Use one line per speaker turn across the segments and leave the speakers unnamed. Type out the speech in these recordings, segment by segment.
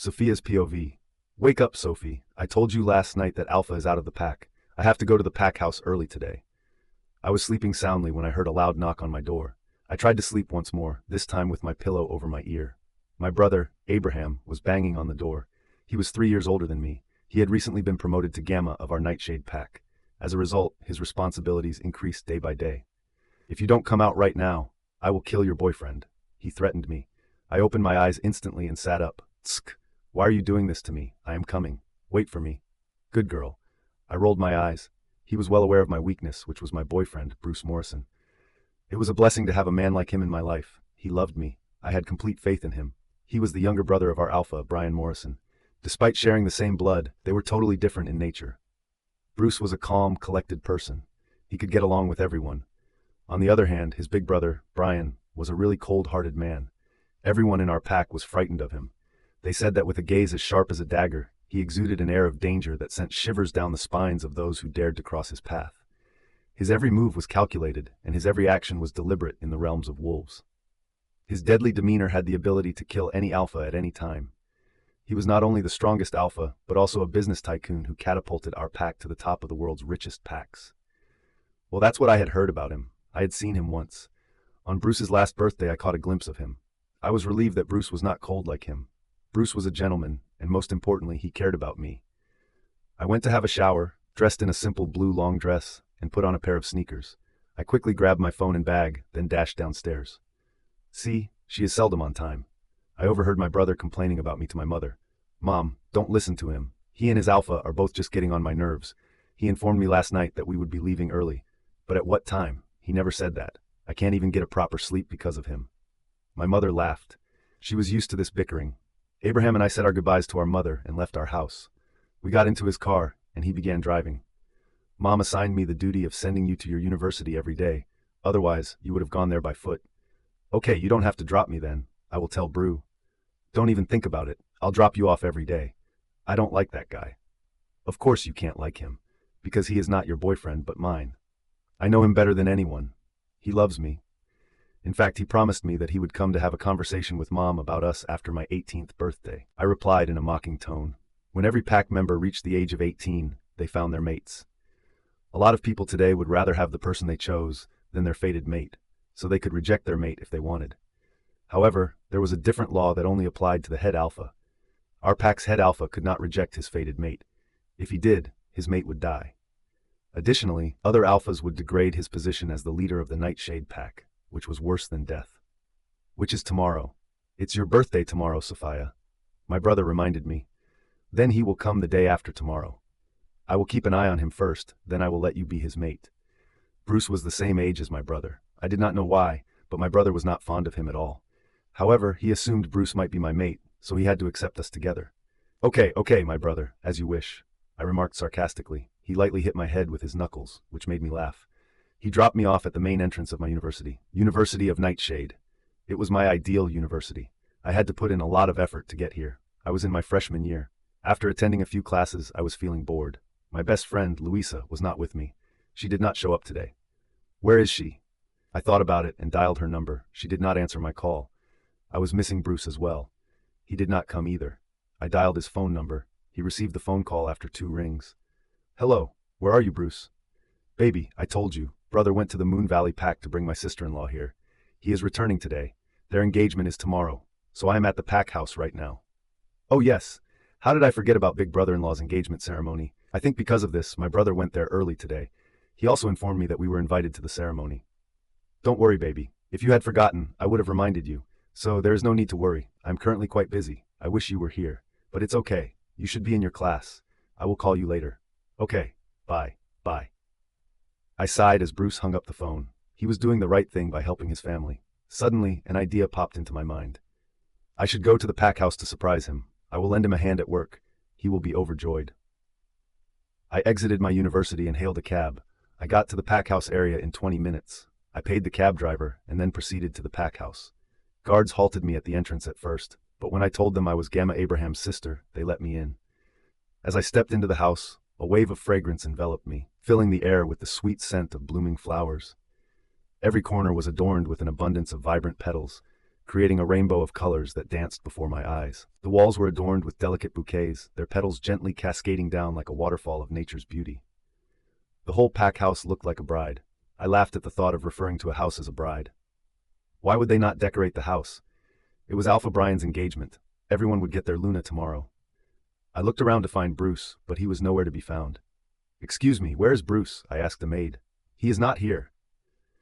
Sophia's POV. Wake up, Sophie. I told you last night that Alpha is out of the pack. I have to go to the pack house early today. I was sleeping soundly when I heard a loud knock on my door. I tried to sleep once more, this time with my pillow over my ear. My brother, Abraham, was banging on the door. He was 3 years older than me. He had recently been promoted to Gamma of our Nightshade pack. As a result, his responsibilities increased day by day. If you don't come out right now, I will kill your boyfriend. He threatened me. I opened my eyes instantly and sat up. Tsk. Why are you doing this to me? I am coming. Wait for me. Good girl. I rolled my eyes. He was well aware of my weakness, which was my boyfriend, Bryan Morrison. It was a blessing to have a man like him in my life. He loved me. I had complete faith in him. He was the younger brother of our alpha, Bryan Morrison. Despite sharing the same blood, they were totally different in nature. Bruce was a calm, collected person. He could get along with everyone. On the other hand, his big brother, Bryan, was a really cold-hearted man. Everyone in our pack was frightened of him. They said that with a gaze as sharp as a dagger, he exuded an air of danger that sent shivers down the spines of those who dared to cross his path. His every move was calculated, and his every action was deliberate in the realms of wolves. His deadly demeanor had the ability to kill any alpha at any time. He was not only the strongest alpha, but also a business tycoon who catapulted our pack to the top of the world's richest packs. Well, that's what I had heard about him. I had seen him once. On Bruce's last birthday, I caught a glimpse of him. I was relieved that Bruce was not cold like him. Bruce was a gentleman, and most importantly, he cared about me. I went to have a shower, dressed in a simple blue long dress, and put on a pair of sneakers. I quickly grabbed my phone and bag, then dashed downstairs. See, she is seldom on time. I overheard my brother complaining about me to my mother. Mom, don't listen to him. He and his alpha are both just getting on my nerves. He informed me last night that we would be leaving early. But at what time? He never said that. I can't even get a proper sleep because of him. My mother laughed. She was used to this bickering. Abraham and I said our goodbyes to our mother and left our house. We got into his car, and he began driving. Mom assigned me the duty of sending you to your university every day. Otherwise, you would have gone there by foot. Okay, you don't have to drop me then. I will tell Brew. Don't even think about it. I'll drop you off every day. I don't like that guy. Of course you can't like him, because he is not your boyfriend but mine. I know him better than anyone. He loves me. In fact, he promised me that he would come to have a conversation with Mom about us after my 18th birthday. I replied in a mocking tone. When every pack member reached the age of 18, they found their mates. A lot of people today would rather have the person they chose than their fated mate, so they could reject their mate if they wanted. However, there was a different law that only applied to the head alpha. Our pack's head alpha could not reject his fated mate. If he did, his mate would die. Additionally, other alphas would degrade his position as the leader of the Nightshade pack, which was worse than death. Which is tomorrow. It's your birthday tomorrow, Sophia. My brother reminded me. Then he will come the day after tomorrow. I will keep an eye on him first, then I will let you be his mate. Bruce was the same age as my brother. I did not know why, but my brother was not fond of him at all. However, he assumed Bruce might be my mate, so he had to accept us together. Okay, my brother, as you wish, I remarked sarcastically. He lightly hit my head with his knuckles, which made me laugh. He dropped me off at the main entrance of my university, University of Nightshade. It was my ideal university. I had to put in a lot of effort to get here. I was in my freshman year. After attending a few classes, I was feeling bored. My best friend, Louisa, was not with me. She did not show up today. Where is she? I thought about it and dialed her number. She did not answer my call. I was missing Bruce as well. He did not come either. I dialed his phone number. He received the phone call after 2 rings. Hello, where are you, Bruce? Baby, I told you. Brother went to the Moon Valley Pack to bring my sister-in-law here. He is returning today. Their engagement is tomorrow, so I am at the pack house right now. Oh yes, how did I forget about big brother-in-law's engagement ceremony? I think because of this, my brother went there early today. He also informed me that we were invited to the ceremony. Don't worry, baby. If you had forgotten, I would have reminded you. So there is no need to worry. I'm currently quite busy. I wish you were here. But it's okay. You should be in your class. I will call you later. Okay, bye. I sighed as Bruce hung up the phone. He was doing the right thing by helping his family. Suddenly, an idea popped into my mind. I should go to the pack house to surprise him. I will lend him a hand at work. He will be overjoyed. I exited my university and hailed a cab. I got to the pack house area in 20 minutes. I paid the cab driver and then proceeded to the pack house. Guards halted me at the entrance at first, but when I told them I was Gamma Abraham's sister, they let me in. As I stepped into the house, a wave of fragrance enveloped me, filling the air with the sweet scent of blooming flowers. Every corner was adorned with an abundance of vibrant petals, creating a rainbow of colors that danced before my eyes. The walls were adorned with delicate bouquets, their petals gently cascading down like a waterfall of nature's beauty. The whole pack house looked like a bride. I laughed at the thought of referring to a house as a bride. Why would they not decorate the house? It was Alpha Bryan's engagement. Everyone would get their Luna tomorrow. I looked around to find Bruce, but he was nowhere to be found. "Excuse me, where is Bruce?" I asked the maid. "He is not here."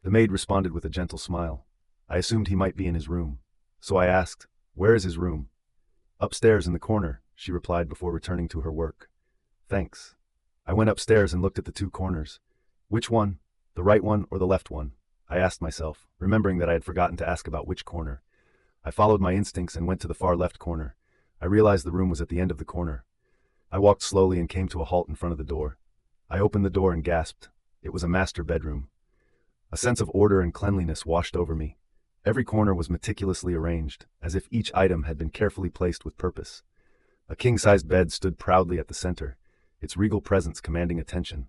The maid responded with a gentle smile. I assumed he might be in his room. So I asked, "Where is his room?" "Upstairs in the corner," she replied before returning to her work. "Thanks." I went upstairs and looked at the two corners. Which one? The right one or the left one? I asked myself, remembering that I had forgotten to ask about which corner. I followed my instincts and went to the far left corner. I realized the room was at the end of the corner. I walked slowly and came to a halt in front of the door. I opened the door and gasped. It was a master bedroom. A sense of order and cleanliness washed over me. Every corner was meticulously arranged, as if each item had been carefully placed with purpose. A king-sized bed stood proudly at the center, its regal presence commanding attention.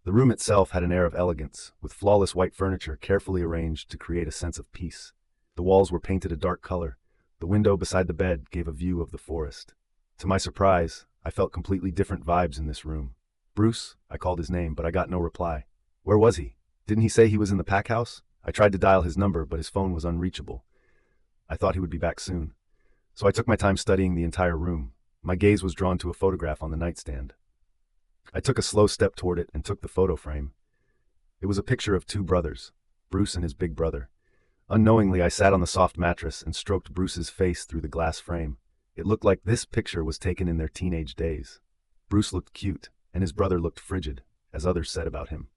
The room itself had an air of elegance, with flawless white furniture carefully arranged to create a sense of peace. The walls were painted a dark color. The window beside the bed gave a view of the forest. To my surprise, I felt completely different vibes in this room. "Bruce," I called his name, but I got no reply. Where was he? Didn't he say he was in the pack house? I tried to dial his number, but his phone was unreachable. I thought he would be back soon. So I took my time studying the entire room. My gaze was drawn to a photograph on the nightstand. I took a slow step toward it and took the photo frame. It was a picture of two brothers, Bruce and his big brother. Unknowingly, I sat on the soft mattress and stroked Bruce's face through the glass frame. It looked like this picture was taken in their teenage days. Bruce looked cute, and his brother looked frigid, as others said about him.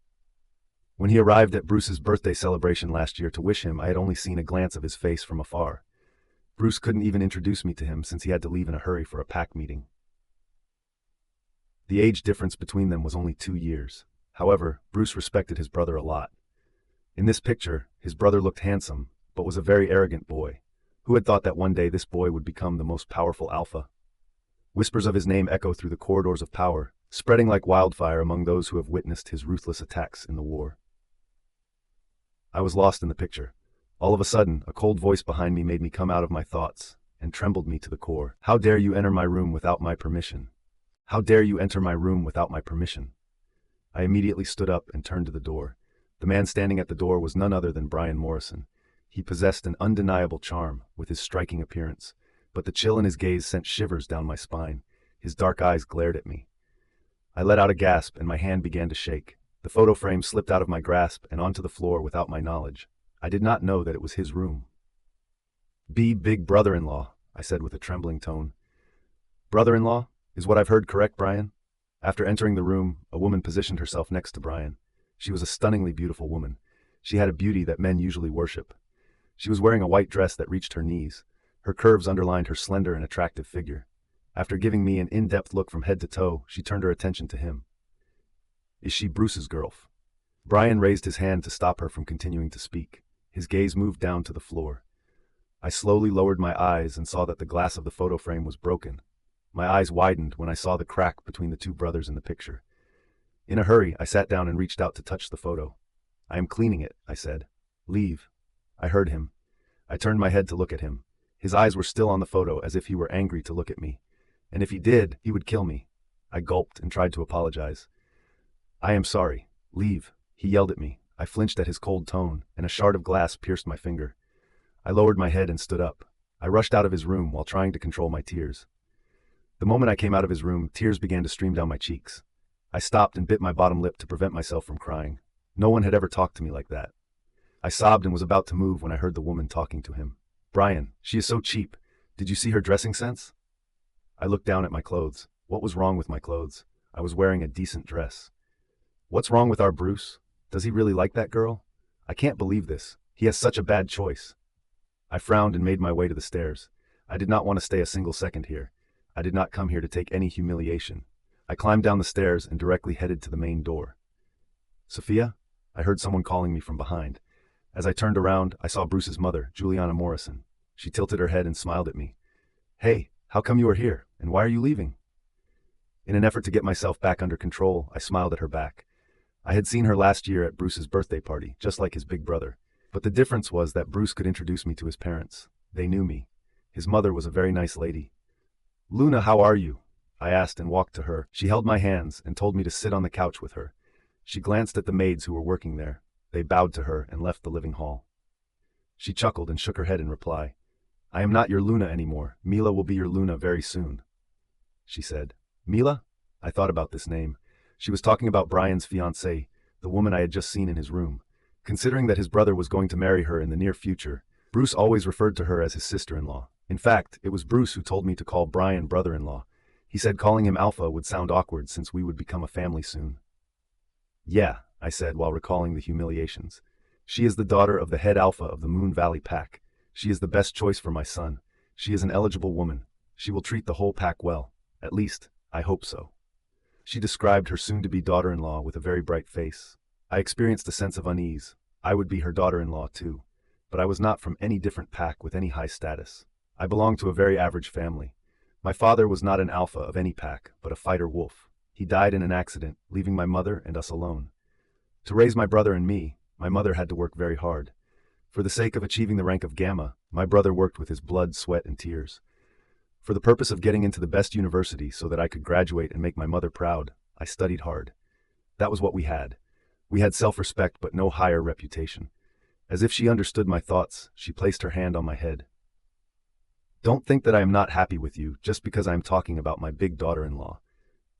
When he arrived at Bruce's birthday celebration last year to wish him, I had only seen a glance of his face from afar. Bruce couldn't even introduce me to him since he had to leave in a hurry for a pack meeting. The age difference between them was only 2 years. However, Bruce respected his brother a lot. In this picture, his brother looked handsome, but was a very arrogant boy. Who had thought that one day this boy would become the most powerful alpha? Whispers of his name echo through the corridors of power, spreading like wildfire among those who have witnessed his ruthless attacks in the war. I was lost in the picture. All of a sudden, a cold voice behind me made me come out of my thoughts and trembled me to the core. "How dare you enter my room without my permission? How dare you enter my room without my permission?" I immediately stood up and turned to the door. The man standing at the door was none other than Bryan Morrison. He possessed an undeniable charm with his striking appearance, but the chill in his gaze sent shivers down my spine. His dark eyes glared at me. I let out a gasp and my hand began to shake. The photo frame slipped out of my grasp and onto the floor without my knowledge. I did not know that it was his room. "Big brother-in-law," I said with a trembling tone. "Brother-in-law? Is what I've heard correct, Bryan?" After entering the room, a woman positioned herself next to Bryan. She was a stunningly beautiful woman. She had a beauty that men usually worship. She was wearing a white dress that reached her knees. Her curves underlined her slender and attractive figure. After giving me an in-depth look from head to toe, she turned her attention to him. "Is she Bruce's girlf?" Bryan raised his hand to stop her from continuing to speak. His gaze moved down to the floor. I slowly lowered my eyes and saw that the glass of the photo frame was broken. My eyes widened when I saw the crack between the two brothers in the picture. In a hurry, I sat down and reached out to touch the photo. "I am cleaning it," I said. "Leave." I heard him. I turned my head to look at him. His eyes were still on the photo, as if he were angry to look at me. And if he did, he would kill me. I gulped and tried to apologize. "I am sorry. Leave," he yelled at me. I flinched at his cold tone, and a shard of glass pierced my finger. I lowered my head and stood up. I rushed out of his room while trying to control my tears. The moment I came out of his room, tears began to stream down my cheeks. I stopped and bit my bottom lip to prevent myself from crying. No one had ever talked to me like that. I sobbed and was about to move when I heard the woman talking to him. "Bryan, she is so cheap. Did you see her dressing sense?" I looked down at my clothes. What was wrong with my clothes? I was wearing a decent dress. "What's wrong with our Bruce? Does he really like that girl? I can't believe this. He has such a bad choice." I frowned and made my way to the stairs. I did not want to stay a single second here. I did not come here to take any humiliation. I climbed down the stairs and directly headed to the main door. "Sophia?" I heard someone calling me from behind. As I turned around, I saw Bruce's mother, Bryan Morrison. She tilted her head and smiled at me. "Hey, how come you are here, and why are you leaving?" In an effort to get myself back under control, I smiled at her back. I had seen her last year at Bruce's birthday party, just like his big brother. But the difference was that Bruce could introduce me to his parents. They knew me. His mother was a very nice lady. "Luna, how are you?" I asked and walked to her. She held my hands and told me to sit on the couch with her. She glanced at the maids who were working there. They bowed to her and left the living hall. She chuckled and shook her head in reply. "I am not your Luna anymore. Mila will be your Luna very soon," she said. Mila? I thought about this name. She was talking about Bryan's fiancée, the woman I had just seen in his room. Considering that his brother was going to marry her in the near future, Bruce always referred to her as his sister-in-law. In fact, it was Bruce who told me to call Bryan brother-in-law. He said calling him Alpha would sound awkward since we would become a family soon. "Yeah," I said while recalling the humiliations. "She is the daughter of the head Alpha of the Moon Valley Pack. She is the best choice for my son. She is an eligible woman. She will treat the whole pack well. At least, I hope so." She described her soon-to-be daughter-in-law with a very bright face. I experienced a sense of unease. I would be her daughter-in-law too. But I was not from any different pack with any high status. I belonged to a very average family. My father was not an alpha of any pack, but a fighter wolf. He died in an accident, leaving my mother and us alone. To raise my brother and me, my mother had to work very hard. For the sake of achieving the rank of Gamma, my brother worked with his blood, sweat, and tears. For the purpose of getting into the best university so that I could graduate and make my mother proud, I studied hard. That was what we had. We had self-respect but no higher reputation. As if she understood my thoughts, she placed her hand on my head. "Don't think that I am not happy with you just because I am talking about my big daughter-in-law.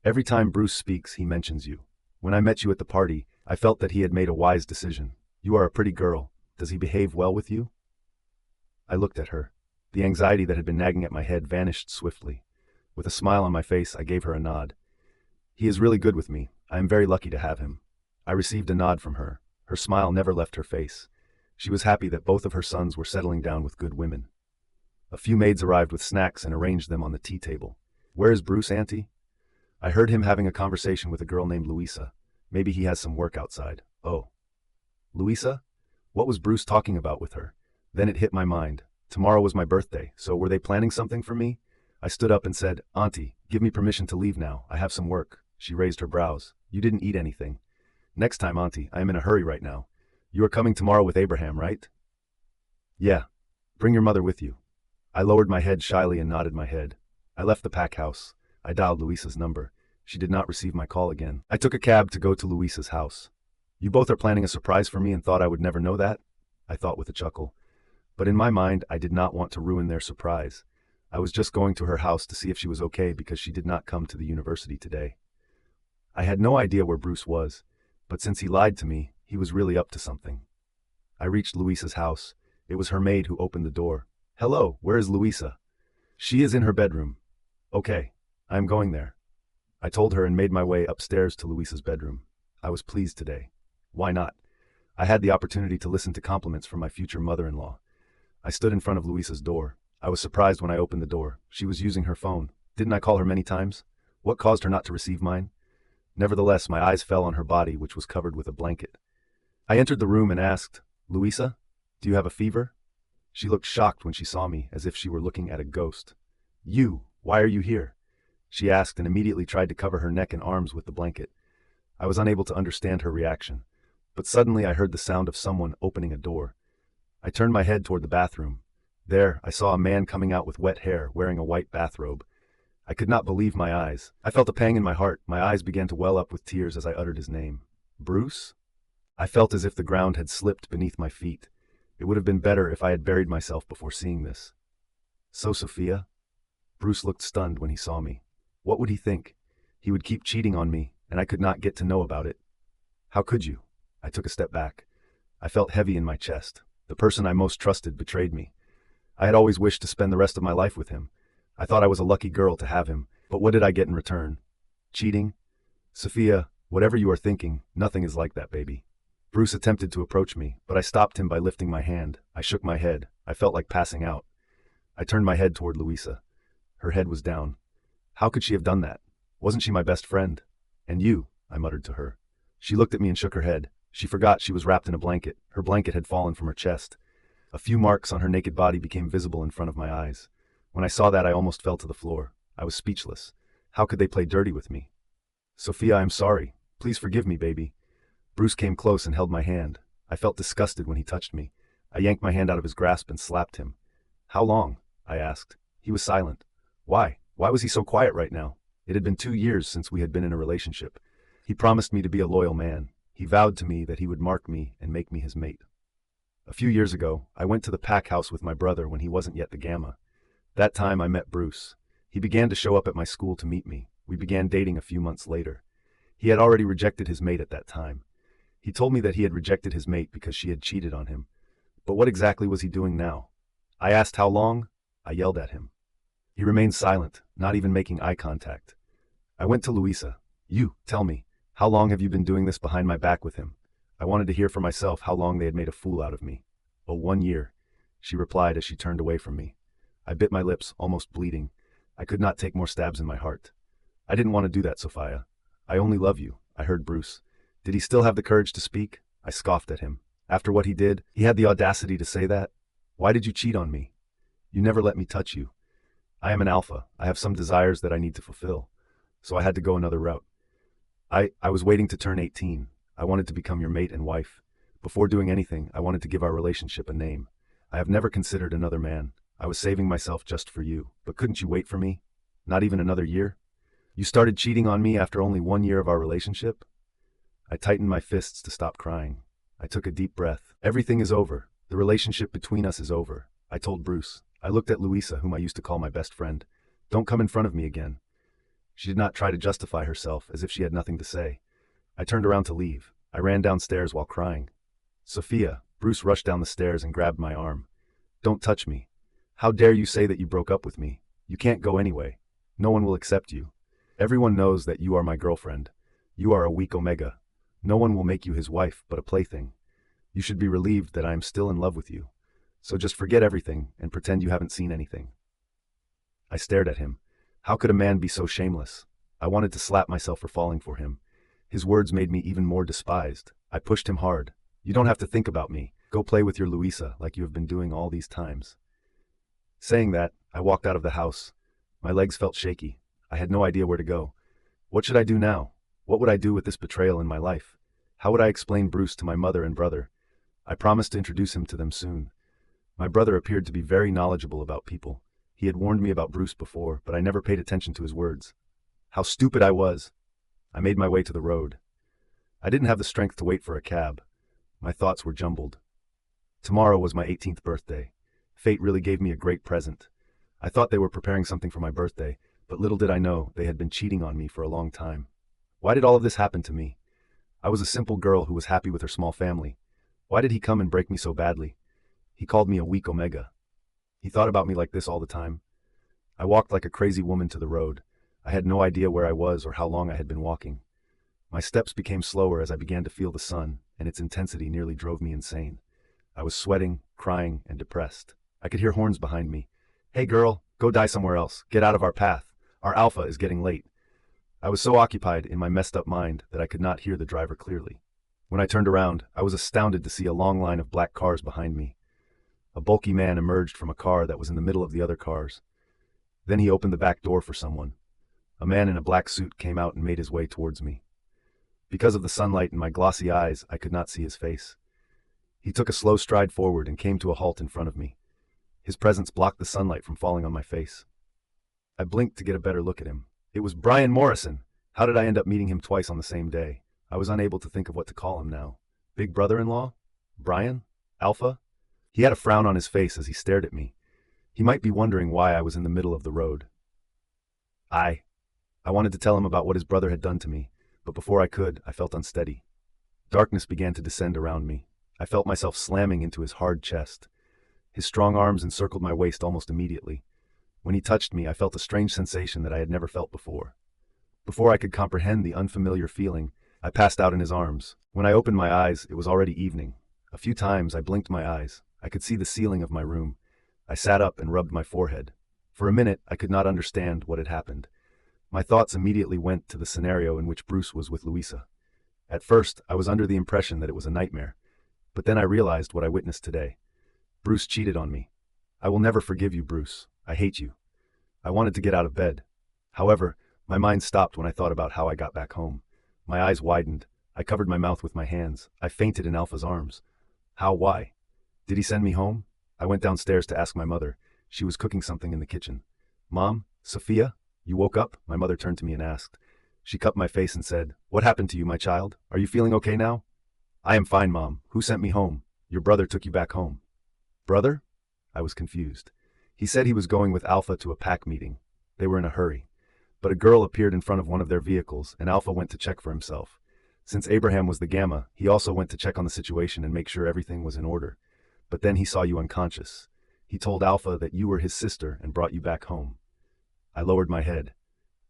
Every time Bruce speaks, he mentions you. When I met you at the party, I felt that he had made a wise decision. You are a pretty girl. Does he behave well with you?" I looked at her. The anxiety that had been nagging at my head vanished swiftly. With a smile on my face, I gave her a nod. "He is really good with me. I am very lucky to have him." I received a nod from her. Her smile never left her face. She was happy that both of her sons were settling down with good women. A few maids arrived with snacks and arranged them on the tea table. "Where is Bruce, Auntie?" "I heard him having a conversation with a girl named Louisa. Maybe he has some work outside." "Oh. Louisa? What was Bruce talking about with her?" Then it hit my mind. Tomorrow was my birthday, so were they planning something for me? I stood up and said, "Auntie, give me permission to leave now. I have some work." She raised her brows. "You didn't eat anything." "Next time, Auntie. I am in a hurry right now." "You are coming tomorrow with Abraham, right?" "Yeah. Bring your mother with you." I lowered my head shyly and nodded my head. I left the pack house. I dialed Louisa's number. She did not receive my call again. I took a cab to go to Louisa's house. "You both are planning a surprise for me and thought I would never know that?" I thought with a chuckle. But in my mind, I did not want to ruin their surprise. I was just going to her house to see if she was okay because she did not come to the university today. I had no idea where Bruce was, but since he lied to me, he was really up to something. I reached Louisa's house. It was her maid who opened the door. "Hello, where is Louisa?" "She is in her bedroom." "Okay, I am going there." I told her and made my way upstairs to Louisa's bedroom. I was pleased today. Why not? I had the opportunity to listen to compliments from my future mother-in-law. I stood in front of Louisa's door. I was surprised when I opened the door. She was using her phone. Didn't I call her many times? What caused her not to receive mine? Nevertheless, my eyes fell on her body, which was covered with a blanket. I entered the room and asked, "Louisa, do you have a fever?" She looked shocked when she saw me, as if she were looking at a ghost. Why are you here?" she asked and immediately tried to cover her neck and arms with the blanket. I was unable to understand her reaction. But suddenly I heard the sound of someone opening a door. I turned my head toward the bathroom. There, I saw a man coming out with wet hair, wearing a white bathrobe. I could not believe my eyes. I felt a pang in my heart. My eyes began to well up with tears as I uttered his name. "Bruce?" I felt as if the ground had slipped beneath my feet. It would have been better if I had buried myself before seeing this. "So, Sophia?" Bruce looked stunned when he saw me. What would he think? He would keep cheating on me, and I could not get to know about it. How could you? I took a step back. I felt heavy in my chest. The person I most trusted betrayed me. I had always wished to spend the rest of my life with him. I thought I was a lucky girl to have him, but what did I get in return? Cheating? Sophia, whatever you are thinking, nothing is like that, baby. Bruce attempted to approach me, but I stopped him by lifting my hand. I shook my head. I felt like passing out. I turned my head toward Louisa. Her head was down. How could she have done that? Wasn't she my best friend? "And you," I muttered to her. She looked at me and shook her head. She forgot she was wrapped in a blanket. Her blanket had fallen from her chest. A few marks on her naked body became visible in front of my eyes. When I saw that, I almost fell to the floor. I was speechless. How could they play dirty with me? "Sophia, I'm sorry. Please forgive me, baby." Bruce came close and held my hand. I felt disgusted when he touched me. I yanked my hand out of his grasp and slapped him. How long? I asked. He was silent. Why? Why was he so quiet right now? It had been 2 years since we had been in a relationship. He promised me to be a loyal man. He vowed to me that he would mark me and make me his mate. A few years ago, I went to the pack house with my brother when he wasn't yet the Gamma. That time I met Bruce. He began to show up at my school to meet me. We began dating a few months later. He had already rejected his mate at that time. He told me that he had rejected his mate because she had cheated on him. But what exactly was he doing now? I asked how long. I yelled at him. He remained silent, not even making eye contact. I went to Louisa. You, tell me, how long have you been doing this behind my back with him? I wanted to hear for myself how long they had made a fool out of me. Oh, 1 year, she replied as she turned away from me. I bit my lips, almost bleeding. I could not take more stabs in my heart. I didn't want to do that, Sophia. I only love you, I heard Bruce. Did he still have the courage to speak? I scoffed at him. After what he did, he had the audacity to say that? Why did you cheat on me? You never let me touch you. I am an alpha. I have some desires that I need to fulfill. So I had to go another route. I was waiting to turn 18. I wanted to become your mate and wife. Before doing anything, I wanted to give our relationship a name. I have never considered another man. I was saving myself just for you. But couldn't you wait for me? Not even another year? You started cheating on me after only 1 year of our relationship? I tightened my fists to stop crying. I took a deep breath. Everything is over. The relationship between us is over, I told Bruce. I looked at Louisa, whom I used to call my best friend. Don't come in front of me again. She did not try to justify herself, as if she had nothing to say. I turned around to leave. I ran downstairs while crying. Sophia, Bruce rushed down the stairs and grabbed my arm. Don't touch me. How dare you say that you broke up with me? You can't go anyway. No one will accept you. Everyone knows that you are my girlfriend. You are a weak omega. No one will make you his wife, but a plaything. You should be relieved that I am still in love with you. So just forget everything and pretend you haven't seen anything. I stared at him. How could a man be so shameless? I wanted to slap myself for falling for him. His words made me even more despised. I pushed him hard. You don't have to think about me. Go play with your Louisa like you have been doing all these times. Saying that, I walked out of the house. My legs felt shaky. I had no idea where to go. What should I do now? What would I do with this betrayal in my life? How would I explain Bruce to my mother and brother? I promised to introduce him to them soon. My brother appeared to be very knowledgeable about people. He had warned me about Bruce before, but I never paid attention to his words. How stupid I was! I made my way to the road. I didn't have the strength to wait for a cab. My thoughts were jumbled. Tomorrow was my 18th birthday. Fate really gave me a great present. I thought they were preparing something for my birthday, but little did I know they had been cheating on me for a long time. Why did all of this happen to me? I was a simple girl who was happy with her small family. Why did he come and break me so badly? He called me a weak omega. He thought about me like this all the time. I walked like a crazy woman to the road. I had no idea where I was or how long I had been walking. My steps became slower as I began to feel the sun, and its intensity nearly drove me insane. I was sweating, crying, and depressed. I could hear horns behind me. Hey girl, go die somewhere else. Get out of our path. Our alpha is getting late. I was so occupied in my messed up mind that I could not hear the driver clearly. When I turned around, I was astounded to see a long line of black cars behind me. A bulky man emerged from a car that was in the middle of the other cars. Then he opened the back door for someone. A man in a black suit came out and made his way towards me. Because of the sunlight in my glossy eyes, I could not see his face. He took a slow stride forward and came to a halt in front of me. His presence blocked the sunlight from falling on my face. I blinked to get a better look at him. It was Bryan Morrison. How did I end up meeting him twice on the same day? I was unable to think of what to call him now. Big brother-in-law? Bryan? Alpha? He had a frown on his face as he stared at me. He might be wondering why I was in the middle of the road. I wanted to tell him about what his brother had done to me, but before I could, I felt unsteady. Darkness began to descend around me. I felt myself slamming into his hard chest. His strong arms encircled my waist almost immediately. When he touched me, I felt a strange sensation that I had never felt before. Before I could comprehend the unfamiliar feeling, I passed out in his arms. When I opened my eyes, it was already evening. A few times I blinked my eyes. I could see the ceiling of my room. I sat up and rubbed my forehead. For a minute, I could not understand what had happened. My thoughts immediately went to the scenario in which Bruce was with Louisa. At first, I was under the impression that it was a nightmare, but then I realized what I witnessed today. Bruce cheated on me. I will never forgive you, Bruce. I hate you. I wanted to get out of bed. However, my mind stopped when I thought about how I got back home. My eyes widened. I covered my mouth with my hands. I fainted in Alpha's arms. How? Why? Did he send me home? I went downstairs to ask my mother. She was cooking something in the kitchen. "Mom? Sophia? You woke up?" My mother turned to me and asked. She cupped my face and said, "What happened to you, my child? Are you feeling okay now?" "I am fine, Mom. Who sent me home?" "Your brother took you back home." "Brother?" I was confused. He said he was going with Alpha to a pack meeting. They were in a hurry. But a girl appeared in front of one of their vehicles, and Alpha went to check for himself. Since Abraham was the Gamma, he also went to check on the situation and make sure everything was in order. But then he saw you unconscious. He told Alpha that you were his sister and brought you back home. I lowered my head.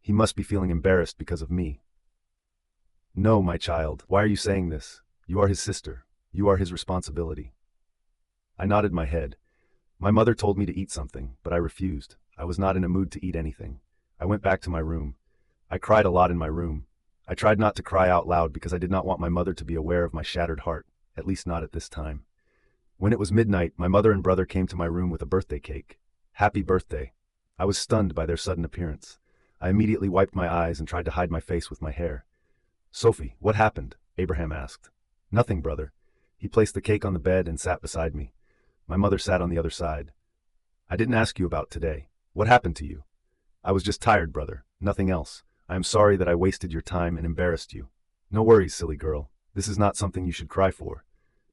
He must be feeling embarrassed because of me. "No, my child, why are you saying this? You are his sister. You are his responsibility." I nodded my head. My mother told me to eat something, but I refused. I was not in a mood to eat anything. I went back to my room. I cried a lot in my room. I tried not to cry out loud because I did not want my mother to be aware of my shattered heart, at least not at this time. When it was midnight, my mother and brother came to my room with a birthday cake. "Happy birthday." I was stunned by their sudden appearance. I immediately wiped my eyes and tried to hide my face with my hair. "Sophie, what happened?" Abraham asked. "Nothing, brother." He placed the cake on the bed and sat beside me. My mother sat on the other side. "I didn't ask you about today. What happened to you?" "I was just tired, brother. Nothing else. I am sorry that I wasted your time and embarrassed you." "No worries, silly girl. This is not something you should cry for,"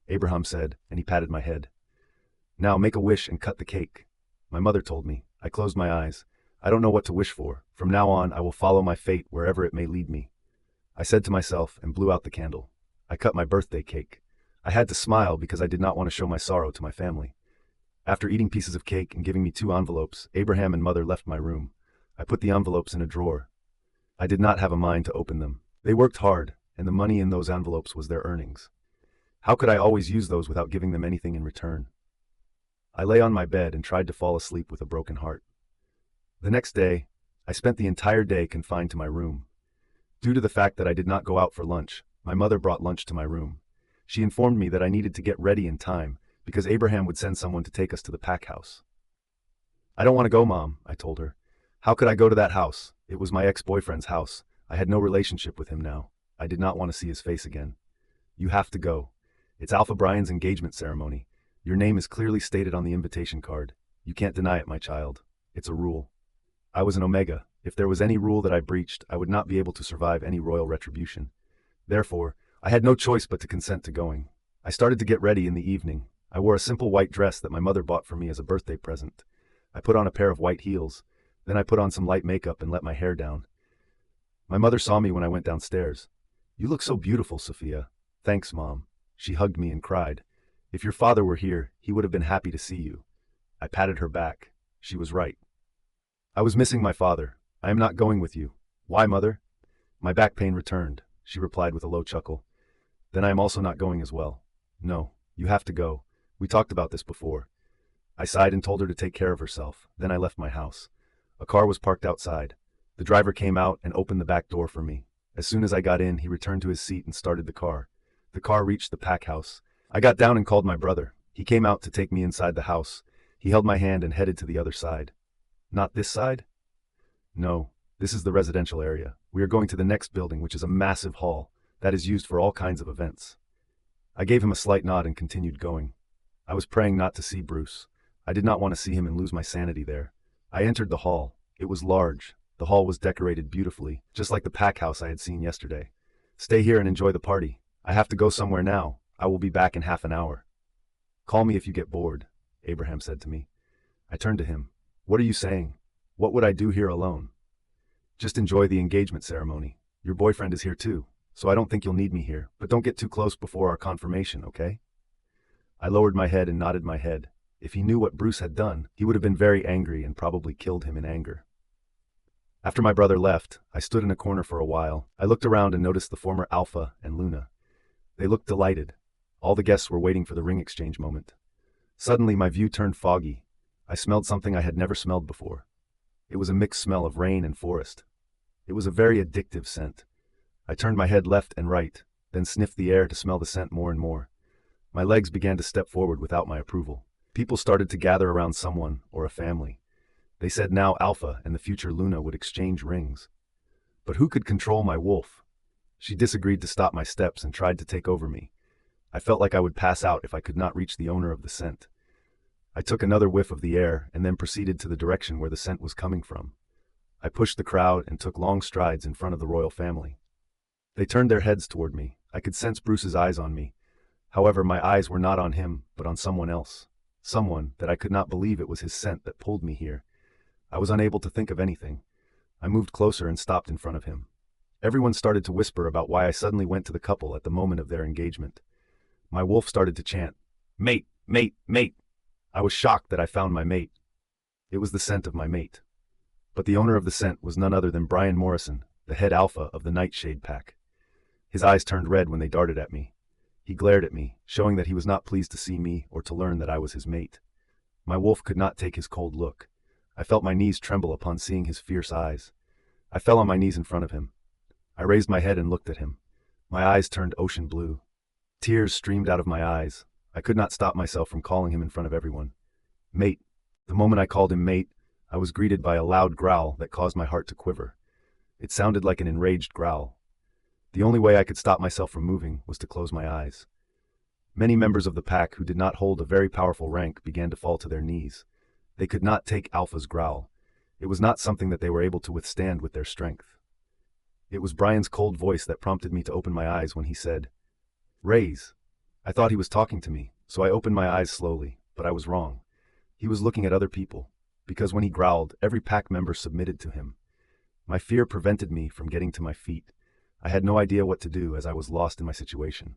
Abraham said, and he patted my head. "Now make a wish and cut the cake." My mother told me. I closed my eyes. "I don't know what to wish for. From now on, I will follow my fate wherever it may lead me." I said to myself and blew out the candle. I cut my birthday cake. I had to smile because I did not want to show my sorrow to my family. After eating pieces of cake and giving me 2 envelopes, Abraham and mother left my room. I put the envelopes in a drawer. I did not have a mind to open them. They worked hard, and the money in those envelopes was their earnings. How could I always use those without giving them anything in return? I lay on my bed and tried to fall asleep with a broken heart. The next day, I spent the entire day confined to my room. Due to the fact that I did not go out for lunch, my mother brought lunch to my room. She informed me that I needed to get ready in time because Abraham would send someone to take us to the pack house. "I don't want to go, Mom," I told her. "How could I go to that house? It was my ex-boyfriend's house. I had no relationship with him now. I did not want to see his face again." "You have to go. It's Alpha Bryan's engagement ceremony. Your name is clearly stated on the invitation card. You can't deny it, my child. It's a rule." I was an Omega. If there was any rule that I breached, I would not be able to survive any royal retribution. Therefore, I had no choice but to consent to going. I started to get ready in the evening. I wore a simple white dress that my mother bought for me as a birthday present. I put on a pair of white heels. Then I put on some light makeup and let my hair down. My mother saw me when I went downstairs. "You look so beautiful, Sophia." "Thanks, Mom." She hugged me and cried. "If your father were here, he would have been happy to see you." I patted her back. She was right. I was missing my father. "I am not going with you." "Why, Mother?" My back pain returned. She replied with a low chuckle. "Then I am also not going as well." "No, you have to go. We talked about this before." I sighed and told her to take care of herself. Then I left my house. A car was parked outside. The driver came out and opened the back door for me. As soon as I got in, he returned to his seat and started the car. The car reached the pack house. I got down and called my brother. He came out to take me inside the house. He held my hand and headed to the other side. "Not this side?" "No, this is the residential area. We are going to the next building, which is a massive hall that is used for all kinds of events." I gave him a slight nod and continued going. I was praying not to see Bruce. I did not want to see him and lose my sanity there. I entered the hall. It was large. The hall was decorated beautifully, just like the pack house I had seen yesterday. "Stay here and enjoy the party. I have to go somewhere now. I will be back in half an hour." "Call me if you get bored," Abraham said to me. I turned to him. "What are you saying? What would I do here alone?" "Just enjoy the engagement ceremony. Your boyfriend is here too, so I don't think you'll need me here, but don't get too close before our confirmation, okay?" I lowered my head and nodded my head. If he knew what Bruce had done, he would have been very angry and probably killed him in anger. After my brother left, I stood in a corner for a while. I looked around and noticed the former Alpha and Luna. They looked delighted. All the guests were waiting for the ring exchange moment. Suddenly my view turned foggy. I smelled something I had never smelled before. It was a mixed smell of rain and forest. It was a very addictive scent. I turned my head left and right, then sniffed the air to smell the scent more and more. My legs began to step forward without my approval. People started to gather around someone or a family. They said now Alpha and the future Luna would exchange rings. But who could control my wolf? She disagreed to stop my steps and tried to take over me. I felt like I would pass out if I could not reach the owner of the scent. I took another whiff of the air and then proceeded to the direction where the scent was coming from. I pushed the crowd and took long strides in front of the royal family. They turned their heads toward me. I could sense Bruce's eyes on me. However, my eyes were not on him, but on someone else. Someone that I could not believe it was his scent that pulled me here. I was unable to think of anything. I moved closer and stopped in front of him. Everyone started to whisper about why I suddenly went to the couple at the moment of their engagement. My wolf started to chant, "Mate, mate, mate." I was shocked that I found my mate. It was the scent of my mate. But the owner of the scent was none other than Bryan Morrison, the head alpha of the Nightshade Pack. His eyes turned red when they darted at me. He glared at me, showing that he was not pleased to see me or to learn that I was his mate. My wolf could not take his cold look. I felt my knees tremble upon seeing his fierce eyes. I fell on my knees in front of him. I raised my head and looked at him. My eyes turned ocean blue. Tears streamed out of my eyes. I could not stop myself from calling him in front of everyone. Mate. The moment I called him mate, I was greeted by a loud growl that caused my heart to quiver. It sounded like an enraged growl. The only way I could stop myself from moving was to close my eyes. Many members of the pack who did not hold a very powerful rank began to fall to their knees. They could not take Alpha's growl. It was not something that they were able to withstand with their strength. It was Bryan's cold voice that prompted me to open my eyes when he said, "Raise." I thought he was talking to me, so I opened my eyes slowly, but I was wrong. He was looking at other people, because when he growled, every pack member submitted to him. My fear prevented me from getting to my feet. I had no idea what to do as I was lost in my situation.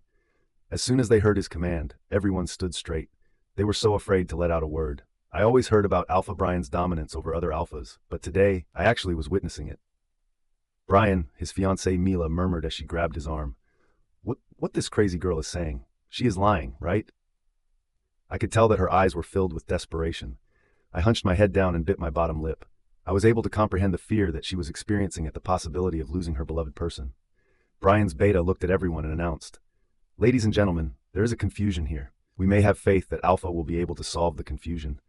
As soon as they heard his command, everyone stood straight. They were so afraid to let out a word. I always heard about Alpha Bryan's dominance over other alphas, but today, I actually was witnessing it. Bryan, his fiancée Mila, murmured as she grabbed his arm. What this crazy girl is saying? She is lying, right? I could tell that her eyes were filled with desperation. I hunched my head down and bit my bottom lip. I was able to comprehend the fear that she was experiencing at the possibility of losing her beloved person. Bryan's beta looked at everyone and announced, "Ladies and gentlemen, there is a confusion here. We may have faith that Alpha will be able to solve the confusion.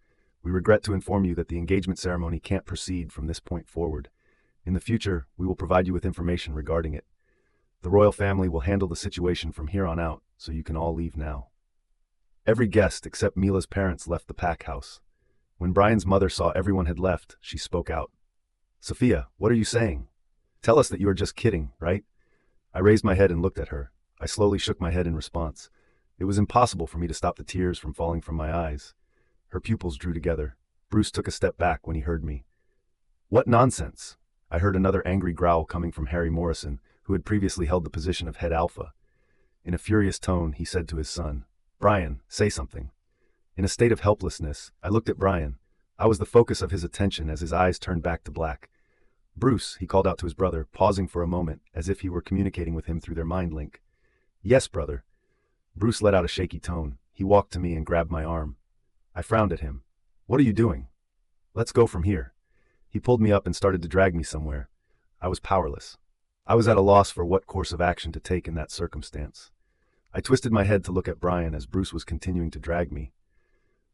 We regret to inform you that the engagement ceremony can't proceed from this point forward. In the future, we will provide you with information regarding it. The royal family will handle the situation from here on out, so you can all leave now." Every guest except Mila's parents left the pack house. When Bryan's mother saw everyone had left, she spoke out. "Sophia, what are you saying? Tell us that you are just kidding, right?" I raised my head and looked at her. I slowly shook my head in response. It was impossible for me to stop the tears from falling from my eyes. Her pupils drew together. Bruce took a step back when he heard me. "What nonsense!" I heard another angry growl coming from Harry Morrison, who had previously held the position of head alpha. In a furious tone, he said to his son, "Bryan, say something." In a state of helplessness, I looked at Bryan. I was the focus of his attention as his eyes turned back to black. "Bruce," he called out to his brother, pausing for a moment, as if he were communicating with him through their mind link. "Yes, brother." Bruce let out a shaky tone. He walked to me and grabbed my arm. I frowned at him. "What are you doing?" "Let's go from here." He pulled me up and started to drag me somewhere. I was powerless. I was at a loss for what course of action to take in that circumstance. I twisted my head to look at Bryan as Bruce was continuing to drag me.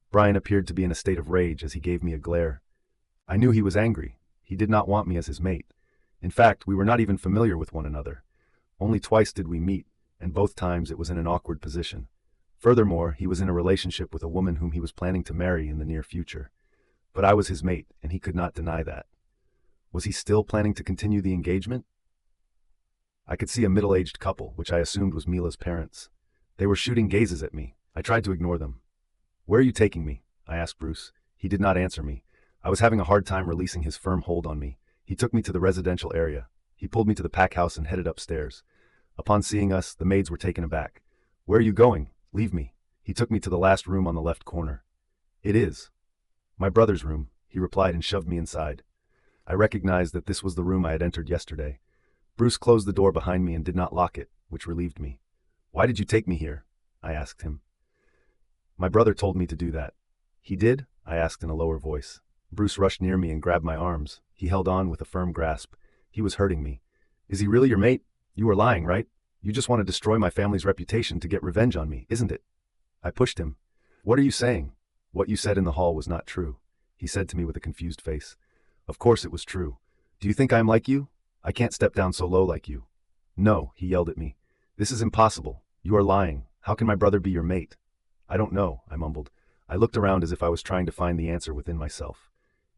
Bryan appeared to be in a state of rage as he gave me a glare. I knew he was angry. He did not want me as his mate. In fact, we were not even familiar with one another. Only twice did we meet, and both times it was in an awkward position. Furthermore, he was in a relationship with a woman whom he was planning to marry in the near future. But I was his mate, and he could not deny that. Was he still planning to continue the engagement? I could see a middle-aged couple, which I assumed was Mila's parents. They were shooting gazes at me. I tried to ignore them. "Where are you taking me?" I asked Bruce. He did not answer me. I was having a hard time releasing his firm hold on me. He took me to the residential area. He pulled me to the pack house and headed upstairs. Upon seeing us, the maids were taken aback. "Where are you going? Leave me." He took me to the last room on the left corner. "It is my brother's room," he replied and shoved me inside. I recognized that this was the room I had entered yesterday. Bruce closed the door behind me and did not lock it, which relieved me. "Why did you take me here?" I asked him. "My brother told me to do that." "He did?" I asked in a lower voice. Bruce rushed near me and grabbed my arms. He held on with a firm grasp. He was hurting me. "Is he really your mate? You were lying, right? You just want to destroy my family's reputation to get revenge on me, isn't it?" I pushed him. "What are you saying?" "What you said in the hall was not true," he said to me with a confused face. "Of course it was true. Do you think I am like you? I can't step down so low like you." "No," he yelled at me. "This is impossible. You are lying. How can my brother be your mate?" "I don't know," I mumbled. I looked around as if I was trying to find the answer within myself.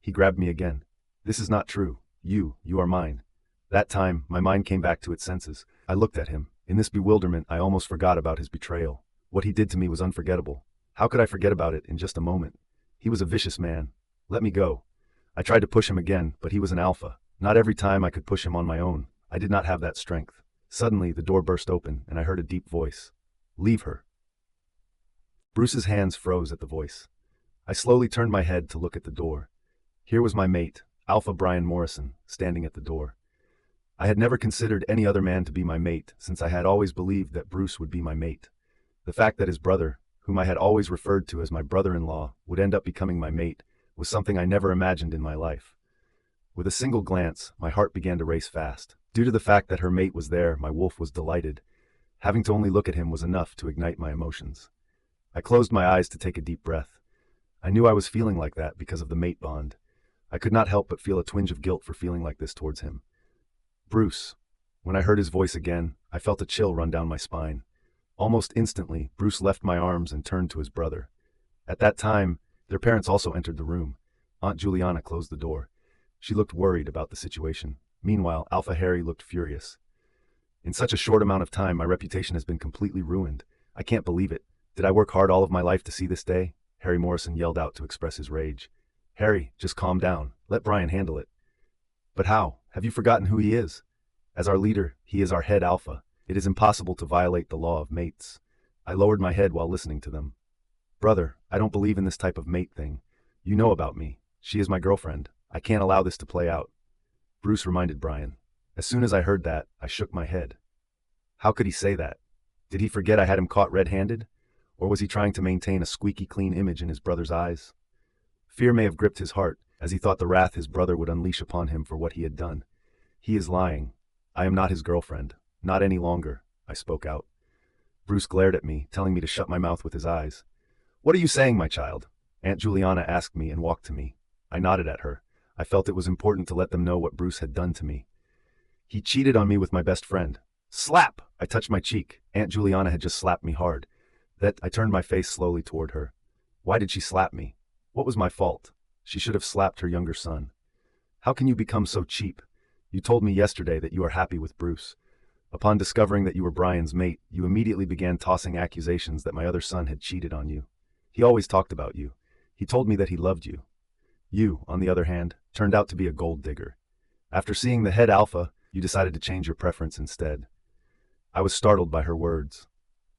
He grabbed me again. This is not true. You are mine. That time, my mind came back to its senses. I looked at him. In this bewilderment, I almost forgot about his betrayal. What he did to me was unforgettable. How could I forget about it in just a moment? He was a vicious man. Let me go. I tried to push him again, but he was an alpha. Not every time I could push him on my own. I did not have that strength. Suddenly, the door burst open, and I heard a deep voice. Leave her. Bruce's hands froze at the voice. I slowly turned my head to look at the door. Here was my mate, Alpha Bryan Morrison, standing at the door. I had never considered any other man to be my mate, since I had always believed that Bruce would be my mate. The fact that his brother, whom I had always referred to as my brother-in-law, would end up becoming my mate, was something I never imagined in my life. With a single glance, my heart began to race fast. Due to the fact that her mate was there, my wolf was delighted. Having to only look at him was enough to ignite my emotions. I closed my eyes to take a deep breath. I knew I was feeling like that because of the mate bond. I could not help but feel a twinge of guilt for feeling like this towards him. Bruce. When I heard his voice again, I felt a chill run down my spine. Almost instantly, Bruce left my arms and turned to his brother. At that time, their parents also entered the room. Aunt Juliana closed the door. She looked worried about the situation. Meanwhile, Alpha Harry looked furious. In such a short amount of time, my reputation has been completely ruined. I can't believe it. Did I work hard all of my life to see this day? Harry Morrison yelled out to express his rage. Harry, just calm down. Let Bryan handle it. But how? Have you forgotten who he is? As our leader, he is our head alpha. It is impossible to violate the law of mates. I lowered my head while listening to them. Brother, I don't believe in this type of mate thing. You know about me. She is my girlfriend. I can't allow this to play out. Bruce reminded Bryan. As soon as I heard that, I shook my head. How could he say that? Did he forget I had him caught red-handed? Or was he trying to maintain a squeaky clean image in his brother's eyes? Fear may have gripped his heart, as he thought the wrath his brother would unleash upon him for what he had done. He is lying. I am not his girlfriend. Not any longer, I spoke out. Bruce glared at me, telling me to shut my mouth with his eyes. What are you saying, my child? Aunt Juliana asked me and walked to me. I nodded at her. I felt it was important to let them know what Bruce had done to me. He cheated on me with my best friend. Slap! I touched my cheek. Aunt Juliana had just slapped me hard. I turned my face slowly toward her. Why did she slap me? What was my fault? She should have slapped her younger son. How can you become so cheap? You told me yesterday that you are happy with Bruce. Upon discovering that you were Bryan's mate, you immediately began tossing accusations that my other son had cheated on you. He always talked about you. He told me that he loved you. You, on the other hand, turned out to be a gold digger. After seeing the head alpha, you decided to change your preference instead. I was startled by her words.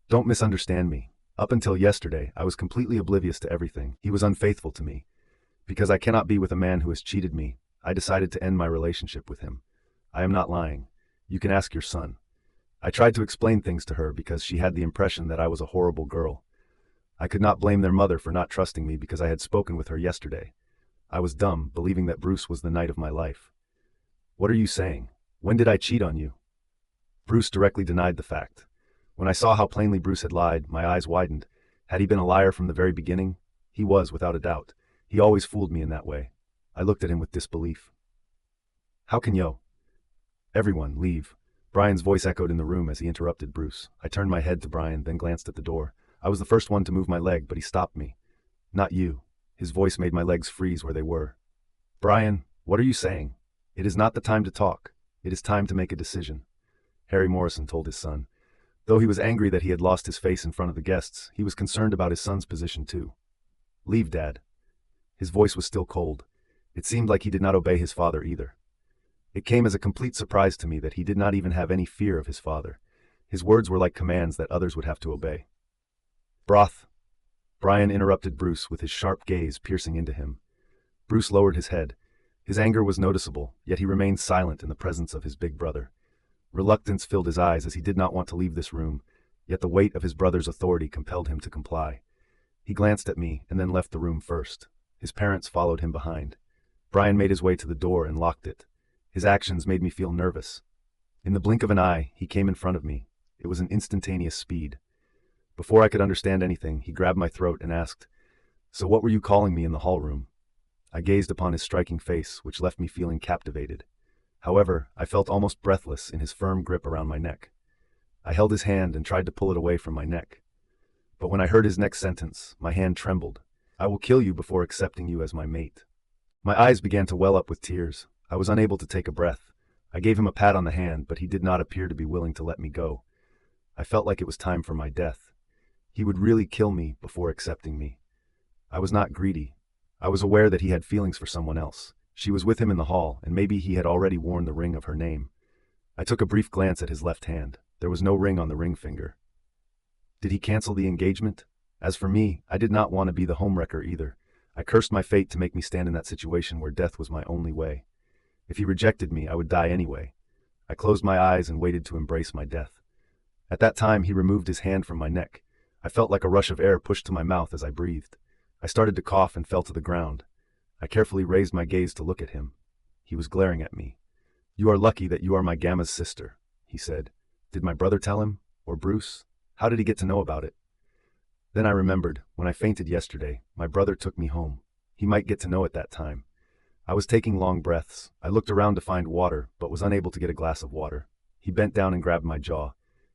Don't misunderstand me. Up until yesterday, I was completely oblivious to everything. He was unfaithful to me. Because I cannot be with a man who has cheated me, I decided to end my relationship with him. I am not lying. You can ask your son. I tried to explain things to her because she had the impression that I was a horrible girl. I could not blame their mother for not trusting me because I had spoken with her yesterday. I was dumb, believing that Bruce was the knight of my life. What are you saying? When did I cheat on you? Bruce directly denied the fact. When I saw how plainly Bruce had lied, my eyes widened. Had he been a liar from the very beginning? He was, without a doubt. He always fooled me in that way. I looked at him with disbelief. How can you? Everyone, leave. Bryan's voice echoed in the room as he interrupted Bruce. I turned my head to Bryan, then glanced at the door. I was the first one to move my leg, but he stopped me. Not you. His voice made my legs freeze where they were. Bryan, what are you saying? It is not the time to talk. It is time to make a decision. Harry Morrison told his son. Though he was angry that he had lost his face in front of the guests, he was concerned about his son's position too. Leave, Dad. His voice was still cold. It seemed like he did not obey his father either. It came as a complete surprise to me that he did not even have any fear of his father. His words were like commands that others would have to obey. Broth. Bryan interrupted Bruce with his sharp gaze piercing into him. Bruce lowered his head. His anger was noticeable, yet he remained silent in the presence of his big brother. Reluctance filled his eyes as he did not want to leave this room, yet the weight of his brother's authority compelled him to comply. He glanced at me and then left the room first. His parents followed him behind. Bryan made his way to the door and locked it. His actions made me feel nervous. In the blink of an eye, he came in front of me. It was an instantaneous speed. Before I could understand anything, he grabbed my throat and asked, "So what were you calling me in the hall room?" I gazed upon his striking face, which left me feeling captivated. However, I felt almost breathless in his firm grip around my neck. I held his hand and tried to pull it away from my neck. But when I heard his next sentence, my hand trembled. I will kill you before accepting you as my mate. My eyes began to well up with tears. I was unable to take a breath. I gave him a pat on the hand, but he did not appear to be willing to let me go. I felt like it was time for my death. He would really kill me before accepting me. I was not greedy. I was aware that he had feelings for someone else. She was with him in the hall, and maybe he had already worn the ring of her name. I took a brief glance at his left hand. There was no ring on the ring finger. Did he cancel the engagement? As for me, I did not want to be the homewrecker either. I cursed my fate to make me stand in that situation where death was my only way. If he rejected me, I would die anyway. I closed my eyes and waited to embrace my death. At that time, he removed his hand from my neck. I felt like a rush of air pushed to my mouth as I breathed. I started to cough and fell to the ground. I carefully raised my gaze to look at him. He was glaring at me. "You are lucky that you are my Gamma's sister," he said. Did my brother tell him? Or Bruce? How did he get to know about it? Then I remembered, when I fainted yesterday, my brother took me home. He might get to know at that time. I was taking long breaths. I looked around to find water, but was unable to get a glass of water. He bent down and grabbed my jaw.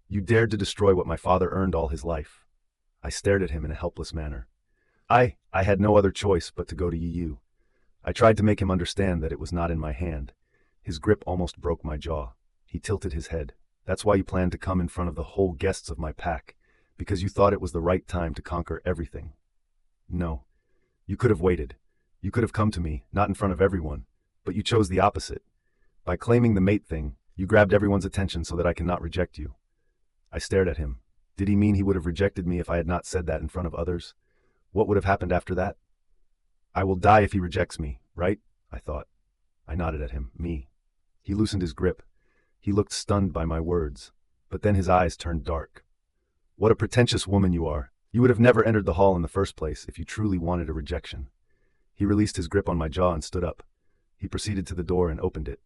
"You dared to destroy what my father earned all his life." I stared at him in a helpless manner. I had no other choice but to go to you. I tried to make him understand that it was not in my hand. His grip almost broke my jaw. He tilted his head. "That's why you planned to come in front of the whole guests of my pack, because you thought it was the right time to conquer everything. No. You could have waited. You could have come to me, not in front of everyone, but you chose the opposite. By claiming the mate thing, you grabbed everyone's attention so that I cannot reject you." I stared at him. Did he mean he would have rejected me if I had not said that in front of others? What would have happened after that? "I will die if he rejects me, right?" I thought. I nodded at him. "Me." He loosened his grip. He looked stunned by my words, but then his eyes turned dark. "What a pretentious woman you are. You would have never entered the hall in the first place if you truly wanted a rejection." He released his grip on my jaw and stood up. He proceeded to the door and opened it.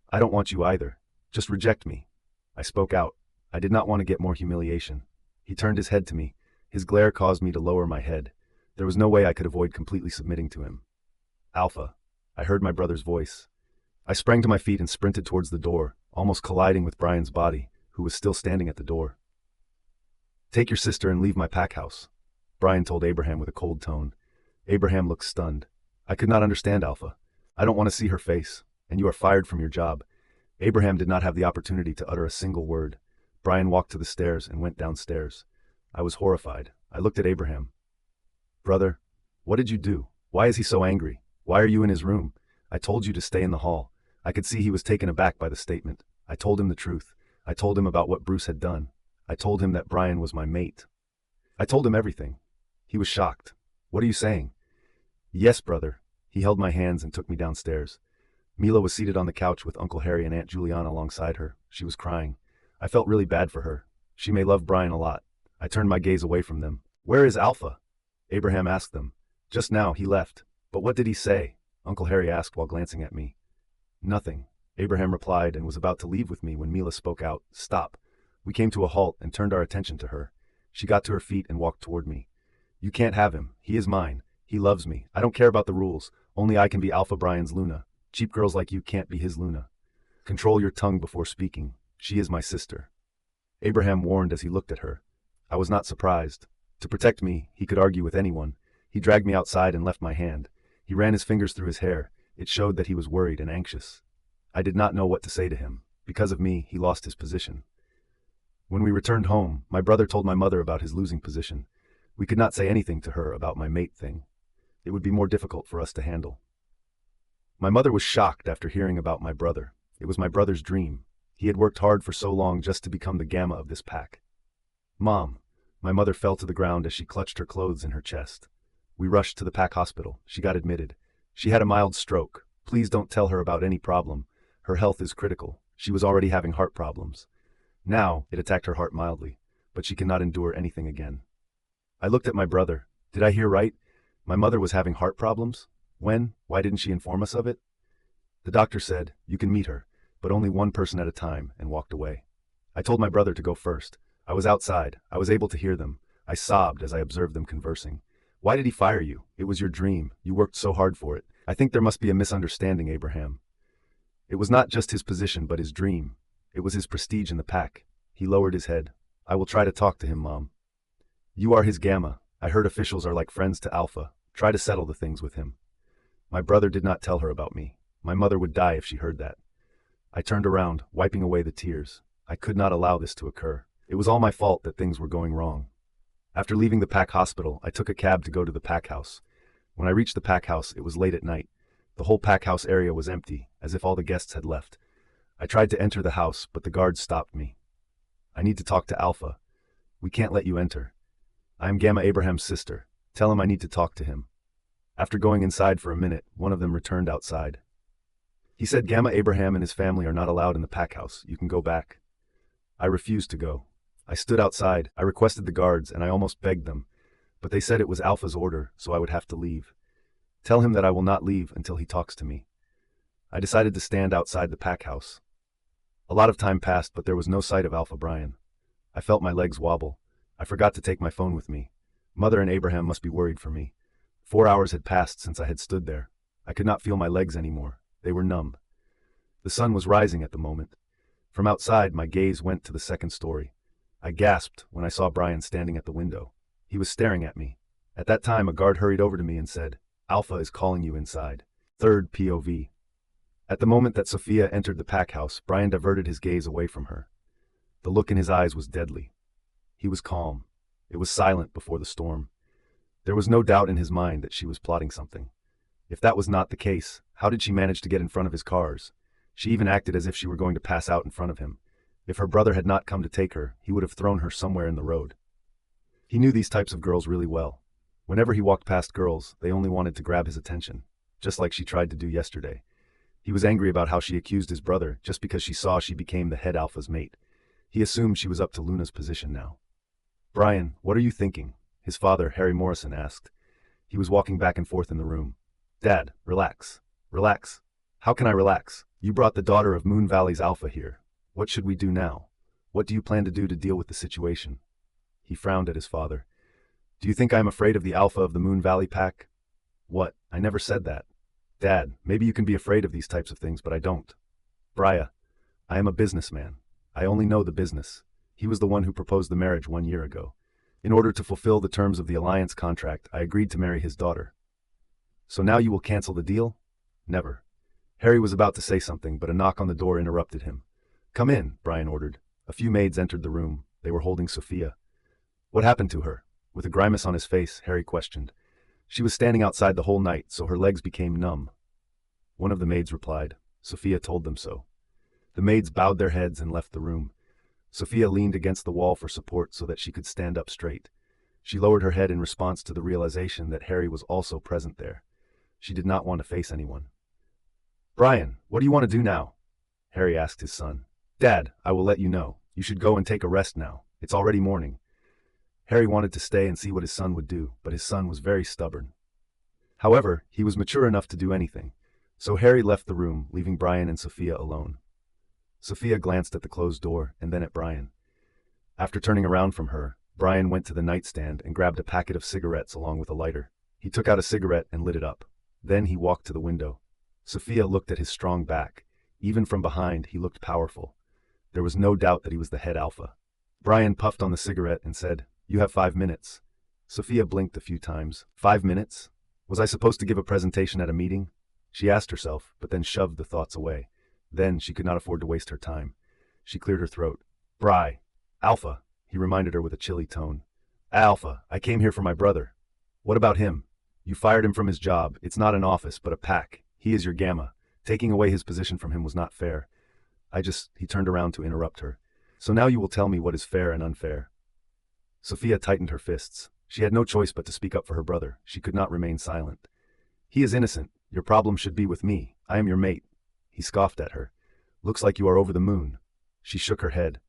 "I don't want you either. Just reject me." I spoke out. I did not want to get more humiliation. He turned his head to me. His glare caused me to lower my head. There was no way I could avoid completely submitting to him. "Alpha." I heard my brother's voice. I sprang to my feet and sprinted towards the door, almost colliding with Bryan's body, who was still standing at the door. "Take your sister and leave my pack house," Bryan told Abraham with a cold tone. Abraham looked stunned. "I could not understand, Alpha. I don't want to see her face, and you are fired from your job." Abraham did not have the opportunity to utter a single word. Bryan walked to the stairs and went downstairs. I was horrified. I looked at Abraham. "Brother, what did you do? Why is he so angry? Why are you in his room? I told you to stay in the hall." I could see he was taken aback by the statement. I told him the truth. I told him about what Bruce had done. I told him that Bryan was my mate. I told him everything. He was shocked. "What are you saying?" "Yes, brother." He held my hands and took me downstairs. Mila was seated on the couch with Uncle Harry and Aunt Juliana alongside her. She was crying. I felt really bad for her. She may love Bryan a lot. I turned my gaze away from them. "Where is Alpha?" Abraham asked them. "Just now, he left." "But what did he say?" Uncle Harry asked while glancing at me. "Nothing," Abraham replied, and was about to leave with me when Mila spoke out. "Stop." We came to a halt and turned our attention to her. She got to her feet and walked toward me. "You can't have him. He is mine. He loves me. I don't care about the rules. Only I can be Alpha Bryan's Luna. Cheap girls like you can't be his Luna. Control your tongue before speaking. She is my sister." Abraham warned as he looked at her. I was not surprised. To protect me, he could argue with anyone. He dragged me outside and left my hand. He ran his fingers through his hair. It showed that he was worried and anxious. I did not know what to say to him. Because of me, he lost his position. When we returned home, my brother told my mother about his losing position. We could not say anything to her about my mate thing. It would be more difficult for us to handle. My mother was shocked after hearing about my brother. It was my brother's dream. He had worked hard for so long just to become the Gamma of this pack. "Mom." My mother fell to the ground as she clutched her clothes in her chest. We rushed to the pack hospital. She got admitted. She had a mild stroke. Please don't tell her about any problem. Her health is critical. She was already having heart problems. Now, it attacked her heart mildly, but she cannot endure anything again. I looked at my brother. Did I hear right? My mother was having heart problems? When? Why didn't she inform us of it? The doctor said, "You can meet her, but only one person at a time," and walked away. I told my brother to go first. I was outside. I was able to hear them. I sobbed as I observed them conversing. "Why did he fire you? It was your dream. You worked so hard for it. I think there must be a misunderstanding, Abraham." It was not just his position but his dream. It was his prestige in the pack. He lowered his head. "I will try to talk to him, Mom." "You are his Gamma. I heard officials are like friends to Alpha. Try to settle the things with him. My brother did not tell her about me. My mother would die if she heard that. I turned around, wiping away the tears. I could not allow this to occur. It was all my fault that things were going wrong. After leaving the pack hospital, I took a cab to go to the pack house. When I reached the pack house, it was late at night. The whole pack house area was empty, as if all the guests had left. I tried to enter the house, but the guards stopped me. I need to talk to Alpha. We can't let you enter. I am Gamma Abraham's sister. Tell him I need to talk to him. After going inside for a minute, one of them returned outside. He said Gamma Abraham and his family are not allowed in the pack house. You can go back. I refused to go. I stood outside, I requested the guards, and I almost begged them, but they said it was Alpha's order, so I would have to leave. Tell him that I will not leave until he talks to me. I decided to stand outside the pack house. A lot of time passed, but there was no sight of Alpha Bryan. I felt my legs wobble. I forgot to take my phone with me. Mother and Abraham must be worried for me. 4 hours had passed since I had stood there. I could not feel my legs anymore. They were numb. The sun was rising at the moment. From outside, my gaze went to the second story. I gasped when I saw Bryan standing at the window. He was staring at me. At that time, a guard hurried over to me and said, Alpha is calling you inside. Third POV. At the moment that Sophia entered the pack house, Bryan diverted his gaze away from her. The look in his eyes was deadly. He was calm. It was silent before the storm. There was no doubt in his mind that she was plotting something. If that was not the case, how did she manage to get in front of his cars? She even acted as if she were going to pass out in front of him. If her brother had not come to take her, he would have thrown her somewhere in the road. He knew these types of girls really well. Whenever he walked past girls, they only wanted to grab his attention, just like she tried to do yesterday. He was angry about how she accused his brother just because she saw she became the head Alpha's mate. He assumed she was up to Luna's position now. Bryan, what are you thinking? His father, Harry Morrison, asked. He was walking back and forth in the room. Dad, relax. Relax. How can I relax? You brought the daughter of Moon Valley's Alpha here. What should we do now? What do you plan to do to deal with the situation? He frowned at his father. Do you think I am afraid of the Alpha of the Moon Valley pack? What? I never said that. Dad, maybe you can be afraid of these types of things, but I don't. Brya, I am a businessman. I only know the business. He was the one who proposed the marriage 1 year ago. In order to fulfill the terms of the alliance contract, I agreed to marry his daughter. So now you will cancel the deal? Never. Harry was about to say something, but a knock on the door interrupted him. Come in, Bryan ordered. A few maids entered the room. They were holding Sophia. What happened to her? With a grimace on his face, Harry questioned. She was standing outside the whole night, so her legs became numb. One of the maids replied. Sophia told them so. The maids bowed their heads and left the room. Sophia leaned against the wall for support so that she could stand up straight. She lowered her head in response to the realization that Harry was also present there. She did not want to face anyone. Bryan, what do you want to do now? Harry asked his son. Dad, I will let you know. You should go and take a rest now. It's already morning. Harry wanted to stay and see what his son would do, but his son was very stubborn. However, he was mature enough to do anything, so Harry left the room, leaving Bryan and Sophia alone. Sophia glanced at the closed door and then at Bryan. After turning around from her, Bryan went to the nightstand and grabbed a packet of cigarettes along with a lighter. He took out a cigarette and lit it up. Then he walked to the window. Sophia looked at his strong back. Even from behind, he looked powerful. There was no doubt that he was the head Alpha. Bryan puffed on the cigarette and said, You have 5 minutes. Sophia blinked a few times. 5 minutes? Was I supposed to give a presentation at a meeting? She asked herself, but then shoved the thoughts away. Then she could not afford to waste her time. She cleared her throat. Bry. Alpha, he reminded her with a chilly tone. Alpha, I came here for my brother. What about him? You fired him from his job. It's not an office, but a pack. He is your Gamma. Taking away his position from him was not fair. He turned around to interrupt her. So now you will tell me what is fair and unfair. Sophia tightened her fists. She had no choice but to speak up for her brother. She could not remain silent. He is innocent. Your problem should be with me. I am your mate. He scoffed at her. Looks like you are over the moon. She shook her head.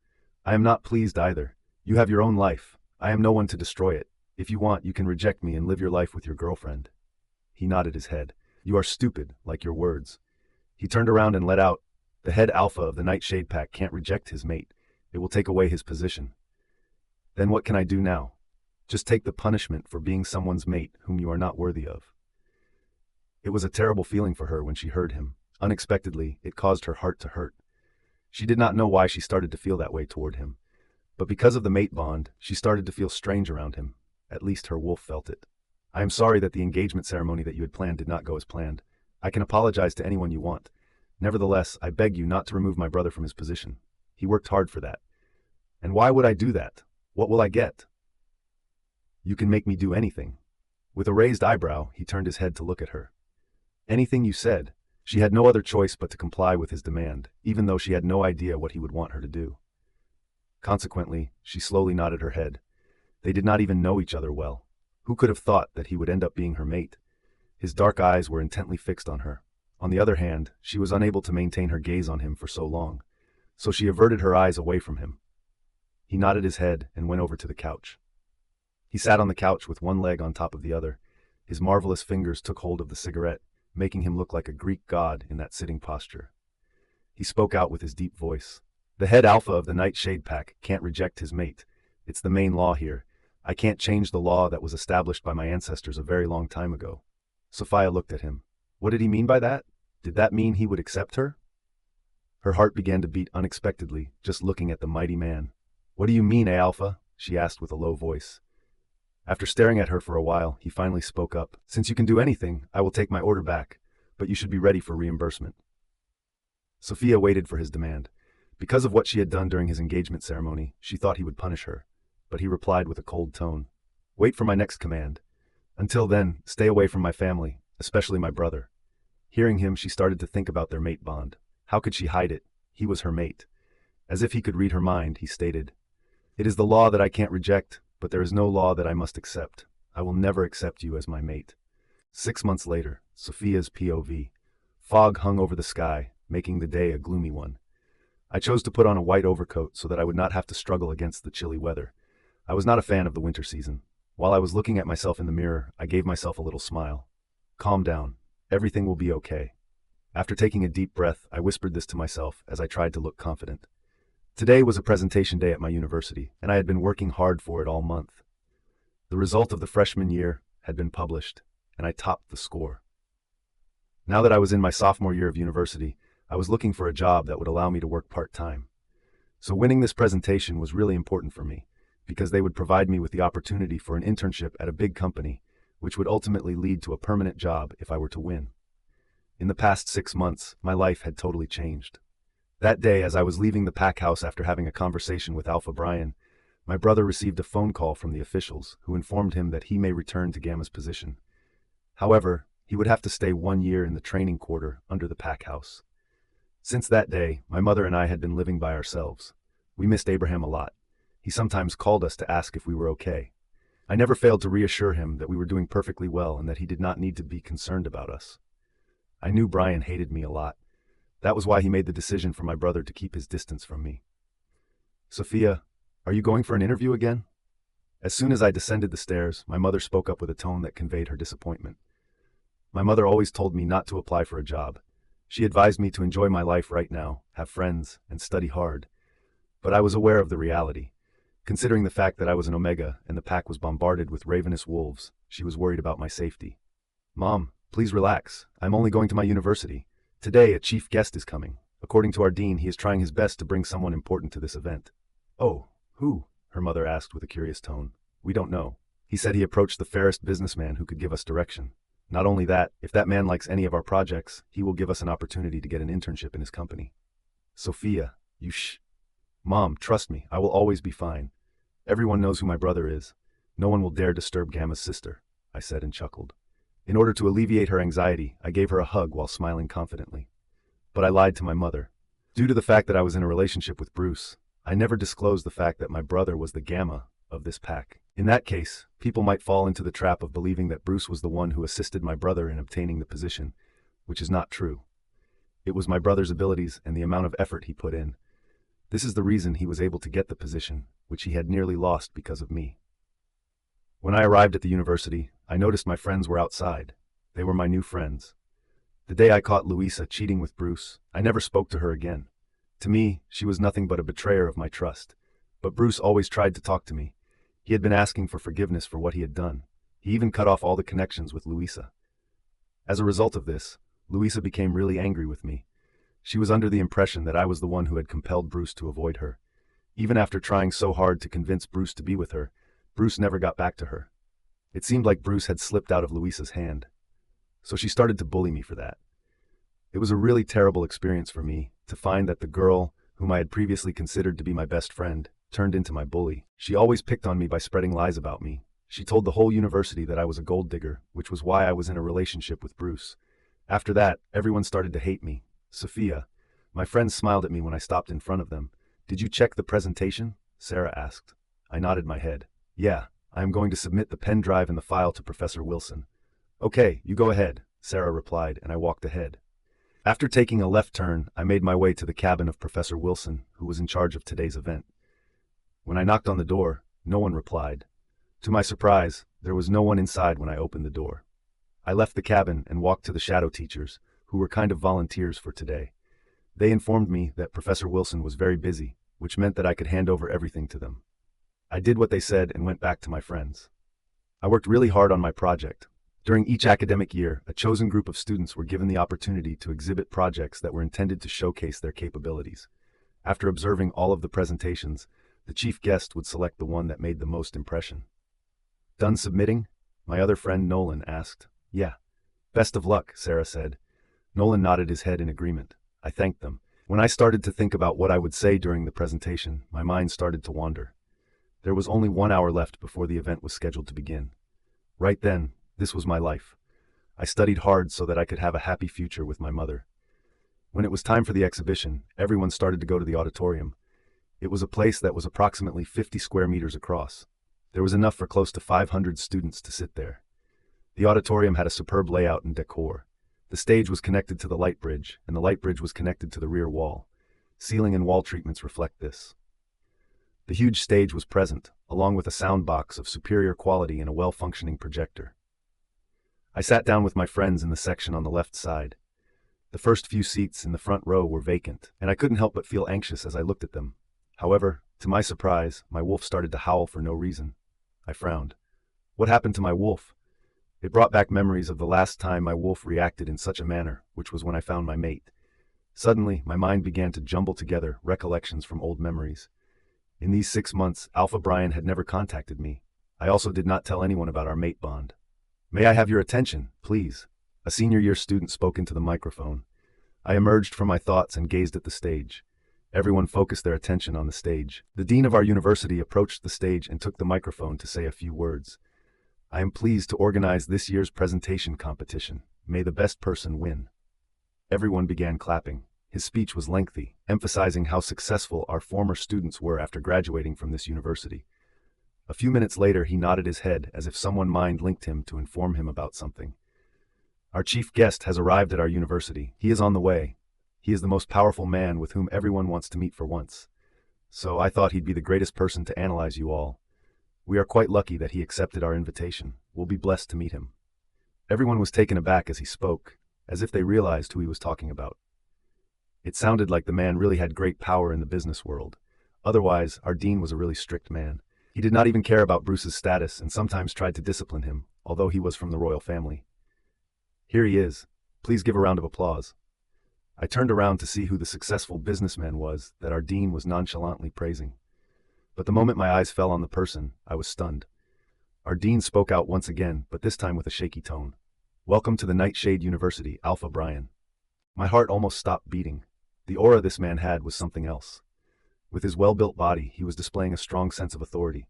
I am not pleased either. You have your own life. I am no one to destroy it. If you want, you can reject me and live your life with your girlfriend. He nodded his head. You are stupid, like your words. He turned around and let out. The head Alpha of the Nightshade Pack can't reject his mate. It will take away his position. Then what can I do now? Just take the punishment for being someone's mate whom you are not worthy of. It was a terrible feeling for her when she heard him. Unexpectedly, it caused her heart to hurt. She did not know why she started to feel that way toward him. But because of the mate bond, she started to feel strange around him. At least her wolf felt it. I am sorry that the engagement ceremony that you had planned did not go as planned. I can apologize to anyone you want. Nevertheless, I beg you not to remove my brother from his position. He worked hard for that. And why would I do that? What will I get? You can make me do anything. With a raised eyebrow, he turned his head to look at her. Anything you said. She had no other choice but to comply with his demand, even though she had no idea what he would want her to do. Consequently, she slowly nodded her head. They did not even know each other well. Who could have thought that he would end up being her mate? His dark eyes were intently fixed on her. On the other hand, she was unable to maintain her gaze on him for so long, so she averted her eyes away from him. He nodded his head and went over to the couch. He sat on the couch with one leg on top of the other. His marvelous fingers took hold of the cigarette, making him look like a Greek god in that sitting posture. He spoke out with his deep voice. The head alpha of the Nightshade Pack can't reject his mate. It's the main law here. I can't change the law that was established by my ancestors a very long time ago. Sophia looked at him. What did he mean by that? Did that mean he would accept her? Her heart began to beat unexpectedly, just looking at the mighty man. What do you mean, Alpha? She asked with a low voice. After staring at her for a while, he finally spoke up. Since you can do anything, I will take my order back, but you should be ready for reimbursement. Sophia waited for his demand. Because of what she had done during his engagement ceremony, she thought he would punish her, but he replied with a cold tone. Wait for my next command. Until then, stay away from my family, especially my brother. Hearing him, she started to think about their mate bond. How could she hide it? He was her mate. As if he could read her mind, he stated, It is the law that I can't reject, but there is no law that I must accept. I will never accept you as my mate. 6 months later, Sophia's POV. Fog hung over the sky, making the day a gloomy one. I chose to put on a white overcoat so that I would not have to struggle against the chilly weather. I was not a fan of the winter season. While I was looking at myself in the mirror, I gave myself a little smile. Calm down. Everything will be okay. After taking a deep breath, I whispered this to myself as I tried to look confident. Today was a presentation day at my university, and I had been working hard for it all month. The result of the freshman year had been published, and I topped the score. Now that I was in my sophomore year of university, I was looking for a job that would allow me to work part-time. So winning this presentation was really important for me, because they would provide me with the opportunity for an internship at a big company, which would ultimately lead to a permanent job if I were to win. In the past 6 months, my life had totally changed. That day, as I was leaving the pack house after having a conversation with Alpha Bryan, my brother received a phone call from the officials, who informed him that he may return to Gamma's position. However, he would have to stay 1 year in the training quarter under the pack house. Since that day, my mother and I had been living by ourselves. We missed Abraham a lot. He sometimes called us to ask if we were okay. I never failed to reassure him that we were doing perfectly well and that he did not need to be concerned about us. I knew Bryan hated me a lot. That was why he made the decision for my brother to keep his distance from me. Sophia, are you going for an interview again? As soon as I descended the stairs, my mother spoke up with a tone that conveyed her disappointment. My mother always told me not to apply for a job. She advised me to enjoy my life right now, have friends, and study hard. But I was aware of the reality. Considering the fact that I was an Omega and the pack was bombarded with ravenous wolves, she was worried about my safety. Mom, please relax. I'm only going to my university. Today, a chief guest is coming. According to our dean, he is trying his best to bring someone important to this event. Oh, who? Her mother asked with a curious tone. We don't know. He said he approached the fairest businessman who could give us direction. Not only that, if that man likes any of our projects, he will give us an opportunity to get an internship in his company. Sophia, you shh. Mom, trust me, I will always be fine. Everyone knows who my brother is. No one will dare disturb Gamma's sister, I said and chuckled. In order to alleviate her anxiety, I gave her a hug while smiling confidently. But I lied to my mother. Due to the fact that I was in a relationship with Bruce, I never disclosed the fact that my brother was the Gamma of this pack. In that case, people might fall into the trap of believing that Bruce was the one who assisted my brother in obtaining the position, which is not true. It was my brother's abilities and the amount of effort he put in. This is the reason he was able to get the position, which he had nearly lost because of me. When I arrived at the university, I noticed my friends were outside. They were my new friends. The day I caught Louisa cheating with Bruce, I never spoke to her again. To me, she was nothing but a betrayer of my trust. But Bruce always tried to talk to me. He had been asking for forgiveness for what he had done. He even cut off all the connections with Louisa. As a result of this, Louisa became really angry with me. She was under the impression that I was the one who had compelled Bruce to avoid her. Even after trying so hard to convince Bruce to be with her, Bruce never got back to her. It seemed like Bruce had slipped out of Louisa's hand. So she started to bully me for that. It was a really terrible experience for me to find that the girl, whom I had previously considered to be my best friend, turned into my bully. She always picked on me by spreading lies about me. She told the whole university that I was a gold digger, which was why I was in a relationship with Bruce. After that, everyone started to hate me. Sophia. My friends smiled at me when I stopped in front of them. "Did you check the presentation?" Sarah asked. I nodded my head. "Yeah, I am going to submit the pen drive and the file to Professor Wilson." "Okay, you go ahead," Sarah replied, and I walked ahead. After taking a left turn, I made my way to the cabin of Professor Wilson, who was in charge of today's event. When I knocked on the door, no one replied. To my surprise, there was no one inside when I opened the door. I left the cabin and walked to the shadow teachers, who were kind of volunteers for today. They informed me that Professor Wilson was very busy, which meant that I could hand over everything to them. I did what they said and went back to my friends. I worked really hard on my project. During each academic year, a chosen group of students were given the opportunity to exhibit projects that were intended to showcase their capabilities. After observing all of the presentations, the chief guest would select the one that made the most impression. "Done submitting?" My other friend Nolan asked. "Yeah." "Best of luck," Sarah said. Nolan nodded his head in agreement. I thanked them. When I started to think about what I would say during the presentation, my mind started to wander. There was only 1 hour left before the event was scheduled to begin. Right then, this was my life. I studied hard so that I could have a happy future with my mother. When it was time for the exhibition, everyone started to go to the auditorium. It was a place that was approximately 50 square meters across. There was enough for close to 500 students to sit there. The auditorium had a superb layout and decor. The stage was connected to the light bridge, and the light bridge was connected to the rear wall. Ceiling and wall treatments reflect this. The huge stage was present, along with a sound box of superior quality and a well-functioning projector. I sat down with my friends in the section on the left side. The first few seats in the front row were vacant, and I couldn't help but feel anxious as I looked at them. However, to my surprise, my wolf started to howl for no reason. I frowned. What happened to my wolf? It brought back memories of the last time my wolf reacted in such a manner, which was when I found my mate. Suddenly, my mind began to jumble together recollections from old memories. In these 6 months, Alpha Bryan had never contacted me. I also did not tell anyone about our mate bond. "May I have your attention, please?" A senior year student spoke into the microphone. I emerged from my thoughts and gazed at the stage. Everyone focused their attention on the stage. The dean of our university approached the stage and took the microphone to say a few words. "I am pleased to organize this year's presentation competition. May the best person win." Everyone began clapping. His speech was lengthy, emphasizing how successful our former students were after graduating from this university. A few minutes later, he nodded his head as if someone mind-linked him to inform him about something. "Our chief guest has arrived at our university. He is on the way. He is the most powerful man with whom everyone wants to meet for once. So I thought he'd be the greatest person to analyze you all. We are quite lucky that he accepted our invitation. We'll be blessed to meet him." Everyone was taken aback as he spoke, as if they realized who he was talking about. It sounded like the man really had great power in the business world. Otherwise, our dean was a really strict man. He did not even care about Bruce's status and sometimes tried to discipline him, although he was from the royal family. "Here he is. Please give a round of applause." I turned around to see who the successful businessman was that our dean was nonchalantly praising. But the moment my eyes fell on the person, I was stunned. Our dean spoke out once again, but this time with a shaky tone. "Welcome to the Nightshade University, Alpha Bryan." My heart almost stopped beating. The aura this man had was something else. With his well-built body, he was displaying a strong sense of authority.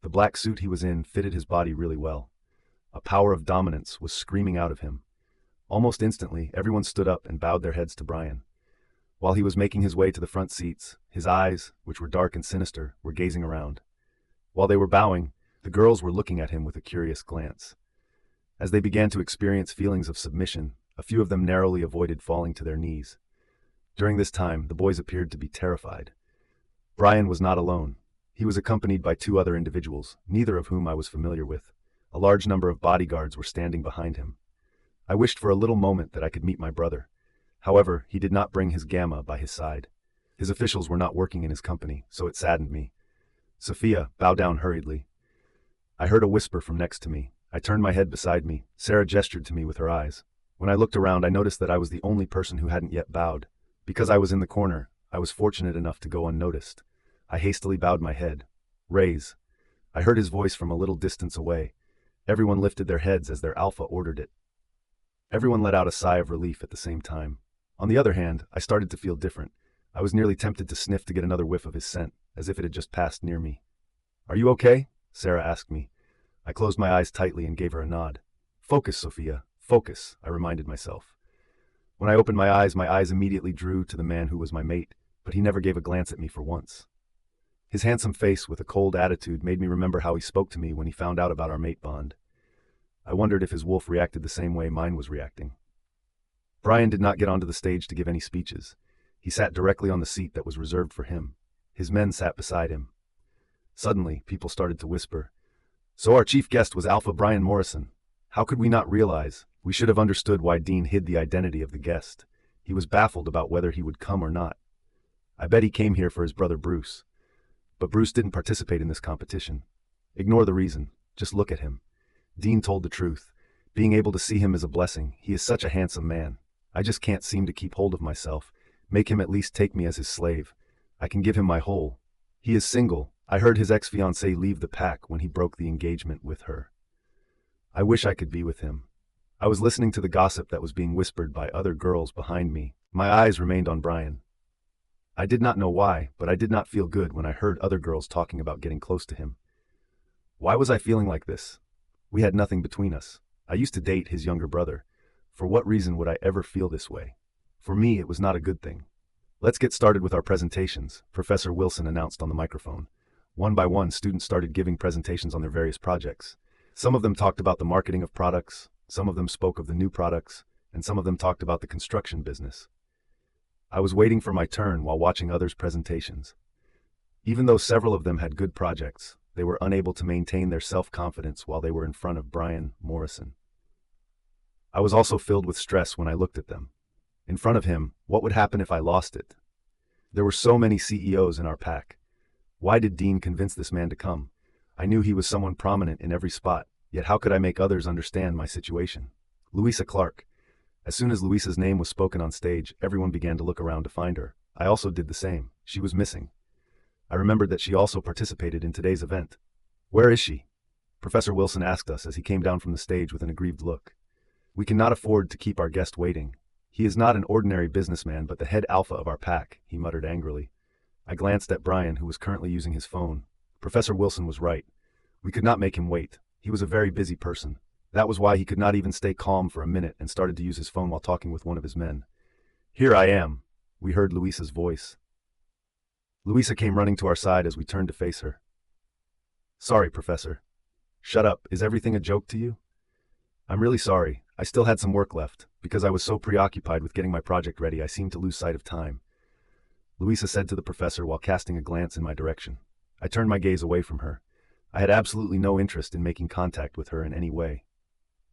The black suit he was in fitted his body really well. A power of dominance was screaming out of him. Almost instantly, everyone stood up and bowed their heads to Bryan. While he was making his way to the front seats, his eyes, which were dark and sinister, were gazing around. While they were bowing, the girls were looking at him with a curious glance. As they began to experience feelings of submission, a few of them narrowly avoided falling to their knees. During this time, the boys appeared to be terrified. Bryan was not alone. He was accompanied by 2 other individuals, neither of whom I was familiar with. A large number of bodyguards were standing behind him. I wished for a little moment that I could meet my brother. However, he did not bring his gamma by his side. His officials were not working in his company, so it saddened me. "Sophia, bow down hurriedly." I heard a whisper from next to me. I turned my head beside me. Sarah gestured to me with her eyes. When I looked around, I noticed that I was the only person who hadn't yet bowed. Because I was in the corner, I was fortunate enough to go unnoticed. I hastily bowed my head. "Raise." I heard his voice from a little distance away. Everyone lifted their heads as their alpha ordered it. Everyone let out a sigh of relief at the same time. On the other hand, I started to feel different. I was nearly tempted to sniff to get another whiff of his scent, as if it had just passed near me. "Are you okay?" Sarah asked me. I closed my eyes tightly and gave her a nod. "Focus, Sophia, focus," I reminded myself. When I opened my eyes immediately drew to the man who was my mate, but he never gave a glance at me for once. His handsome face with a cold attitude made me remember how he spoke to me when he found out about our mate bond. I wondered if his wolf reacted the same way mine was reacting. Bryan did not get onto the stage to give any speeches. He sat directly on the seat that was reserved for him. His men sat beside him. Suddenly, people started to whisper, "So our chief guest was Alpha Bryan Morrison. How could we not realize? We should have understood why Dean hid the identity of the guest. He was baffled about whether he would come or not. I bet he came here for his brother Bruce. But Bruce didn't participate in this competition. Ignore the reason. Just look at him." Dean told the truth. Being able to see him is a blessing. He is such a handsome man. I just can't seem to keep hold of myself. Make him at least take me as his slave. I can give him my whole. He is single. I heard his ex-fiancée leave the pack when he broke the engagement with her. I wish I could be with him. I was listening to the gossip that was being whispered by other girls behind me. My eyes remained on Bryan. I did not know why, but I did not feel good when I heard other girls talking about getting close to him. Why was I feeling like this? We had nothing between us. I used to date his younger brother. For what reason would I ever feel this way? For me, it was not a good thing. "Let's get started with our presentations," Professor Wilson announced on the microphone. One by one, students started giving presentations on their various projects. Some of them talked about the marketing of products, some of them spoke of the new products, and some of them talked about the construction business. I was waiting for my turn while watching others' presentations. Even though several of them had good projects, they were unable to maintain their self-confidence while they were in front of Bryan Morrison. I was also filled with stress when I looked at them. In front of him, what would happen if I lost it? There were so many CEOs in our pack. Why did Dean convince this man to come? I knew he was someone prominent in every spot, yet how could I make others understand my situation? Louisa Clark. As soon as Louisa's name was spoken on stage, everyone began to look around to find her. I also did the same. She was missing. I remembered that she also participated in today's event. "Where is she?" Professor Wilson asked us as he came down from the stage with an aggrieved look. "We cannot afford to keep our guest waiting. He is not an ordinary businessman but the head alpha of our pack," he muttered angrily. I glanced at Bryan, who was currently using his phone. Professor Wilson was right. We could not make him wait. He was a very busy person. That was why he could not even stay calm for a minute and started to use his phone while talking with one of his men. "Here I am," we heard Louisa's voice. Louisa came running to our side as we turned to face her. "Sorry, Professor." "Shut up. Is everything a joke to you?" "I'm really sorry. I still had some work left. Because I was so preoccupied with getting my project ready, I seemed to lose sight of time," Louisa said to the professor while casting a glance in my direction. I turned my gaze away from her. I had absolutely no interest in making contact with her in any way.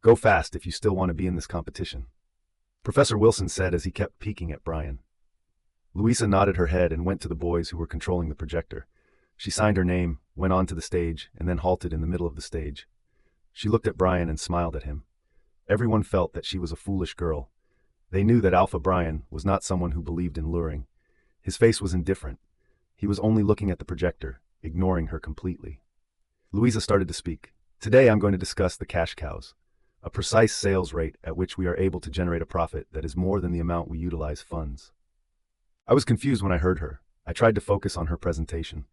"Go fast if you still want to be in this competition," Professor Wilson said as he kept peeking at Bryan. Louisa nodded her head and went to the boys who were controlling the projector. She signed her name, went on to the stage, and then halted in the middle of the stage. She looked at Bryan and smiled at him. Everyone felt that she was a foolish girl. They knew that Alpha Bryan was not someone who believed in luring. His face was indifferent. He was only looking at the projector, ignoring her completely. Louisa started to speak. "Today I'm going to discuss the cash cows, a precise sales rate at which we are able to generate a profit that is more than the amount we utilize funds." I was confused when I heard her. I tried to focus on her presentation.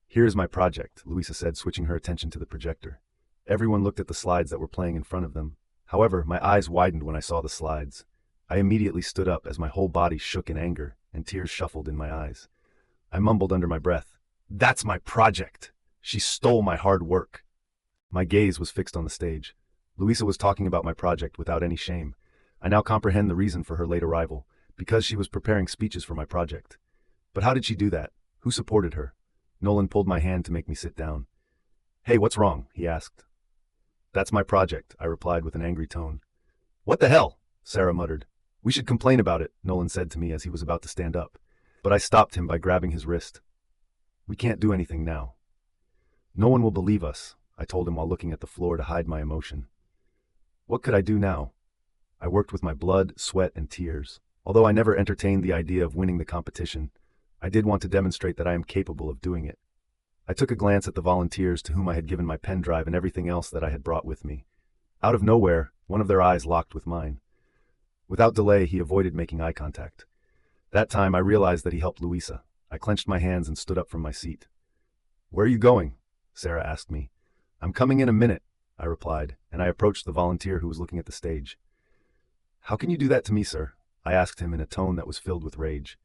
"Here is my project," Louisa said, switching her attention to the projector. Everyone looked at the slides that were playing in front of them. However, my eyes widened when I saw the slides. I immediately stood up as my whole body shook in anger, and tears shuffled in my eyes. I mumbled under my breath, "That's my project! She stole my hard work!" My gaze was fixed on the stage. Louisa was talking about my project without any shame. I now comprehend the reason for her late arrival, because she was preparing speeches for my project. But how did she do that? Who supported her? Nolan pulled my hand to make me sit down. "Hey, what's wrong?" he asked. "That's my project," I replied with an angry tone. "What the hell?" Sarah muttered. "We should complain about it," Nolan said to me as he was about to stand up. But I stopped him by grabbing his wrist. "We can't do anything now." "No one will believe us," I told him while looking at the floor to hide my emotion. What could I do now? I worked with my blood, sweat, and tears. Although I never entertained the idea of winning the competition, I did want to demonstrate that I am capable of doing it. I took a glance at the volunteers to whom I had given my pen drive and everything else that I had brought with me. Out of nowhere, one of their eyes locked with mine. Without delay, he avoided making eye contact. That time, I realized that he helped Louisa. I clenched my hands and stood up from my seat. "Where are you going?" Sarah asked me. "I'm coming in a minute," I replied, and I approached the volunteer who was looking at the stage. "How can you do that to me, sir?" I asked him in a tone that was filled with rage.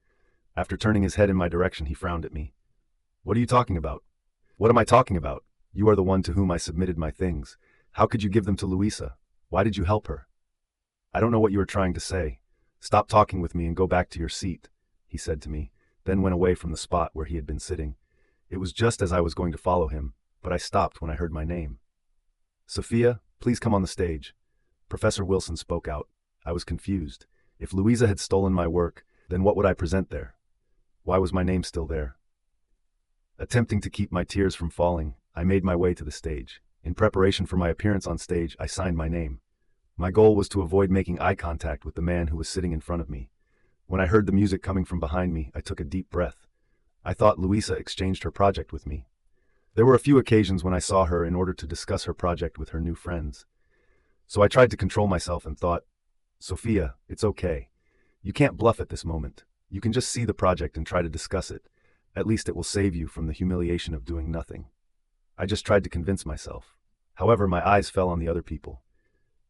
After turning his head in my direction, he frowned at me. "What are you talking about?" "What am I talking about? You are the one to whom I submitted my things. How could you give them to Louisa? Why did you help her?" "I don't know what you are trying to say. Stop talking with me and go back to your seat," he said to me, then went away from the spot where he had been sitting. It was just as I was going to follow him, but I stopped when I heard my name. "Sophia, please come on the stage." Professor Wilson spoke out. I was confused. If Louisa had stolen my work, then what would I present there? Why was my name still there? Attempting to keep my tears from falling, I made my way to the stage. In preparation for my appearance on stage, I signed my name. My goal was to avoid making eye contact with the man who was sitting in front of me. When I heard the music coming from behind me, I took a deep breath. I thought Louisa exchanged her project with me. There were a few occasions when I saw her in order to discuss her project with her new friends. So I tried to control myself and thought, "Sophia, it's okay. You can't bluff at this moment. You can just see the project and try to discuss it. At least it will save you from the humiliation of doing nothing." I just tried to convince myself. However, my eyes fell on the other people.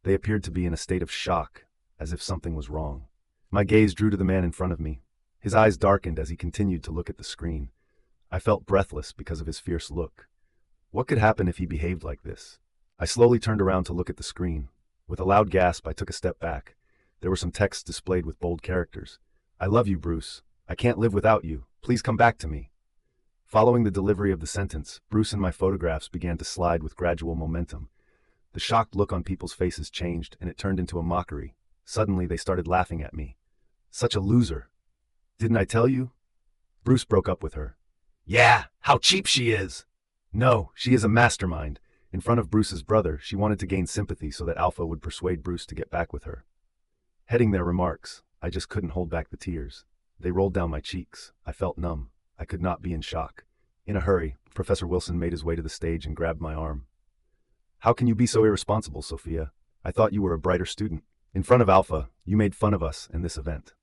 They appeared to be in a state of shock, as if something was wrong. My gaze drew to the man in front of me. His eyes darkened as he continued to look at the screen. I felt breathless because of his fierce look. What could happen if he behaved like this? I slowly turned around to look at the screen. With a loud gasp, I took a step back. There were some texts displayed with bold characters. "I love you, Bruce. I can't live without you. Please come back to me." Following the delivery of the sentence, Bruce and my photographs began to slide with gradual momentum. The shocked look on people's faces changed, and it turned into a mockery. Suddenly, they started laughing at me. "Such a loser. Didn't I tell you?" Bruce broke up with her. "Yeah, how cheap she is!" "No, she is a mastermind." In front of Bruce's brother, she wanted to gain sympathy so that Alpha would persuade Bruce to get back with her. Heading their remarks, I just couldn't hold back the tears. They rolled down my cheeks. I felt numb. I could not be in shock. In a hurry, Professor Wilson made his way to the stage and grabbed my arm. "How can you be so irresponsible, Sophia? I thought you were a brighter student. In front of Alpha, you made fun of us in this event."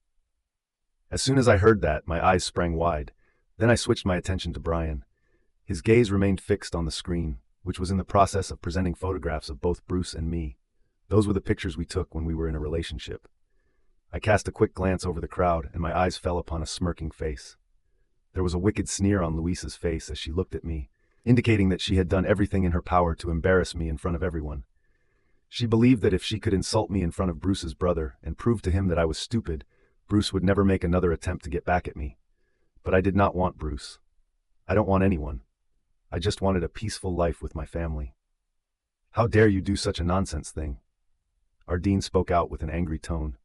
As soon as I heard that, my eyes sprang wide. Then I switched my attention to Bryan. His gaze remained fixed on the screen, which was in the process of presenting photographs of both Bruce and me. Those were the pictures we took when we were in a relationship. I cast a quick glance over the crowd, and my eyes fell upon a smirking face. There was a wicked sneer on Louisa's face as she looked at me, indicating that she had done everything in her power to embarrass me in front of everyone. She believed that if she could insult me in front of Bruce's brother and prove to him that I was stupid, Bruce would never make another attempt to get back at me. But I did not want Bruce. I don't want anyone. I just wanted a peaceful life with my family. "How dare you do such a nonsense thing?" Our dean spoke out with an angry tone.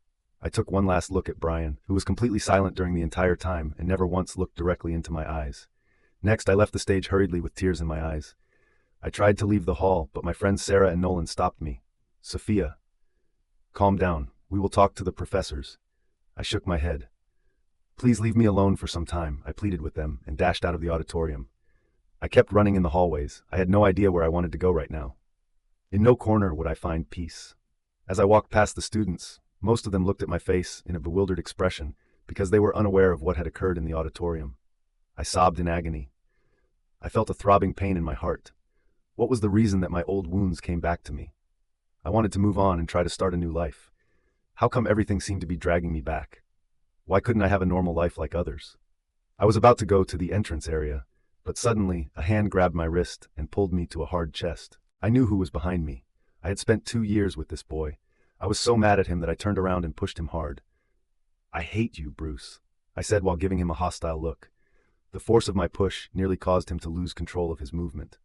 I took one last look at Bryan, who was completely silent during the entire time and never once looked directly into my eyes. Next, I left the stage hurriedly with tears in my eyes. I tried to leave the hall, but my friends Sarah and Nolan stopped me. "Sophia, calm down. We will talk to the professors." I shook my head. "Please leave me alone for some time," I pleaded with them, and dashed out of the auditorium. I kept running in the hallways. I had no idea where I wanted to go right now. In no corner would I find peace. As I walked past the students, most of them looked at my face in a bewildered expression because they were unaware of what had occurred in the auditorium. I sobbed in agony. I felt a throbbing pain in my heart. What was the reason that my old wounds came back to me? I wanted to move on and try to start a new life. How come everything seemed to be dragging me back? Why couldn't I have a normal life like others? I was about to go to the entrance area, but suddenly a hand grabbed my wrist and pulled me to a hard chest. I knew who was behind me. I had spent 2 years with this boy. I was so mad at him that I turned around and pushed him hard. "I hate you, Bruce," I said while giving him a hostile look. The force of my push nearly caused him to lose control of his movement.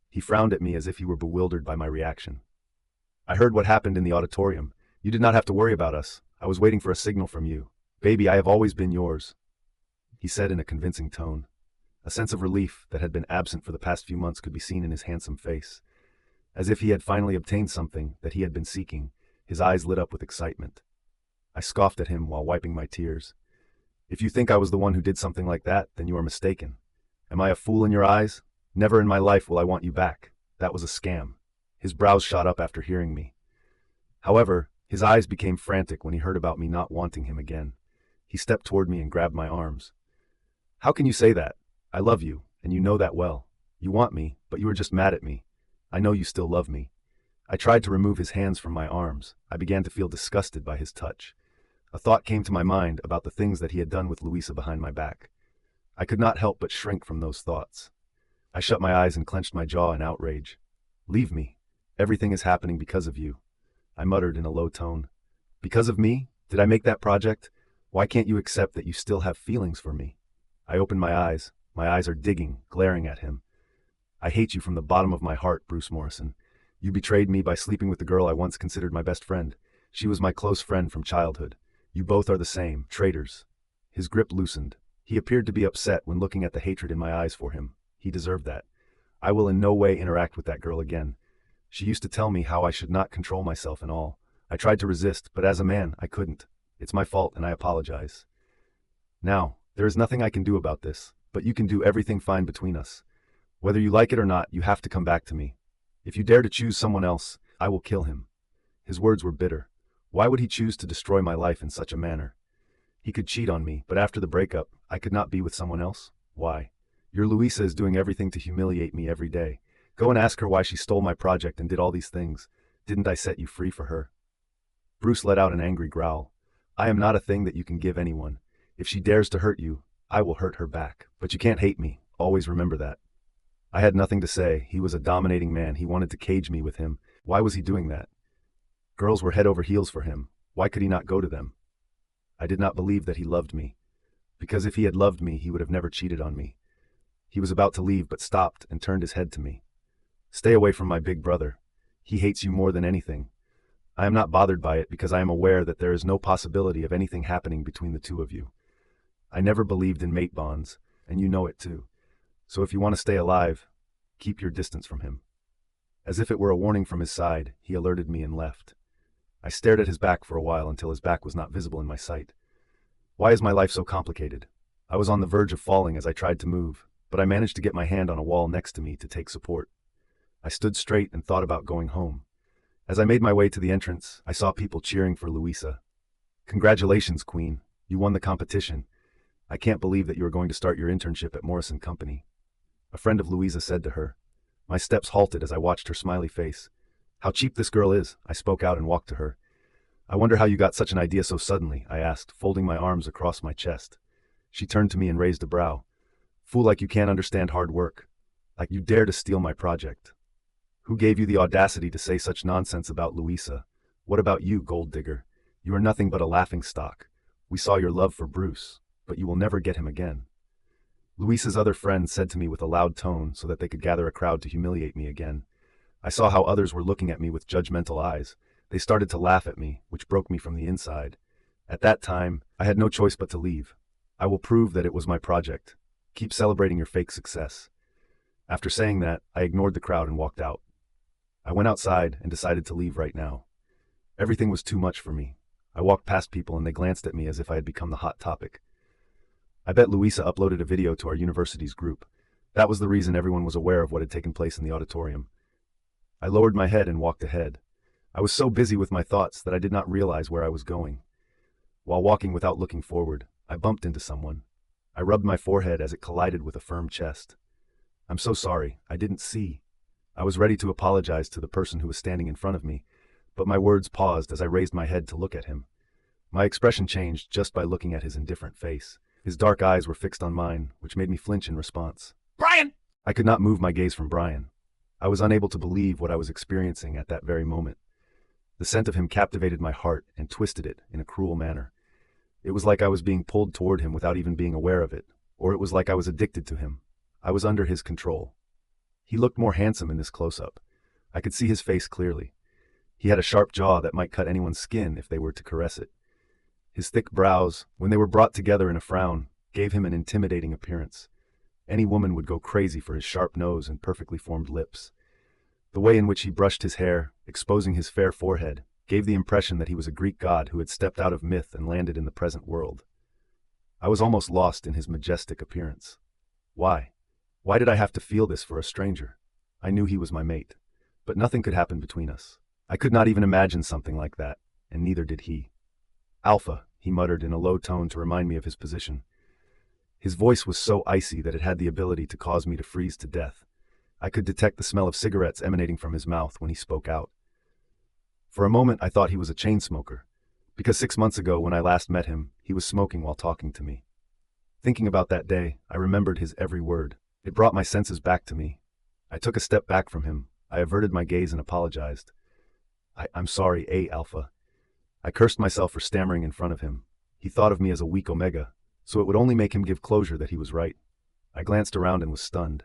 He frowned at me as if he were bewildered by my reaction. "I heard what happened in the auditorium. You did not have to worry about us. I was waiting for a signal from you. Baby, I have always been yours," he said in a convincing tone. A sense of relief that had been absent for the past few months could be seen in his handsome face. As if he had finally obtained something that he had been seeking, his eyes lit up with excitement. I scoffed at him while wiping my tears. "If you think I was the one who did something like that, then you are mistaken. Am I a fool in your eyes? Never in my life will I want you back. That was a scam. His brows shot up after hearing me. However, his eyes became frantic when he heard about me not wanting him again. He stepped toward me and grabbed my arms. How can you say that? I love you, and you know that well. You want me, but you are just mad at me. I know you still love me. I tried to remove his hands from my arms. I began to feel disgusted by his touch. A thought came to my mind about the things that he had done with Louisa behind my back. I could not help but shrink from those thoughts. I shut my eyes and clenched my jaw in outrage. Leave me. Everything is happening because of you, I muttered in a low tone. Because of me? Did I make that project? Why can't you accept that you still have feelings for me? I opened my eyes. My eyes are digging, glaring at him. I hate you from the bottom of my heart, Bruce Morrison. You betrayed me by sleeping with the girl I once considered my best friend. She was my close friend from childhood. You both are the same, traitors. His grip loosened. He appeared to be upset when looking at the hatred in my eyes for him. He deserved that. I will in no way interact with that girl again. She used to tell me how I should not control myself and all. I tried to resist, but as a man, I couldn't. It's my fault and I apologize. Now, there is nothing I can do about this, but you can do everything fine between us. Whether you like it or not, you have to come back to me. If you dare to choose someone else, I will kill him. His words were bitter. Why would he choose to destroy my life in such a manner? He could cheat on me, but after the breakup, I could not be with someone else? Why? Your Louisa is doing everything to humiliate me every day. Go and ask her why she stole my project and did all these things. Didn't I set you free for her? Bruce let out an angry growl. I am not a thing that you can give anyone. If she dares to hurt you, I will hurt her back. But you can't hate me. Always remember that. I had nothing to say. He was a dominating man. He wanted to cage me with him. Why was he doing that? Girls were head over heels for him. Why could he not go to them? I did not believe that he loved me. Because if he had loved me, he would have never cheated on me. He was about to leave but stopped and turned his head to me. Stay away from my big brother. He hates you more than anything. I am not bothered by it because I am aware that there is no possibility of anything happening between the two of you. I never believed in mate bonds, and you know it too. So if you want to stay alive, keep your distance from him. As if it were a warning from his side, he alerted me and left. I stared at his back for a while until his back was not visible in my sight. Why is my life so complicated? I was on the verge of falling as I tried to move, but I managed to get my hand on a wall next to me to take support. I stood straight and thought about going home. As I made my way to the entrance, I saw people cheering for Louisa. Congratulations, Queen. You won the competition. I can't believe that you are going to start your internship at Morrison Company. A friend of Louisa said to her. My steps halted as I watched her smiley face. How cheap this girl is, I spoke out and walked to her. I wonder how you got such an idea so suddenly, I asked, folding my arms across my chest. She turned to me and raised a brow. Fool like you can't understand hard work. Like you dare to steal my project. Who gave you the audacity to say such nonsense about Louisa? What about you, gold digger? You are nothing but a laughingstock. We saw your love for Bruce, but you will never get him again. Louisa's other friends said to me with a loud tone so that they could gather a crowd to humiliate me again. I saw how others were looking at me with judgmental eyes. They started to laugh at me, which broke me from the inside. At that time, I had no choice but to leave. I will prove that it was my project. Keep celebrating your fake success. After saying that, I ignored the crowd and walked out. I went outside and decided to leave right now. Everything was too much for me. I walked past people and they glanced at me as if I had become the hot topic. I bet Louisa uploaded a video to our university's group. That was the reason everyone was aware of what had taken place in the auditorium. I lowered my head and walked ahead. I was so busy with my thoughts that I did not realize where I was going. While walking without looking forward, I bumped into someone. I rubbed my forehead as it collided with a firm chest. I'm so sorry, I didn't see. I was ready to apologize to the person who was standing in front of me, but my words paused as I raised my head to look at him. My expression changed just by looking at his indifferent face. His dark eyes were fixed on mine, which made me flinch in response.
Bryan!
I could not move my gaze from Bryan. I was unable to believe what I was experiencing at that very moment. The scent of him captivated my heart and twisted it in a cruel manner. It was like I was being pulled toward him without even being aware of it, or it was like I was addicted to him. I was under his control. He looked more handsome in this close-up. I could see his face clearly. He had a sharp jaw that might cut anyone's skin if they were to caress it. His thick brows, when they were brought together in a frown, gave him an intimidating appearance. Any woman would go crazy for his sharp nose and perfectly formed lips. The way in which he brushed his hair, exposing his fair forehead, gave the impression that he was a Greek god who had stepped out of myth and landed in the present world. I was almost lost in his majestic appearance. Why? Why did I have to feel this for a stranger? I knew he was my mate, but nothing could happen between us. I could not even imagine something like that, and neither did he. Alpha, he muttered in a low tone to remind me of his position. His voice was so icy that it had the ability to cause me to freeze to death. I could detect the smell of cigarettes emanating from his mouth when he spoke out. For a moment I thought he was a chain smoker, because 6 months ago when I last met him, he was smoking while talking to me. Thinking about that day, I remembered his every word. It brought my senses back to me. I took a step back from him. I averted my gaze and apologized. I'm sorry, Alpha. I cursed myself for stammering in front of him. He thought of me as a weak omega, so it would only make him give closure that he was right. I glanced around and was stunned.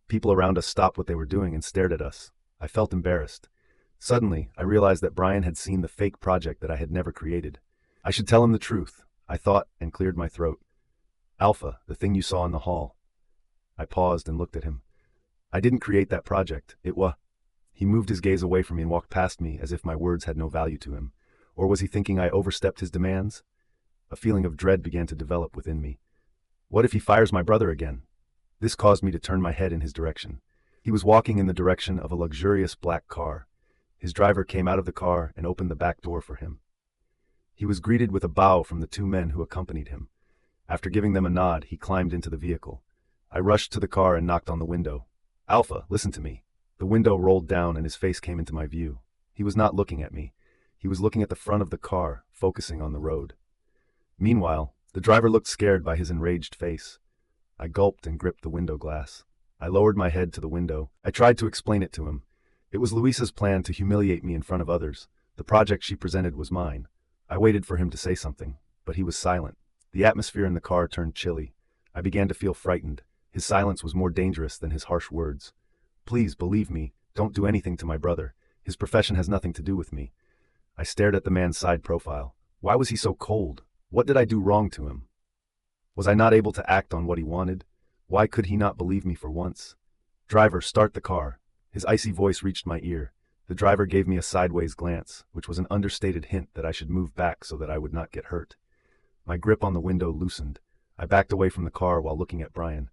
People around us stopped what they were doing and stared at us. I felt embarrassed. Suddenly, I realized that Bryan had seen the fake project that I had never created. I should tell him the truth, I thought, and cleared my throat. Alpha, the thing you saw in the hall. I paused and looked at him. I didn't create that project. It was. He moved his gaze away from me and walked past me as if my words had no value to him. Or was he thinking I overstepped his demands? A feeling of dread began to develop within me. What if he fires my brother again? This caused me to turn my head in his direction. He was walking in the direction of a luxurious black car. His driver came out of the car and opened the back door for him. He was greeted with a bow from the two men who accompanied him. After giving them a nod, he climbed into the vehicle. I rushed to the car and knocked on the window. Alpha, listen to me. The window rolled down and his face came into my view. He was not looking at me. He was looking at the front of the car, focusing on the road. Meanwhile, the driver looked scared by his enraged face. I gulped and gripped the window glass. I lowered my head to the window. I tried to explain it to him. It was Luisa's plan to humiliate me in front of others. The project she presented was mine. I waited for him to say something, but he was silent. The atmosphere in the car turned chilly. I began to feel frightened. His silence was more dangerous than his harsh words. Please, believe me, don't do anything to my brother. His profession has nothing to do with me. I stared at the man's side profile. Why was he so cold? What did I do wrong to him? Was I not able to act on what he wanted? Why could he not believe me for once? Driver, start the car. His icy voice reached my ear. The driver gave me a sideways glance, which was an understated hint that I should move back so that I would not get hurt. My grip on the window loosened. I backed away from the car while looking at Bryan.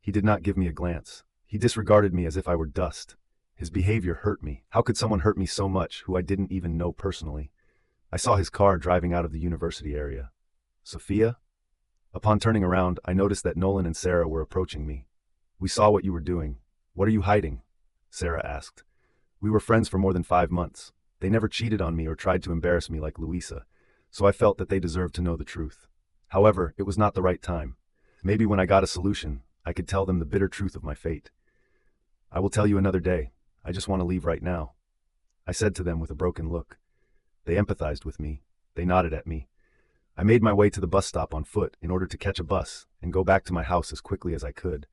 He did not give me a glance. He disregarded me as if I were dust. His behavior hurt me. How could someone hurt me so much who I didn't even know personally? I saw his car driving out of the university area. Sophia? Upon turning around, I noticed that Nolan and Sarah were approaching me. We saw what you were doing. What are you hiding? Sarah asked. We were friends for more than 5 months. They never cheated on me or tried to embarrass me like Luisa, so I felt that they deserved to know the truth. However, it was not the right time. Maybe when I got a solution, I could tell them the bitter truth of my fate. I will tell you another day. I just want to leave right now, I said to them with a broken look. They empathized with me. They nodded at me. I made my way to the bus stop on foot in order to catch a bus and go back to my house as quickly as I could.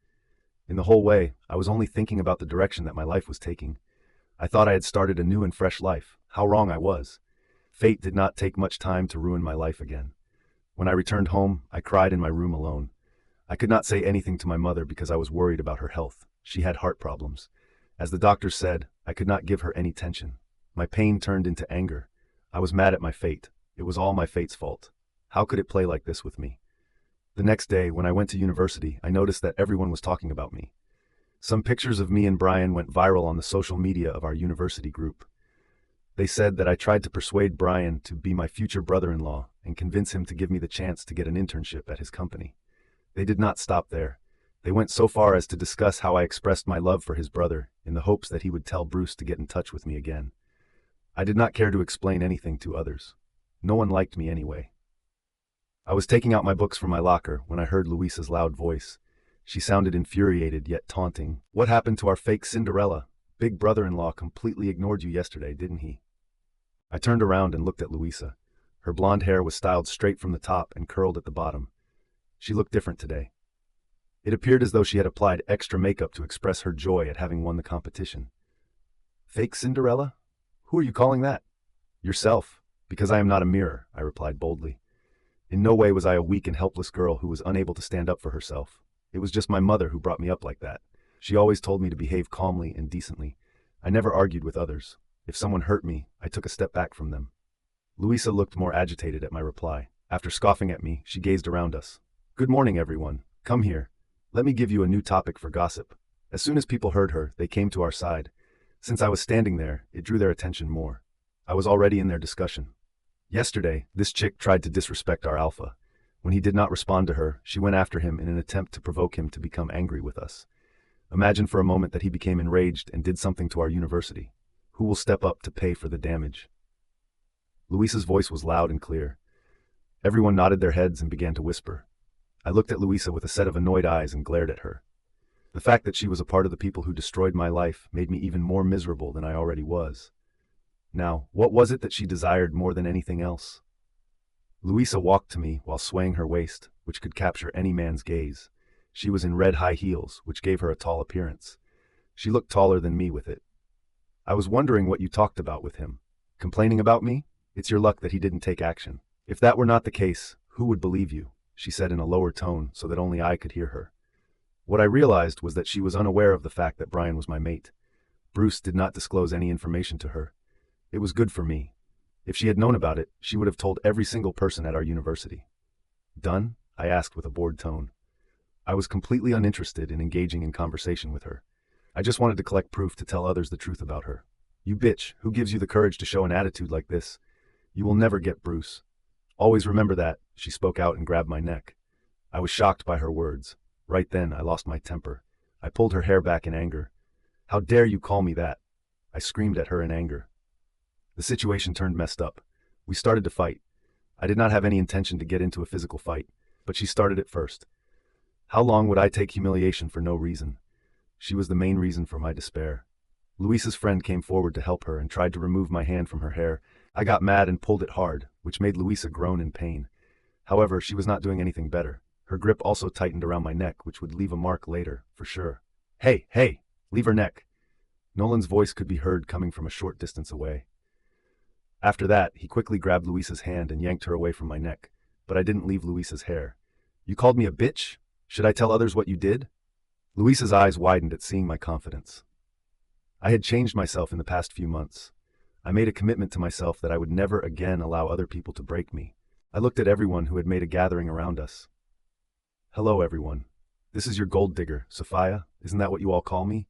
In the whole way, I was only thinking about the direction that my life was taking. I thought I had started a new and fresh life. How wrong I was. Fate did not take much time to ruin my life again. When I returned home, I cried in my room alone. I could not say anything to my mother because I was worried about her health. She had heart problems. As the doctor said, I could not give her any tension. My pain turned into anger. I was mad at my fate. It was all my fate's fault. How could it play like this with me? The next day, when I went to university, I noticed that everyone was talking about me. Some pictures of me and Bryan went viral on the social media of our university group. They said that I tried to persuade Bryan to be my future brother-in-law and convince him to give me the chance to get an internship at his company. They did not stop there. They went so far as to discuss how I expressed my love for his brother in the hopes that he would tell Bruce to get in touch with me again. I did not care to explain anything to others. No one liked me anyway. I was taking out my books from my locker when I heard Luisa's loud voice. She sounded infuriated yet taunting. What happened to our fake Cinderella? Big brother-in-law completely ignored you yesterday, didn't he? I turned around and looked at Luisa. Her blonde hair was styled straight from the top and curled at the bottom. She looked different today. It appeared as though she had applied extra makeup to express her joy at having won the competition. Fake Cinderella? Who are you calling that? Yourself, because I am not a mirror, I replied boldly. In no way was I a weak and helpless girl who was unable to stand up for herself. It was just my mother who brought me up like that. She always told me to behave calmly and decently. I never argued with others. If someone hurt me, I took a step back from them. Luisa looked more agitated at my reply. After scoffing at me, she gazed around us. Good morning, everyone. Come here. Let me give you a new topic for gossip. As soon as people heard her, they came to our side. Since I was standing there, it drew their attention more. I was already in their discussion. Yesterday, this chick tried to disrespect our alpha. When he did not respond to her, she went after him in an attempt to provoke him to become angry with us. Imagine for a moment that he became enraged and did something to our university. Who will step up to pay for the damage? Luisa's voice was loud and clear. Everyone nodded their heads and began to whisper. I looked at Luisa with a set of annoyed eyes and glared at her. The fact that she was a part of the people who destroyed my life made me even more miserable than I already was. Now, what was it that she desired more than anything else? Luisa walked to me while swaying her waist, which could capture any man's gaze. She was in red high heels, which gave her a tall appearance. She looked taller than me with it. I was wondering what you talked about with him. Complaining about me? It's your luck that he didn't take action. If that were not the case, who would believe you? She said in a lower tone so that only I could hear her. What I realized was that she was unaware of the fact that Bryan was my mate. Bruce did not disclose any information to her. It was good for me. If she had known about it, she would have told every single person at our university. Done? I asked with a bored tone. I was completely uninterested in engaging in conversation with her. I just wanted to collect proof to tell others the truth about her. You bitch, who gives you the courage to show an attitude like this? You will never get Bruce. Always remember that, she spoke out and grabbed my neck. I was shocked by her words. Right then, I lost my temper. I pulled her hair back in anger. How dare you call me that? I screamed at her in anger. The situation turned messed up. We started to fight. I did not have any intention to get into a physical fight, but she started it first. How long would I take humiliation for no reason? She was the main reason for my despair. Luisa's friend came forward to help her and tried to remove my hand from her hair. I got mad and pulled it hard, which made Luisa groan in pain. However, she was not doing anything better. Her grip also tightened around my neck, which would leave a mark later, for sure. Hey, hey, leave her neck. Nolan's voice could be heard coming from a short distance away. After that, he quickly grabbed Luisa's hand and yanked her away from my neck, but I didn't leave Luisa's hair. You called me a bitch? Should I tell others what you did? Luisa's eyes widened at seeing my confidence. I had changed myself in the past few months. I made a commitment to myself that I would never again allow other people to break me. I looked at everyone who had made a gathering around us. Hello, everyone. This is your gold digger, Sophia. Isn't that what you all call me?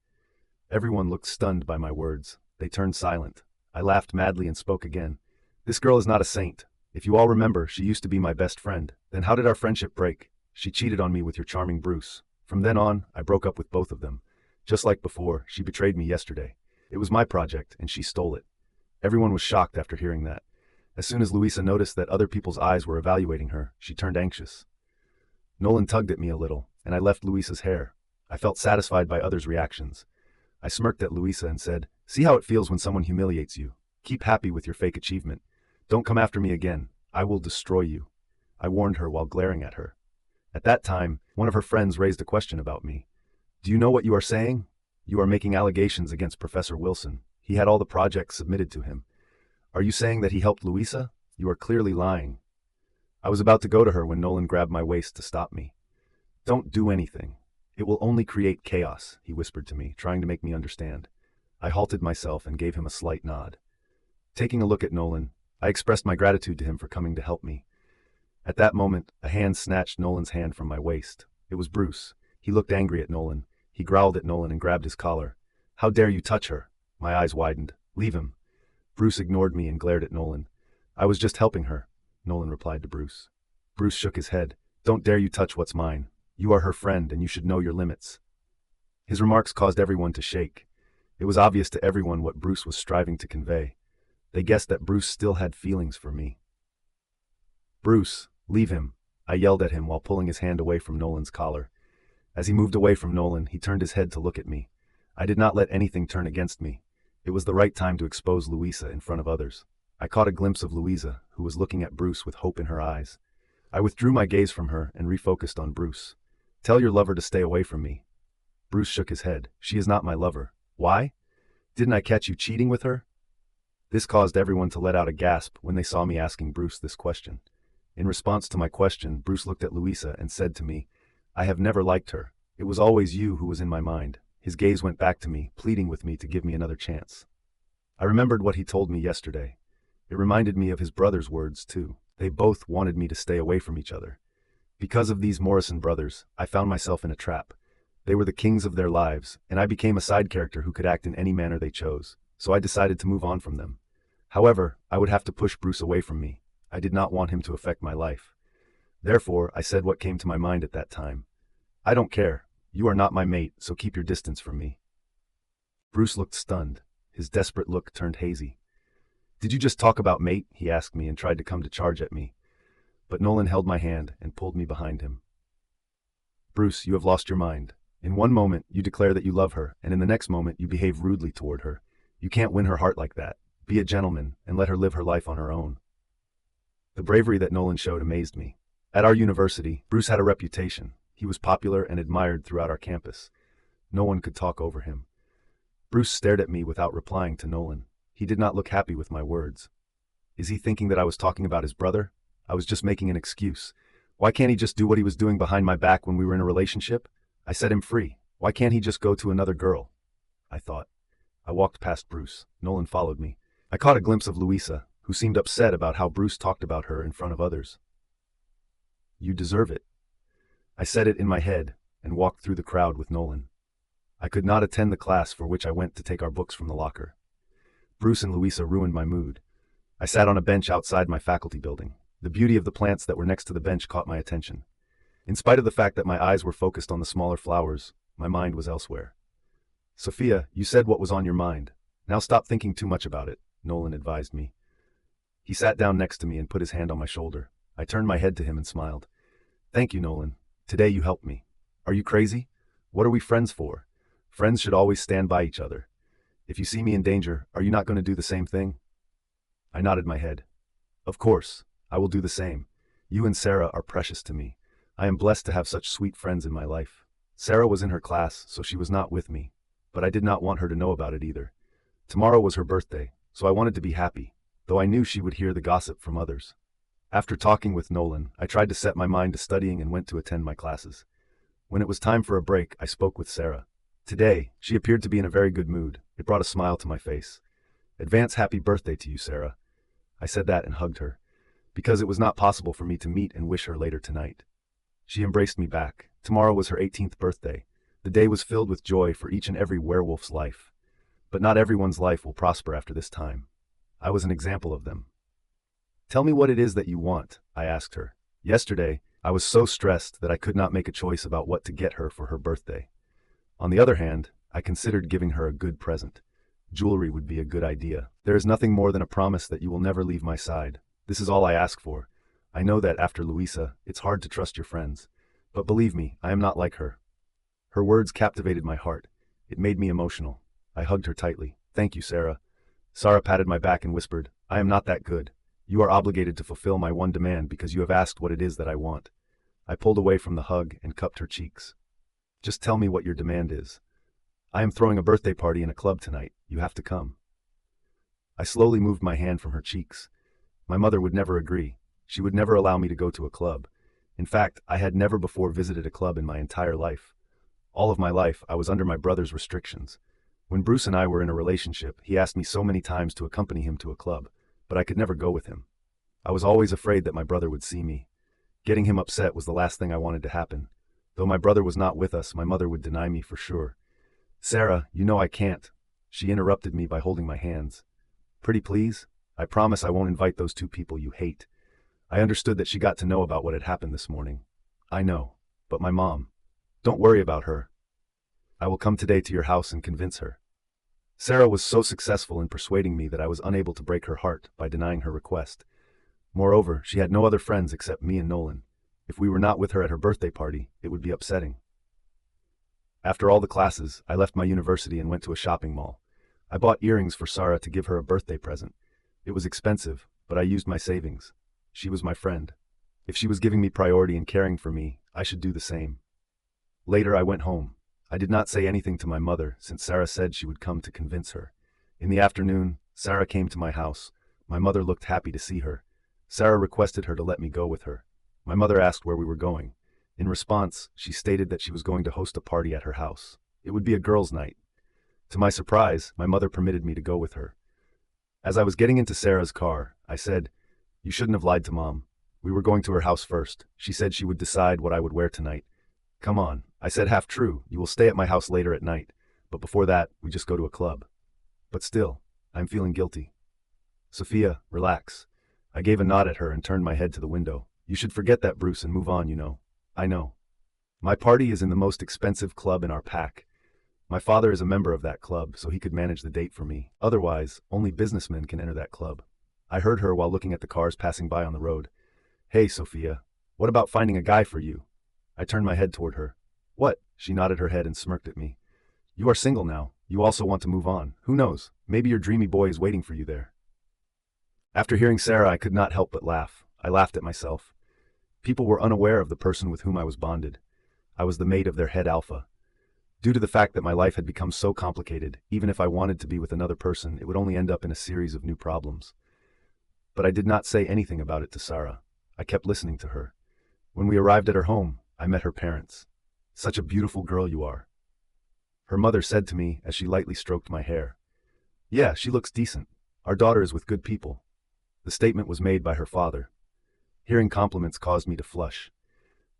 Everyone looked stunned by my words. They turned silent. I laughed madly and spoke again. This girl is not a saint. If you all remember, she used to be my best friend. Then how did our friendship break? She cheated on me with your charming Bruce. From then on, I broke up with both of them. Just like before, she betrayed me yesterday. It was my project, and she stole it. Everyone was shocked after hearing that. As soon as Luisa noticed that other people's eyes were evaluating her, she turned anxious. Nolan tugged at me a little, and I left Luisa's hair. I felt satisfied by others' reactions. I smirked at Luisa and said, see how it feels when someone humiliates you. Keep happy with your fake achievement. Don't come after me again. I will destroy you. I warned her while glaring at her. At that time, one of her friends raised a question about me. Do you know what you are saying? You are making allegations against Professor Wilson. He had all the projects submitted to him. Are you saying that he helped Luisa? You are clearly lying. I was about to go to her when Nolan grabbed my waist to stop me. Don't do anything. It will only create chaos, he whispered to me, trying to make me understand. I halted myself and gave him a slight nod. Taking a look at Nolan, I expressed my gratitude to him for coming to help me. At that moment, a hand snatched Nolan's hand from my waist. It was Bruce. He looked angry at Nolan. He growled at Nolan and grabbed his collar. How dare you touch her? My eyes widened. Leave him. Bruce ignored me and glared at Nolan. I was just helping her, Nolan replied to Bruce. Bruce shook his head. Don't dare you touch what's mine. You are her friend and you should know your limits. His remarks caused everyone to shake. It was obvious to everyone what Bruce was striving to convey. They guessed that Bruce still had feelings for me. Bruce, leave him, I yelled at him while pulling his hand away from Nolan's collar. As he moved away from Nolan, he turned his head to look at me. I did not let anything turn against me. It was the right time to expose Luisa in front of others. I caught a glimpse of Luisa, who was looking at Bruce with hope in her eyes. I withdrew my gaze from her and refocused on Bruce. Tell your lover to stay away from me. Bruce shook his head. She is not my lover. Why? Didn't I catch you cheating with her? This caused everyone to let out a gasp when they saw me asking Bruce this question. In response to my question, Bruce looked at Luisa and said to me, I have never liked her. It was always you who was in my mind. His gaze went back to me, pleading with me to give me another chance. I remembered what he told me yesterday. It reminded me of his brother's words, too. They both wanted me to stay away from each other. Because of these Morrison brothers, I found myself in a trap. They were the kings of their lives, and I became a side character who could act in any manner they chose, so I decided to move on from them. However, I would have to push Bruce away from me. I did not want him to affect my life. Therefore, I said what came to my mind at that time. I don't care. You are not my mate, so keep your distance from me. Bruce looked stunned. His desperate look turned hazy. Did you just talk about mate? He asked me and tried to come to charge at me. But Nolan held my hand and pulled me behind him. Bruce, you have lost your mind. In one moment, you declare that you love her, and in the next moment, you behave rudely toward her. You can't win her heart like that. Be a gentleman, and let her live her life on her own. The bravery that Nolan showed amazed me. At our university, Bruce had a reputation. He was popular and admired throughout our campus. No one could talk over him. Bruce stared at me without replying to Nolan. He did not look happy with my words. Is he thinking that I was talking about his brother? I was just making an excuse. Why can't he just do what he was doing behind my back when we were in a relationship? I set him free. Why can't he just go to another girl? I thought. I walked past Bruce. Nolan followed me. I caught a glimpse of Louisa, who seemed upset about how Bruce talked about her in front of others. You deserve it. I said it in my head and walked through the crowd with Nolan. I could not attend the class for which I went to take our books from the locker. Bruce and Louisa ruined my mood. I sat on a bench outside my faculty building. The beauty of the plants that were next to the bench caught my attention. In spite of the fact that my eyes were focused on the smaller flowers, my mind was elsewhere. Sophia, you said what was on your mind. Now stop thinking too much about it, Nolan advised me. He sat down next to me and put his hand on my shoulder. I turned my head to him and smiled. Thank you, Nolan. Today you helped me. Are you crazy? What are we friends for? Friends should always stand by each other. If you see me in danger, are you not going to do the same thing? I nodded my head. Of course, I will do the same. You and Sarah are precious to me. I am blessed to have such sweet friends in my life. Sarah was in her class, so she was not with me, but I did not want her to know about it either. Tomorrow was her birthday, so I wanted to be happy, though I knew she would hear the gossip from others. After talking with Nolan, I tried to set my mind to studying and went to attend my classes. When it was time for a break, I spoke with Sarah. Today, she appeared to be in a very good mood. It brought a smile to my face. Advance happy birthday to you, Sarah. I said that and hugged her, because it was not possible for me to meet and wish her later tonight. She embraced me back. Tomorrow was her 18th birthday. The day was filled with joy for each and every werewolf's life. But not everyone's life will prosper after this time. I was an example of them. Tell me what it is that you want, I asked her. Yesterday, I was so stressed that I could not make a choice about what to get her for her birthday. On the other hand, I considered giving her a good present. Jewelry would be a good idea. There is nothing more than a promise that you will never leave my side. This is all I ask for. I know that after Louisa, it's hard to trust your friends. But believe me, I am not like her. Her words captivated my heart. It made me emotional. I hugged her tightly. Thank you, Sarah. Sarah patted my back and whispered, I am not that good. You are obligated to fulfill my one demand because you have asked what it is that I want. I pulled away from the hug and cupped her cheeks. Just tell me what your demand is. I am throwing a birthday party in a club tonight. You have to come. I slowly moved my hand from her cheeks. My mother would never agree. She would never allow me to go to a club. In fact, I had never before visited a club in my entire life. All of my life, I was under my brother's restrictions. When Bruce and I were in a relationship, he asked me so many times to accompany him to a club, but I could never go with him. I was always afraid that my brother would see me. Getting him upset was the last thing I wanted to happen. Though my brother was not with us, my mother would deny me for sure. Sarah, you know I can't. She interrupted me by holding my hands. Pretty please? I promise I won't invite those two people you hate. I understood that she got to know about what had happened this morning. I know, but my mom. Don't worry about her. I will come today to your house and convince her. Sarah was so successful in persuading me that I was unable to break her heart by denying her request. Moreover, she had no other friends except me and Nolan. If we were not with her at her birthday party, it would be upsetting. After all the classes, I left my university and went to a shopping mall. I bought earrings for Sarah to give her a birthday present. It was expensive, but I used my savings. She was my friend. If she was giving me priority and caring for me, I should do the same. Later I went home. I did not say anything to my mother since Sarah said she would come to convince her. In the afternoon, Sarah came to my house. My mother looked happy to see her. Sarah requested her to let me go with her. My mother asked where we were going. In response, she stated that she was going to host a party at her house. It would be a girls' night. To my surprise, my mother permitted me to go with her. As I was getting into Sarah's car, I said, You shouldn't have lied to Mom. We were going to her house first. She said she would decide what I would wear tonight. Come on, I said, half true. You will stay at my house later at night. But before that, we just go to a club. But still, I'm feeling guilty. Sophia, relax. I gave a nod at her and turned my head to the window. You should forget that, Bruce, and move on, you know. I know. My party is in the most expensive club in our pack. My father is a member of that club, so he could manage the date for me. Otherwise, only businessmen can enter that club. I heard her while looking at the cars passing by on the road. Hey, Sophia, what about finding a guy for you? I turned my head toward her. What? She nodded her head and smirked at me. You are single now. You also want to move on. Who knows? Maybe your dreamy boy is waiting for you there. After hearing Sarah, I could not help but laugh. I laughed at myself. People were unaware of the person with whom I was bonded. I was the mate of their head alpha. Due to the fact that my life had become so complicated, even if I wanted to be with another person, it would only end up in a series of new problems. But I did not say anything about it to Sarah. I kept listening to her. When we arrived at her home, I met her parents. Such a beautiful girl you are. Her mother said to me as she lightly stroked my hair. Yeah, she looks decent. Our daughter is with good people. The statement was made by her father. Hearing compliments caused me to flush.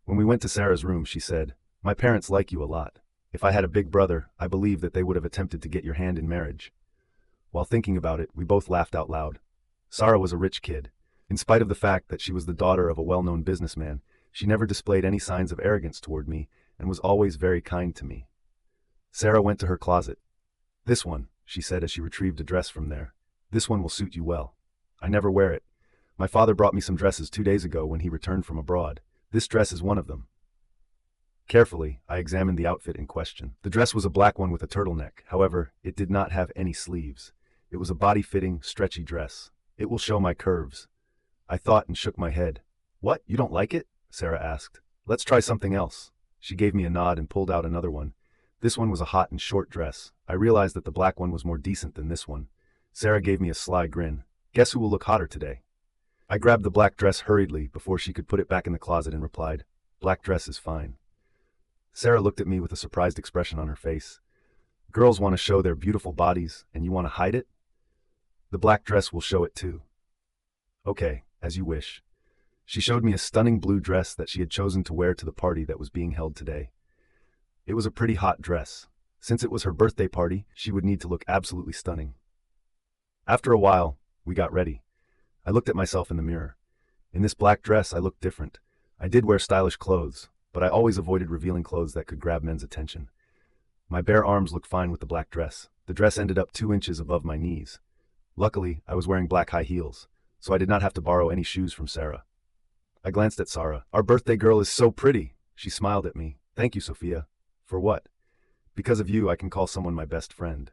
When we went to Sarah's room, she said, My parents like you a lot. If I had a big brother, I believe that they would have attempted to get your hand in marriage. While thinking about it, we both laughed out loud. Sarah was a rich kid. In spite of the fact that she was the daughter of a well-known businessman, she never displayed any signs of arrogance toward me and was always very kind to me. Sarah went to her closet. This one, she said as she retrieved a dress from there. This one will suit you well. I never wear it. My father brought me some dresses 2 days ago when he returned from abroad. This dress is one of them. Carefully, I examined the outfit in question. The dress was a black one with a turtleneck. However, it did not have any sleeves. It was a body-fitting, stretchy dress. It will show my curves. I thought and shook my head. What, you don't like it? Sarah asked. Let's try something else. She gave me a nod and pulled out another one. This one was a hot and short dress. I realized that the black one was more decent than this one. Sarah gave me a sly grin. Guess who will look hotter today? I grabbed the black dress hurriedly before she could put it back in the closet and replied, Black dress is fine. Sarah looked at me with a surprised expression on her face. Girls want to show their beautiful bodies, and you want to hide it? The black dress will show it too. Okay, as you wish. She showed me a stunning blue dress that she had chosen to wear to the party that was being held today. It was a pretty hot dress. Since it was her birthday party, she would need to look absolutely stunning. After a while, we got ready. I looked at myself in the mirror. In this black dress, I looked different. I did wear stylish clothes, but I always avoided revealing clothes that could grab men's attention. My bare arms looked fine with the black dress. The dress ended up 2 inches above my knees. Luckily, I was wearing black high heels, so I did not have to borrow any shoes from Sarah. I glanced at Sarah. Our birthday girl is so pretty. She smiled at me. Thank you, Sophia. For what? Because of you, I can call someone my best friend.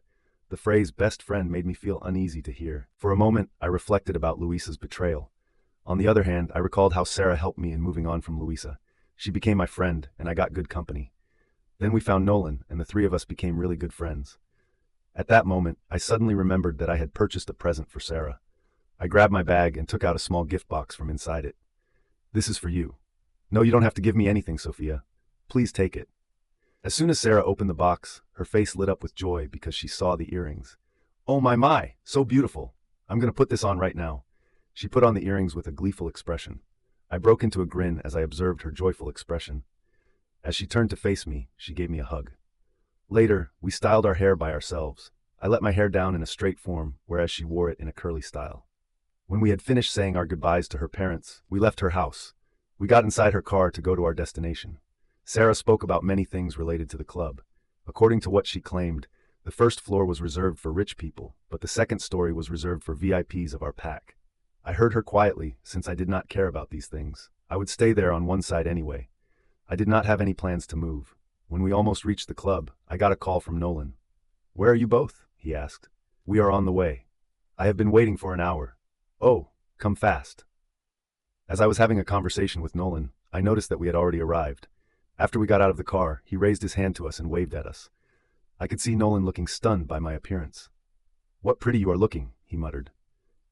The phrase best friend made me feel uneasy to hear. For a moment, I reflected about Luisa's betrayal. On the other hand, I recalled how Sarah helped me in moving on from Luisa. She became my friend, and I got good company. Then we found Nolan, and the three of us became really good friends. At that moment, I suddenly remembered that I had purchased a present for Sarah. I grabbed my bag and took out a small gift box from inside it. This is for you. No, you don't have to give me anything, Sophia. Please take it. As soon as Sarah opened the box, her face lit up with joy because she saw the earrings. Oh my, so beautiful. I'm going to put this on right now. She put on the earrings with a gleeful expression. I broke into a grin as I observed her joyful expression. As she turned to face me, she gave me a hug. Later, we styled our hair by ourselves. I let my hair down in a straight form, whereas she wore it in a curly style. When we had finished saying our goodbyes to her parents, we left her house. We got inside her car to go to our destination. Sarah spoke about many things related to the club. According to what she claimed, the first floor was reserved for rich people, but the second story was reserved for VIPs of our pack. I heard her quietly, since I did not care about these things. I would stay there on one side anyway. I did not have any plans to move. When we almost reached the club, I got a call from Nolan. Where are you both? He asked. We are on the way. I have been waiting for an hour. Oh, come fast. As I was having a conversation with Nolan, I noticed that we had already arrived. After we got out of the car, he raised his hand to us and waved at us. I could see Nolan looking stunned by my appearance. What pretty you are looking, he muttered.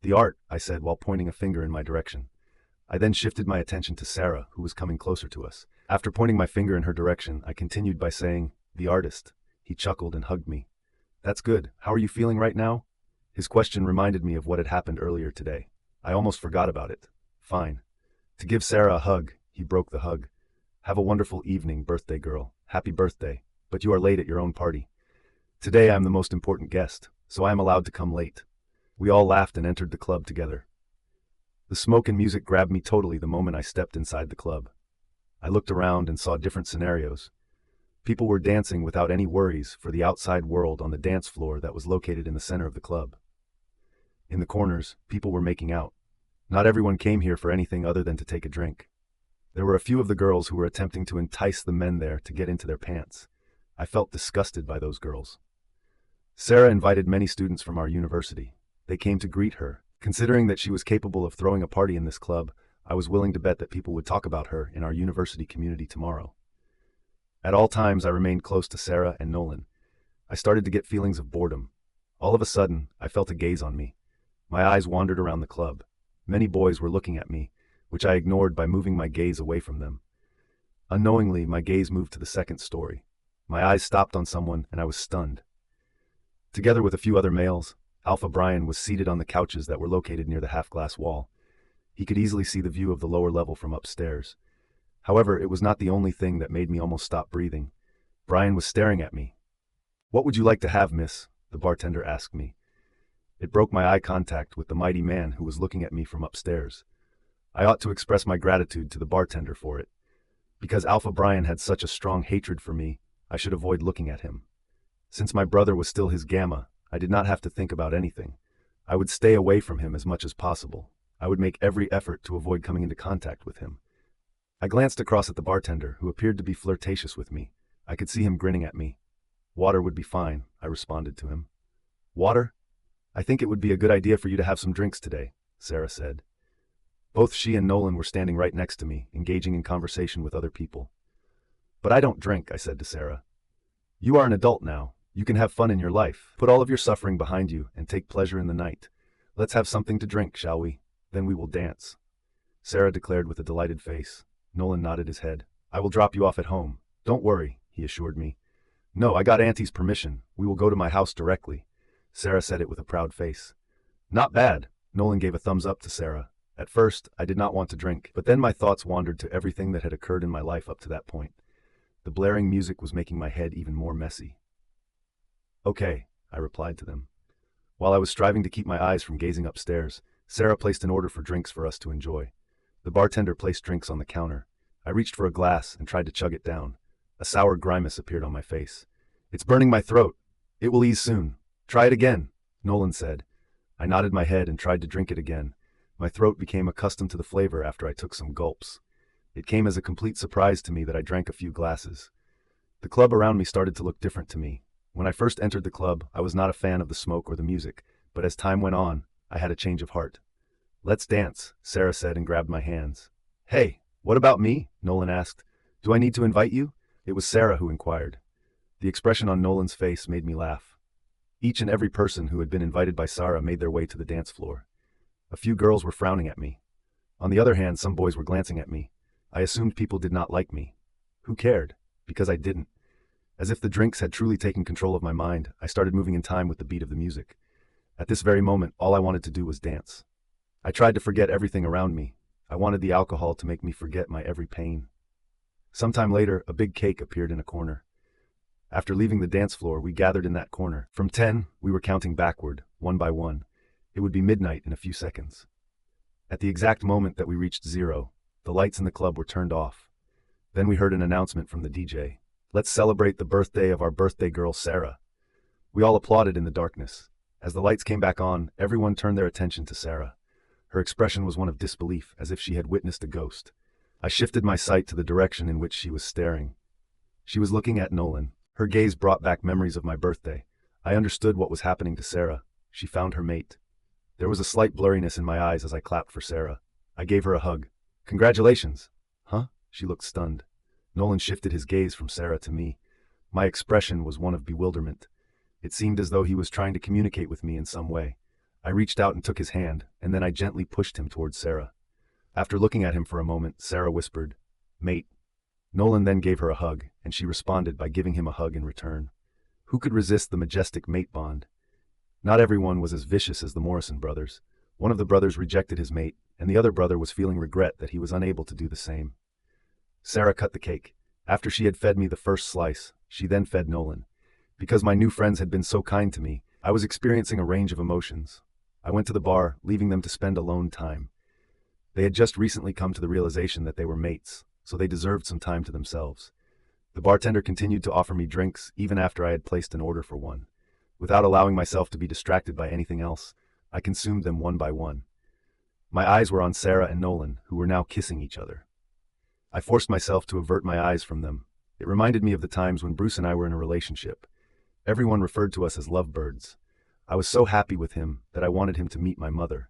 The art, I said while pointing a finger in my direction. I then shifted my attention to Sarah, who was coming closer to us. After pointing my finger in her direction, I continued by saying, the artist. He chuckled and hugged me. That's good. How are you feeling right now? His question reminded me of what had happened earlier today. I almost forgot about it. Fine. To give Sarah a hug, he broke the hug. Have a wonderful evening, birthday girl. Happy birthday. But you are late at your own party. Today I am the most important guest, so I am allowed to come late. We all laughed and entered the club together. The smoke and music grabbed me totally the moment I stepped inside the club. I looked around and saw different scenarios. People were dancing without any worries for the outside world on the dance floor that was located in the center of the club. In the corners, people were making out. Not everyone came here for anything other than to take a drink. There were a few of the girls who were attempting to entice the men there to get into their pants. I felt disgusted by those girls. Sarah invited many students from our university. They came to greet her. Considering that she was capable of throwing a party in this club, I was willing to bet that people would talk about her in our university community tomorrow. At all times I remained close to Sarah and Nolan. I started to get feelings of boredom. All of a sudden, I felt a gaze on me. My eyes wandered around the club. Many boys were looking at me, which I ignored by moving my gaze away from them. Unknowingly, my gaze moved to the second story. My eyes stopped on someone and I was stunned. Together with a few other males, Alpha Bryan was seated on the couches that were located near the half-glass wall. He could easily see the view of the lower level from upstairs. However, it was not the only thing that made me almost stop breathing. Bryan was staring at me. "What would you like to have, miss?" the bartender asked me. It broke my eye contact with the mighty man who was looking at me from upstairs. I ought to express my gratitude to the bartender for it. Because Alpha Bryan had such a strong hatred for me, I should avoid looking at him. Since my brother was still his gamma, I did not have to think about anything. I would stay away from him as much as possible. I would make every effort to avoid coming into contact with him. I glanced across at the bartender, who appeared to be flirtatious with me. I could see him grinning at me. "Water would be fine," I responded to him. "Water? I think it would be a good idea for you to have some drinks today," Sarah said. Both she and Nolan were standing right next to me, engaging in conversation with other people. "But I don't drink," I said to Sarah. "You are an adult now. You can have fun in your life. Put all of your suffering behind you and take pleasure in the night. Let's have something to drink, shall we? Then we will dance," Sarah declared with a delighted face. Nolan nodded his head. "I will drop you off at home. Don't worry," he assured me. "No, I got Auntie's permission. We will go to my house directly," Sarah said it with a proud face. "Not bad," Nolan gave a thumbs up to Sarah. At first, I did not want to drink, but then my thoughts wandered to everything that had occurred in my life up to that point. The blaring music was making my head even more messy. "Okay," I replied to them. While I was striving to keep my eyes from gazing upstairs, Sarah placed an order for drinks for us to enjoy. The bartender placed drinks on the counter. I reached for a glass and tried to chug it down. A sour grimace appeared on my face. "It's burning my throat. It will ease soon. Try it again," Nolan said. I nodded my head and tried to drink it again. My throat became accustomed to the flavor after I took some gulps. It came as a complete surprise to me that I drank a few glasses. The club around me started to look different to me. When I first entered the club, I was not a fan of the smoke or the music, but as time went on, I had a change of heart. "Let's dance," Sarah said and grabbed my hands. "Hey, what about me?" Nolan asked. "Do I need to invite you?" It was Sarah who inquired. The expression on Nolan's face made me laugh. Each and every person who had been invited by Sarah made their way to the dance floor. A few girls were frowning at me. On the other hand, some boys were glancing at me. I assumed people did not like me. Who cared? Because I didn't. As if the drinks had truly taken control of my mind, I started moving in time with the beat of the music. At this very moment, all I wanted to do was dance. I tried to forget everything around me. I wanted the alcohol to make me forget my every pain. Sometime later, a big cake appeared in a corner. After leaving the dance floor, we gathered in that corner. From 10, we were counting backward, one by one. It would be midnight in a few seconds. At the exact moment that we reached 0, the lights in the club were turned off. Then we heard an announcement from the DJ. "Let's celebrate the birthday of our birthday girl, Sarah." We all applauded in the darkness. As the lights came back on, everyone turned their attention to Sarah. Her expression was one of disbelief, as if she had witnessed a ghost. I shifted my sight to the direction in which she was staring. She was looking at Nolan. Her gaze brought back memories of my birthday. I understood what was happening to Sarah. She found her mate. There was a slight blurriness in my eyes as I clapped for Sarah. I gave her a hug. "Congratulations." "Huh?" She looked stunned. Nolan shifted his gaze from Sarah to me. My expression was one of bewilderment. It seemed as though he was trying to communicate with me in some way. I reached out and took his hand, and then I gently pushed him towards Sarah. After looking at him for a moment, Sarah whispered, "Mate." Nolan then gave her a hug, and she responded by giving him a hug in return. Who could resist the majestic mate bond? Not everyone was as vicious as the Morrison brothers. One of the brothers rejected his mate, and the other brother was feeling regret that he was unable to do the same. Sarah cut the cake. After she had fed me the first slice, she then fed Nolan. Because my new friends had been so kind to me, I was experiencing a range of emotions. I went to the bar, leaving them to spend alone time. They had just recently come to the realization that they were mates, so they deserved some time to themselves. The bartender continued to offer me drinks even after I had placed an order for one. Without allowing myself to be distracted by anything else, I consumed them one by one. My eyes were on Sarah and Nolan, who were now kissing each other. I forced myself to avert my eyes from them. It reminded me of the times when Bruce and I were in a relationship. Everyone referred to us as lovebirds. I was so happy with him that I wanted him to meet my mother.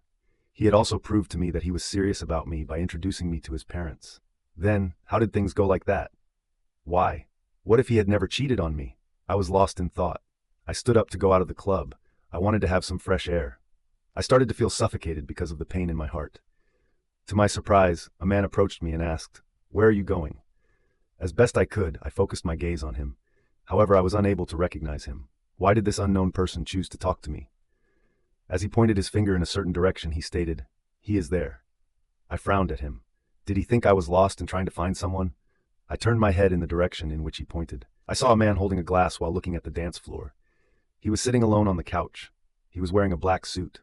He had also proved to me that he was serious about me by introducing me to his parents. Then, how did things go like that? Why? What if he had never cheated on me? I was lost in thought. I stood up to go out of the club. I wanted to have some fresh air. I started to feel suffocated because of the pain in my heart. To my surprise, a man approached me and asked, "Where are you going?" As best I could, I focused my gaze on him. However, I was unable to recognize him. Why did this unknown person choose to talk to me? As he pointed his finger in a certain direction, he stated, "He is there." I frowned at him. Did he think I was lost and trying to find someone? I turned my head in the direction in which he pointed. I saw a man holding a glass while looking at the dance floor. He was sitting alone on the couch. He was wearing a black suit.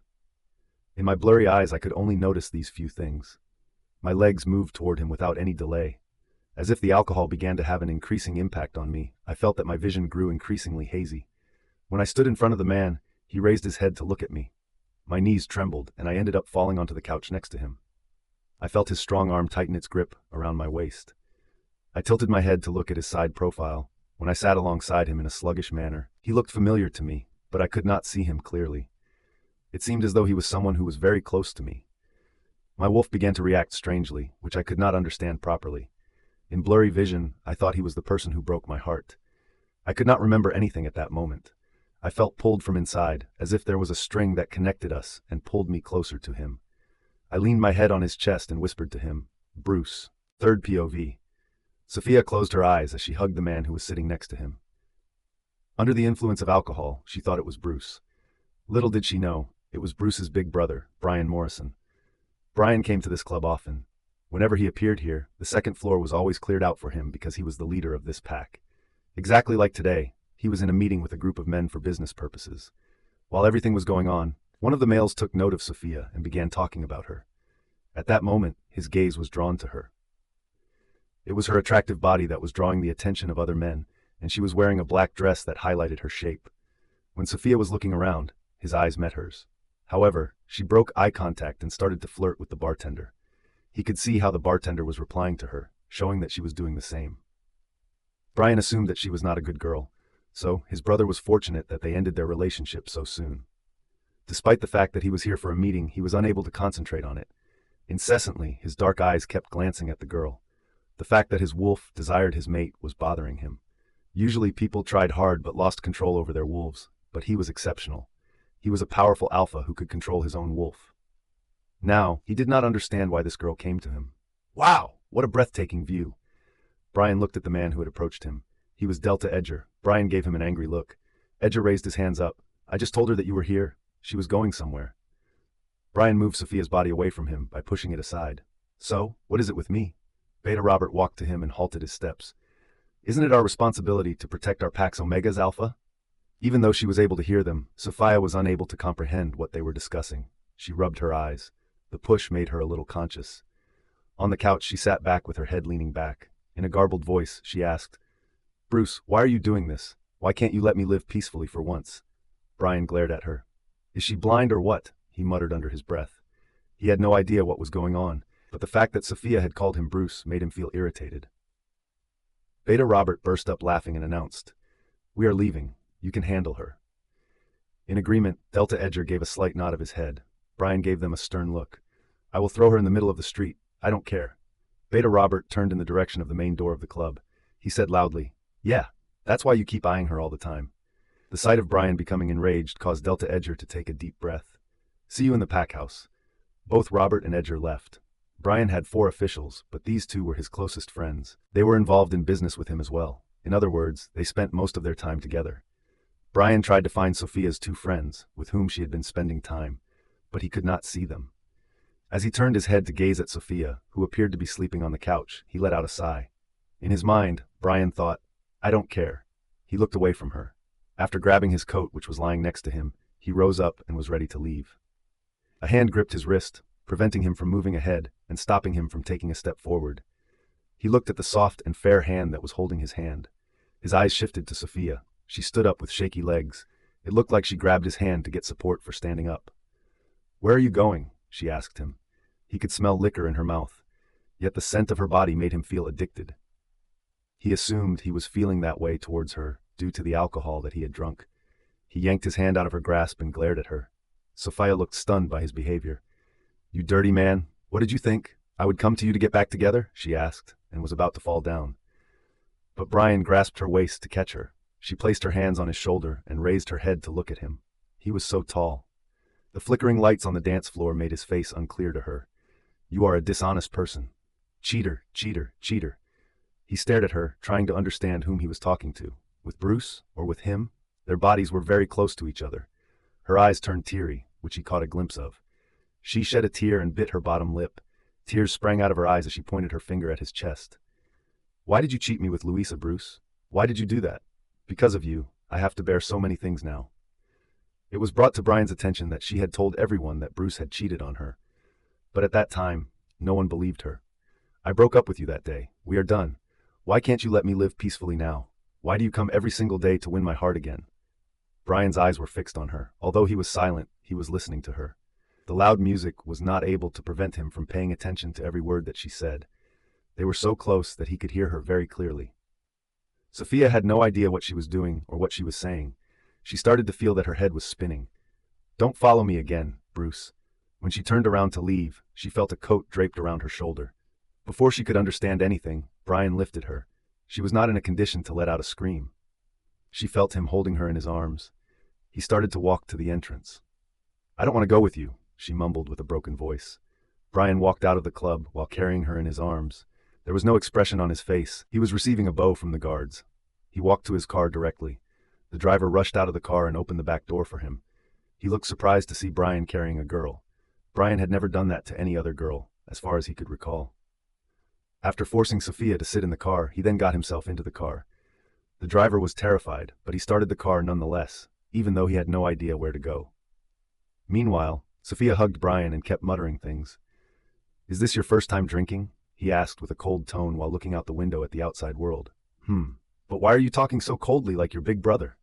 In my blurry eyes, I could only notice these few things. My legs moved toward him without any delay. As if the alcohol began to have an increasing impact on me, I felt that my vision grew increasingly hazy. When I stood in front of the man, he raised his head to look at me. My knees trembled, and I ended up falling onto the couch next to him. I felt his strong arm tighten its grip around my waist. I tilted my head to look at his side profile. When I sat alongside him in a sluggish manner, he looked familiar to me, but I could not see him clearly. It seemed as though he was someone who was very close to me. My wolf began to react strangely, which I could not understand properly. In blurry vision, I thought he was the person who broke my heart. I could not remember anything at that moment. I felt pulled from inside, as if there was a string that connected us and pulled me closer to him. I leaned my head on his chest and whispered to him, "Bruce." Third POV. Sophia closed her eyes as she hugged the man who was sitting next to him. Under the influence of alcohol, she thought it was Bruce. Little did she know, it was Bruce's big brother, Bryan Morrison. Bryan came to this club often. Whenever he appeared here, the second floor was always cleared out for him because he was the leader of this pack. Exactly like today, he was in a meeting with a group of men for business purposes. While everything was going on, one of the males took note of Sophia and began talking about her. At that moment, his gaze was drawn to her. It was her attractive body that was drawing the attention of other men, and she was wearing a black dress that highlighted her shape. When Sophia was looking around, his eyes met hers. However, she broke eye contact and started to flirt with the bartender. He could see how the bartender was replying to her, showing that she was doing the same. Bryan assumed that she was not a good girl, so his brother was fortunate that they ended their relationship so soon. Despite the fact that he was here for a meeting, he was unable to concentrate on it. Incessantly, his dark eyes kept glancing at the girl. The fact that his wolf desired his mate was bothering him. Usually people tried hard but lost control over their wolves, but he was exceptional. He was a powerful alpha who could control his own wolf. Now, he did not understand why this girl came to him. Wow, what a breathtaking view. Bryan looked at the man who had approached him. He was Delta Edger. Bryan gave him an angry look. Edger raised his hands up. "I just told her that you were here. She was going somewhere." Bryan moved Sophia's body away from him by pushing it aside. "So, what is it with me?" Beta Robert walked to him and halted his steps. "Isn't it our responsibility to protect our Pax Omega's Alpha?" Even though she was able to hear them, Sophia was unable to comprehend what they were discussing. She rubbed her eyes. The push made her a little conscious. On the couch, she sat back with her head leaning back. In a garbled voice, she asked, "Bruce, why are you doing this? Why can't you let me live peacefully for once?" Bryan glared at her. "Is she blind or what?" he muttered under his breath. He had no idea what was going on, but the fact that Sophia had called him Bruce made him feel irritated. Beta Robert burst up laughing and announced, "We are leaving. You can handle her." In agreement, Delta Edger gave a slight nod of his head. Bryan gave them a stern look. "I will throw her in the middle of the street. I don't care." Beta Robert turned in the direction of the main door of the club. He said loudly, "Yeah, that's why you keep eyeing her all the time." The sight of Bryan becoming enraged caused Delta Edger to take a deep breath. "See you in the pack house." Both Robert and Edger left. Bryan had 4 officials, but these 2 were his closest friends. They were involved in business with him as well. In other words, they spent most of their time together. Bryan tried to find Sophia's 2 friends, with whom she had been spending time, but he could not see them. As he turned his head to gaze at Sophia, who appeared to be sleeping on the couch, he let out a sigh. In his mind, Bryan thought, "I don't care." He looked away from her. After grabbing his coat, which was lying next to him, he rose up and was ready to leave. A hand gripped his wrist, preventing him from moving ahead and stopping him from taking a step forward. He looked at the soft and fair hand that was holding his hand. His eyes shifted to Sophia. She stood up with shaky legs. It looked like she grabbed his hand to get support for standing up. "Where are you going?" she asked him. He could smell liquor in her mouth, yet the scent of her body made him feel addicted. He assumed he was feeling that way towards her due to the alcohol that he had drunk. He yanked his hand out of her grasp and glared at her. Sophia looked stunned by his behavior. "You dirty man, what did you think? I would come to you to get back together?" she asked, and was about to fall down. But Bryan grasped her waist to catch her. She placed her hands on his shoulder and raised her head to look at him. He was so tall. The flickering lights on the dance floor made his face unclear to her. "You are a dishonest person. Cheater, cheater, cheater." He stared at her, trying to understand whom he was talking to. With Bruce, or with him? Their bodies were very close to each other. Her eyes turned teary, which he caught a glimpse of. She shed a tear and bit her bottom lip. Tears sprang out of her eyes as she pointed her finger at his chest. "Why did you cheat me with Louisa, Bruce? Why did you do that? Because of you, I have to bear so many things now." It was brought to Bryan's attention that she had told everyone that Bruce had cheated on her. But at that time, no one believed her. "I broke up with you that day. We are done. Why can't you let me live peacefully now? Why do you come every single day to win my heart again?" Bryan's eyes were fixed on her. Although he was silent, he was listening to her. The loud music was not able to prevent him from paying attention to every word that she said. They were so close that he could hear her very clearly. Sophia had no idea what she was doing or what she was saying. She started to feel that her head was spinning. "Don't follow me again, Bruce." When she turned around to leave, she felt a coat draped around her shoulder. Before she could understand anything, Bryan lifted her. She was not in a condition to let out a scream. She felt him holding her in his arms. He started to walk to the entrance. "I don't want to go with you," she mumbled with a broken voice. Bryan walked out of the club while carrying her in his arms. There was no expression on his face. He was receiving a bow from the guards. He walked to his car directly. The driver rushed out of the car and opened the back door for him. He looked surprised to see Bryan carrying a girl. Bryan had never done that to any other girl, as far as he could recall. After forcing Sophia to sit in the car, he then got himself into the car. The driver was terrified, but he started the car nonetheless, even though he had no idea where to go. Meanwhile, Sophia hugged Bryan and kept muttering things. "Is this your first time drinking?" he asked with a cold tone while looking out the window at the outside world. But why are you talking so coldly like your big brother?"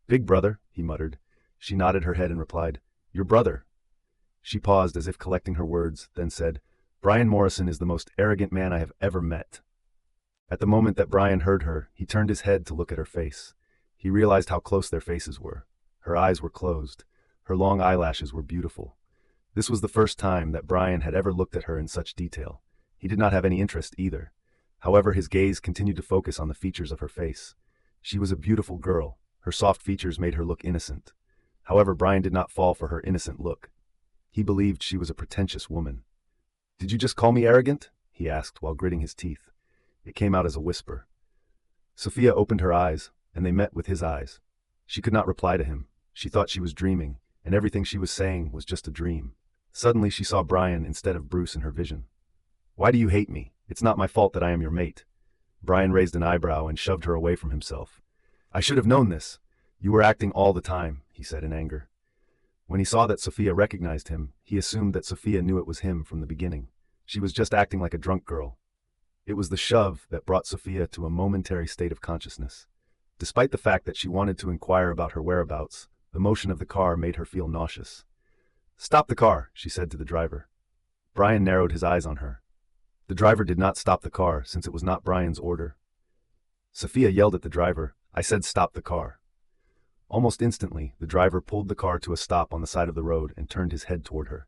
"Big brother," he muttered. She nodded her head and replied, "Your brother." She paused as if collecting her words, then said, "Bryan Morrison is the most arrogant man I have ever met." At the moment that Bryan heard her, he turned his head to look at her face. He realized how close their faces were. Her eyes were closed. Her long eyelashes were beautiful. This was the first time that Bryan had ever looked at her in such detail. He did not have any interest either. However, his gaze continued to focus on the features of her face. She was a beautiful girl. Her soft features made her look innocent. However, Bryan did not fall for her innocent look. He believed she was a pretentious woman. "Did you just call me arrogant?" he asked while gritting his teeth. It came out as a whisper. Sophia opened her eyes, and they met with his eyes. She could not reply to him. She thought she was dreaming, and everything she was saying was just a dream. Suddenly she saw Bryan instead of Bruce in her vision. "Why do you hate me? It's not my fault that I am your mate." Bryan raised an eyebrow and shoved her away from himself. "I should have known this. You were acting all the time," he said in anger. When he saw that Sophia recognized him, he assumed that Sophia knew it was him from the beginning. She was just acting like a drunk girl. It was the shove that brought Sophia to a momentary state of consciousness. Despite the fact that she wanted to inquire about her whereabouts, the motion of the car made her feel nauseous. "Stop the car," she said to the driver. Bryan narrowed his eyes on her. The driver did not stop the car since it was not Bryan's order. Sophia yelled at the driver, "I said stop the car." Almost instantly, the driver pulled the car to a stop on the side of the road and turned his head toward her.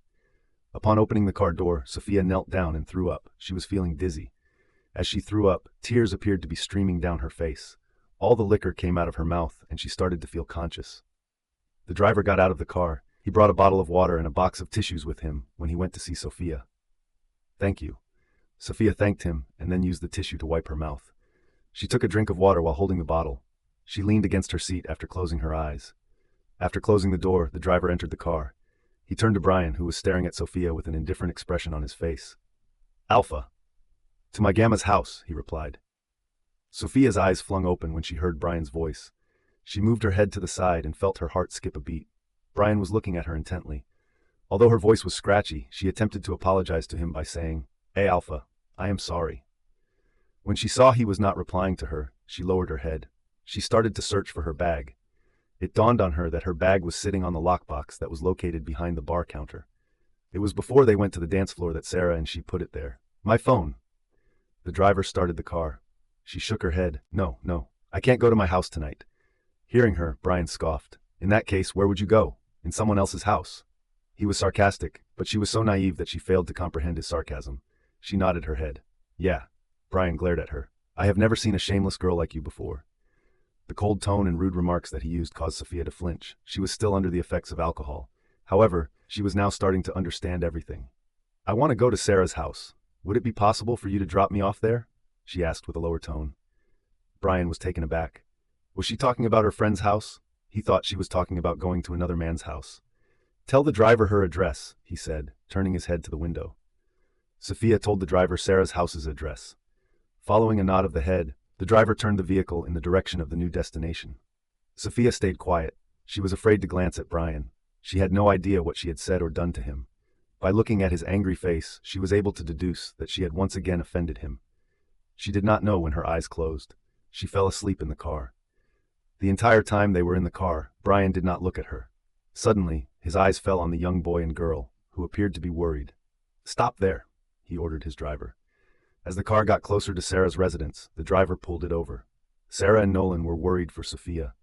Upon opening the car door, Sophia knelt down and threw up. She was feeling dizzy. As she threw up, tears appeared to be streaming down her face. All the liquor came out of her mouth, and she started to feel conscious. The driver got out of the car. He brought a bottle of water and a box of tissues with him when he went to see Sophia. "Thank you." Sophia thanked him and then used the tissue to wipe her mouth. She took a drink of water while holding the bottle. She leaned against her seat after closing her eyes. After closing the door, the driver entered the car. He turned to Bryan, who was staring at Sophia with an indifferent expression on his face. Alpha. To my Gamma's house, he replied. Sophia's eyes flung open when she heard Bryan's voice. She moved her head to the side and felt her heart skip a beat. Bryan was looking at her intently. Although her voice was scratchy, she attempted to apologize to him by saying, Hey Alpha, I am sorry. When she saw he was not replying to her, she lowered her head. She started to search for her bag. It dawned on her that her bag was sitting on the lockbox that was located behind the bar counter. It was before they went to the dance floor that Sarah and she put it there. My phone. The driver started the car. She shook her head. No, I can't go to my house tonight. Hearing her, Bryan scoffed. In that case, where would you go? In someone else's house? He was sarcastic, but she was so naive that she failed to comprehend his sarcasm. She nodded her head. Yeah. Bryan glared at her. I have never seen a shameless girl like you before. The cold tone and rude remarks that he used caused Sophia to flinch. She was still under the effects of alcohol. However, she was now starting to understand everything. I want to go to Sarah's house. Would it be possible for you to drop me off there? She asked with a lower tone. Bryan was taken aback. Was she talking about her friend's house? He thought she was talking about going to another man's house. Tell the driver her address, he said, turning his head to the window. Sophia told the driver Sarah's house's address. Following a nod of the head, the driver turned the vehicle in the direction of the new destination. Sophia stayed quiet. She was afraid to glance at Bryan. She had no idea what she had said or done to him. By looking at his angry face, she was able to deduce that she had once again offended him. She did not know when her eyes closed. She fell asleep in the car. The entire time they were in the car, Bryan did not look at her. Suddenly, his eyes fell on the young boy and girl, who appeared to be worried. Stop there, he ordered his driver. As the car got closer to Sarah's residence, the driver pulled it over. Sarah and Nolan were worried for Sophia.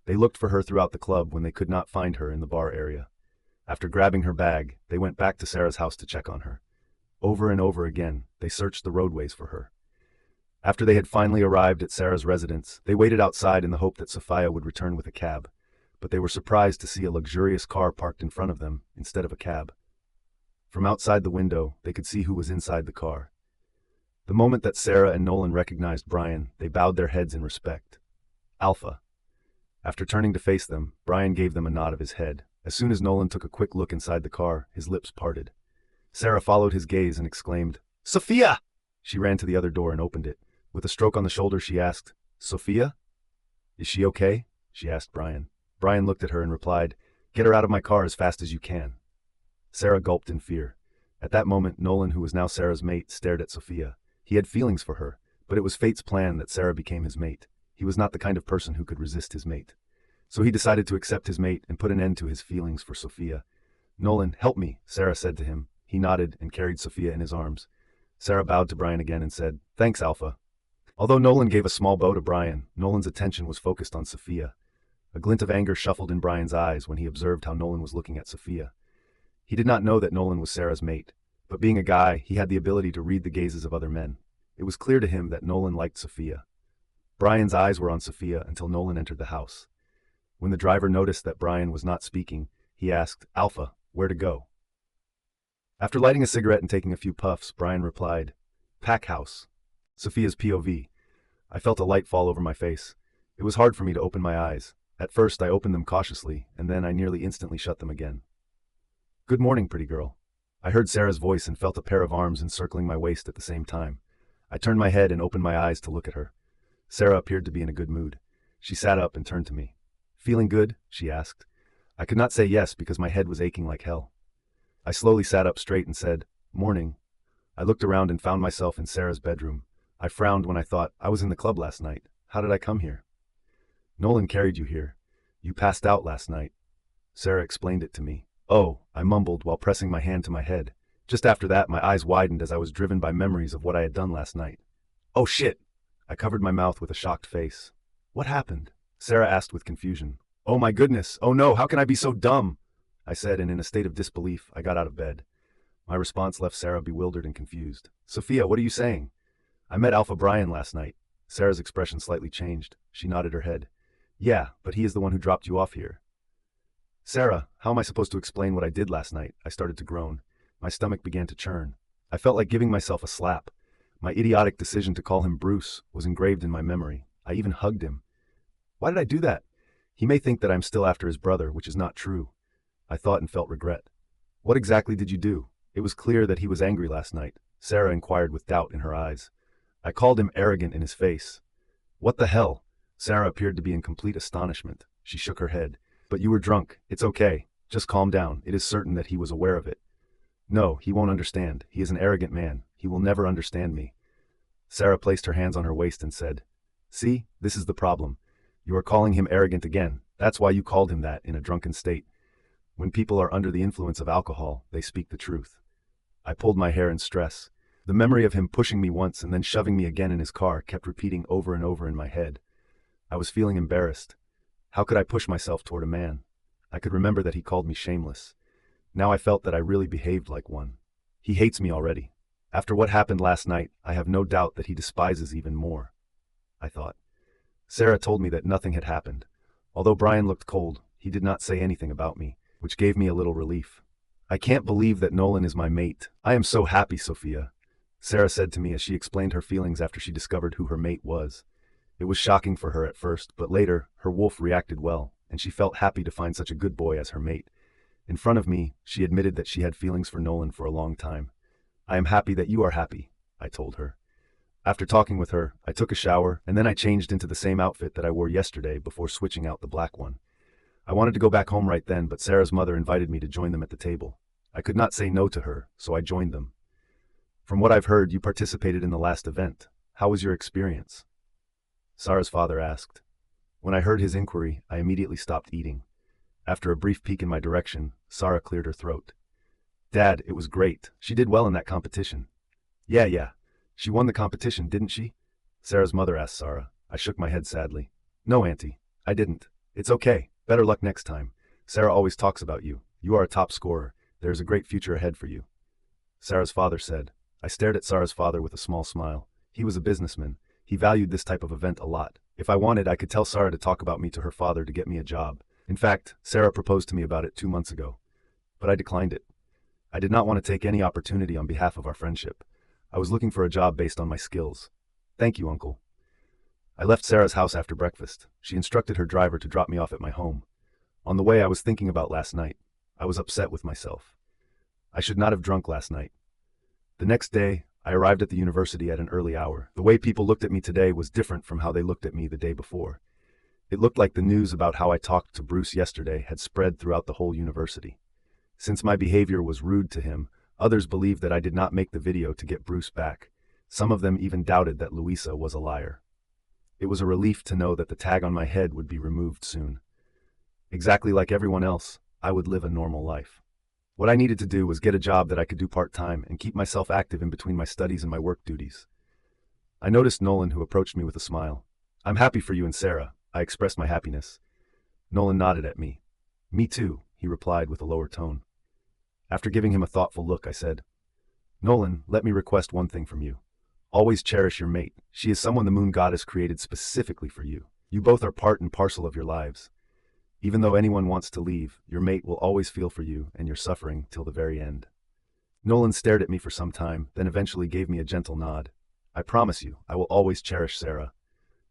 They looked for her throughout the club when they could not find her in the bar area. After grabbing her bag, they went back to Sarah's house to check on her. Over and over again, they searched the roadways for her. After they had finally arrived at Sarah's residence, they waited outside in the hope that Sophia would return with a cab. But they were surprised to see a luxurious car parked in front of them instead of a cab. From outside the window, they could see who was inside the car. The moment that Sarah and Nolan recognized Bryan, they bowed their heads in respect. Alpha. After turning to face them, Bryan gave them a nod of his head. As soon as Nolan took a quick look inside the car, his lips parted. Sarah followed his gaze and exclaimed, Sophia! She ran to the other door and opened it. With a stroke on the shoulder, she asked, Sophia? Is she okay? She asked Bryan. Bryan looked at her and replied, Get her out of my car as fast as you can. Sarah gulped in fear. At that moment, Nolan, who was now Sarah's mate, stared at Sophia. He had feelings for her, but it was fate's plan that Sarah became his mate. He was not the kind of person who could resist his mate. So he decided to accept his mate and put an end to his feelings for Sophia. Nolan, help me, Sarah said to him. He nodded and carried Sophia in his arms. Sarah bowed to Bryan again and said, Thanks, Alpha. Although Nolan gave a small bow to Bryan, Nolan's attention was focused on Sophia. A glint of anger shuffled in Bryan's eyes when he observed how Nolan was looking at Sophia. He did not know that Nolan was Sarah's mate, but being a guy, he had the ability to read the gazes of other men. It was clear to him that Nolan liked Sophia. Bryan's eyes were on Sophia until Nolan entered the house. When the driver noticed that Bryan was not speaking, he asked, Alpha, where to go? After lighting a cigarette and taking a few puffs, Bryan replied, Pack house. Sophia's POV. I felt a light fall over my face. It was hard for me to open my eyes. At first I opened them cautiously, and then I nearly instantly shut them again. Good morning, pretty girl. I heard Sarah's voice and felt a pair of arms encircling my waist at the same time. I turned my head and opened my eyes to look at her. Sarah appeared to be in a good mood. She sat up and turned to me. Feeling good? She asked. I could not say yes because my head was aching like hell. I slowly sat up straight and said, Morning. I looked around and found myself in Sarah's bedroom. I frowned when I thought, I was in the club last night. How did I come here? Nolan carried you here. You passed out last night. Sarah explained it to me. Oh, I mumbled while pressing my hand to my head. Just after that, my eyes widened as I was driven by memories of what I had done last night. Oh shit! I covered my mouth with a shocked face. What happened? Sarah asked with confusion. Oh my goodness! Oh no, how can I be so dumb? I said, and in a state of disbelief, I got out of bed. My response left Sarah bewildered and confused. Sophia, what are you saying? I met Alpha Bryan last night. Sarah's expression slightly changed. She nodded her head. Yeah, but he is the one who dropped you off here. Sarah, how am I supposed to explain what I did last night? I started to groan. My stomach began to churn. I felt like giving myself a slap. My idiotic decision to call him Bruce was engraved in my memory. I even hugged him. Why did I do that? He may think that I'm still after his brother, which is not true. I thought and felt regret. What exactly did you do? It was clear that he was angry last night, Sarah inquired with doubt in her eyes. I called him arrogant in his face. What the hell? Sarah appeared to be in complete astonishment. She shook her head. But you were drunk. It's okay. Just calm down. It is certain that he was aware of it. No, he won't understand. He is an arrogant man. He will never understand me. Sarah placed her hands on her waist and said, See, this is the problem. You are calling him arrogant again. That's why you called him that in a drunken state. When people are under the influence of alcohol, they speak the truth. I pulled my hair in stress. The memory of him pushing me once and then shoving me again in his car kept repeating over and over in my head. I was feeling embarrassed. How could I push myself toward a man? I could remember that he called me shameless. Now I felt that I really behaved like one. He hates me already. After what happened last night, I have no doubt that he despises even more. I thought. Sarah told me that nothing had happened. Although Bryan looked cold, he did not say anything about me, which gave me a little relief. I can't believe that Nolan is my mate. I am so happy, Sophia, Sarah said to me as she explained her feelings after she discovered who her mate was. It was shocking for her at first, but later, her wolf reacted well, and she felt happy to find such a good boy as her mate. In front of me, she admitted that she had feelings for Nolan for a long time. I am happy that you are happy, I told her. After talking with her, I took a shower, and then I changed into the same outfit that I wore yesterday before switching out the black one. I wanted to go back home right then, but Sarah's mother invited me to join them at the table. I could not say no to her, so I joined them. From what I've heard, you participated in the last event. How was your experience? Sarah's father asked. When I heard his inquiry, I immediately stopped eating. After a brief peek in my direction, Sarah cleared her throat. Dad, it was great. She did well in that competition. Yeah. She won the competition, didn't she? Sarah's mother asked Sarah. I shook my head sadly. No, Auntie, I didn't. It's okay. Better luck next time. Sarah always talks about you. You are a top scorer. There is a great future ahead for you. Sarah's father said. I stared at Sarah's father with a small smile. He was a businessman. He valued this type of event a lot. If I wanted, I could tell Sarah to talk about me to her father to get me a job. In fact, Sarah proposed to me about it 2 months ago. But I declined it. I did not want to take any opportunity on behalf of our friendship. I was looking for a job based on my skills. Thank you, Uncle. I left Sarah's house after breakfast. She instructed her driver to drop me off at my home. On the way, I was thinking about last night. I was upset with myself. I should not have drunk last night. The next day, I arrived at the university at an early hour. The way people looked at me today was different from how they looked at me the day before. It looked like the news about how I talked to Bruce yesterday had spread throughout the whole university. Since my behavior was rude to him, others believed that I did not make the video to get Bruce back. Some of them even doubted that Louisa was a liar. It was a relief to know that the tag on my head would be removed soon. Exactly like everyone else, I would live a normal life. What I needed to do was get a job that I could do part-time and keep myself active in between my studies and my work duties. I noticed Nolan, who approached me with a smile. I'm happy for you and Sarah. I expressed my happiness. Nolan nodded at me. Me too, he replied with a lower tone. After giving him a thoughtful look, I said, Nolan, let me request one thing from you. Always cherish your mate. She is someone the moon goddess created specifically for you. You both are part and parcel of your lives. Even though anyone wants to leave, your mate will always feel for you and your suffering till the very end. Nolan stared at me for some time, then eventually gave me a gentle nod. I promise you, I will always cherish Sarah.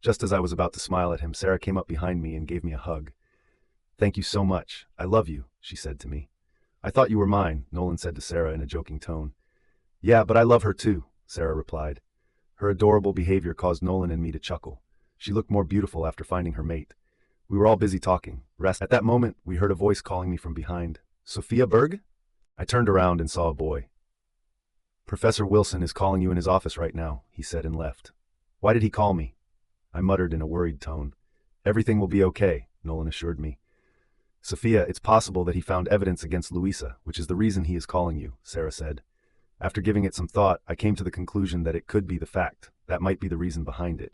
Just as I was about to smile at him, Sarah came up behind me and gave me a hug. Thank you so much. I love you, she said to me. I thought you were mine, Nolan said to Sarah in a joking tone. Yeah, but I love her too, Sarah replied. Her adorable behavior caused Nolan and me to chuckle. She looked more beautiful after finding her mate. We were all busy talking. At that moment, we heard a voice calling me from behind. Sophia Berg? I turned around and saw a boy. Professor Wilson is calling you in his office right now, he said and left. Why did he call me? I muttered in a worried tone. Everything will be okay, Nolan assured me. Sophia, it's possible that he found evidence against Louisa, which is the reason he is calling you, Sarah said. After giving it some thought, I came to the conclusion that it could be the fact. That might be the reason behind it.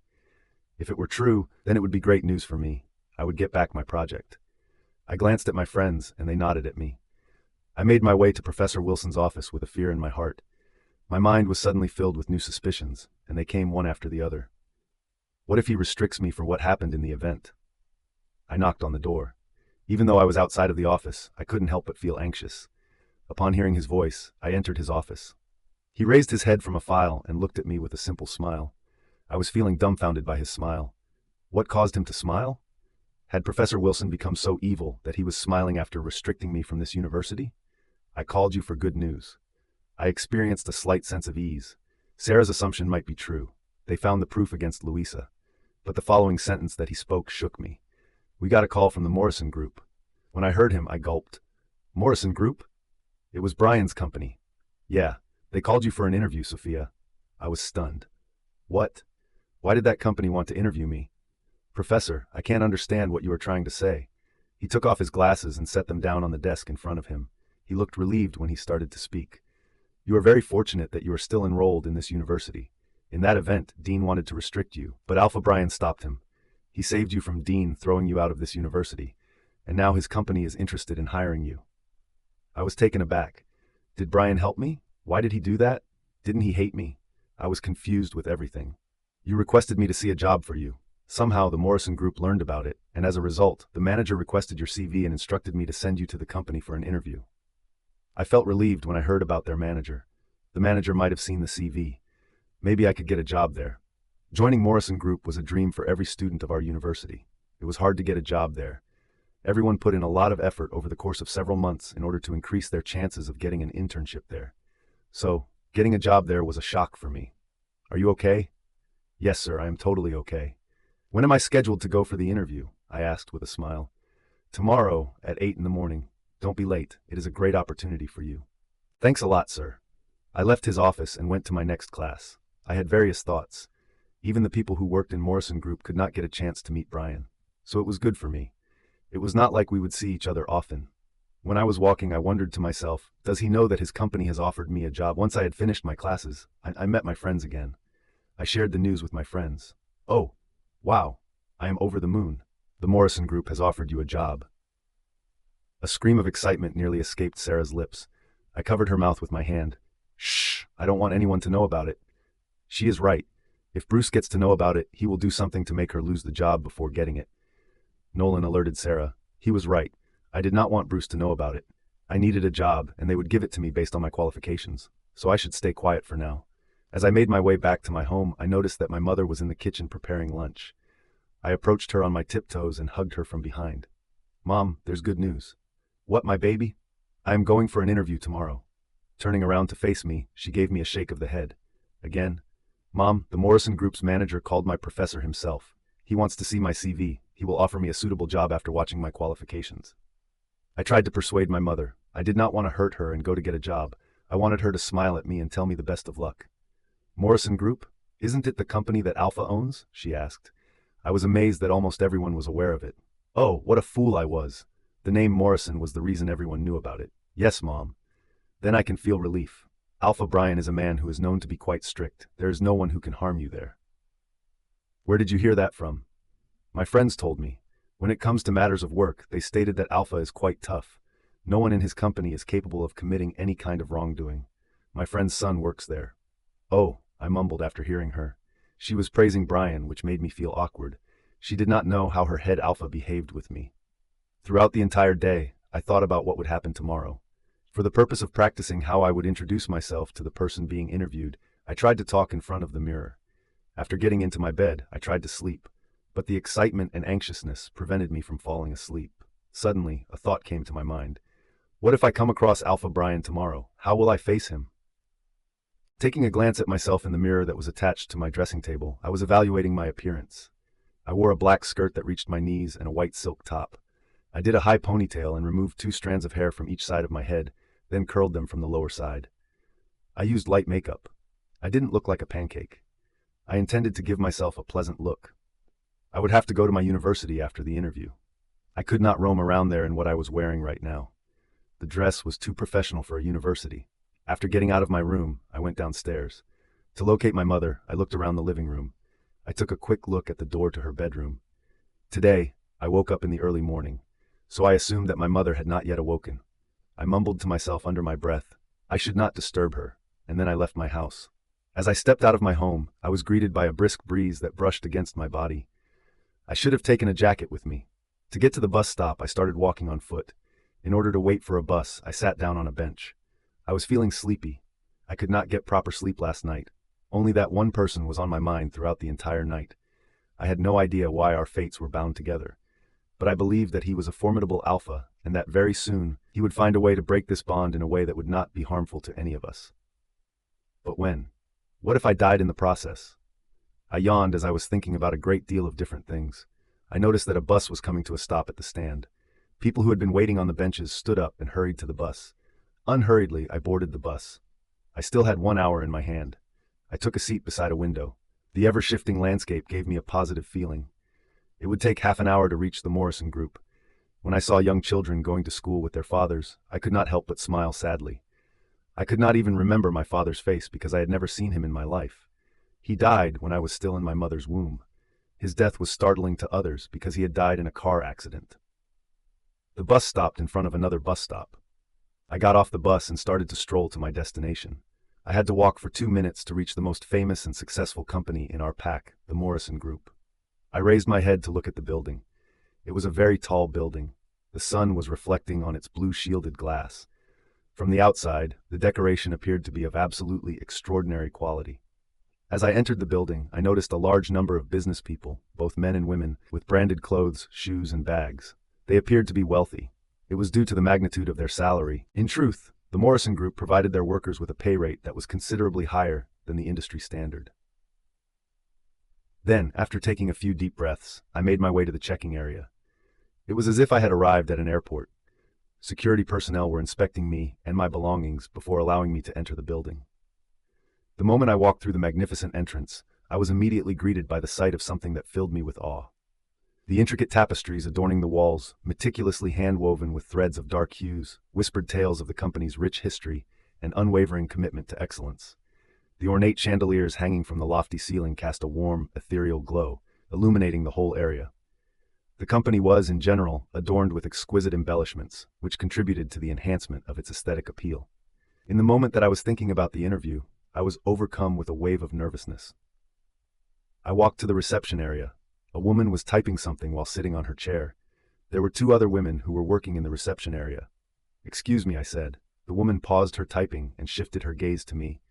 If it were true, then it would be great news for me. I would get back my project. I glanced at my friends, and they nodded at me. I made my way to Professor Wilson's office with a fear in my heart. My mind was suddenly filled with new suspicions, and they came one after the other. What if he restricts me for what happened in the event? I knocked on the door. Even though I was outside of the office, I couldn't help but feel anxious. Upon hearing his voice, I entered his office. He raised his head from a file and looked at me with a simple smile. I was feeling dumbfounded by his smile. What caused him to smile? Had Professor Wilson become so evil that he was smiling after restricting me from this university? I called you for good news. I experienced a slight sense of ease. Sarah's assumption might be true. They found the proof against Louisa. But the following sentence that he spoke shook me. We got a call from the Morrison Group. When I heard him, I gulped. Morrison Group? It was Bryan's company. Yeah, they called you for an interview, Sophia. I was stunned. What? Why did that company want to interview me? Professor, I can't understand what you are trying to say. He took off his glasses and set them down on the desk in front of him. He looked relieved when he started to speak. You are very fortunate that you are still enrolled in this university. In that event, Dean wanted to restrict you, but Alpha Bryan stopped him. He saved you from Dean throwing you out of this university, and now his company is interested in hiring you. I was taken aback. Did Bryan help me? Why did he do that? Didn't he hate me? I was confused with everything. You requested me to see a job for you. Somehow the Morrison Group learned about it, and as a result, the manager requested your CV and instructed me to send you to the company for an interview. I felt relieved when I heard about their manager. The manager might have seen the CV. Maybe I could get a job there. Joining Morrison Group was a dream for every student of our university. It was hard to get a job there. Everyone put in a lot of effort over the course of several months in order to increase their chances of getting an internship there. So, getting a job there was a shock for me. Are you okay? Yes, sir, I am totally okay. When am I scheduled to go for the interview? I asked with a smile. Tomorrow at 8 in the morning. Don't be late. It is a great opportunity for you. Thanks a lot, sir. I left his office and went to my next class. I had various thoughts. Even the people who worked in Morrison Group could not get a chance to meet Bryan. So it was good for me. It was not like we would see each other often. When I was walking, I wondered to myself, does he know that his company has offered me a job? Once I had finished my classes, I met my friends again. I shared the news with my friends. Oh, wow, I am over the moon. The Morrison Group has offered you a job. A scream of excitement nearly escaped Sarah's lips. I covered her mouth with my hand. Shh, I don't want anyone to know about it. She is right. If Bruce gets to know about it, he will do something to make her lose the job before getting it. Nolan alerted Sarah. He was right. I did not want Bruce to know about it. I needed a job, and they would give it to me based on my qualifications, so I should stay quiet for now. As I made my way back to my home, I noticed that my mother was in the kitchen preparing lunch. I approached her on my tiptoes and hugged her from behind. Mom, there's good news. What, my baby? I am going for an interview tomorrow. Turning around to face me, she gave me a shake of the head. Again. Mom, the Morrison Group's manager called my professor himself. He wants to see my CV. He will offer me a suitable job after watching my qualifications. I tried to persuade my mother. I did not want to hurt her and go to get a job. I wanted her to smile at me and tell me the best of luck. Morrison Group? Isn't it the company that Alpha owns? She asked. I was amazed that almost everyone was aware of it. Oh, what a fool I was. The name Morrison was the reason everyone knew about it. Yes, Mom. Then I can feel relief. Alpha Bryan is a man who is known to be quite strict. There is no one who can harm you there. Where did you hear that from? My friends told me. When it comes to matters of work, they stated that Alpha is quite tough. No one in his company is capable of committing any kind of wrongdoing. My friend's son works there. Oh, I mumbled after hearing her. She was praising Bryan, which made me feel awkward. She did not know how her head Alpha behaved with me. Throughout the entire day, I thought about what would happen tomorrow. For the purpose of practicing how I would introduce myself to the person being interviewed, I tried to talk in front of the mirror. After getting into my bed, I tried to sleep, but the excitement and anxiousness prevented me from falling asleep. Suddenly, a thought came to my mind. What if I come across Alpha Bryan tomorrow? How will I face him? Taking a glance at myself in the mirror that was attached to my dressing table, I was evaluating my appearance. I wore a black skirt that reached my knees and a white silk top. I did a high ponytail and removed 2 strands of hair from each side of my head, then curled them from the lower side. I used light makeup. I didn't look like a pancake. I intended to give myself a pleasant look. I would have to go to my university after the interview. I could not roam around there in what I was wearing right now. The dress was too professional for a university. After getting out of my room, I went downstairs. To locate my mother, I looked around the living room. I took a quick look at the door to her bedroom. Today, I woke up in the early morning, so I assumed that my mother had not yet awoken. I mumbled to myself under my breath, I should not disturb her, and then I left my house. As I stepped out of my home, I was greeted by a brisk breeze that brushed against my body. I should have taken a jacket with me. To get to the bus stop, I started walking on foot. In order to wait for a bus, I sat down on a bench. I was feeling sleepy. I could not get proper sleep last night. Only that one person was on my mind throughout the entire night. I had no idea why our fates were bound together. but I believed that he was a formidable alpha and that very soon he would find a way to break this bond in a way that would not be harmful to any of us. But when? What if I died in the process? I yawned as I was thinking about a great deal of different things. I noticed that a bus was coming to a stop at the stand. People who had been waiting on the benches stood up and hurried to the bus. Unhurriedly, I boarded the bus. I still had 1 hour in my hand. I took a seat beside a window. The ever-shifting landscape gave me a positive feeling. It would take half an hour to reach the Morrison group. When I saw young children going to school with their fathers, I could not help but smile sadly. I could not even remember my father's face because I had never seen him in my life. He died when I was still in my mother's womb. His death was startling to others because he had died in a car accident. The bus stopped in front of another bus stop. I got off the bus and started to stroll to my destination. I had to walk for 2 minutes to reach the most famous and successful company in our pack, the Morrison Group. I raised my head to look at the building. It was a very tall building. The sun was reflecting on its blue shielded glass. From the outside, the decoration appeared to be of absolutely extraordinary quality. As I entered the building, I noticed a large number of business people, both men and women, with branded clothes, shoes, and bags. They appeared to be wealthy. It was due to the magnitude of their salary. In truth, the Morrison Group provided their workers with a pay rate that was considerably higher than the industry standard. Then, after taking a few deep breaths, I made my way to the checking area. It was as if I had arrived at an airport. Security personnel were inspecting me and my belongings before allowing me to enter the building. The moment I walked through the magnificent entrance, I was immediately greeted by the sight of something that filled me with awe. The intricate tapestries adorning the walls, meticulously hand-woven with threads of dark hues, whispered tales of the company's rich history and unwavering commitment to excellence. The ornate chandeliers hanging from the lofty ceiling cast a warm, ethereal glow, illuminating the whole area. The company was, in general, adorned with exquisite embellishments, which contributed to the enhancement of its aesthetic appeal. In the moment that I was thinking about the interview, I was overcome with a wave of nervousness. I walked to the reception area. A woman was typing something while sitting on her chair. There were 2 other women who were working in the reception area. "Excuse me," I said. The woman paused her typing and shifted her gaze to me.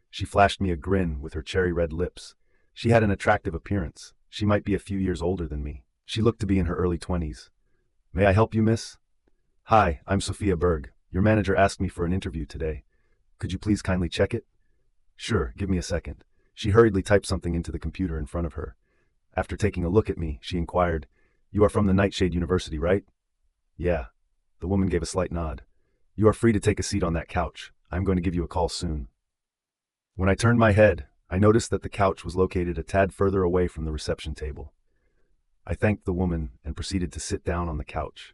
She flashed me a grin with her cherry-red lips. She had an attractive appearance. She might be a few years older than me. She looked to be in her early 20s. "May I help you, miss?" "Hi, I'm Sophia Berg. Your manager asked me for an interview today. Could you please kindly check it?" "Sure, give me a second." She hurriedly typed something into the computer in front of her. After taking a look at me, she inquired, "You are from the Nightshade University, right?" "Yeah." The woman gave a slight nod. "You are free to take a seat on that couch. I'm going to give you a call soon." When I turned my head, I noticed that the couch was located a tad further away from the reception table. I thanked the woman and proceeded to sit down on the couch.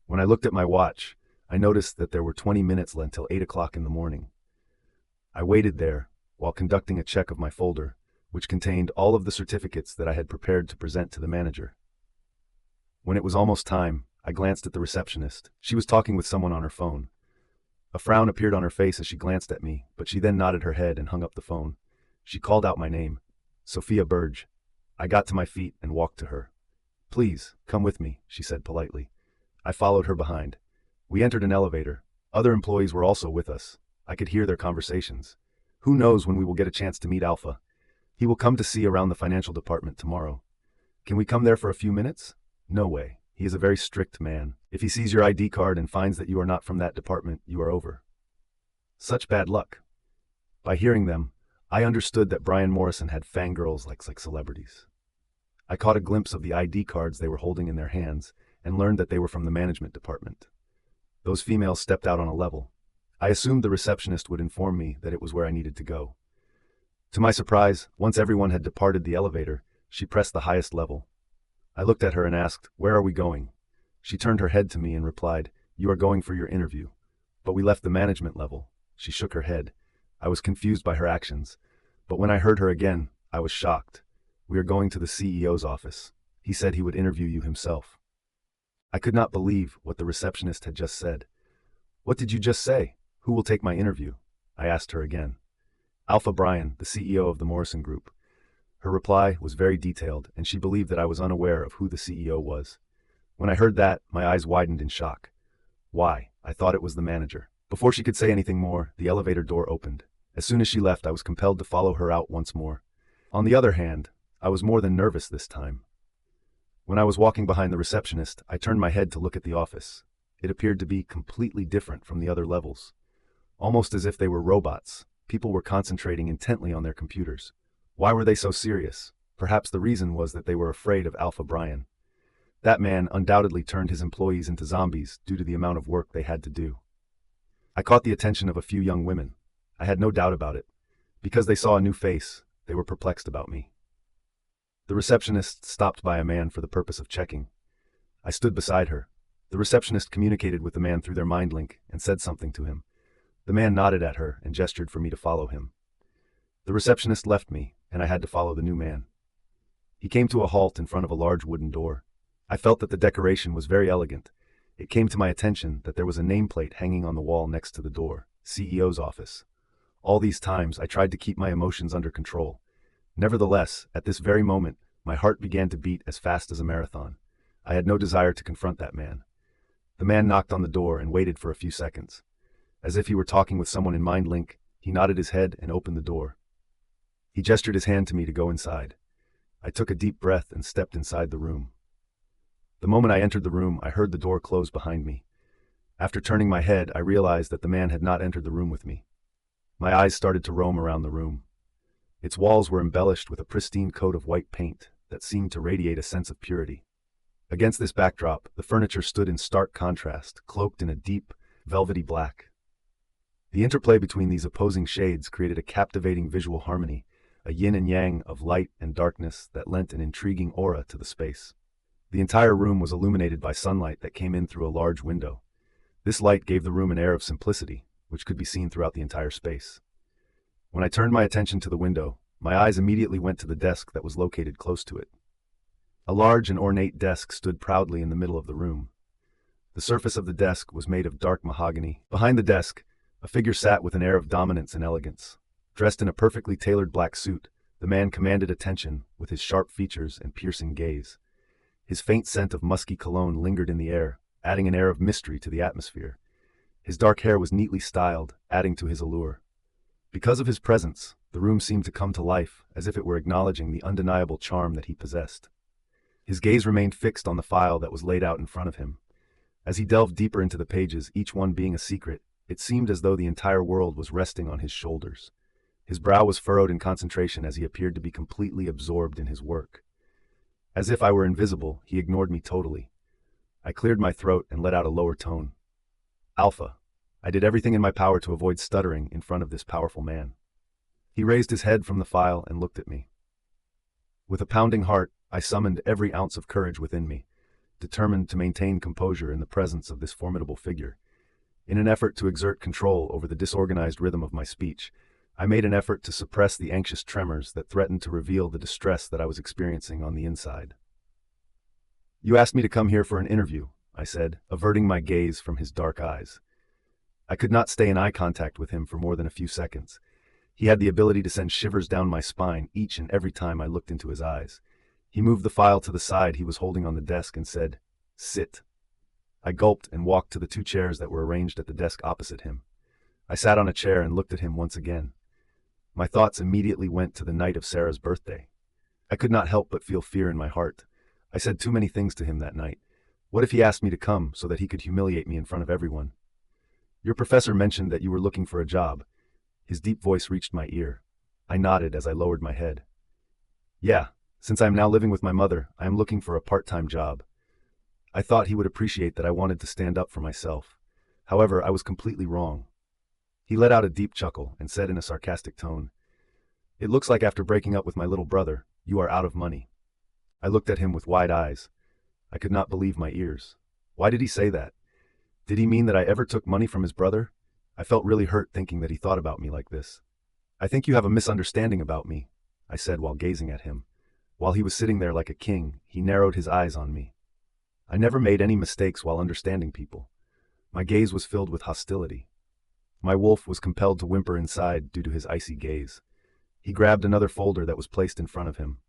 When I looked at my watch, I noticed that there were 20 minutes until 8 o'clock in the morning. I waited there while conducting a check of my folder, which contained all of the certificates that I had prepared to present to the manager. When it was almost time, I glanced at the receptionist. She was talking with someone on her phone. A frown appeared on her face as she glanced at me, but she then nodded her head and hung up the phone. She called out my name, Sophia Berg. I got to my feet and walked to her. "Please, come with me," she said politely. I followed her behind. We entered an elevator. Other employees were also with us. I could hear their conversations. Who knows when we will get a chance to meet Alpha? He will come to see around the financial department tomorrow. Can we come there for a few minutes? No way. He is a very strict man. If he sees your ID card and finds that you are not from that department, you are over. Such bad luck. By hearing them, I understood that Bryan Morrison had fangirls like celebrities. I caught a glimpse of the ID cards they were holding in their hands and learned that they were from the management department. Those females stepped out on a level. I assumed the receptionist would inform me that it was where I needed to go. To my surprise, once everyone had departed the elevator, she pressed the highest level. I looked at her and asked, "Where are we going?" She turned her head to me and replied, "You are going for your interview." "But we left the management level." She shook her head. I was confused by her actions, but when I heard her again, I was shocked. "We are going to the CEO's office. He said he would interview you himself." I could not believe what the receptionist had just said. "What did you just say? Who will take my interview?" I asked her again. "Alpha Bryan, the CEO of the Morrison Group." Her reply was very detailed, and she believed that I was unaware of who the CEO was. When I heard that, my eyes widened in shock. Why, I thought it was the manager. Before she could say anything more, the elevator door opened. As soon as she left, I was compelled to follow her out once more. On the other hand, I was more than nervous this time. When I was walking behind the receptionist, I turned my head to look at the office. It appeared to be completely different from the other levels. Almost as if they were robots, people were concentrating intently on their computers. Why were they so serious? Perhaps the reason was that they were afraid of Alpha Bryan. That man undoubtedly turned his employees into zombies due to the amount of work they had to do. I caught the attention of a few young women. I had no doubt about it. Because they saw a new face, they were perplexed about me. The receptionist stopped by a man for the purpose of checking. I stood beside her. The receptionist communicated with the man through their mind link and said something to him. The man nodded at her and gestured for me to follow him. The receptionist left me, and I had to follow the new man. He came to a halt in front of a large wooden door. I felt that the decoration was very elegant. It came to my attention that there was a nameplate hanging on the wall next to the door, CEO's office. All these times I tried to keep my emotions under control. Nevertheless, at this very moment, my heart began to beat as fast as a marathon. I had no desire to confront that man. The man knocked on the door and waited for a few seconds. As if he were talking with someone in mind link, he nodded his head and opened the door. He gestured his hand to me to go inside. I took a deep breath and stepped inside the room. The moment I entered the room, I heard the door close behind me. After turning my head, I realized that the man had not entered the room with me. My eyes started to roam around the room. Its walls were embellished with a pristine coat of white paint that seemed to radiate a sense of purity. Against this backdrop, the furniture stood in stark contrast, cloaked in a deep, velvety black. The interplay between these opposing shades created a captivating visual harmony, a yin and yang of light and darkness that lent an intriguing aura to the space. The entire room was illuminated by sunlight that came in through a large window. This light gave the room an air of simplicity, which could be seen throughout the entire space. When I turned my attention to the window, my eyes immediately went to the desk that was located close to it. A large and ornate desk stood proudly in the middle of the room. The surface of the desk was made of dark mahogany. Behind the desk, a figure sat with an air of dominance and elegance. Dressed in a perfectly tailored black suit, the man commanded attention with his sharp features and piercing gaze. His faint scent of musky cologne lingered in the air, adding an air of mystery to the atmosphere. His dark hair was neatly styled, adding to his allure. Because of his presence, the room seemed to come to life, as if it were acknowledging the undeniable charm that he possessed. His gaze remained fixed on the file that was laid out in front of him. As he delved deeper into the pages, each one being a secret, it seemed as though the entire world was resting on his shoulders. His brow was furrowed in concentration as he appeared to be completely absorbed in his work. As if I were invisible, he ignored me totally. I cleared my throat and let out a lower tone. Alpha. I did everything in my power to avoid stuttering in front of this powerful man. He raised his head from the file and looked at me. With a pounding heart, I summoned every ounce of courage within me, determined to maintain composure in the presence of this formidable figure. In an effort to exert control over the disorganized rhythm of my speech, I made an effort to suppress the anxious tremors that threatened to reveal the distress that I was experiencing on the inside. "You asked me to come here for an interview," I said, averting my gaze from his dark eyes. I could not stay in eye contact with him for more than a few seconds. He had the ability to send shivers down my spine each and every time I looked into his eyes. He moved the file to the side he was holding on the desk and said, "Sit." I gulped and walked to the two chairs that were arranged at the desk opposite him. I sat on a chair and looked at him once again. My thoughts immediately went to the night of Sarah's birthday. I could not help but feel fear in my heart. I said too many things to him that night. What if he asked me to come so that he could humiliate me in front of everyone? "Your professor mentioned that you were looking for a job." His deep voice reached my ear. I nodded as I lowered my head. "Yeah, since I am now living with my mother, I am looking for a part-time job." I thought he would appreciate that I wanted to stand up for myself. However, I was completely wrong. He let out a deep chuckle and said in a sarcastic tone, "It looks like after breaking up with my little brother, you are out of money." I looked at him with wide eyes. I could not believe my ears. Why did he say that? Did he mean that I ever took money from his brother? I felt really hurt thinking that he thought about me like this. "I think you have a misunderstanding about me," I said while gazing at him. While he was sitting there like a king, he narrowed his eyes on me. I never made any mistakes while understanding people. My gaze was filled with hostility. My wolf was compelled to whimper inside due to his icy gaze. He grabbed another folder that was placed in front of him.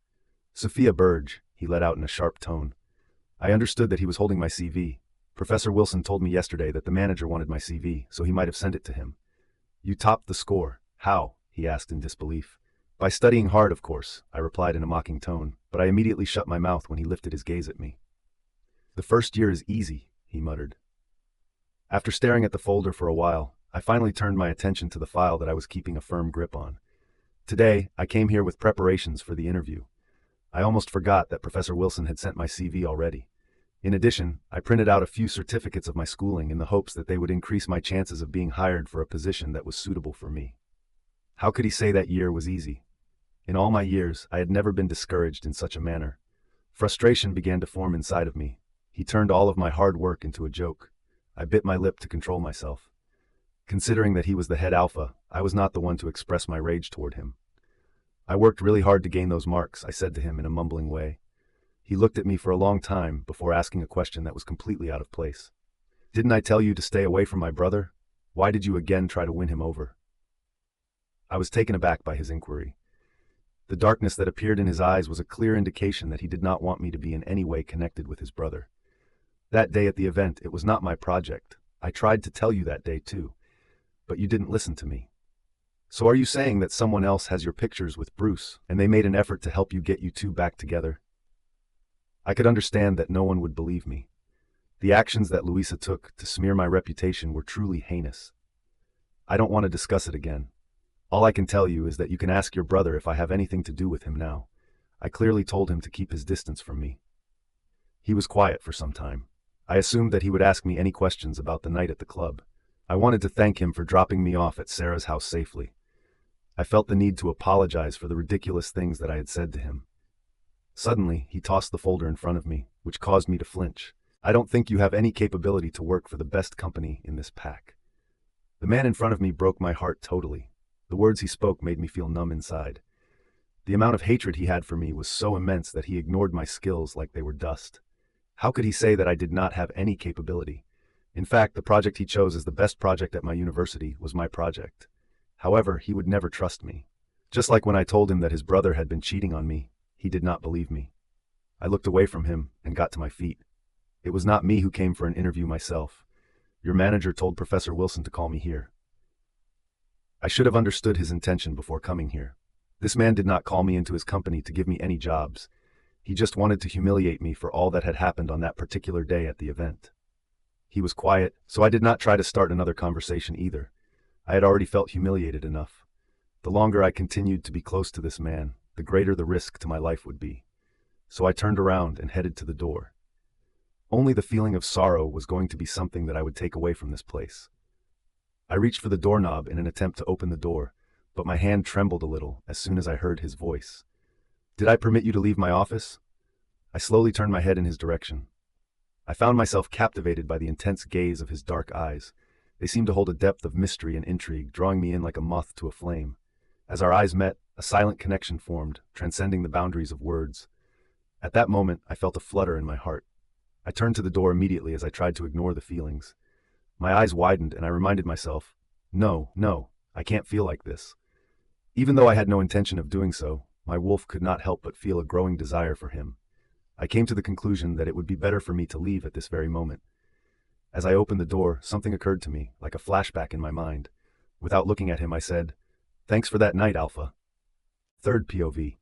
"Sophia Burge," he let out in a sharp tone. I understood that he was holding my CV. Professor Wilson told me yesterday that the manager wanted my CV, so he might have sent it to him. "You topped the score. How?" he asked in disbelief. By studying hard, of course, I replied in a mocking tone, but I immediately shut my mouth when he lifted his gaze at me. The first year is easy, he muttered. After staring at the folder for a while, I finally turned my attention to the file that I was keeping a firm grip on. Today, I came here with preparations for the interview. I almost forgot that Professor Wilson had sent my CV already. In addition, I printed out a few certificates of my schooling in the hopes that they would increase my chances of being hired for a position that was suitable for me. How could he say that year was easy? In all my years, I had never been discouraged in such a manner. Frustration began to form inside of me. He turned all of my hard work into a joke. I bit my lip to control myself. Considering that he was the head alpha, I was not the one to express my rage toward him. I worked really hard to gain those marks, I said to him in a mumbling way. He looked at me for a long time before asking a question that was completely out of place. Didn't I tell you to stay away from my brother? Why did you again try to win him over? I was taken aback by his inquiry. The darkness that appeared in his eyes was a clear indication that he did not want me to be in any way connected with his brother. That day at the event, it was not my project. I tried to tell you that day too, but you didn't listen to me. So are you saying that someone else has your pictures with Bruce, and they made an effort to help you get you two back together? I could understand that no one would believe me. The actions that Louisa took to smear my reputation were truly heinous. I don't want to discuss it again. All I can tell you is that you can ask your brother if I have anything to do with him now. I clearly told him to keep his distance from me. He was quiet for some time. I assumed that he would ask me any questions about the night at the club. I wanted to thank him for dropping me off at Sarah's house safely. I felt the need to apologize for the ridiculous things that I had said to him. Suddenly, he tossed the folder in front of me, which caused me to flinch. I don't think you have any capability to work for the best company in this pack. The man in front of me broke my heart totally. The words he spoke made me feel numb inside. The amount of hatred he had for me was so immense that he ignored my skills like they were dust. How could he say that I did not have any capability? In fact, the project he chose as the best project at my university was my project. However, he would never trust me. Just like when I told him that his brother had been cheating on me, he did not believe me. I looked away from him and got to my feet. It was not me who came for an interview myself. Your manager told Professor Wilson to call me here. I should have understood his intention before coming here. This man did not call me into his company to give me any jobs. He just wanted to humiliate me for all that had happened on that particular day at the event. He was quiet, so I did not try to start another conversation either. I had already felt humiliated enough. The longer I continued to be close to this man, the greater the risk to my life would be. So I turned around and headed to the door. Only the feeling of sorrow was going to be something that I would take away from this place. I reached for the doorknob in an attempt to open the door, but my hand trembled a little as soon as I heard his voice. Did I permit you to leave my office? I slowly turned my head in his direction. I found myself captivated by the intense gaze of his dark eyes. They seemed to hold a depth of mystery and intrigue, drawing me in like a moth to a flame. As our eyes met, a silent connection formed, transcending the boundaries of words. At that moment, I felt a flutter in my heart. I turned to the door immediately as I tried to ignore the feelings. My eyes widened and I reminded myself, no, I can't feel like this. Even though I had no intention of doing so, my wolf could not help but feel a growing desire for him. I came to the conclusion that it would be better for me to leave at this very moment. As I opened the door, something occurred to me, like a flashback in my mind. Without looking at him, I said, "Thanks for that night, Alpha." Third POV.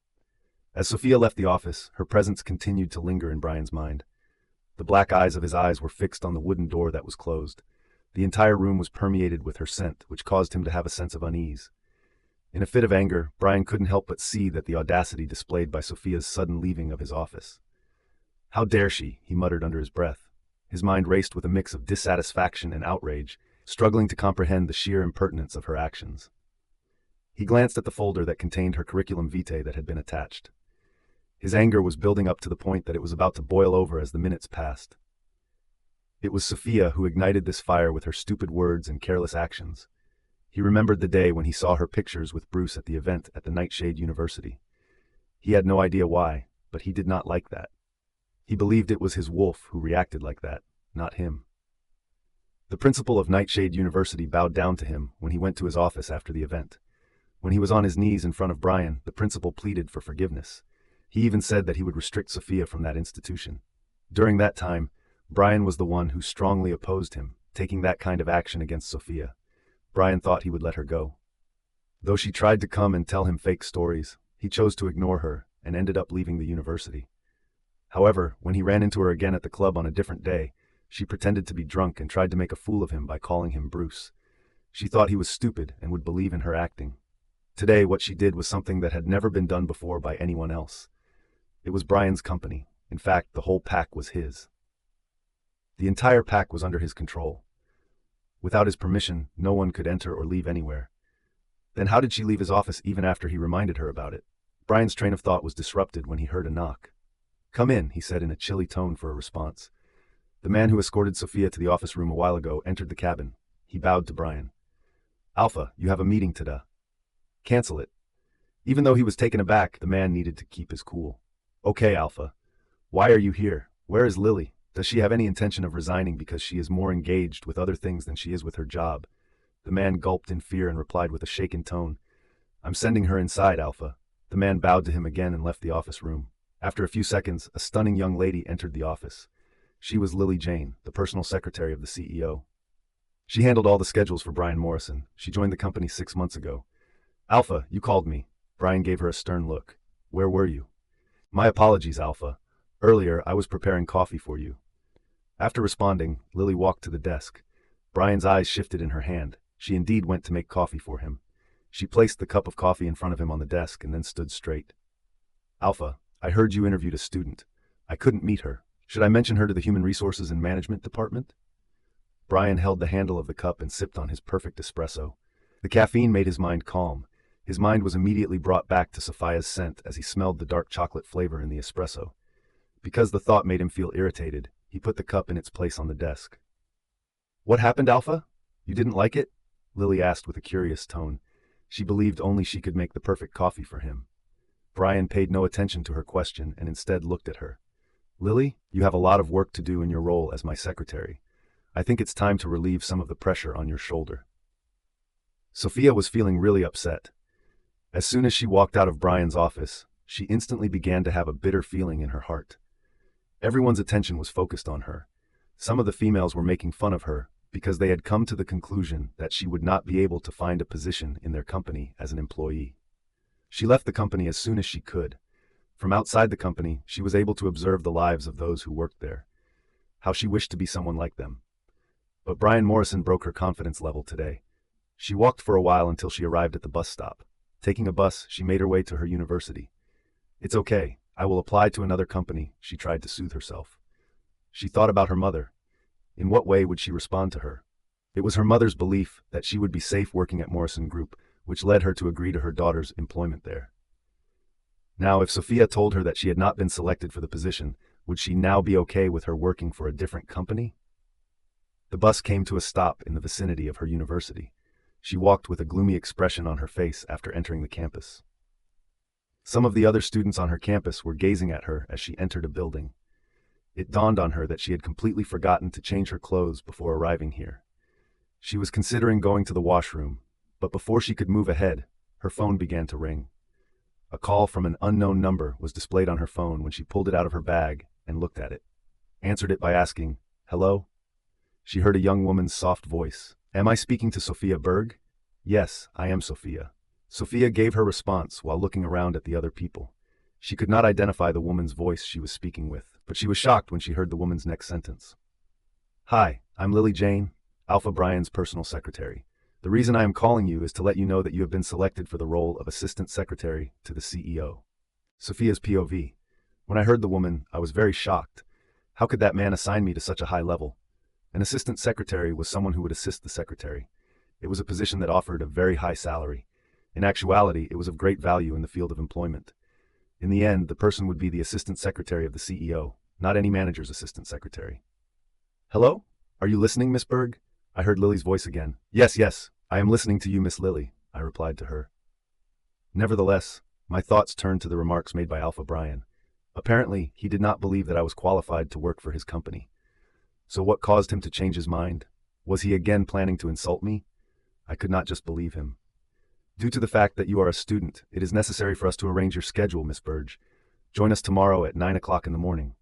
As Sophia left the office, her presence continued to linger in Bryan's mind. The black eyes of his eyes were fixed on the wooden door that was closed. The entire room was permeated with her scent, which caused him to have a sense of unease. In a fit of anger, Bryan couldn't help but see that the audacity displayed by Sophia's sudden leaving of his office. How dare she, he muttered under his breath. His mind raced with a mix of dissatisfaction and outrage, struggling to comprehend the sheer impertinence of her actions. He glanced at the folder that contained her curriculum vitae that had been attached. His anger was building up to the point that it was about to boil over as the minutes passed. It was Sophia who ignited this fire with her stupid words and careless actions. He remembered the day when he saw her pictures with Bruce at the event at the Nightshade University. He had no idea why, but he did not like that. He believed it was his wolf who reacted like that, not him. The principal of Nightshade University bowed down to him when he went to his office after the event. When he was on his knees in front of Bryan, the principal pleaded for forgiveness. He even said that he would restrict Sophia from that institution. During that time, Bryan was the one who strongly opposed him, taking that kind of action against Sophia. Bryan thought he would let her go. Though she tried to come and tell him fake stories, he chose to ignore her and ended up leaving the university. However, when he ran into her again at the club on a different day, she pretended to be drunk and tried to make a fool of him by calling him Bruce. She thought he was stupid and would believe in her acting. Today, what she did was something that had never been done before by anyone else. It was Bryan's company. In fact, the whole pack was his. The entire pack was under his control. Without his permission, no one could enter or leave anywhere. Then how did she leave his office even after he reminded her about it? Bryan's train of thought was disrupted when he heard a knock. "Come in," he said in a chilly tone for a response. The man who escorted Sophia to the office room a while ago entered the cabin. He bowed to Bryan. "Alpha, you have a meeting today. Cancel it." Even though he was taken aback, the man needed to keep his cool. "Okay, Alpha. Why are you here? Where is Lily? Does she have any intention of resigning because she is more engaged with other things than she is with her job?" The man gulped in fear and replied with a shaken tone, "I'm sending her inside, Alpha." The man bowed to him again and left the office room. After a few seconds, a stunning young lady entered the office. She was Lily Jane, the personal secretary of the CEO. She handled all the schedules for Bryan Morrison. She joined the company 6 months ago. "Alpha, you called me." Bryan gave her a stern look. "Where were you?" "My apologies, Alpha. Earlier, I was preparing coffee for you." After responding, Lily walked to the desk. Bryan's eyes shifted in her hand. She indeed went to make coffee for him. She placed the cup of coffee in front of him on the desk and then stood straight. "Alpha, I heard you interviewed a student. I couldn't meet her. Should I mention her to the Human Resources and Management Department?" Bryan held the handle of the cup and sipped on his perfect espresso. The caffeine made his mind calm. His mind was immediately brought back to Sophia's scent as he smelled the dark chocolate flavor in the espresso. Because the thought made him feel irritated, he put the cup in its place on the desk. "What happened, Alpha? You didn't like it?" Lily asked with a curious tone. She believed only she could make the perfect coffee for him. Bryan paid no attention to her question and instead looked at her. "Lily, you have a lot of work to do in your role as my secretary. I think it's time to relieve some of the pressure on your shoulder." Sophia was feeling really upset. As soon as she walked out of Bryan's office, she instantly began to have a bitter feeling in her heart. Everyone's attention was focused on her. Some of the females were making fun of her because they had come to the conclusion that she would not be able to find a position in their company as an employee. She left the company as soon as she could. From outside the company, she was able to observe the lives of those who worked there. How she wished to be someone like them. But Bryan Morrison broke her confidence level today. She walked for a while until she arrived at the bus stop. Taking a bus, she made her way to her university. "It's okay. I will apply to another company," she tried to soothe herself. She thought about her mother. In what way would she respond to her? It was her mother's belief that she would be safe working at Morrison Group, which led her to agree to her daughter's employment there. Now, if Sophia told her that she had not been selected for the position, would she now be okay with her working for a different company? The bus came to a stop in the vicinity of her university. She walked with a gloomy expression on her face after entering the campus. Some of the other students on her campus were gazing at her as she entered a building. It dawned on her that she had completely forgotten to change her clothes before arriving here. She was considering going to the washroom, but before she could move ahead, her phone began to ring. A call from an unknown number was displayed on her phone when she pulled it out of her bag and looked at it. Answered it by asking, "Hello?" She heard a young woman's soft voice. "Am I speaking to Sophia Berg?" "Yes, I am Sophia." Sophia gave her response while looking around at the other people. She could not identify the woman's voice she was speaking with, but she was shocked when she heard the woman's next sentence. "Hi, I'm Lily Jane, Alpha Bryan's personal secretary. The reason I am calling you is to let you know that you have been selected for the role of assistant secretary to the CEO. Sophia's POV. When I heard the woman, I was very shocked. How could that man assign me to such a high level? An assistant secretary was someone who would assist the secretary. It was a position that offered a very high salary. In actuality, it was of great value in the field of employment. In the end, the person would be the assistant secretary of the CEO, not any manager's assistant secretary. "Hello? Are you listening, Miss Berg?" I heard Lily's voice again. Yes, I am listening to you, Miss Lily," I replied to her. Nevertheless, my thoughts turned to the remarks made by Alpha Bryan. Apparently, he did not believe that I was qualified to work for his company. So what caused him to change his mind? Was he again planning to insult me? I could not just believe him. "Due to the fact that you are a student, it is necessary for us to arrange your schedule, Miss Berg. Join us tomorrow at 9 o'clock in the morning.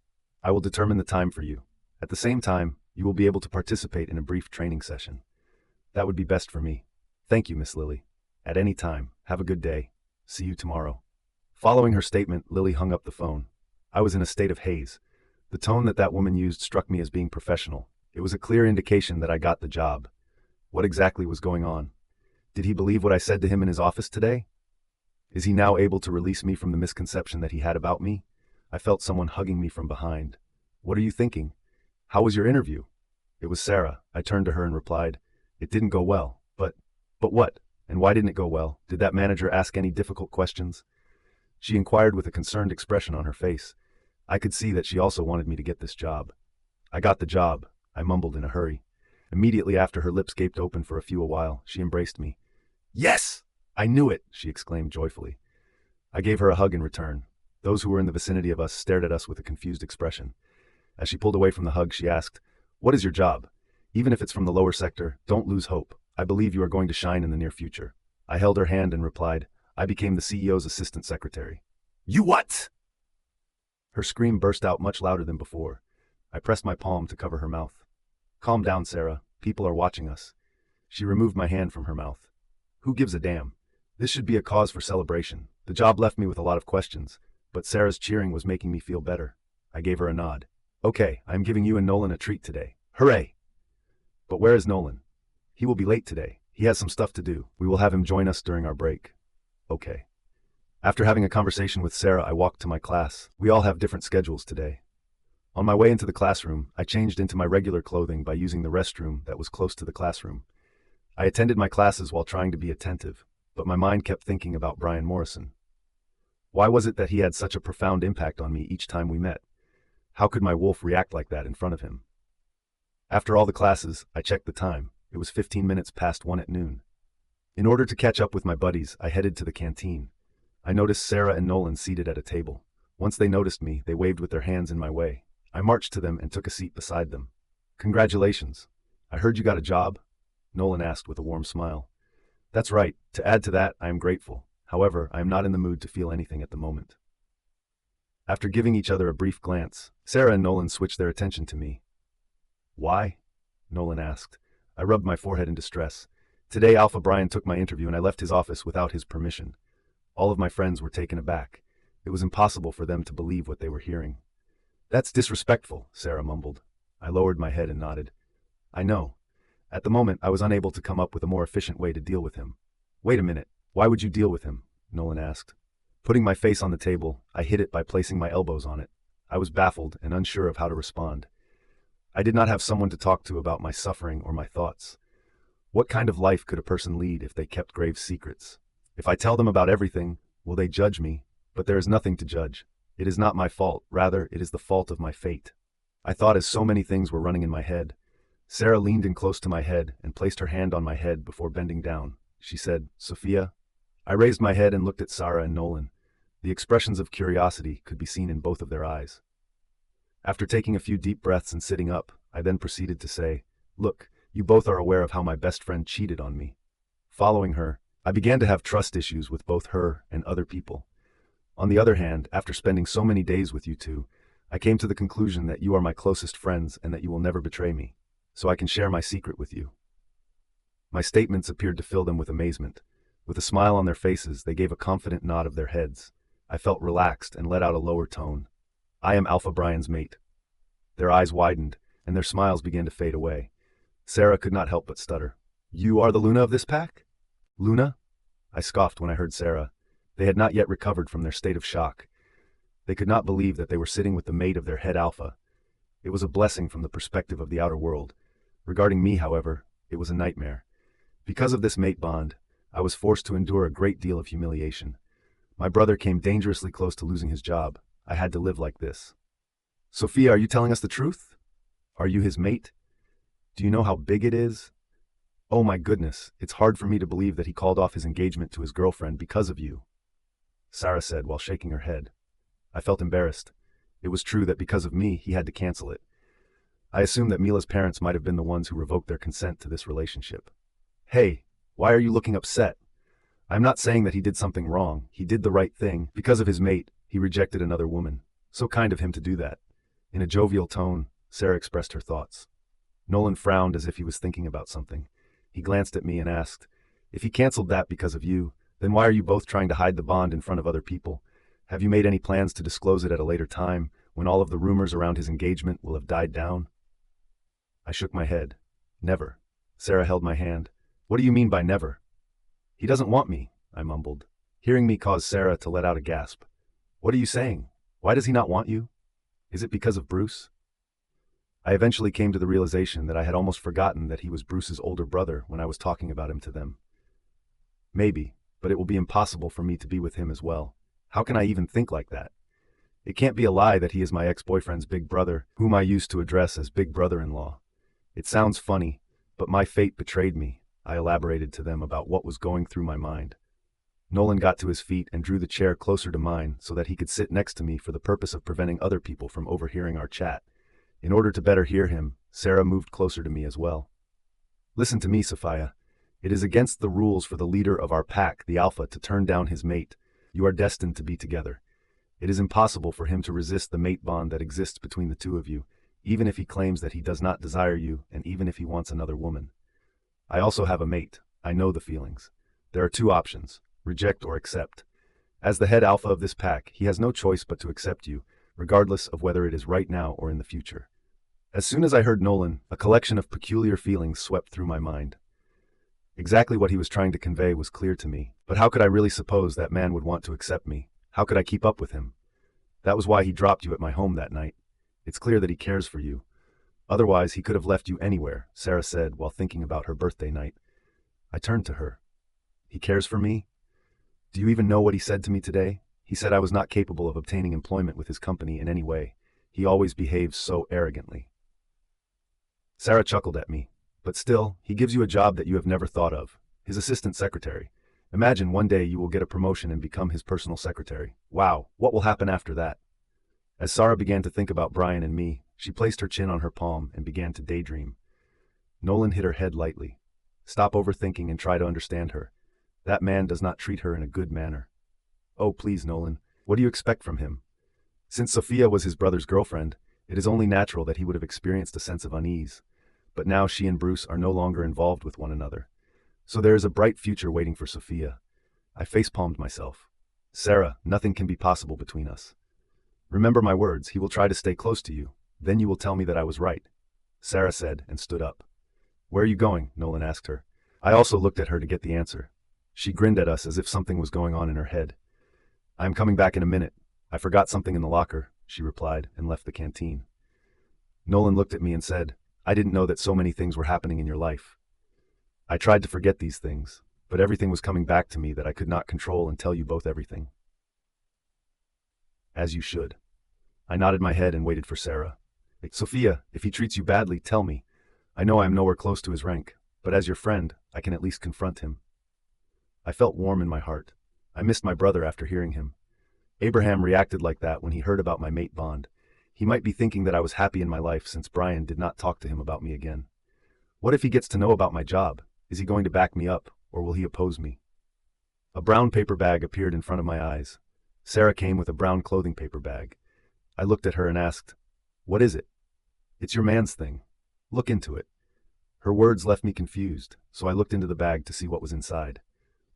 I will determine the time for you. At the same time, you will be able to participate in a brief training session. That would be best for me. Thank you, Miss Lily." At any time. Have a good day. See you tomorrow. Following her statement, Lily hung up the phone. I was in a state of haze. The tone that woman used struck me as being professional. It was a clear indication that I got the job. What exactly was going on? Did he believe what I said to him in his office today? Is he now able to release me from the misconception that he had about me? I felt someone hugging me from behind. What are you thinking? How was your interview? It was Sarah. I turned to her and replied, it didn't go well. But what? And why didn't it go well? Did that manager ask any difficult questions? She inquired with a concerned expression on her face. I could see that she also wanted me to get this job. I got the job, I mumbled in a hurry. Immediately after her lips gaped open for a few while, she embraced me. Yes! I knew it, she exclaimed joyfully. I gave her a hug in return. Those who were in the vicinity of us stared at us with a confused expression. As she pulled away from the hug, she asked, what is your job? Even if it's from the lower sector, don't lose hope. I believe you are going to shine in the near future. I held her hand and replied, I became the CEO's assistant secretary. You what? Her scream burst out much louder than before. I pressed my palm to cover her mouth. Calm down, Sarah. People are watching us. She removed my hand from her mouth. Who gives a damn? This should be a cause for celebration. The job left me with a lot of questions, but Sarah's cheering was making me feel better. I gave her a nod. Okay, I'm giving you and Nolan a treat today. Hooray! But where is Nolan? He will be late today. He has some stuff to do. We will have him join us during our break. Okay. After having a conversation with Sarah, I walked to my class. We all have different schedules today. On my way into the classroom, I changed into my regular clothing by using the restroom that was close to the classroom. I attended my classes while trying to be attentive, but my mind kept thinking about Bryan Morrison. Why was it that he had such a profound impact on me each time we met? How could my wolf react like that in front of him? After all the classes, I checked the time. It was 15 minutes past 1 at noon. In order to catch up with my buddies, I headed to the canteen. I noticed Sarah and Nolan seated at a table. Once they noticed me, they waved with their hands in my way. I marched to them and took a seat beside them. Congratulations. I heard you got a job? Nolan asked with a warm smile. That's right. To add to that, I am grateful. However, I am not in the mood to feel anything at the moment. After giving each other a brief glance, Sarah and Nolan switched their attention to me. Why? Nolan asked. I rubbed my forehead in distress. Today Alpha Bryan took my interview and I left his office without his permission. All of my friends were taken aback. It was impossible for them to believe what they were hearing. That's disrespectful, Sarah mumbled. I lowered my head and nodded. I know. At the moment, I was unable to come up with a more efficient way to deal with him. Wait a minute. Why would you deal with him? Nolan asked. Putting my face on the table, I hid it by placing my elbows on it. I was baffled and unsure of how to respond. I did not have someone to talk to about my suffering or my thoughts. What kind of life could a person lead if they kept grave secrets? If I tell them about everything, will they judge me? But there is nothing to judge. It is not my fault, rather, it is the fault of my fate. I thought as so many things were running in my head. Sarah leaned in close to my head and placed her hand on my head before bending down. She said, Sophia. I raised my head and looked at Sarah and Nolan. The expressions of curiosity could be seen in both of their eyes. After taking a few deep breaths and sitting up, I then proceeded to say, Look, you both are aware of how my best friend cheated on me. Following her, I began to have trust issues with both her and other people. On the other hand, after spending so many days with you two, I came to the conclusion that you are my closest friends and that you will never betray me, so I can share my secret with you. My statements appeared to fill them with amazement. With a smile on their faces, they gave a confident nod of their heads. I felt relaxed and let out a lower tone. I am Alpha Bryan's mate. Their eyes widened, and their smiles began to fade away. Sarah could not help but stutter. You are the Luna of this pack? Luna? I scoffed when I heard Sarah. They had not yet recovered from their state of shock. They could not believe that they were sitting with the mate of their head Alpha. It was a blessing from the perspective of the outer world. Regarding me, however, it was a nightmare. Because of this mate bond, I was forced to endure a great deal of humiliation. My brother came dangerously close to losing his job. I had to live like this. Sophia, are you telling us the truth? Are you his mate? Do you know how big it is? Oh my goodness, it's hard for me to believe that he called off his engagement to his girlfriend because of you, Sarah said while shaking her head. I felt embarrassed. It was true that because of me, he had to cancel it. I assumed that Mila's parents might have been the ones who revoked their consent to this relationship. Hey, why are you looking upset? I'm not saying that he did something wrong. He did the right thing. Because of his mate, he rejected another woman. So kind of him to do that. In a jovial tone, Sarah expressed her thoughts. Nolan frowned as if he was thinking about something. He glanced at me and asked, If he canceled that because of you, then why are you both trying to hide the bond in front of other people? Have you made any plans to disclose it at a later time, when all of the rumors around his engagement will have died down? I shook my head. Never. Sarah held my hand. What do you mean by never? He doesn't want me, I mumbled. Hearing me caused Sarah to let out a gasp. What are you saying? Why does he not want you? Is it because of Bruce? I eventually came to the realization that I had almost forgotten that he was Bruce's older brother when I was talking about him to them. Maybe, but it will be impossible for me to be with him as well. How can I even think like that? It can't be a lie that he is my ex-boyfriend's big brother, whom I used to address as big brother-in-law. It sounds funny, but my fate betrayed me. I elaborated to them about what was going through my mind. Nolan got to his feet and drew the chair closer to mine so that he could sit next to me for the purpose of preventing other people from overhearing our chat. In order to better hear him, Sarah moved closer to me as well. Listen to me, Sophia. It is against the rules for the leader of our pack, the Alpha, to turn down his mate. You are destined to be together. It is impossible for him to resist the mate bond that exists between the two of you, even if he claims that he does not desire you and even if he wants another woman. I also have a mate. I know the feelings. There are two options, reject or accept. As the head alpha of this pack, he has no choice but to accept you, regardless of whether it is right now or in the future. As soon as I heard Nolan, a collection of peculiar feelings swept through my mind. Exactly what he was trying to convey was clear to me, but how could I really suppose that man would want to accept me? How could I keep up with him? That was why he dropped you at my home that night. It's clear that he cares for you. Otherwise, he could have left you anywhere, Sarah said while thinking about her birthday night. I turned to her. He cares for me? Do you even know what he said to me today? He said I was not capable of obtaining employment with his company in any way. He always behaves so arrogantly. Sarah chuckled at me. But still, he gives you a job that you have never thought of. His assistant secretary. Imagine one day you will get a promotion and become his personal secretary. Wow, what will happen after that? As Sarah began to think about Bryan and me, she placed her chin on her palm and began to daydream. Nolan hit her head lightly. Stop overthinking and try to understand her. That man does not treat her in a good manner. Oh, please, Nolan, what do you expect from him? Since Sophia was his brother's girlfriend, it is only natural that he would have experienced a sense of unease. But now she and Bruce are no longer involved with one another. So there is a bright future waiting for Sophia. I facepalmed myself. Sarah, nothing can be possible between us. Remember my words, he will try to stay close to you. Then you will tell me that I was right, Sarah said and stood up. Where are you going? Nolan asked her. I also looked at her to get the answer. She grinned at us as if something was going on in her head. I am coming back in a minute. I forgot something in the locker, she replied and left the canteen. Nolan looked at me and said, I didn't know that so many things were happening in your life. I tried to forget these things, but everything was coming back to me that I could not control and tell you both everything. As you should. I nodded my head and waited for Sarah. Sophia, if he treats you badly, tell me. I know I am nowhere close to his rank, but as your friend, I can at least confront him. I felt warm in my heart. I missed my brother after hearing him. Abraham reacted like that when he heard about my mate bond. He might be thinking that I was happy in my life since Bryan did not talk to him about me again. What if he gets to know about my job? Is he going to back me up, or will he oppose me? A brown paper bag appeared in front of my eyes. Sarah came with a brown clothing paper bag. I looked at her and asked, What is it? It's your man's thing. Look into it. Her words left me confused, so I looked into the bag to see what was inside.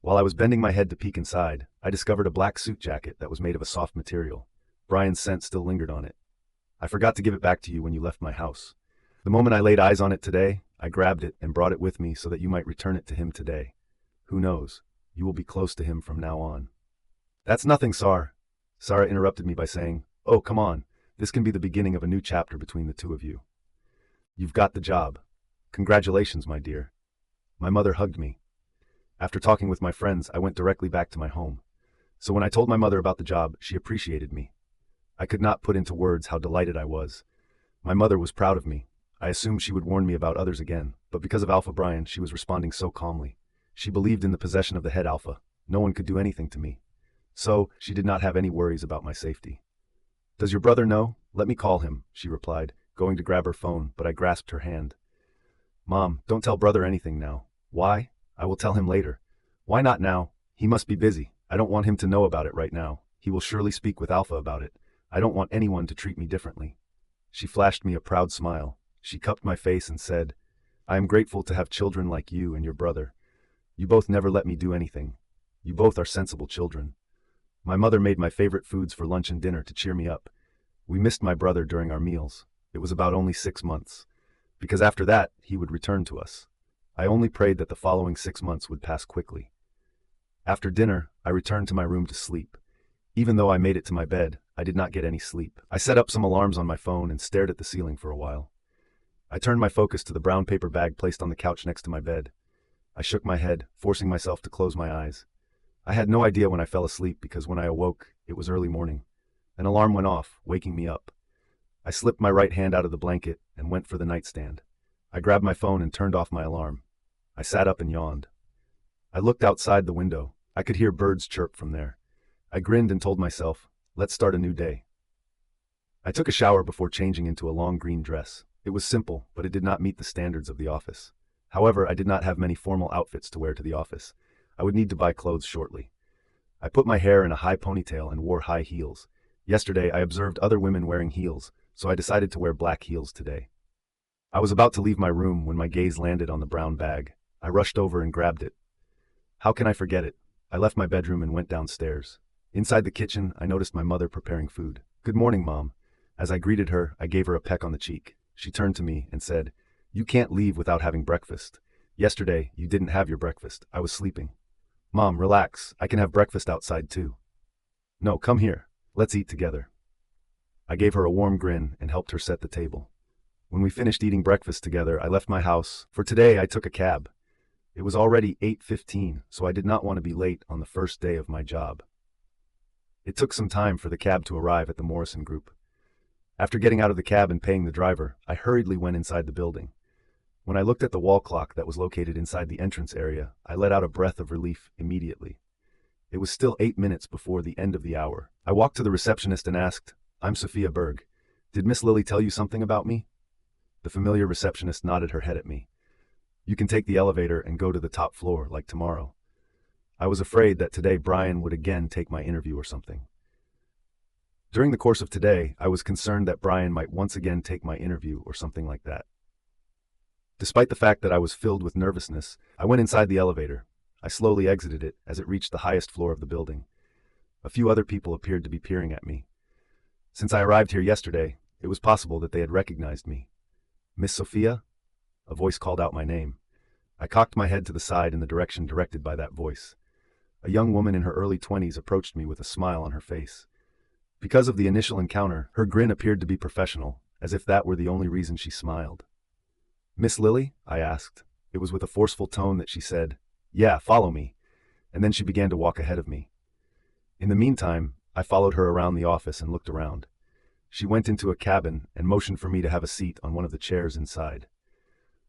While I was bending my head to peek inside, I discovered a black suit jacket that was made of a soft material. Bryan's scent still lingered on it. I forgot to give it back to you when you left my house. The moment I laid eyes on it today, I grabbed it and brought it with me so that you might return it to him today. Who knows? You will be close to him from now on. That's nothing, Sarah interrupted me by saying, Oh, come on. This can be the beginning of a new chapter between the two of you. You've got the job. Congratulations, my dear. My mother hugged me. After talking with my friends, I went directly back to my home. So when I told my mother about the job, she appreciated me. I could not put into words how delighted I was. My mother was proud of me. I assumed she would warn me about others again, but because of Alpha Bryan, she was responding so calmly. She believed in the possession of the head alpha. No one could do anything to me. So, she did not have any worries about my safety. Does your brother know? Let me call him, she replied, going to grab her phone, but I grasped her hand. Mom, don't tell brother anything now. Why? I will tell him later. Why not now? He must be busy. I don't want him to know about it right now. He will surely speak with Alpha about it. I don't want anyone to treat me differently. She flashed me a proud smile. She cupped my face and said, I am grateful to have children like you and your brother. You both never let me do anything. You both are sensible children. My mother made my favorite foods for lunch and dinner to cheer me up. We missed my brother during our meals. It was about only 6 months. Because after that, he would return to us. I only prayed that the following 6 months would pass quickly. After dinner, I returned to my room to sleep. Even though I made it to my bed, I did not get any sleep. I set up some alarms on my phone and stared at the ceiling for a while. I turned my focus to the brown paper bag placed on the couch next to my bed. I shook my head, forcing myself to close my eyes. I had no idea when I fell asleep because when I awoke, it was early morning. An alarm went off, waking me up. I slipped my right hand out of the blanket and went for the nightstand. I grabbed my phone and turned off my alarm. I sat up and yawned. I looked outside the window. I could hear birds chirp from there. I grinned and told myself, let's start a new day. I took a shower before changing into a long green dress. It was simple, but it did not meet the standards of the office. However, I did not have many formal outfits to wear to the office. I would need to buy clothes shortly. I put my hair in a high ponytail and wore high heels. Yesterday, I observed other women wearing heels, so I decided to wear black heels today. I was about to leave my room when my gaze landed on the brown bag. I rushed over and grabbed it. How can I forget it? I left my bedroom and went downstairs. Inside the kitchen, I noticed my mother preparing food. Good morning, Mom. As I greeted her, I gave her a peck on the cheek. She turned to me and said, you can't leave without having breakfast. Yesterday, you didn't have your breakfast. I was sleeping. Mom, relax. I can have breakfast outside too. No, come here. Let's eat together. I gave her a warm grin and helped her set the table. When we finished eating breakfast together, I left my house. For today, I took a cab. It was already 8:15, so I did not want to be late on the first day of my job. It took some time for the cab to arrive at the Morrison Group. After getting out of the cab and paying the driver, I hurriedly went inside the building. When I looked at the wall clock that was located inside the entrance area, I let out a breath of relief immediately. It was still 8 minutes before the end of the hour. I walked to the receptionist and asked, I'm Sophia Berg. Did Miss Lily tell you something about me? The familiar receptionist nodded her head at me. You can take the elevator and go to the top floor like tomorrow. I was afraid that today Bryan would again take my interview or something. During the course of today, I was concerned that Bryan might once again take my interview or something like that. Despite the fact that I was filled with nervousness, I went inside the elevator. I slowly exited it as it reached the highest floor of the building. A few other people appeared to be peering at me. Since I arrived here yesterday, it was possible that they had recognized me. Miss Sophia? A voice called out my name. I cocked my head to the side in the direction directed by that voice. A young woman in her early 20s approached me with a smile on her face. Because of the initial encounter, her grin appeared to be professional, as if that were the only reason she smiled. Miss Lily? I asked. It was with a forceful tone that she said, yeah, follow me. And then she began to walk ahead of me. In the meantime, I followed her around the office and looked around. She went into a cabin and motioned for me to have a seat on one of the chairs inside.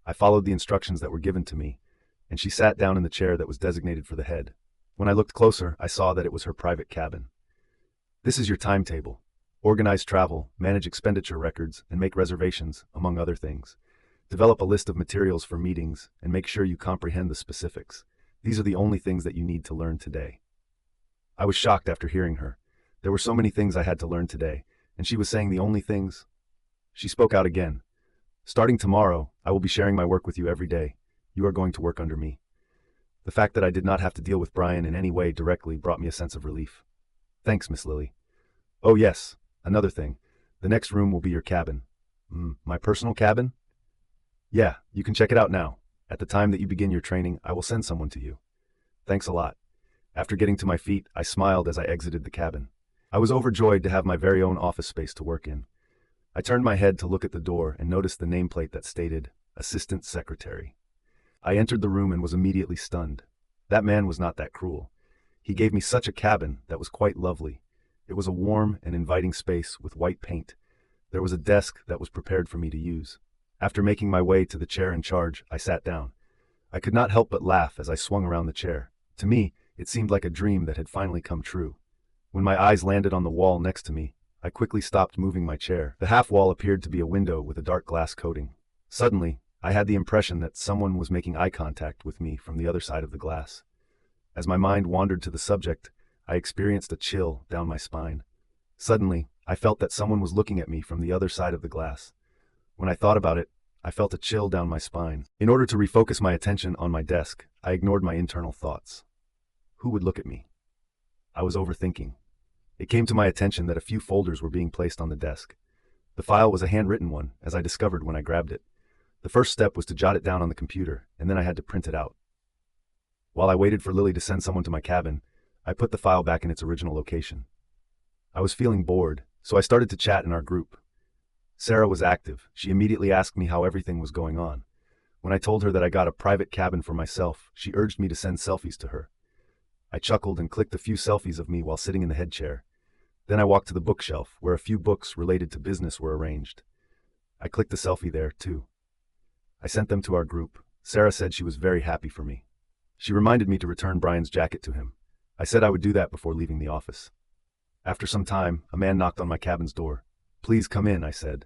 I followed the instructions that were given to me, and she sat down in the chair that was designated for the head. When I looked closer, I saw that it was her private cabin. This is your timetable. Organize travel, manage expenditure records, and make reservations, among other things. Develop a list of materials for meetings, and make sure you comprehend the specifics. These are the only things that you need to learn today. I was shocked after hearing her. There were so many things I had to learn today, and she was saying the only things. She spoke out again. Starting tomorrow, I will be sharing my work with you every day. You are going to work under me. The fact that I did not have to deal with Bryan in any way directly brought me a sense of relief. Thanks, Miss Lily. Oh yes, another thing. The next room will be your cabin. My personal cabin? Yeah, you can check it out now. At the time that you begin your training, I will send someone to you. Thanks a lot. After getting to my feet, I smiled as I exited the cabin. I was overjoyed to have my very own office space to work in. I turned my head to look at the door and noticed the nameplate that stated, Assistant Secretary. I entered the room and was immediately stunned. That man was not that cruel. He gave me such a cabin that was quite lovely. It was a warm and inviting space with white paint. There was a desk that was prepared for me to use. After making my way to the chair in charge, I sat down. I could not help but laugh as I swung around the chair. To me, it seemed like a dream that had finally come true. When my eyes landed on the wall next to me, I quickly stopped moving my chair. The half wall appeared to be a window with a dark glass coating. Suddenly, I had the impression that someone was making eye contact with me from the other side of the glass. As my mind wandered to the subject, I experienced a chill down my spine. Suddenly, I felt that someone was looking at me from the other side of the glass. When I thought about it, I felt a chill down my spine. In order to refocus my attention on my desk, I ignored my internal thoughts. Who would look at me? I was overthinking. It came to my attention that a few folders were being placed on the desk. The file was a handwritten one, as I discovered when I grabbed it. The first step was to jot it down on the computer, and then I had to print it out. While I waited for Lily to send someone to my cabin, I put the file back in its original location. I was feeling bored, so I started to chat in our group. Sarah was active. She immediately asked me how everything was going on. When I told her that I got a private cabin for myself, she urged me to send selfies to her. I chuckled and clicked a few selfies of me while sitting in the head chair. Then I walked to the bookshelf, where a few books related to business were arranged. I clicked a selfie there, too. I sent them to our group. Sarah said she was very happy for me. She reminded me to return Bryan's jacket to him. I said I would do that before leaving the office. After some time, a man knocked on my cabin's door. "Please come in," I said.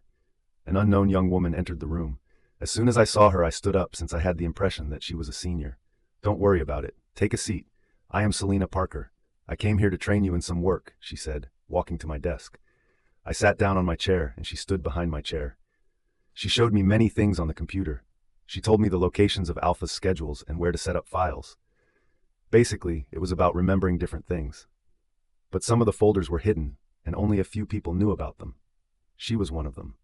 An unknown young woman entered the room. As soon as I saw her, I stood up since I had the impression that she was a senior. "Don't worry about it. Take a seat. I am Selena Parker. I came here to train you in some work," she said, walking to my desk. I sat down on my chair, and she stood behind my chair. She showed me many things on the computer. She told me the locations of Alpha's schedules and where to set up files. Basically, it was about remembering different things. But some of the folders were hidden, and only a few people knew about them. She was one of them.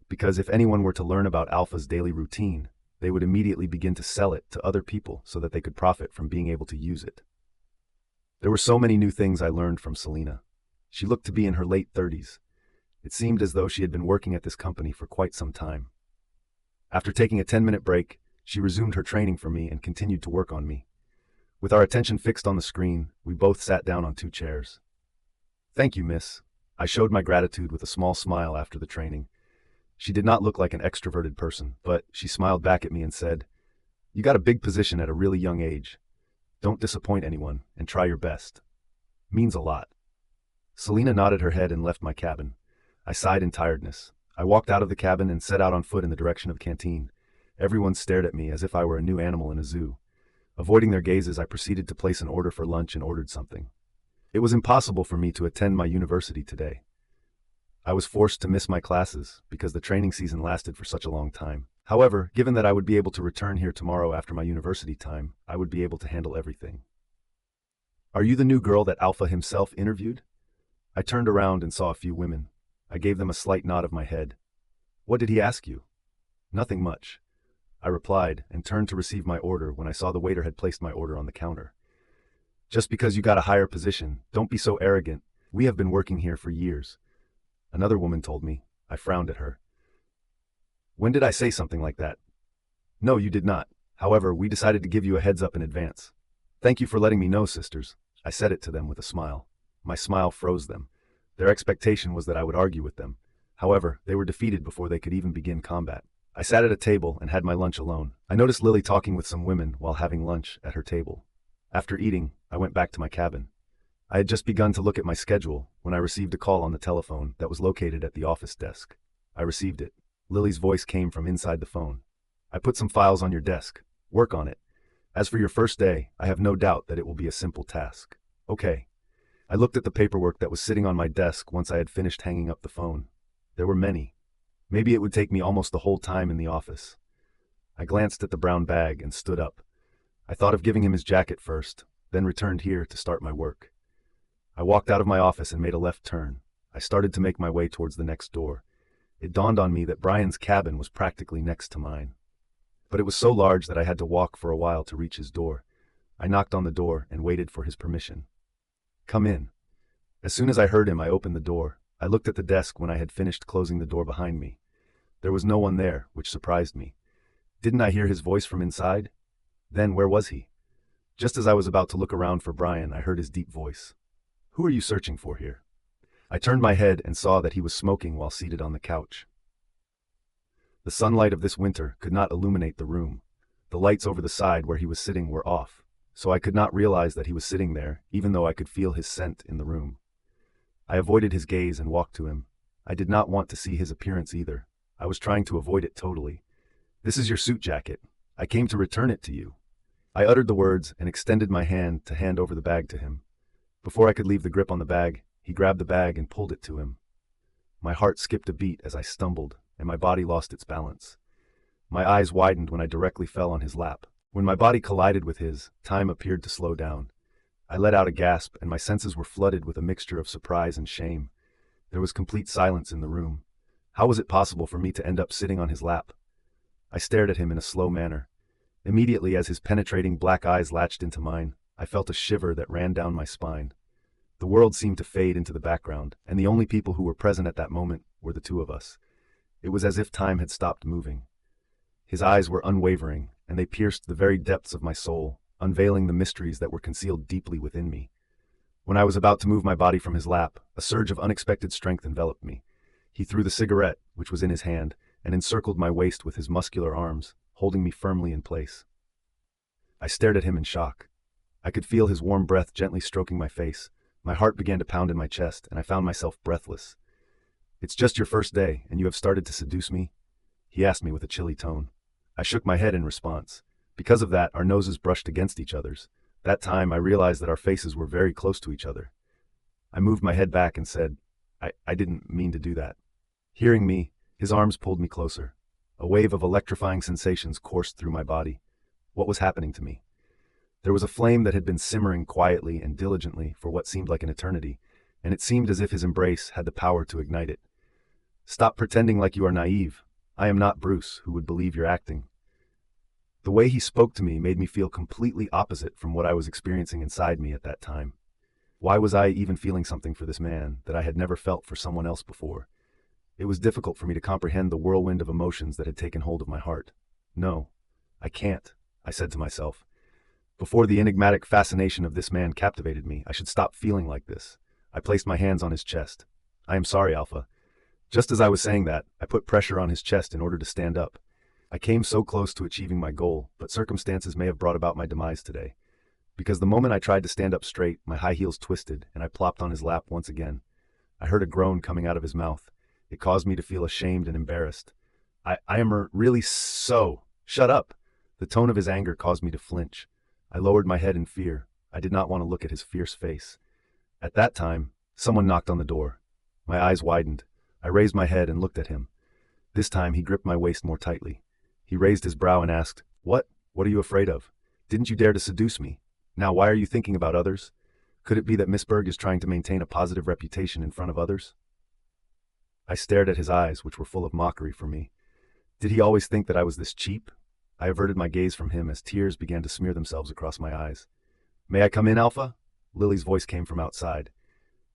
Because if anyone were to learn about Alpha's daily routine, they would immediately begin to sell it to other people so that they could profit from being able to use it. There were so many new things I learned from Selena. She looked to be in her late 30s. It seemed as though she had been working at this company for quite some time. After taking a 10-minute break, she resumed her training for me and continued to work on me. With our attention fixed on the screen, we both sat down on 2 chairs. "Thank you, miss." I showed my gratitude with a small smile after the training. She did not look like an extroverted person, but she smiled back at me and said, "You got a big position at a really young age. Don't disappoint anyone, and try your best. Means a lot." Selena nodded her head and left my cabin. I sighed in tiredness. I walked out of the cabin and set out on foot in the direction of the canteen. Everyone stared at me as if I were a new animal in a zoo. Avoiding their gazes, I proceeded to place an order for lunch and ordered something. It was impossible for me to attend my university today. I was forced to miss my classes because the training season lasted for such a long time. However, given that I would be able to return here tomorrow after my university time, I would be able to handle everything. "Are you the new girl that Alpha himself interviewed?" I turned around and saw a few women. I gave them a slight nod of my head. "What did he ask you?" "Nothing much," I replied, and turned to receive my order when I saw the waiter had placed my order on the counter. "Just because you got a higher position, don't be so arrogant. We have been working here for years," another woman told me. I frowned at her. "When did I say something like that?" "No, you did not. However, we decided to give you a heads up in advance." "Thank you for letting me know, sisters." I said it to them with a smile. My smile froze them. Their expectation was that I would argue with them. However, they were defeated before they could even begin combat. I sat at a table and had my lunch alone. I noticed Lily talking with some women while having lunch at her table. After eating, I went back to my cabin. I had just begun to look at my schedule when I received a call on the telephone that was located at the office desk. I received it. Lily's voice came from inside the phone. "I put some files on your desk. Work on it. As for your first day, I have no doubt that it will be a simple task." "Okay." I looked at the paperwork that was sitting on my desk once I had finished hanging up the phone. There were many. Maybe it would take me almost the whole time in the office. I glanced at the brown bag and stood up. I thought of giving him his jacket first, then returned here to start my work. I walked out of my office and made a left turn. I started to make my way towards the next door. It dawned on me that Bryan's cabin was practically next to mine. But it was so large that I had to walk for a while to reach his door. I knocked on the door and waited for his permission. "Come in." As soon as I heard him, I opened the door. I looked at the desk when I had finished closing the door behind me. There was no one there, which surprised me. Didn't I hear his voice from inside? Then where was he? Just as I was about to look around for Bryan, I heard his deep voice. "Who are you searching for here?" I turned my head and saw that he was smoking while seated on the couch. The sunlight of this winter could not illuminate the room. The lights over the side where he was sitting were off, so I could not realize that he was sitting there, even though I could feel his scent in the room. I avoided his gaze and walked to him. I did not want to see his appearance either. I was trying to avoid it totally. "This is your suit jacket. I came to return it to you." I uttered the words and extended my hand to hand over the bag to him. Before I could leave the grip on the bag, he grabbed the bag and pulled it to him. My heart skipped a beat as I stumbled, and my body lost its balance. My eyes widened when I directly fell on his lap. When my body collided with his, time appeared to slow down. I let out a gasp, and my senses were flooded with a mixture of surprise and shame. There was complete silence in the room. How was it possible for me to end up sitting on his lap? I stared at him in a slow manner. Immediately, as his penetrating black eyes latched into mine, I felt a shiver that ran down my spine. The world seemed to fade into the background, and the only people who were present at that moment were the two of us. It was as if time had stopped moving. His eyes were unwavering, and they pierced the very depths of my soul, unveiling the mysteries that were concealed deeply within me. When I was about to move my body from his lap, a surge of unexpected strength enveloped me. He threw the cigarette, which was in his hand, and encircled my waist with his muscular arms, holding me firmly in place. I stared at him in shock. I could feel his warm breath gently stroking my face. My heart began to pound in my chest, and I found myself breathless. "It's just your first day, and you have started to seduce me?" he asked me with a chilly tone. I shook my head in response. Because of that, our noses brushed against each other's. That time, I realized that our faces were very close to each other. I moved my head back and said, I didn't mean to do that." Hearing me, his arms pulled me closer. A wave of electrifying sensations coursed through my body. What was happening to me? There was a flame that had been simmering quietly and diligently for what seemed like an eternity, and it seemed as if his embrace had the power to ignite it. "Stop pretending like you are naive. I am not Bruce, who would believe you're acting." The way he spoke to me made me feel completely opposite from what I was experiencing inside me at that time. Why was I even feeling something for this man that I had never felt for someone else before? It was difficult for me to comprehend the whirlwind of emotions that had taken hold of my heart. "No, I can't," I said to myself. Before the enigmatic fascination of this man captivated me, I should stop feeling like this. I placed my hands on his chest. "I am sorry, Alpha." Just as I was saying that, I put pressure on his chest in order to stand up. I came so close to achieving my goal, but circumstances may have brought about my demise today. Because the moment I tried to stand up straight, my high heels twisted, and I plopped on his lap once again. I heard a groan coming out of his mouth. It caused me to feel ashamed and embarrassed. I am really so. Shut up." The tone of his anger caused me to flinch. I lowered my head in fear. I did not want to look at his fierce face. At that time, someone knocked on the door. My eyes widened. I raised my head and looked at him. This time he gripped my waist more tightly. He raised his brow and asked, What are you afraid of? Didn't you dare to seduce me? Now why are you thinking about others? Could it be that Miss Berg is trying to maintain a positive reputation in front of others?" I stared at his eyes, which were full of mockery for me. Did he always think that I was this cheap? I averted my gaze from him as tears began to smear themselves across my eyes. "May I come in, Alpha?" Lily's voice came from outside.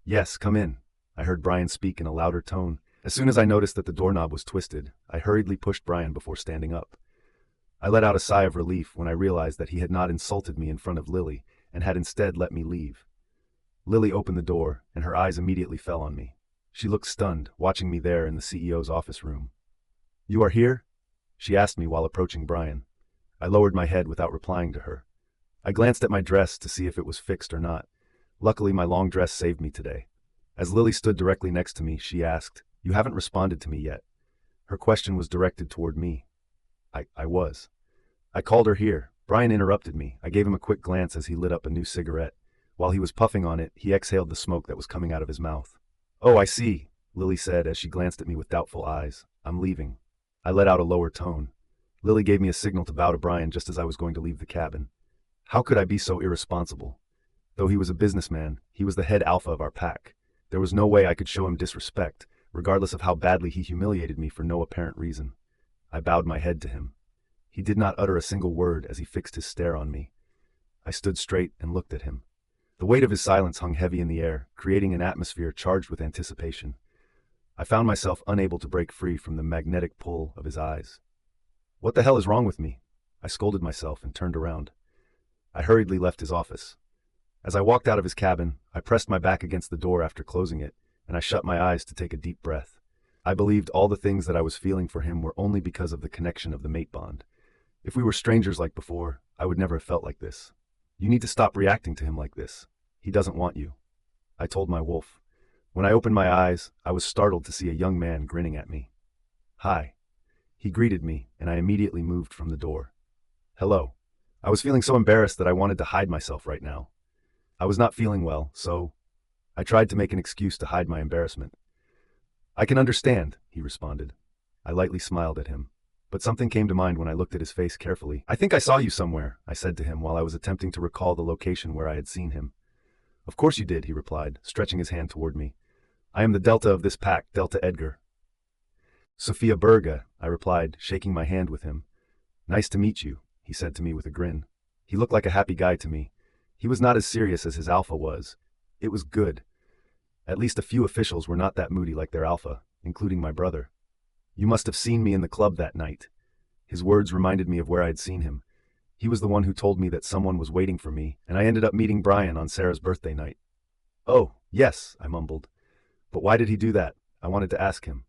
"Yes, come in," I heard Bryan speak in a louder tone. As soon as I noticed that the doorknob was twisted, I hurriedly pushed Bryan before standing up. I let out a sigh of relief when I realized that he had not insulted me in front of Lily and had instead let me leave. Lily opened the door, and her eyes immediately fell on me. She looked stunned, watching me there in the CEO's office room. "You are here?" she asked me while approaching Bryan. I lowered my head without replying to her. I glanced at my dress to see if it was fixed or not. Luckily, my long dress saved me today. As Lily stood directly next to me, she asked, "You haven't responded to me yet." Her question was directed toward me. I was. "I called her here." Bryan interrupted me. I gave him a quick glance as he lit up a new cigarette. While he was puffing on it, he exhaled the smoke that was coming out of his mouth. "Oh, I see," Lily said as she glanced at me with doubtful eyes. "I'm leaving." I let out a lower tone. Lily gave me a signal to bow to Bryan just as I was going to leave the cabin. How could I be so irresponsible? Though he was a businessman, he was the head alpha of our pack. There was no way I could show him disrespect, regardless of how badly he humiliated me for no apparent reason. I bowed my head to him. He did not utter a single word as he fixed his stare on me. I stood straight and looked at him. The weight of his silence hung heavy in the air, creating an atmosphere charged with anticipation. I found myself unable to break free from the magnetic pull of his eyes. What the hell is wrong with me? I scolded myself and turned around. I hurriedly left his office. As I walked out of his cabin, I pressed my back against the door after closing it, and I shut my eyes to take a deep breath. I believed all the things that I was feeling for him were only because of the connection of the mate bond. If we were strangers like before, I would never have felt like this. "You need to stop reacting to him like this. He doesn't want you," I told my wolf. When I opened my eyes, I was startled to see a young man grinning at me. "Hi." He greeted me, and I immediately moved from the door. "Hello." I was feeling so embarrassed that I wanted to hide myself right now. I was not feeling well, so I tried to make an excuse to hide my embarrassment. "I can understand," he responded. I lightly smiled at him. But something came to mind when I looked at his face carefully. "I think I saw you somewhere," I said to him while I was attempting to recall the location where I had seen him. "Of course you did," he replied, stretching his hand toward me. "I am the Delta of this pack, Delta Edgar." "Sophia Berga," I replied, shaking my hand with him. "Nice to meet you," he said to me with a grin. He looked like a happy guy to me. He was not as serious as his alpha was. It was good. At least a few officials were not that moody like their alpha, including my brother. "You must have seen me in the club that night." His words reminded me of where I had seen him. He was the one who told me that someone was waiting for me, and I ended up meeting Bryan on Sarah's birthday night. "Oh, yes," I mumbled. But why did he do that? I wanted to ask him.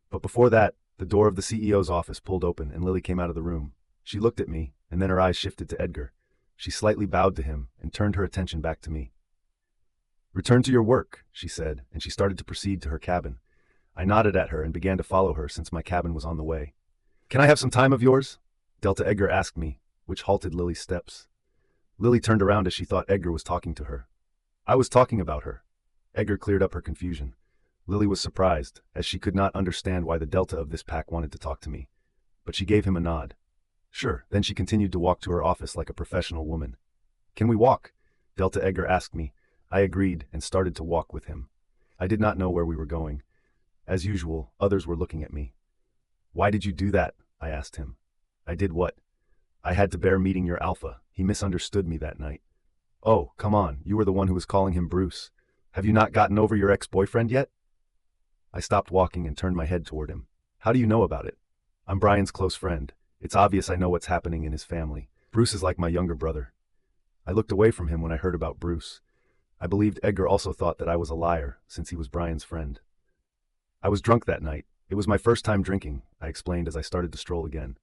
But before that, the door of the CEO's office pulled open and Lily came out of the room. She looked at me, and then her eyes shifted to Edgar. She slightly bowed to him and turned her attention back to me. "Return to your work," she said, and she started to proceed to her cabin. I nodded at her and began to follow her since my cabin was on the way. "Can I have some time of yours?" Delta Edgar asked me, which halted Lily's steps. Lily turned around as she thought Edgar was talking to her. I was talking about her. Edgar cleared up her confusion. Lily was surprised, as she could not understand why the Delta of this pack wanted to talk to me. But she gave him a nod. "Sure." Then she continued to walk to her office like a professional woman. "Can we walk?" Delta Edgar asked me. I agreed and started to walk with him. I did not know where we were going. As usual, others were looking at me. "Why did you do that?" I asked him. "I did what?" "I had to bear meeting your alpha. He misunderstood me that night." "Oh, come on, you were the one who was calling him Bruce. Have you not gotten over your ex-boyfriend yet?" I stopped walking and turned my head toward him. "How do you know about it?" "I'm Bryan's close friend. It's obvious I know what's happening in his family. Bruce is like my younger brother." I looked away from him when I heard about Bruce. I believed Edgar also thought that I was a liar, since he was Bryan's friend. "I was drunk that night. It was my first time drinking," I explained as I started to stroll again.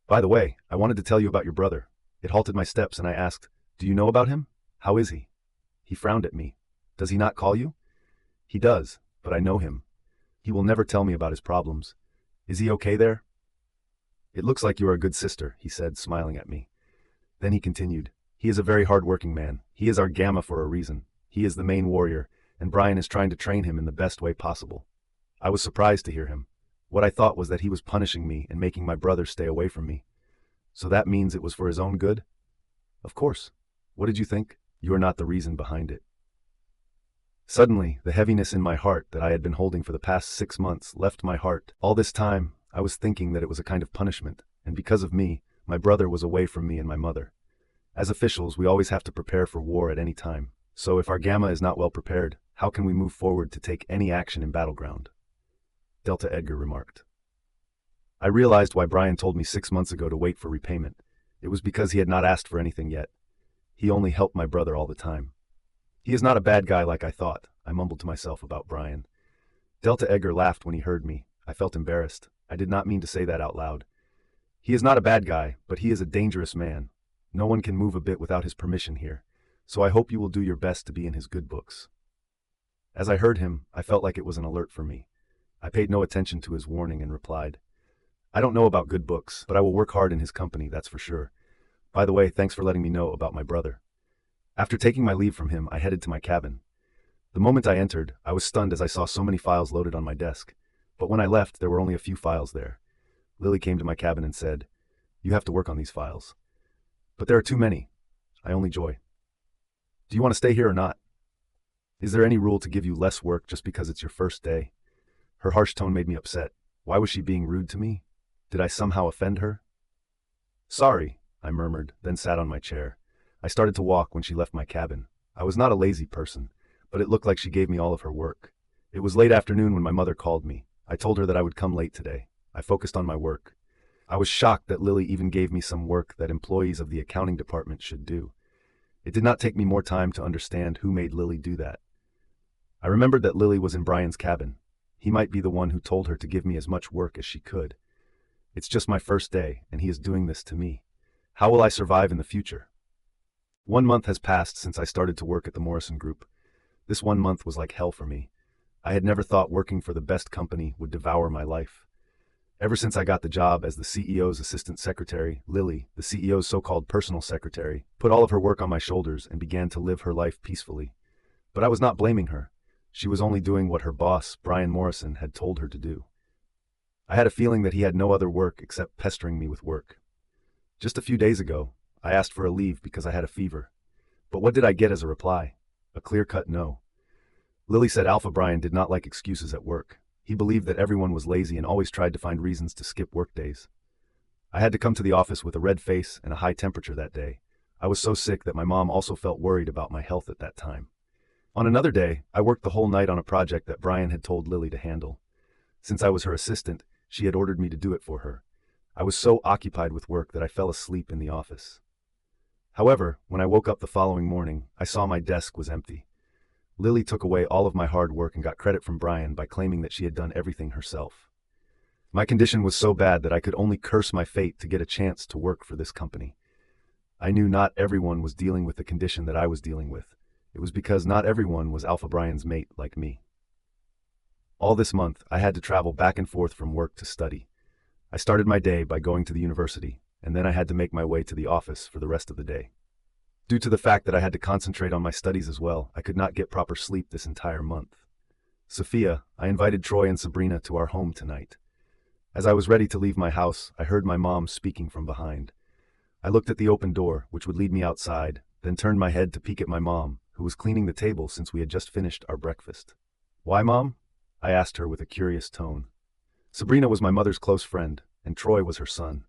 "By the way, I wanted to tell you about your brother." It halted my steps and I asked, "Do you know about him? How is he?" He frowned at me. "Does he not call you?" "He does, but I know him. He will never tell me about his problems. Is he okay there?" "It looks like you are a good sister," he said, smiling at me. Then he continued, "He is a very hard-working man. He is our Gamma for a reason. He is the main warrior, and Bryan is trying to train him in the best way possible." I was surprised to hear him. What I thought was that he was punishing me and making my brother stay away from me. So that means it was for his own good? Of course. What did you think? You are not the reason behind it. Suddenly, the heaviness in my heart that I had been holding for the past 6 months left my heart. All this time, I was thinking that it was a kind of punishment, and because of me, my brother was away from me and my mother. As officials, we always have to prepare for war at any time. So if our Gamma is not well prepared, how can we move forward to take any action in battleground? Delta Edgar remarked. I realized why Bryan told me 6 months ago to wait for repayment. It was because he had not asked for anything yet. He only helped my brother all the time. He is not a bad guy like I thought, I mumbled to myself about Bryan. Delta Edgar laughed when he heard me. I felt embarrassed. I did not mean to say that out loud. He is not a bad guy, but he is a dangerous man. No one can move a bit without his permission here, so I hope you will do your best to be in his good books. As I heard him, I felt like it was an alert for me. I paid no attention to his warning and replied, "I don't know about good books, but I will work hard in his company, that's for sure. By the way, thanks for letting me know about my brother." After taking my leave from him, I headed to my cabin. The moment I entered, I was stunned as I saw so many files loaded on my desk. But when I left, there were only a few files there. Lily came to my cabin and said, "You have to work on these files." "But there are too many." I only joy. "Do you want to stay here or not? Is there any rule to give you less work just because it's your first day?" Her harsh tone made me upset. Why was she being rude to me? Did I somehow offend her? "Sorry," I murmured, then sat on my chair. I started to walk when she left my cabin. I was not a lazy person, but it looked like she gave me all of her work. It was late afternoon when my mother called me. I told her that I would come late today. I focused on my work. I was shocked that Lily even gave me some work that employees of the accounting department should do. It did not take me more time to understand who made Lily do that. I remembered that Lily was in Bryan's cabin. He might be the one who told her to give me as much work as she could. It's just my first day, and he is doing this to me. How will I survive in the future? 1 month has passed since I started to work at the Morrison Group. This 1 month was like hell for me. I had never thought working for the best company would devour my life. Ever since I got the job as the CEO's assistant secretary, Lily, the CEO's so-called personal secretary, put all of her work on my shoulders and began to live her life peacefully. But I was not blaming her. She was only doing what her boss, Bryan Morrison, had told her to do. I had a feeling that he had no other work except pestering me with work. Just a few days ago, I asked for a leave because I had a fever. But what did I get as a reply? A clear-cut no. Lily said Alpha Bryan did not like excuses at work. He believed that everyone was lazy and always tried to find reasons to skip work days. I had to come to the office with a red face and a high temperature that day. I was so sick that my mom also felt worried about my health at that time. On another day, I worked the whole night on a project that Bryan had told Lily to handle. Since I was her assistant, she had ordered me to do it for her. I was so occupied with work that I fell asleep in the office. However, when I woke up the following morning, I saw my desk was empty. Lily took away all of my hard work and got credit from Bryan by claiming that she had done everything herself. My condition was so bad that I could only curse my fate to get a chance to work for this company. I knew not everyone was dealing with the condition that I was dealing with. It was because not everyone was Alpha Bryan's mate like me. All this month, I had to travel back and forth from work to study. I started my day by going to the university, and then I had to make my way to the office for the rest of the day. Due to the fact that I had to concentrate on my studies as well, I could not get proper sleep this entire month. Sophia, I invited Troy and Sabrina to our home tonight. As I was ready to leave my house, I heard my mom speaking from behind. I looked at the open door, which would lead me outside, then turned my head to peek at my mom, who was cleaning the table since we had just finished our breakfast. "Why, Mom?" I asked her with a curious tone. Sabrina was my mother's close friend, and Troy was her son.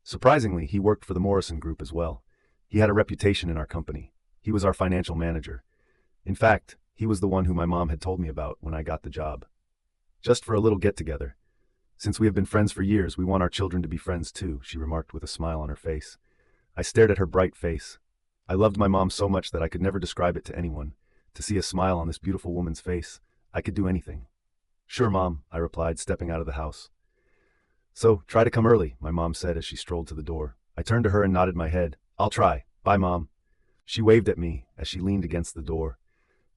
Surprisingly, he worked for the Morrison Group as well. He had a reputation in our company. He was our financial manager. In fact, he was the one who my mom had told me about when I got the job. "Just for a little get-together. Since we have been friends for years, we want our children to be friends too," she remarked with a smile on her face. I stared at her bright face. I loved my mom so much that I could never describe it to anyone. To see a smile on this beautiful woman's face, I could do anything. "Sure, Mom," I replied, stepping out of the house. "So, try to come early," my mom said as she strolled to the door. I turned to her and nodded my head. "I'll try. Bye, Mom." She waved at me as she leaned against the door.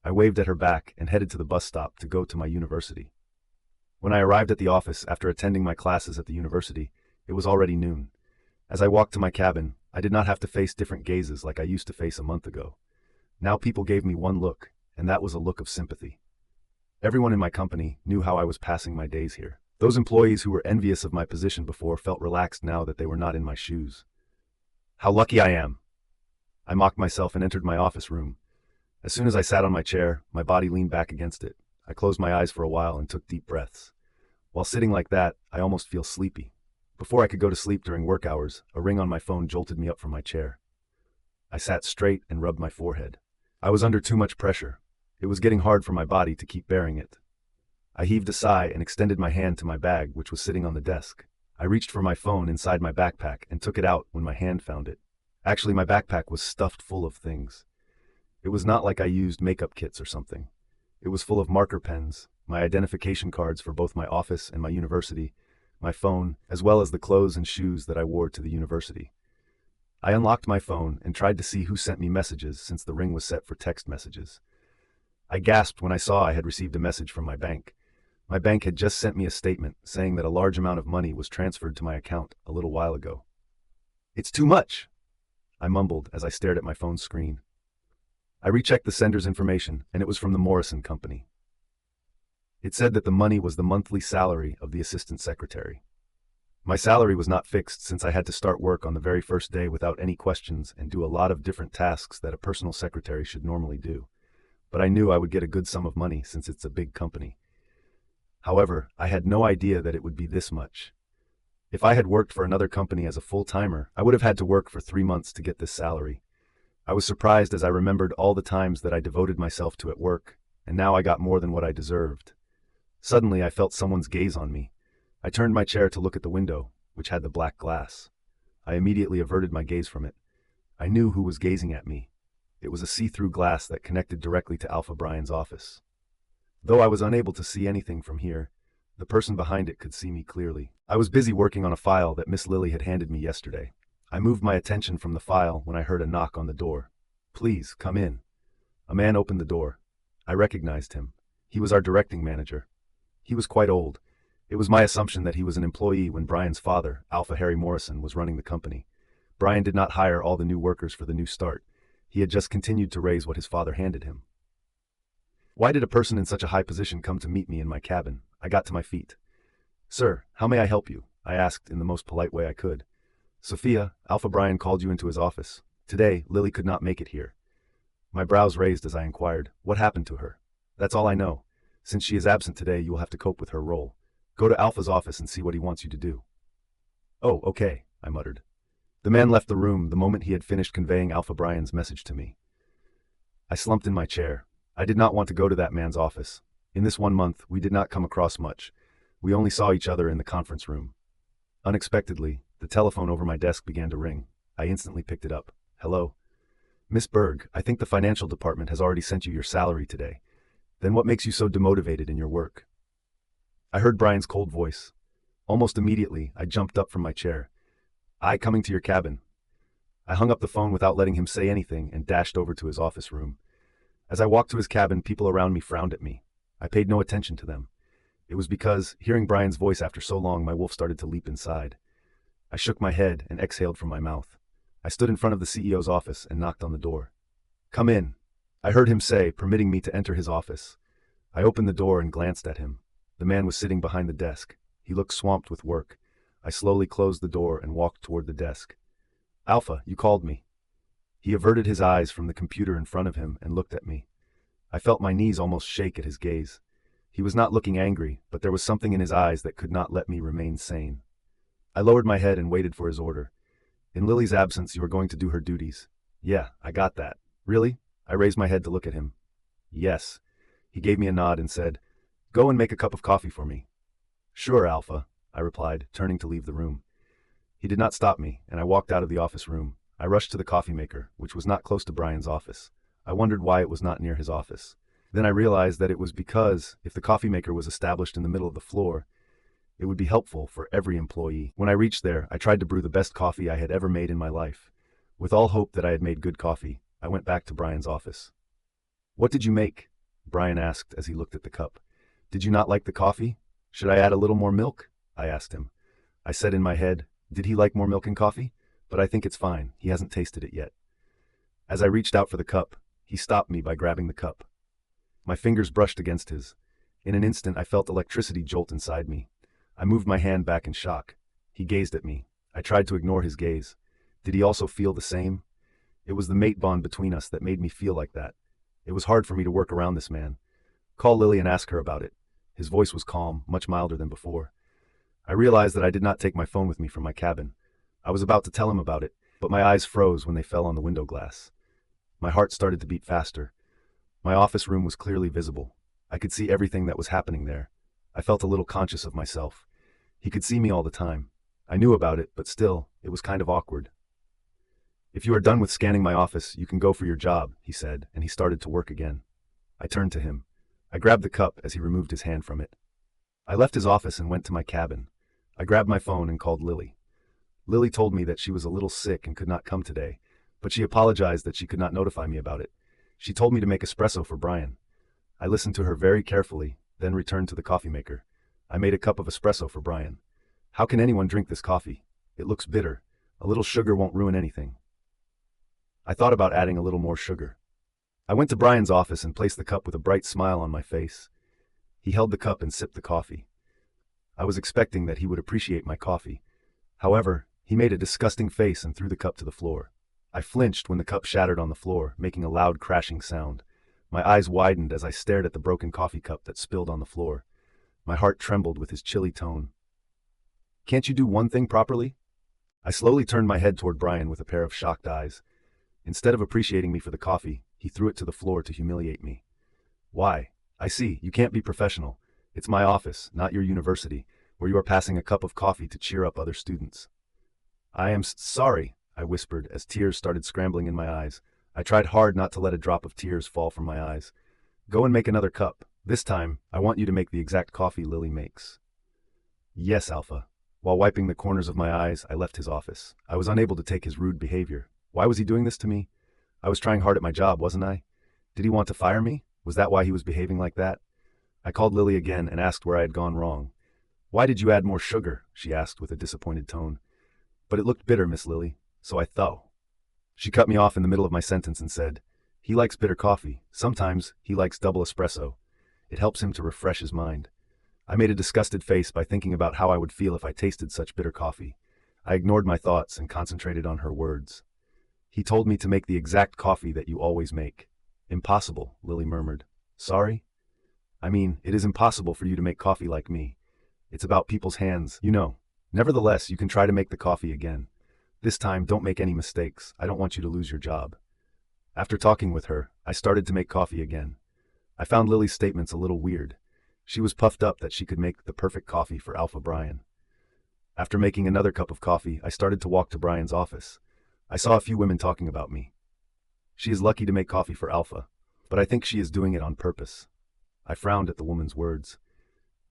I waved at her back and headed to the bus stop to go to my university. When I arrived at the office after attending my classes at the university, it was already noon. As I walked to my cabin, I did not have to face different gazes like I used to face a month ago. Now people gave me one look, and that was a look of sympathy. Everyone in my company knew how I was passing my days here. Those employees who were envious of my position before felt relaxed now that they were not in my shoes. How lucky I am! I mocked myself and entered my office room. As soon as I sat on my chair, my body leaned back against it. I closed my eyes for a while and took deep breaths. While sitting like that, I almost feel sleepy. Before I could go to sleep during work hours, a ring on my phone jolted me up from my chair. I sat straight and rubbed my forehead. I was under too much pressure. It was getting hard for my body to keep bearing it. I heaved a sigh and extended my hand to my bag, which was sitting on the desk. I reached for my phone inside my backpack and took it out when my hand found it. Actually, my backpack was stuffed full of things. It was not like I used makeup kits or something. It was full of marker pens, my identification cards for both my office and my university, my phone, as well as the clothes and shoes that I wore to the university. I unlocked my phone and tried to see who sent me messages since the ring was set for text messages. I gasped when I saw I had received a message from my bank. My bank had just sent me a statement saying that a large amount of money was transferred to my account a little while ago. "It's too much," I mumbled as I stared at my phone screen. I rechecked the sender's information, and it was from the Morrison Company. It said that the money was the monthly salary of the assistant secretary. My salary was not fixed since I had to start work on the very first day without any questions and do a lot of different tasks that a personal secretary should normally do. But I knew I would get a good sum of money since it's a big company. However, I had no idea that it would be this much. If I had worked for another company as a full-timer, I would have had to work for 3 months to get this salary. I was surprised as I remembered all the times that I devoted myself to at work, and now I got more than what I deserved. Suddenly, I felt someone's gaze on me. I turned my chair to look at the window, which had the black glass. I immediately averted my gaze from it. I knew who was gazing at me. It was a see-through glass that connected directly to Alpha Bryan's office. Though I was unable to see anything from here, the person behind it could see me clearly. I was busy working on a file that Miss Lily had handed me yesterday. I moved my attention from the file when I heard a knock on the door. "Please, come in." A man opened the door. I recognized him. He was our directing manager. He was quite old. It was my assumption that he was an employee when Bryan's father, Alpha Harry Morrison, was running the company. Bryan did not hire all the new workers for the new start. He had just continued to raise what his father handed him. Why did a person in such a high position come to meet me in my cabin? I got to my feet. "Sir, how may I help you?" I asked in the most polite way I could. "Sophia, Alpha Bryan called you into his office. Today, Lily could not make it here." My brows raised as I inquired, "What happened to her?" "That's all I know. Since she is absent today, you will have to cope with her role. Go to Alpha's office and see what he wants you to do." "Oh, okay," I muttered. The man left the room the moment he had finished conveying Alpha Bryan's message to me. I slumped in my chair. I did not want to go to that man's office. In this 1 month, we did not come across much. We only saw each other in the conference room. Unexpectedly, the telephone over my desk began to ring. I instantly picked it up. "Hello?" "Miss Berg, I think the financial department has already sent you your salary today. Then what makes you so demotivated in your work?" I heard Bryan's cold voice. Almost immediately, I jumped up from my chair. "I coming to your cabin." I hung up the phone without letting him say anything and dashed over to his office room. As I walked to his cabin, people around me frowned at me. I paid no attention to them. It was because, hearing Bryan's voice after so long, my wolf started to leap inside. I shook my head and exhaled from my mouth. I stood in front of the CEO's office and knocked on the door. "Come in," I heard him say, permitting me to enter his office. I opened the door and glanced at him. The man was sitting behind the desk. He looked swamped with work. I slowly closed the door and walked toward the desk. "Alpha, you called me." He averted his eyes from the computer in front of him and looked at me. I felt my knees almost shake at his gaze. He was not looking angry, but there was something in his eyes that could not let me remain sane. I lowered my head and waited for his order. "In Lily's absence, you are going to do her duties." "Yeah, I got that." "Really?" I raised my head to look at him. "Yes." He gave me a nod and said, "Go and make a cup of coffee for me." "Sure, Alpha," I replied, turning to leave the room. He did not stop me, and I walked out of the office room. I rushed to the coffee maker, which was not close to Bryan's office. I wondered why it was not near his office. Then I realized that it was because, if the coffee maker was established in the middle of the floor, it would be helpful for every employee. When I reached there, I tried to brew the best coffee I had ever made in my life. With all hope that I had made good coffee, I went back to Bryan's office. "What did you make?" Bryan asked as he looked at the cup. "Did you not like the coffee? Should I add a little more milk?" I asked him. I said in my head, "Did he like more milk in coffee? But I think it's fine. He hasn't tasted it yet." As I reached out for the cup, he stopped me by grabbing the cup. My fingers brushed against his. In an instant, I felt electricity jolt inside me. I moved my hand back in shock. He gazed at me. I tried to ignore his gaze. Did he also feel the same? It was the mate bond between us that made me feel like that. It was hard for me to work around this man. "Call Lily and ask her about it." His voice was calm, much milder than before. I realized that I did not take my phone with me from my cabin. I was about to tell him about it, but my eyes froze when they fell on the window glass. My heart started to beat faster. My office room was clearly visible. I could see everything that was happening there. I felt a little conscious of myself. He could see me all the time. I knew about it, but still, it was kind of awkward. "If you are done with scanning my office, you can go for your job," he said, and he started to work again. I turned to him. I grabbed the cup as he removed his hand from it. I left his office and went to my cabin. I grabbed my phone and called Lily. Lily told me that she was a little sick and could not come today, but she apologized that she could not notify me about it. She told me to make espresso for Bryan. I listened to her very carefully, then returned to the coffee maker. I made a cup of espresso for Bryan. "How can anyone drink this coffee? It looks bitter. A little sugar won't ruin anything." I thought about adding a little more sugar. I went to Bryan's office and placed the cup with a bright smile on my face. He held the cup and sipped the coffee. I was expecting that he would appreciate my coffee. However, he made a disgusting face and threw the cup to the floor. I flinched when the cup shattered on the floor, making a loud crashing sound. My eyes widened as I stared at the broken coffee cup that spilled on the floor. My heart trembled with his chilly tone. "Can't you do one thing properly?" I slowly turned my head toward Bryan with a pair of shocked eyes. Instead of appreciating me for the coffee, he threw it to the floor to humiliate me. "Why? I see, you can't be professional. It's my office, not your university, where you are passing a cup of coffee to cheer up other students." "I am sorry," I whispered as tears started scrambling in my eyes. I tried hard not to let a drop of tears fall from my eyes. "Go and make another cup. This time, I want you to make the exact coffee Lily makes." "Yes, Alpha." While wiping the corners of my eyes, I left his office. I was unable to take his rude behavior. Why was he doing this to me? I was trying hard at my job, wasn't I? Did he want to fire me? Was that why he was behaving like that? I called Lily again and asked where I had gone wrong. "Why did you add more sugar?" she asked with a disappointed tone. "But it looked bitter, Miss Lily, so I thought." She cut me off in the middle of my sentence and said, "He likes bitter coffee. Sometimes he likes double espresso. It helps him to refresh his mind." I made a disgusted face by thinking about how I would feel if I tasted such bitter coffee. I ignored my thoughts and concentrated on her words. He told me to make the exact coffee that you always make. Impossible, Lily murmured. Sorry? I mean, it is impossible for you to make coffee like me. It's about people's hands, you know. Nevertheless, you can try to make the coffee again. This time, don't make any mistakes. I don't want you to lose your job. After talking with her, I started to make coffee again. I found Lily's statements a little weird. She was puffed up that she could make the perfect coffee for Alpha Bryan. After making another cup of coffee, I started to walk to Bryan's office. I saw a few women talking about me. She is lucky to make coffee for Alpha, but I think she is doing it on purpose. I frowned at the woman's words.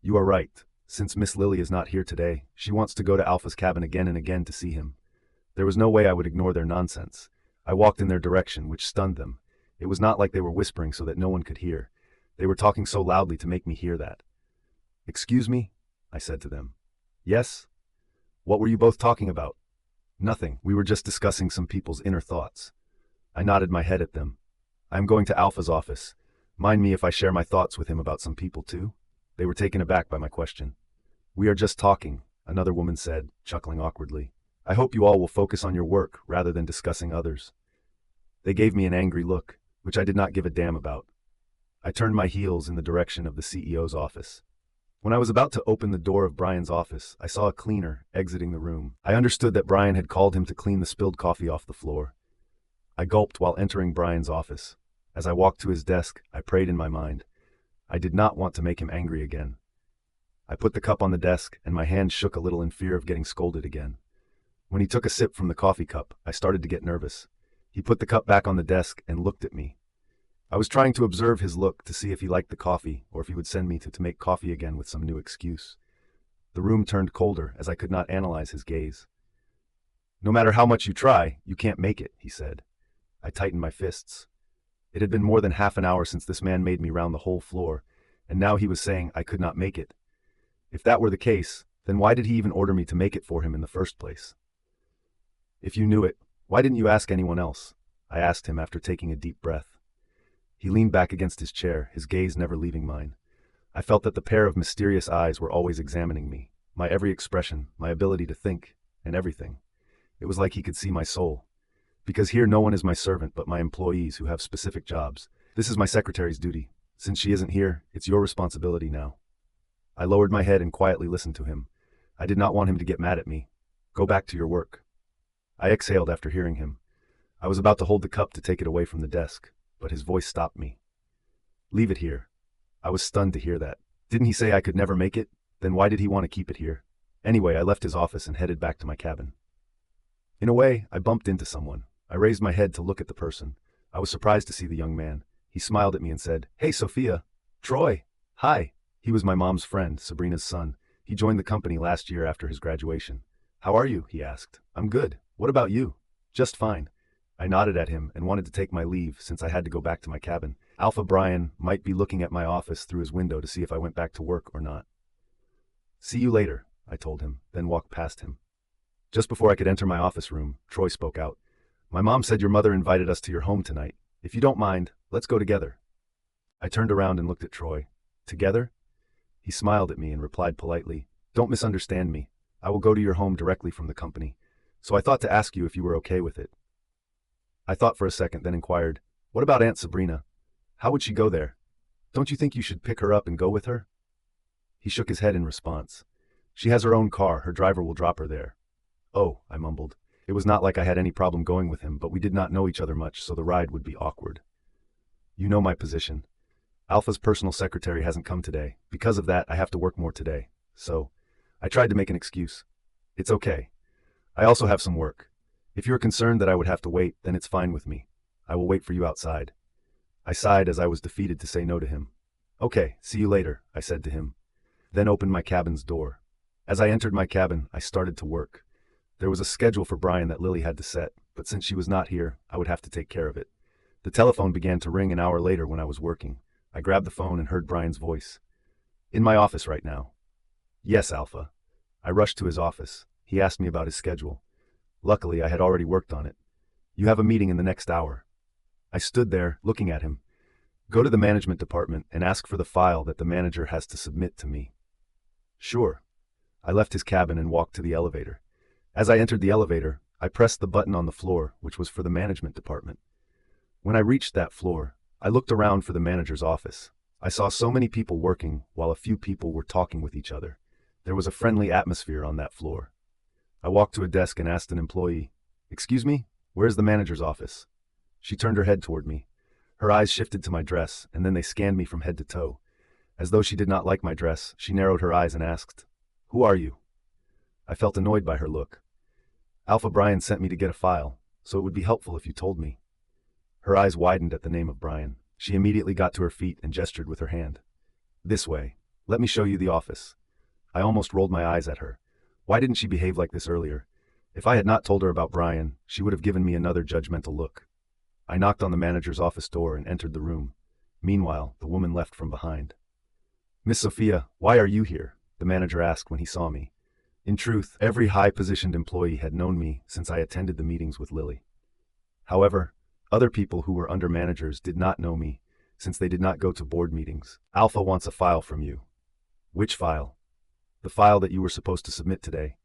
You are right. Since Miss Lily is not here today, she wants to go to Alpha's cabin again and again to see him. There was no way I would ignore their nonsense. I walked in their direction, which stunned them. It was not like they were whispering so that no one could hear. They were talking so loudly to make me hear that. Excuse me? I said to them. Yes? What were you both talking about? Nothing. We were just discussing some people's inner thoughts. I nodded my head at them. I am going to Alpha's office. Mind me if I share my thoughts with him about some people too? They were taken aback by my question. We are just talking, another woman said, chuckling awkwardly. I hope you all will focus on your work rather than discussing others. They gave me an angry look, which I did not give a damn about. I turned my heels in the direction of the CEO's office. When I was about to open the door of Bryan's office, I saw a cleaner exiting the room. I understood that Bryan had called him to clean the spilled coffee off the floor. I gulped while entering Bryan's office. As I walked to his desk, I prayed in my mind. I did not want to make him angry again. I put the cup on the desk, and my hand shook a little in fear of getting scolded again. When he took a sip from the coffee cup, I started to get nervous. He put the cup back on the desk and looked at me. I was trying to observe his look to see if he liked the coffee or if he would send me to make coffee again with some new excuse. The room turned colder as I could not analyze his gaze. No matter how much you try, you can't make it, he said. I tightened my fists. It had been more than half an hour since this man made me round the whole floor, and now he was saying I could not make it. If that were the case, then why did he even order me to make it for him in the first place? If you knew it, why didn't you ask anyone else? I asked him after taking a deep breath. He leaned back against his chair, his gaze never leaving mine. I felt that the pair of mysterious eyes were always examining me, my every expression, my ability to think, and everything. It was like he could see my soul. Because here no one is my servant but my employees who have specific jobs. This is my secretary's duty. Since she isn't here, it's your responsibility now. I lowered my head and quietly listened to him. I did not want him to get mad at me. Go back to your work. I exhaled after hearing him. I was about to hold the cup to take it away from the desk, but his voice stopped me. Leave it here. I was stunned to hear that. Didn't he say I could never make it? Then why did he want to keep it here? Anyway, I left his office and headed back to my cabin. In a way, I bumped into someone. I raised my head to look at the person. I was surprised to see the young man. He smiled at me and said, Hey, Sophia. Troy. Hi. He was my mom's friend, Sabrina's son. He joined the company last year after his graduation. How are you? He asked. I'm good. What about you? Just fine. I nodded at him and wanted to take my leave since I had to go back to my cabin. Alpha Bryan might be looking at my office through his window to see if I went back to work or not. See you later, I told him, then walked past him. Just before I could enter my office room, Troy spoke out. My mom said your mother invited us to your home tonight. If you don't mind, let's go together. I turned around and looked at Troy. Together? He smiled at me and replied politely, Don't misunderstand me. I will go to your home directly from the company. So I thought to ask you if you were okay with it. I thought for a second, then inquired, What about Aunt Sabrina? How would she go there? Don't you think you should pick her up and go with her? He shook his head in response. She has her own car. Her driver will drop her there. Oh, I mumbled. It was not like I had any problem going with him, but we did not know each other much, so the ride would be awkward. You know my position. Alpha's personal secretary hasn't come today. Because of that, I have to work more today. So, I tried to make an excuse. It's okay. I also have some work. If you're concerned that I would have to wait, then it's fine with me. I will wait for you outside. I sighed as I was defeated to say no to him. Okay, see you later, I said to him. Then opened my cabin's door. As I entered my cabin, I started to work. There was a schedule for Bryan that Lily had to set, but since she was not here, I would have to take care of it. The telephone began to ring an hour later when I was working. I grabbed the phone and heard Bryan's voice. In my office right now. Yes, Alpha. I rushed to his office. He asked me about his schedule. Luckily, I had already worked on it. You have a meeting in the next hour. I stood there, looking at him. Go to the management department and ask for the file that the manager has to submit to me. Sure. I left his cabin and walked to the elevator. As I entered the elevator, I pressed the button on the floor, which was for the management department. When I reached that floor, I looked around for the manager's office. I saw so many people working while a few people were talking with each other. There was a friendly atmosphere on that floor. I walked to a desk and asked an employee, "Excuse me, where's the manager's office?" She turned her head toward me. Her eyes shifted to my dress, and then they scanned me from head to toe. As though she did not like my dress, she narrowed her eyes and asked, "Who are you?" I felt annoyed by her look. "Alpha Bryan sent me to get a file, so it would be helpful if you told me." Her eyes widened at the name of Bryan. She immediately got to her feet and gestured with her hand. "This way. Let me show you the office." I almost rolled my eyes at her. Why didn't she behave like this earlier? If I had not told her about Bryan, she would have given me another judgmental look. I knocked on the manager's office door and entered the room. Meanwhile, the woman left from behind. "Miss Sophia, why are you here?" the manager asked when he saw me. In truth, every high-positioned employee had known me since I attended the meetings with Lily. However, other people who were under managers did not know me, since they did not go to board meetings. "Alpha wants a file from you." "Which file?" "The file that you were supposed to submit today."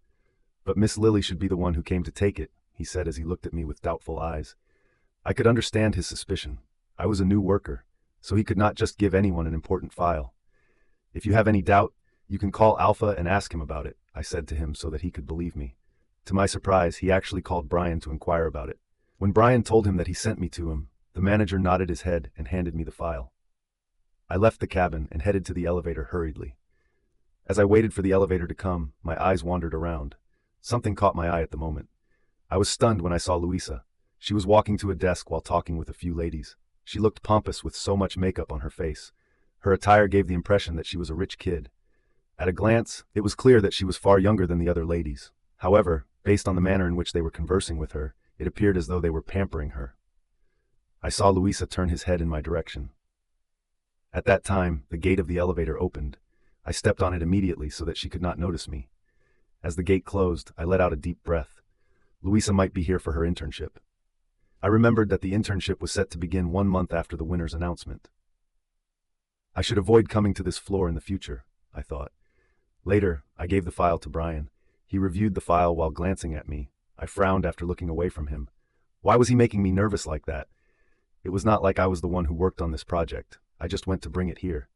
"But Miss Lily should be the one who came to take it," he said as he looked at me with doubtful eyes. I could understand his suspicion. I was a new worker, so he could not just give anyone an important file. "If you have any doubt, you can call Alpha and ask him about it," I said to him so that he could believe me. To my surprise, he actually called Bryan to inquire about it. When Bryan told him that he sent me to him, the manager nodded his head and handed me the file. I left the cabin and headed to the elevator hurriedly. As I waited for the elevator to come, my eyes wandered around. Something caught my eye at the moment. I was stunned when I saw Louisa. She was walking to a desk while talking with a few ladies. She looked pompous with so much makeup on her face. Her attire gave the impression that she was a rich kid. At a glance, it was clear that she was far younger than the other ladies. However, based on the manner in which they were conversing with her, it appeared as though they were pampering her. I saw Louisa turn his head in my direction. At that time, the gate of the elevator opened. I stepped on it immediately so that she could not notice me. As the gate closed, I let out a deep breath. Louisa might be here for her internship. I remembered that the internship was set to begin 1 month after the winner's announcement. I should avoid coming to this floor in the future, I thought. Later, I gave the file to Bryan. He reviewed the file while glancing at me. I frowned after looking away from him. Why was he making me nervous like that? It was not like I was the one who worked on this project. I just went to bring it here.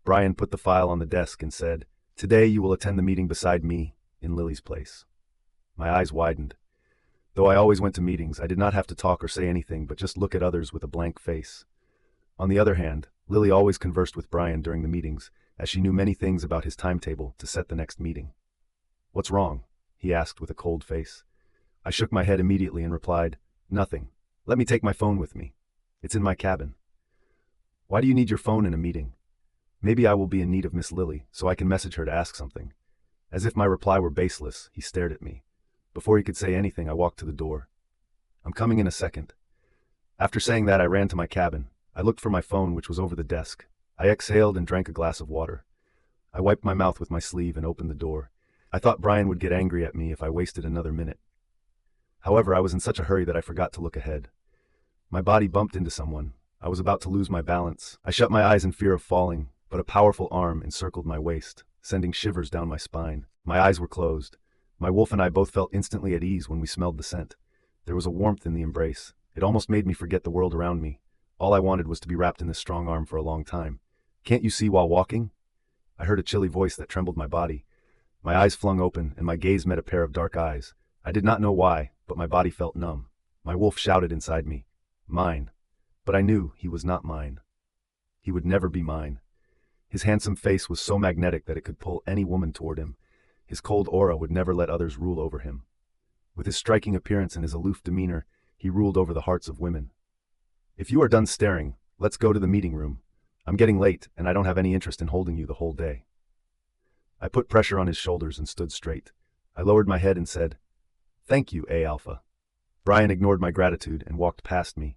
Bryan put the file on the desk and said, "Today you will attend the meeting beside me, in Lily's place." My eyes widened. Though I always went to meetings, I did not have to talk or say anything but just look at others with a blank face. On the other hand, Lily always conversed with Bryan during the meetings, as she knew many things about his timetable to set the next meeting. "What's wrong?" he asked with a cold face. I shook my head immediately and replied, "Nothing. Let me take my phone with me. It's in my cabin." "Why do you need your phone in a meeting?" "Maybe I will be in need of Miss Lily, so I can message her to ask something." As if my reply were baseless, he stared at me. Before he could say anything, I walked to the door. "I'm coming in a second." After saying that, I ran to my cabin. I looked for my phone, which was over the desk. I exhaled and drank a glass of water. I wiped my mouth with my sleeve and opened the door. I thought Bryan would get angry at me if I wasted another minute. However, I was in such a hurry that I forgot to look ahead. My body bumped into someone. I was about to lose my balance. I shut my eyes in fear of falling, but a powerful arm encircled my waist, sending shivers down my spine. My eyes were closed. My wolf and I both felt instantly at ease when we smelled the scent. There was a warmth in the embrace. It almost made me forget the world around me. All I wanted was to be wrapped in this strong arm for a long time. "Can't you see while walking?" I heard a chilly voice that trembled my body. My eyes flung open, and my gaze met a pair of dark eyes. I did not know why, but my body felt numb. My wolf shouted inside me, "Mine." But I knew he was not mine. He would never be mine. His handsome face was so magnetic that it could pull any woman toward him. His cold aura would never let others rule over him. With his striking appearance and his aloof demeanor, he ruled over the hearts of women. "If you are done staring, let's go to the meeting room. I'm getting late, and I don't have any interest in holding you the whole day." I put pressure on his shoulders and stood straight. I lowered my head and said, "Thank you, Alpha." Bryan ignored my gratitude and walked past me.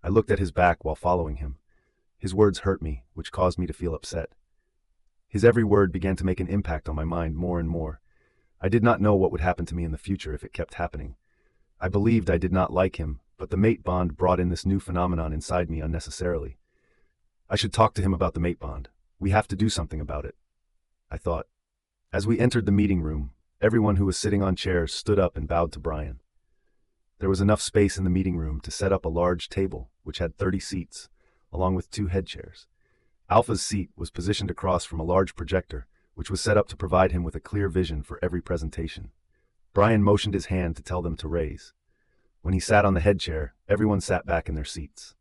I looked at his back while following him. His words hurt me, which caused me to feel upset. His every word began to make an impact on my mind more and more. I did not know what would happen to me in the future if it kept happening. I believed I did not like him, but the mate bond brought in this new phenomenon inside me unnecessarily. I should talk to him about the mate bond. We have to do something about it, I thought. As we entered the meeting room, everyone who was sitting on chairs stood up and bowed to Bryan. There was enough space in the meeting room to set up a large table, which had 30 seats, along with 2 head chairs. Alpha's seat was positioned across from a large projector, which was set up to provide him with a clear vision for every presentation. Bryan motioned his hand to tell them to raise. When he sat on the head chair, everyone sat back in their seats.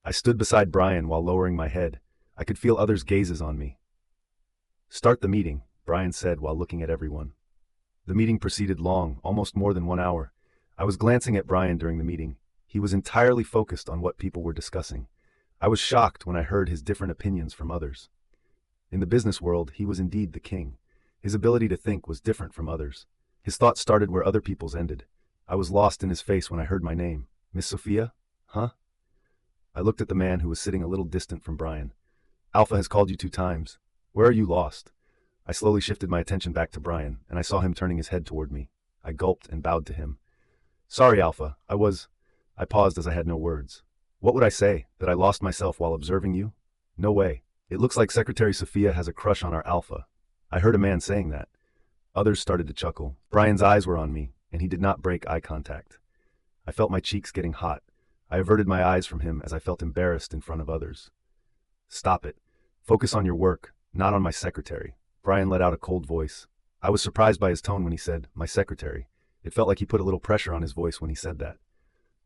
I stood beside Bryan while lowering my head. I could feel others' gazes on me. "Start the meeting," Bryan said while looking at everyone. The meeting proceeded long, almost more than 1 hour. I was glancing at Bryan during the meeting. He was entirely focused on what people were discussing. I was shocked when I heard his different opinions from others. In the business world, he was indeed the king. His ability to think was different from others. His thoughts started where other people's ended. I was lost in his face when I heard my name. "Miss Sophia? Huh?" I looked at the man who was sitting a little distant from Bryan. "Alpha has called you 2 times. Where are you lost?" I slowly shifted my attention back to Bryan, and I saw him turning his head toward me. I gulped and bowed to him. "Sorry, Alpha, I paused as I had no words. What would I say? That I lost myself while observing you? No way. It looks like Secretary Sophia has a crush on our Alpha. I heard a man saying that." Others started to chuckle. Bryan's eyes were on me, and he did not break eye contact. I felt my cheeks getting hot. I averted my eyes from him as I felt embarrassed in front of others. "Stop it. Focus on your work, not on my secretary." Bryan let out a cold voice. I was surprised by his tone when he said, "my secretary." It felt like he put a little pressure on his voice when he said that.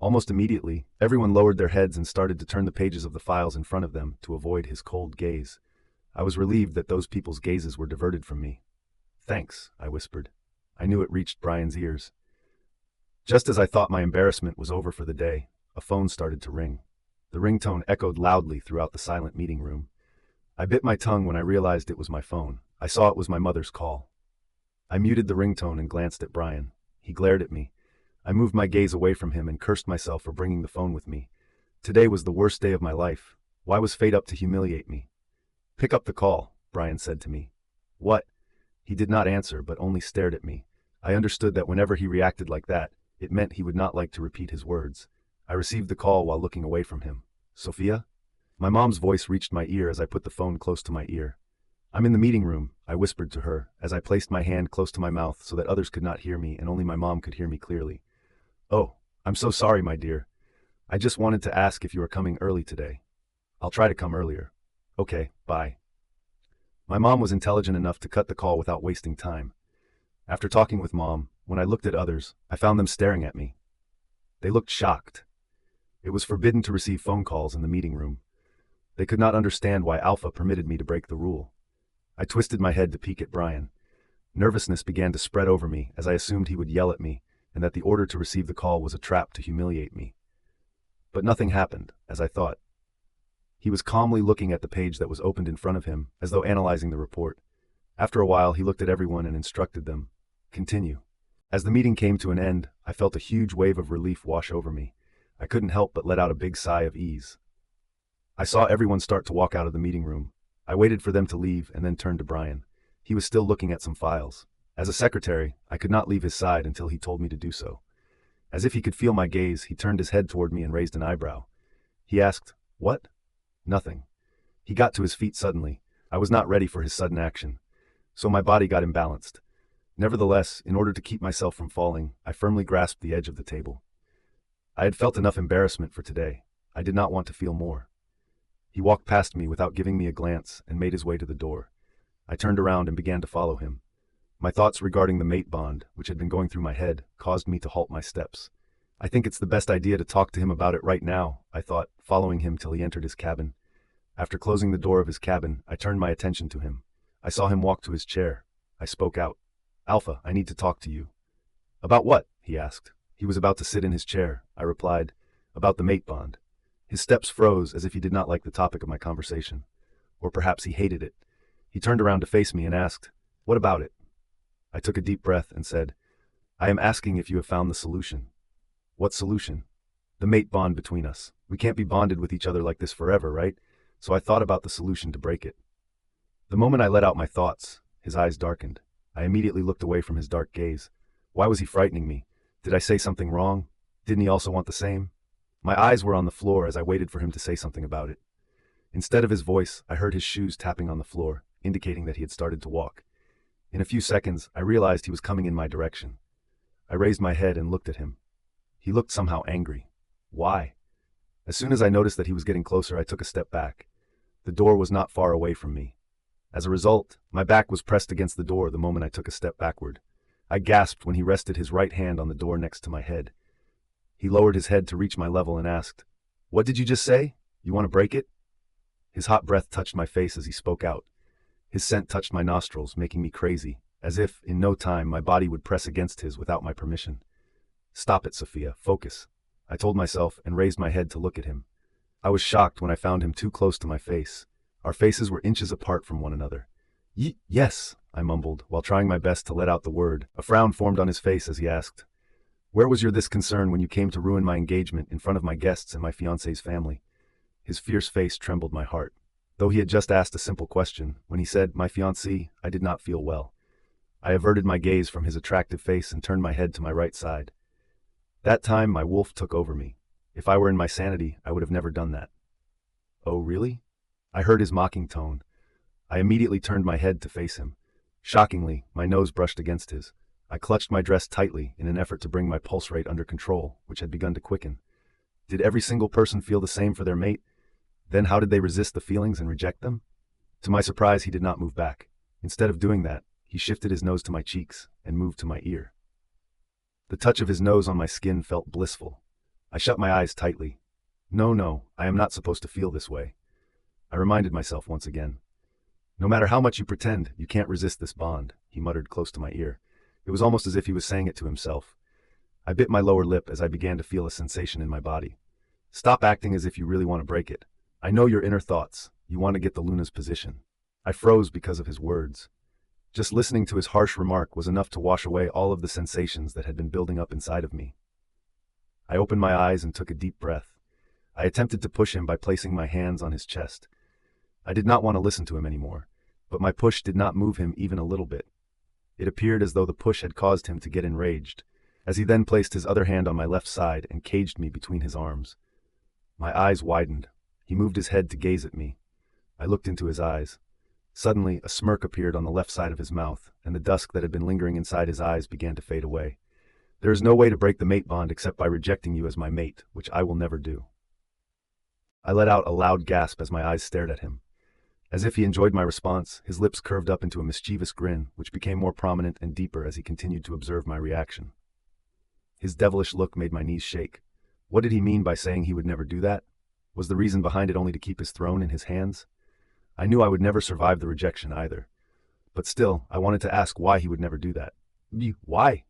Almost immediately, everyone lowered their heads and started to turn the pages of the files in front of them to avoid his cold gaze. I was relieved that those people's gazes were diverted from me. "Thanks," I whispered. I knew it reached Bryan's ears. Just as I thought my embarrassment was over for the day, a phone started to ring. The ringtone echoed loudly throughout the silent meeting room. I bit my tongue when I realized it was my phone. I saw it was my mother's call. I muted the ringtone and glanced at Bryan. He glared at me. I moved my gaze away from him and cursed myself for bringing the phone with me. Today was the worst day of my life. Why was fate up to humiliate me? "Pick up the call," Bryan said to me. "What?" He did not answer, but only stared at me. I understood that whenever he reacted like that, it meant he would not like to repeat his words. I received the call while looking away from him. "Sophia?" My mom's voice reached my ear as I put the phone close to my ear. "I'm in the meeting room," I whispered to her, as I placed my hand close to my mouth so that others could not hear me and only my mom could hear me clearly. "Oh, I'm so sorry, my dear. I just wanted to ask if you are coming early today." "I'll try to come earlier." "Okay, bye." My mom was intelligent enough to cut the call without wasting time. After talking with Mom, when I looked at others, I found them staring at me. They looked shocked. It was forbidden to receive phone calls in the meeting room. They could not understand why Alpha permitted me to break the rule. I twisted my head to peek at Bryan. Nervousness began to spread over me as I assumed he would yell at me and that the order to receive the call was a trap to humiliate me. But nothing happened, as I thought. He was calmly looking at the page that was opened in front of him, as though analyzing the report. After a while, he looked at everyone and instructed them, "Continue." As the meeting came to an end, I felt a huge wave of relief wash over me. I couldn't help but let out a big sigh of ease. I saw everyone start to walk out of the meeting room. I waited for them to leave and then turned to Bryan. He was still looking at some files. As a secretary, I could not leave his side until he told me to do so. As if he could feel my gaze, he turned his head toward me and raised an eyebrow. He asked, "What?" "Nothing." He got to his feet suddenly. I was not ready for his sudden action, so my body got imbalanced. Nevertheless, in order to keep myself from falling, I firmly grasped the edge of the table. I had felt enough embarrassment for today. I did not want to feel more. He walked past me without giving me a glance and made his way to the door. I turned around and began to follow him. My thoughts regarding the mate bond, which had been going through my head, caused me to halt my steps. "I think it's the best idea to talk to him about it right now," I thought, following him till he entered his cabin. After closing the door of his cabin, I turned my attention to him. I saw him walk to his chair. I spoke out. "Alpha, I need to talk to you." "About what?" he asked. He was about to sit in his chair. I replied, "About the mate bond." His steps froze as if he did not like the topic of my conversation. Or perhaps he hated it. He turned around to face me and asked, "What about it?" I took a deep breath and said, "I am asking if you have found the solution." "What solution?" "The mate bond between us. We can't be bonded with each other like this forever, right? So I thought about the solution to break it." The moment I let out my thoughts, his eyes darkened. I immediately looked away from his dark gaze. Why was he frightening me? Did I say something wrong? Didn't he also want the same? My eyes were on the floor as I waited for him to say something about it. Instead of his voice, I heard his shoes tapping on the floor, indicating that he had started to walk. In a few seconds, I realized he was coming in my direction. I raised my head and looked at him. He looked somehow angry. Why? As soon as I noticed that he was getting closer, I took a step back. The door was not far away from me. As a result, my back was pressed against the door the moment I took a step backward. I gasped when he rested his right hand on the door next to my head. He lowered his head to reach my level and asked, "What did you just say? You want to break it?" His hot breath touched my face as he spoke out. His scent touched my nostrils, making me crazy, as if, in no time, my body would press against his without my permission. "Stop it, Sophia. Focus," I told myself and raised my head to look at him. I was shocked when I found him too close to my face. Our faces were inches apart from one another. Yes, I mumbled, while trying my best to let out the word. A frown formed on his face as he asked, "Where was your this concern when you came to ruin my engagement in front of my guests and my fiancé's family?" His fierce face trembled my heart. Though he had just asked a simple question, when he said, "my fiancée," I did not feel well. I averted my gaze from his attractive face and turned my head to my right side. That time, my wolf took over me. If I were in my sanity, I would have never done that. "Oh, really?" I heard his mocking tone. I immediately turned my head to face him. Shockingly, my nose brushed against his. I clutched my dress tightly in an effort to bring my pulse rate under control, which had begun to quicken. Did every single person feel the same for their mate? Then how did they resist the feelings and reject them? To my surprise, he did not move back. Instead of doing that, he shifted his nose to my cheeks and moved to my ear. The touch of his nose on my skin felt blissful. I shut my eyes tightly. No, I am not supposed to feel this way. I reminded myself once again. "No matter how much you pretend, you can't resist this bond," he muttered close to my ear. It was almost as if he was saying it to himself. I bit my lower lip as I began to feel a sensation in my body. "Stop acting as if you really want to break it. I know your inner thoughts. You want to get the Luna's position." I froze because of his words. Just listening to his harsh remark was enough to wash away all of the sensations that had been building up inside of me. I opened my eyes and took a deep breath. I attempted to push him by placing my hands on his chest. I did not want to listen to him anymore, but my push did not move him even a little bit. It appeared as though the push had caused him to get enraged, as he then placed his other hand on my left side and caged me between his arms. My eyes widened. He moved his head to gaze at me. I looked into his eyes. Suddenly, a smirk appeared on the left side of his mouth, and the dusk that had been lingering inside his eyes began to fade away. "There is no way to break the mate bond except by rejecting you as my mate, which I will never do." I let out a loud gasp as my eyes stared at him. As if he enjoyed my response, his lips curved up into a mischievous grin, which became more prominent and deeper as he continued to observe my reaction. His devilish look made my knees shake. What did he mean by saying he would never do that? Was the reason behind it only to keep his throne in his hands? I knew I would never survive the rejection either. But still, I wanted to ask why he would never do that. Why?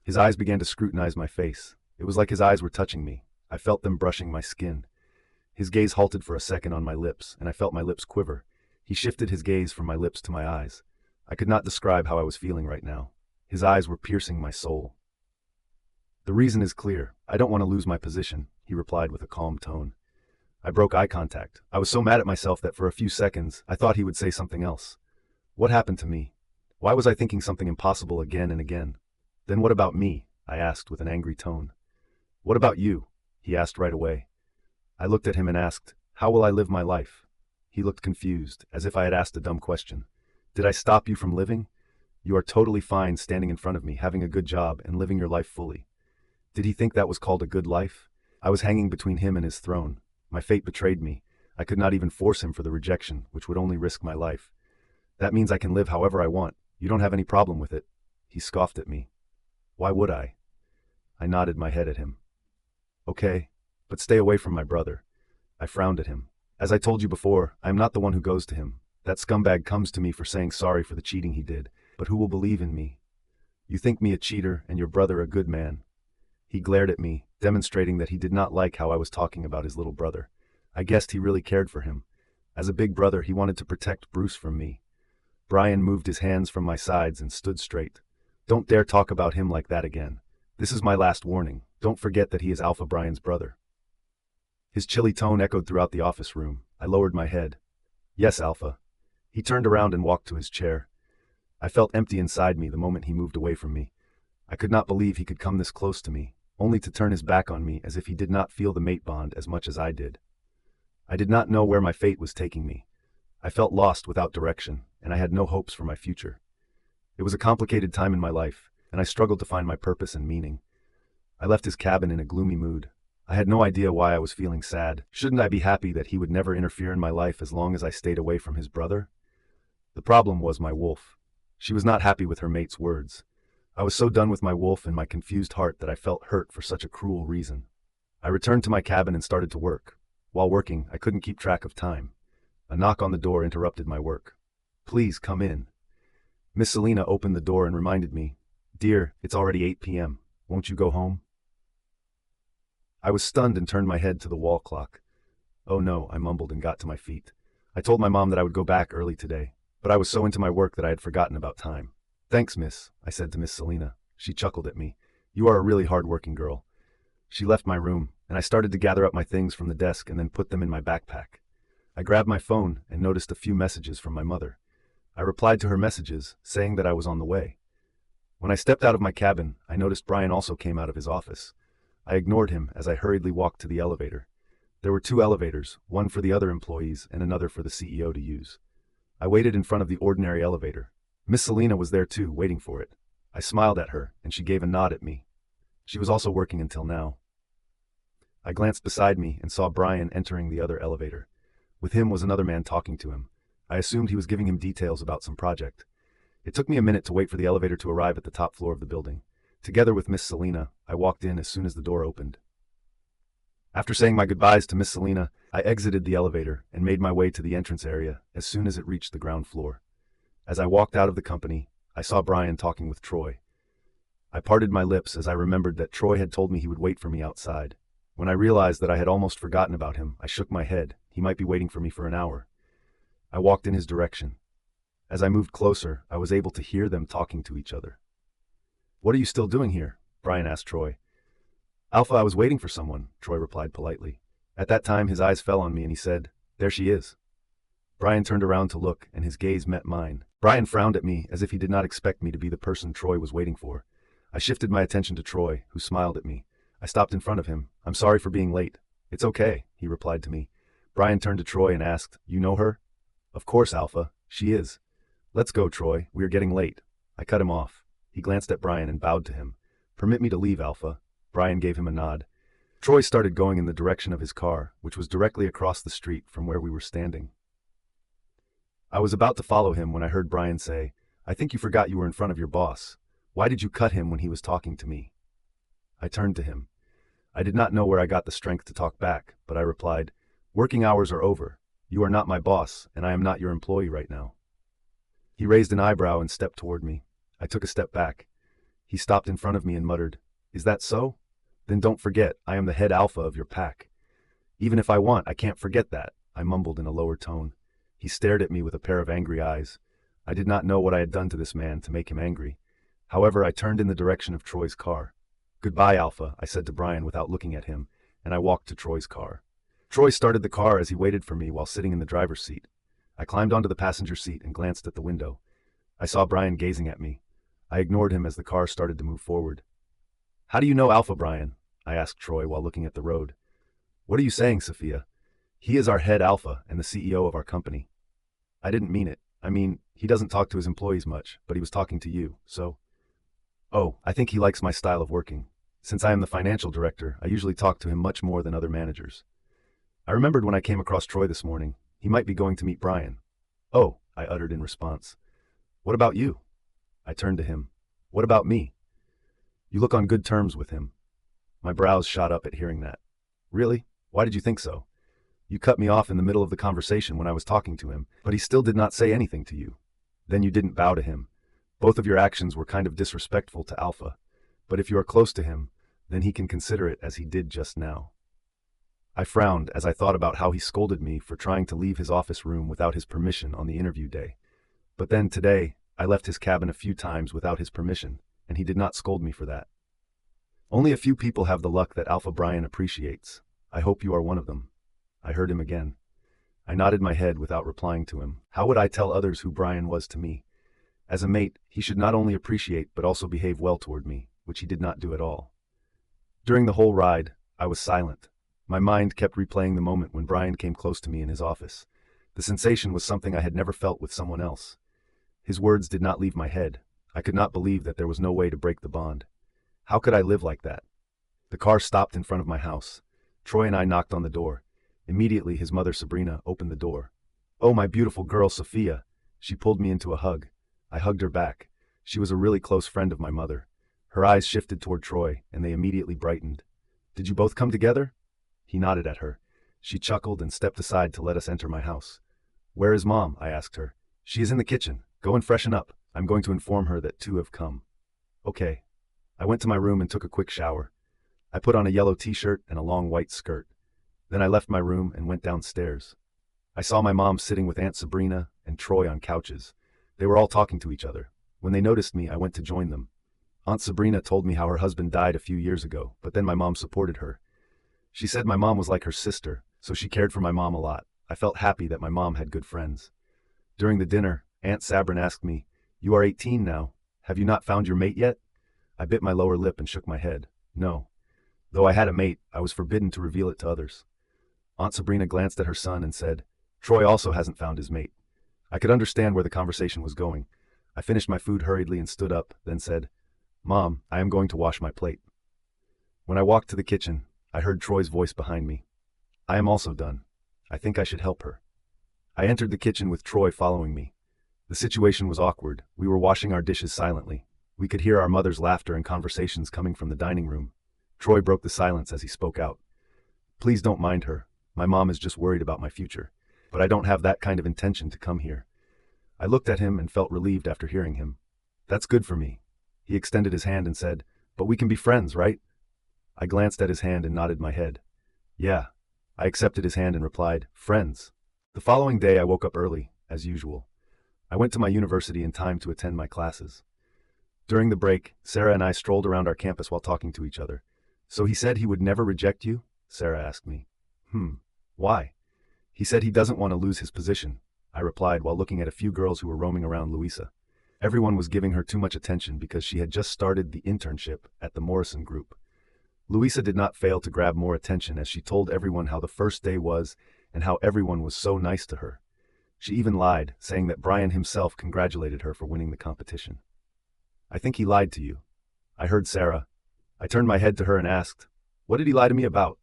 His eyes began to scrutinize my face. It was like his eyes were touching me. I felt them brushing my skin. His gaze halted for a second on my lips, and I felt my lips quiver. He shifted his gaze from my lips to my eyes. I could not describe how I was feeling right now. His eyes were piercing my soul. "The reason is clear. I don't want to lose my position," he replied with a calm tone. I broke eye contact. I was so mad at myself that for a few seconds, I thought he would say something else. What happened to me? Why was I thinking something impossible again and again? "Then what about me?" I asked with an angry tone. "What about you?" he asked right away. I looked at him and asked, "How will I live my life?" He looked confused, as if I had asked a dumb question. "Did I stop you from living? You are totally fine standing in front of me, having a good job, and living your life fully." Did he think that was called a good life? I was hanging between him and his throne. My fate betrayed me. I could not even force him for the rejection, which would only risk my life. "That means I can live however I want. You don't have any problem with it." He scoffed at me. "Why would I?" I nodded my head at him. "Okay, but stay away from my brother." I frowned at him. "As I told you before, I am not the one who goes to him. That scumbag comes to me for saying sorry for the cheating he did, but who will believe in me? You think me a cheater and your brother a good man." He glared at me, demonstrating that he did not like how I was talking about his little brother. I guessed he really cared for him. As a big brother, he wanted to protect Bruce from me. Bryan moved his hands from my sides and stood straight. "Don't dare talk about him like that again. This is my last warning. Don't forget that he is Alpha Bryan's brother." His chilly tone echoed throughout the office room. I lowered my head. "Yes, Alpha." He turned around and walked to his chair. I felt empty inside me the moment he moved away from me. I could not believe he could come this close to me, only to turn his back on me as if he did not feel the mate bond as much as I did. I did not know where my fate was taking me. I felt lost without direction, and I had no hopes for my future. It was a complicated time in my life, and I struggled to find my purpose and meaning. I left his cabin in a gloomy mood. I had no idea why I was feeling sad. Shouldn't I be happy that he would never interfere in my life as long as I stayed away from his brother? The problem was my wolf. She was not happy with her mate's words. I was so done with my wolf and my confused heart that I felt hurt for such a cruel reason. I returned to my cabin and started to work. While working, I couldn't keep track of time. A knock on the door interrupted my work. "Please come in." Miss Selina opened the door and reminded me, "Dear, it's already 8 p.m. Won't you go home?" I was stunned and turned my head to the wall clock. "Oh no," I mumbled and got to my feet. I told my mom that I would go back early today, but I was so into my work that I had forgotten about time. "Thanks, miss," I said to Miss Selina. She chuckled at me. "You are a really hard-working girl." She left my room, and I started to gather up my things from the desk and then put them in my backpack. I grabbed my phone and noticed a few messages from my mother. I replied to her messages, saying that I was on the way. When I stepped out of my cabin, I noticed Bryan also came out of his office. I ignored him as I hurriedly walked to the elevator. There were 2 elevators, one for the other employees and another for the CEO to use. I waited in front of the ordinary elevator. Miss Selina was there too, waiting for it. I smiled at her, and she gave a nod at me. She was also working until now. I glanced beside me and saw Bryan entering the other elevator. With him was another man talking to him. I assumed he was giving him details about some project. It took me a minute to wait for the elevator to arrive at the top floor of the building. Together with Miss Selina, I walked in as soon as the door opened. After saying my goodbyes to Miss Selina, I exited the elevator and made my way to the entrance area as soon as it reached the ground floor. As I walked out of the company, I saw Bryan talking with Troy. I parted my lips as I remembered that Troy had told me he would wait for me outside. When I realized that I had almost forgotten about him, I shook my head. He might be waiting for me for an hour. I walked in his direction. As I moved closer, I was able to hear them talking to each other. "What are you still doing here?" Bryan asked Troy. "Alpha, I was waiting for someone," Troy replied politely. At that time, his eyes fell on me and he said, "There she is." Bryan turned around to look, and his gaze met mine. Bryan frowned at me as if he did not expect me to be the person Troy was waiting for. I shifted my attention to Troy, who smiled at me. I stopped in front of him. "I'm sorry for being late." "It's okay," he replied to me. Bryan turned to Troy and asked, "You know her?" "Of course, Alpha. She is." "Let's go, Troy. We are getting late." I cut him off. He glanced at Bryan and bowed to him. "Permit me to leave, Alpha." Bryan gave him a nod. Troy started going in the direction of his car, which was directly across the street from where we were standing. I was about to follow him when I heard Bryan say, "I think you forgot you were in front of your boss. Why did you cut him when he was talking to me?" I turned to him. I did not know where I got the strength to talk back, but I replied, "Working hours are over. You are not my boss, and I am not your employee right now." He raised an eyebrow and stepped toward me. I took a step back. He stopped in front of me and muttered, "Is that so? Then don't forget, I am the head alpha of your pack." "Even if I want, I can't forget that," I mumbled in a lower tone. He stared at me with a pair of angry eyes. I did not know what I had done to this man to make him angry. However, I turned in the direction of Troy's car. "Goodbye, Alpha," I said to Bryan without looking at him, and I walked to Troy's car. Troy started the car as he waited for me while sitting in the driver's seat. I climbed onto the passenger seat and glanced at the window. I saw Bryan gazing at me. I ignored him as the car started to move forward. "How do you know Alpha, Bryan?" I asked Troy while looking at the road. "What are you saying, Sophia? He is our head alpha and the CEO of our company." "I didn't mean it. I mean, he doesn't talk to his employees much, but he was talking to you, so—" "Oh, I think he likes my style of working. Since I am the financial director, I usually talk to him much more than other managers." I remembered when I came across Troy this morning, he might be going to meet Bryan. "Oh," I uttered in response. "What about you?" I turned to him. "What about me?" "You look on good terms with him." My brows shot up at hearing that. "Really? Why did you think so? You cut me off in the middle of the conversation when I was talking to him, but he still did not say anything to you. Then you didn't bow to him. Both of your actions were kind of disrespectful to Alpha, but if you are close to him, then he can consider it as he did just now." I frowned as I thought about how he scolded me for trying to leave his office room without his permission on the interview day. But then today, I left his cabin a few times without his permission, and he did not scold me for that. "Only a few people have the luck that Alpha Bryan appreciates. I hope you are one of them." I heard him again. I nodded my head without replying to him. How would I tell others who Bryan was to me? As a mate, he should not only appreciate but also behave well toward me, which he did not do at all. During the whole ride, I was silent. My mind kept replaying the moment when Bryan came close to me in his office. The sensation was something I had never felt with someone else. His words did not leave my head. I could not believe that there was no way to break the bond. How could I live like that? The car stopped in front of my house. Troy and I knocked on the door. Immediately, his mother Sabrina opened the door. "Oh, my beautiful girl, Sophia." She pulled me into a hug. I hugged her back. She was a really close friend of my mother. Her eyes shifted toward Troy, and they immediately brightened. "Did you both come together?" He nodded at her. She chuckled and stepped aside to let us enter my house. "Where is Mom?" I asked her. "She is in the kitchen. Go and freshen up. I'm going to inform her that two have come." "Okay." I went to my room and took a quick shower. I put on a yellow t-shirt and a long white skirt. Then I left my room and went downstairs. I saw my mom sitting with Aunt Sabrina and Troy on couches. They were all talking to each other. When they noticed me, I went to join them. Aunt Sabrina told me how her husband died a few years ago, but then my mom supported her. She said my mom was like her sister, so she cared for my mom a lot. I felt happy that my mom had good friends. During the dinner, Aunt Sabrin asked me, "You are 18 now. Have you not found your mate yet?" I bit my lower lip and shook my head. No. Though I had a mate, I was forbidden to reveal it to others. Aunt Sabrina glanced at her son and said, "Troy also hasn't found his mate." I could understand where the conversation was going. I finished my food hurriedly and stood up, then said, "Mom, I am going to wash my plate." When I walked to the kitchen, I heard Troy's voice behind me. "I am also done. I think I should help her." I entered the kitchen with Troy following me. The situation was awkward. We were washing our dishes silently. We could hear our mother's laughter and conversations coming from the dining room. Troy broke the silence as he spoke out. "Please don't mind her. My mom is just worried about my future. But I don't have that kind of intention to come here." I looked at him and felt relieved after hearing him. "That's good for me." He extended his hand and said, "But we can be friends, right?" I glanced at his hand and nodded my head. "Yeah." I accepted his hand and replied, "Friends." The following day I woke up early, as usual. I went to my university in time to attend my classes. During the break, Sarah and I strolled around our campus while talking to each other. "So he said he would never reject you?" Sarah asked me. Why?" "He said he doesn't want to lose his position," I replied while looking at a few girls who were roaming around Louisa. Everyone was giving her too much attention because she had just started the internship at the Morrison group. Louisa did not fail to grab more attention as she told everyone how the first day was and how everyone was so nice to her. She even lied, saying that Bryan himself congratulated her for winning the competition. "I think he lied to you." I heard Sarah. I turned my head to her and asked, "What did he lie to me about?"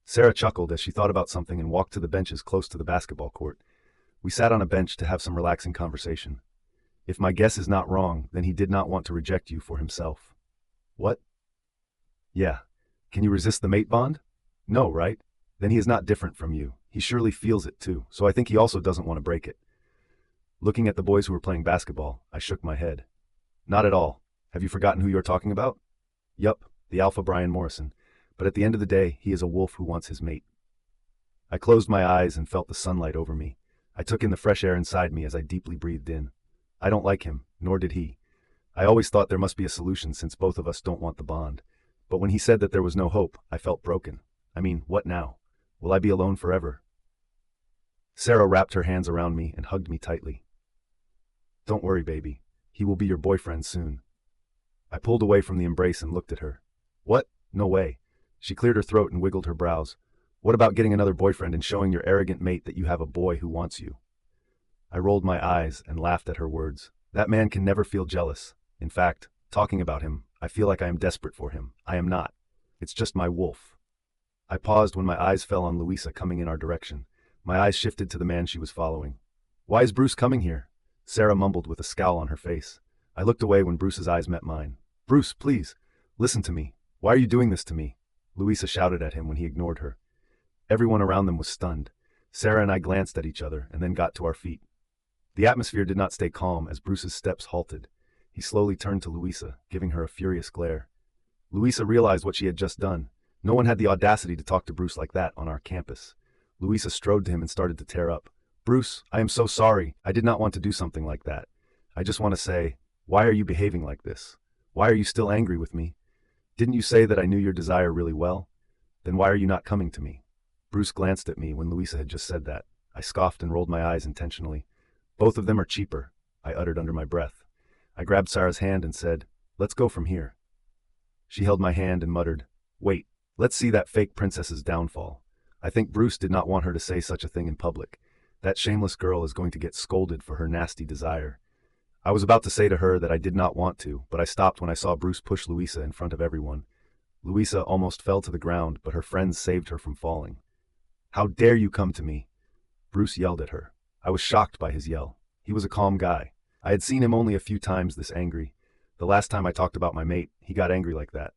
Sarah chuckled as she thought about something and walked to the benches close to the basketball court. We sat on a bench to have some relaxing conversation. "If my guess is not wrong, then he did not want to reject you for himself." "What?" "Yeah. Can you resist the mate bond?" "No, right? Then he is not different from you. He surely feels it too, so I think he also doesn't want to break it." Looking at the boys who were playing basketball, I shook my head. "Not at all. Have you forgotten who you're talking about?" "Yup, the alpha Bryan Morrison. But at the end of the day, he is a wolf who wants his mate." I closed my eyes and felt the sunlight over me. I took in the fresh air inside me as I deeply breathed in. I don't like him, nor did he. I always thought there must be a solution since both of us don't want the bond. But when he said that there was no hope, I felt broken. I mean, what now? Will I be alone forever? Sarah wrapped her hands around me and hugged me tightly. "Don't worry, baby. He will be your boyfriend soon." I pulled away from the embrace and looked at her. "What? No way." She cleared her throat and wiggled her brows. "What about getting another boyfriend and showing your arrogant mate that you have a boy who wants you?" I rolled my eyes and laughed at her words. That man can never feel jealous. In fact, talking about him, I feel like I am desperate for him. I am not. It's just my wolf. I paused when my eyes fell on Louisa coming in our direction. My eyes shifted to the man she was following. "Why is Bruce coming here?" Sarah mumbled with a scowl on her face. I looked away when Bruce's eyes met mine. "Bruce, please, listen to me. Why are you doing this to me?" Louisa shouted at him when he ignored her. Everyone around them was stunned. Sarah and I glanced at each other and then got to our feet. The atmosphere did not stay calm as Bruce's steps halted. He slowly turned to Louisa, giving her a furious glare. Louisa realized what she had just done. No one had the audacity to talk to Bruce like that on our campus. Louisa strode to him and started to tear up. "Bruce, I am so sorry. I did not want to do something like that. I just want to say, why are you behaving like this? Why are you still angry with me? Didn't you say that I knew your desire really well? Then why are you not coming to me?" Bruce glanced at me when Louisa had just said that. I scoffed and rolled my eyes intentionally. "Both of them are cheaper," I uttered under my breath. I grabbed Sarah's hand and said, "Let's go from here." She held my hand and muttered, "Wait, let's see that fake princess's downfall." I think Bruce did not want her to say such a thing in public. That shameless girl is going to get scolded for her nasty desire. I was about to say to her that I did not want to, but I stopped when I saw Bruce push Louisa in front of everyone. Louisa almost fell to the ground, but her friends saved her from falling. "How dare you come to me?" Bruce yelled at her. I was shocked by his yell. He was a calm guy. I had seen him only a few times this angry. The last time I talked about my mate, he got angry like that.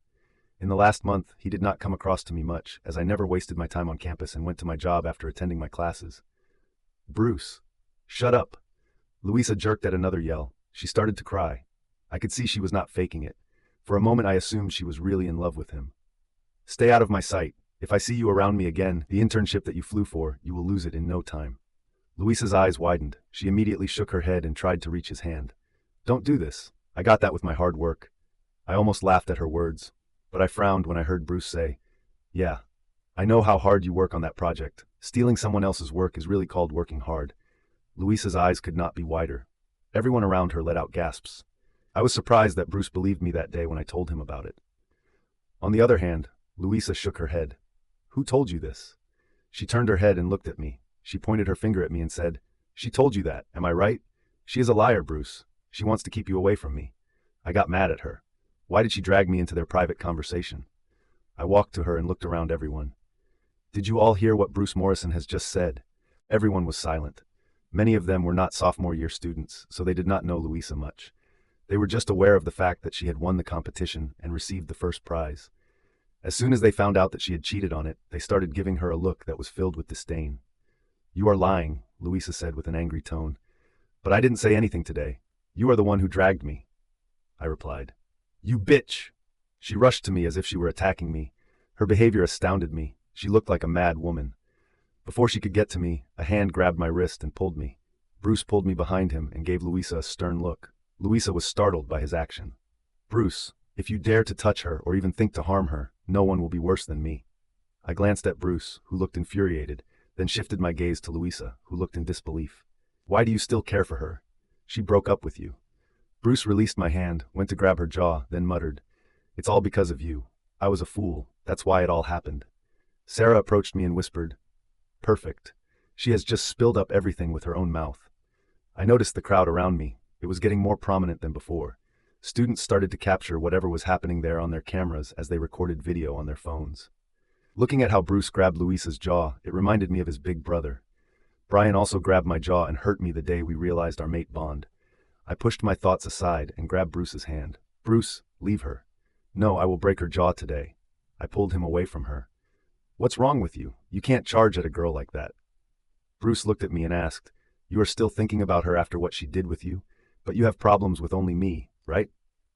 In the last month, he did not come across to me much, as I never wasted my time on campus and went to my job after attending my classes. "Bruce, shut up." Louisa jerked at another yell. She started to cry. I could see she was not faking it. For a moment I assumed she was really in love with him. "Stay out of my sight. If I see you around me again, the internship that you flew for, you will lose it in no time." Louisa's eyes widened. She immediately shook her head and tried to reach his hand. "Don't do this. I got that with my hard work." I almost laughed at her words, but I frowned when I heard Bruce say, "Yeah, I know how hard you work on that project. Stealing someone else's work is really called working hard." Louisa's eyes could not be wider. Everyone around her let out gasps. I was surprised that Bruce believed me that day when I told him about it. On the other hand, Louisa shook her head. "Who told you this?" She turned her head and looked at me. She pointed her finger at me and said, "She told you that, am I right? She is a liar, Bruce. She wants to keep you away from me." I got mad at her. Why did she drag me into their private conversation? I walked to her and looked around everyone. "Did you all hear what Bruce Morrison has just said?" Everyone was silent. Many of them were not sophomore year students, so they did not know Louisa much. They were just aware of the fact that she had won the competition and received the first prize. As soon as they found out that she had cheated on it, they started giving her a look that was filled with disdain. "You are lying," Louisa said with an angry tone. "But I didn't say anything today. You are the one who dragged me," I replied. "You bitch!" She rushed to me as if she were attacking me. Her behavior astounded me. She looked like a mad woman. Before she could get to me, a hand grabbed my wrist and pulled me. Bruce pulled me behind him and gave Louisa a stern look. Louisa was startled by his action. "Bruce, if you dare to touch her or even think to harm her, no one will be worse than me." I glanced at Bruce, who looked infuriated, then shifted my gaze to Louisa, who looked in disbelief. "Why do you still care for her? She broke up with you." Bruce released my hand, went to grab her jaw, then muttered, "It's all because of you. I was a fool. That's why it all happened." Sarah approached me and whispered, "Perfect. She has just spilled up everything with her own mouth." I noticed the crowd around me. It was getting more prominent than before. Students started to capture whatever was happening there on their cameras as they recorded video on their phones. Looking at how Bruce grabbed Louisa's jaw, it reminded me of his big brother. Bryan also grabbed my jaw and hurt me the day we realized our mate bond. I pushed my thoughts aside and grabbed Bruce's hand. "Bruce, leave her." "No, I will break her jaw today." I pulled him away from her. "What's wrong with you? You can't charge at a girl like that." Bruce looked at me and asked, "You are still thinking about her after what she did with you? But you have problems with only me, right?"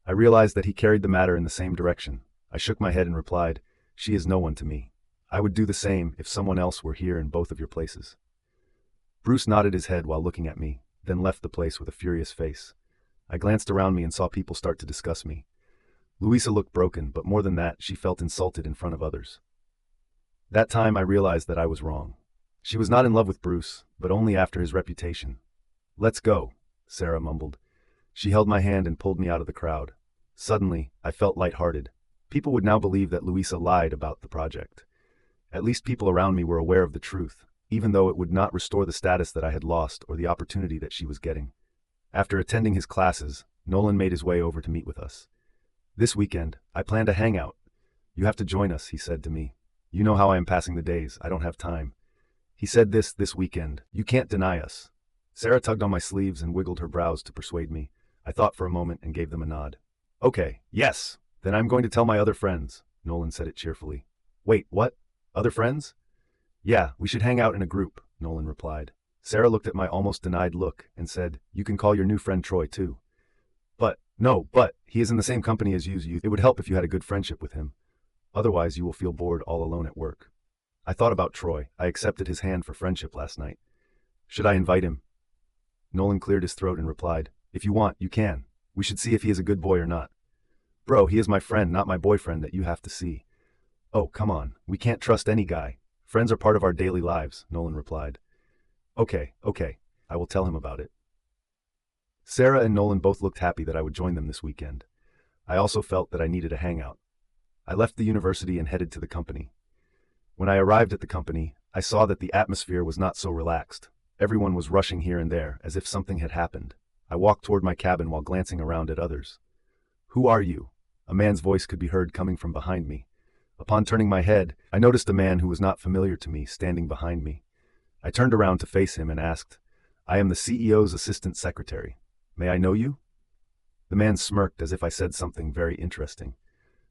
I realized that he carried the matter in the same direction. I shook my head and replied, "She is no one to me. I would do the same if someone else were here in both of your places." Bruce nodded his head while looking at me, then left the place with a furious face. I glanced around me and saw people start to discuss me. Louisa looked broken, but more than that, she felt insulted in front of others. That time I realized that I was wrong. She was not in love with Bruce, but only after his reputation. "Let's go," Sarah mumbled. She held my hand and pulled me out of the crowd. Suddenly, I felt lighthearted. People would now believe that Louisa lied about the project. At least people around me were aware of the truth, even though it would not restore the status that I had lost or the opportunity that she was getting. After attending his classes, Nolan made his way over to meet with us. "This weekend, I plan to hang out. You have to join us," he said to me. "You know how I am passing the days. I don't have time." He said this weekend. You can't deny us. Sarah tugged on my sleeves and wiggled her brows to persuade me. I thought for a moment and gave them a nod. "Okay, yes, then I'm going to tell my other friends," Nolan said it cheerfully. "Wait, what? Other friends?" "Yeah, we should hang out in a group," Nolan replied. Sarah looked at my almost denied look and said, "You can call your new friend Troy too." But he is in the same company as you. It would help if you had a good friendship with him. Otherwise, you will feel bored all alone at work." I thought about Troy. I accepted his hand for friendship last night. "Should I invite him?" Nolan cleared his throat and replied, "If you want, you can. We should see if he is a good boy or not." "Bro, he is my friend, not my boyfriend that you have to see." "Oh, come on. We can't trust any guy. Friends are part of our daily lives," Nolan replied. Okay. I will tell him about it." Sarah and Nolan both looked happy that I would join them this weekend. I also felt that I needed a hangout. I left the university and headed to the company. When I arrived at the company, I saw that the atmosphere was not so relaxed. Everyone was rushing here and there, as if something had happened. I walked toward my cabin while glancing around at others. "Who are you?" A man's voice could be heard coming from behind me. Upon turning my head, I noticed a man who was not familiar to me standing behind me. I turned around to face him and asked, "I am the CEO's assistant secretary. May I know you?" The man smirked as if I said something very interesting.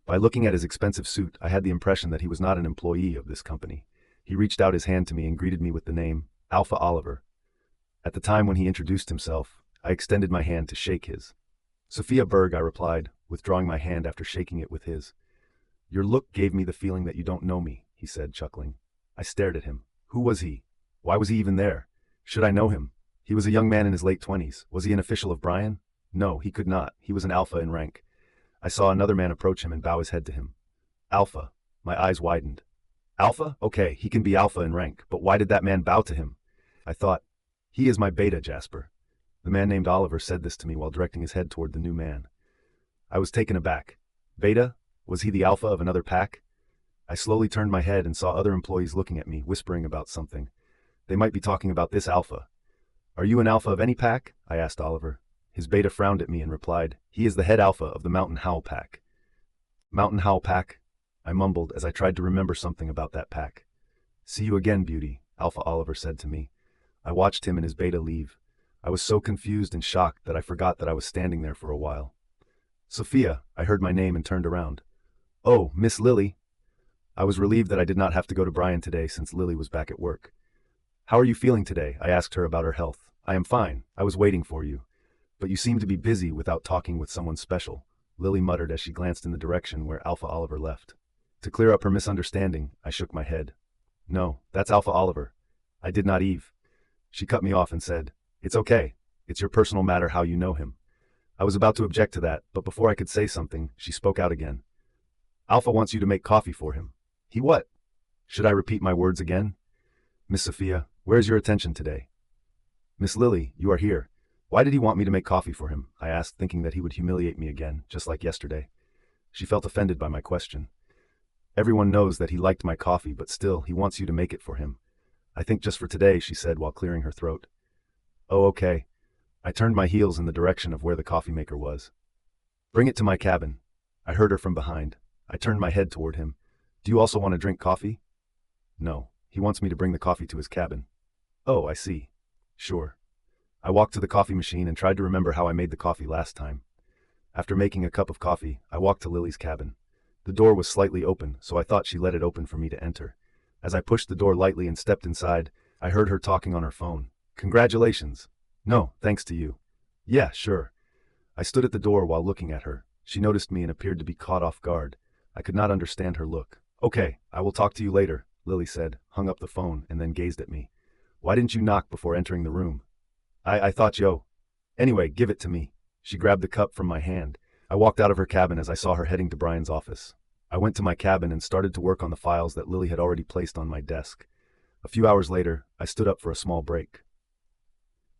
By looking at his expensive suit, I had the impression that he was not an employee of this company. He reached out his hand to me and greeted me with the name, Alpha Oliver. At the time when he introduced himself, I extended my hand to shake his. "Sophia Berg," I replied, withdrawing my hand after shaking it with his. "Your look gave me the feeling that you don't know me," he said, chuckling. I stared at him. Who was he? Why was he even there? Should I know him? He was a young man in his late 20s. Was he an official of Bryan? No, he could not. He was an alpha in rank. I saw another man approach him and bow his head to him. Alpha. My eyes widened. Alpha? Okay, he can be alpha in rank, but why did that man bow to him? I thought, he is my beta, Jasper. The man named Oliver said this to me while directing his head toward the new man. I was taken aback. Beta? Was he the alpha of another pack? I slowly turned my head and saw other employees looking at me, whispering about something. They might be talking about this alpha. "Are you an alpha of any pack?" I asked Oliver. His beta frowned at me and replied, "He is the head alpha of the Mountain Howl pack." Mountain Howl pack? I mumbled as I tried to remember something about that pack. "See you again, beauty," Alpha Oliver said to me. I watched him and his beta leave. I was so confused and shocked that I forgot that I was standing there for a while. "Sophia," I heard my name and turned around. "Oh, Miss Lily." I was relieved that I did not have to go to Bryan today since Lily was back at work. "How are you feeling today?" I asked her about her health. "I am fine. I was waiting for you. But you seem to be busy without talking with someone special," Lily muttered as she glanced in the direction where Alpha Oliver left. To clear up her misunderstanding, I shook my head. "No, that's Alpha Oliver. I did not Eve." She cut me off and said, "It's okay. It's your personal matter how you know him." I was about to object to that, but before I could say something, she spoke out again. "Alpha wants you to make coffee for him." "He what?" Should I repeat my words again? "Miss Sophia, where's your attention today?" "Miss Lily, you are here. Why did he want me to make coffee for him?" I asked, thinking that he would humiliate me again, just like yesterday. She felt offended by my question. "Everyone knows that he liked my coffee, but still, he wants you to make it for him. I think just for today," she said while clearing her throat. "Oh, okay." I turned my heels in the direction of where the coffee maker was. "Bring it to my cabin." I heard her from behind. I turned my head toward him. "Do you also want to drink coffee?" "No, he wants me to bring the coffee to his cabin." "Oh, I see. Sure." I walked to the coffee machine and tried to remember how I made the coffee last time. After making a cup of coffee, I walked to Lily's cabin. The door was slightly open, so I thought she let it open for me to enter. As I pushed the door lightly and stepped inside, I heard her talking on her phone. "Congratulations." "No, thanks to you." "Yeah, sure." I stood at the door while looking at her. She noticed me and appeared to be caught off guard. I could not understand her look. "Okay, I will talk to you later," Lily said, hung up the phone, and then gazed at me. "Why didn't you knock before entering the room?" I thought yo. Anyway, give it to me." She grabbed the cup from my hand. I walked out of her cabin as I saw her heading to Bryan's office. I went to my cabin and started to work on the files that Lily had already placed on my desk. A few hours later, I stood up for a small break.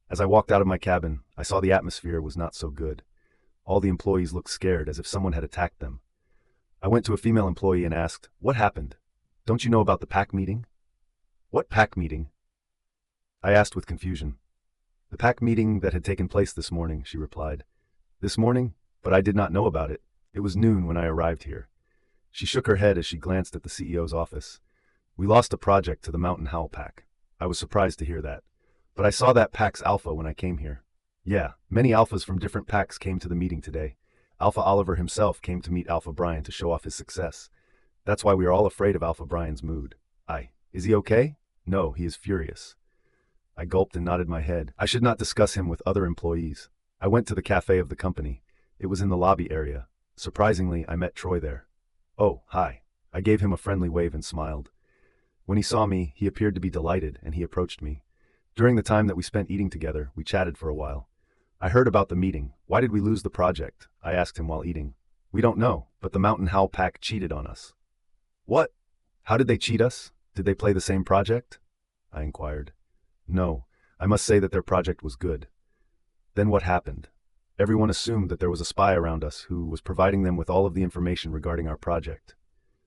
As I walked out of my cabin, I saw the atmosphere was not so good. All the employees looked scared as if someone had attacked them. I went to a female employee and asked, "What happened? Don't you know about the pack meeting?" "What pack meeting?" I asked with confusion. "The pack meeting that had taken place this morning," she replied. "This morning? But I did not know about it. It was noon when I arrived here." She shook her head as she glanced at the CEO's office. "We lost a project to the Mountain Howl pack." I was surprised to hear that. "But I saw that pack's alpha when I came here." "Yeah, many alphas from different packs came to the meeting today. Alpha Oliver himself came to meet Alpha Bryan to show off his success. That's why we are all afraid of Alpha Bryan's mood." Is he okay?" "No, he is furious." I gulped and nodded my head. I should not discuss him with other employees. I went to the cafe of the company. It was in the lobby area. Surprisingly, I met Troy there. "Oh, hi." I gave him a friendly wave and smiled. When he saw me, he appeared to be delighted, and he approached me. During the time that we spent eating together, we chatted for a while. "I heard about the meeting. Why did we lose the project?" I asked him while eating. "We don't know, but the Mountain Howl pack cheated on us." "What? How did they cheat us? Did they play the same project?" I inquired. "No, I must say that their project was good." "Then what happened?" "Everyone assumed that there was a spy around us who was providing them with all of the information regarding our project."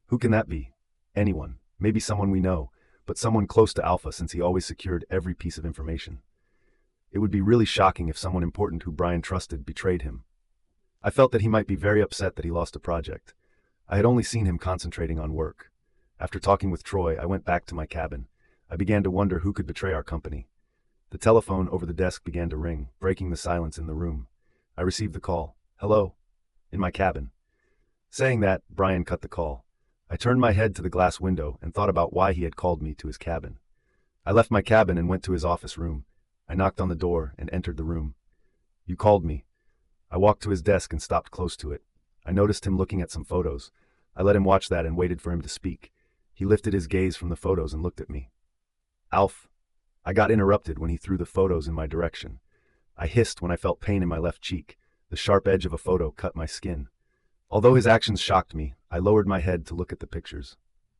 "Who can that be?" "Anyone. Maybe someone we know, but someone close to Alpha since he always secured every piece of information." It would be really shocking if someone important who Bryan trusted betrayed him. I felt that he might be very upset that he lost a project. I had only seen him concentrating on work. After talking with Troy, I went back to my cabin. I began to wonder who could betray our company. The telephone over the desk began to ring, breaking the silence in the room. I received the call. "Hello?" In my cabin. Saying that, Bryan cut the call. I turned my head to the glass window and thought about why he had called me to his cabin. I left my cabin and went to his office room. I knocked on the door and entered the room. "You called me." I walked to his desk and stopped close to it. I noticed him looking at some photos. I let him watch that and waited for him to speak. He lifted his gaze from the photos and looked at me. "Alf." I got interrupted when he threw the photos in my direction. I hissed when I felt pain in my left cheek. The sharp edge of a photo cut my skin. Although his actions shocked me, I lowered my head to look at the pictures.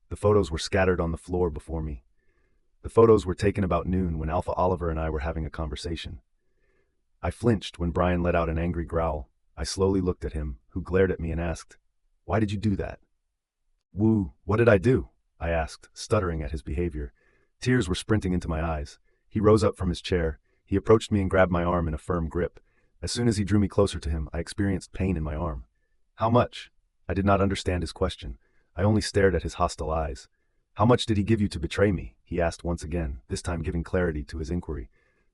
The photos were scattered on the floor before me. The photos were taken about noon when Alpha Oliver and I were having a conversation. I flinched when Bryan let out an angry growl. I slowly looked at him, who glared at me and asked, "Why did you do that?" "Woo, what did I do?" I asked, stuttering at his behavior. Tears were sprinting into my eyes. He rose up from his chair. He approached me and grabbed my arm in a firm grip. As soon as he drew me closer to him, I experienced pain in my arm. "How much?" I did not understand his question. I only stared at his hostile eyes. "How much did he give you to betray me?" he asked once again, this time giving clarity to his inquiry.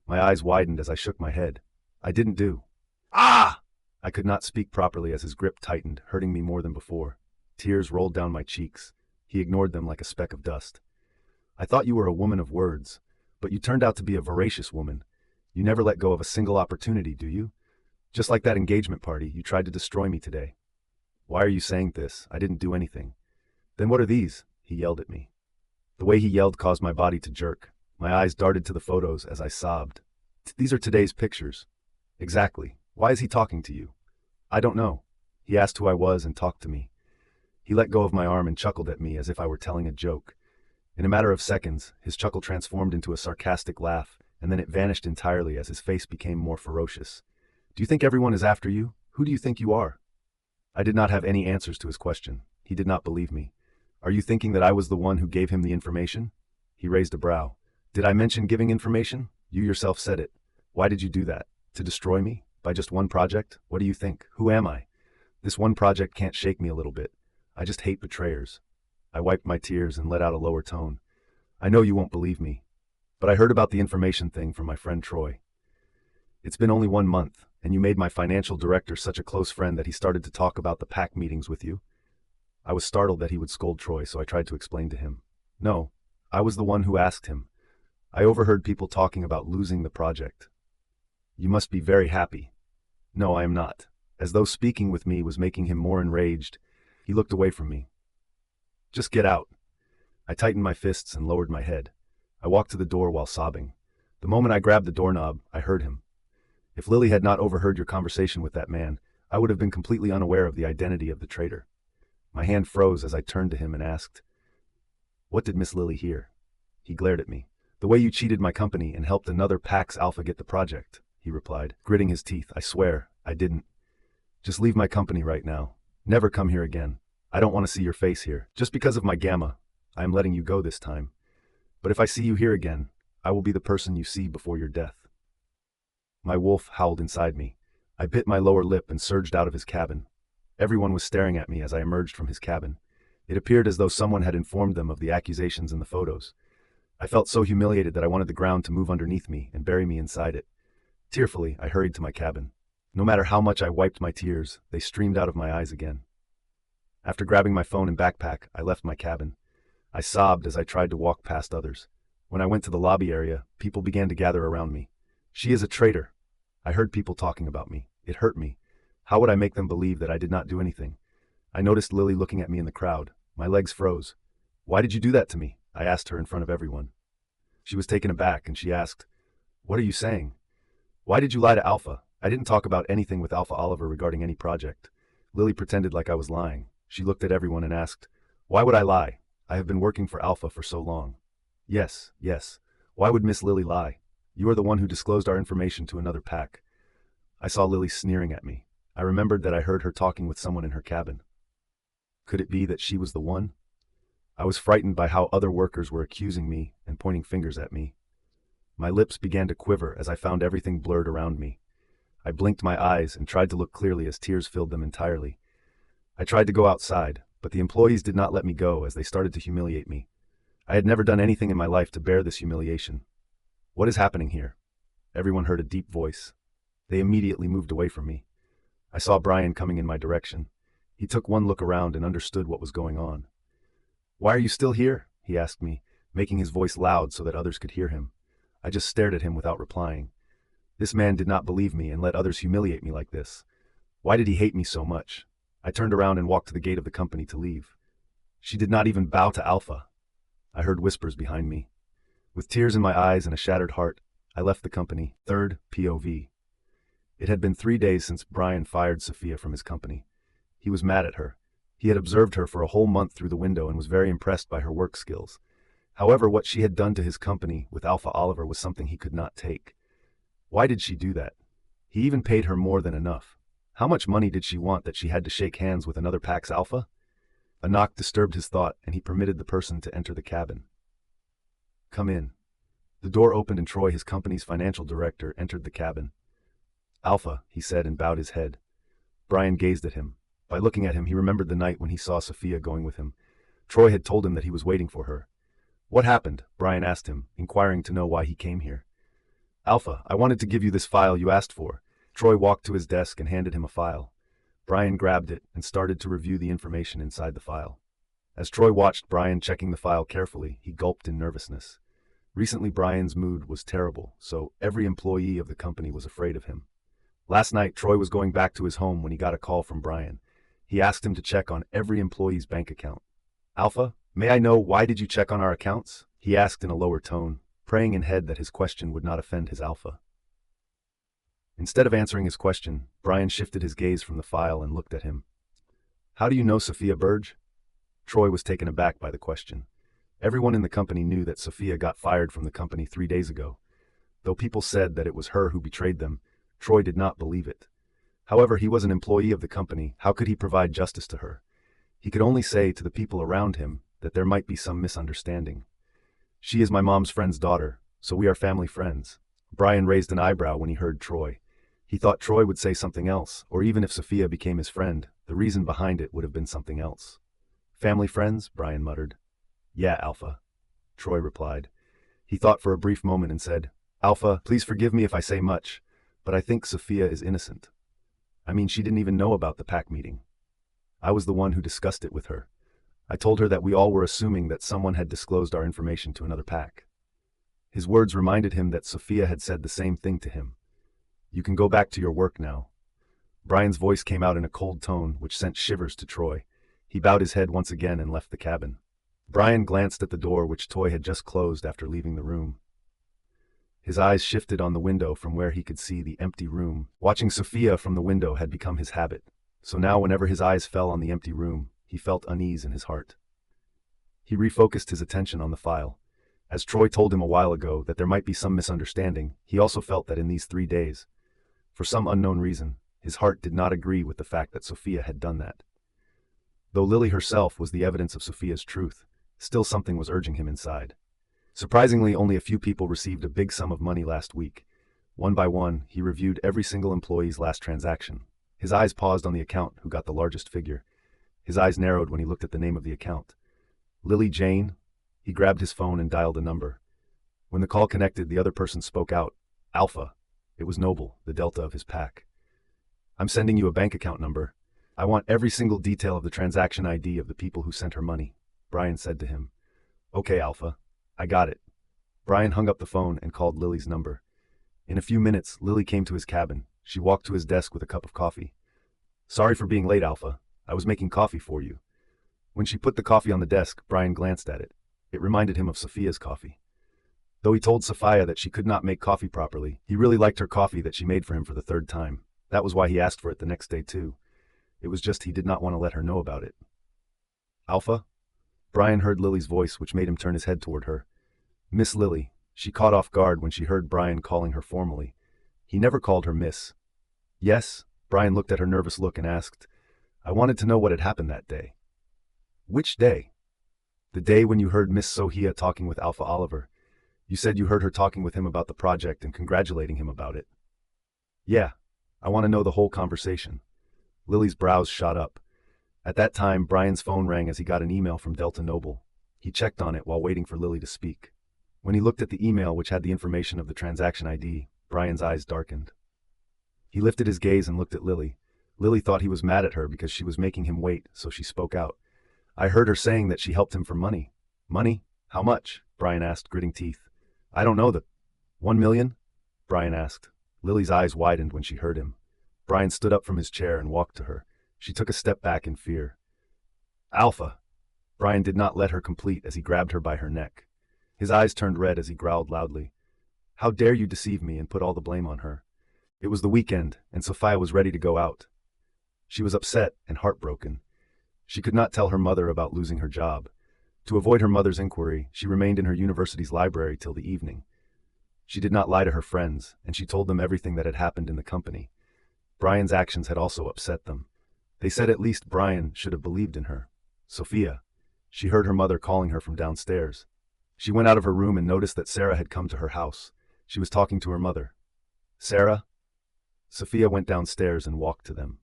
My eyes widened as I shook my head. "I didn't do." "Ah!" I could not speak properly as his grip tightened, hurting me more than before. Tears rolled down my cheeks. He ignored them like a speck of dust. "I thought you were a woman of words, but you turned out to be a voracious woman. You never let go of a single opportunity, do you? Just like that engagement party, you tried to destroy me today." "Why are you saying this? I didn't do anything." "Then what are these?" he yelled at me. The way he yelled caused my body to jerk. My eyes darted to the photos as I sobbed. "These are today's pictures." "Exactly. Why is he talking to you?" "I don't know." He asked who I was and talked to me. He let go of my arm and chuckled at me as if I were telling a joke. In a matter of seconds, his chuckle transformed into a sarcastic laugh, and then it vanished entirely as his face became more ferocious. "Do you think everyone is after you? Who do you think you are?" I did not have any answers to his question. He did not believe me. "Are you thinking that I was the one who gave him the information?" He raised a brow. "Did I mention giving information? You yourself said it. Why did you do that? To destroy me? By just one project? What do you think? Who am I? This one project can't shake me a little bit. I just hate betrayers." I wiped my tears and let out a lower tone. "I know you won't believe me, but I heard about the information thing from my friend Troy. It's been only 1 month, and you made my financial director such a close friend that he started to talk about the PAC meetings with you." I was startled that he would scold Troy, so I tried to explain to him. "No, I was the one who asked him. I overheard people talking about losing the project." "You must be very happy." "No, I am not." As though speaking with me was making him more enraged, he looked away from me. "Just get out." I tightened my fists and lowered my head. I walked to the door while sobbing. The moment I grabbed the doorknob, I heard him. If Lily had not overheard your conversation with that man, I would have been completely unaware of the identity of the traitor. My hand froze as I turned to him and asked, "What did Miss Lily hear?" He glared at me. "The way you cheated my company and helped another PAX Alpha get the project," he replied, gritting his teeth. "I swear, I didn't. Just leave my company right now. Never come here again. I don't want to see your face here. Just because of my gamma, I am letting you go this time. But if I see you here again, I will be the person you see before your death." My wolf howled inside me. I bit my lower lip and surged out of his cabin. Everyone was staring at me as I emerged from his cabin. It appeared as though someone had informed them of the accusations in the photos. I felt so humiliated that I wanted the ground to move underneath me and bury me inside it. Tearfully, I hurried to my cabin. No matter how much I wiped my tears, they streamed out of my eyes again. After grabbing my phone and backpack, I left my cabin. I sobbed as I tried to walk past others. When I went to the lobby area, people began to gather around me. "She is a traitor." I heard people talking about me. It hurt me. How would I make them believe that I did not do anything? I noticed Lily looking at me in the crowd. My legs froze. "Why did you do that to me?" I asked her in front of everyone. She was taken aback and she asked, "What are you saying? Why did you lie to Alpha? I didn't talk about anything with Alpha Oliver regarding any project." Lily pretended like I was lying. She looked at everyone and asked, "Why would I lie? I have been working for Alpha for so long." Yes. Why would Miss Lily lie? You are the one who disclosed our information to another pack." I saw Lily sneering at me. I remembered that I heard her talking with someone in her cabin. Could it be that she was the one? I was frightened by how other workers were accusing me and pointing fingers at me. My lips began to quiver as I found everything blurred around me. I blinked my eyes and tried to look clearly as tears filled them entirely. I tried to go outside, but the employees did not let me go as they started to humiliate me. I had never done anything in my life to bear this humiliation. What is happening here? Everyone heard a deep voice. They immediately moved away from me. I saw Bryan coming in my direction. He took one look around and understood what was going on. "Why are you still here?" he asked me, making his voice loud so that others could hear him. I just stared at him without replying. This man did not believe me and let others humiliate me like this. Why did he hate me so much? I turned around and walked to the gate of the company to leave. She did not even bow to Alpha. I heard whispers behind me. With tears in my eyes and a shattered heart, I left the company. Third POV. It had been 3 days since Bryan fired Sophia from his company. He was mad at her. He had observed her for a whole month through the window and was very impressed by her work skills. However, what she had done to his company with Alpha Oliver was something he could not take. Why did she do that? He even paid her more than enough. How much money did she want that she had to shake hands with another Pax Alpha? A knock disturbed his thought, and he permitted the person to enter the cabin. "Come in." The door opened and Troy, his company's financial director, entered the cabin. "Alpha," he said and bowed his head. Bryan gazed at him. By looking at him, he remembered the night when he saw Sophia going with him. Troy had told him that he was waiting for her. "What happened?" Bryan asked him, inquiring to know why he came here. "Alpha, I wanted to give you this file you asked for." Troy walked to his desk and handed him a file. Bryan grabbed it and started to review the information inside the file. As Troy watched Bryan checking the file carefully, he gulped in nervousness. Recently, Bryan's mood was terrible, so every employee of the company was afraid of him. Last night, Troy was going back to his home when he got a call from Bryan. He asked him to check on every employee's bank account. "Alpha, may I know why did you check on our accounts?" he asked in a lower tone, praying in head that his question would not offend his Alpha. Instead of answering his question, Bryan shifted his gaze from the file and looked at him. "How do you know Sophia Burge?" Troy was taken aback by the question. Everyone in the company knew that Sophia got fired from the company 3 days ago. Though people said that it was her who betrayed them, Troy did not believe it. However, he was an employee of the company. How could he provide justice to her? He could only say to the people around him that there might be some misunderstanding. "She is my mom's friend's daughter, so we are family friends." Bryan raised an eyebrow when he heard Troy. He thought Troy would say something else, or even if Sophia became his friend, the reason behind it would have been something else. "Family friends?" Bryan muttered. "Yeah, Alpha," Troy replied. He thought for a brief moment and said, "Alpha, please forgive me if I say much, but I think Sophia is innocent. I mean, she didn't even know about the pack meeting. I was the one who discussed it with her. I told her that we all were assuming that someone had disclosed our information to another pack." His words reminded him that Sophia had said the same thing to him. "You can go back to your work now." Bryan's voice came out in a cold tone, which sent shivers to Troy. He bowed his head once again and left the cabin. Bryan glanced at the door which Troy had just closed after leaving the room. His eyes shifted on the window from where he could see the empty room. Watching Sophia from the window had become his habit, so now whenever his eyes fell on the empty room, he felt unease in his heart. He refocused his attention on the file. As Troy told him a while ago that there might be some misunderstanding, he also felt that in these 3 days, for some unknown reason, his heart did not agree with the fact that Sophia had done that. Though Lily herself was the evidence of Sophia's truth, still something was urging him inside. Surprisingly, only a few people received a big sum of money last week. One by one, he reviewed every single employee's last transaction. His eyes paused on the account who got the largest figure. His eyes narrowed when he looked at the name of the account. Lily Jane. He grabbed his phone and dialed a number. When the call connected, the other person spoke out. "Alpha." It was Noble, the Delta of his pack. "I'm sending you a bank account number. I want every single detail of the transaction ID of the people who sent her money," Bryan said to him. "Okay, Alpha. I got it." Bryan hung up the phone and called Lily's number. In a few minutes, Lily came to his cabin. She walked to his desk with a cup of coffee. "Sorry for being late, Alpha. I was making coffee for you." When she put the coffee on the desk, Bryan glanced at it. It reminded him of Sophia's coffee. Though he told Sophia that she could not make coffee properly, he really liked her coffee that she made for him for the 3rd time. That was why he asked for it the next day too. It was just he did not want to let her know about it. "Alpha?" Bryan heard Lily's voice, which made him turn his head toward her. "Miss Lily." She caught off guard when she heard Bryan calling her formally. He never called her Miss. "Yes?" Bryan looked at her nervous look and asked, "I wanted to know what had happened that day." "Which day?" "The day when you heard Miss Sophia talking with Alpha Oliver. You said you heard her talking with him about the project and congratulating him about it. Yeah. I want to know the whole conversation. Lily's brows shot up. At that time, Bryan's phone rang as he got an email from Delta Noble. He checked on it while waiting for Lily to speak. When he looked at the email, which had the information of the transaction ID, Bryan's eyes darkened. He lifted his gaze and looked at Lily. Lily thought he was mad at her because she was making him wait, so she spoke out. I heard her saying that she helped him for money. Money? How much? Bryan asked, gritting teeth. I don't know. 1 million? Bryan asked. Lily's eyes widened when she heard him. Bryan stood up from his chair and walked to her. She took a step back in fear. Alpha! Bryan did not let her complete as he grabbed her by her neck. His eyes turned red as he growled loudly. How dare you deceive me and put all the blame on her? It was the weekend, and Sophia was ready to go out. She was upset and heartbroken. She could not tell her mother about losing her job. To avoid her mother's inquiry, she remained in her university's library till the evening. She did not lie to her friends, and she told them everything that had happened in the company. Bryan's actions had also upset them. They said at least Bryan should have believed in her. Sophia. She heard her mother calling her from downstairs. She went out of her room and noticed that Sarah had come to her house. She was talking to her mother. Sarah? Sophia went downstairs and walked to them.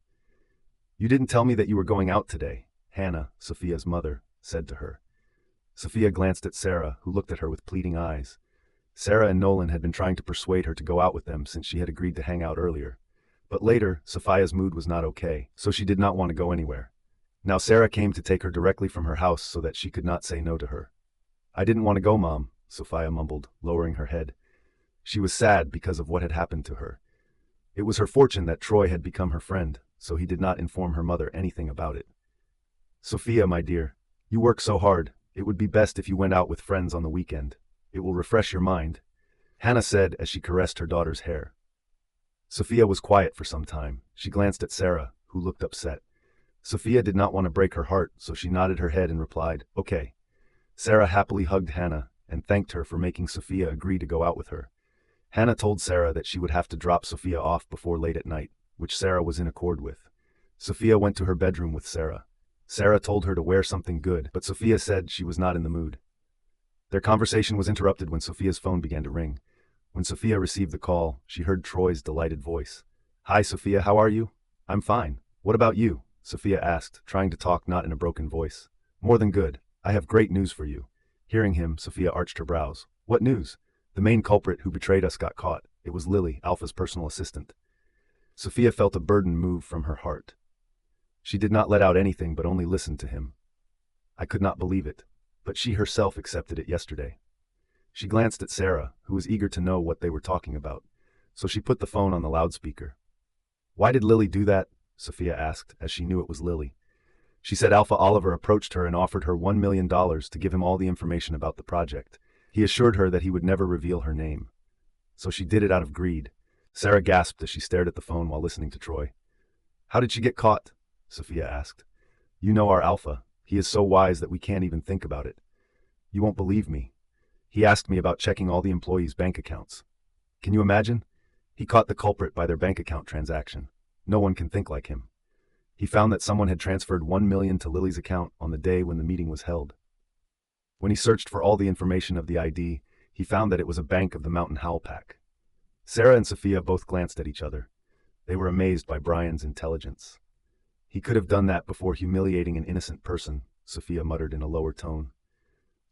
You didn't tell me that you were going out today, Hannah, Sophia's mother, said to her. Sophia glanced at Sarah, who looked at her with pleading eyes. Sarah and Nolan had been trying to persuade her to go out with them since she had agreed to hang out earlier. But later, Sophia's mood was not okay, so she did not want to go anywhere. Now Sarah came to take her directly from her house so that she could not say no to her. I didn't want to go, Mom, Sophia mumbled, lowering her head. She was sad because of what had happened to her. It was her fortune that Troy had become her friend, so he did not inform her mother anything about it. Sophia, my dear, you work so hard, it would be best if you went out with friends on the weekend. It will refresh your mind, Hannah said as she caressed her daughter's hair. Sophia was quiet for some time. She glanced at Sarah, who looked upset. Sophia did not want to break her heart, so she nodded her head and replied, okay. Sarah happily hugged Hannah and thanked her for making Sophia agree to go out with her. Hannah told Sarah that she would have to drop Sophia off before late at night, which Sarah was in accord with. Sophia went to her bedroom with Sarah. Sarah told her to wear something good, but Sophia said she was not in the mood. Their conversation was interrupted when Sophia's phone began to ring. When Sophia received the call, she heard Troy's delighted voice. Hi, Sophia, how are you? I'm fine. What about you? Sophia asked, trying to talk not in a broken voice. More than good. I have great news for you. Hearing him, Sophia arched her brows. What news? The main culprit who betrayed us got caught. It was Lily, Alpha's personal assistant. Sophia felt a burden move from her heart. She did not let out anything but only listened to him. I could not believe it, but she herself accepted it yesterday. She glanced at Sarah, who was eager to know what they were talking about, so she put the phone on the loudspeaker. Why did Lily do that? Sophia asked, as she knew it was Lily. She said Alpha Oliver approached her and offered her $1 million to give him all the information about the project. He assured her that he would never reveal her name. So she did it out of greed. Sarah gasped as she stared at the phone while listening to Troy. How did she get caught? Sophia asked. You know our Alpha. He is so wise that we can't even think about it. You won't believe me. He asked me about checking all the employees' bank accounts. Can you imagine? He caught the culprit by their bank account transaction. No one can think like him. He found that someone had transferred $1 million to Lily's account on the day when the meeting was held. When he searched for all the information of the ID, he found that it was a bank of the Mountain Howl Pack. Sarah and Sophia both glanced at each other. They were amazed by Bryan's intelligence. He could have done that before humiliating an innocent person, Sophia muttered in a lower tone.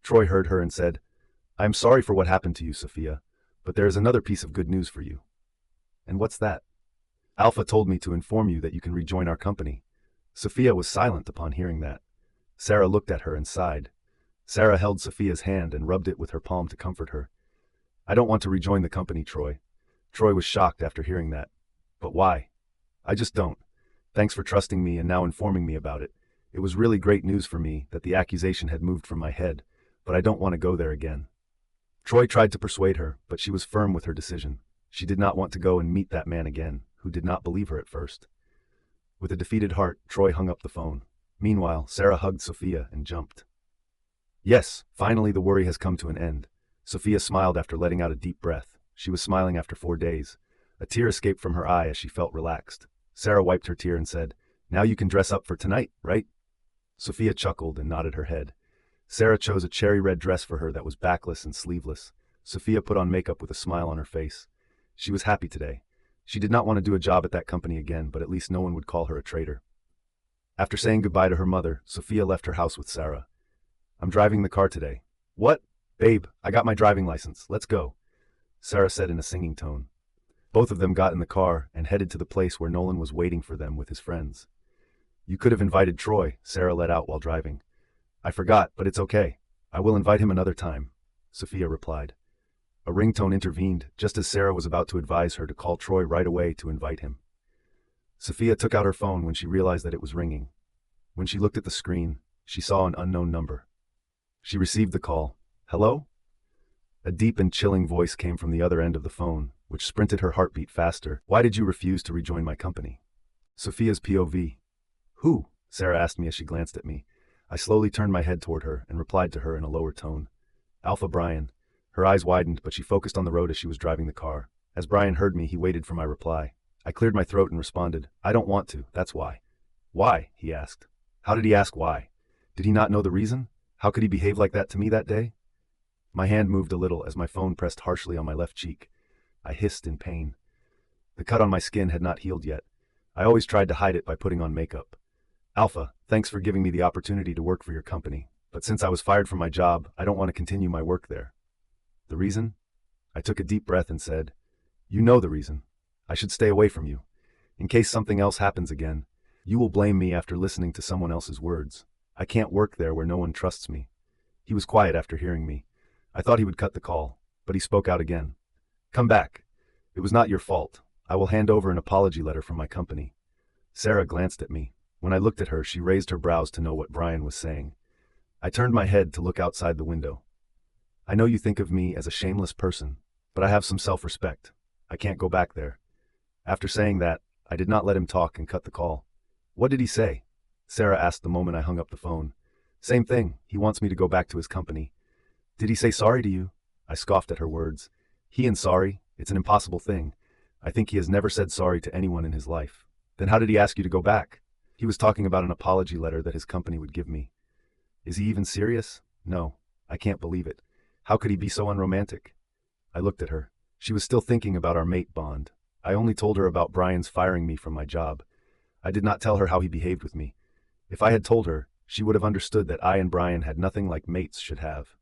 Troy heard her and said, I am sorry for what happened to you, Sophia, but there is another piece of good news for you. And what's that? Alpha told me to inform you that you can rejoin our company. Sophia was silent upon hearing that. Sarah looked at her and sighed. Sarah held Sophia's hand and rubbed it with her palm to comfort her. I don't want to rejoin the company, Troy. Troy was shocked after hearing that. But why? I just don't. Thanks for trusting me and now informing me about it. It was really great news for me that the accusation had moved from my head, but I don't want to go there again. Troy tried to persuade her, but she was firm with her decision. She did not want to go and meet that man again, who did not believe her at first. With a defeated heart, Troy hung up the phone. Meanwhile, Sarah hugged Sophia and jumped. Yes, finally the worry has come to an end. Sophia smiled after letting out a deep breath. She was smiling after 4 days. A tear escaped from her eye as she felt relaxed. Sarah wiped her tear and said, Now you can dress up for tonight, right? Sophia chuckled and nodded her head. Sarah chose a cherry red dress for her that was backless and sleeveless. Sophia put on makeup with a smile on her face. She was happy today. She did not want to do a job at that company again, but at least no one would call her a traitor. After saying goodbye to her mother, Sophia left her house with Sarah. I'm driving the car today. What? Babe, I got my driving license. Let's go, Sarah said in a singing tone. Both of them got in the car and headed to the place where Nolan was waiting for them with his friends. You could have invited Troy, Sarah let out while driving. I forgot, but it's okay. I will invite him another time, Sophia replied. A ringtone intervened, just as Sarah was about to advise her to call Troy right away to invite him. Sophia took out her phone when she realized that it was ringing. When she looked at the screen, she saw an unknown number. She received the call. Hello? A deep and chilling voice came from the other end of the phone, which sprinted her heartbeat faster. Why did you refuse to rejoin my company? Sophia's POV. Who? Sarah asked me as she glanced at me. I slowly turned my head toward her and replied to her in a lower tone. Alpha Bryan. Her eyes widened, but she focused on the road as she was driving the car. As Bryan heard me, he waited for my reply. I cleared my throat and responded, I don't want to, that's why. Why? He asked. How did he ask why? Did he not know the reason? How could he behave like that to me that day? My hand moved a little as my phone pressed harshly on my left cheek. I hissed in pain. The cut on my skin had not healed yet. I always tried to hide it by putting on makeup. Alpha, thanks for giving me the opportunity to work for your company, but since I was fired from my job, I don't want to continue my work there. The reason? I took a deep breath and said, You know the reason. I should stay away from you. In case something else happens again, you will blame me after listening to someone else's words. I can't work there where no one trusts me. He was quiet after hearing me. I thought he would cut the call, but he spoke out again. Come back. It was not your fault. I will hand over an apology letter from my company. Sarah glanced at me. When I looked at her, she raised her brows to know what Bryan was saying. I turned my head to look outside the window. I know you think of me as a shameless person, but I have some self-respect. I can't go back there. After saying that, I did not let him talk and cut the call. What did he say? Sarah asked the moment I hung up the phone. Same thing. He wants me to go back to his company. Did he say sorry to you? I scoffed at her words. He and sorry? It's an impossible thing. I think he has never said sorry to anyone in his life. Then how did he ask you to go back? He was talking about an apology letter that his company would give me. Is he even serious? No, I can't believe it. How could he be so unromantic? I looked at her. She was still thinking about our mate bond. I only told her about Bryan's firing me from my job. I did not tell her how he behaved with me. If I had told her, she would have understood that I and Bryan had nothing like mates should have.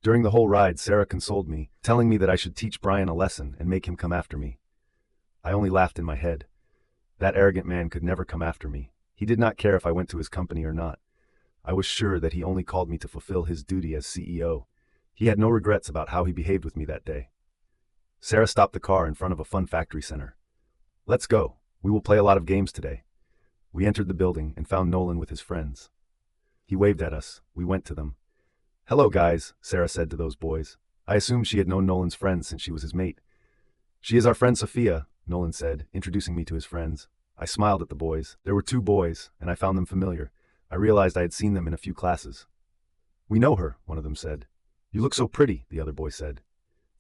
During the whole ride, Sarah consoled me, telling me that I should teach Bryan a lesson and make him come after me. I only laughed in my head. That arrogant man could never come after me. He did not care if I went to his company or not. I was sure that he only called me to fulfill his duty as CEO. He had no regrets about how he behaved with me that day. Sarah stopped the car in front of a fun factory center. Let's go. We will play a lot of games today. We entered the building and found Nolan with his friends. He waved at us. We went to them. Hello guys, Sarah said to those boys. I assumed she had known Nolan's friends since she was his mate. She is our friend Sophia, Nolan said, introducing me to his friends. I smiled at the boys. There were 2 boys, and I found them familiar. I realized I had seen them in a few classes. We know her, one of them said. You look so pretty, the other boy said.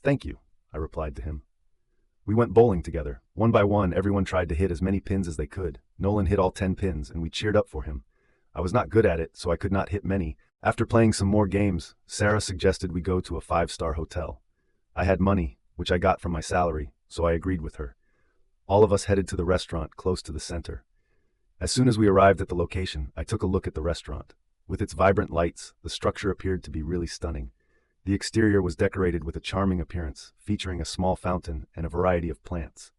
Thank you, I replied to him. We went bowling together. One by one, everyone tried to hit as many pins as they could. Nolan hit all 10 pins, and we cheered up for him. I was not good at it, so I could not hit many. After playing some more games, Sarah suggested we go to a 5-star hotel. I had money, which I got from my salary, so I agreed with her. All of us headed to the restaurant close to the center. As soon as we arrived at the location, I took a look at the restaurant. With its vibrant lights, the structure appeared to be really stunning. The exterior was decorated with a charming appearance, featuring a small fountain and a variety of plants.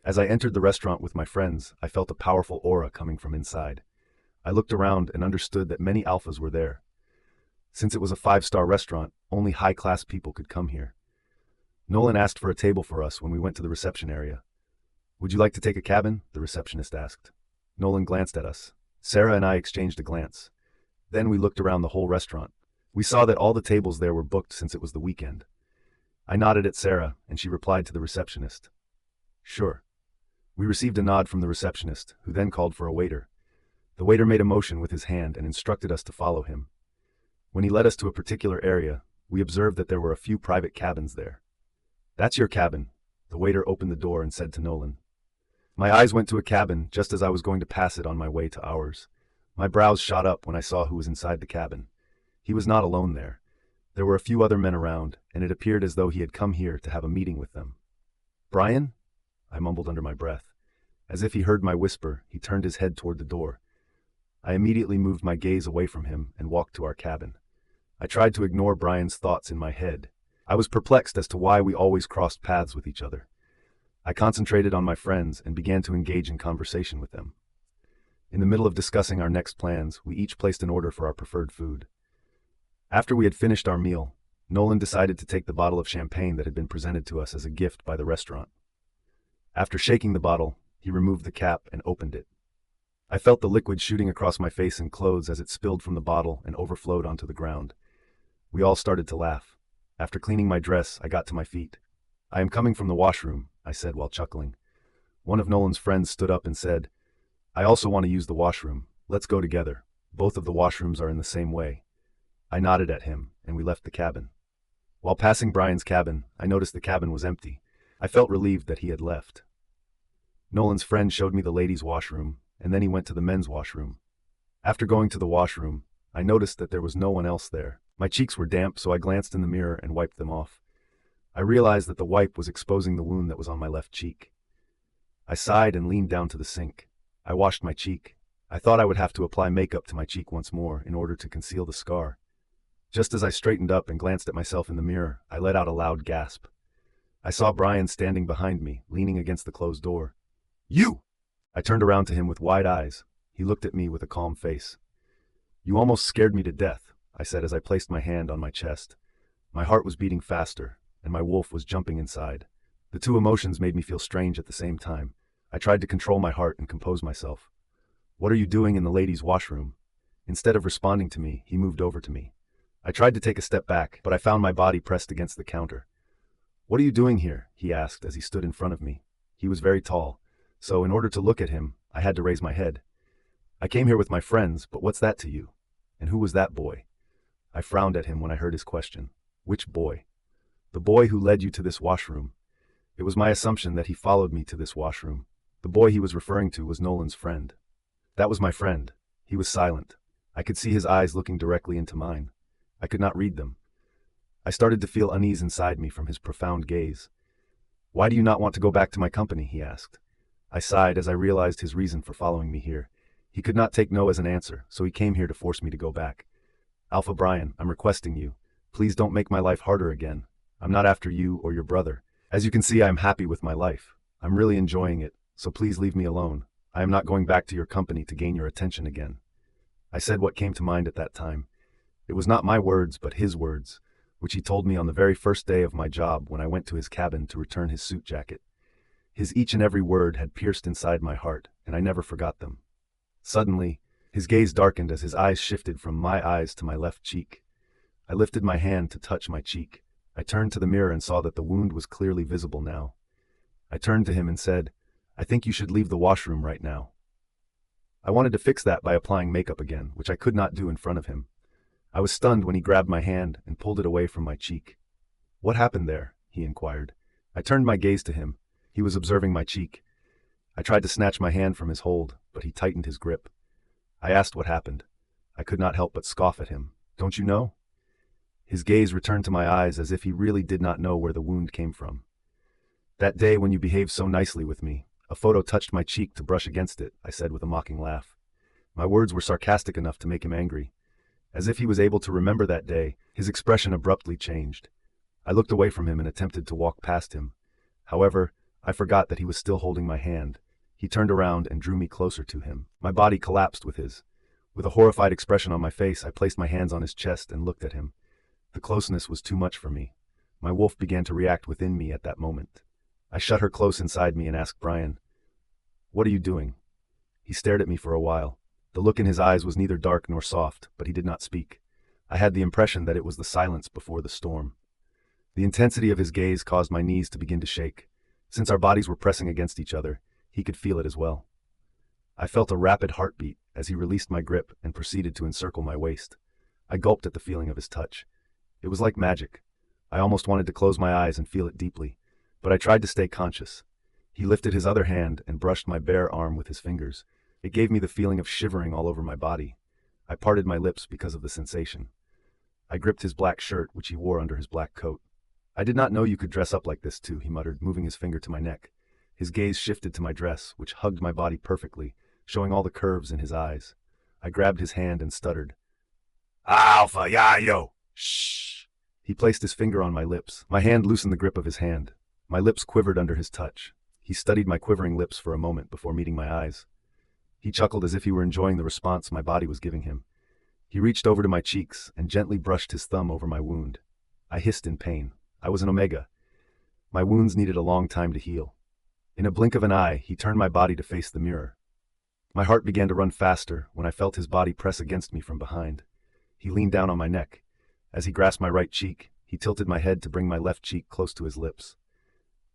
As I entered the restaurant with my friends, I felt a powerful aura coming from inside. I looked around and understood that many alphas were there. Since it was a 5-star restaurant, only high-class people could come here. Nolan asked for a table for us when we went to the reception area. Would you like to take a cabin? The receptionist asked. Nolan glanced at us. Sarah and I exchanged a glance. Then we looked around the whole restaurant. We saw that all the tables there were booked since it was the weekend. I nodded at Sarah, and she replied to the receptionist. Sure. We received a nod from the receptionist, who then called for a waiter. The waiter made a motion with his hand and instructed us to follow him. When he led us to a particular area, we observed that there were a few private cabins there. That's your cabin. The waiter opened the door and said to Nolan. My eyes went to a cabin just as I was going to pass it on my way to ours. My brows shot up when I saw who was inside the cabin. He was not alone there. There were a few other men around, and it appeared as though he had come here to have a meeting with them. "Bryan?" I mumbled under my breath. As if he heard my whisper, he turned his head toward the door. I immediately moved my gaze away from him and walked to our cabin. I tried to ignore Bryan's thoughts in my head. I was perplexed as to why we always crossed paths with each other. I concentrated on my friends and began to engage in conversation with them. In the middle of discussing our next plans, we each placed an order for our preferred food. After we had finished our meal, Nolan decided to take the bottle of champagne that had been presented to us as a gift by the restaurant. After shaking the bottle, he removed the cap and opened it. I felt the liquid shooting across my face and clothes as it spilled from the bottle and overflowed onto the ground. We all started to laugh. After cleaning my dress, I got to my feet. "I am coming from the washroom," I said while chuckling. One of Nolan's friends stood up and said, "I also want to use the washroom. Let's go together. Both of the washrooms are in the same way." I nodded at him, and we left the cabin. While passing Bryan's cabin, I noticed the cabin was empty. I felt relieved that he had left. Nolan's friend showed me the ladies' washroom, and then he went to the men's washroom. After going to the washroom, I noticed that there was no one else there. My cheeks were damp, so I glanced in the mirror and wiped them off. I realized that the wipe was exposing the wound that was on my left cheek. I sighed and leaned down to the sink. I washed my cheek. I thought I would have to apply makeup to my cheek once more in order to conceal the scar. Just as I straightened up and glanced at myself in the mirror, I let out a loud gasp. I saw Bryan standing behind me, leaning against the closed door. "You!" I turned around to him with wide eyes. He looked at me with a calm face. "You almost scared me to death," I said as I placed my hand on my chest. My heart was beating faster, and my wolf was jumping inside. The two emotions made me feel strange at the same time. I tried to control my heart and compose myself. "What are you doing in the ladies' washroom?" Instead of responding to me, he moved over to me. I tried to take a step back, but I found my body pressed against the counter. "What are you doing here?" he asked as he stood in front of me. He was very tall, so in order to look at him, I had to raise my head. "I came here with my friends, but what's that to you? And who was that boy?" I frowned at him when I heard his question. "Which boy?" "The boy who led you to this washroom." It was my assumption that he followed me to this washroom. The boy he was referring to was Nolan's friend. "That was my friend." He was silent. I could see his eyes looking directly into mine. I could not read them. I started to feel unease inside me from his profound gaze. "Why do you not want to go back to my company?" he asked. I sighed as I realized his reason for following me here. He could not take no as an answer, so he came here to force me to go back. "Alpha Bryan, I'm requesting you. Please don't make my life harder again. I'm not after you or your brother. As you can see, I am happy with my life. I'm really enjoying it, so please leave me alone. I am not going back to your company to gain your attention again." I said what came to mind at that time. It was not my words, but his words, which he told me on the very first day of my job when I went to his cabin to return his suit jacket. His each and every word had pierced inside my heart, and I never forgot them. Suddenly, his gaze darkened as his eyes shifted from my eyes to my left cheek. I lifted my hand to touch my cheek. I turned to the mirror and saw that the wound was clearly visible now. I turned to him and said, "I think you should leave the washroom right now." I wanted to fix that by applying makeup again, which I could not do in front of him. I was stunned when he grabbed my hand and pulled it away from my cheek. "What happened there?" he inquired. I turned my gaze to him. He was observing my cheek. I tried to snatch my hand from his hold, but he tightened his grip. I asked what happened. I could not help but scoff at him. "Don't you know?" His gaze returned to my eyes as if he really did not know where the wound came from. "That day when you behaved so nicely with me, a photo touched my cheek to brush against it," I said with a mocking laugh. My words were sarcastic enough to make him angry. As if he was able to remember that day, his expression abruptly changed. I looked away from him and attempted to walk past him. However, I forgot that he was still holding my hand. He turned around and drew me closer to him. My body collapsed with his. With a horrified expression on my face, I placed my hands on his chest and looked at him. The closeness was too much for me. My wolf began to react within me at that moment. I shut her close inside me and asked Bryan, "What are you doing?" He stared at me for a while. The look in his eyes was neither dark nor soft, but he did not speak. I had the impression that it was the silence before the storm. The intensity of his gaze caused my knees to begin to shake. Since our bodies were pressing against each other, he could feel it as well. I felt a rapid heartbeat as he released my grip and proceeded to encircle my waist. I gulped at the feeling of his touch. It was like magic. I almost wanted to close my eyes and feel it deeply, but I tried to stay conscious. He lifted his other hand and brushed my bare arm with his fingers. It gave me the feeling of shivering all over my body. I parted my lips because of the sensation. I gripped his black shirt, which he wore under his black coat. "I did not know you could dress up like this too," he muttered, moving his finger to my neck. His gaze shifted to my dress, which hugged my body perfectly, showing all the curves in his eyes. I grabbed his hand and stuttered. "Alpha, yeah, yo! Shh!" He placed his finger on my lips. My hand loosened the grip of his hand. My lips quivered under his touch. He studied my quivering lips for a moment before meeting my eyes. He chuckled as if he were enjoying the response my body was giving him. He reached over to my cheeks and gently brushed his thumb over my wound. I hissed in pain. I was an Omega. My wounds needed a long time to heal. In a blink of an eye, he turned my body to face the mirror. My heart began to run faster when I felt his body press against me from behind. He leaned down on my neck. As he grasped my right cheek, he tilted my head to bring my left cheek close to his lips.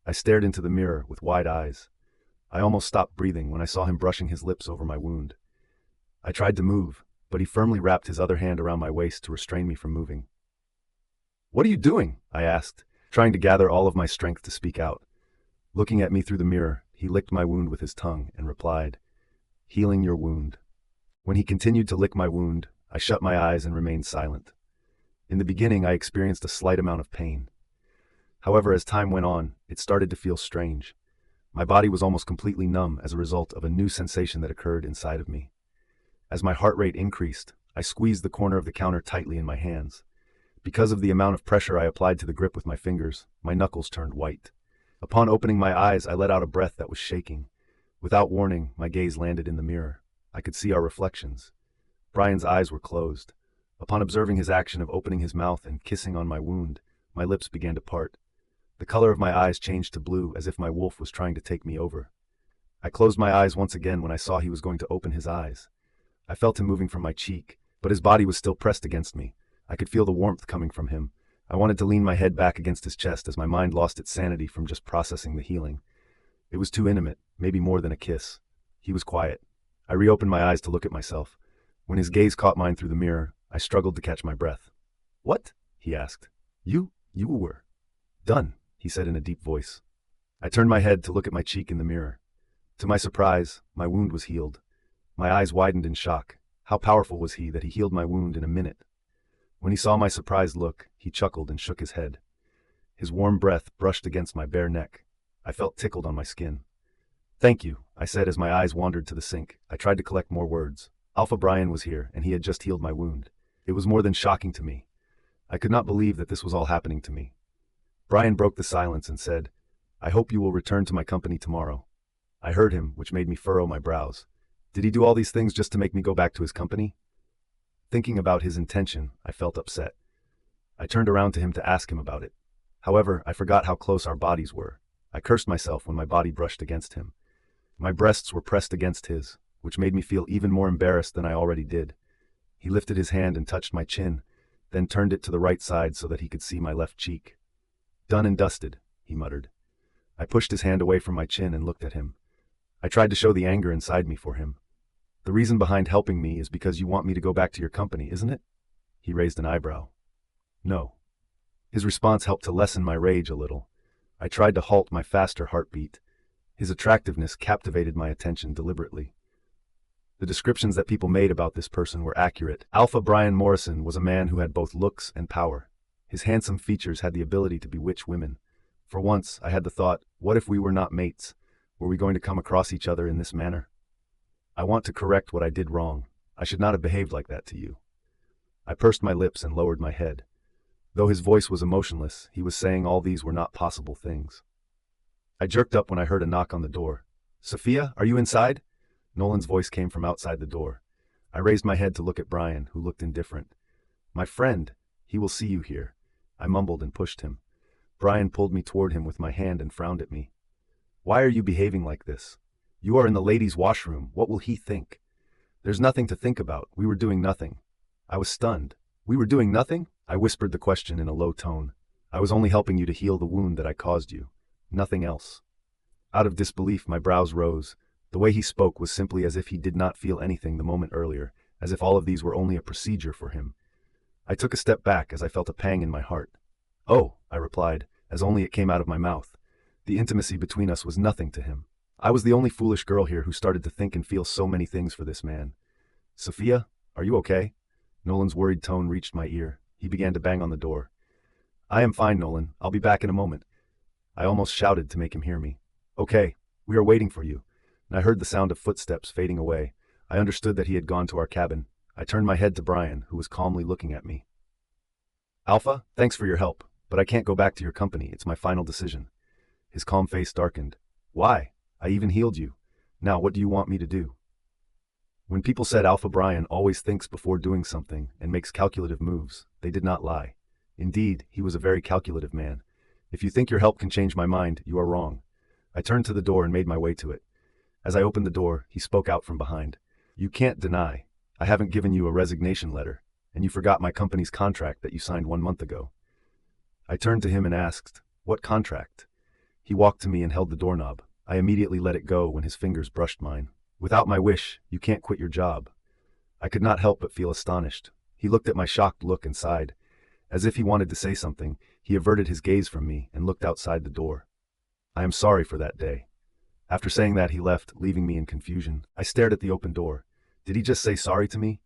I stared into the mirror with wide eyes. I almost stopped breathing when I saw him brushing his lips over my wound. I tried to move, but he firmly wrapped his other hand around my waist to restrain me from moving. "What are you doing?" I asked, trying to gather all of my strength to speak out. Looking at me through the mirror, he licked my wound with his tongue and replied, "Healing your wound." When he continued to lick my wound, I shut my eyes and remained silent. In the beginning, I experienced a slight amount of pain. However, as time went on, it started to feel strange. My body was almost completely numb as a result of a new sensation that occurred inside of me. As my heart rate increased, I squeezed the corner of the counter tightly in my hands. Because of the amount of pressure I applied to the grip with my fingers, my knuckles turned white. Upon opening my eyes, I let out a breath that was shaking. Without warning, my gaze landed in the mirror. I could see our reflections. Bryan's eyes were closed. Upon observing his action of opening his mouth and kissing on my wound, my lips began to part. The color of my eyes changed to blue, as if my wolf was trying to take me over. I closed my eyes once again when I saw he was going to open his eyes. I felt him moving from my cheek, but his body was still pressed against me. I could feel the warmth coming from him. I wanted to lean my head back against his chest as my mind lost its sanity from just processing the healing. It was too intimate, maybe more than a kiss. He was quiet. I reopened my eyes to look at myself. When his gaze caught mine through the mirror, I struggled to catch my breath. "What?" he asked. You were done," he said in a deep voice. I turned my head to look at my cheek in the mirror. To my surprise, my wound was healed. My eyes widened in shock. How powerful was he that he healed my wound in a minute? When he saw my surprised look, he chuckled and shook his head. His warm breath brushed against my bare neck. I felt tickled on my skin. "Thank you," I said as my eyes wandered to the sink. I tried to collect more words. Alpha Bryan was here, and he had just healed my wound. It was more than shocking to me. I could not believe that this was all happening to me. Bryan broke the silence and said, "I hope you will return to my company tomorrow." I heard him, which made me furrow my brows. Did he do all these things just to make me go back to his company? Thinking about his intention, I felt upset. I turned around to him to ask him about it. However, I forgot how close our bodies were. I cursed myself when my body brushed against him. My breasts were pressed against his, which made me feel even more embarrassed than I already did. He lifted his hand and touched my chin, then turned it to the right side so that he could see my left cheek. "Done and dusted," he muttered. I pushed his hand away from my chin and looked at him. I tried to show the anger inside me for him. "The reason behind helping me is because you want me to go back to your company, isn't it?" He raised an eyebrow. "No." His response helped to lessen my rage a little. I tried to halt my faster heartbeat. His attractiveness captivated my attention deliberately. The descriptions that people made about this person were accurate. Alpha Bryan Morrison was a man who had both looks and power. His handsome features had the ability to bewitch women. For once, I had the thought, what if we were not mates? Were we going to come across each other in this manner? "I want to correct what I did wrong. I should not have behaved like that to you." I pursed my lips and lowered my head. Though his voice was emotionless, he was saying all these were not possible things. I jerked up when I heard a knock on the door. "Sophia, are you inside?" Nolan's voice came from outside the door. I raised my head to look at Bryan, who looked indifferent. "My friend, he will see you here." I mumbled and pushed him. Bryan pulled me toward him with my hand and frowned at me. "Why are you behaving like this? You are in the ladies' washroom. What will he think?" "There's nothing to think about. We were doing nothing." I was stunned. "We were doing nothing?" I whispered the question in a low tone. "I was only helping you to heal the wound that I caused you. Nothing else." Out of disbelief, my brows rose. The way he spoke was simply as if he did not feel anything the moment earlier, as if all of these were only a procedure for him. I took a step back as I felt a pang in my heart. "Oh," I replied, as only it came out of my mouth. The intimacy between us was nothing to him. I was the only foolish girl here who started to think and feel so many things for this man. "Sophia, are you okay?" Nolan's worried tone reached my ear. He began to bang on the door. I am fine, Nolan. I'll be back in a moment. I almost shouted to make him hear me. Okay, we are waiting for you. And I heard the sound of footsteps fading away. I understood that he had gone to our cabin. I turned my head to Bryan, who was calmly looking at me. Alpha, thanks for your help, but I can't go back to your company. It's my final decision. His calm face darkened. Why? I even healed you. Now what do you want me to do? When people said Alpha Bryan always thinks before doing something and makes calculative moves, they did not lie. Indeed, he was a very calculative man. If you think your help can change my mind, you are wrong. I turned to the door and made my way to it. As I opened the door, he spoke out from behind. You can't deny. I haven't given you a resignation letter, and you forgot my company's contract that you signed 1 month ago. I turned to him and asked, what contract? He walked to me and held the doorknob. I immediately let it go when his fingers brushed mine. Without my wish, you can't quit your job. I could not help but feel astonished. He looked at my shocked look and sighed. As if he wanted to say something, he averted his gaze from me and looked outside the door. I am sorry for that day. After saying that, he left, leaving me in confusion. I stared at the open door. Did he just say sorry to me?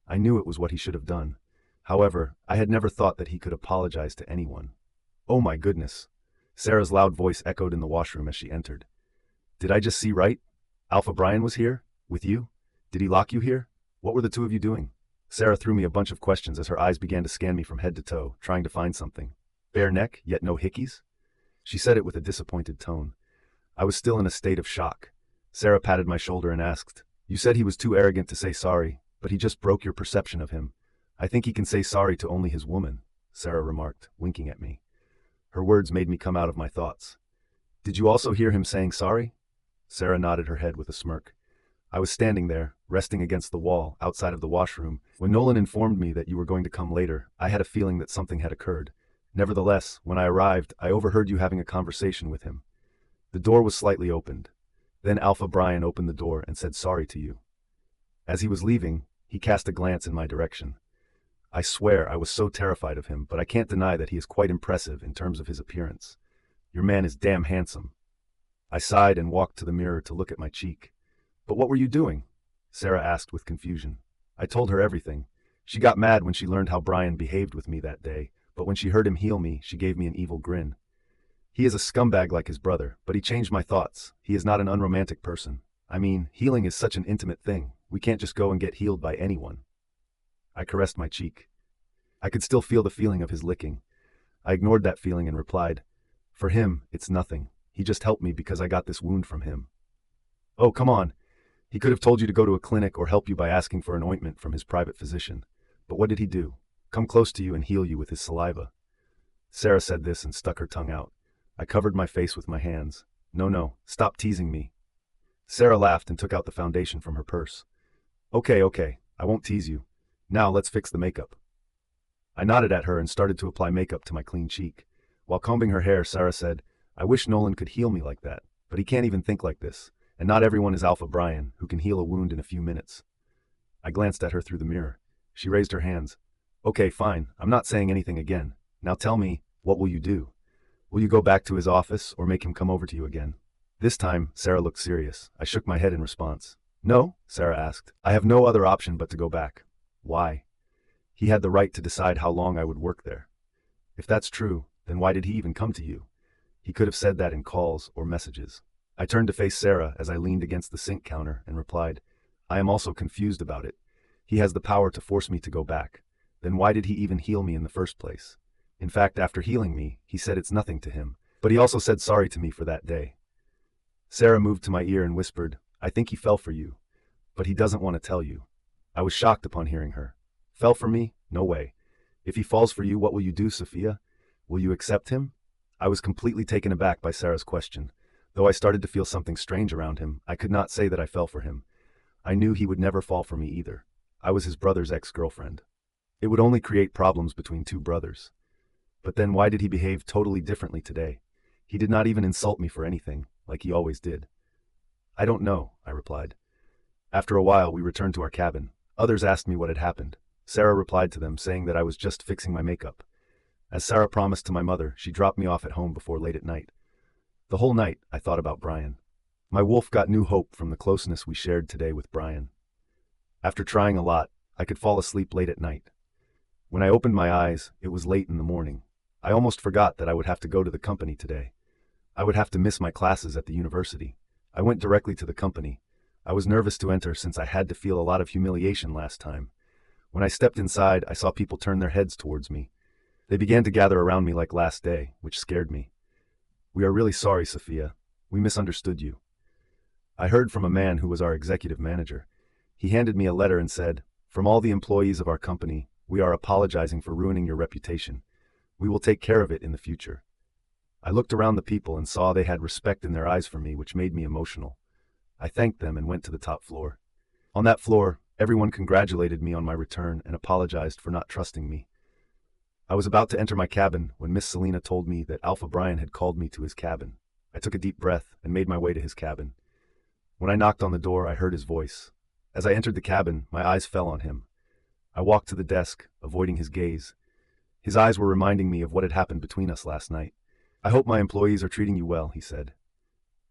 I knew it was what he should have done. However, I had never thought that he could apologize to anyone. Oh my goodness. Sarah's loud voice echoed in the washroom as she entered. Did I just see right? Alpha Bryan was here? With you? Did he lock you here? What were the two of you doing? Sarah threw me a bunch of questions as her eyes began to scan me from head to toe, trying to find something. Bare neck, yet no hickeys? She said it with a disappointed tone. I was still in a state of shock. Sarah patted my shoulder and asked, you said he was too arrogant to say sorry, but he just broke your perception of him. I think he can say sorry to only his woman, Sarah remarked, winking at me. Her words made me come out of my thoughts. Did you also hear him saying sorry? Sarah nodded her head with a smirk. I was standing there, resting against the wall, outside of the washroom. When Nolan informed me that you were going to come later, I had a feeling that something had occurred. Nevertheless, when I arrived, I overheard you having a conversation with him. The door was slightly opened. Then Alpha Bryan opened the door and said sorry to you. As he was leaving, he cast a glance in my direction. I swear I was so terrified of him, but I can't deny that he is quite impressive in terms of his appearance. Your man is damn handsome. I sighed and walked to the mirror to look at my cheek. But what were you doing? Sarah asked with confusion. I told her everything. She got mad when she learned how Bryan behaved with me that day, but when she heard him heal me, she gave me an evil grin. He is a scumbag like his brother, but he changed my thoughts. He is not an unromantic person. I mean, healing is such an intimate thing. We can't just go and get healed by anyone. I caressed my cheek. I could still feel the feeling of his licking. I ignored that feeling and replied, for him, it's nothing. He just helped me because I got this wound from him. Oh, come on. He could have told you to go to a clinic or help you by asking for an ointment from his private physician. But what did he do? Come close to you and heal you with his saliva. Sarah said this and stuck her tongue out. I covered my face with my hands. No, stop teasing me. Sarah laughed and took out the foundation from her purse. Okay, I won't tease you. Now let's fix the makeup. I nodded at her and started to apply makeup to my clean cheek. While combing her hair, Sarah said, I wish Nolan could heal me like that, but he can't even think like this, and not everyone is Alpha Bryan, who can heal a wound in a few minutes. I glanced at her through the mirror. She raised her hands. Okay, fine, I'm not saying anything again. Now tell me, what will you do? Will you go back to his office or make him come over to you again? This time, Sarah looked serious. I shook my head in response. No, Sarah asked. I have no other option but to go back. Why? He had the right to decide how long I would work there. If that's true, then why did he even come to you? He could have said that in calls or messages. I turned to face Sarah as I leaned against the sink counter and replied, I am also confused about it. He has the power to force me to go back. Then why did he even heal me in the first place? In fact, after healing me, he said it's nothing to him. But he also said sorry to me for that day. Sarah moved to my ear and whispered, I think he fell for you. But he doesn't want to tell you. I was shocked upon hearing her. Fell for me? No way. If he falls for you, what will you do, Sophia? Will you accept him? I was completely taken aback by Sarah's question. Though I started to feel something strange around him, I could not say that I fell for him. I knew he would never fall for me either. I was his brother's ex-girlfriend. It would only create problems between two brothers. But then why did he behave totally differently today? He did not even insult me for anything, like he always did. I don't know, I replied. After a while, we returned to our cabin. Others asked me what had happened. Sarah replied to them, saying that I was just fixing my makeup. As Sarah promised to my mother, she dropped me off at home before late at night. The whole night, I thought about Bryan. My wolf got new hope from the closeness we shared today with Bryan. After trying a lot, I could fall asleep late at night. When I opened my eyes, it was late in the morning. I almost forgot that I would have to go to the company today. I would have to miss my classes at the university. I went directly to the company. I was nervous to enter since I had to feel a lot of humiliation last time. When I stepped inside, I saw people turn their heads towards me. They began to gather around me like last day, which scared me. "We are really sorry, Sophia. We misunderstood you." I heard from a man who was our executive manager. He handed me a letter and said, "From all the employees of our company, we are apologizing for ruining your reputation. We will take care of it in the future." I looked around the people and saw they had respect in their eyes for me, which made me emotional. I thanked them and went to the top floor. On that floor, everyone congratulated me on my return and apologized for not trusting me. I was about to enter my cabin when Miss Selena told me that Alpha Bryan had called me to his cabin. I took a deep breath and made my way to his cabin. When I knocked on the door, I heard his voice. As I entered the cabin, my eyes fell on him. I walked to the desk, avoiding his gaze. His eyes were reminding me of what had happened between us last night. "I hope my employees are treating you well," he said.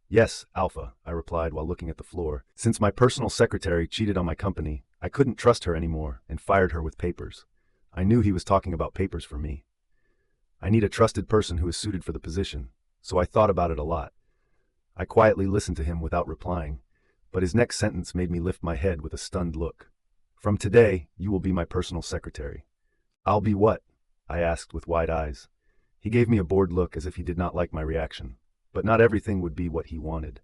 "Yes, Alpha," I replied while looking at the floor. Since my personal secretary cheated on my company, I couldn't trust her anymore and fired her with papers. I knew he was talking about papers for me. I need a trusted person who is suited for the position, so I thought about it a lot. I quietly listened to him without replying, but his next sentence made me lift my head with a stunned look. "From today, you will be my personal secretary." "I'll be what?" I asked with wide eyes. He gave me a bored look as if he did not like my reaction, but not everything would be what he wanted.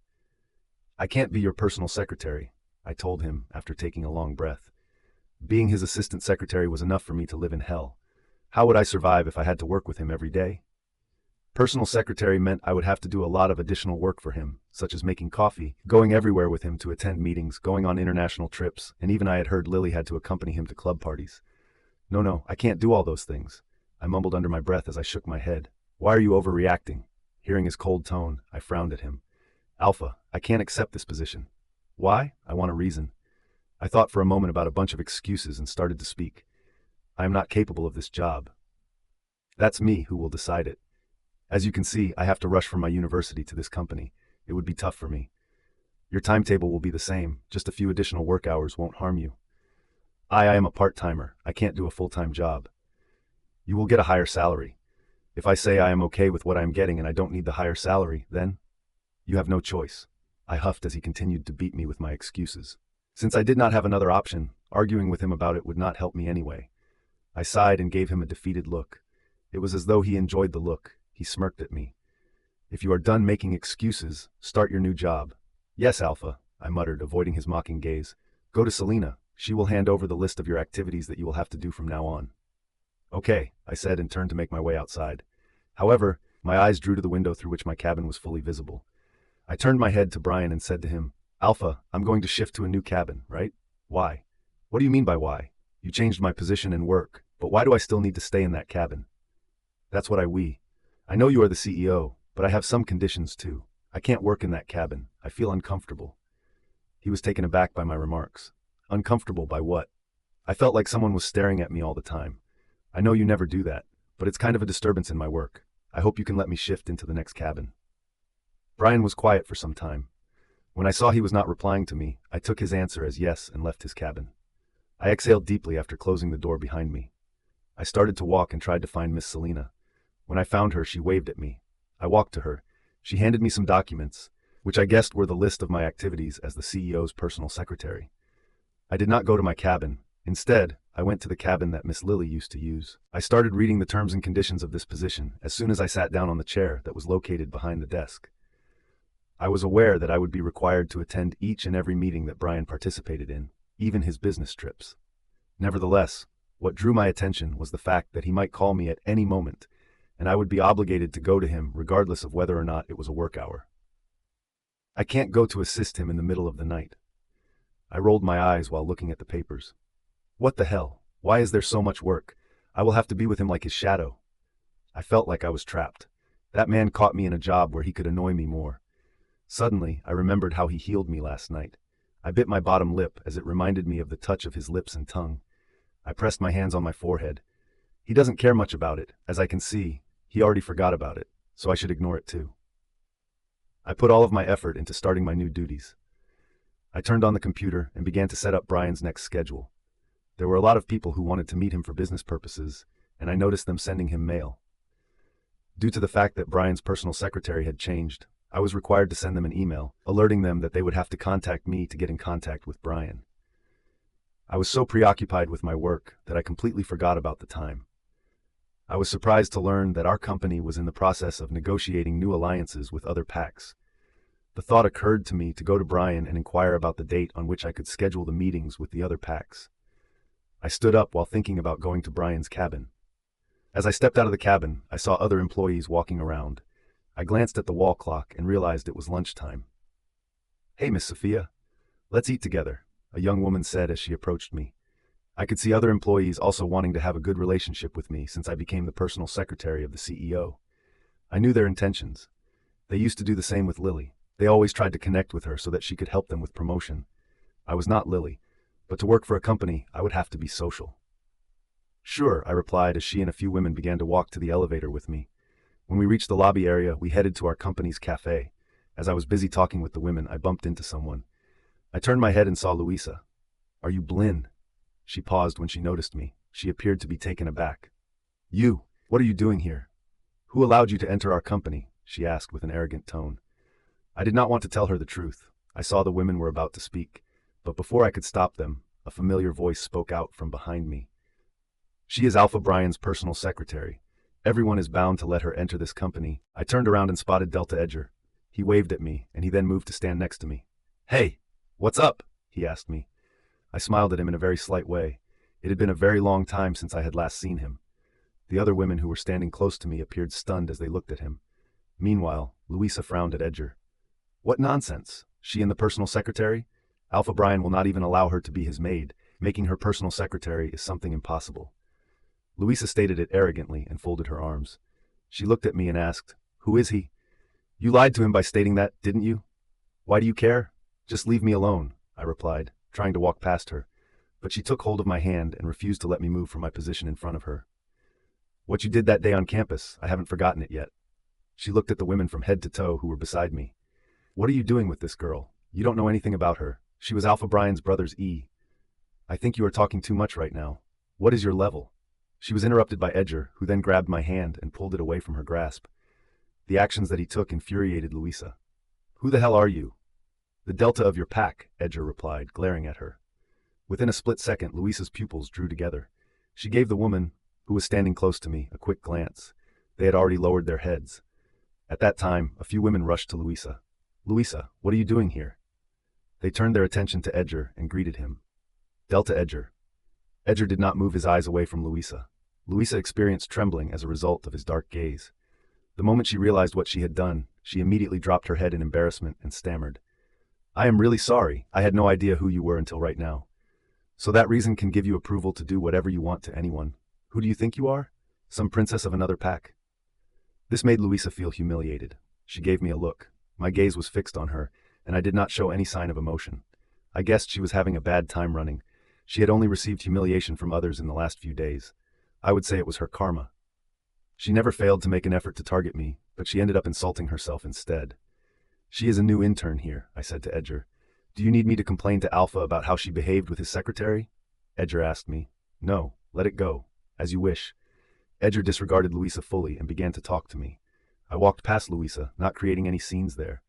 "I can't be your personal secretary," I told him after taking a long breath. Being his assistant secretary was enough for me to live in hell. How would I survive if I had to work with him every day? Personal secretary meant I would have to do a lot of additional work for him, such as making coffee, going everywhere with him to attend meetings, going on international trips, and even I had heard Lily had to accompany him to club parties. No, I can't do all those things," I mumbled under my breath as I shook my head. "Why are you overreacting?" Hearing his cold tone, I frowned at him. "Alpha, I can't accept this position." "Why?" I want a reason. I thought for a moment about a bunch of excuses and started to speak. "I am not capable of this job. That's me who will decide it. As you can see, I have to rush from my university to this company. It would be tough for me. Your timetable will be the same, just a few additional work hours won't harm you. I am a part-timer. I can't do a full-time job. You will get a higher salary. If I say I am okay with what I am getting and I don't need the higher salary, then you have no choice." I huffed as he continued to beat me with my excuses. Since I did not have another option, arguing with him about it would not help me anyway. I sighed and gave him a defeated look. It was as though he enjoyed the look. He smirked at me. "If you are done making excuses, start your new job." "Yes, Alpha," I muttered, avoiding his mocking gaze. "Go to Selena. She will hand over the list of your activities that you will have to do from now on." "Okay," I said and turned to make my way outside. However, my eyes drew to the window through which my cabin was fully visible. I turned my head to Bryan and said to him, "Alpha, I'm going to shift to a new cabin, right?" "Why?" "What do you mean by why? You changed my position and work, but why do I still need to stay in that cabin?" "That's what I know you are the CEO, but I have some conditions too. I can't work in that cabin. I feel uncomfortable." He was taken aback by my remarks. "Uncomfortable by what?" I felt like someone was staring at me all the time. "I know you never do that, but it's kind of a disturbance in my work. I hope you can let me shift into the next cabin." Bryan was quiet for some time. When I saw he was not replying to me, I took his answer as yes and left his cabin. I exhaled deeply after closing the door behind me. I started to walk and tried to find Miss Selena. When I found her, she waved at me. I walked to her. She handed me some documents, which I guessed were the list of my activities as the CEO's personal secretary. I did not go to my cabin. Instead, I went to the cabin that Miss Lily used to use. I started reading the terms and conditions of this position as soon as I sat down on the chair that was located behind the desk. I was aware that I would be required to attend each and every meeting that Bryan participated in, even his business trips. Nevertheless, what drew my attention was the fact that he might call me at any moment, and I would be obligated to go to him regardless of whether or not it was a work hour. I can't go to assist him in the middle of the night. I rolled my eyes while looking at the papers. What the hell? Why is there so much work? I will have to be with him like his shadow. I felt like I was trapped. That man caught me in a job where he could annoy me more. Suddenly, I remembered how he healed me last night. I bit my bottom lip as it reminded me of the touch of his lips and tongue. I pressed my hands on my forehead. He doesn't care much about it. As I can see, he already forgot about it, so I should ignore it too. I put all of my effort into starting my new duties. I turned on the computer and began to set up Bryan's next schedule. There were a lot of people who wanted to meet him for business purposes, and I noticed them sending him mail. Due to the fact that Bryan's personal secretary had changed, I was required to send them an email, alerting them that they would have to contact me to get in contact with Bryan. I was so preoccupied with my work that I completely forgot about the time. I was surprised to learn that our company was in the process of negotiating new alliances with other packs. The thought occurred to me to go to Bryan and inquire about the date on which I could schedule the meetings with the other packs. I stood up while thinking about going to Bryan's cabin. As I stepped out of the cabin, I saw other employees walking around. I glanced at the wall clock and realized it was lunchtime. "Hey, Miss Sophia, let's eat together," a young woman said as she approached me. I could see other employees also wanting to have a good relationship with me since I became the personal secretary of the CEO. I knew their intentions. They used to do the same with Lily. They always tried to connect with her so that she could help them with promotion. I was not Lily, but to work for a company, I would have to be social. "Sure," I replied as she and a few women began to walk to the elevator with me. When we reached the lobby area, we headed to our company's cafe. As I was busy talking with the women, I bumped into someone. I turned my head and saw Louisa. "Are you Blynn?" She paused when she noticed me. She appeared to be taken aback. "You, what are you doing here? Who allowed you to enter our company?" she asked with an arrogant tone. I did not want to tell her the truth. I saw the women were about to speak, but before I could stop them, a familiar voice spoke out from behind me. "She is Alpha Bryan's personal secretary. Everyone is bound to let her enter this company." I turned around and spotted Delta Edger. He waved at me, and he then moved to stand next to me. "Hey, what's up?" he asked me. I smiled at him in a very slight way. It had been a very long time since I had last seen him. The other women who were standing close to me appeared stunned as they looked at him. Meanwhile, Louisa frowned at Edger. "What nonsense? She and the personal secretary? Alpha Bryan will not even allow her to be his maid. Making her personal secretary is something impossible." Louisa stated it arrogantly and folded her arms. She looked at me and asked, "Who is he?" "You lied to him by stating that, didn't you? Why do you care? Just leave me alone," I replied, trying to walk past her, but she took hold of my hand and refused to let me move from my position in front of her. "What you did that day on campus, I haven't forgotten it yet." She looked at the women from head to toe who were beside me. "What are you doing with this girl? You don't know anything about her. She was Alpha Bryan's brother's E. I think you are talking too much right now. What is your level?" She was interrupted by Edger, who then grabbed my hand and pulled it away from her grasp. The actions that he took infuriated Louisa. "Who the hell are you?" "The Delta of your pack," Edger replied, glaring at her. Within a split second, Louisa's pupils drew together. She gave the woman, who was standing close to me, a quick glance. They had already lowered their heads. At that time, a few women rushed to Louisa. "Louisa, what are you doing here?" They turned their attention to Edger and greeted him. "Delta Edger." Edger did not move his eyes away from Louisa. Louisa experienced trembling as a result of his dark gaze. The moment she realized what she had done, she immediately dropped her head in embarrassment and stammered. "I am really sorry. I had no idea who you were until right now. So that reason can give you approval to do whatever you want to anyone. Who do you think you are? Some princess of another pack?" This made Louisa feel humiliated. She gave me a look. My gaze was fixed on her, and I did not show any sign of emotion. I guessed she was having a bad time running. She had only received humiliation from others in the last few days. I would say it was her karma. She never failed to make an effort to target me, but she ended up insulting herself instead. "She is a new intern here," I said to Edger. "Do you need me to complain to Alpha about how she behaved with his secretary?" Edger asked me. "No, let it go. As you wish." Edger disregarded Louisa fully and began to talk to me. I walked past Louisa, not creating any scenes there.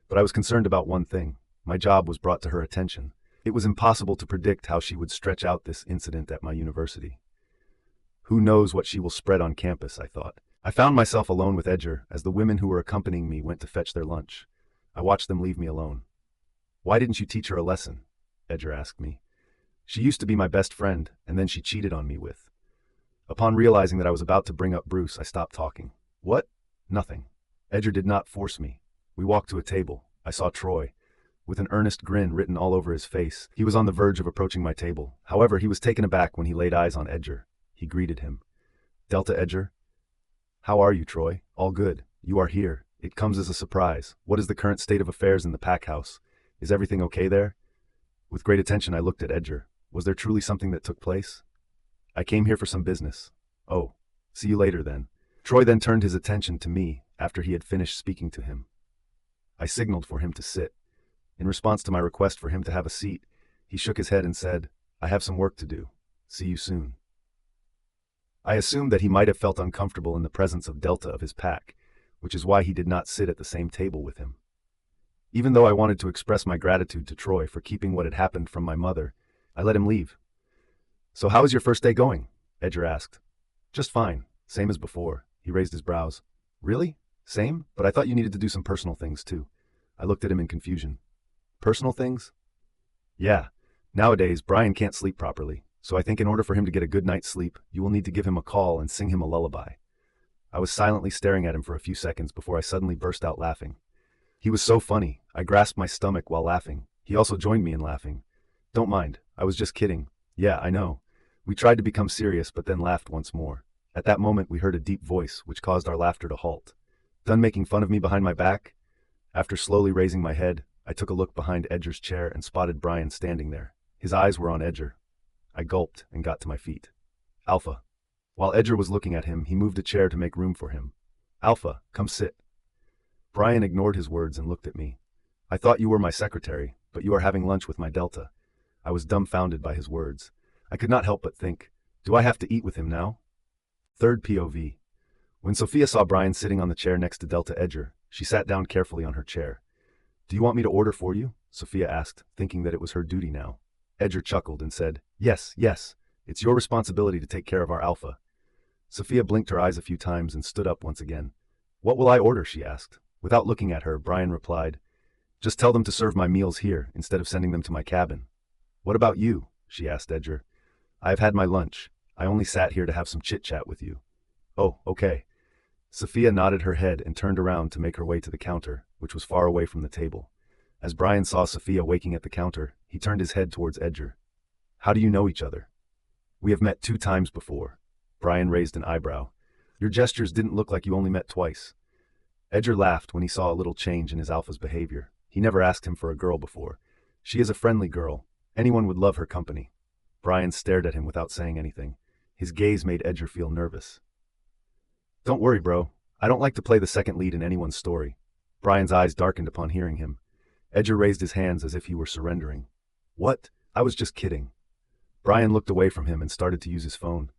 But I was concerned about one thing. My job was brought to her attention. It was impossible to predict how she would stretch out this incident at my university. Who knows what she will spread on campus, I thought. I found myself alone with Edger as the women who were accompanying me went to fetch their lunch. I watched them leave me alone. "Why didn't you teach her a lesson?" Edger asked me. "She used to be my best friend, and then she cheated on me with." Upon realizing that I was about to bring up Bruce, I stopped talking. "What?" "Nothing." Edger did not force me. We walked to a table. I saw Troy. With an earnest grin written all over his face, he was on the verge of approaching my table. However, he was taken aback when he laid eyes on Edger. He greeted him. "Delta Edger." "How are you, Troy?" "All good. You are here. It comes as a surprise. What is the current state of affairs in the pack house? Is everything okay there?" With great attention, I looked at Edger. Was there truly something that took place? "I came here for some business." "Oh, see you later then." Troy then turned his attention to me after he had finished speaking to him. I signaled for him to sit. In response to my request for him to have a seat, he shook his head and said, "I have some work to do." See you soon. I assumed that he might have felt uncomfortable in the presence of Delta of his pack, which is why he did not sit at the same table with him. Even though I wanted to express my gratitude to Troy for keeping what had happened from my mother, I let him leave. So how is your first day going? Edgar asked. Just fine, same as before. He raised his brows. Really? Same? But I thought you needed to do some personal things too. I looked at him in confusion. Personal things? Yeah. Nowadays, Bryan can't sleep properly, so I think in order for him to get a good night's sleep, you will need to give him a call and sing him a lullaby. I was silently staring at him for a few seconds before I suddenly burst out laughing. He was so funny. I grasped my stomach while laughing. He also joined me in laughing. Don't mind, I was just kidding. Yeah, I know. We tried to become serious but then laughed once more. At that moment we heard a deep voice which caused our laughter to halt. Done making fun of me behind my back? After slowly raising my head, I took a look behind Edgar's chair and spotted Bryan standing there. His eyes were on Edgar. I gulped and got to my feet. Alpha. While Edgar was looking at him, he moved a chair to make room for him. Alpha, come sit. Bryan ignored his words and looked at me. I thought you were my secretary, but you are having lunch with my Delta. I was dumbfounded by his words. I could not help but think, do I have to eat with him now? Third POV. When Sophia saw Bryan sitting on the chair next to Delta Edgar, she sat down carefully on her chair. Do you want me to order for you? Sophia asked, thinking that it was her duty now. Edgar chuckled and said, Yes, it's your responsibility to take care of our Alpha. Sophia blinked her eyes a few times and stood up once again. What will I order? She asked. Without looking at her, Bryan replied, Just tell them to serve my meals here instead of sending them to my cabin. What about you? She asked Edgar. I have had my lunch. I only sat here to have some chit-chat with you. Oh, okay. Sophia nodded her head and turned around to make her way to the counter, which was far away from the table. As Bryan saw Sophia waking at the counter, he turned his head towards Edgar. How do you know each other? We have met 2 times before. Bryan raised an eyebrow. Your gestures didn't look like you only met twice. Edgar laughed when he saw a little change in his Alpha's behavior. He never asked him for a girl before. She is a friendly girl. Anyone would love her company. Bryan stared at him without saying anything. His gaze made Edgar feel nervous. Don't worry, bro. I don't like to play the second lead in anyone's story. Bryan's eyes darkened upon hearing him. Edgar raised his hands as if he were surrendering. What? I was just kidding. Bryan looked away from him and started to use his phone.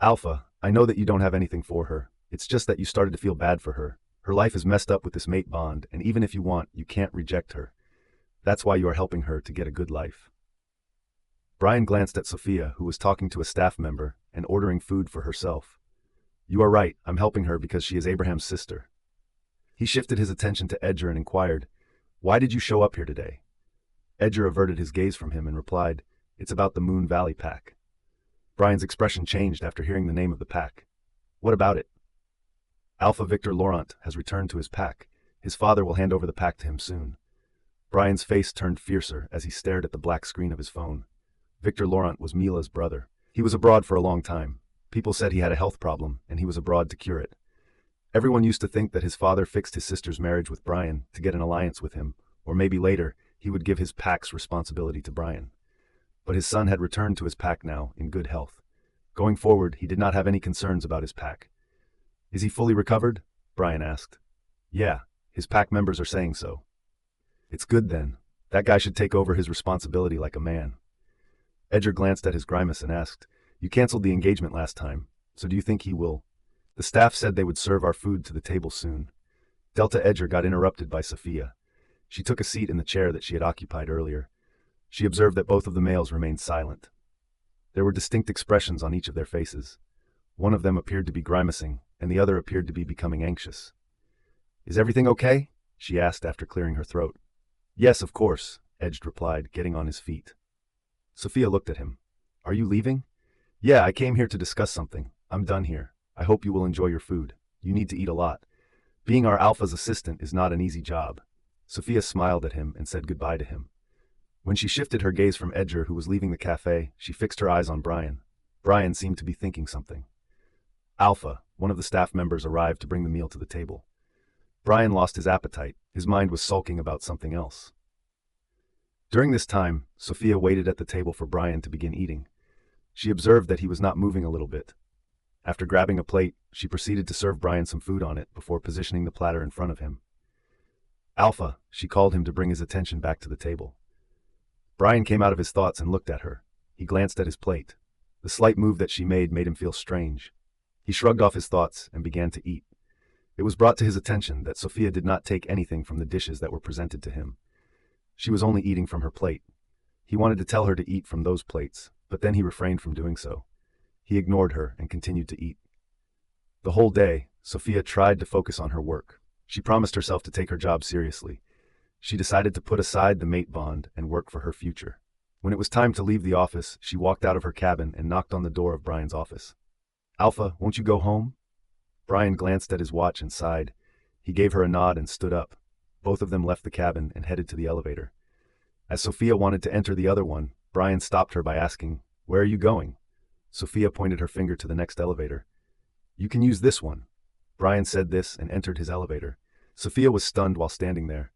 Alpha, I know that you don't have anything for her. It's just that you started to feel bad for her. Her life is messed up with this mate bond, and even if you want, you can't reject her. That's why you are helping her to get a good life. Bryan glanced at Sophia, who was talking to a staff member and ordering food for herself. You are right, I'm helping her because she is Abraham's sister. He shifted his attention to Edgar and inquired, Why did you show up here today? Edgar averted his gaze from him and replied, It's about the Moon Valley pack. Bryan's expression changed after hearing the name of the pack. What about it? Alpha Victor Laurent has returned to his pack. His father will hand over the pack to him soon. Bryan's face turned fiercer as he stared at the black screen of his phone. Victor Laurent was Mila's brother. He was abroad for a long time. People said he had a health problem, and he was abroad to cure it. Everyone used to think that his father fixed his sister's marriage with Bryan to get an alliance with him, or maybe later, he would give his pack's responsibility to Bryan. But his son had returned to his pack now, in good health. Going forward, he did not have any concerns about his pack. Is he fully recovered? Bryan asked. Yeah, his pack members are saying so. It's good then. That guy should take over his responsibility like a man. Edgar glanced at his grimace and asked, You canceled the engagement last time, so do you think he will? The staff said they would serve our food to the table soon. Delta Edgar got interrupted by Sophia. She took a seat in the chair that she had occupied earlier. She observed that both of the males remained silent. There were distinct expressions on each of their faces. One of them appeared to be grimacing, and the other appeared to be becoming anxious. Is everything okay? She asked after clearing her throat. Yes, of course, Edgar replied, getting on his feet. Sophia looked at him. Are you leaving? Yeah, I came here to discuss something. I'm done here. I hope you will enjoy your food. You need to eat a lot. Being our Alpha's assistant is not an easy job. Sophia smiled at him and said goodbye to him. When she shifted her gaze from Edgar, who was leaving the cafe, she fixed her eyes on Bryan. Bryan seemed to be thinking something. Alpha, one of the staff members, arrived to bring the meal to the table. Bryan lost his appetite. His mind was sulking about something else. During this time, Sophia waited at the table for Bryan to begin eating. She observed that he was not moving a little bit. After grabbing a plate, she proceeded to serve Bryan some food on it before positioning the platter in front of him. Alpha, she called him to bring his attention back to the table. Bryan came out of his thoughts and looked at her. He glanced at his plate. The slight move that she made him feel strange. He shrugged off his thoughts and began to eat. It was brought to his attention that Sophia did not take anything from the dishes that were presented to him. She was only eating from her plate. He wanted to tell her to eat from those plates, but then he refrained from doing so. He ignored her and continued to eat. The whole day, Sophia tried to focus on her work. She promised herself to take her job seriously. She decided to put aside the mate bond and work for her future. When it was time to leave the office, she walked out of her cabin and knocked on the door of Bryan's office. "Alpha, won't you go home?" Bryan glanced at his watch and sighed. He gave her a nod and stood up. Both of them left the cabin and headed to the elevator. As Sophia wanted to enter the other one, Bryan stopped her by asking, "Where are you going?" Sophia pointed her finger to the next elevator. "You can use this one." Bryan said this and entered his elevator. Sophia was stunned while standing there.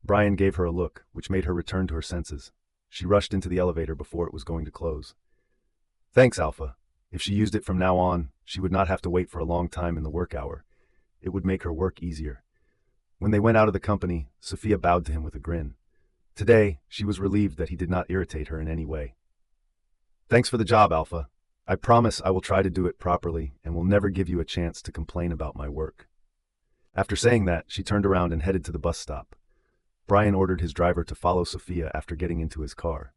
Bryan gave her a look, which made her return to her senses. She rushed into the elevator before it was going to close. "Thanks, Alpha. If she used it from now on, she would not have to wait for a long time in the work hour. It would make her work easier." When they went out of the company, Sophia bowed to him with a grin. Today, she was relieved that he did not irritate her in any way. "Thanks for the job, Alpha. I promise I will try to do it properly and will never give you a chance to complain about my work." After saying that, she turned around and headed to the bus stop. Bryan ordered his driver to follow Sophia after getting into his car.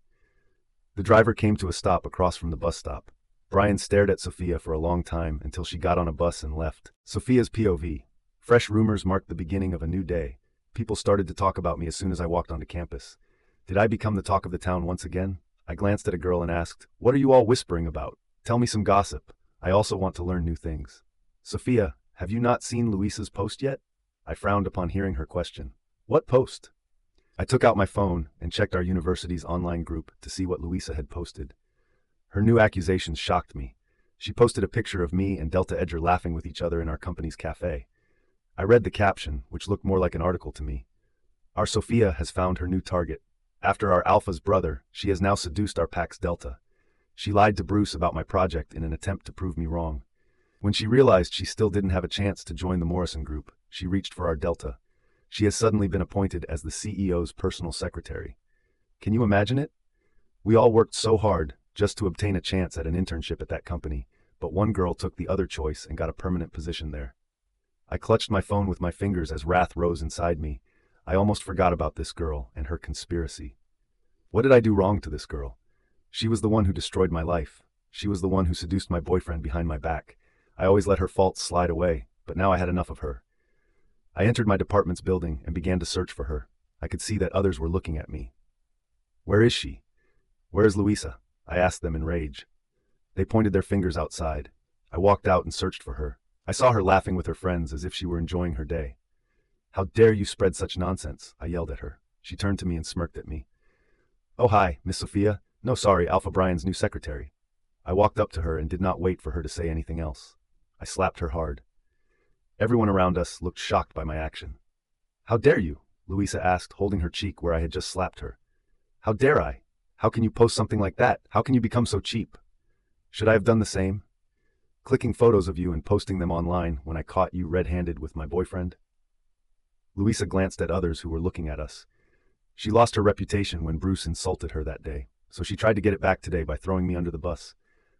The driver came to a stop across from the bus stop. Bryan stared at Sophia for a long time until she got on a bus and left. Sophia's POV. Fresh rumors marked the beginning of a new day. People started to talk about me as soon as I walked onto campus. Did I become the talk of the town once again? I glanced at a girl and asked, "What are you all whispering about? Tell me some gossip. I also want to learn new things." "Sophia, have you not seen Luisa's post yet?" I frowned upon hearing her question. "What post?" I took out my phone and checked our university's online group to see what Luisa had posted. Her new accusations shocked me. She posted a picture of me and Delta Edger laughing with each other in our company's cafe. I read the caption, which looked more like an article to me. "Our Sophia has found her new target. After our Alpha's brother, she has now seduced our Pax Delta. She lied to Bruce about my project in an attempt to prove me wrong. When she realized she still didn't have a chance to join the Morrison group, she reached for our Delta. She has suddenly been appointed as the CEO's personal secretary. Can you imagine it? We all worked so hard just to obtain a chance at an internship at that company, but one girl took the other choice and got a permanent position there." I clutched my phone with my fingers as wrath rose inside me. I almost forgot about this girl and her conspiracy. What did I do wrong to this girl? She was the one who destroyed my life. She was the one who seduced my boyfriend behind my back. I always let her faults slide away, but now I had enough of her. I entered my department's building and began to search for her. I could see that others were looking at me. "Where is she? Where is Luisa?" I asked them in rage. They pointed their fingers outside. I walked out and searched for her. I saw her laughing with her friends as if she were enjoying her day. "How dare you spread such nonsense?" I yelled at her. She turned to me and smirked at me. "Oh hi, Miss Sophia. No sorry, Alpha Bryan's new secretary." I walked up to her and did not wait for her to say anything else. I slapped her hard. Everyone around us looked shocked by my action. "How dare you?" Luisa asked, holding her cheek where I had just slapped her. "How dare I? How can you post something like that? How can you become so cheap? Should I have done the same? Clicking photos of you and posting them online when I caught you red-handed with my boyfriend?" Luisa glanced at others who were looking at us. She lost her reputation when Bruce insulted her that day, so she tried to get it back today by throwing me under the bus.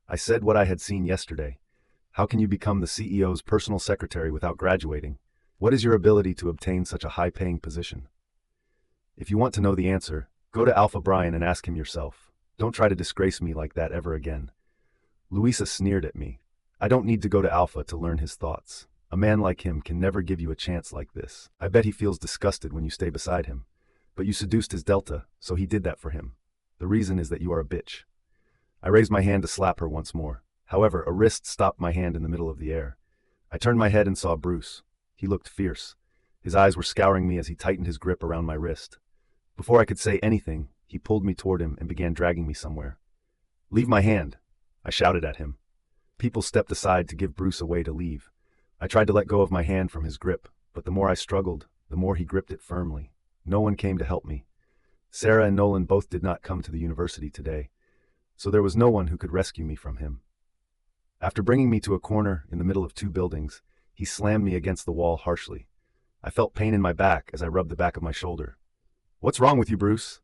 I said what I had seen yesterday. How can you become the CEO's personal secretary without graduating? What is your ability to obtain such a high-paying position? If you want to know the answer, go to Alpha Bryan and ask him yourself. Don't try to disgrace me like that ever again. Luisa sneered at me. I don't need to go to Alpha to learn his thoughts. A man like him can never give you a chance like this. I bet he feels disgusted when you stay beside him. But you seduced his Delta, so he did that for him. The reason is that you are a bitch. I raised my hand to slap her once more. However, a wrist stopped my hand in the middle of the air. I turned my head and saw Bruce. He looked fierce. His eyes were scouring me as he tightened his grip around my wrist. Before I could say anything, he pulled me toward him and began dragging me somewhere. "Leave my hand," I shouted at him. People stepped aside to give Bruce a way to leave. I tried to let go of my hand from his grip, but the more I struggled, the more he gripped it firmly. No one came to help me. Sarah and Nolan both did not come to the university today, so there was no one who could rescue me from him. After bringing me to a corner in the middle of two buildings, he slammed me against the wall harshly. I felt pain in my back as I rubbed the back of my shoulder. "What's wrong with you, Bruce?"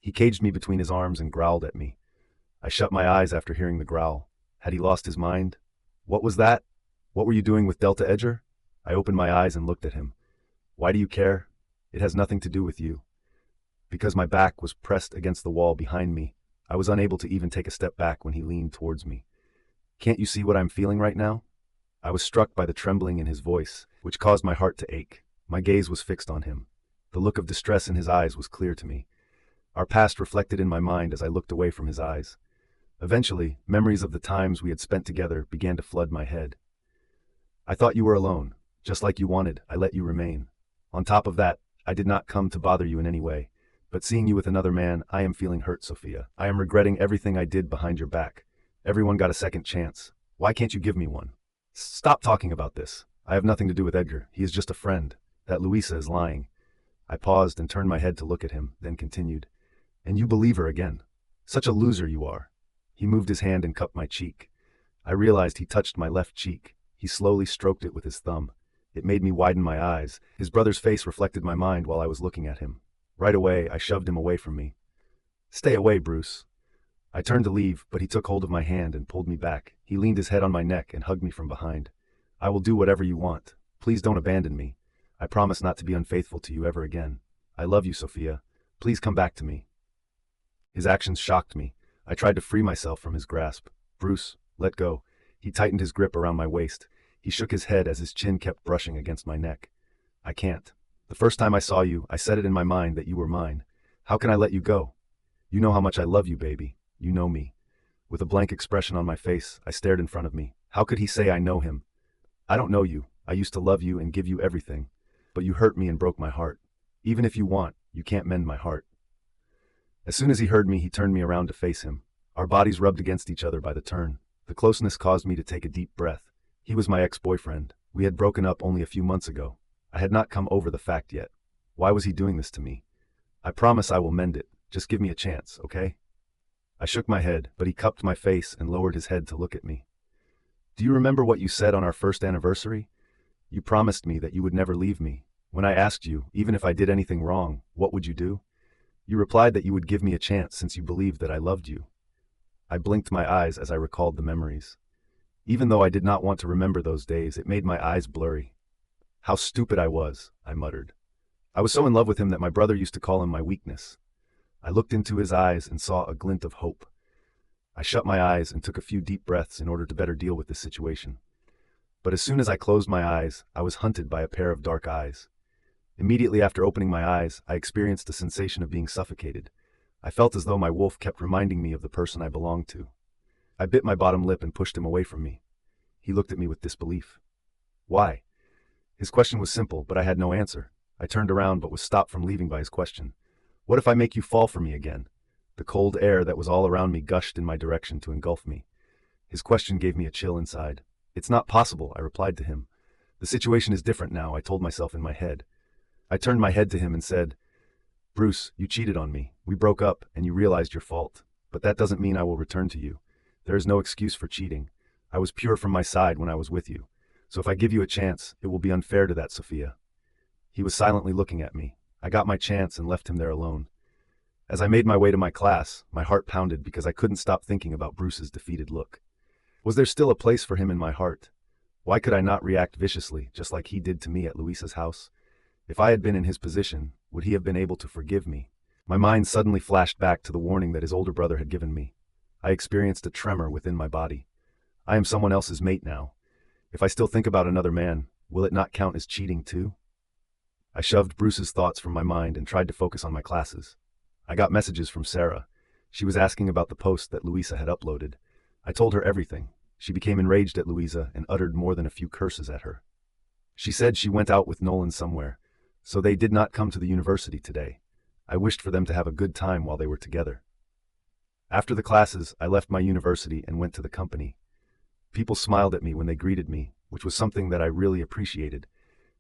He caged me between his arms and growled at me. I shut my eyes after hearing the growl. Had he lost his mind? What was that? What were you doing with Delta Edger? I opened my eyes and looked at him. Why do you care? It has nothing to do with you. Because my back was pressed against the wall behind me, I was unable to even take a step back when he leaned towards me. Can't you see what I'm feeling right now? I was struck by the trembling in his voice, which caused my heart to ache. My gaze was fixed on him. The look of distress in his eyes was clear to me. Our past reflected in my mind as I looked away from his eyes. Eventually, memories of the times we had spent together began to flood my head. I thought you were alone. Just like you wanted, I let you remain. On top of that, I did not come to bother you in any way. But seeing you with another man, I am feeling hurt, Sophia. I am regretting everything I did behind your back. Everyone got a second chance. Why can't you give me one? Stop talking about this. I have nothing to do with Edgar. He is just a friend. That Louisa is lying. I paused and turned my head to look at him, then continued. And you believe her again. Such a loser you are. He moved his hand and cupped my cheek. I realized he touched my left cheek. He slowly stroked it with his thumb. It made me widen my eyes. His brother's face reflected my mind while I was looking at him. Right away, I shoved him away from me. Stay away, Bruce. I turned to leave, but he took hold of my hand and pulled me back. He leaned his head on my neck and hugged me from behind. I will do whatever you want. Please don't abandon me. I promise not to be unfaithful to you ever again. I love you, Sophia. Please come back to me. His actions shocked me. I tried to free myself from his grasp. Bruce, let go. He tightened his grip around my waist. He shook his head as his chin kept brushing against my neck. I can't. The first time I saw you, I said it in my mind that you were mine. How can I let you go? You know how much I love you, baby. You know me. With a blank expression on my face, I stared in front of me. How could he say I know him? I don't know you. I used to love you and give you everything. But you hurt me and broke my heart. Even if you want, you can't mend my heart. As soon as he heard me, he turned me around to face him. Our bodies rubbed against each other by the turn. The closeness caused me to take a deep breath. He was my ex-boyfriend. We had broken up only a few months ago. I had not come over the fact yet. Why was he doing this to me? I promise I will mend it. Just give me a chance, okay? I shook my head, but he cupped my face and lowered his head to look at me. Do you remember what you said on our first anniversary? You promised me that you would never leave me. When I asked you, even if I did anything wrong, what would you do? You replied that you would give me a chance since you believed that I loved you. I blinked my eyes as I recalled the memories. Even though I did not want to remember those days, it made my eyes blurry. How stupid I was, I muttered. I was so in love with him that my brother used to call him my weakness. I looked into his eyes and saw a glint of hope. I shut my eyes and took a few deep breaths in order to better deal with this situation. But as soon as I closed my eyes, I was hunted by a pair of dark eyes. Immediately after opening my eyes, I experienced a sensation of being suffocated. I felt as though my wolf kept reminding me of the person I belonged to. I bit my bottom lip and pushed him away from me. He looked at me with disbelief. Why? His question was simple, but I had no answer. I turned around but was stopped from leaving by his question. What if I make you fall for me again? The cold air that was all around me gushed in my direction to engulf me. His question gave me a chill inside. It's not possible, I replied to him. The situation is different now, I told myself in my head. I turned my head to him and said, Bruce, you cheated on me. We broke up and you realized your fault. But that doesn't mean I will return to you. There is no excuse for cheating. I was pure from my side when I was with you. So if I give you a chance, it will be unfair to that, Sophia. He was silently looking at me. I got my chance and left him there alone. As I made my way to my class, my heart pounded because I couldn't stop thinking about Bruce's defeated look. Was there still a place for him in my heart? Why could I not react viciously, just like he did to me at Louisa's house? If I had been in his position, would he have been able to forgive me? My mind suddenly flashed back to the warning that his older brother had given me. I experienced a tremor within my body. I am someone else's mate now. If I still think about another man, will it not count as cheating too? I shoved Bruce's thoughts from my mind and tried to focus on my classes. I got messages from Sarah. She was asking about the post that Louisa had uploaded. I told her everything. She became enraged at Louisa and uttered more than a few curses at her. She said she went out with Nolan somewhere, so they did not come to the university today. I wished for them to have a good time while they were together. After the classes, I left my university and went to the company. People smiled at me when they greeted me, which was something that I really appreciated.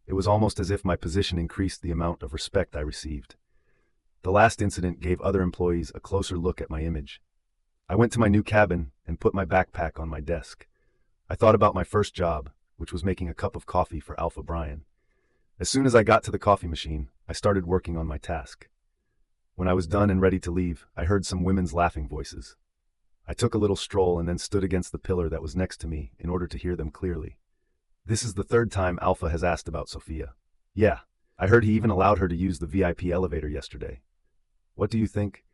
It was almost as if my position increased the amount of respect I received. The last incident gave other employees a closer look at my image. I went to my new cabin and put my backpack on my desk. I thought about my first job, which was making a cup of coffee for Alpha Bryan. As soon as I got to the coffee machine, I started working on my task. When I was done and ready to leave, I heard some women's laughing voices. I took a little stroll and then stood against the pillar that was next to me in order to hear them clearly. This is the third time Alpha has asked about Sophia. Yeah, I heard he even allowed her to use the VIP elevator yesterday. What do you think?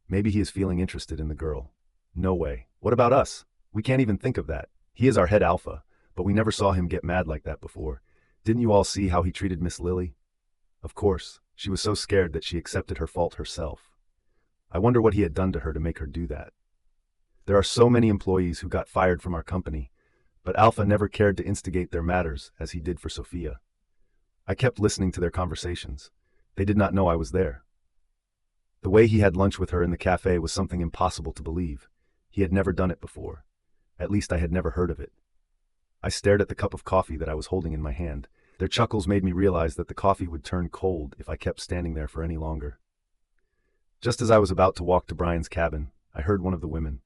Maybe he is feeling interested in the girl. No way. What about us? We can't even think of that. He is our head alpha, but we never saw him get mad like that before. Didn't you all see how he treated Miss Lily? Of course, she was so scared that she accepted her fault herself. I wonder what he had done to her to make her do that. There are so many employees who got fired from our company, but Alpha never cared to instigate their matters as he did for Sophia. I kept listening to their conversations. They did not know I was there. The way he had lunch with her in the cafe was something impossible to believe. He had never done it before. At least I had never heard of it. I stared at the cup of coffee that I was holding in my hand. Their chuckles made me realize that the coffee would turn cold if I kept standing there for any longer. Just as I was about to walk to Bryan's cabin, I heard one of the women.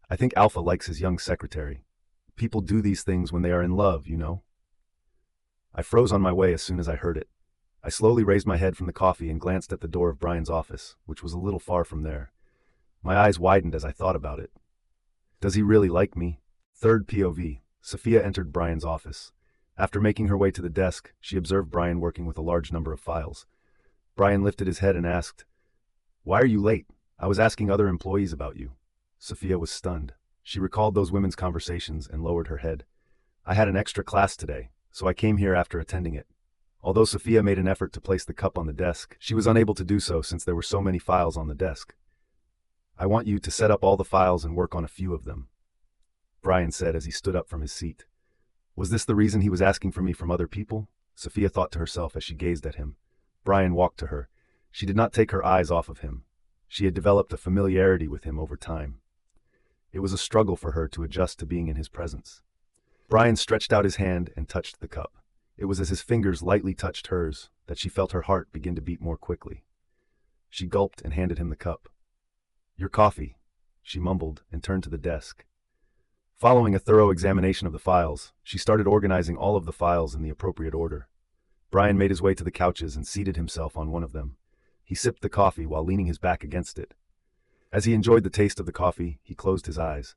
I think Alpha likes his young secretary. People do these things when they are in love, you know. I froze on my way as soon as I heard it. I slowly raised my head from the coffee and glanced at the door of Bryan's office, which was a little far from there. My eyes widened as I thought about it. Does he really like me? Third POV. Sophia entered Bryan's office. After making her way to the desk, she observed Bryan working with a large number of files. Bryan lifted his head and asked, "Why are you late? I was asking other employees about you." Sophia was stunned. She recalled those women's conversations and lowered her head. "I had an extra class today, so I came here after attending it." Although Sophia made an effort to place the cup on the desk, she was unable to do so since there were so many files on the desk. "I want you to set up all the files and work on a few of them," Bryan said as he stood up from his seat. Was this the reason he was asking for me from other people? Sophia thought to herself as she gazed at him. Bryan walked to her. She did not take her eyes off of him. She had developed a familiarity with him over time. It was a struggle for her to adjust to being in his presence. Bryan stretched out his hand and touched the cup. It was as his fingers lightly touched hers that she felt her heart begin to beat more quickly. She gulped and handed him the cup. "Your coffee," she mumbled and turned to the desk. Following a thorough examination of the files, she started organizing all of the files in the appropriate order. Bryan made his way to the couches and seated himself on one of them. He sipped the coffee while leaning his back against it. As he enjoyed the taste of the coffee, he closed his eyes.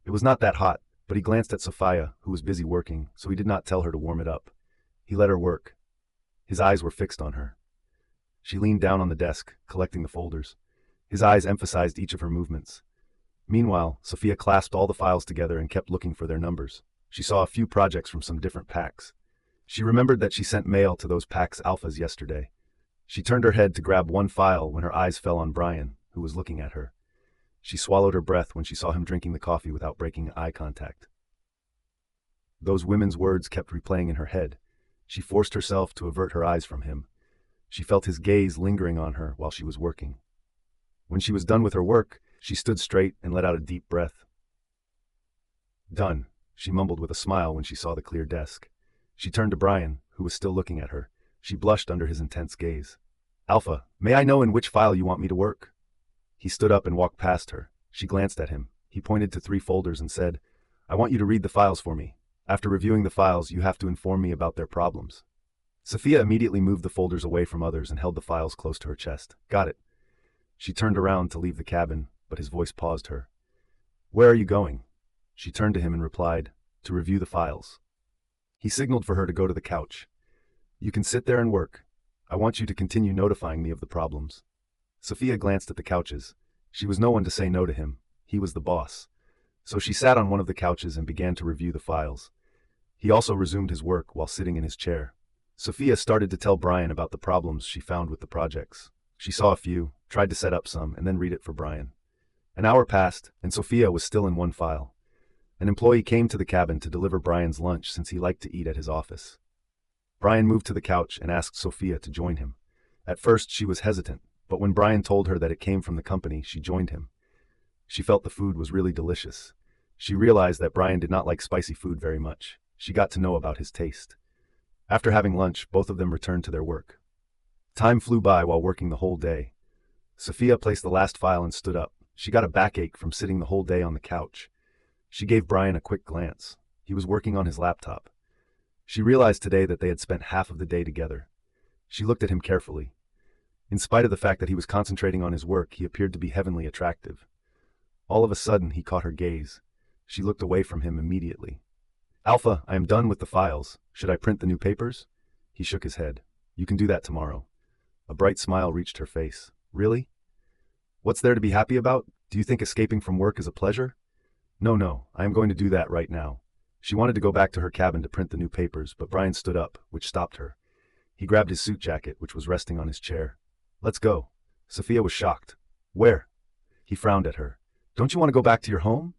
It was not that hot, but he glanced at Sophia, who was busy working, so he did not tell her to warm it up. He let her work. His eyes were fixed on her. She leaned down on the desk, collecting the folders. His eyes emphasized each of her movements. Meanwhile, Sophia clasped all the files together and kept looking for their numbers. She saw a few projects from some different packs. She remembered that she sent mail to those packs alphas yesterday. She turned her head to grab one file when her eyes fell on Bryan, who was looking at her. She swallowed her breath when she saw him drinking the coffee without breaking eye contact. Those women's words kept replaying in her head. She forced herself to avert her eyes from him. She felt his gaze lingering on her while she was working. When she was done with her work, she stood straight and let out a deep breath. "Done," she mumbled with a smile when she saw the clear desk. She turned to Bryan, who was still looking at her. She blushed under his intense gaze. "Alpha, may I know in which file you want me to work?" He stood up and walked past her. She glanced at him. He pointed to 3 folders and said, "I want you to read the files for me. After reviewing the files, you have to inform me about their problems." Sophia immediately moved the folders away from others and held the files close to her chest. "Got it." She turned around to leave the cabin, but his voice paused her. "Where are you going?" She turned to him and replied, "To review the files." He signaled for her to go to the couch. "You can sit there and work. I want you to continue notifying me of the problems." Sophia glanced at the couches. She was no one to say no to him. He was the boss. So she sat on one of the couches and began to review the files. He also resumed his work while sitting in his chair. Sophia started to tell Bryan about the problems she found with the projects. She saw a few, tried to set up some, and then read it for Bryan. An hour passed, and Sophia was still in one file. An employee came to the cabin to deliver Bryan's lunch since he liked to eat at his office. Bryan moved to the couch and asked Sophia to join him. At first, she was hesitant, but when Bryan told her that it came from the company, she joined him. She felt the food was really delicious. She realized that Bryan did not like spicy food very much. She got to know about his taste. After having lunch, both of them returned to their work. Time flew by while working the whole day. Sophia placed the last file and stood up. She got a backache from sitting the whole day on the couch. She gave Bryan a quick glance. He was working on his laptop. She realized today that they had spent half of the day together. She looked at him carefully. In spite of the fact that he was concentrating on his work, he appeared to be heavenly attractive. All of a sudden, he caught her gaze. She looked away from him immediately. Alpha, I am done with the files. Should I print the new papers? He shook his head. You can do that tomorrow. A bright smile reached her face. Really? What's there to be happy about? Do you think escaping from work is a pleasure? No, I am going to do that right now. She wanted to go back to her cabin to print the new papers, but Bryan stood up, which stopped her. He grabbed his suit jacket, which was resting on his chair. Let's go. Sophia was shocked. Where? He frowned at her. Don't you want to go back to your home?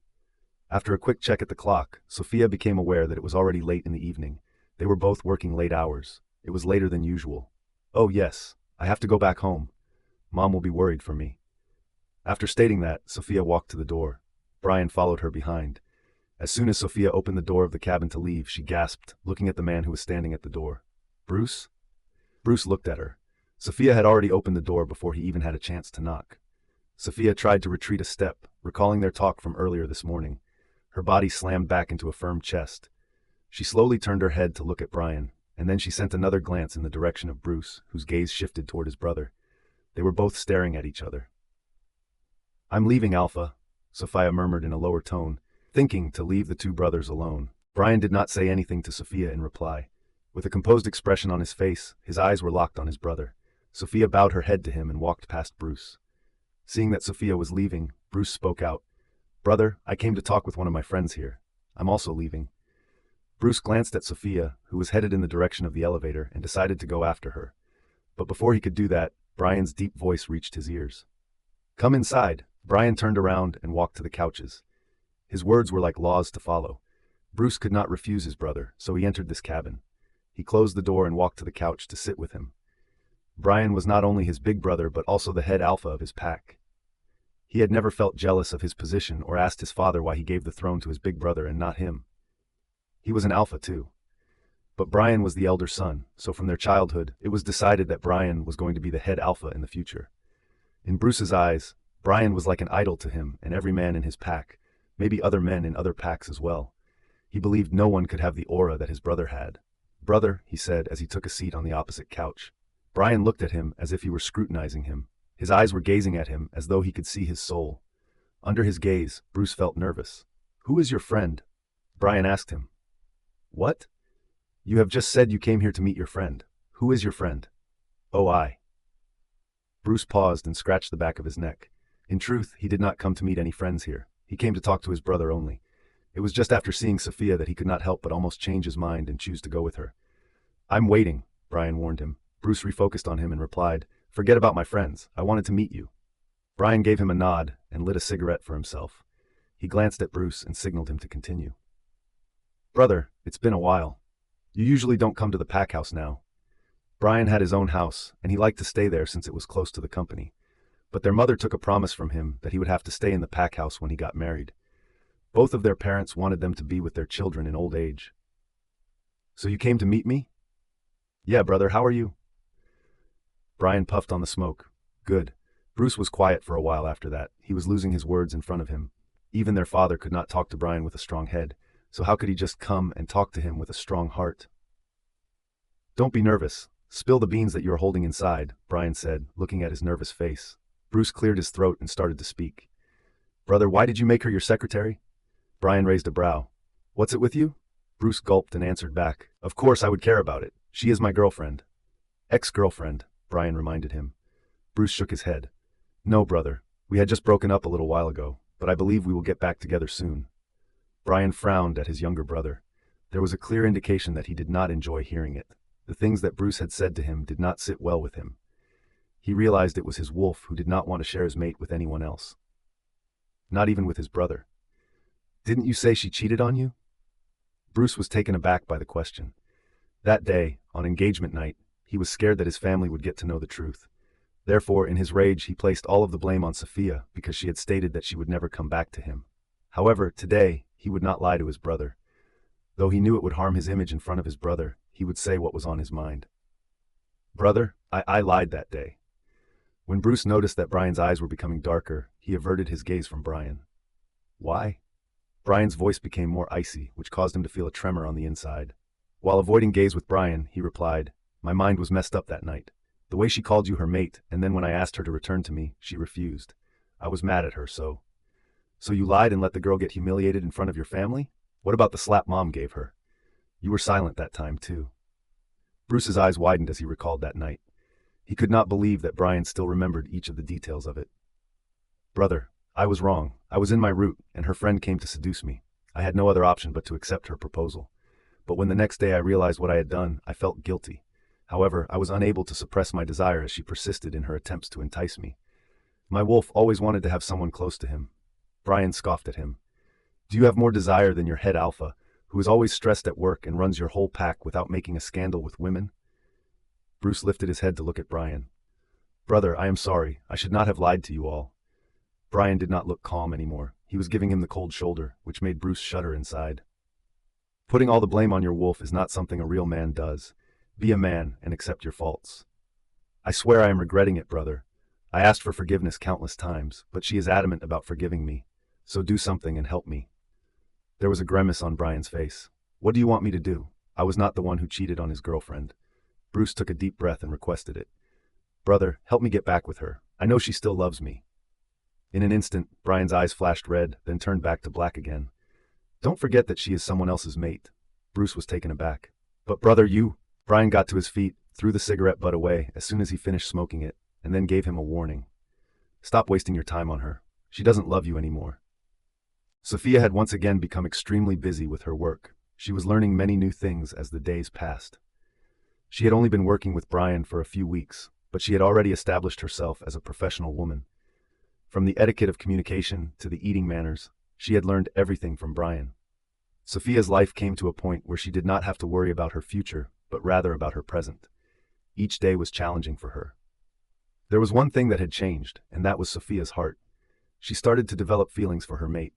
After a quick check at the clock, Sophia became aware that it was already late in the evening. They were both working late hours. It was later than usual. Oh yes, I have to go back home. Mom will be worried for me. After stating that, Sophia walked to the door. Bryan followed her behind. As soon as Sophia opened the door of the cabin to leave, she gasped, looking at the man who was standing at the door. Bruce? Bruce looked at her. Sophia had already opened the door before he even had a chance to knock. Sophia tried to retreat a step, recalling their talk from earlier this morning. Her body slammed back into a firm chest. She slowly turned her head to look at Bryan, and then she sent another glance in the direction of Bruce, whose gaze shifted toward his brother. They were both staring at each other. I'm leaving, Alpha, Sophia murmured in a lower tone, thinking to leave the two brothers alone. Bryan did not say anything to Sophia in reply. With a composed expression on his face, his eyes were locked on his brother. Sophia bowed her head to him and walked past Bruce. Seeing that Sophia was leaving, Bruce spoke out. Brother, I came to talk with one of my friends here. I'm also leaving. Bruce glanced at Sophia, who was headed in the direction of the elevator, and decided to go after her. But before he could do that, Bryan's deep voice reached his ears. Come inside. Bryan turned around and walked to the couches. His words were like laws to follow. Bruce could not refuse his brother, so he entered this cabin. He closed the door and walked to the couch to sit with him. Bryan was not only his big brother but also the head alpha of his pack. He had never felt jealous of his position or asked his father why he gave the throne to his big brother and not him. He was an alpha too. But Bryan was the elder son, so from their childhood, it was decided that Bryan was going to be the head alpha in the future. In Bruce's eyes, Bryan was like an idol to him and every man in his pack, maybe other men in other packs as well. He believed no one could have the aura that his brother had. Brother, he said as he took a seat on the opposite couch. Bryan looked at him as if he were scrutinizing him. His eyes were gazing at him as though he could see his soul. Under his gaze, Bruce felt nervous. Who is your friend? Bryan asked him. What? You have just said you came here to meet your friend. Who is your friend? Oh, I. Bruce paused and scratched the back of his neck. In truth, he did not come to meet any friends here. He came to talk to his brother only. It was just after seeing Sophia that he could not help but almost change his mind and choose to go with her. I'm waiting, Bryan warned him. Bruce refocused on him and replied, Forget about my friends. I wanted to meet you. Bryan gave him a nod and lit a cigarette for himself. He glanced at Bruce and signaled him to continue. Brother, it's been a while. You usually don't come to the pack house now. Bryan had his own house, and he liked to stay there since it was close to the company. But their mother took a promise from him that he would have to stay in the pack house when he got married. Both of their parents wanted them to be with their children in old age. So you came to meet me? Yeah, brother, how are you? Bryan puffed on the smoke. Good. Bruce was quiet for a while after that. He was losing his words in front of him. Even their father could not talk to Bryan with a strong head, so how could he just come and talk to him with a strong heart? Don't be nervous. Spill the beans that you are holding inside, Bryan said, looking at his nervous face. Bruce cleared his throat and started to speak. Brother, why did you make her your secretary? Bryan raised a brow. What's it with you? Bruce gulped and answered back. Of course I would care about it. She is my girlfriend. Ex-girlfriend, Bryan reminded him. Bruce shook his head. No, brother. We had just broken up a little while ago, but I believe we will get back together soon. Bryan frowned at his younger brother. There was a clear indication that he did not enjoy hearing it. The things that Bruce had said to him did not sit well with him. He realized it was his wolf who did not want to share his mate with anyone else. Not even with his brother. Didn't you say she cheated on you? Bruce was taken aback by the question. That day, on engagement night, he was scared that his family would get to know the truth. Therefore, in his rage, he placed all of the blame on Sophia because she had stated that she would never come back to him. However, today, he would not lie to his brother. Though he knew it would harm his image in front of his brother, he would say what was on his mind. Brother, I lied that day. When Bruce noticed that Bryan's eyes were becoming darker, he averted his gaze from Bryan. Why? Bryan's voice became more icy, which caused him to feel a tremor on the inside. While avoiding gaze with Bryan, he replied, My mind was messed up that night. The way she called you her mate, and then when I asked her to return to me, she refused. I was mad at her, so. So you lied and let the girl get humiliated in front of your family? What about the slap Mom gave her? You were silent that time, too. Bruce's eyes widened as he recalled that night. He could not believe that Bryan still remembered each of the details of it. Brother, I was wrong. I was in my route, and her friend came to seduce me. I had no other option but to accept her proposal. But when the next day I realized what I had done, I felt guilty. However, I was unable to suppress my desire as she persisted in her attempts to entice me. My wolf always wanted to have someone close to him. Bryan scoffed at him. Do you have more desire than your head alpha, who is always stressed at work and runs your whole pack without making a scandal with women? Bruce lifted his head to look at Bryan. Brother, I am sorry. I should not have lied to you all. Bryan did not look calm anymore. He was giving him the cold shoulder, which made Bruce shudder inside. Putting all the blame on your wolf is not something a real man does. Be a man and accept your faults. I swear I am regretting it, brother. I asked for forgiveness countless times, but she is adamant about forgiving me. So do something and help me. There was a grimace on Bryan's face. What do you want me to do? I was not the one who cheated on his girlfriend. Bruce took a deep breath and requested it. Brother, help me get back with her. I know she still loves me. In an instant, Bryan's eyes flashed red, then turned back to black again. Don't forget that she is someone else's mate. Bruce was taken aback. But brother, you... Bryan got to his feet, threw the cigarette butt away as soon as he finished smoking it, and then gave him a warning. Stop wasting your time on her. She doesn't love you anymore. Sophia had once again become extremely busy with her work. She was learning many new things as the days passed. She had only been working with Bryan for a few weeks, but she had already established herself as a professional woman. From the etiquette of communication to the eating manners, she had learned everything from Bryan. Sophia's life came to a point where she did not have to worry about her future, but rather about her present. Each day was challenging for her. There was one thing that had changed, and that was Sophia's heart. She started to develop feelings for her mate.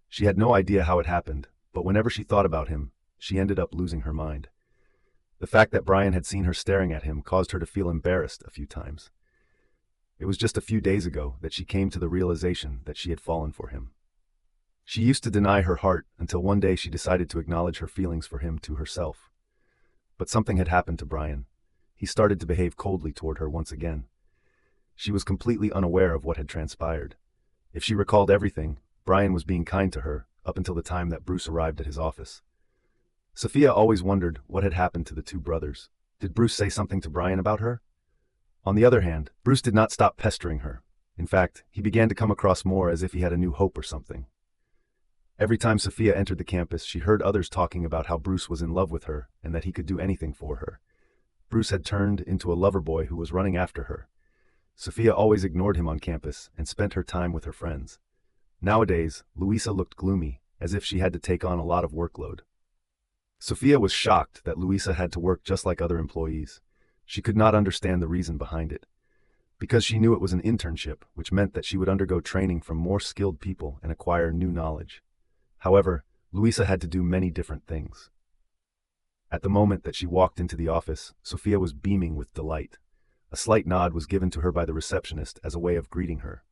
She had no idea how it happened, but whenever she thought about him, she ended up losing her mind. The fact that Bryan had seen her staring at him caused her to feel embarrassed a few times. It was just a few days ago that she came to the realization that she had fallen for him. She used to deny her heart until one day she decided to acknowledge her feelings for him to herself. But something had happened to Bryan. He started to behave coldly toward her once again. She was completely unaware of what had transpired. If she recalled everything, Bryan was being kind to her up until the time that Bruce arrived at his office. Sophia always wondered what had happened to the two brothers. Did Bruce say something to Bryan about her? On the other hand, Bruce did not stop pestering her. In fact, he began to come across more as if he had a new hope or something. Every time Sophia entered the campus, she heard others talking about how Bruce was in love with her and that he could do anything for her. Bruce had turned into a lover boy who was running after her. Sophia always ignored him on campus and spent her time with her friends. Nowadays, Louisa looked gloomy, as if she had to take on a lot of workload. Sophia was shocked that Louisa had to work just like other employees. She could not understand the reason behind it. Because she knew it was an internship, which meant that she would undergo training from more skilled people and acquire new knowledge. However, Louisa had to do many different things. At the moment that she walked into the office, Sophia was beaming with delight. A slight nod was given to her by the receptionist as a way of greeting her.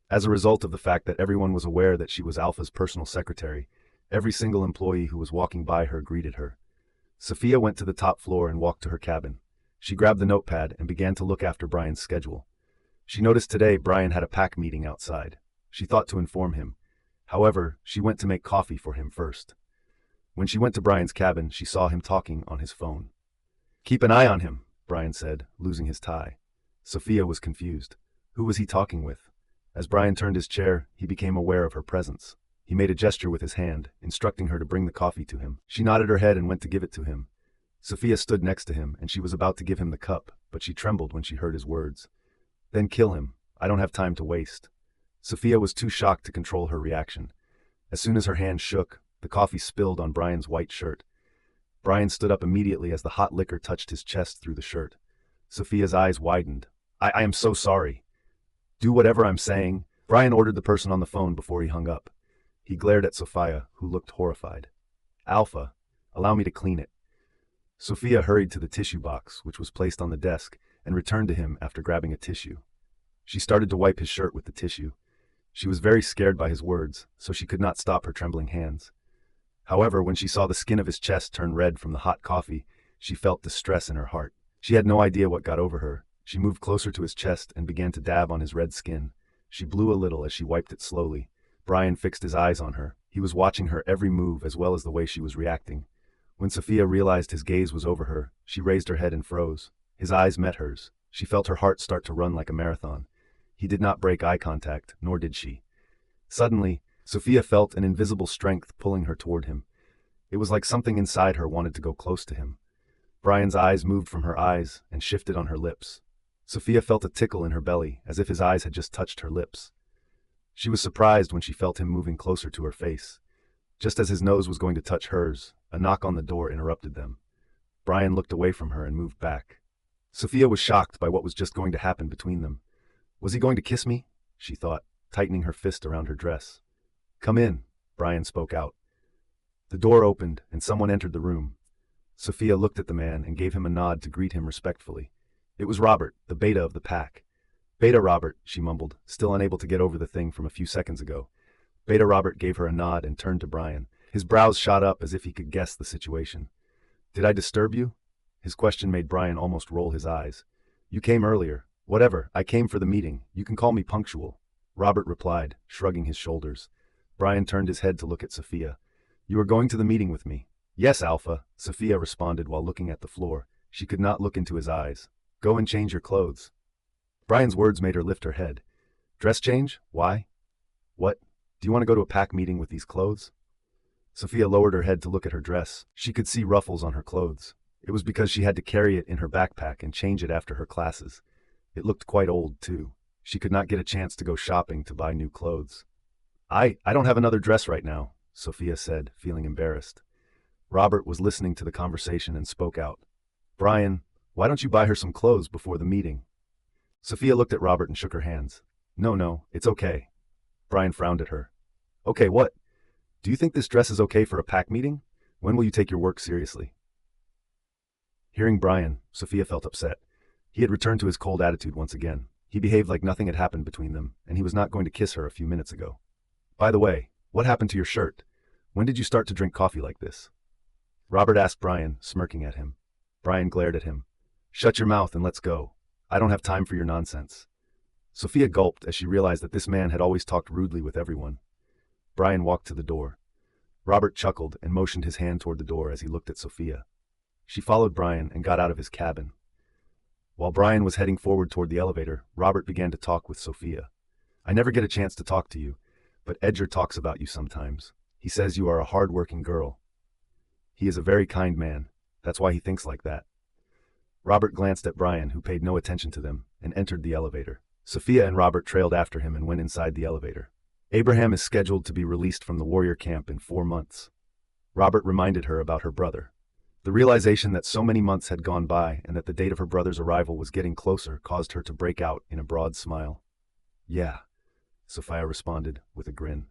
As a result of the fact that everyone was aware that she was Alpha's personal secretary, every single employee who was walking by her greeted her. Sophia went to the top floor and walked to her cabin. She grabbed the notepad and began to look after Bryan's schedule. She noticed today Bryan had a pack meeting outside. She thought to inform him. However, she went to make coffee for him first. When she went to Bryan's cabin, she saw him talking on his phone. "Keep an eye on him," Bryan said, losing his tie. Sophia was confused. Who was he talking with? As Bryan turned his chair, he became aware of her presence. He made a gesture with his hand, instructing her to bring the coffee to him. She nodded her head and went to give it to him. Sophia stood next to him, and she was about to give him the cup, but she trembled when she heard his words. "Then kill him. I don't have time to waste." Sophia was too shocked to control her reaction. As soon as her hand shook, the coffee spilled on Bryan's white shirt. Bryan stood up immediately as the hot liquor touched his chest through the shirt. Sophia's eyes widened. I am so sorry." "Do whatever I'm saying," Bryan ordered the person on the phone before he hung up. He glared at Sophia, who looked horrified. "Alpha, allow me to clean it." Sophia hurried to the tissue box, which was placed on the desk, and returned to him after grabbing a tissue. She started to wipe his shirt with the tissue. She was very scared by his words, so she could not stop her trembling hands. However, when she saw the skin of his chest turn red from the hot coffee, she felt distress in her heart. She had no idea what got over her. She moved closer to his chest and began to dab on his red skin. She blew a little as she wiped it slowly. Bryan fixed his eyes on her. He was watching her every move as well as the way she was reacting. When Sophia realized his gaze was over her, she raised her head and froze. His eyes met hers. She felt her heart start to run like a marathon. He did not break eye contact, nor did she. Suddenly, Sophia felt an invisible strength pulling her toward him. It was like something inside her wanted to go close to him. Bryan's eyes moved from her eyes and shifted on her lips. Sophia felt a tickle in her belly, as if his eyes had just touched her lips. She was surprised when she felt him moving closer to her face. Just as his nose was going to touch hers, a knock on the door interrupted them. Bryan looked away from her and moved back. Sophia was shocked by what was just going to happen between them. Was he going to kiss me? She thought, tightening her fist around her dress. Come in, Bryan spoke out. The door opened and someone entered the room. Sophia looked at the man and gave him a nod to greet him respectfully. It was Robert, the beta of the pack. Beta Robert, she mumbled, still unable to get over the thing from a few seconds ago. Beta Robert gave her a nod and turned to Bryan. His brows shot up as if he could guess the situation. Did I disturb you? His question made Bryan almost roll his eyes. You came earlier. Whatever, I came for the meeting. You can call me punctual. Robert replied, shrugging his shoulders. Bryan turned his head to look at Sophia. You are going to the meeting with me? Yes, Alpha, Sophia responded while looking at the floor. She could not look into his eyes. Go and change your clothes. Bryan's words made her lift her head. Dress change? Why? What? Do you want to go to a pack meeting with these clothes? Sophia lowered her head to look at her dress. She could see ruffles on her clothes. It was because she had to carry it in her backpack and change it after her classes. It looked quite old, too. She could not get a chance to go shopping to buy new clothes. I don't have another dress right now, Sophia said, feeling embarrassed. Robert was listening to the conversation and spoke out. Bryan, why don't you buy her some clothes before the meeting? Sophia looked at Robert and shook her hands. No, it's okay. Bryan frowned at her. Okay, what? Do you think this dress is okay for a pack meeting? When will you take your work seriously? Hearing Bryan, Sophia felt upset. He had returned to his cold attitude once again. He behaved like nothing had happened between them, and he was not going to kiss her a few minutes ago. By the way, what happened to your shirt? When did you start to drink coffee like this? Robert asked Bryan, smirking at him. Bryan glared at him. Shut your mouth and let's go. I don't have time for your nonsense. Sophia gulped as she realized that this man had always talked rudely with everyone. Bryan walked to the door. Robert chuckled and motioned his hand toward the door as he looked at Sophia. She followed Bryan and got out of his cabin. While Bryan was heading forward toward the elevator, Robert began to talk with Sophia. I never get a chance to talk to you, but Edgar talks about you sometimes. He says you are a hard-working girl. He is a very kind man. That's why he thinks like that. Robert glanced at Bryan, who paid no attention to them, and entered the elevator. Sophia and Robert trailed after him and went inside the elevator. Abraham is scheduled to be released from the warrior camp in 4 months. Robert reminded her about her brother. The realization that so many months had gone by and that the date of her brother's arrival was getting closer caused her to break out in a broad smile. Yeah, Sophia responded with a grin.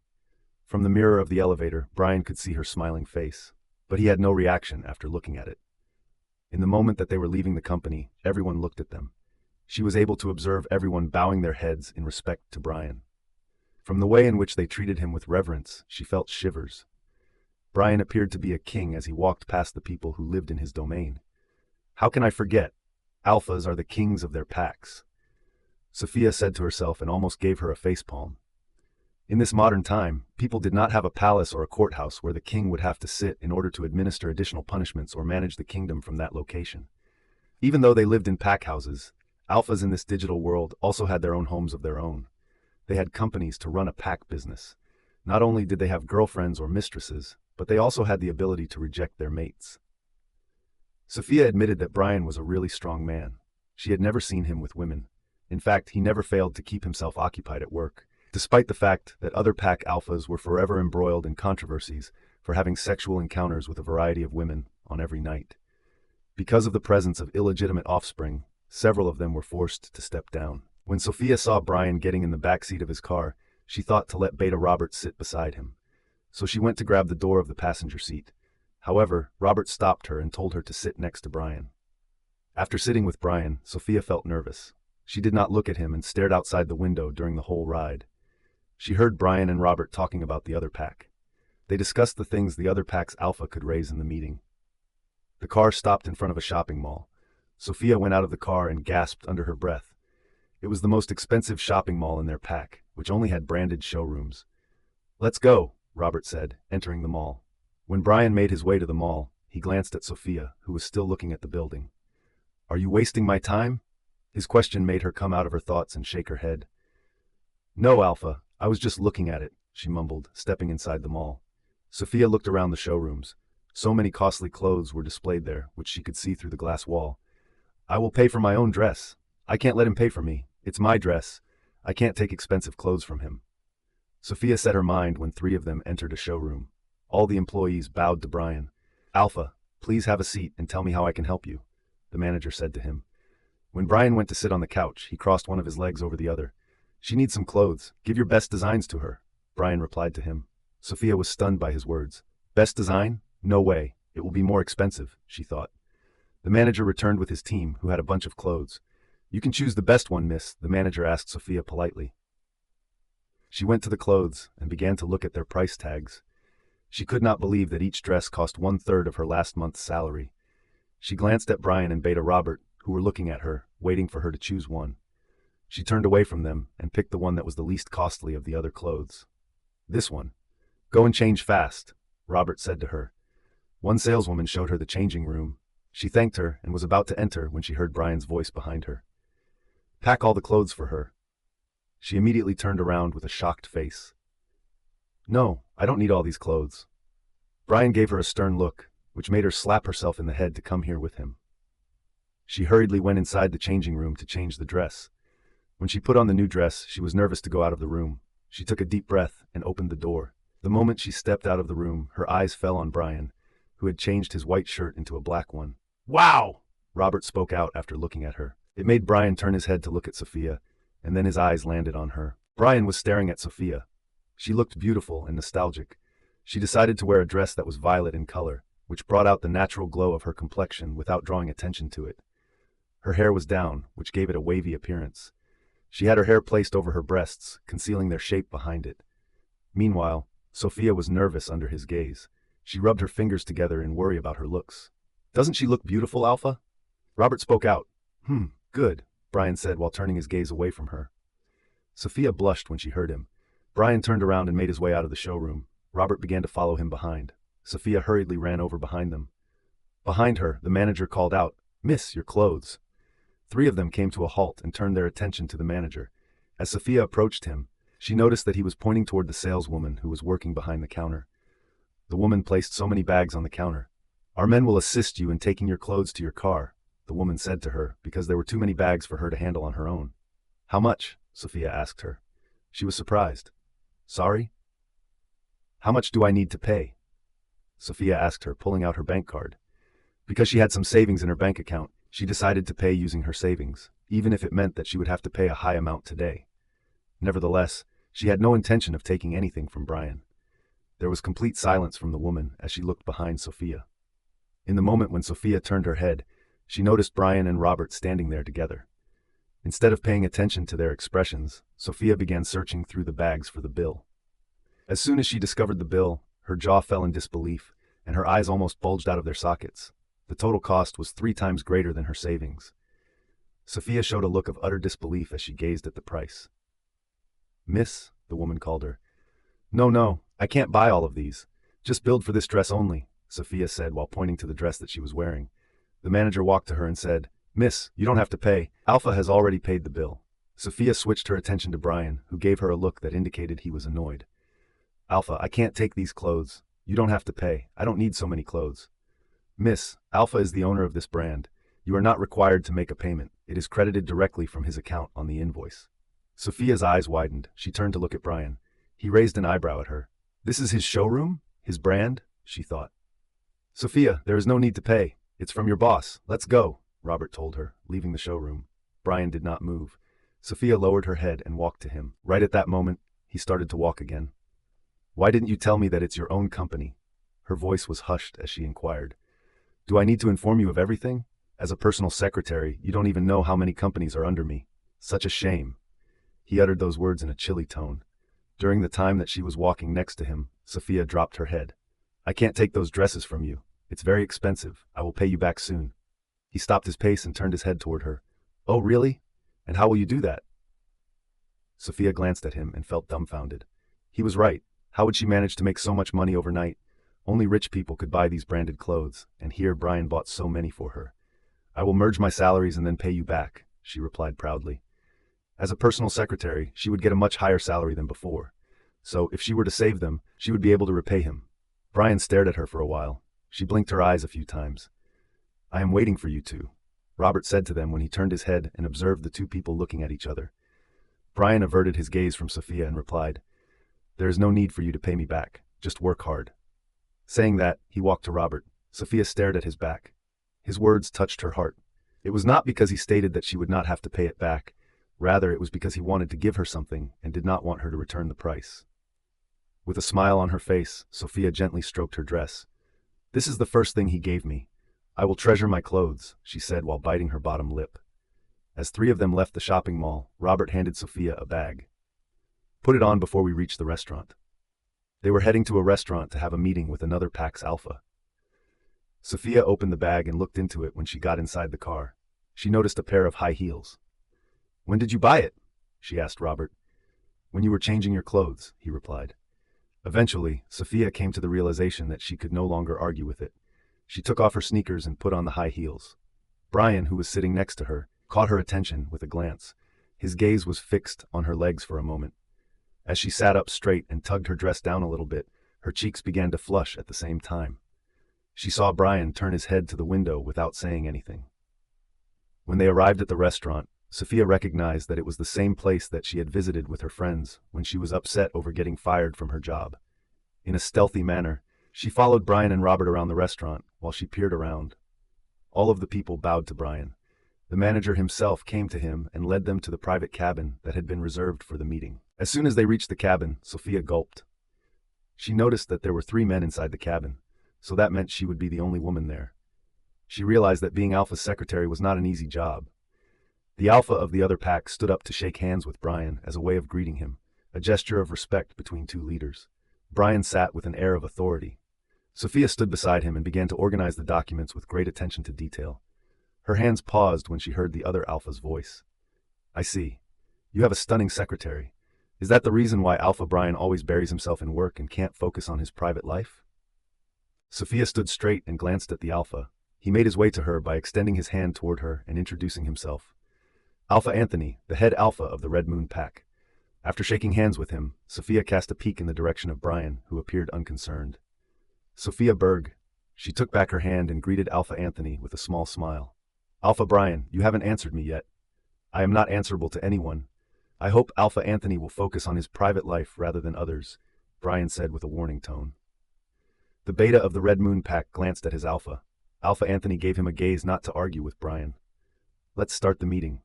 From the mirror of the elevator, Bryan could see her smiling face, but he had no reaction after looking at it. In the moment that they were leaving the company, everyone looked at them. She was able to observe everyone bowing their heads in respect to Bryan. From the way in which they treated him with reverence, she felt shivers. Bryan appeared to be a king as he walked past the people who lived in his domain. How can I forget? Alphas are the kings of their packs. Sophia said to herself and almost gave her a facepalm. In this modern time, people did not have a palace or a courthouse where the king would have to sit in order to administer additional punishments or manage the kingdom from that location. Even though they lived in pack houses, alphas in this digital world also had their own homes of their own. They had companies to run a pack business. Not only did they have girlfriends or mistresses, but they also had the ability to reject their mates. Sophia admitted that Bryan was a really strong man. She had never seen him with women. In fact, he never failed to keep himself occupied at work, despite the fact that other pack alphas were forever embroiled in controversies for having sexual encounters with a variety of women on every night. Because of the presence of illegitimate offspring, several of them were forced to step down. When Sophia saw Bryan getting in the back seat of his car, she thought to let Beta Robert sit beside him. So she went to grab the door of the passenger seat. However, Robert stopped her and told her to sit next to Bryan. After sitting with Bryan, Sophia felt nervous. She did not look at him and stared outside the window during the whole ride. She heard Bryan and Robert talking about the other pack. They discussed the things the other pack's alpha could raise in the meeting. The car stopped in front of a shopping mall. Sophia went out of the car and gasped under her breath. It was the most expensive shopping mall in their pack, which only had branded showrooms. Let's go, Robert said, entering the mall. When Bryan made his way to the mall, he glanced at Sophia, who was still looking at the building. Are you wasting my time? His question made her come out of her thoughts and shake her head. No, Alpha, I was just looking at it, she mumbled, stepping inside the mall. Sophia looked around the showrooms. So many costly clothes were displayed there, which she could see through the glass wall. I will pay for my own dress. I can't let him pay for me. It's my dress. I can't take expensive clothes from him. Sophia set her mind when three of them entered a showroom. All the employees bowed to Bryan. Alpha, please have a seat and tell me how I can help you, the manager said to him. When Bryan went to sit on the couch, he crossed one of his legs over the other. She needs some clothes. Give your best designs to her, Bryan replied to him. Sophia was stunned by his words. Best design? No way. It will be more expensive, she thought. The manager returned with his team, who had a bunch of clothes. You can choose the best one, miss, the manager asked Sophia politely. She went to the clothes and began to look at their price tags. She could not believe that each dress cost 1/3 of her last month's salary. She glanced at Bryan and Beta Robert, who were looking at her, waiting for her to choose one. She turned away from them and picked the one that was the least costly of the other clothes. This one. Go and change fast, Robert said to her. One saleswoman showed her the changing room. She thanked her and was about to enter when she heard Bryan's voice behind her. Pack all the clothes for her. She immediately turned around with a shocked face. No, I don't need all these clothes. Bryan gave her a stern look, which made her slap herself in the head to come here with him. She hurriedly went inside the changing room to change the dress. When she put on the new dress, she was nervous to go out of the room. She took a deep breath and opened the door. The moment she stepped out of the room, her eyes fell on Bryan, who had changed his white shirt into a black one. Wow! Robert spoke out after looking at her. It made Bryan turn his head to look at Sophia, and then his eyes landed on her. Bryan was staring at Sophia. She looked beautiful and nostalgic. She decided to wear a dress that was violet in color, which brought out the natural glow of her complexion without drawing attention to it. Her hair was down, which gave it a wavy appearance. She had her hair placed over her breasts, concealing their shape behind it. Meanwhile, Sophia was nervous under his gaze. She rubbed her fingers together in worry about her looks. Doesn't she look beautiful, Alpha? Robert spoke out. Good, Bryan said while turning his gaze away from her. Sophia blushed when she heard him. Bryan turned around and made his way out of the showroom. Robert began to follow him behind. Sophia hurriedly ran over behind them. Behind her, the manager called out, Miss, your clothes. Three of them came to a halt and turned their attention to the manager. As Sophia approached him, she noticed that he was pointing toward the saleswoman who was working behind the counter. The woman placed so many bags on the counter. Our men will assist you in taking your clothes to your car, the woman said to her, because there were too many bags for her to handle on her own. How much? Sophia asked her. She was surprised. Sorry? How much do I need to pay? Sophia asked her, pulling out her bank card. Because she had some savings in her bank account, she decided to pay using her savings, even if it meant that she would have to pay a high amount today. Nevertheless, she had no intention of taking anything from Bryan. There was complete silence from the woman as she looked behind Sophia. In the moment when Sophia turned her head, she noticed Bryan and Robert standing there together. Instead of paying attention to their expressions, Sophia began searching through the bags for the bill. As soon as she discovered the bill, her jaw fell in disbelief, and her eyes almost bulged out of their sockets. The total cost was 3 times greater than her savings. Sophia showed a look of utter disbelief as she gazed at the price. Miss, the woman called her. No, I can't buy all of these. Just billed for this dress only, Sophia said while pointing to the dress that she was wearing. The manager walked to her and said, Miss, you don't have to pay. Alpha has already paid the bill. Sophia switched her attention to Bryan, who gave her a look that indicated he was annoyed. Alpha, I can't take these clothes. You don't have to pay. I don't need so many clothes. Miss, Alpha is the owner of this brand. You are not required to make a payment. It is credited directly from his account on the invoice. Sophia's eyes widened. She turned to look at Bryan. He raised an eyebrow at her. This is his showroom? His brand? She thought. Sophia, there is no need to pay. It's from your boss. Let's go, Robert told her, leaving the showroom. Bryan did not move. Sophia lowered her head and walked to him. Right at that moment, he started to walk again. Why didn't you tell me that it's your own company? Her voice was hushed as she inquired. Do I need to inform you of everything? As a personal secretary, you don't even know how many companies are under me. Such a shame. He uttered those words in a chilly tone. During the time that she was walking next to him, Sophia dropped her head. I can't take those dresses from you. It's very expensive. I will pay you back soon. He stopped his pace and turned his head toward her. Oh, really? And how will you do that? Sophia glanced at him and felt dumbfounded. He was right. How would she manage to make so much money overnight? Only rich people could buy these branded clothes, and here Bryan bought so many for her. I will merge my salaries and then pay you back, she replied proudly. As a personal secretary, she would get a much higher salary than before. So, if she were to save them, she would be able to repay him. Bryan stared at her for a while. She blinked her eyes a few times. I am waiting for you two, Robert said to them when he turned his head and observed the two people looking at each other. Bryan averted his gaze from Sophia and replied, There is no need for you to pay me back. Just work hard. Saying that, he walked to Robert. Sophia stared at his back. His words touched her heart. It was not because he stated that she would not have to pay it back. Rather, it was because he wanted to give her something and did not want her to return the price. With a smile on her face, Sophia gently stroked her dress. This is the first thing he gave me. I will treasure my clothes, she said while biting her bottom lip. As three of them left the shopping mall, Robert handed Sophia a bag. Put it on before we reach the restaurant. They were heading to a restaurant to have a meeting with another Pax Alpha. Sophia opened the bag and looked into it when she got inside the car. She noticed a pair of high heels. When did you buy it? She asked Robert. When you were changing your clothes, he replied. Eventually, Sophia came to the realization that she could no longer argue with it. She took off her sneakers and put on the high heels. Bryan, who was sitting next to her, caught her attention with a glance. His gaze was fixed on her legs for a moment. As she sat up straight and tugged her dress down a little bit, her cheeks began to flush at the same time. She saw Bryan turn his head to the window without saying anything. When they arrived at the restaurant, Sophia recognized that it was the same place that she had visited with her friends when she was upset over getting fired from her job. In a stealthy manner, she followed Bryan and Robert around the restaurant while she peered around. All of the people bowed to Bryan. The manager himself came to him and led them to the private cabin that had been reserved for the meeting. As soon as they reached the cabin, Sophia gulped. She noticed that there were 3 men inside the cabin, so that meant she would be the only woman there. She realized that being Alpha's secretary was not an easy job. The Alpha of the other pack stood up to shake hands with Bryan as a way of greeting him, a gesture of respect between two leaders. Bryan sat with an air of authority. Sophia stood beside him and began to organize the documents with great attention to detail. Her hands paused when she heard the other Alpha's voice. I see. You have a stunning secretary. Is that the reason why Alpha Bryan always buries himself in work and can't focus on his private life? Sophia stood straight and glanced at the Alpha. He made his way to her by extending his hand toward her and introducing himself. Alpha Anthony, the head Alpha of the Red Moon Pack. After shaking hands with him, Sophia cast a peek in the direction of Bryan, who appeared unconcerned. Sophia Berg. She took back her hand and greeted Alpha Anthony with a small smile. Alpha Bryan, you haven't answered me yet. I am not answerable to anyone. I hope Alpha Anthony will focus on his private life rather than others, Bryan said with a warning tone. The Beta of the Red Moon Pack glanced at his Alpha. Alpha Anthony gave him a gaze not to argue with Bryan. Let's start the meeting.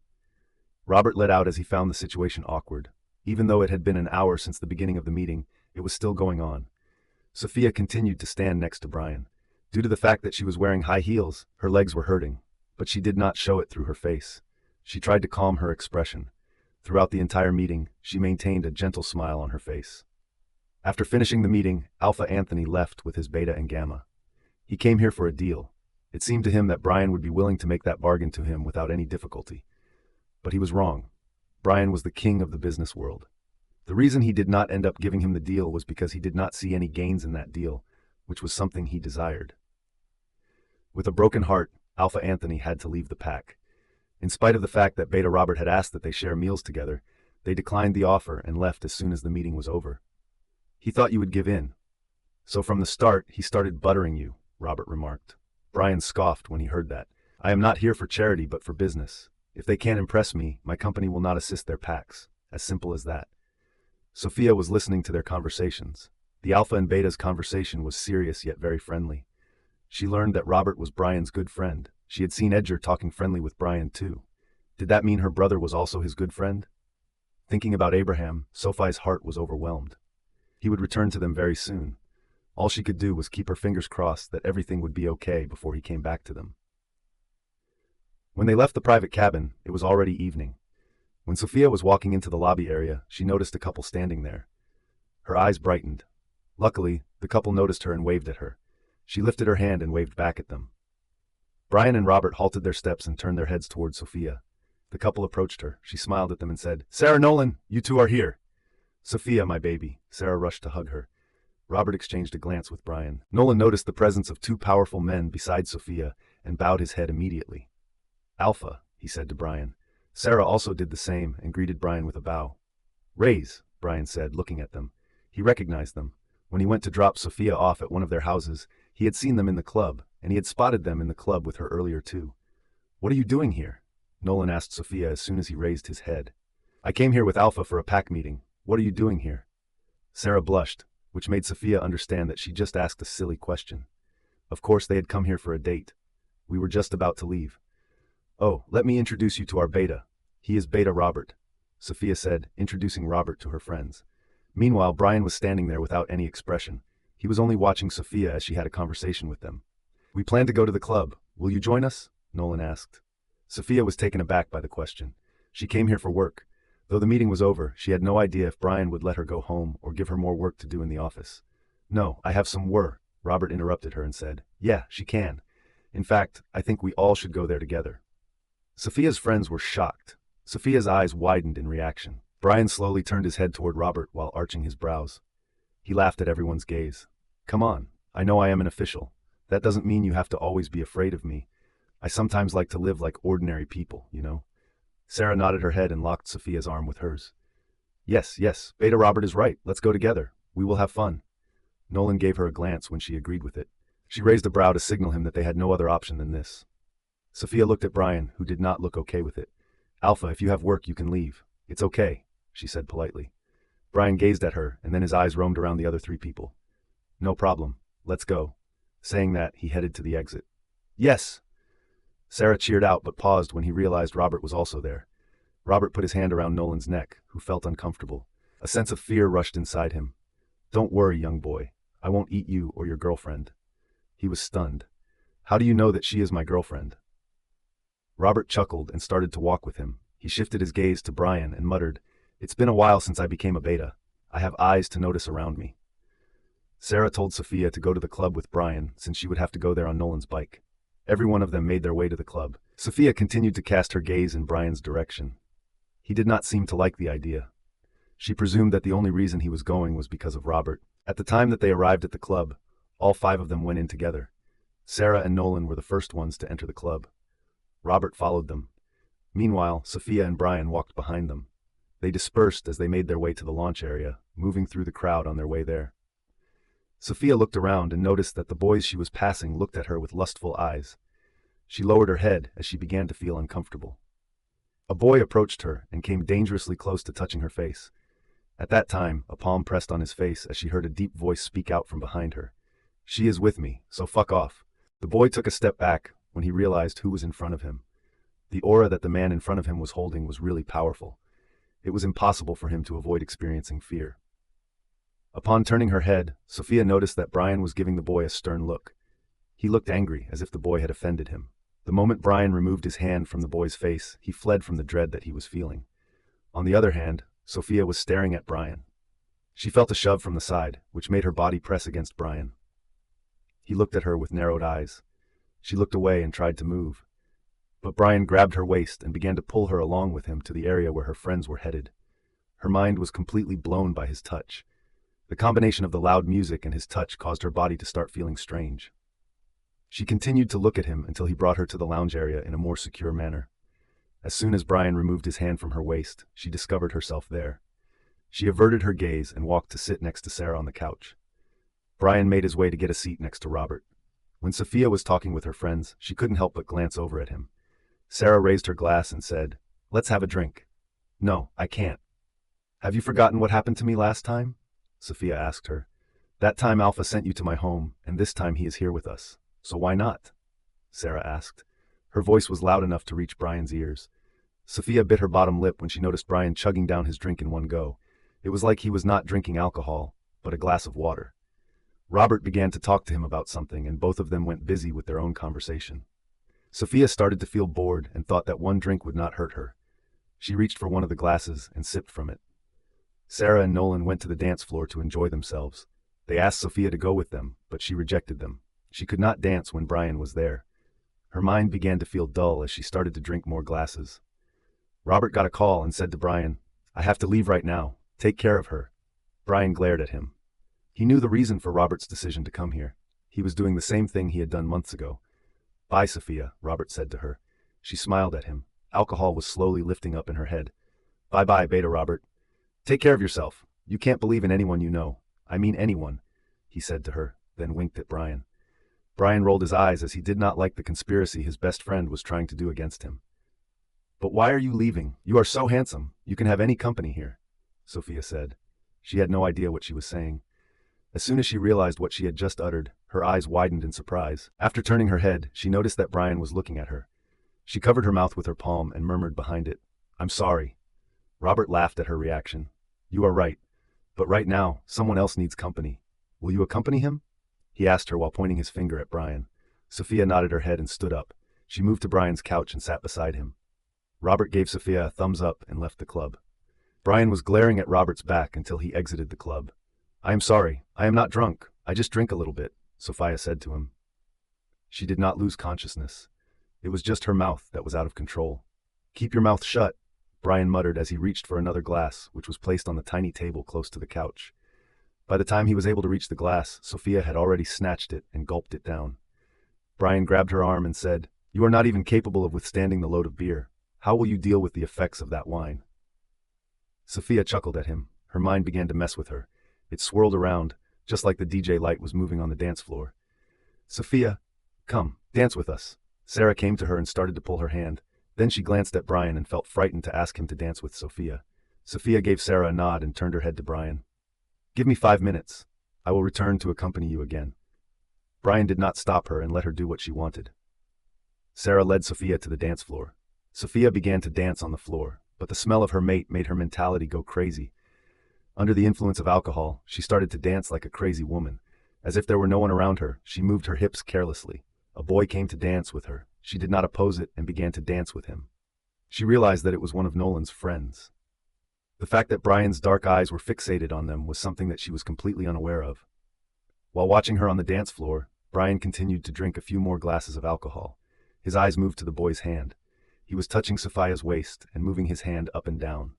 Robert let out as he found the situation awkward. Even though it had been an hour since the beginning of the meeting, it was still going on. Sophia continued to stand next to Bryan. Due to the fact that she was wearing high heels, her legs were hurting, but she did not show it through her face. She tried to calm her expression. Throughout the entire meeting, she maintained a gentle smile on her face. After finishing the meeting, Alpha Anthony left with his Beta and Gamma. He came here for a deal. It seemed to him that Bryan would be willing to make that bargain to him without any difficulty. But he was wrong. Bryan was the king of the business world. The reason he did not end up giving him the deal was because he did not see any gains in that deal, which was something he desired. With a broken heart, Alpha Anthony had to leave the pack. In spite of the fact that Beta Robert had asked that they share meals together, they declined the offer and left as soon as the meeting was over. He thought you would give in. So from the start, he started buttering you, Robert remarked. Bryan scoffed when he heard that. I am not here for charity but for business. If they can't impress me, my company will not assist their packs. As simple as that. Sophia was listening to their conversations. The Alpha and Beta's conversation was serious yet very friendly. She learned that Robert was Bryan's good friend. She had seen Edgar talking friendly with Bryan too. Did that mean her brother was also his good friend? Thinking about Abraham, Sophie's heart was overwhelmed. He would return to them very soon. All she could do was keep her fingers crossed that everything would be okay before he came back to them. When they left the private cabin, it was already evening. When Sophia was walking into the lobby area, she noticed a couple standing there. Her eyes brightened. Luckily, the couple noticed her and waved at her. She lifted her hand and waved back at them. Bryan and Robert halted their steps and turned their heads toward Sophia. The couple approached her. She smiled at them and said, Sarah Nolan, you two are here. Sophia, my baby. Sarah rushed to hug her. Robert exchanged a glance with Bryan. Nolan noticed the presence of two powerful men beside Sophia and bowed his head immediately. Alpha, he said to Bryan. Sarah also did the same and greeted Bryan with a bow. Raise, Bryan said, looking at them. He recognized them. When he went to drop Sophia off at one of their houses, he had seen them in the club, and he had spotted them in the club with her earlier too. What are you doing here? Nolan asked Sophia as soon as he raised his head. I came here with Alpha for a pack meeting. What are you doing here? Sarah blushed, which made Sophia understand that she just asked a silly question. Of course they had come here for a date. We were just about to leave. Oh, let me introduce you to our beta. He is Beta Robert, Sophia said, introducing Robert to her friends. Meanwhile, Bryan was standing there without any expression. He was only watching Sophia as she had a conversation with them. We plan to go to the club. Will you join us? Nolan asked. Sophia was taken aback by the question. She came here for work. Though the meeting was over, she had no idea if Bryan would let her go home or give her more work to do in the office. No, I have some work, Robert interrupted her and said. Yeah, she can. In fact, I think we all should go there together. Sophia's friends were shocked. Sophia's eyes widened in reaction. Bryan slowly turned his head toward Robert while arching his brows. He laughed at everyone's gaze. Come on, I know I am an official. That doesn't mean you have to always be afraid of me. I sometimes like to live like ordinary people, you know? Sarah nodded her head and locked Sophia's arm with hers. Yes, Beta Robert is right. Let's go together. We will have fun. Nolan gave her a glance when she agreed with it. She raised a brow to signal him that they had no other option than this. Sophia looked at Bryan, who did not look okay with it. Alpha, if you have work, you can leave. It's okay, she said politely. Bryan gazed at her, and then his eyes roamed around the other three people. No problem. Let's go. Saying that, he headed to the exit. Yes! Sarah cheered out but paused when he realized Robert was also there. Robert put his hand around Nolan's neck, who felt uncomfortable. A sense of fear rushed inside him. Don't worry, young boy. I won't eat you or your girlfriend. He was stunned. How do you know that she is my girlfriend? Robert chuckled and started to walk with him. He shifted his gaze to Bryan and muttered, It's been a while since I became a beta. I have eyes to notice around me. Sarah told Sophia to go to the club with Bryan since she would have to go there on Nolan's bike. Every one of them made their way to the club. Sophia continued to cast her gaze in Bryan's direction. He did not seem to like the idea. She presumed that the only reason he was going was because of Robert. At the time that they arrived at the club, all five of them went in together. Sarah and Nolan were the first ones to enter the club. Robert followed them. Meanwhile, Sophia and Bryan walked behind them. They dispersed as they made their way to the launch area, moving through the crowd on their way there. Sophia looked around and noticed that the boys she was passing looked at her with lustful eyes. She lowered her head as she began to feel uncomfortable. A boy approached her and came dangerously close to touching her face. At that time, a palm pressed on his face as she heard a deep voice speak out from behind her. She is with me, so fuck off. The boy took a step back when he realized who was in front of him. The aura that the man in front of him was holding was really powerful. It was impossible for him to avoid experiencing fear. Upon turning her head, Sophia noticed that Bryan was giving the boy a stern look. He looked angry, as if the boy had offended him. The moment Bryan removed his hand from the boy's face, he fled from the dread that he was feeling. On the other hand, Sophia was staring at Bryan. She felt a shove from the side, which made her body press against Bryan. He looked at her with narrowed eyes. She looked away and tried to move. But Bryan grabbed her waist and began to pull her along with him to the area where her friends were headed. Her mind was completely blown by his touch. The combination of the loud music and his touch caused her body to start feeling strange. She continued to look at him until he brought her to the lounge area in a more secure manner. As soon as Bryan removed his hand from her waist, she discovered herself there. She averted her gaze and walked to sit next to Sarah on the couch. Bryan made his way to get a seat next to Robert. When Sophia was talking with her friends, she couldn't help but glance over at him. Sarah raised her glass and said, "Let's have a drink." "No, I can't." "Have you forgotten what happened to me last time?" Sophia asked her. "That time Alpha sent you to my home, and this time he is here with us. So why not?" Sarah asked. Her voice was loud enough to reach Bryan's ears. Sophia bit her bottom lip when she noticed Bryan chugging down his drink in one go. It was like he was not drinking alcohol, but a glass of water. Robert began to talk to him about something, and both of them went busy with their own conversation. Sophia started to feel bored and thought that one drink would not hurt her. She reached for one of the glasses and sipped from it. Sarah and Nolan went to the dance floor to enjoy themselves. They asked Sophia to go with them, but she rejected them. She could not dance when Bryan was there. Her mind began to feel dull as she started to drink more glasses. Robert got a call and said to Bryan, "I have to leave right now. Take care of her." Bryan glared at him. He knew the reason for Robert's decision to come here. He was doing the same thing he had done months ago. "Bye, Sophia," Robert said to her. She smiled at him. Alcohol was slowly lifting up in her head. "Bye-bye, Beta Robert. Take care of yourself. You can't believe in anyone you know. I mean anyone," he said to her, then winked at Bryan. Bryan rolled his eyes as he did not like the conspiracy his best friend was trying to do against him. "But why are you leaving? You are so handsome. You can have any company here," Sophia said. She had no idea what she was saying. As soon as she realized what she had just uttered, her eyes widened in surprise. After turning her head, she noticed that Bryan was looking at her. She covered her mouth with her palm and murmured behind it, "I'm sorry." Robert laughed at her reaction. "You are right. But right now, someone else needs company. Will you accompany him?" he asked her while pointing his finger at Bryan. Sophia nodded her head and stood up. She moved to Bryan's couch and sat beside him. Robert gave Sophia a thumbs up and left the club. Bryan was glaring at Robert's back until he exited the club. "I am sorry. I am not drunk. I just drink a little bit," Sophia said to him. She did not lose consciousness. It was just her mouth that was out of control. "Keep your mouth shut," Bryan muttered as he reached for another glass, which was placed on the tiny table close to the couch. By the time he was able to reach the glass, Sophia had already snatched it and gulped it down. Bryan grabbed her arm and said, "You are not even capable of withstanding the load of beer. How will you deal with the effects of that wine?" Sophia chuckled at him. Her mind began to mess with her. It swirled around, just like the DJ light was moving on the dance floor. "Sophia, come, dance with us." Sarah came to her and started to pull her hand. Then she glanced at Bryan and felt frightened to ask him to dance with Sophia. Sophia gave Sarah a nod and turned her head to Bryan. "Give me 5 minutes. I will return to accompany you again." Bryan did not stop her and let her do what she wanted. Sarah led Sophia to the dance floor. Sophia began to dance on the floor, but the smell of her mate made her mentality go crazy. Under the influence of alcohol, she started to dance like a crazy woman. As if there were no one around her, she moved her hips carelessly. A boy came to dance with her. She did not oppose it and began to dance with him. She realized that it was one of Nolan's friends. The fact that Bryan's dark eyes were fixated on them was something that she was completely unaware of. While watching her on the dance floor, Bryan continued to drink a few more glasses of alcohol. His eyes moved to the boy's hand. He was touching Sophia's waist and moving his hand up and down.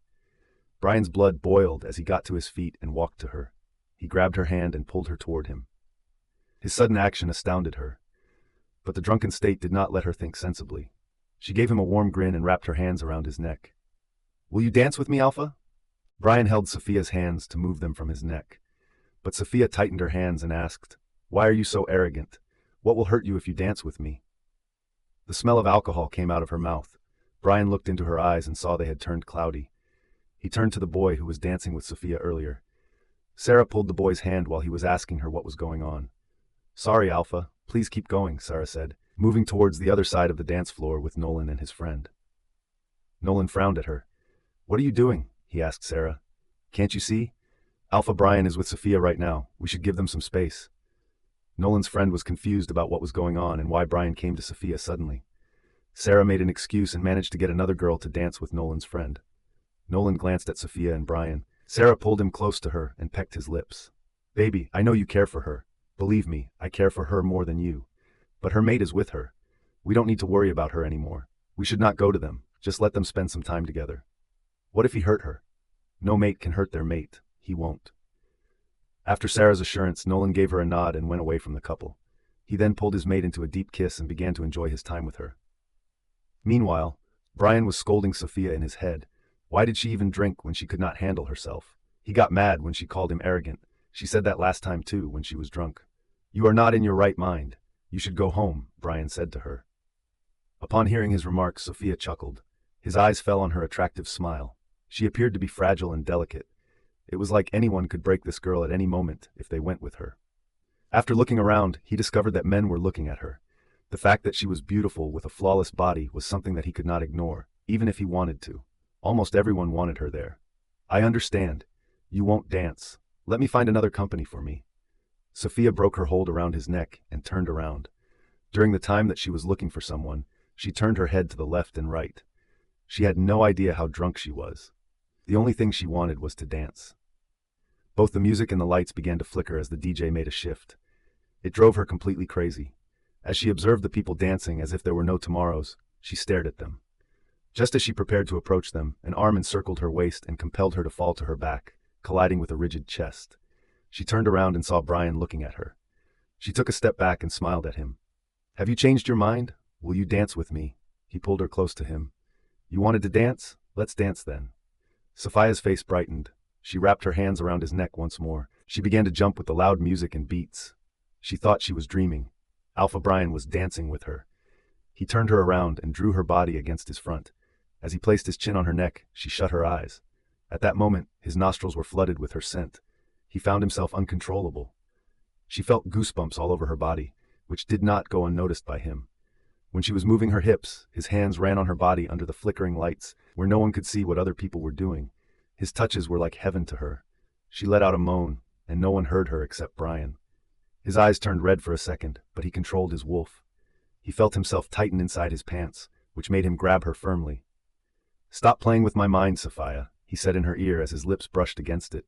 Bryan's blood boiled as he got to his feet and walked to her. He grabbed her hand and pulled her toward him. His sudden action astounded her. But the drunken state did not let her think sensibly. She gave him a warm grin and wrapped her hands around his neck. "Will you dance with me, Alpha?" Bryan held Sophia's hands to move them from his neck. But Sophia tightened her hands and asked, "Why are you so arrogant? What will hurt you if you dance with me?" The smell of alcohol came out of her mouth. Bryan looked into her eyes and saw they had turned cloudy. He turned to the boy who was dancing with Sophia earlier. Sarah pulled the boy's hand while he was asking her what was going on. "Sorry, Alpha. Please keep going," Sarah said, moving towards the other side of the dance floor with Nolan and his friend. Nolan frowned at her. "What are you doing?" he asked Sarah. "Can't you see? Alpha Bryan is with Sophia right now. We should give them some space." Nolan's friend was confused about what was going on and why Bryan came to Sophia suddenly. Sarah made an excuse and managed to get another girl to dance with Nolan's friend. Nolan glanced at Sophia and Bryan. Sarah pulled him close to her and pecked his lips. "Baby, I know you care for her. Believe me, I care for her more than you. But her mate is with her. We don't need to worry about her anymore. We should not go to them. Just let them spend some time together." "What if he hurt her?" "No mate can hurt their mate. He won't." After Sarah's assurance, Nolan gave her a nod and went away from the couple. He then pulled his mate into a deep kiss and began to enjoy his time with her. Meanwhile, Bryan was scolding Sophia in his head. Why did she even drink when she could not handle herself? He got mad when she called him arrogant. She said that last time too, when she was drunk. "You are not in your right mind. You should go home," Bryan said to her. Upon hearing his remarks, Sophia chuckled. His eyes fell on her attractive smile. She appeared to be fragile and delicate. It was like anyone could break this girl at any moment if they went with her. After looking around, he discovered that men were looking at her. The fact that she was beautiful with a flawless body was something that he could not ignore, even if he wanted to. Almost everyone wanted her there. "I understand. You won't dance. Let me find another company for me." Sophia broke her hold around his neck and turned around. During the time that she was looking for someone, she turned her head to the left and right. She had no idea how drunk she was. The only thing she wanted was to dance. Both the music and the lights began to flicker as the DJ made a shift. It drove her completely crazy. As she observed the people dancing as if there were no tomorrows, she stared at them. Just as she prepared to approach them, an arm encircled her waist and compelled her to fall to her back, colliding with a rigid chest. She turned around and saw Bryan looking at her. She took a step back and smiled at him. "Have you changed your mind? Will you dance with me?" He pulled her close to him. "You wanted to dance? Let's dance then." Sophia's face brightened. She wrapped her hands around his neck once more. She began to jump with the loud music and beats. She thought she was dreaming. Alpha Bryan was dancing with her. He turned her around and drew her body against his front. As he placed his chin on her neck, she shut her eyes. At that moment, his nostrils were flooded with her scent. He found himself uncontrollable. She felt goosebumps all over her body, which did not go unnoticed by him. When she was moving her hips, his hands ran on her body under the flickering lights, where no one could see what other people were doing. His touches were like heaven to her. She let out a moan, and no one heard her except Bryan. His eyes turned red for a second, but he controlled his wolf. He felt himself tighten inside his pants, which made him grab her firmly. "Stop playing with my mind, Sophia," he said in her ear as his lips brushed against it.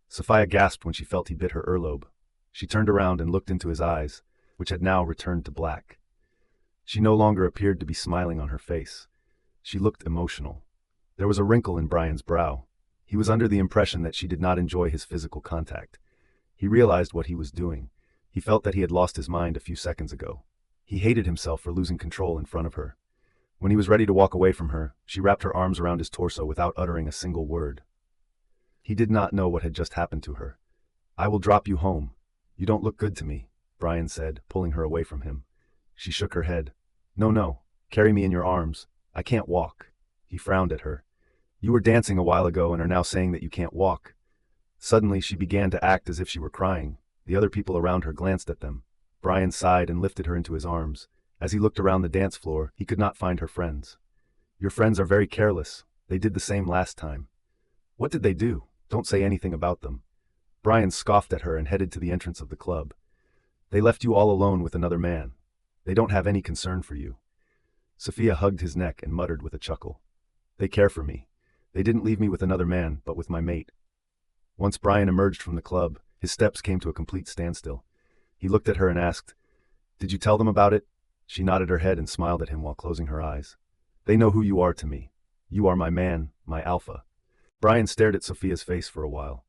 Sophia gasped when she felt he bit her earlobe. She turned around and looked into his eyes, which had now returned to black. She no longer appeared to be smiling on her face. She looked emotional. There was a wrinkle in Bryan's brow. He was under the impression that she did not enjoy his physical contact. He realized what he was doing. He felt that he had lost his mind a few seconds ago. He hated himself for losing control in front of her. When he was ready to walk away from her, she wrapped her arms around his torso without uttering a single word. He did not know what had just happened to her. "I will drop you home. You don't look good to me," Bryan said, pulling her away from him. She shook her head. No, carry me in your arms. I can't walk." He frowned at her. "You were dancing a while ago and are now saying that you can't walk." Suddenly she began to act as if she were crying. The other people around her glanced at them. Bryan sighed and lifted her into his arms. As he looked around the dance floor, he could not find her friends. "Your friends are very careless. They did the same last time." "What did they do? Don't say anything about them." Bryan scoffed at her and headed to the entrance of the club. "They left you all alone with another man. They don't have any concern for you." Sophia hugged his neck and muttered with a chuckle. "They care for me. They didn't leave me with another man, but with my mate." Once Bryan emerged from the club, his steps came to a complete standstill. He looked at her and asked, "Did you tell them about it?" She nodded her head and smiled at him while closing her eyes. "They know who you are to me. You are my man, my alpha." Bryan stared at Sophia's face for a while.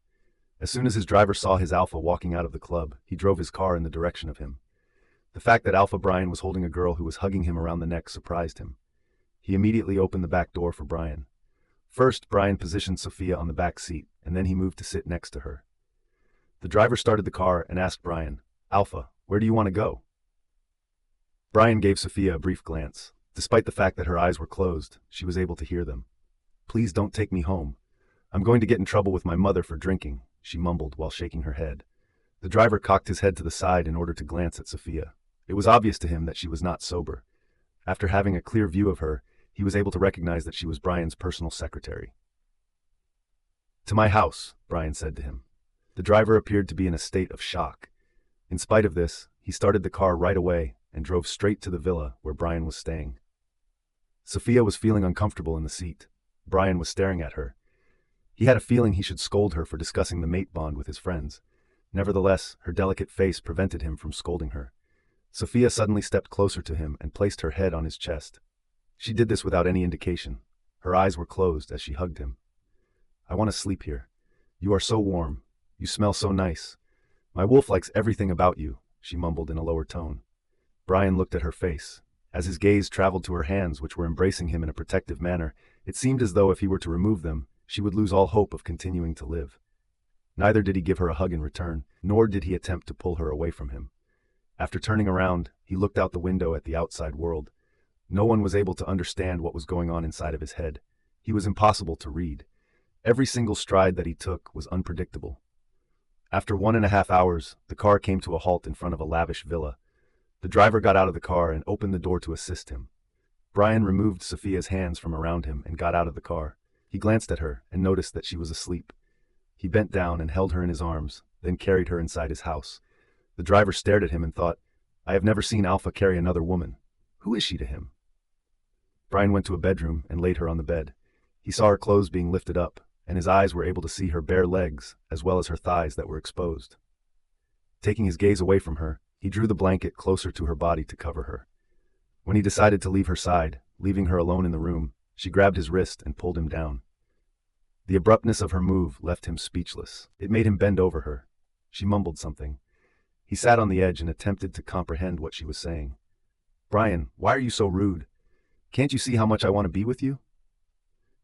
As soon as his driver saw his alpha walking out of the club, he drove his car in the direction of him. The fact that Alpha Bryan was holding a girl who was hugging him around the neck surprised him. He immediately opened the back door for Bryan. First, Bryan positioned Sophia on the back seat, and then he moved to sit next to her. The driver started the car and asked Bryan, "Alpha, where do you want to go?" Bryan gave Sophia a brief glance. Despite the fact that her eyes were closed, she was able to hear them. "Please don't take me home. I'm going to get in trouble with my mother for drinking," she mumbled while shaking her head. The driver cocked his head to the side in order to glance at Sophia. It was obvious to him that she was not sober. After having a clear view of her, he was able to recognize that she was Bryan's personal secretary. "To my house," Bryan said to him. The driver appeared to be in a state of shock. In spite of this, he started the car right away and drove straight to the villa where Bryan was staying. Sophia was feeling uncomfortable in the seat. Bryan was staring at her. He had a feeling he should scold her for discussing the mate bond with his friends. Nevertheless, her delicate face prevented him from scolding her. Sophia suddenly stepped closer to him and placed her head on his chest. She did this without any indication. Her eyes were closed as she hugged him. "I want to sleep here. You are so warm. You smell so nice. My wolf likes everything about you," she mumbled in a lower tone. Bryan looked at her face. As his gaze traveled to her hands, which were embracing him in a protective manner, it seemed as though if he were to remove them, she would lose all hope of continuing to live. Neither did he give her a hug in return, nor did he attempt to pull her away from him. After turning around, he looked out the window at the outside world. No one was able to understand what was going on inside of his head. He was impossible to read. Every single stride that he took was unpredictable. After 1.5 hours, the car came to a halt in front of a lavish villa. The driver got out of the car and opened the door to assist him. Bryan removed Sophia's hands from around him and got out of the car. He glanced at her and noticed that she was asleep. He bent down and held her in his arms, then carried her inside his house. The driver stared at him and thought, "I have never seen Alpha carry another woman. Who is she to him?" Bryan went to a bedroom and laid her on the bed. He saw her clothes being lifted up, and his eyes were able to see her bare legs as well as her thighs that were exposed. Taking his gaze away from her, he drew the blanket closer to her body to cover her. When he decided to leave her side, leaving her alone in the room, she grabbed his wrist and pulled him down. The abruptness of her move left him speechless. It made him bend over her. She mumbled something. He sat on the edge and attempted to comprehend what she was saying. Bryan, why are you so rude? Can't you see how much I want to be with you?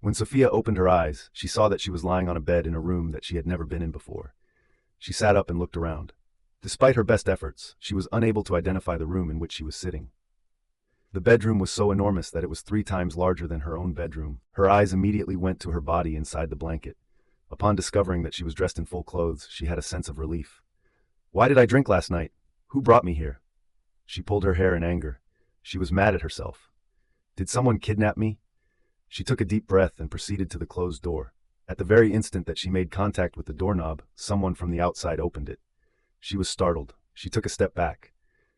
When Sophia opened her eyes, she saw that she was lying on a bed in a room that she had never been in before. She sat up and looked around. Despite her best efforts, she was unable to identify the room in which she was sitting. The bedroom was so enormous that it was 3 times larger than her own bedroom. Her eyes immediately went to her body inside the blanket. Upon discovering that she was dressed in full clothes, she had a sense of relief. Why did I drink last night? Who brought me here? She pulled her hair in anger. She was mad at herself. Did someone kidnap me? She took a deep breath and proceeded to the closed door. At the very instant that she made contact with the doorknob, someone from the outside opened it. She was startled. She took a step back.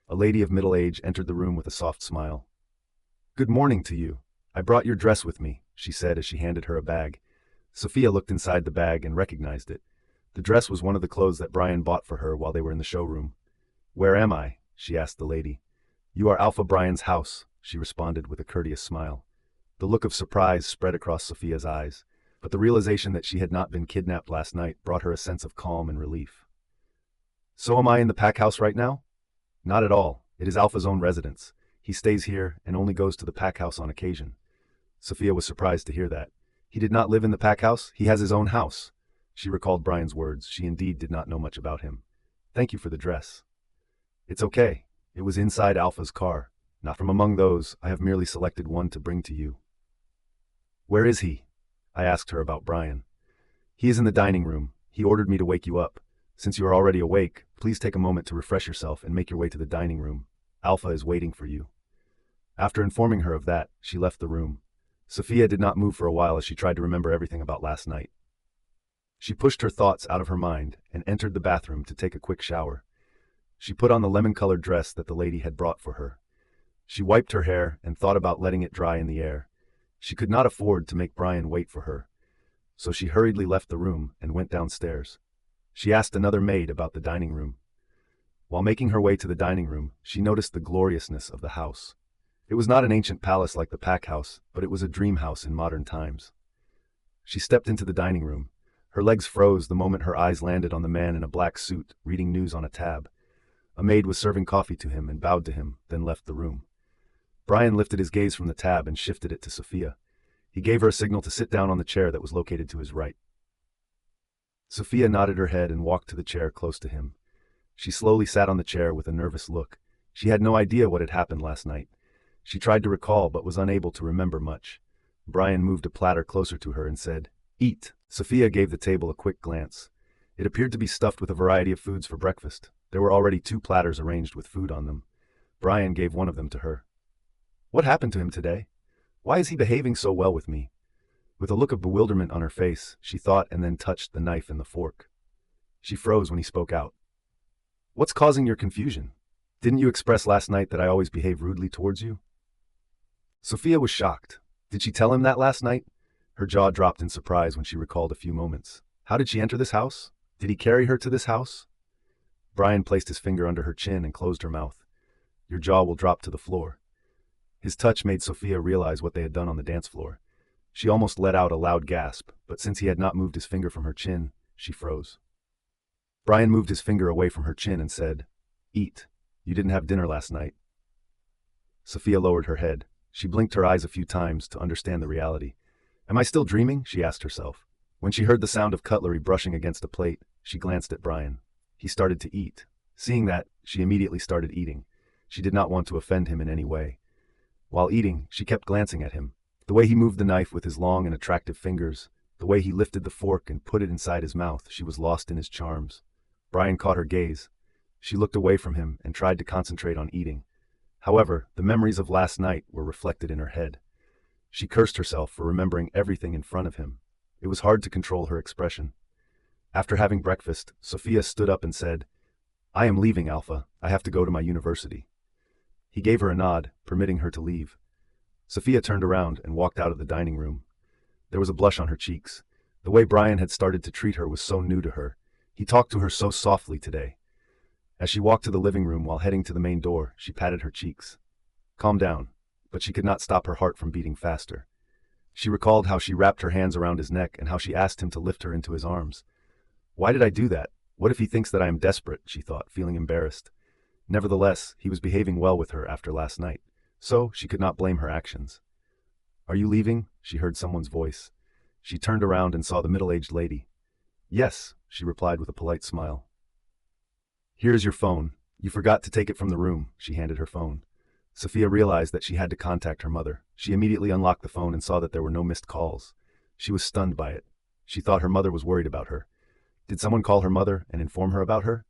A lady of middle age entered the room with a soft smile. Good morning to you. I brought your dress with me, she said as she handed her a bag. Sophia looked inside the bag and recognized it. The dress was one of the clothes that Bryan bought for her while they were in the showroom. Where am I? She asked the lady. You are Alpha Bryan's house, she responded with a courteous smile. The look of surprise spread across Sophia's eyes, but the realization that she had not been kidnapped last night brought her a sense of calm and relief. So am I in the pack house right now? Not at all. It is Alpha's own residence. He stays here and only goes to the pack house on occasion. Sophia was surprised to hear that. He did not live in the pack house. He has his own house. She recalled Bryan's words. She indeed did not know much about him. Thank you for the dress. It's okay. It was inside Alpha's car. Not from among those. I have merely selected one to bring to you. Where is he? I asked her about Bryan. He is in the dining room. He ordered me to wake you up. Since you are already awake, please take a moment to refresh yourself and make your way to the dining room. Alpha is waiting for you. After informing her of that, she left the room. Sophia did not move for a while as she tried to remember everything about last night. She pushed her thoughts out of her mind and entered the bathroom to take a quick shower. She put on the lemon-colored dress that the lady had brought for her. She wiped her hair and thought about letting it dry in the air. She could not afford to make Bryan wait for her, so she hurriedly left the room and went downstairs. She asked another maid about the dining room. While making her way to the dining room, she noticed the gloriousness of the house. It was not an ancient palace like the pack house, but it was a dream house in modern times. She stepped into the dining room. Her legs froze the moment her eyes landed on the man in a black suit, reading news on a tab. A maid was serving coffee to him and bowed to him, then left the room. Bryan lifted his gaze from the tab and shifted it to Sophia. He gave her a signal to sit down on the chair that was located to his right. Sophia nodded her head and walked to the chair close to him. She slowly sat on the chair with a nervous look. She had no idea what had happened last night. She tried to recall but was unable to remember much. Bryan moved a platter closer to her and said, "Eat." Sophia gave the table a quick glance. It appeared to be stuffed with a variety of foods for breakfast. There were already 2 platters arranged with food on them. Bryan gave one of them to her. What happened to him today? Why is he behaving so well with me? With a look of bewilderment on her face, she thought and then touched the knife and the fork. She froze when he spoke out. What's causing your confusion? Didn't you express last night that I always behave rudely towards you? Sophia was shocked. Did she tell him that last night? Her jaw dropped in surprise when she recalled a few moments. How did she enter this house? Did he carry her to this house? Bryan placed his finger under her chin and closed her mouth. Your jaw will drop to the floor. His touch made Sophia realize what they had done on the dance floor. She almost let out a loud gasp, but since he had not moved his finger from her chin, she froze. Bryan moved his finger away from her chin and said, Eat. You didn't have dinner last night. Sophia lowered her head. She blinked her eyes a few times to understand the reality. Am I still dreaming? She asked herself. When she heard the sound of cutlery brushing against a plate, she glanced at Bryan. He started to eat. Seeing that, she immediately started eating. She did not want to offend him in any way. While eating, she kept glancing at him. The way he moved the knife with his long and attractive fingers, the way he lifted the fork and put it inside his mouth, she was lost in his charms. Bryan caught her gaze. She looked away from him and tried to concentrate on eating. However, the memories of last night were reflected in her head. She cursed herself for remembering everything in front of him. It was hard to control her expression. After having breakfast, Sophia stood up and said, I am leaving, Alpha. I have to go to my university. He gave her a nod, permitting her to leave. Sophia turned around and walked out of the dining room. There was a blush on her cheeks. The way Bryan had started to treat her was so new to her. He talked to her so softly today. As she walked to the living room while heading to the main door, she patted her cheeks. Calm down, but she could not stop her heart from beating faster. She recalled how she wrapped her hands around his neck and how she asked him to lift her into his arms. Why did I do that? What if he thinks that I am desperate, she thought, feeling embarrassed. Nevertheless, he was behaving well with her after last night, so she could not blame her actions. Are you leaving? She heard someone's voice. She turned around and saw the middle-aged lady. Yes, she replied with a polite smile. Here's your phone. You forgot to take it from the room, she handed her phone. Sophia realized that she had to contact her mother. She immediately unlocked the phone and saw that there were no missed calls. She was stunned by it. She thought her mother was worried about her. Did someone call her mother and inform her about her?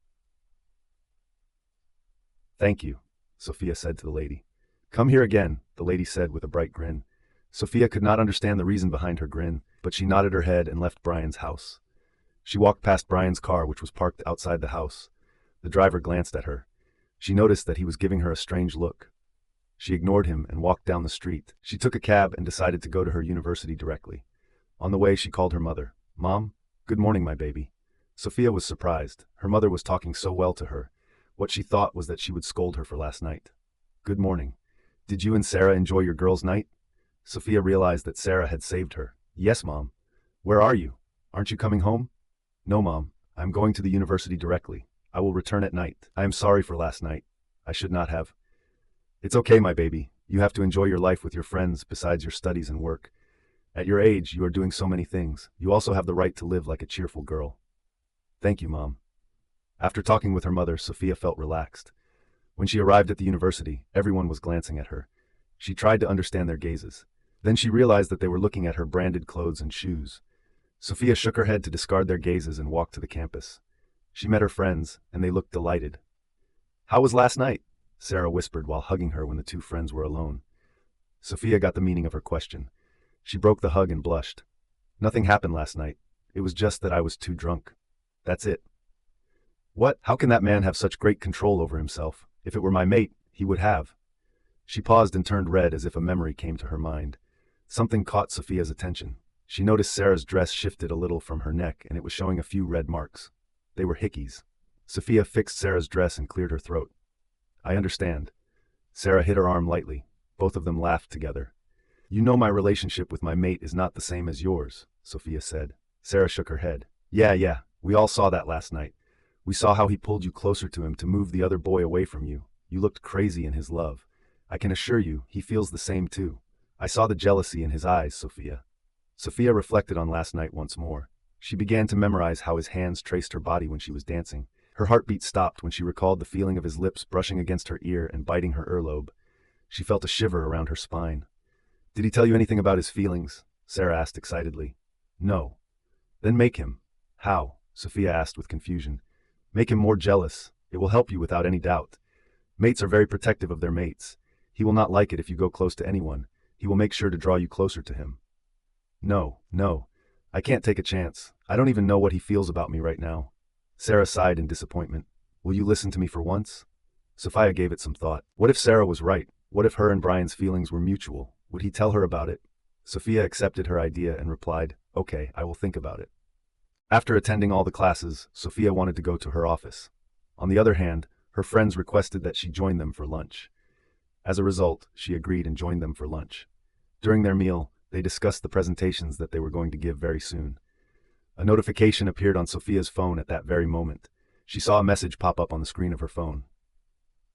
Thank you, Sophia said to the lady. Come here again, the lady said with a bright grin. Sophia could not understand the reason behind her grin, but she nodded her head and left Bryan's house. She walked past Bryan's car, which was parked outside the house. The driver glanced at her. She noticed that he was giving her a strange look. She ignored him and walked down the street. She took a cab and decided to go to her university directly. On the way, she called her mother. Mom, good morning, my baby. Sophia was surprised. Her mother was talking so well to her. What she thought was that she would scold her for last night. Good morning. Did you and Sarah enjoy your girls' night? Sophia realized that Sarah had saved her. Yes, Mom. Where are you? Aren't you coming home? No, Mom. I'm going to the university directly. I will return at night. I am sorry for last night. I should not have. It's okay, my baby. You have to enjoy your life with your friends besides your studies and work. At your age, you are doing so many things. You also have the right to live like a cheerful girl. Thank you, Mom. After talking with her mother, Sophia felt relaxed. When she arrived at the university, everyone was glancing at her. She tried to understand their gazes. Then she realized that they were looking at her branded clothes and shoes. Sophia shook her head to discard their gazes and walked to the campus. She met her friends, and they looked delighted. How was last night? Sarah whispered while hugging her when the two friends were alone. Sophia got the meaning of her question. She broke the hug and blushed. Nothing happened last night. It was just that I was too drunk. That's it. What? How can that man have such great control over himself? If it were my mate, he would have. She paused and turned red as if a memory came to her mind. Something caught Sophia's attention. She noticed Sarah's dress shifted a little from her neck and it was showing a few red marks. They were hickeys. Sophia fixed Sarah's dress and cleared her throat. I understand. Sarah hit her arm lightly. Both of them laughed together. You know my relationship with my mate is not the same as yours, Sophia said. Sarah shook her head. Yeah, we all saw that last night. We saw how he pulled you closer to him to move the other boy away from you. You looked crazy in his love. I can assure you, he feels the same too. I saw the jealousy in his eyes, Sophia. Sophia reflected on last night once more. She began to memorize how his hands traced her body when she was dancing. Her heartbeat stopped when she recalled the feeling of his lips brushing against her ear and biting her earlobe. She felt a shiver around her spine. Did he tell you anything about his feelings? Sarah asked excitedly. No. Then make him. How? Sophia asked with confusion. Make him more jealous. It will help you without any doubt. Mates are very protective of their mates. He will not like it if you go close to anyone. He will make sure to draw you closer to him. No. I can't take a chance. I don't even know what he feels about me right now. Sarah sighed in disappointment. Will you listen to me for once? Sophia gave it some thought. What if Sarah was right? What if her and Bryan's feelings were mutual? Would he tell her about it? Sophia accepted her idea and replied, Okay, I will think about it. After attending all the classes, Sophia wanted to go to her office. On the other hand, her friends requested that she join them for lunch. As a result, she agreed and joined them for lunch. During their meal, they discussed the presentations that they were going to give very soon. A notification appeared on Sophia's phone at that very moment. She saw a message pop up on the screen of her phone.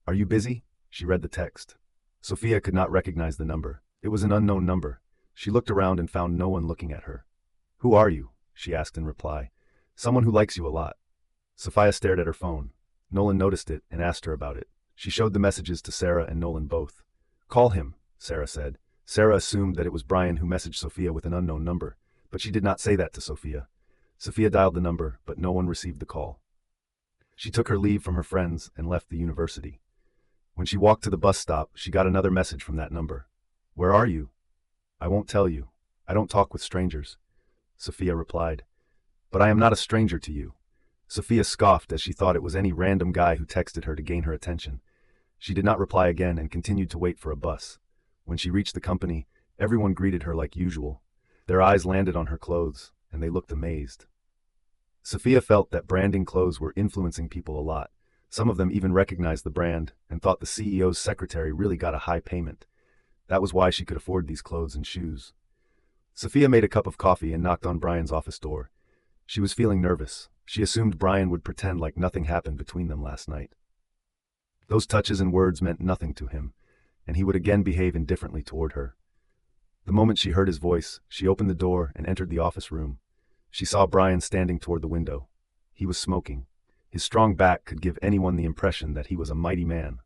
Are you busy? She read the text. Sophia could not recognize the number. It was an unknown number. She looked around and found no one looking at her. Who are you? She asked in reply. Someone who likes you a lot. Sophia stared at her phone. Nolan noticed it and asked her about it. She showed the messages to Sarah and Nolan both. Call him, Sarah said. Sarah assumed that it was Bryan who messaged Sophia with an unknown number, but she did not say that to Sophia. Sophia dialed the number, but no one received the call. She took her leave from her friends and left the university. When she walked to the bus stop, she got another message from that number. Where are you? I won't tell you. I don't talk with strangers, Sophia replied. But I am not a stranger to you. Sophia scoffed as she thought it was any random guy who texted her to gain her attention. She did not reply again and continued to wait for a bus. When she reached the company, everyone greeted her like usual. Their eyes landed on her clothes, and they looked amazed. Sophia felt that branding clothes were influencing people a lot. Some of them even recognized the brand and thought the CEO's secretary really got a high payment. That was why she could afford these clothes and shoes. Sophia made a cup of coffee and knocked on Bryan's office door. She was feeling nervous. She assumed Bryan would pretend like nothing happened between them last night. Those touches and words meant nothing to him, and he would again behave indifferently toward her. The moment she heard his voice, she opened the door and entered the office room. She saw Bryan standing toward the window. He was smoking. His strong back could give anyone the impression that he was a mighty man.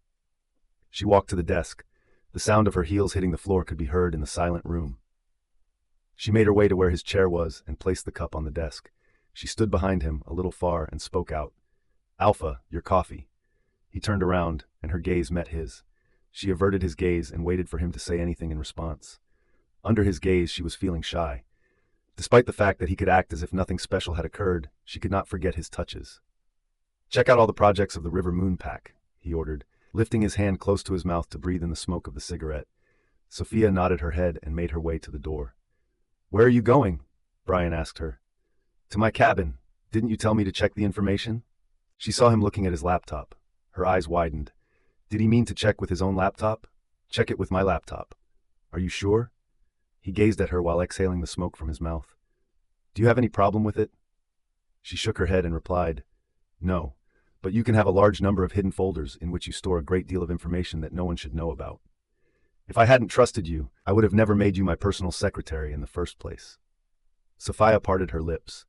She walked to the desk. The sound of her heels hitting the floor could be heard in the silent room. She made her way to where his chair was and placed the cup on the desk. She stood behind him a little far and spoke out. "Alpha, your coffee." He turned around, and her gaze met his. She averted his gaze and waited for him to say anything in response. Under his gaze, she was feeling shy. Despite the fact that he could act as if nothing special had occurred, she could not forget his touches. "Check out all the projects of the River Moon pack," he ordered, lifting his hand close to his mouth to breathe in the smoke of the cigarette. Sophia nodded her head and made her way to the door. "Where are you going?" Bryan asked her. "To my cabin. Didn't you tell me to check the information?" She saw him looking at his laptop. Her eyes widened. Did he mean to check with his own laptop? "Check it with my laptop." "Are you sure?" He gazed at her while exhaling the smoke from his mouth. "Do you have any problem with it?" She shook her head and replied, "No, but you can have a large number of hidden folders in which you store a great deal of information that no one should know about. If I hadn't trusted you, I would have never made you my personal secretary in the first place." Sophia parted her lips.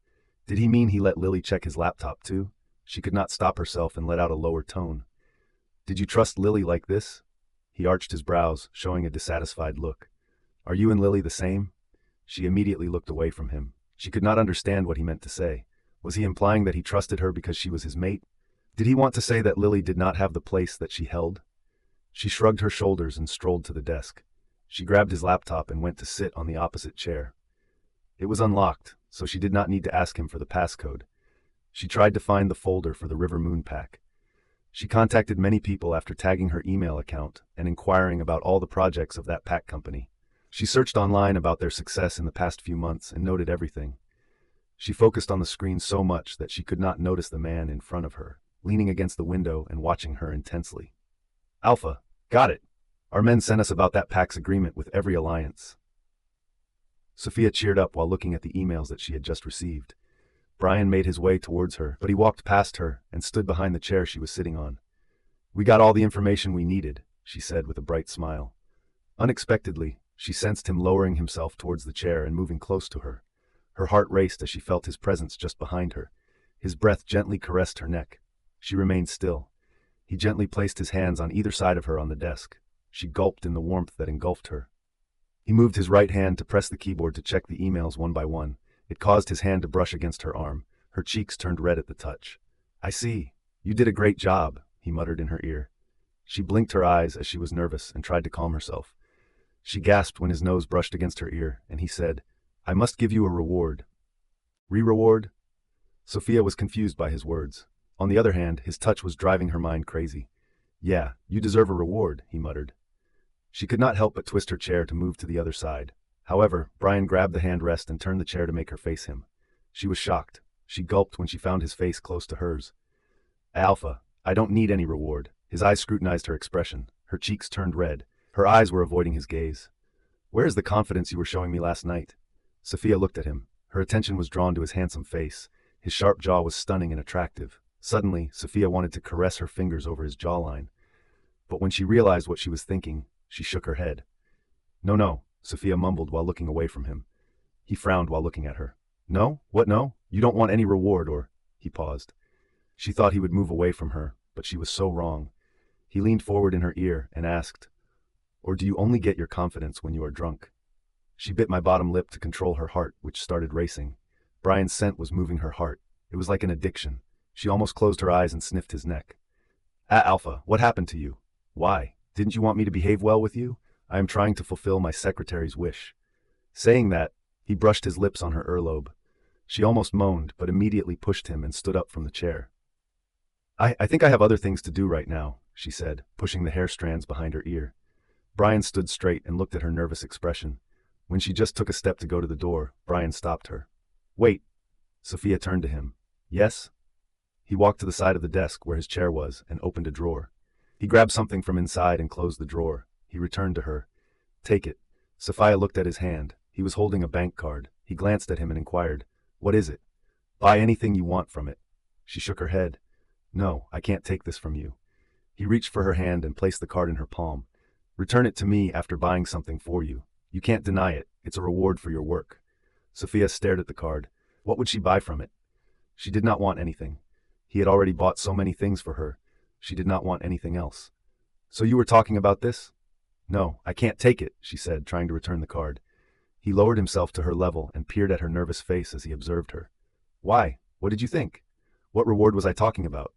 Did he mean he let Lily check his laptop too? She could not stop herself and let out a lower tone. "Did you trust Lily like this?" He arched his brows, showing a dissatisfied look. "Are you and Lily the same?" She immediately looked away from him. She could not understand what he meant to say. Was he implying that he trusted her because she was his mate? Did he want to say that Lily did not have the place that she held? She shrugged her shoulders and strolled to the desk. She grabbed his laptop and went to sit on the opposite chair. It was unlocked, so she did not need to ask him for the passcode. She tried to find the folder for the River Moon pack. She contacted many people after tagging her email account and inquiring about all the projects of that pack company. She searched online about their success in the past few months and noted everything. She focused on the screen so much that she could not notice the man in front of her, leaning against the window and watching her intensely. "Alpha, got it. Our men sent us about that pack's agreement with every alliance." Sophia cheered up while looking at the emails that she had just received. Bryan made his way towards her, but he walked past her and stood behind the chair she was sitting on. "We got all the information we needed," she said with a bright smile. Unexpectedly, she sensed him lowering himself towards the chair and moving close to her. Her heart raced as she felt his presence just behind her. His breath gently caressed her neck. She remained still. He gently placed his hands on either side of her on the desk. She gulped in the warmth that engulfed her. He moved his right hand to press the keyboard to check the emails one by one. It caused his hand to brush against her arm. Her cheeks turned red at the touch. "I see. You did a great job," he muttered in her ear. She blinked her eyes as she was nervous and tried to calm herself. She gasped when his nose brushed against her ear, and he said, "I must give you a reward." "Reward?" Sophia was confused by his words. On the other hand, his touch was driving her mind crazy. "Yeah, you deserve a reward," he muttered. She could not help but twist her chair to move to the other side. However, Bryan grabbed the handrest and turned the chair to make her face him. She was shocked. She gulped when she found his face close to hers. "Alpha, I don't need any reward." His eyes scrutinized her expression. Her cheeks turned red. Her eyes were avoiding his gaze. "Where is the confidence you were showing me last night?" Sophia looked at him. Her attention was drawn to his handsome face. His sharp jaw was stunning and attractive. Suddenly, Sophia wanted to caress her fingers over his jawline. But when she realized what she was thinking, she shook her head. No, Sophia mumbled while looking away from him. He frowned while looking at her. "No? What no? You don't want any reward or—" He paused. She thought he would move away from her, but she was so wrong. He leaned forward in her ear and asked, "Or do you only get your confidence when you are drunk?" She bit my bottom lip to control her heart, which started racing. Bryan's scent was moving her heart. It was like an addiction. She almost closed her eyes and sniffed his neck. Alpha, what happened to you? Why? Didn't you want me to behave well with you? I am trying to fulfill my secretary's wish." Saying that, he brushed his lips on her earlobe. She almost moaned, but immediately pushed him and stood up from the chair. I think I have other things to do right now," she said, pushing the hair strands behind her ear. Bryan stood straight and looked at her nervous expression. When she just took a step to go to the door, Bryan stopped her. "Wait." Sophia turned to him. "Yes?" He walked to the side of the desk where his chair was and opened a drawer. He grabbed something from inside and closed the drawer. He returned to her. "Take it." Sophia looked at his hand. He was holding a bank card. He glanced at him and inquired, "What is it?" Buy anything you want from it. She shook her head. No, I can't take this from you. He reached for her hand and placed the card in her palm. Return it to me after buying something for you. You can't deny it. It's a reward for your work. Sophia stared at the card. What would she buy from it? She did not want anything. He had already bought so many things for her. She did not want anything else. So you were talking about this? No, I can't take it, she said, trying to return the card. He lowered himself to her level and peered at her nervous face as he observed her. Why? What did you think? What reward was I talking about?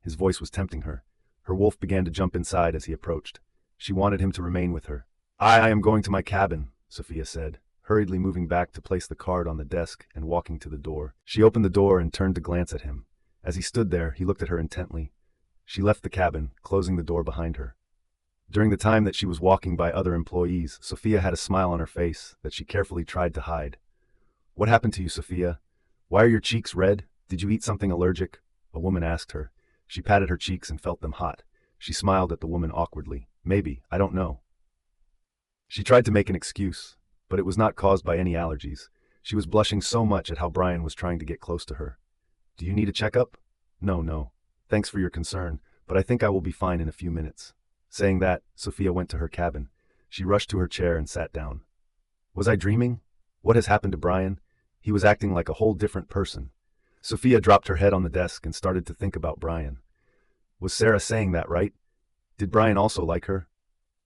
His voice was tempting her. Her wolf began to jump inside as he approached. She wanted him to remain with her. I am going to my cabin, Sophia said, hurriedly moving back to place the card on the desk and walking to the door. She opened the door and turned to glance at him. As he stood there, he looked at her intently. She left the cabin, closing the door behind her. During the time that she was walking by other employees, Sophia had a smile on her face that she carefully tried to hide. What happened to you, Sophia? Why are your cheeks red? Did you eat something allergic? A woman asked her. She patted her cheeks and felt them hot. She smiled at the woman awkwardly. Maybe, I don't know. She tried to make an excuse, but it was not caused by any allergies. She was blushing so much at how Bryan was trying to get close to her. Do you need a checkup? No. Thanks for your concern, but I think I will be fine in a few minutes. Saying that, Sophia went to her cabin. She rushed to her chair and sat down. Was I dreaming? What has happened to Bryan? He was acting like a whole different person. Sophia dropped her head on the desk and started to think about Bryan. Was Sarah saying that right? Did Bryan also like her?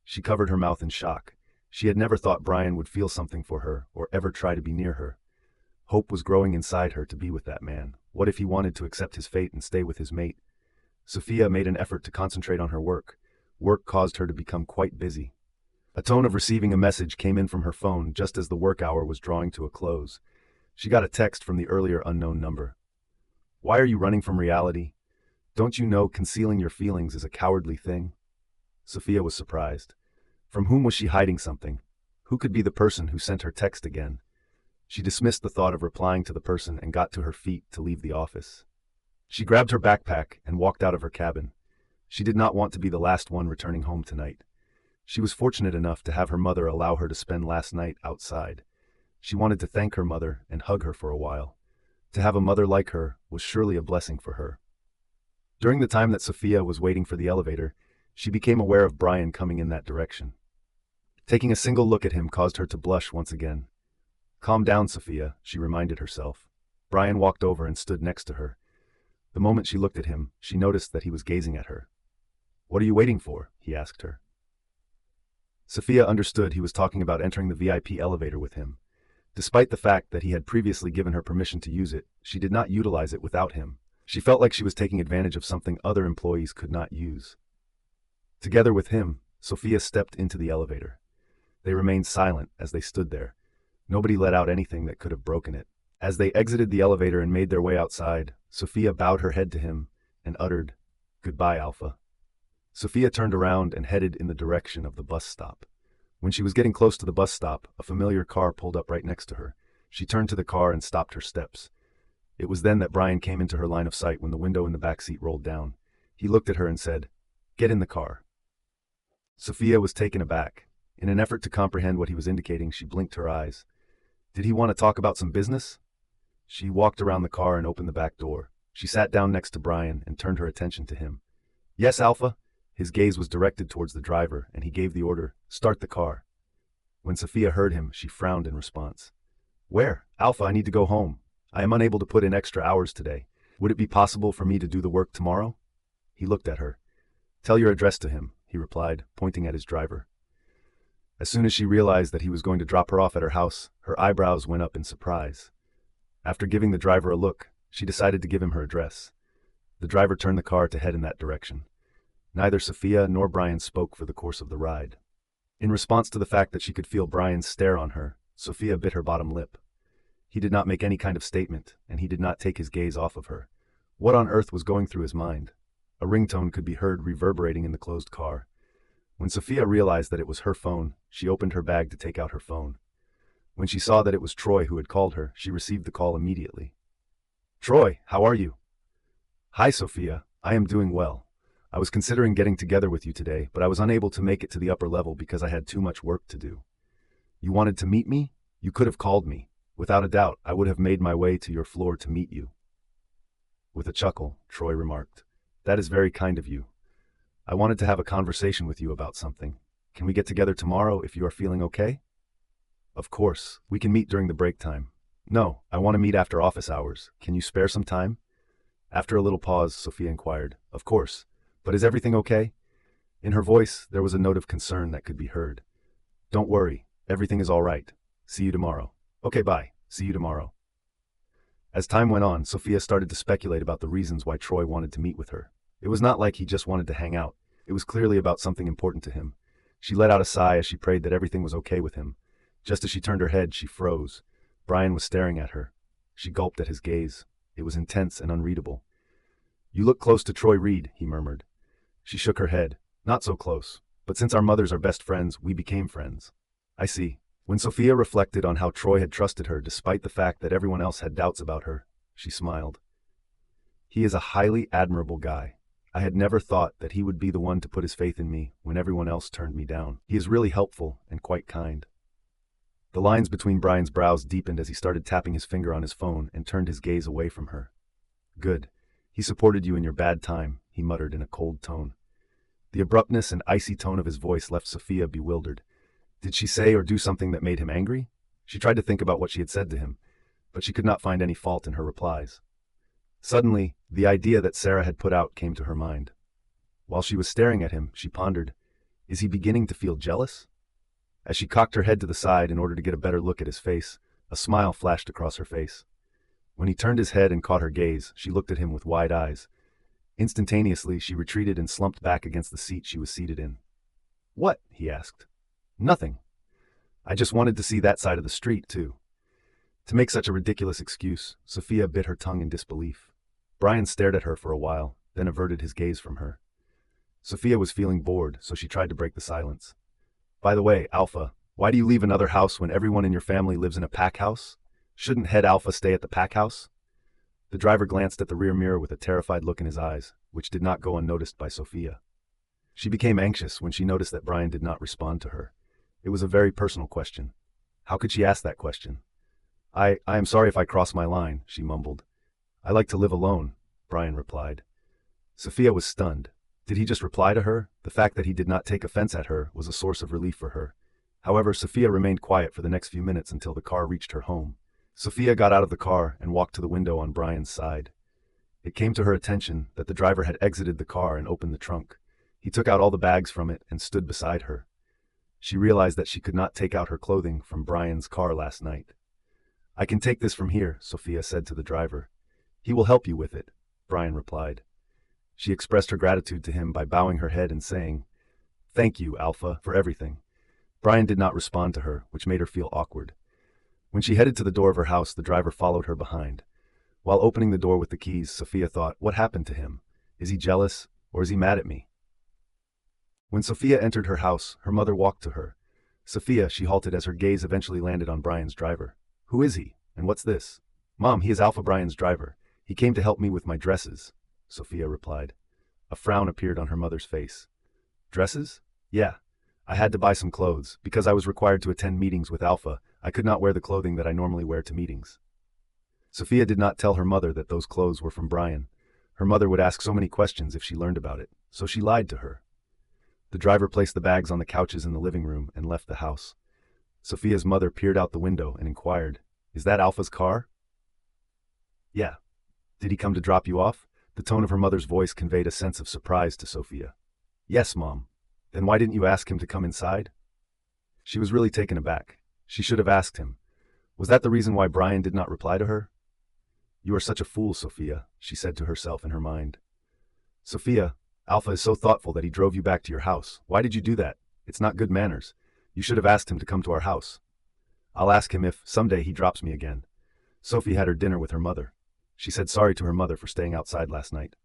She covered her mouth in shock. She had never thought Bryan would feel something for her or ever try to be near her. Hope was growing inside her to be with that man. What if he wanted to accept his fate and stay with his mate? Sophia made an effort to concentrate on her work. Work caused her to become quite busy. A tone of receiving a message came in from her phone just as the work hour was drawing to a close. She got a text from the earlier unknown number. Why are you running from reality? Don't you know concealing your feelings is a cowardly thing? Sophia was surprised. From whom was she hiding something? Who could be the person who sent her text again? She dismissed the thought of replying to the person and got to her feet to leave the office. She grabbed her backpack and walked out of her cabin. She did not want to be the last one returning home tonight. She was fortunate enough to have her mother allow her to spend last night outside. She wanted to thank her mother and hug her for a while. To have a mother like her was surely a blessing for her. During the time that Sophia was waiting for the elevator, she became aware of Bryan coming in that direction. Taking a single look at him caused her to blush once again. Calm down, Sophia, she reminded herself. Bryan walked over and stood next to her. The moment she looked at him, she noticed that he was gazing at her. What are you waiting for? He asked her. Sophia understood he was talking about entering the VIP elevator with him. Despite the fact that he had previously given her permission to use it, she did not utilize it without him. She felt like she was taking advantage of something other employees could not use. Together with him, Sophia stepped into the elevator. They remained silent as they stood there. Nobody let out anything that could have broken it. As they exited the elevator and made their way outside, Sophia bowed her head to him and uttered, "Goodbye, Alpha." Sophia turned around and headed in the direction of the bus stop. When she was getting close to the bus stop, a familiar car pulled up right next to her. She turned to the car and stopped her steps. It was then that Bryan came into her line of sight when the window in the back seat rolled down. He looked at her and said, "Get in the car." Sophia was taken aback. In an effort to comprehend what he was indicating, she blinked her eyes. Did he want to talk about some business? She walked around the car and opened the back door. She sat down next to Bryan and turned her attention to him. "Yes, Alpha?" His gaze was directed towards the driver, and he gave the order, "Start the car." When Sophia heard him, she frowned in response. "Where? Alpha, I need to go home. I am unable to put in extra hours today. Would it be possible for me to do the work tomorrow?" He looked at her. "Tell your address to him," he replied, pointing at his driver. As soon as she realized that he was going to drop her off at her house, her eyebrows went up in surprise. After giving the driver a look, she decided to give him her address. The driver turned the car to head in that direction. Neither Sophia nor Bryan spoke for the course of the ride. In response to the fact that she could feel Bryan's stare on her, Sophia bit her bottom lip. He did not make any kind of statement, and he did not take his gaze off of her. What on earth was going through his mind? A ringtone could be heard reverberating in the closed car. When Sophia realized that it was her phone, she opened her bag to take out her phone. When she saw that it was Troy who had called her, she received the call immediately. "Troy, how are you?" "Hi, Sophia. I am doing well. I was considering getting together with you today, but I was unable to make it to the upper level because I had too much work to do." "You wanted to meet me? You could have called me. Without a doubt, I would have made my way to your floor to meet you. With a chuckle, Troy remarked, "That is very kind of you. I wanted to have a conversation with you about something. Can we get together tomorrow if you are feeling okay?" "Of course, we can meet during the break time." "No, I want to meet after office hours. Can you spare some time?" After a little pause, Sophia inquired, "Of course, but is everything okay?" In her voice, there was a note of concern that could be heard. "Don't worry, everything is all right. See you tomorrow." "Okay, bye. See you tomorrow." As time went on, Sophia started to speculate about the reasons why Troy wanted to meet with her. It was not like he just wanted to hang out. It was clearly about something important to him. She let out a sigh as she prayed that everything was okay with him. Just as she turned her head, she froze. Bryan was staring at her. She gulped at his gaze. It was intense and unreadable. "You look close to Troy Reed," he murmured. She shook her head. "Not so close. But since our mothers are best friends, we became friends." "I see." When Sophia reflected on how Troy had trusted her despite the fact that everyone else had doubts about her, she smiled. "He is a highly admirable guy. I had never thought that he would be the one to put his faith in me when everyone else turned me down. He is really helpful and quite kind." The lines between Bryan's brows deepened as he started tapping his finger on his phone and turned his gaze away from her. "Good. He supported you in your bad time," he muttered in a cold tone. The abruptness and icy tone of his voice left Sophia bewildered. Did she say or do something that made him angry? She tried to think about what she had said to him, but she could not find any fault in her replies. Suddenly, the idea that Sarah had put out came to her mind. While she was staring at him, she pondered, is he beginning to feel jealous? As she cocked her head to the side in order to get a better look at his face, a smile flashed across her face. When he turned his head and caught her gaze, she looked at him with wide eyes. Instantaneously, she retreated and slumped back against the seat she was seated in. "What?" he asked. "Nothing. I just wanted to see that side of the street, too." To make such a ridiculous excuse, Sophia bit her tongue in disbelief. Bryan stared at her for a while, then averted his gaze from her. Sophia was feeling bored, so she tried to break the silence. "By the way, Alpha, why do you leave another house when everyone in your family lives in a pack house? Shouldn't head Alpha stay at the pack house?" The driver glanced at the rear mirror with a terrified look in his eyes, which did not go unnoticed by Sophia. She became anxious when she noticed that Bryan did not respond to her. It was a very personal question. How could she ask that question? I am sorry if I crossed my line," she mumbled. "I like to live alone," Bryan replied. Sophia was stunned. Did he just reply to her? The fact that he did not take offense at her was a source of relief for her. However, Sophia remained quiet for the next few minutes until the car reached her home. Sophia got out of the car and walked to the window on Bryan's side. It came to her attention that the driver had exited the car and opened the trunk. He took out all the bags from it and stood beside her. She realized that she could not take out her clothing from Bryan's car last night. "I can take this from here," Sophia said to the driver. "He will help you with it," Bryan replied. She expressed her gratitude to him by bowing her head and saying, "Thank you, Alpha, for everything." Bryan did not respond to her, which made her feel awkward. When she headed to the door of her house, the driver followed her behind. While opening the door with the keys, Sophia thought, what happened to him? Is he jealous, or is he mad at me? When Sophia entered her house, her mother walked to her. "Sophia," she halted as her gaze eventually landed on Bryan's driver. "Who is he? And what's this?" "Mom, he is Alpha, Bryan's driver. He came to help me with my dresses," Sophia replied. A frown appeared on her mother's face. "Dresses?" "Yeah. I had to buy some clothes. Because I was required to attend meetings with Alpha, I could not wear the clothing that I normally wear to meetings." Sophia did not tell her mother that those clothes were from Bryan. Her mother would ask so many questions if she learned about it, so she lied to her. The driver placed the bags on the couches in the living room and left the house. Sophia's mother peered out the window and inquired, "Is that Alpha's car?" "Yeah." "Did he come to drop you off?" The tone of her mother's voice conveyed a sense of surprise to Sophia. "Yes, Mom." "Then why didn't you ask him to come inside?" She was really taken aback. She should have asked him. Was that the reason why Bryan did not reply to her? "You are such a fool, Sophia," she said to herself in her mind. "Sophia, Alpha is so thoughtful that he drove you back to your house. Why did you do that? It's not good manners. You should have asked him to come to our house." "I'll ask him if, someday, he drops me again." Sophie had her dinner with her mother. She said sorry to her mother for staying outside last night.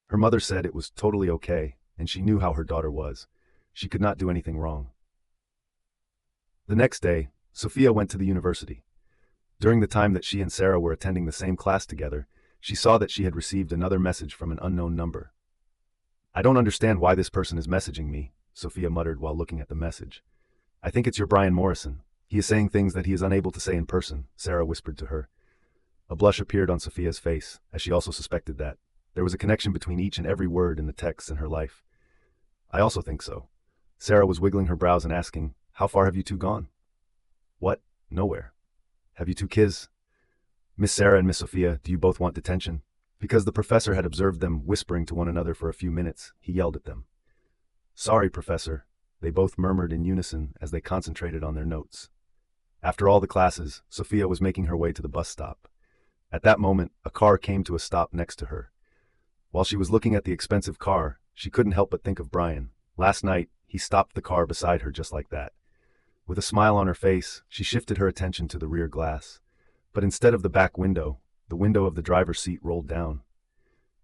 Her mother said it was totally okay, and she knew how her daughter was. She could not do anything wrong. The next day, Sophia went to the university. During the time that she and Sarah were attending the same class together, she saw that she had received another message from an unknown number. "I don't understand why this person is messaging me," Sophia muttered while looking at the message. "I think it's your Bryan Morrison." He is saying things that he is unable to say in person, Sarah whispered to her. A blush appeared on Sophia's face, as she also suspected that. There was a connection between each and every word in the texts in her life. I also think so. Sarah was wiggling her brows and asking, how far have you two gone? What? Nowhere. Have you two kids? Miss Sarah and Miss Sophia, do you both want detention? Because the professor had observed them whispering to one another for a few minutes, he yelled at them. Sorry, Professor, they both murmured in unison as they concentrated on their notes. After all the classes, Sophia was making her way to the bus stop. At that moment, a car came to a stop next to her. While she was looking at the expensive car, she couldn't help but think of Bryan. Last night, he stopped the car beside her just like that. With a smile on her face, she shifted her attention to the rear glass. But instead of the back window, the window of the driver's seat rolled down.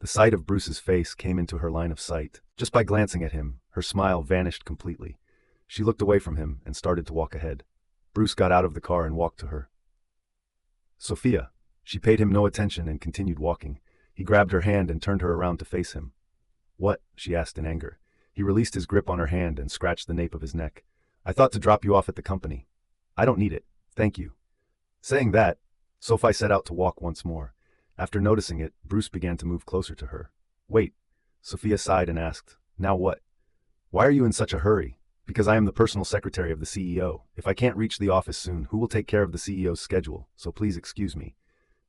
The sight of Bruce's face came into her line of sight. Just by glancing at him, her smile vanished completely. She looked away from him and started to walk ahead. Bruce got out of the car and walked to her. Sophia. She paid him no attention and continued walking. He grabbed her hand and turned her around to face him. What? She asked in anger. He released his grip on her hand and scratched the nape of his neck. I thought to drop you off at the company. I don't need it, thank you. Saying that, Sophie set out to walk once more. After noticing it, Bruce began to move closer to her. Wait. Sophia sighed and asked, now what? Why are you in such a hurry? Because I am the personal secretary of the CEO. If I can't reach the office soon, who will take care of the CEO's schedule? So please excuse me.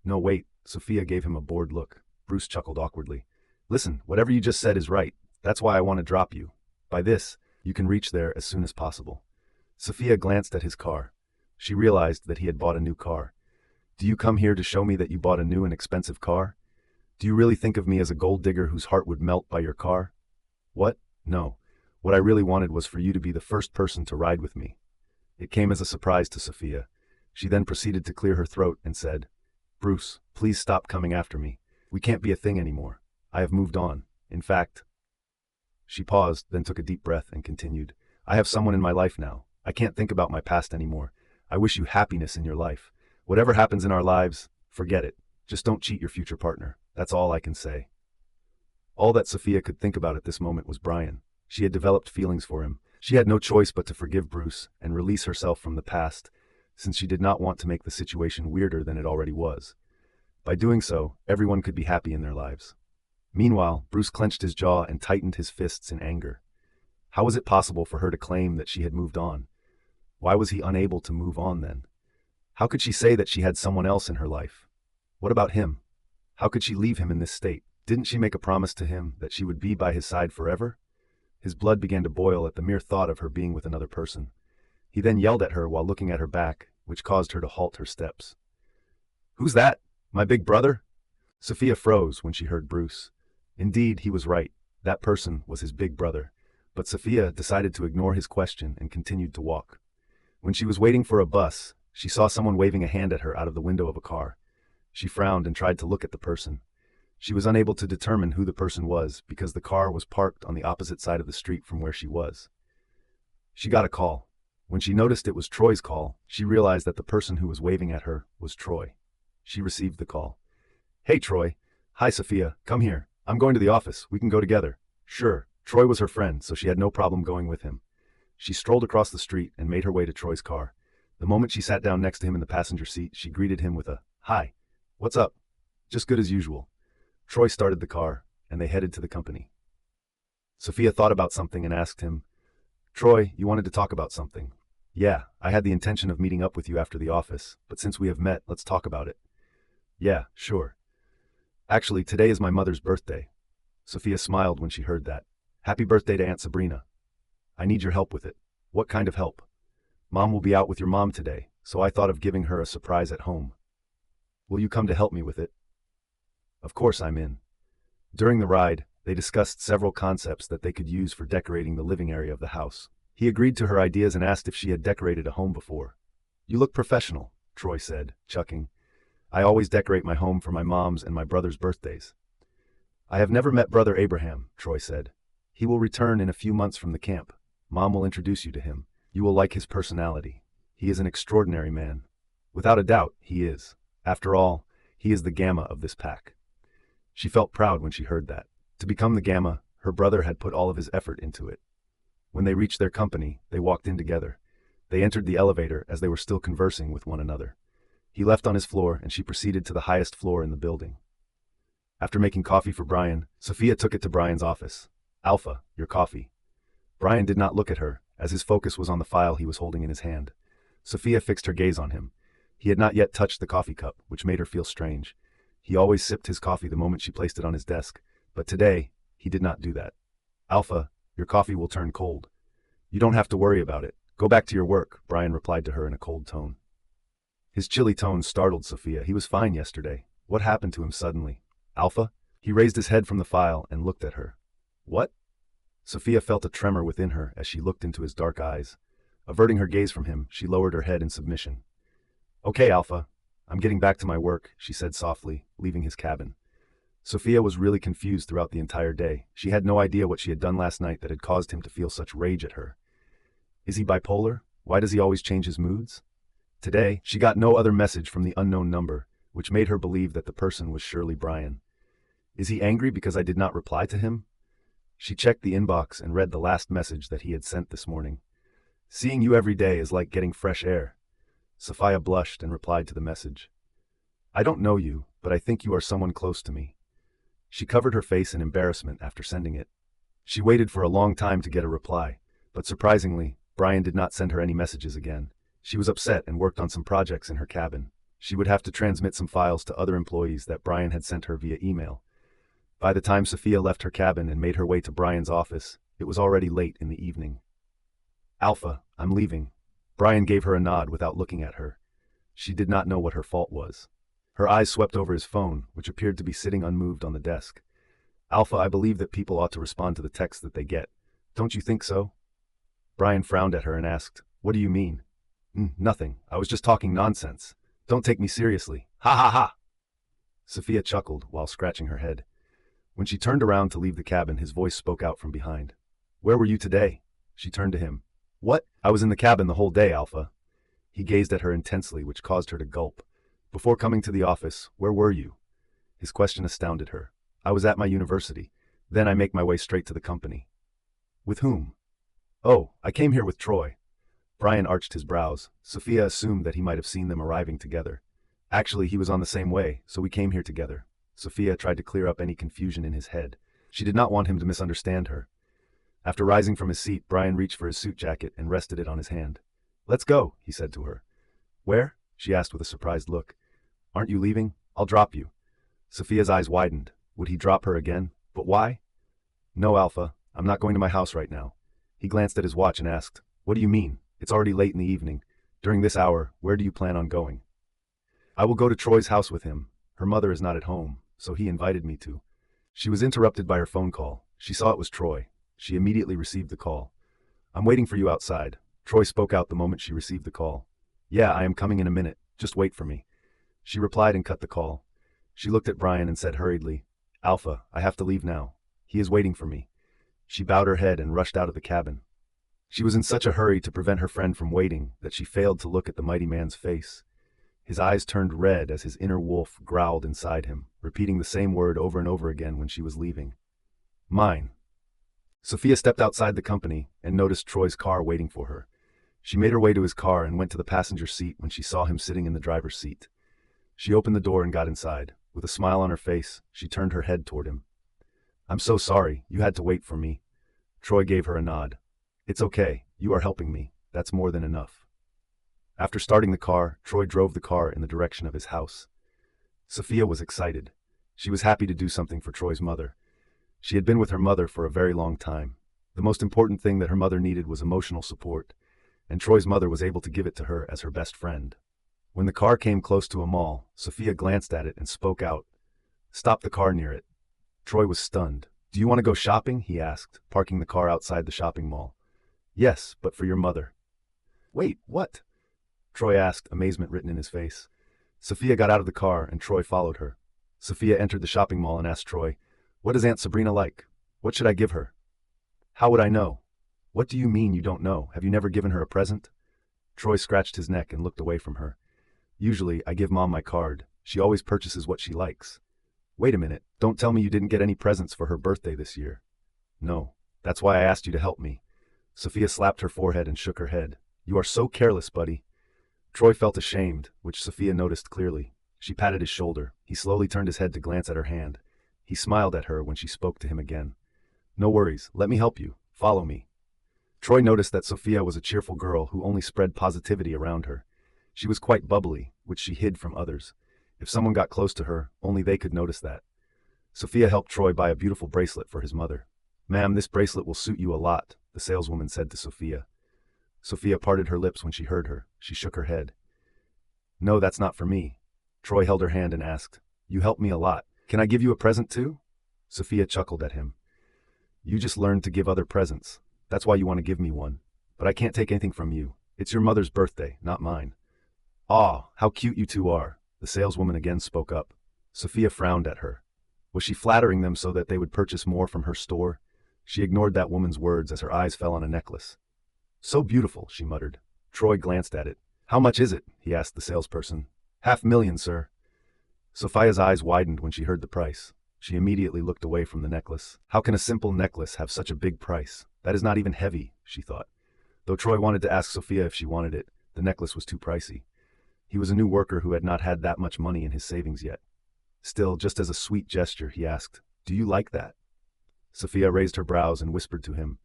No, wait. Sophia gave him a bored look. Bruce chuckled awkwardly. Listen, whatever you just said is right. That's why I want to drop you. By this, you can reach there as soon as possible. Sophia glanced at his car. She realized that he had bought a new car. Do you come here to show me that you bought a new and expensive car? Do you really think of me as a gold digger whose heart would melt by your car? What? No. What I really wanted was for you to be the first person to ride with me. It came as a surprise to Sophia. She then proceeded to clear her throat and said, Bruce, please stop coming after me. We can't be a thing anymore. I have moved on. In fact... She paused, then took a deep breath and continued, I have someone in my life now. I can't think about my past anymore. I wish you happiness in your life. Whatever happens in our lives, forget it. Just don't cheat your future partner. That's all I can say. All that Sophia could think about at this moment was Bryan. She had developed feelings for him. She had no choice but to forgive Bruce and release herself from the past, since she did not want to make the situation weirder than it already was. By doing so, everyone could be happy in their lives. Meanwhile, Bruce clenched his jaw and tightened his fists in anger. How was it possible for her to claim that she had moved on? Why was he unable to move on then? How could she say that she had someone else in her life? What about him? How could she leave him in this state? Didn't she make a promise to him that she would be by his side forever? His blood began to boil at the mere thought of her being with another person. He then yelled at her while looking at her back, which caused her to halt her steps. Who's that? My big brother? Sophia froze when she heard Bruce. Indeed, he was right. That person was his big brother. But Sophia decided to ignore his question and continued to walk. When she was waiting for a bus, she saw someone waving a hand at her out of the window of a car. She frowned and tried to look at the person. She was unable to determine who the person was because the car was parked on the opposite side of the street from where she was. She got a call. When she noticed it was Troy's call, she realized that the person who was waving at her was Troy. She received the call. Hey, Troy. Hi, Sophia. Come here. I'm going to the office. We can go together. Sure. Troy was her friend, so she had no problem going with him. She strolled across the street and made her way to Troy's car. The moment she sat down next to him in the passenger seat, she greeted him with a, Hi. What's up? Just good as usual. Troy started the car, and they headed to the company. Sophia thought about something and asked him, Troy, you wanted to talk about something. Yeah, I had the intention of meeting up with you after the office, but since we have met, let's talk about it. Yeah, sure. Actually, today is my mother's birthday. Sophia smiled when she heard that. Happy birthday to Aunt Sabrina. I need your help with it. What kind of help? Mom will be out with your mom today, so I thought of giving her a surprise at home. Will you come to help me with it? Of course I'm in. During the ride, they discussed several concepts that they could use for decorating the living area of the house. He agreed to her ideas and asked if she had decorated a home before. You look professional, Troy said, chuckling. I always decorate my home for my mom's and my brother's birthdays. I have never met Brother Abraham, Troy said. He will return in a few months from the camp. Mom will introduce you to him. You will like his personality. He is an extraordinary man. Without a doubt, he is. After all, he is the Gamma of this pack. She felt proud when she heard that. To become the Gamma, her brother had put all of his effort into it. When they reached their company, they walked in together. They entered the elevator as they were still conversing with one another. He left on his floor and she proceeded to the highest floor in the building. After making coffee for Bryan, Sophia took it to Bryan's office. "Alpha, your coffee." Bryan did not look at her, as his focus was on the file he was holding in his hand. Sophia fixed her gaze on him. He had not yet touched the coffee cup, which made her feel strange. He always sipped his coffee the moment she placed it on his desk, but today, he did not do that. "Alpha, your coffee will turn cold." "You don't have to worry about it. Go back to your work," Bryan replied to her in a cold tone. His chilly tone startled Sophia. He was fine yesterday. What happened to him suddenly? "Alpha?" He raised his head from the file and looked at her. "What?" Sophia felt a tremor within her as she looked into his dark eyes. Averting her gaze from him, she lowered her head in submission. "Okay, Alpha. I'm getting back to my work," she said softly, leaving his cabin. Sophia was really confused throughout the entire day. She had no idea what she had done last night that had caused him to feel such rage at her. Is he bipolar? Why does he always change his moods? Today, she got no other message from the unknown number, which made her believe that the person was surely Bryan. Is he angry because I did not reply to him? She checked the inbox and read the last message that he had sent this morning. "Seeing you every day is like getting fresh air." Sophia blushed and replied to the message. "I don't know you, but I think you are someone close to me." She covered her face in embarrassment after sending it. She waited for a long time to get a reply, but surprisingly, Bryan did not send her any messages again. She was upset and worked on some projects in her cabin. She would have to transmit some files to other employees that Bryan had sent her via email. By the time Sophia left her cabin and made her way to Bryan's office, it was already late in the evening. "Alpha, I'm leaving." Bryan gave her a nod without looking at her. She did not know what her fault was. Her eyes swept over his phone, which appeared to be sitting unmoved on the desk. "Alpha, I believe that people ought to respond to the texts that they get. Don't you think so?" Bryan frowned at her and asked, "What do you mean?" Nothing. I was just talking nonsense. Don't take me seriously. Ha ha ha!" Sophia chuckled while scratching her head. When she turned around to leave the cabin, his voice spoke out from behind. "Where were you today?" She turned to him. "What? I was in the cabin the whole day, Alpha." He gazed at her intensely, which caused her to gulp. "Before coming to the office, where were you?" His question astounded her. "I was at my university. Then I make my way straight to the company." "With whom?" "Oh, I came here with Troy." Bryan arched his brows. Sophia assumed that he might have seen them arriving together. "Actually, he was on the same way, so we came here together." Sophia tried to clear up any confusion in his head. She did not want him to misunderstand her. After rising from his seat, Bryan reached for his suit jacket and rested it on his hand. "Let's go," he said to her. "Where?" she asked with a surprised look. "Aren't you leaving? I'll drop you." Sophia's eyes widened. Would he drop her again? But why? "No, Alpha, I'm not going to my house right now." He glanced at his watch and asked, "What do you mean? It's already late in the evening. During this hour, where do you plan on going?" "I will go to Troy's house with him. Her mother is not at home, so he invited me to." She was interrupted by her phone call. She saw it was Troy. She immediately received the call. "I'm waiting for you outside." Troy spoke out the moment she received the call. "Yeah, I am coming in a minute. Just wait for me." She replied and cut the call. She looked at Bryan and said hurriedly, "Alpha, I have to leave now. He is waiting for me." She bowed her head and rushed out of the cabin. She was in such a hurry to prevent her friend from waiting that she failed to look at the mighty man's face. His eyes turned red as his inner wolf growled inside him, repeating the same word over and over again when she was leaving. "Mine." Sophia stepped outside the company and noticed Troy's car waiting for her. She made her way to his car and went to the passenger seat when she saw him sitting in the driver's seat. She opened the door and got inside. With a smile on her face, she turned her head toward him. "I'm so sorry, you had to wait for me." Troy gave her a nod. "It's okay, you are helping me. That's more than enough." After starting the car, Troy drove the car in the direction of his house. Sophia was excited. She was happy to do something for Troy's mother. She had been with her mother for a very long time. The most important thing that her mother needed was emotional support, and Troy's mother was able to give it to her as her best friend. When the car came close to a mall, Sophia glanced at it and spoke out. "Stop the car near it." Troy was stunned. "Do you want to go shopping?" he asked, parking the car outside the shopping mall. "Yes, but for your mother." "Wait, what?" Troy asked, amazement written in his face. Sophia got out of the car and Troy followed her. Sophia entered the shopping mall and asked Troy, "What is Aunt Sabrina like? What should I give her?" "How would I know?" "What do you mean you don't know? Have you never given her a present?" Troy scratched his neck and looked away from her. "Usually, I give Mom my card. She always purchases what she likes." "Wait a minute, don't tell me you didn't get any presents for her birthday this year." "No, that's why I asked you to help me." Sophia slapped her forehead and shook her head. You are so careless, buddy. Troy felt ashamed, which Sophia noticed clearly. She patted his shoulder. He slowly turned his head to glance at her hand. He smiled at her when she spoke to him again. No worries, let me help you. Follow me. Troy noticed that Sophia was a cheerful girl who only spread positivity around her. She was quite bubbly, which she hid from others. If someone got close to her, only they could notice that. Sophia helped Troy buy a beautiful bracelet for his mother. Ma'am, this bracelet will suit you a lot, the saleswoman said to Sophia. Sophia parted her lips when she heard her. She shook her head. No, that's not for me. Troy held her hand and asked, You help me a lot. Can I give you a present too? Sophia chuckled at him. You just learned to give other presents. That's why you want to give me one. But I can't take anything from you. It's your mother's birthday, not mine. Aw, how cute you two are, the saleswoman again spoke up. Sophia frowned at her. Was she flattering them so that they would purchase more from her store? She ignored that woman's words as her eyes fell on a necklace. So beautiful, she muttered. Troy glanced at it. How much is it? He asked the salesperson. $500,000, sir. Sophia's eyes widened when she heard the price. She immediately looked away from the necklace. How can a simple necklace have such a big price? That is not even heavy, she thought. Though Troy wanted to ask Sophia if she wanted it, the necklace was too pricey. He was a new worker who had not had that much money in his savings yet. Still, just as a sweet gesture, he asked, Do you like that? Sophia raised her brows and whispered to him,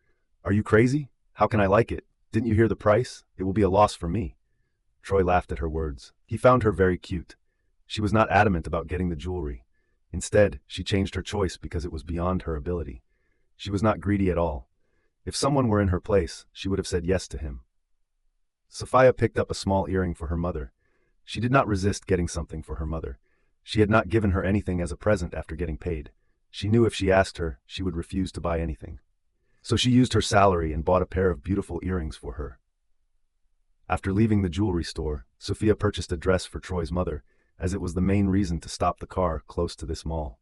Are you crazy? How can I like it? Didn't you hear the price? It will be a loss for me. Troy laughed at her words. He found her very cute. She was not adamant about getting the jewelry. Instead, she changed her choice because it was beyond her ability. She was not greedy at all. If someone were in her place, she would have said yes to him. Sophia picked up a small earring for her mother. She did not resist getting something for her mother. She had not given her anything as a present after getting paid. She knew if she asked her, she would refuse to buy anything. So she used her salary and bought a pair of beautiful earrings for her. After leaving the jewelry store, Sophia purchased a dress for Troy's mother, as it was the main reason to stop the car close to this mall.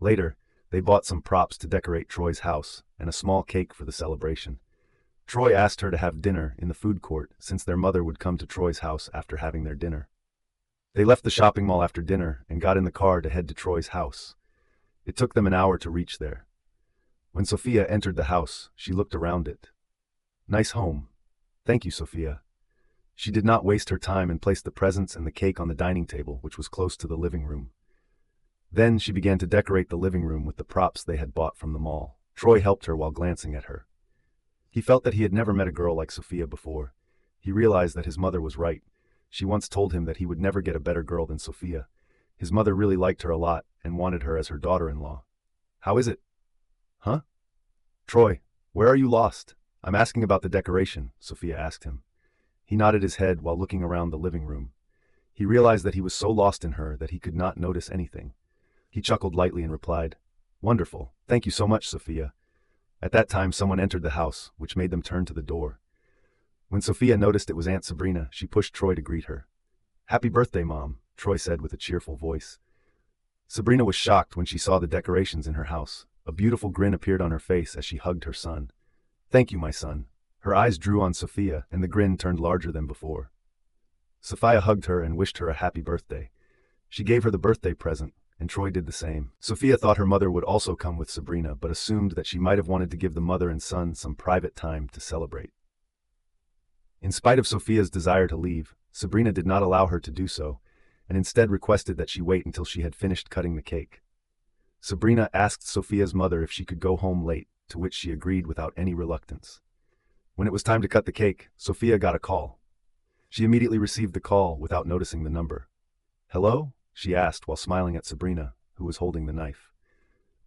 Later, they bought some props to decorate Troy's house and a small cake for the celebration. Troy asked her to have dinner in the food court since their mother would come to Troy's house after having their dinner. They left the shopping mall after dinner and got in the car to head to Troy's house. It took them an hour to reach there. When Sophia entered the house, she looked around it. Nice home. Thank you, Sophia. She did not waste her time and placed the presents and the cake on the dining table, which was close to the living room. Then she began to decorate the living room with the props they had bought from the mall. Troy helped her while glancing at her. He felt that he had never met a girl like Sophia before. He realized that his mother was right. She once told him that he would never get a better girl than Sophia. His mother really liked her a lot and wanted her as her daughter-in-law. How is it? Huh? Troy, where are you lost? I'm asking about the decoration, Sophia asked him. He nodded his head while looking around the living room. He realized that he was so lost in her that he could not notice anything. He chuckled lightly and replied, Wonderful, thank you so much, Sophia. At that time someone entered the house, which made them turn to the door. When Sophia noticed it was Aunt Sabrina, she pushed Troy to greet her. Happy birthday, Mom, Troy said with a cheerful voice. Sabrina was shocked when she saw the decorations in her house. A beautiful grin appeared on her face as she hugged her son. Thank you, my son. Her eyes drew on Sophia, and the grin turned larger than before. Sophia hugged her and wished her a happy birthday. She gave her the birthday present, and Troy did the same. Sophia thought her mother would also come with Sabrina, but assumed that she might have wanted to give the mother and son some private time to celebrate. In spite of Sophia's desire to leave, Sabrina did not allow her to do so, and instead requested that she wait until she had finished cutting the cake. Sabrina asked Sophia's mother if she could go home late, to which she agreed without any reluctance. When it was time to cut the cake, Sophia got a call. She immediately received the call without noticing the number. Hello? She asked while smiling at Sabrina, who was holding the knife.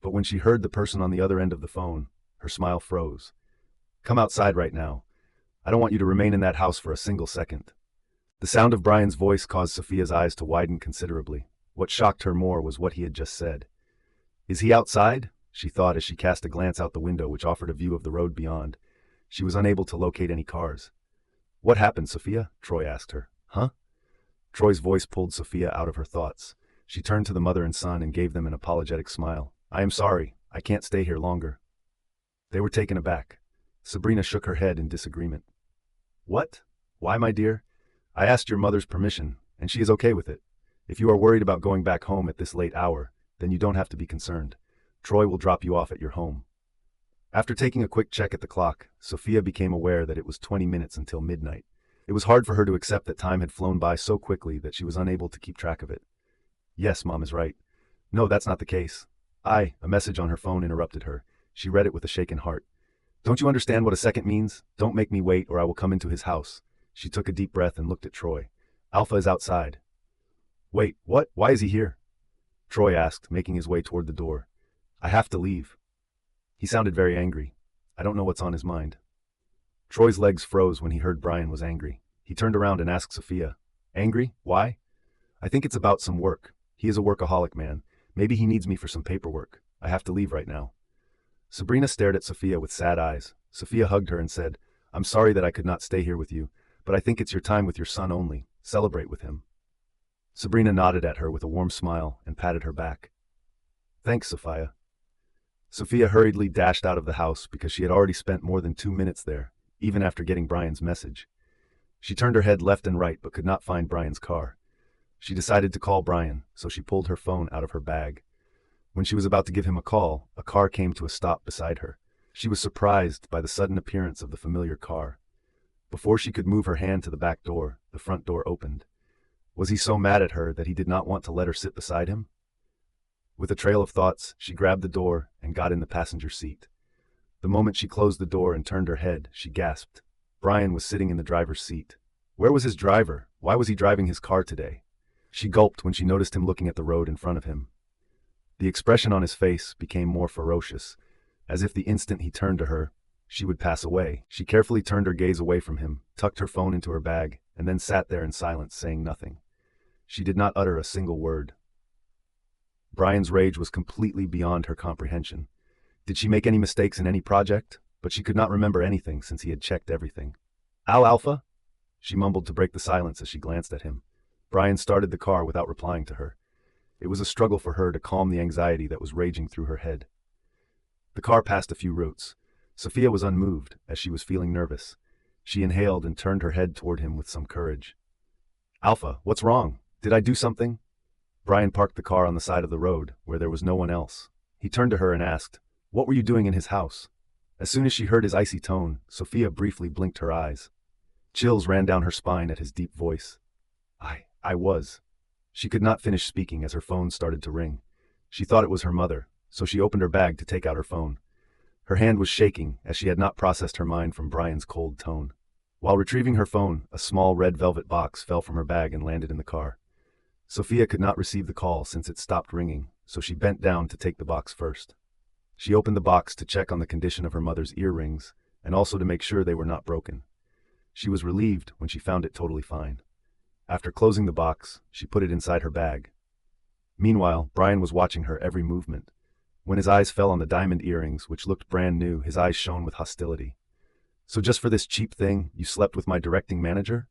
But when she heard the person on the other end of the phone, her smile froze. Come outside right now. I don't want you to remain in that house for a single second. The sound of Bryan's voice caused Sophia's eyes to widen considerably. What shocked her more was what he had just said. Is he outside? She thought as she cast a glance out the window which offered a view of the road beyond. She was unable to locate any cars. What happened, Sophia? Troy asked her. Huh? Troy's voice pulled Sophia out of her thoughts. She turned to the mother and son and gave them an apologetic smile. I am sorry. I can't stay here longer. They were taken aback. Sabrina shook her head in disagreement. What? Why, my dear? I asked your mother's permission, and she is okay with it. If you are worried about going back home at this late hour, then you don't have to be concerned. Troy will drop you off at your home. After taking a quick check at the clock, Sophia became aware that it was 20 minutes until midnight. It was hard for her to accept that time had flown by so quickly that she was unable to keep track of it. Yes, Mom is right. No, that's not the case. A message on her phone interrupted her. She read it with a shaken heart. Don't you understand what a second means? Don't make me wait or I will come into his house. She took a deep breath and looked at Troy. Alpha is outside. Wait, what? Why is he here? Troy asked, making his way toward the door. I have to leave. He sounded very angry. I don't know what's on his mind. Troy's legs froze when he heard Bryan was angry. He turned around and asked Sophia. Angry? Why? I think it's about some work. He is a workaholic man. Maybe he needs me for some paperwork. I have to leave right now. Sabrina stared at Sophia with sad eyes. Sophia hugged her and said, I'm sorry that I could not stay here with you, but I think it's your time with your son only. Celebrate with him. Sabrina nodded at her with a warm smile and patted her back. Thanks, Sophia. Sophia hurriedly dashed out of the house because she had already spent more than 2 minutes there, even after getting Bryan's message. She turned her head left and right but could not find Bryan's car. She decided to call Bryan, so she pulled her phone out of her bag. When she was about to give him a call, a car came to a stop beside her. She was surprised by the sudden appearance of the familiar car. Before she could move her hand to the back door, the front door opened. Was he so mad at her that he did not want to let her sit beside him? With a trail of thoughts, she grabbed the door and got in the passenger seat. The moment she closed the door and turned her head, she gasped. Bryan was sitting in the driver's seat. Where was his driver? Why was he driving his car today? She gulped when she noticed him looking at the road in front of him. The expression on his face became more ferocious, as if the instant he turned to her, she would pass away. She carefully turned her gaze away from him, tucked her phone into her bag, and then sat there in silence, saying nothing. She did not utter a single word. Bryan's rage was completely beyond her comprehension. Did she make any mistakes in any project? But she could not remember anything since he had checked everything. Alpha? She mumbled to break the silence as she glanced at him. Bryan started the car without replying to her. It was a struggle for her to calm the anxiety that was raging through her head. The car passed a few routes. Sophia was unmoved, as she was feeling nervous. She inhaled and turned her head toward him with some courage. Alpha, what's wrong? Did I do something? Bryan parked the car on the side of the road, where there was no one else. He turned to her and asked, What were you doing in his house? As soon as she heard his icy tone, Sophia briefly blinked her eyes. Chills ran down her spine at his deep voice. I was. She could not finish speaking as her phone started to ring. She thought it was her mother, so she opened her bag to take out her phone. Her hand was shaking as she had not processed her mind from Bryan's cold tone. While retrieving her phone, a small red velvet box fell from her bag and landed in the car. Sophia could not receive the call since it stopped ringing, so she bent down to take the box first. She opened the box to check on the condition of her mother's earrings and also to make sure they were not broken. She was relieved when she found it totally fine. After closing the box, she put it inside her bag. Meanwhile, Bryan was watching her every movement. When his eyes fell on the diamond earrings, which looked brand new, his eyes shone with hostility. So just for this cheap thing, you slept with my directing manager?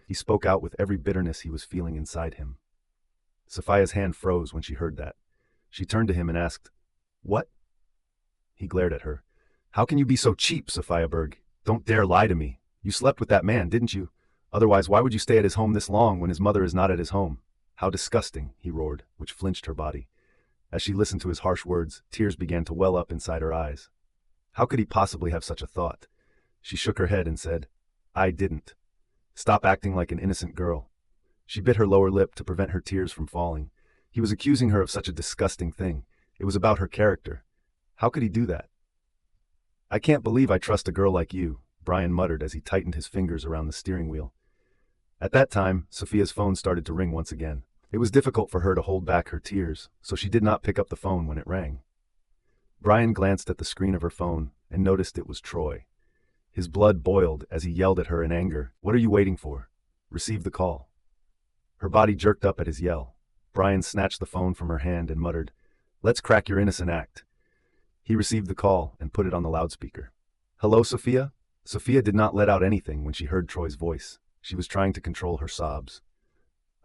He spoke out with every bitterness he was feeling inside him. Sophia's hand froze when she heard that. She turned to him and asked, What? He glared at her. How can you be so cheap, Sophia Berg? Don't dare lie to me. You slept with that man, didn't you? Otherwise, why would you stay at his home this long when his mother is not at his home? How disgusting, he roared, which flinched her body. As she listened to his harsh words, tears began to well up inside her eyes. How could he possibly have such a thought? She shook her head and said, I didn't. Stop acting like an innocent girl. She bit her lower lip to prevent her tears from falling. He was accusing her of such a disgusting thing. It was about her character. How could he do that? I can't believe I trust a girl like you, Bryan muttered as he tightened his fingers around the steering wheel. At that time, Sophia's phone started to ring once again. It was difficult for her to hold back her tears, so she did not pick up the phone when it rang. Bryan glanced at the screen of her phone and noticed it was Troy. His blood boiled as he yelled at her in anger. What are you waiting for? Receive the call. Her body jerked up at his yell. Bryan snatched the phone from her hand and muttered, Let's crack your innocent act. He received the call and put it on the loudspeaker. Hello, Sophia? Sophia did not let out anything when she heard Troy's voice. She was trying to control her sobs.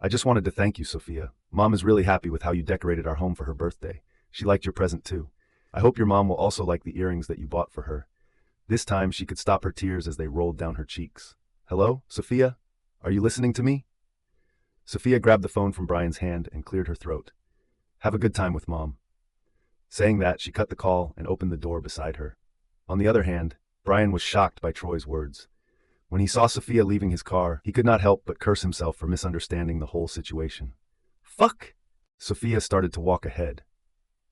I just wanted to thank you, Sophia. Mom is really happy with how you decorated our home for her birthday. She liked your present too. I hope your mom will also like the earrings that you bought for her. This time she could stop her tears as they rolled down her cheeks. Hello, Sophia? Are you listening to me? Sophia grabbed the phone from Bryan's hand and cleared her throat. Have a good time with Mom. Saying that, she cut the call and opened the door beside her. On the other hand, Bryan was shocked by Troy's words. When he saw Sophia leaving his car, he could not help but curse himself for misunderstanding the whole situation. Fuck! Sophia started to walk ahead.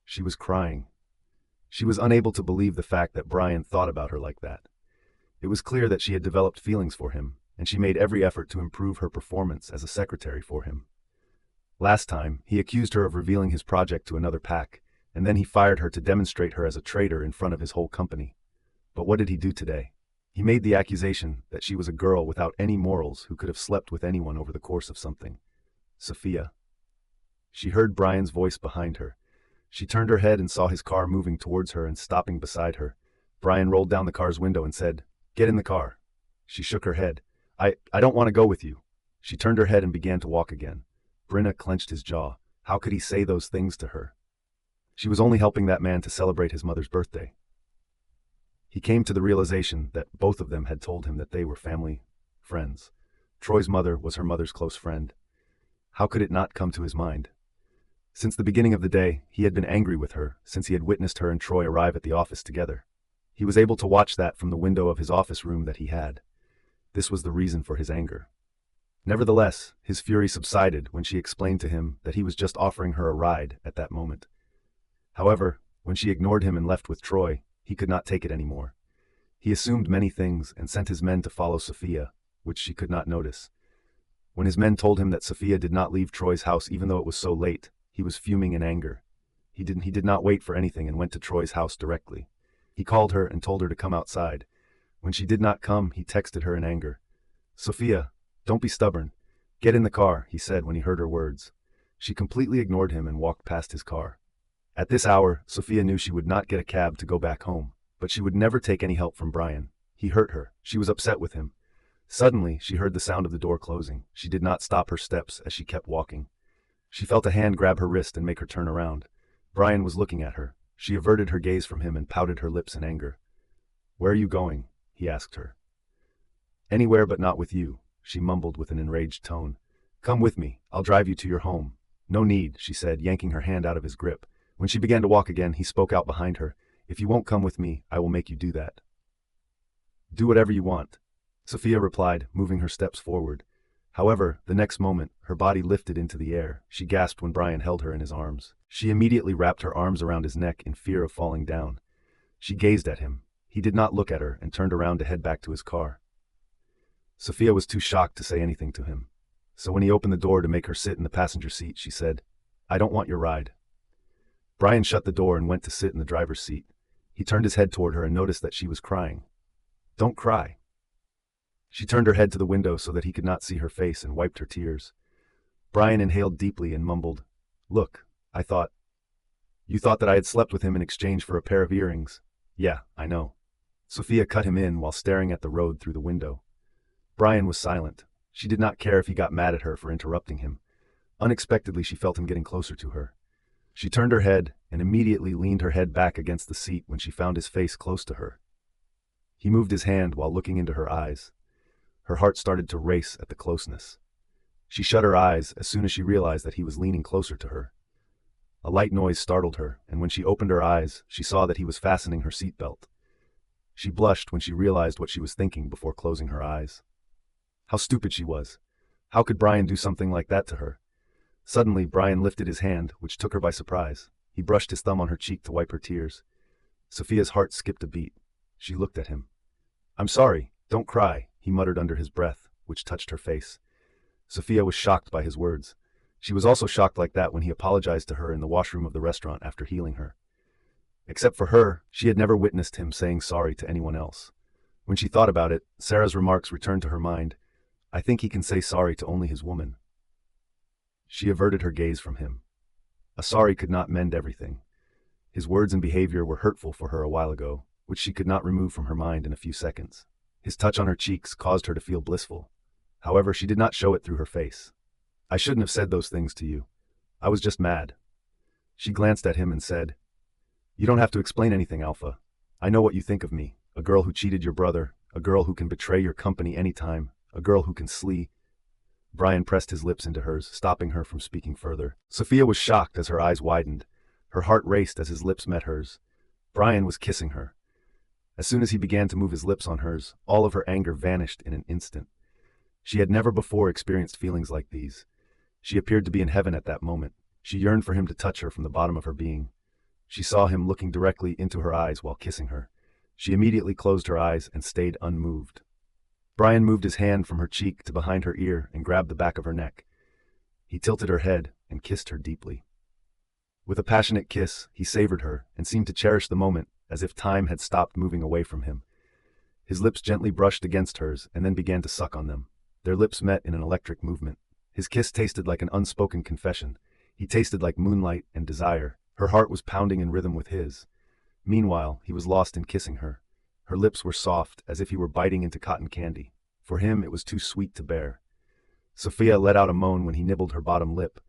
She was crying. She was unable to believe the fact that Bryan thought about her like that. It was clear that she had developed feelings for him, and she made every effort to improve her performance as a secretary for him. Last time, he accused her of revealing his project to another pack, and then he fired her to demonstrate her as a traitor in front of his whole company. But what did he do today? He made the accusation that she was a girl without any morals who could have slept with anyone over the course of something. Sophia. She heard Bryan's voice behind her. She turned her head and saw his car moving towards her and stopping beside her. Bryan rolled down the car's window and said, "Get in the car." She shook her head. I don't want to go with you." She turned her head and began to walk again. Brenna clenched his jaw. How could he say those things to her? She was only helping that man to celebrate his mother's birthday. He came to the realization that both of them had told him that they were family, friends. Troy's mother was her mother's close friend. How could it not come to his mind? Since the beginning of the day, he had been angry with her, since he had witnessed her and Troy arrive at the office together. He was able to watch that from the window of his office room that he had. This was the reason for his anger. Nevertheless, his fury subsided when she explained to him that he was just offering her a ride at that moment. However, when she ignored him and left with Troy, he could not take it anymore. He assumed many things and sent his men to follow Sophia, which she could not notice. When his men told him that Sophia did not leave Troy's house even though it was so late, he was fuming in anger. He did not wait for anything and went to Troy's house directly. He called her and told her to come outside. When she did not come, he texted her in anger. "Sophia, don't be stubborn. Get in the car," he said when he heard her words. She completely ignored him and walked past his car. At this hour, Sophia knew she would not get a cab to go back home, but she would never take any help from Bryan. He hurt her. She was upset with him. Suddenly, she heard the sound of the door closing. She did not stop her steps as she kept walking. She felt a hand grab her wrist and make her turn around. Bryan was looking at her. She averted her gaze from him and pouted her lips in anger. "Where are you going?" he asked her. "Anywhere but not with you," she mumbled with an enraged tone. "Come with me. I'll drive you to your home." "No need," she said, yanking her hand out of his grip. When she began to walk again, he spoke out behind her. "If you won't come with me, I will make you do that." "Do whatever you want," Sophia replied, moving her steps forward. However, the next moment, her body lifted into the air. She gasped when Bryan held her in his arms. She immediately wrapped her arms around his neck in fear of falling down. She gazed at him. He did not look at her and turned around to head back to his car. Sophia was too shocked to say anything to him. So when he opened the door to make her sit in the passenger seat, she said, "I don't want your ride." Bryan shut the door and went to sit in the driver's seat. He turned his head toward her and noticed that she was crying. "Don't cry." She turned her head to the window so that he could not see her face and wiped her tears. Bryan inhaled deeply and mumbled, "Look, You thought that I had slept with him in exchange for a pair of earrings." "Yeah, I know." Sophia cut him in while staring at the road through the window. Bryan was silent. She did not care if he got mad at her for interrupting him. Unexpectedly, she felt him getting closer to her. She turned her head and immediately leaned her head back against the seat when she found his face close to her. He moved his hand while looking into her eyes. Her heart started to race at the closeness. She shut her eyes as soon as she realized that he was leaning closer to her. A light noise startled her, and when she opened her eyes, she saw that he was fastening her seatbelt. She blushed when she realized what she was thinking before closing her eyes. How stupid she was. How could Bryan do something like that to her? Suddenly, Bryan lifted his hand, which took her by surprise. He brushed his thumb on her cheek to wipe her tears. Sophia's heart skipped a beat. She looked at him. "I'm sorry, don't cry," he muttered under his breath, which touched her face. Sophia was shocked by his words. She was also shocked like that when he apologized to her in the washroom of the restaurant after healing her. Except for her, she had never witnessed him saying sorry to anyone else. When she thought about it, Sarah's remarks returned to her mind. "I think he can say sorry to only his woman." She averted her gaze from him. A sorry could not mend everything. His words and behavior were hurtful for her a while ago, which she could not remove from her mind in a few seconds. His touch on her cheeks caused her to feel blissful. However, she did not show it through her face. "I shouldn't have said those things to you. I was just mad." She glanced at him and said, "You don't have to explain anything, Alpha. I know what you think of me, a girl who cheated your brother, a girl who can betray your company anytime, a girl who can slee." Bryan pressed his lips into hers, stopping her from speaking further. Sophia was shocked as her eyes widened. Her heart raced as his lips met hers. Bryan was kissing her. As soon as he began to move his lips on hers, all of her anger vanished in an instant. She had never before experienced feelings like these. She appeared to be in heaven at that moment. She yearned for him to touch her from the bottom of her being. She saw him looking directly into her eyes while kissing her. She immediately closed her eyes and stayed unmoved. Bryan moved his hand from her cheek to behind her ear and grabbed the back of her neck. He tilted her head and kissed her deeply. With a passionate kiss, he savored her and seemed to cherish the moment as if time had stopped moving away from him. His lips gently brushed against hers and then began to suck on them. Their lips met in an electric movement. His kiss tasted like an unspoken confession. He tasted like moonlight and desire. Her heart was pounding in rhythm with his. Meanwhile, he was lost in kissing her. Her lips were soft, as if he were biting into cotton candy. For him, it was too sweet to bear. Sophia let out a moan when he nibbled her bottom lip.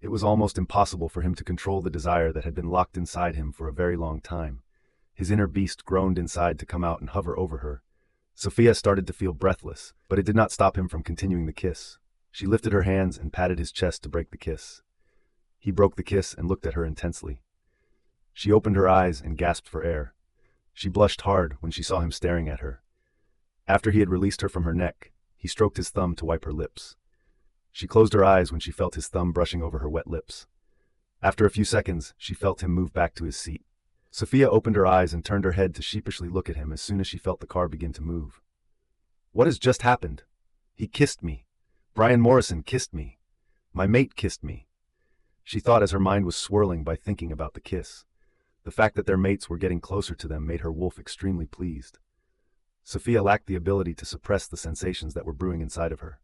It was almost impossible for him to control the desire that had been locked inside him for a very long time. His inner beast groaned inside to come out and hover over her. Sophia started to feel breathless, but it did not stop him from continuing the kiss. She lifted her hands and patted his chest to break the kiss. He broke the kiss and looked at her intensely. She opened her eyes and gasped for air. She blushed hard when she saw him staring at her. After he had released her from her neck, he stroked his thumb to wipe her lips. She closed her eyes when she felt his thumb brushing over her wet lips. After a few seconds, she felt him move back to his seat. Sophia opened her eyes and turned her head to sheepishly look at him as soon as she felt the car begin to move. What has just happened? He kissed me. Bryan Morrison kissed me. My mate kissed me. She thought as her mind was swirling by thinking about the kiss. The fact that their mates were getting closer to them made her wolf extremely pleased. Sophia lacked the ability to suppress the sensations that were brewing inside of her.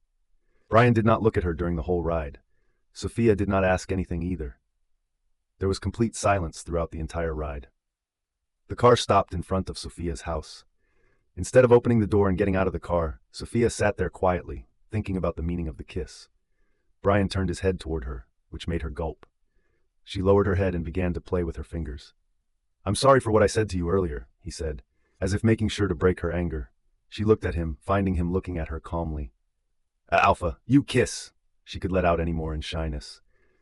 Bryan did not look at her during the whole ride. Sophia did not ask anything either. There was complete silence throughout the entire ride. The car stopped in front of Sophia's house. Instead of opening the door and getting out of the car, Sophia sat there quietly, thinking about the meaning of the kiss. Bryan turned his head toward her, which made her gulp. She lowered her head and began to play with her fingers. I'm sorry for what I said to you earlier, he said, as if making sure to break her anger. She looked at him, finding him looking at her calmly. Alpha, you kiss! She could let out any more in shyness.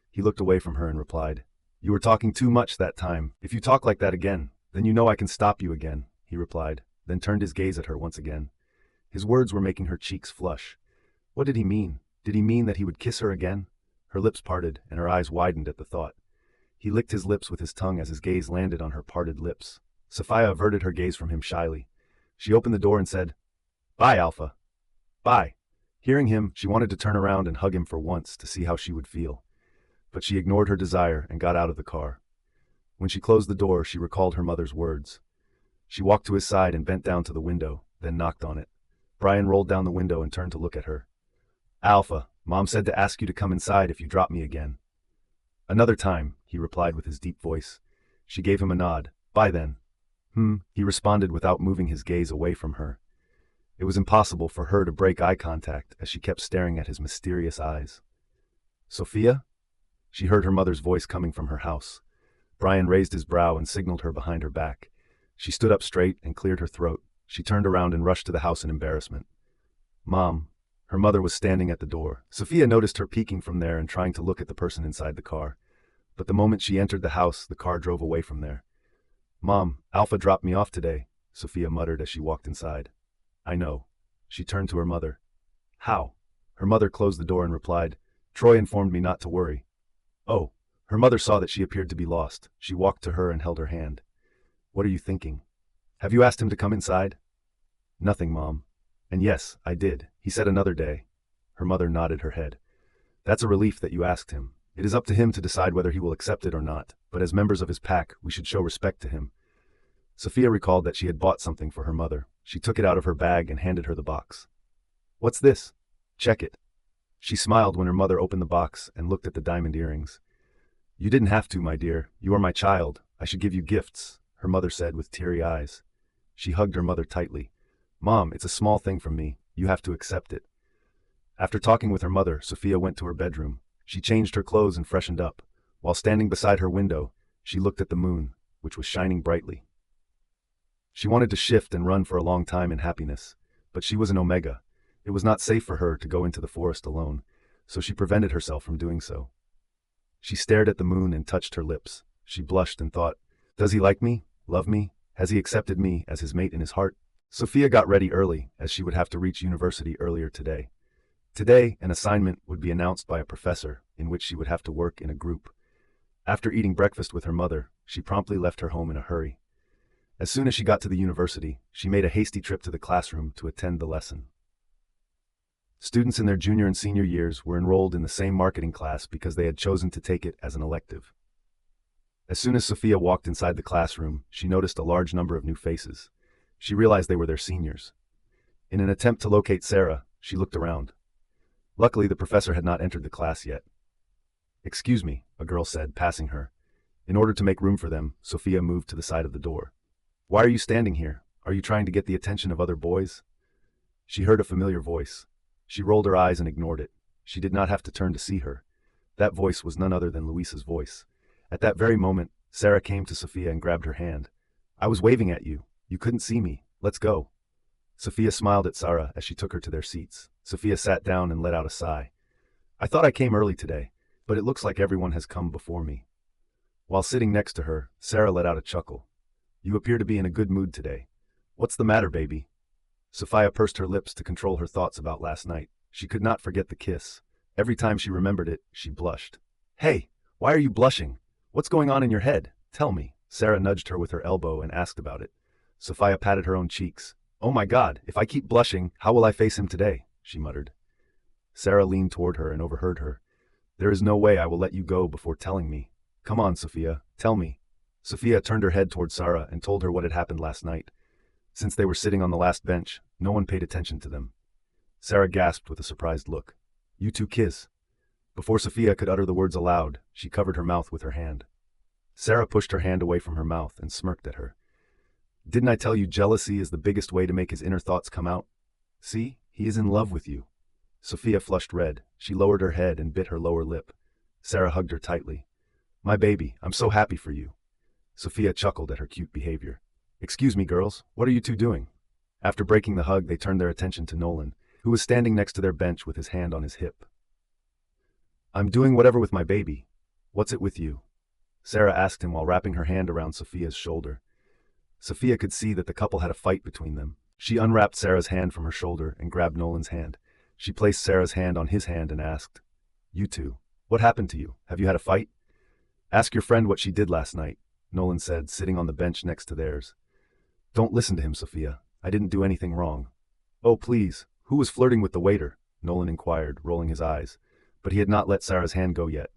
He looked away from her and replied, You were talking too much that time. If you talk like that again, then you know I can stop you again, he replied, then turned his gaze at her once again. His words were making her cheeks flush. What did he mean? Did he mean that he would kiss her again? Her lips parted, and her eyes widened at the thought. He licked his lips with his tongue as his gaze landed on her parted lips. Sophia averted her gaze from him shyly. She opened the door and said, Bye, Alpha. Bye. Hearing him, she wanted to turn around and hug him for once to see how she would feel. But she ignored her desire and got out of the car. When she closed the door, she recalled her mother's words. She walked to his side and bent down to the window, then knocked on it. Bryan rolled down the window and turned to look at her. Alpha, Mom said to ask you to come inside if you drop me again. Another time, he replied with his deep voice. She gave him a nod. Bye then. He responded without moving his gaze away from her. It was impossible for her to break eye contact as she kept staring at his mysterious eyes. Sophia? She heard her mother's voice coming from her house. Bryan raised his brow and signaled her behind her back. She stood up straight and cleared her throat. She turned around and rushed to the house in embarrassment. Mom. Her mother was standing at the door. Sophia noticed her peeking from there and trying to look at the person inside the car. But the moment she entered the house, the car drove away from there. Mom, Alpha dropped me off today, Sophia muttered as she walked inside. I know. She turned to her mother. How? Her mother closed the door and replied, Troy informed me not to worry. Oh. Her mother saw that she appeared to be lost. She walked to her and held her hand. What are you thinking? Have you asked him to come inside? Nothing, Mom. And yes, I did. He said another day. Her mother nodded her head. That's a relief that you asked him. It is up to him to decide whether he will accept it or not, but as members of his pack, we should show respect to him. Sophia recalled that she had bought something for her mother. She took it out of her bag and handed her the box. What's this? Check it. She smiled when her mother opened the box and looked at the diamond earrings. You didn't have to, my dear. You are my child. I should give you gifts, her mother said with teary eyes. She hugged her mother tightly. Mom, it's a small thing from me. You have to accept it. After talking with her mother, Sophia went to her bedroom. She changed her clothes and freshened up. While standing beside her window, she looked at the moon, which was shining brightly. She wanted to shift and run for a long time in happiness, but she was an Omega. It was not safe for her to go into the forest alone, so she prevented herself from doing so. She stared at the moon and touched her lips. She blushed and thought, does he like me? Love me? Has he accepted me as his mate in his heart? Sophia got ready early, as she would have to reach university earlier today. Today, an assignment would be announced by a professor, in which she would have to work in a group. After eating breakfast with her mother, she promptly left her home in a hurry. As soon as she got to the university, she made a hasty trip to the classroom to attend the lesson. Students in their junior and senior years were enrolled in the same marketing class because they had chosen to take it as an elective. As soon as Sophia walked inside the classroom, she noticed a large number of new faces. She realized they were their seniors. In an attempt to locate Sarah, she looked around. Luckily, the professor had not entered the class yet. "Excuse me," a girl said, passing her. In order to make room for them, Sophia moved to the side of the door. "Why are you standing here? Are you trying to get the attention of other boys?" She heard a familiar voice. She rolled her eyes and ignored it. She did not have to turn to see her. That voice was none other than Luisa's voice. At that very moment, Sarah came to Sophia and grabbed her hand. "I was waving at you. You couldn't see me. Let's go." Sophia smiled at Sarah as she took her to their seats. Sophia sat down and let out a sigh. "I thought I came early today, but it looks like everyone has come before me." While sitting next to her, Sarah let out a chuckle. "You appear to be in a good mood today. What's the matter, baby?" Sophia pursed her lips to control her thoughts about last night. She could not forget the kiss. Every time she remembered it, she blushed. "Hey, why are you blushing? What's going on in your head? Tell me." Sarah nudged her with her elbow and asked about it. Sophia patted her own cheeks. "Oh my God, if I keep blushing, how will I face him today?" she muttered. Sarah leaned toward her and overheard her. "There is no way I will let you go before telling me. Come on, Sophia, tell me." Sophia turned her head toward Sarah and told her what had happened last night. Since they were sitting on the last bench, no one paid attention to them. Sarah gasped with a surprised look. "You two kiss." Before Sophia could utter the words aloud, she covered her mouth with her hand. Sarah pushed her hand away from her mouth and smirked at her. "Didn't I tell you jealousy is the biggest way to make his inner thoughts come out? See, he is in love with you." Sophia flushed red. She lowered her head and bit her lower lip. Sarah hugged her tightly. "My baby, I'm so happy for you." Sophia chuckled at her cute behavior. "Excuse me, girls, what are you two doing?" After breaking the hug, they turned their attention to Nolan, who was standing next to their bench with his hand on his hip. "I'm doing whatever with my baby. What's it with you?" Sarah asked him while wrapping her hand around Sophia's shoulder. Sophia could see that the couple had a fight between them. She unwrapped Sarah's hand from her shoulder and grabbed Nolan's hand. She placed Sarah's hand on his hand and asked, "You two, what happened to you? Have you had a fight?" "Ask your friend what she did last night," Nolan said, sitting on the bench next to theirs. "Don't listen to him, Sophia. I didn't do anything wrong." "Oh, please, who was flirting with the waiter?" Nolan inquired, rolling his eyes. But he had not let Sarah's hand go yet.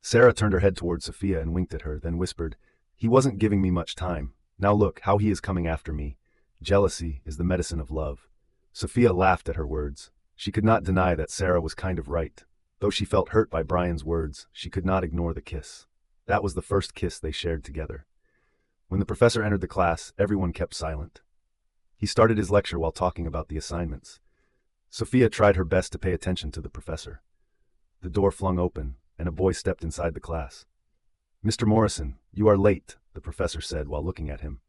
Sarah turned her head towards Sophia and winked at her, then whispered, "He wasn't giving me much time. Now look how he is coming after me. Jealousy is the medicine of love." Sophia laughed at her words. She could not deny that Sarah was kind of right. Though she felt hurt by Bryan's words, she could not ignore the kiss. That was the first kiss they shared together. When the professor entered the class, everyone kept silent. He started his lecture while talking about the assignments. Sophia tried her best to pay attention to the professor. The door flung open, and a boy stepped inside the class. "Mr. Morrison, you are late," the professor said while looking at him.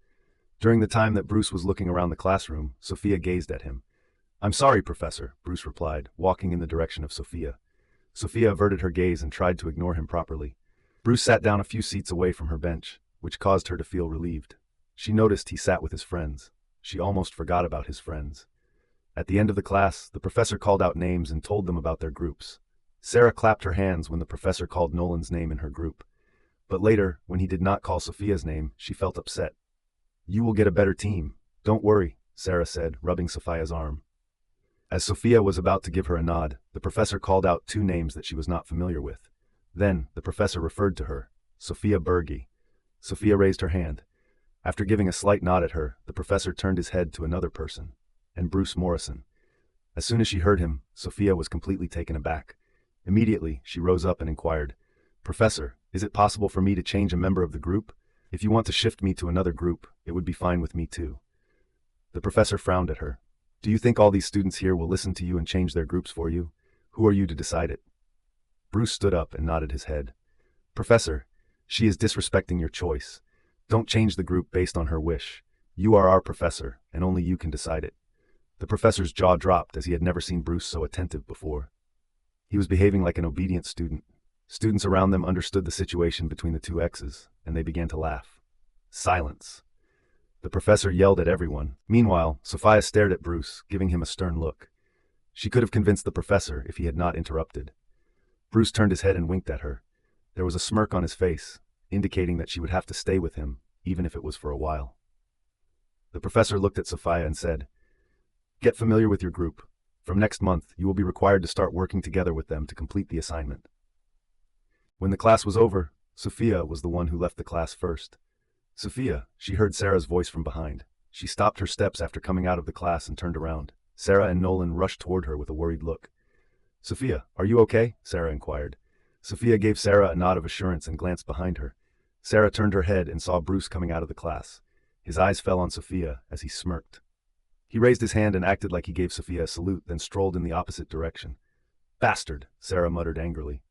During the time that Bruce was looking around the classroom, Sophia gazed at him. "I'm sorry, Professor," Bruce replied, walking in the direction of Sophia. Sophia averted her gaze and tried to ignore him properly. Bruce sat down a few seats away from her bench, which caused her to feel relieved. She noticed he sat with his friends. She almost forgot about his friends. At the end of the class, the professor called out names and told them about their groups. Sarah clapped her hands when the professor called Nolan's name in her group. But later, when he did not call Sophia's name, she felt upset. "You will get a better team. Don't worry," Sarah said, rubbing Sophia's arm. As Sophia was about to give her a nod, the professor called out two names that she was not familiar with. Then, the professor referred to her, Sophia Berge. Sophia raised her hand. After giving a slight nod at her, the professor turned his head to another person, and Bruce Morrison. As soon as she heard him, Sophia was completely taken aback. Immediately, she rose up and inquired, "Professor, is it possible for me to change a member of the group? If you want to shift me to another group, it would be fine with me too." The professor frowned at her. "Do you think all these students here will listen to you and change their groups for you? Who are you to decide it?" Bruce stood up and nodded his head. "Professor, she is disrespecting your choice. Don't change the group based on her wish. You are our professor, and only you can decide it." The professor's jaw dropped as he had never seen Bruce so attentive before. He was behaving like an obedient student. Students around them understood the situation between the two exes, and they began to laugh. Silence. The professor yelled at everyone. Meanwhile, Sophia stared at Bruce, giving him a stern look. She could have convinced the professor if he had not interrupted. Bruce turned his head and winked at her. There was a smirk on his face, indicating that she would have to stay with him, even if it was for a while. The professor looked at Sophia and said, "Get familiar with your group. From next month, you will be required to start working together with them to complete the assignment." When the class was over, Sophia was the one who left the class first. "Sophia," she heard Sarah's voice from behind. She stopped her steps after coming out of the class and turned around. Sarah and Nolan rushed toward her with a worried look. "Sophia, are you okay?" Sarah inquired. Sophia gave Sarah a nod of assurance and glanced behind her. Sarah turned her head and saw Bruce coming out of the class. His eyes fell on Sophia as he smirked. He raised his hand and acted like he gave Sophia a salute, then strolled in the opposite direction. "Bastard," Sarah muttered angrily.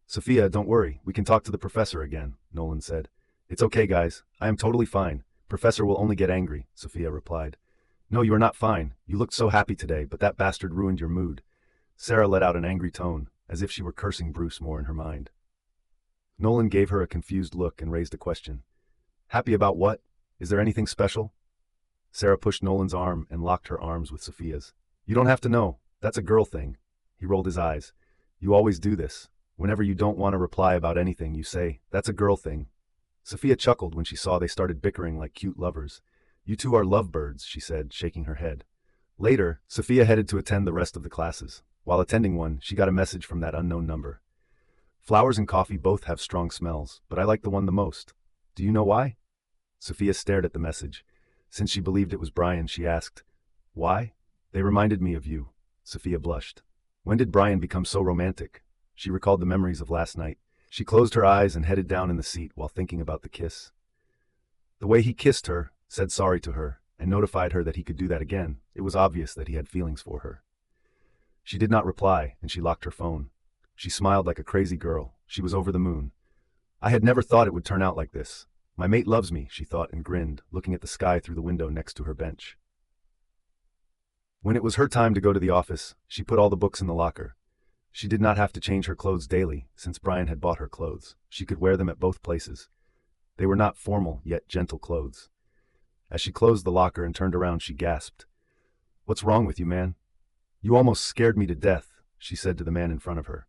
"Sophia, don't worry, we can talk to the professor again," Nolan said. "It's okay, guys. I am totally fine. Professor will only get angry," Sophia replied. "No, you are not fine. You looked so happy today, but that bastard ruined your mood." Sarah let out an angry tone, as if she were cursing Bruce more in her mind. Nolan gave her a confused look and raised a question. "Happy about what? Is there anything special?" Sarah pushed Nolan's arm and locked her arms with Sophia's. "You don't have to know. That's a girl thing." He rolled his eyes. "You always do this. Whenever you don't want to reply about anything, you say, 'That's a girl thing.'" Sophia chuckled when she saw they started bickering like cute lovers. "You two are lovebirds," she said, shaking her head. Later, Sophia headed to attend the rest of the classes. While attending one, she got a message from that unknown number. "Flowers and coffee both have strong smells, but I like the one the most. Do you know why?" Sophia stared at the message. Since she believed it was Bryan, she asked, "Why?" "They reminded me of you." Sophia blushed. When did Bryan become so romantic? She recalled the memories of last night. She closed her eyes and headed down in the seat while thinking about the kiss. The way he kissed her, said sorry to her, and notified her that he could do that again, it was obvious that he had feelings for her. She did not reply, and she locked her phone. She smiled like a crazy girl. She was over the moon. "I had never thought it would turn out like this. My mate loves me," she thought and grinned, looking at the sky through the window next to her bench. When it was her time to go to the office, she put all the books in the locker. She did not have to change her clothes daily, since Bryan had bought her clothes. She could wear them at both places. They were not formal, yet gentle clothes. As she closed the locker and turned around, she gasped. "What's wrong with you, man? You almost scared me to death," she said to the man in front of her.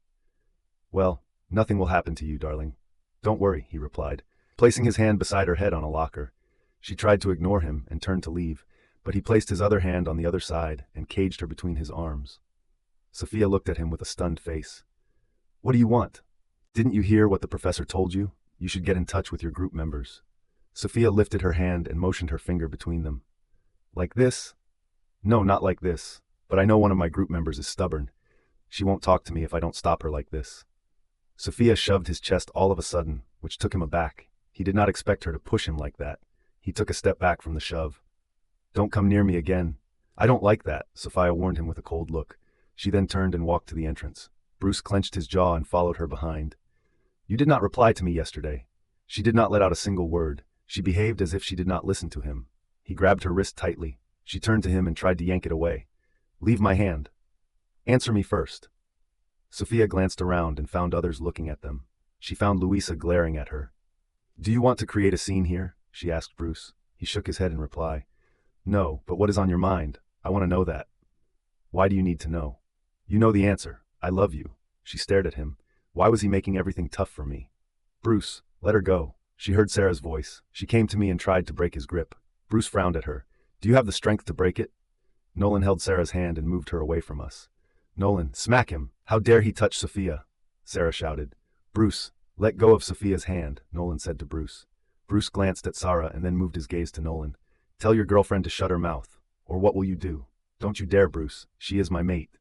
"Well, nothing will happen to you, darling. Don't worry," he replied, placing his hand beside her head on a locker. She tried to ignore him and turned to leave, but he placed his other hand on the other side and caged her between his arms. Sophia looked at him with a stunned face. "What do you want? Didn't you hear what the professor told you? You should get in touch with your group members." Sophia lifted her hand and motioned her finger between them. "Like this?" "No, not like this. But I know one of my group members is stubborn. She won't talk to me if I don't stop her like this." Sophia shoved his chest all of a sudden, which took him aback. He did not expect her to push him like that. He took a step back from the shove. "Don't come near me again." "I don't like that," Sophia warned him with a cold look. She then turned and walked to the entrance. Bruce clenched his jaw and followed her behind. "You did not reply to me yesterday." She did not let out a single word. She behaved as if she did not listen to him. He grabbed her wrist tightly. She turned to him and tried to yank it away. "Leave my hand. Answer me first." Sophia glanced around and found others looking at them. She found Louisa glaring at her. "Do you want to create a scene here?" she asked Bruce. He shook his head in reply. "No, but what is on your mind? I want to know that." "Why do you need to know?" "You know the answer. I love you." She stared at him. Why was he making everything tough for me? "Bruce, let her go." She heard Sarah's voice. She came to me and tried to break his grip. Bruce frowned at her. "Do you have the strength to break it?" Nolan held Sarah's hand and moved her away from us. "Nolan, smack him! How dare he touch Sophia!" Sarah shouted. "Bruce, let go of Sophia's hand," Nolan said to Bruce. Bruce glanced at Sarah and then moved his gaze to Nolan. "Tell your girlfriend to shut her mouth. Or what will you do?" "Don't you dare, Bruce. She is my mate."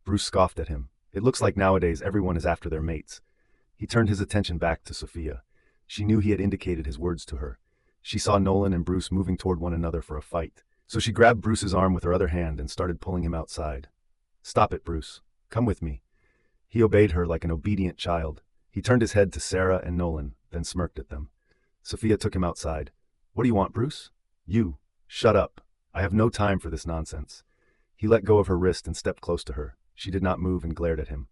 Bruce scoffed at him. It looks like nowadays everyone is after their mates. He turned his attention back to Sophia. She knew he had indicated his words to her. She saw Nolan and Bruce moving toward one another for a fight. So she grabbed Bruce's arm with her other hand and started pulling him outside. "Stop it, Bruce. Come with me." He obeyed her like an obedient child. He turned his head to Sarah and Nolan, then smirked at them. Sophia took him outside. "What do you want, Bruce?" "You. Shut up. I have no time for this nonsense." He let go of her wrist and stepped close to her. She did not move and glared at him.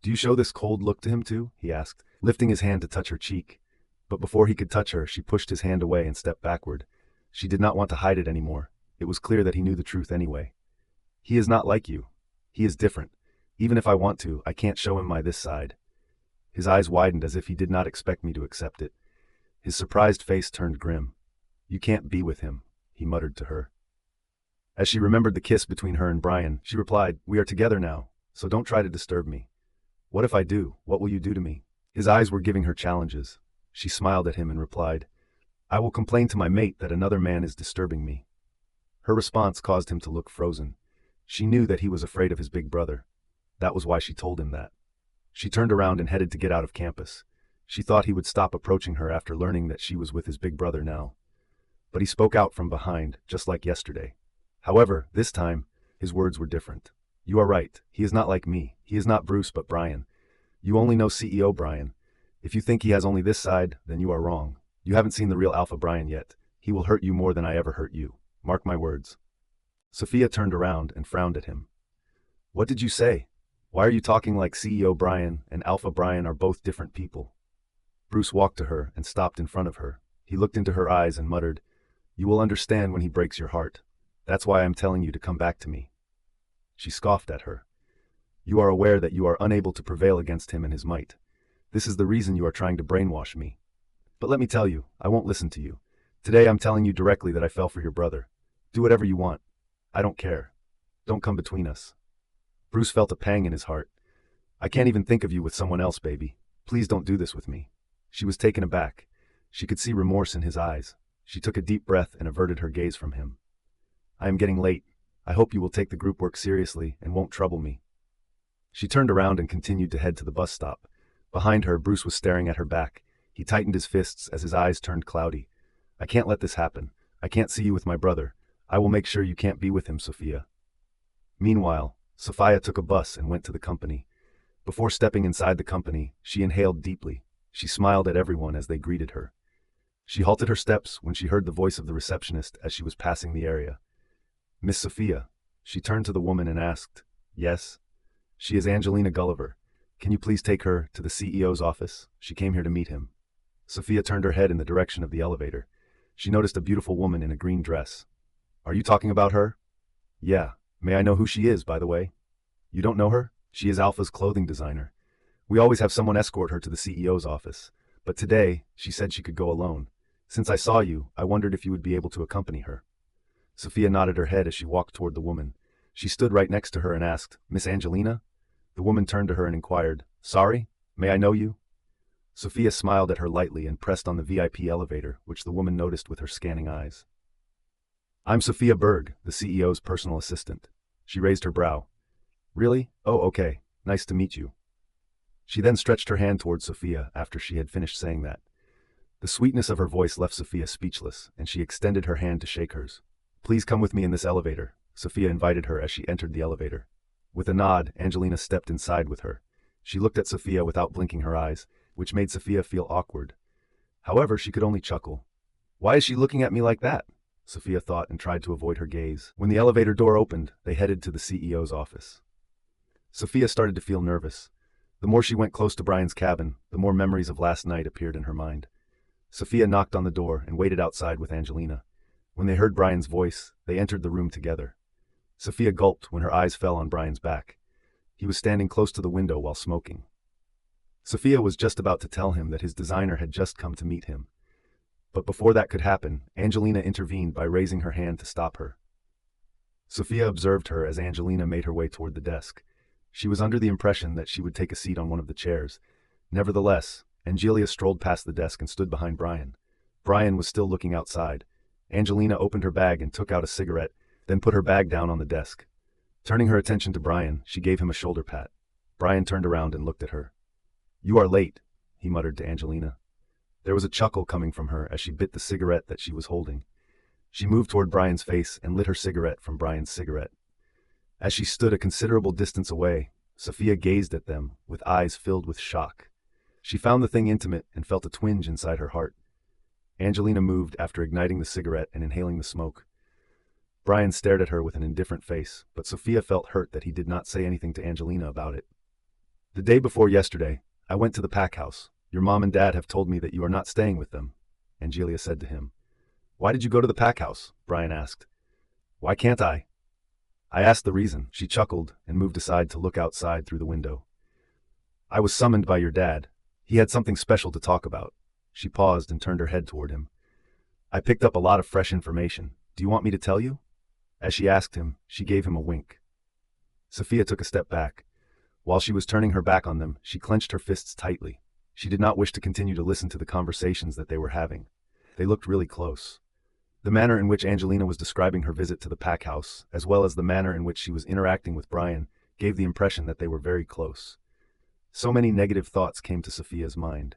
"Do you show this cold look to him too?" he asked, lifting his hand to touch her cheek. But before he could touch her, she pushed his hand away and stepped backward. She did not want to hide it anymore. It was clear that he knew the truth anyway. He is not like you. He is different. Even if I want to, I can't show him my this side. His eyes widened as if he did not expect me to accept it. His surprised face turned grim. You can't be with him, he muttered to her. As she remembered the kiss between her and Bryan, she replied, we are together now, so don't try to disturb me. What if I do? What will you do to me? His eyes were giving her challenges. She smiled at him and replied, I will complain to my mate that another man is disturbing me. Her response caused him to look frozen. She knew that he was afraid of his big brother. That was why she told him that. She turned around and headed to get out of campus. She thought he would stop approaching her after learning that she was with his big brother now. But he spoke out from behind, just like yesterday. However, this time, his words were different. You are right. He is not like me. He is not Bruce but Bryan. You only know CEO Bryan. If you think he has only this side, then you are wrong. You haven't seen the real Alpha Bryan yet. He will hurt you more than I ever hurt you. Mark my words. Sophia turned around and frowned at him. What did you say? Why are you talking like CEO Bryan and Alpha Bryan are both different people? Bruce walked to her and stopped in front of her. He looked into her eyes and muttered, You will understand when he breaks your heart. That's why I'm telling you to come back to me. She scoffed at her. You are aware that you are unable to prevail against him and his might. This is the reason you are trying to brainwash me. But let me tell you, I won't listen to you. Today I'm telling you directly that I fell for your brother. Do whatever you want. I don't care. Don't come between us. Bruce felt a pang in his heart. I can't even think of you with someone else, baby. Please don't do this with me. She was taken aback. She could see remorse in his eyes. She took a deep breath and averted her gaze from him. I am getting late. I hope you will take the group work seriously and won't trouble me. She turned around and continued to head to the bus stop. Behind her, Bruce was staring at her back. He tightened his fists as his eyes turned cloudy. I can't let this happen. I can't see you with my brother. I will make sure you can't be with him, Sophia. Meanwhile, Sophia took a bus and went to the company. Before stepping inside the company, she inhaled deeply. She smiled at everyone as they greeted her. She halted her steps when she heard the voice of the receptionist as she was passing the area. Miss Sophia. She turned to the woman and asked, Yes? She is Angelina Gulliver. Can you please take her to the CEO's office? She came here to meet him. Sophia turned her head in the direction of the elevator. She noticed a beautiful woman in a green dress. Are you talking about her? Yeah. May I know who she is, by the way? You don't know her? She is Alpha's clothing designer. We always have someone escort her to the CEO's office. But today, she said she could go alone. Since I saw you, I wondered if you would be able to accompany her. Sophia nodded her head as she walked toward the woman. She stood right next to her and asked, Miss Angelina? The woman turned to her and inquired, Sorry? May I know you? Sophia smiled at her lightly and pressed on the VIP elevator, which the woman noticed with her scanning eyes. I'm Sophia Berg, the CEO's personal assistant. She raised her brow. Really? Oh, okay. Nice to meet you. She then stretched her hand towards Sophia after she had finished saying that. The sweetness of her voice left Sophia speechless, and she extended her hand to shake hers. Please come with me in this elevator, Sophia invited her as she entered the elevator. With a nod, Angelina stepped inside with her. She looked at Sophia without blinking her eyes, which made Sophia feel awkward. However, she could only chuckle. Why is she looking at me like that? Sophia thought and tried to avoid her gaze. When the elevator door opened, they headed to the CEO's office. Sophia started to feel nervous. The more she went close to Bryan's cabin, the more memories of last night appeared in her mind. Sophia knocked on the door and waited outside with Angelina. When they heard Bryan's voice, they entered the room together. Sophia gulped when her eyes fell on Bryan's back. He was standing close to the window while smoking. Sophia was just about to tell him that his designer had just come to meet him. But before that could happen, Angelina intervened by raising her hand to stop her. Sophia observed her as Angelina made her way toward the desk. She was under the impression that she would take a seat on one of the chairs. Nevertheless, Angelia strolled past the desk and stood behind Bryan. Bryan was still looking outside. Angelina opened her bag and took out a cigarette, then put her bag down on the desk. Turning her attention to Bryan, she gave him a shoulder pat. Bryan turned around and looked at her. You are late, he muttered to Angelina. There was a chuckle coming from her as she bit the cigarette that she was holding. She moved toward Bryan's face and lit her cigarette from Bryan's cigarette. As she stood a considerable distance away, Sophia gazed at them with eyes filled with shock. She found the thing intimate and felt a twinge inside her heart. Angelina moved after igniting the cigarette and inhaling the smoke. Bryan stared at her with an indifferent face, but Sophia felt hurt that he did not say anything to Angelina about it. The day before yesterday, I went to the pack house. Your mom and dad have told me that you are not staying with them, Angelia said to him. Why did you go to the pack house? Bryan asked. Why can't I? I asked the reason. She chuckled and moved aside to look outside through the window. I was summoned by your dad. He had something special to talk about. She paused and turned her head toward him. I picked up a lot of fresh information. Do you want me to tell you? As she asked him, she gave him a wink. Sophia took a step back. While she was turning her back on them, she clenched her fists tightly. She did not wish to continue to listen to the conversations that they were having. They looked really close. The manner in which Angelina was describing her visit to the pack house, as well as the manner in which she was interacting with Bryan, gave the impression that they were very close. So many negative thoughts came to Sophia's mind.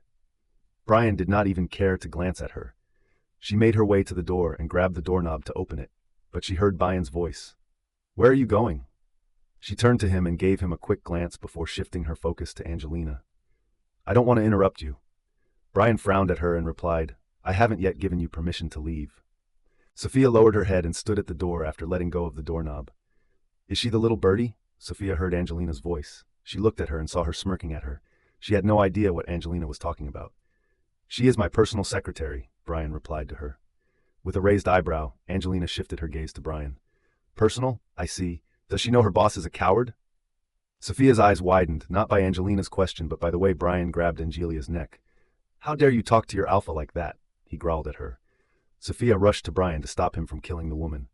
Bryan did not even care to glance at her. She made her way to the door and grabbed the doorknob to open it, but she heard Bryan's voice. Where are you going? She turned to him and gave him a quick glance before shifting her focus to Angelina. I don't want to interrupt you. Bryan frowned at her and replied, I haven't yet given you permission to leave. Sophia lowered her head and stood at the door after letting go of the doorknob. Is she the little birdie? Sophia heard Angelina's voice. She looked at her and saw her smirking at her. She had no idea what Angelina was talking about. She is my personal secretary, Bryan replied to her. With a raised eyebrow, Angelina shifted her gaze to Bryan. Personal? I see. Does she know her boss is a coward? Sophia's eyes widened, not by Angelina's question but by the way Bryan grabbed Angelia's neck. How dare you talk to your alpha like that? He growled at her. Sophia rushed to Bryan to stop him from killing the woman.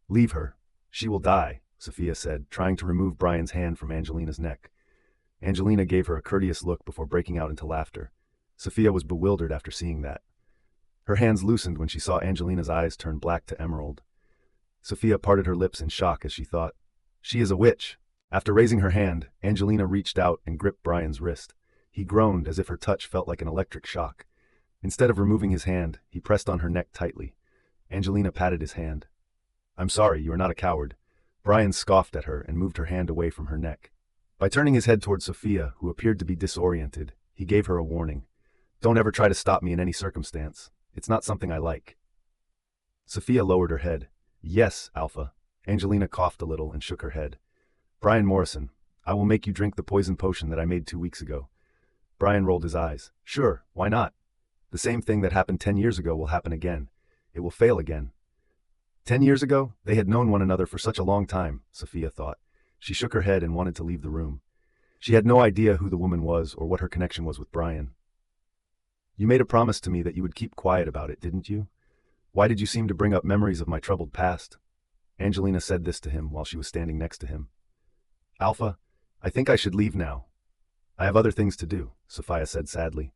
Leave her. She will die, Sophia said, trying to remove Bryan's hand from Angelina's neck. Angelina gave her a courteous look before breaking out into laughter. Sophia was bewildered after seeing that. Her hands loosened when she saw Angelina's eyes turn black to emerald. Sophia parted her lips in shock as she thought, she is a witch. After raising her hand, Angelina reached out and gripped Bryan's wrist. He groaned as if her touch felt like an electric shock. Instead of removing his hand, he pressed on her neck tightly. Angelina patted his hand. I'm sorry, you are not a coward. Bryan scoffed at her and moved her hand away from her neck. By turning his head toward Sophia, who appeared to be disoriented, he gave her a warning. Don't ever try to stop me in any circumstance. It's not something I like. Sophia lowered her head. Yes, Alpha. Angelina coughed a little and shook her head. Bryan Morrison, I will make you drink the poison potion that I made 2 weeks ago. Bryan rolled his eyes. Sure, why not? The same thing that happened 10 years ago will happen again. It will fail again. 10 years ago? They had known one another for such a long time, Sophia thought. She shook her head and wanted to leave the room. She had no idea who the woman was or what her connection was with Bryan. You made a promise to me that you would keep quiet about it, didn't you? Why did you seem to bring up memories of my troubled past? Angelina said this to him while she was standing next to him. Alpha, I think I should leave now. I have other things to do, Sophia said sadly.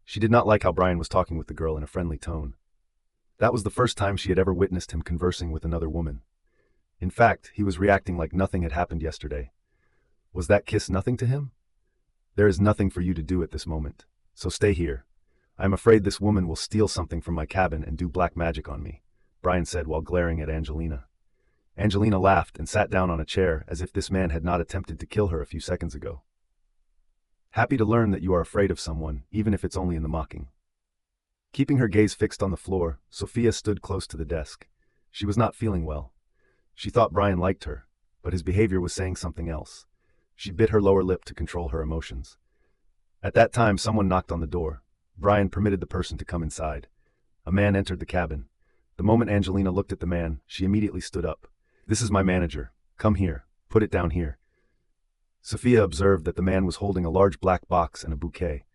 She did not like how Bryan was talking with the girl in a friendly tone. That was the first time she had ever witnessed him conversing with another woman. In fact, he was reacting like nothing had happened yesterday. Was that kiss nothing to him? There is nothing for you to do at this moment, so stay here. I am afraid this woman will steal something from my cabin and do black magic on me, Bryan said while glaring at Angelina. Angelina laughed and sat down on a chair as if this man had not attempted to kill her a few seconds ago. Happy to learn that you are afraid of someone, even if it's only in the mocking. Keeping her gaze fixed on the floor, Sophia stood close to the desk. She was not feeling well. She thought Bryan liked her, but his behavior was saying something else. She bit her lower lip to control her emotions. At that time, someone knocked on the door. Bryan permitted the person to come inside. A man entered the cabin. The moment Angelina looked at the man, she immediately stood up. This is my manager. Come here. Put it down here. Sophia observed that the man was holding a large black box and a bouquet.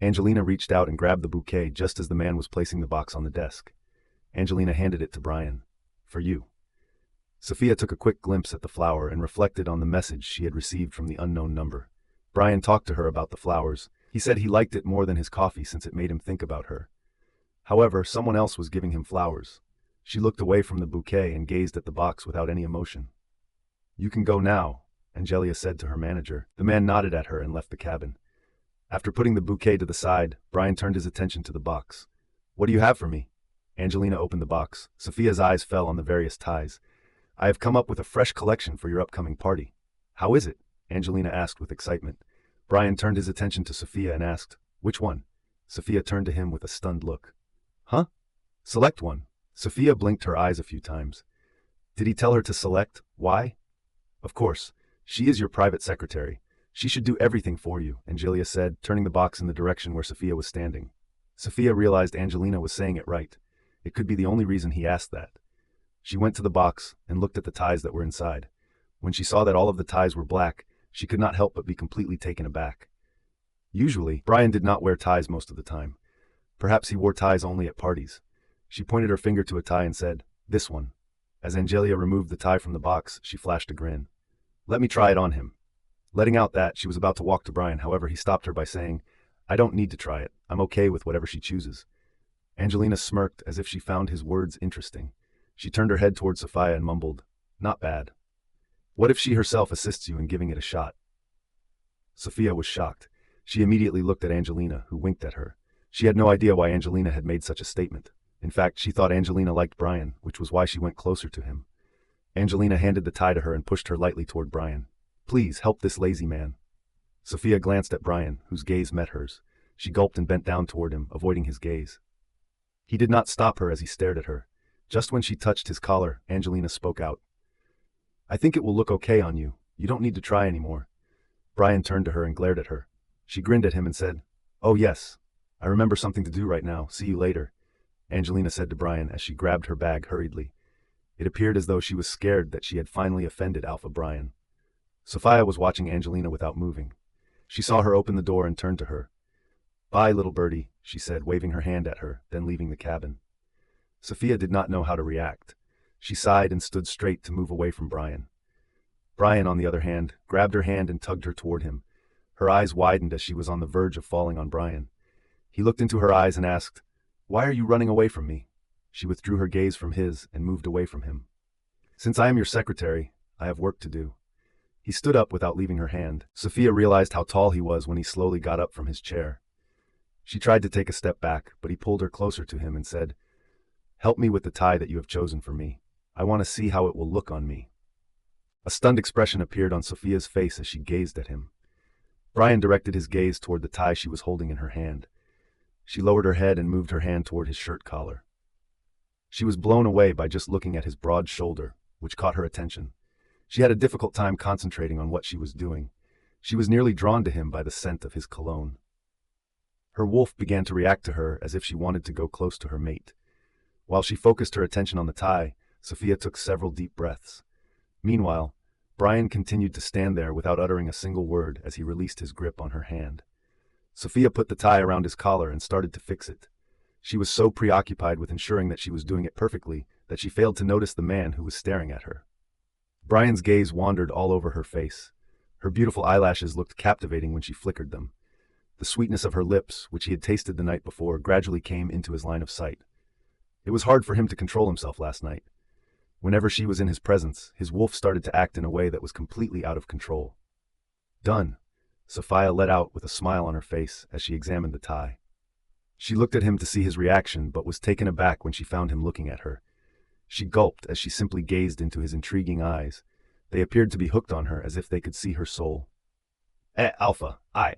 Angelina reached out and grabbed the bouquet just as the man was placing the box on the desk. Angelina handed it to Bryan. For you. Sophia took a quick glimpse at the flower and reflected on the message she had received from the unknown number. Bryan talked to her about the flowers. He said he liked it more than his coffee since it made him think about her. However, someone else was giving him flowers. She looked away from the bouquet and gazed at the box without any emotion. You can go now, Angelia said to her manager. The man nodded at her and left the cabin. After putting the bouquet to the side, Bryan turned his attention to the box. What do you have for me? Angelina opened the box. Sophia's eyes fell on the various ties. I have come up with a fresh collection for your upcoming party. How is it? Angelina asked with excitement. Bryan turned his attention to Sophia and asked, which one? Sophia turned to him with a stunned look. Huh? Select one. Sophia blinked her eyes a few times. Did he tell her to select? Why? Of course. She is your private secretary. She should do everything for you, Angelia said, turning the box in the direction where Sophia was standing. Sophia realized Angelina was saying it right. It could be the only reason he asked that. She went to the box and looked at the ties that were inside. When she saw that all of the ties were black, she could not help but be completely taken aback. Usually, Bryan did not wear ties most of the time. Perhaps he wore ties only at parties. She pointed her finger to a tie and said, "This one." As Angelia removed the tie from the box, she flashed a grin. "Let me try it on him." Letting out that, she was about to walk to Bryan, however he stopped her by saying, "I don't need to try it. I'm okay with whatever she chooses." Angelina smirked as if she found his words interesting. She turned her head toward Sophia and mumbled, "Not bad. What if she herself assists you in giving it a shot?" Sophia was shocked. She immediately looked at Angelina, who winked at her. She had no idea why Angelina had made such a statement. In fact, she thought Angelina liked Bryan, which was why she went closer to him. Angelina handed the tie to her and pushed her lightly toward Bryan. "Please, help this lazy man." Sophia glanced at Bryan, whose gaze met hers. She gulped and bent down toward him, avoiding his gaze. He did not stop her as he stared at her. Just when she touched his collar, Angelina spoke out. "I think it will look okay on you. You don't need to try anymore." Bryan turned to her and glared at her. She grinned at him and said, "Oh yes, I remember something to do right now. See you later," Angelina said to Bryan as she grabbed her bag hurriedly. It appeared as though she was scared that she had finally offended Alpha Bryan. Sophia was watching Angelina without moving. She saw her open the door and turned to her. "Bye, little birdie," she said, waving her hand at her, then leaving the cabin. Sophia did not know how to react. She sighed and stood straight to move away from Bryan. Bryan, on the other hand, grabbed her hand and tugged her toward him. Her eyes widened as she was on the verge of falling on Bryan. He looked into her eyes and asked, "Why are you running away from me?" She withdrew her gaze from his and moved away from him. "Since I am your secretary, I have work to do." He stood up without leaving her hand. Sophia realized how tall he was when he slowly got up from his chair. She tried to take a step back, but he pulled her closer to him and said, "Help me with the tie that you have chosen for me. I want to see how it will look on me." A stunned expression appeared on Sophia's face as she gazed at him. Bryan directed his gaze toward the tie she was holding in her hand. She lowered her head and moved her hand toward his shirt collar. She was blown away by just looking at his broad shoulder, which caught her attention. She had a difficult time concentrating on what she was doing. She was nearly drawn to him by the scent of his cologne. Her wolf began to react to her as if she wanted to go close to her mate. While she focused her attention on the tie, Sophia took several deep breaths. Meanwhile, Bryan continued to stand there without uttering a single word as he released his grip on her hand. Sophia put the tie around his collar and started to fix it. She was so preoccupied with ensuring that she was doing it perfectly that she failed to notice the man who was staring at her. Bryan's gaze wandered all over her face. Her beautiful eyelashes looked captivating when she flickered them. The sweetness of her lips, which he had tasted the night before, gradually came into his line of sight. It was hard for him to control himself last night. Whenever she was in his presence, his wolf started to act in a way that was completely out of control. "Done," Sophia let out with a smile on her face as she examined the tie. She looked at him to see his reaction, but was taken aback when she found him looking at her. She gulped as she simply gazed into his intriguing eyes. They appeared to be hooked on her as if they could see her soul. Alpha, I."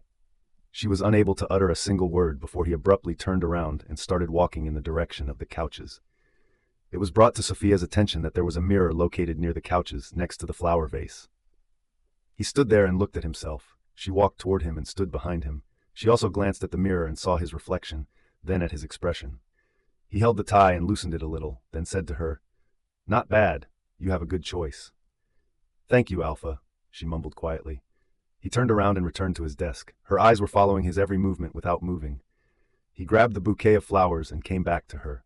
She was unable to utter a single word before he abruptly turned around and started walking in the direction of the couches. It was brought to Sophia's attention that there was a mirror located near the couches next to the flower vase. He stood there and looked at himself. She walked toward him and stood behind him. She also glanced at the mirror and saw his reflection, then at his expression. He held the tie and loosened it a little, then said to her, "Not bad. You have a good choice." "Thank you, Alpha," she mumbled quietly. He turned around and returned to his desk. Her eyes were following his every movement without moving. He grabbed the bouquet of flowers and came back to her.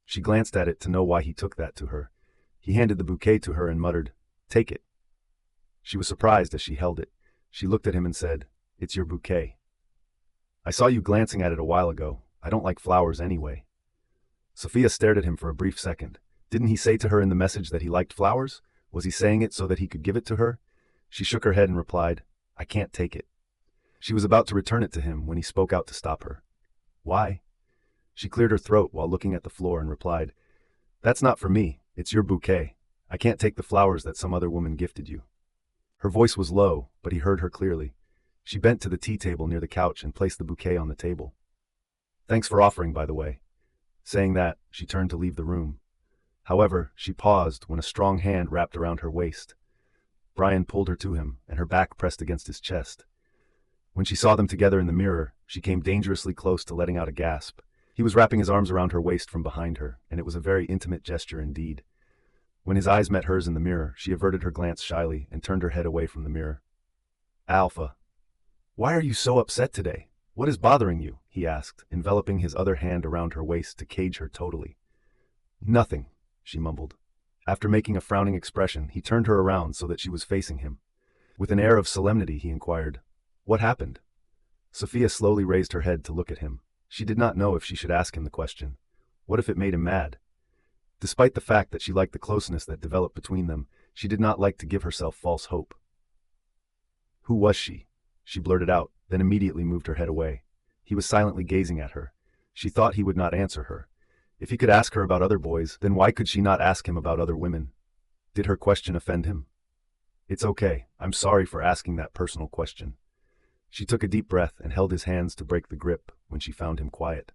She glanced at it to know why he took that to her. He handed the bouquet to her and muttered, "Take it." She was surprised as she held it. She looked at him and said, "It's your bouquet. I saw you glancing at it a while ago. I don't like flowers anyway." Sophia stared at him for a brief second. Didn't he say to her in the message that he liked flowers? Was he saying it so that he could give it to her? She shook her head and replied, "I can't take it." She was about to return it to him when he spoke out to stop her. "Why?" She cleared her throat while looking at the floor and replied, "That's not for me. It's your bouquet. I can't take the flowers that some other woman gifted you." Her voice was low, but he heard her clearly. She bent to the tea table near the couch and placed the bouquet on the table. "Thanks for offering, by the way." Saying that, she turned to leave the room. However, she paused when a strong hand wrapped around her waist. Bryan pulled her to him, and her back pressed against his chest. When she saw them together in the mirror, she came dangerously close to letting out a gasp. He was wrapping his arms around her waist from behind her, and it was a very intimate gesture indeed. When his eyes met hers in the mirror, she averted her glance shyly and turned her head away from the mirror. Alpha. Why are you so upset today? What is bothering you? He asked, enveloping his other hand around her waist to cage her totally. Nothing, she mumbled. After making a frowning expression, he turned her around so that she was facing him. With an air of solemnity, he inquired, "What happened?" Sophia slowly raised her head to look at him. She did not know if she should ask him the question. What if it made him mad? Despite the fact that she liked the closeness that developed between them, she did not like to give herself false hope. Who was she? She blurted out, then immediately moved her head away. He was silently gazing at her. She thought he would not answer her. If he could ask her about other boys, then why could she not ask him about other women? Did her question offend him? It's okay, I'm sorry for asking that personal question. She took a deep breath and held his hands to break the grip when she found him quiet.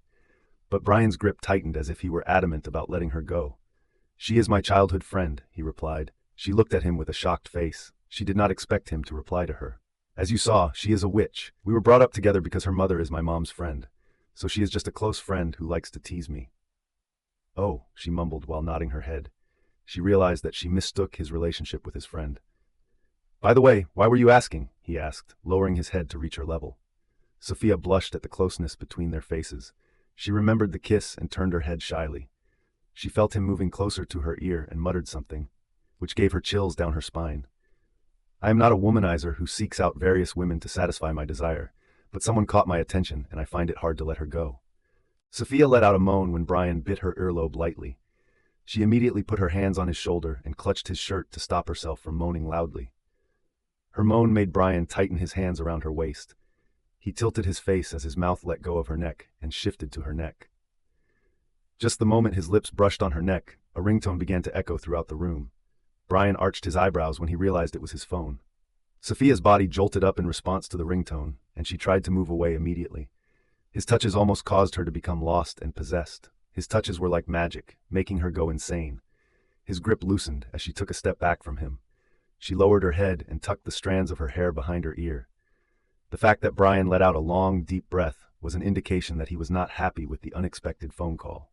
But Bryan's grip tightened as if he were adamant about letting her go. She is my childhood friend, he replied. She looked at him with a shocked face. She did not expect him to reply to her. As you saw, she is a witch. We were brought up together because her mother is my mom's friend. So she is just a close friend who likes to tease me. Oh, she mumbled while nodding her head. She realized that she mistook his relationship with his friend. By the way, why were you asking? He asked, lowering his head to reach her level. Sophia blushed at the closeness between their faces. She remembered the kiss and turned her head shyly. She felt him moving closer to her ear and muttered something, which gave her chills down her spine. I am not a womanizer who seeks out various women to satisfy my desire, but someone caught my attention and I find it hard to let her go. Sophia let out a moan when Bryan bit her earlobe lightly. She immediately put her hands on his shoulder and clutched his shirt to stop herself from moaning loudly. Her moan made Bryan tighten his hands around her waist. He tilted his face as his mouth let go of her neck and shifted to her neck. Just the moment his lips brushed on her neck, a ringtone began to echo throughout the room. Bryan arched his eyebrows when he realized it was his phone. Sophia's body jolted up in response to the ringtone, and she tried to move away immediately. His touches almost caused her to become lost and possessed. His touches were like magic, making her go insane. His grip loosened as she took a step back from him. She lowered her head and tucked the strands of her hair behind her ear. The fact that Bryan let out a long, deep breath was an indication that he was not happy with the unexpected phone call.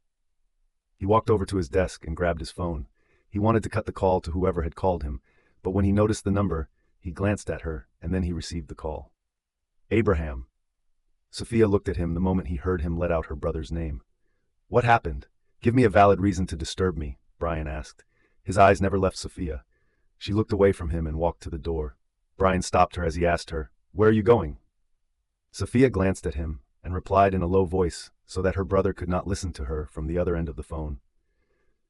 He walked over to his desk and grabbed his phone. He wanted to cut the call to whoever had called him, but when he noticed the number, he glanced at her, and then he received the call. Abraham. Sophia looked at him the moment he heard him let out her brother's name. What happened? Give me a valid reason to disturb me, Bryan asked. His eyes never left Sophia. She looked away from him and walked to the door. Bryan stopped her as he asked her, Where are you going? Sophia glanced at him and replied in a low voice so that her brother could not listen to her from the other end of the phone.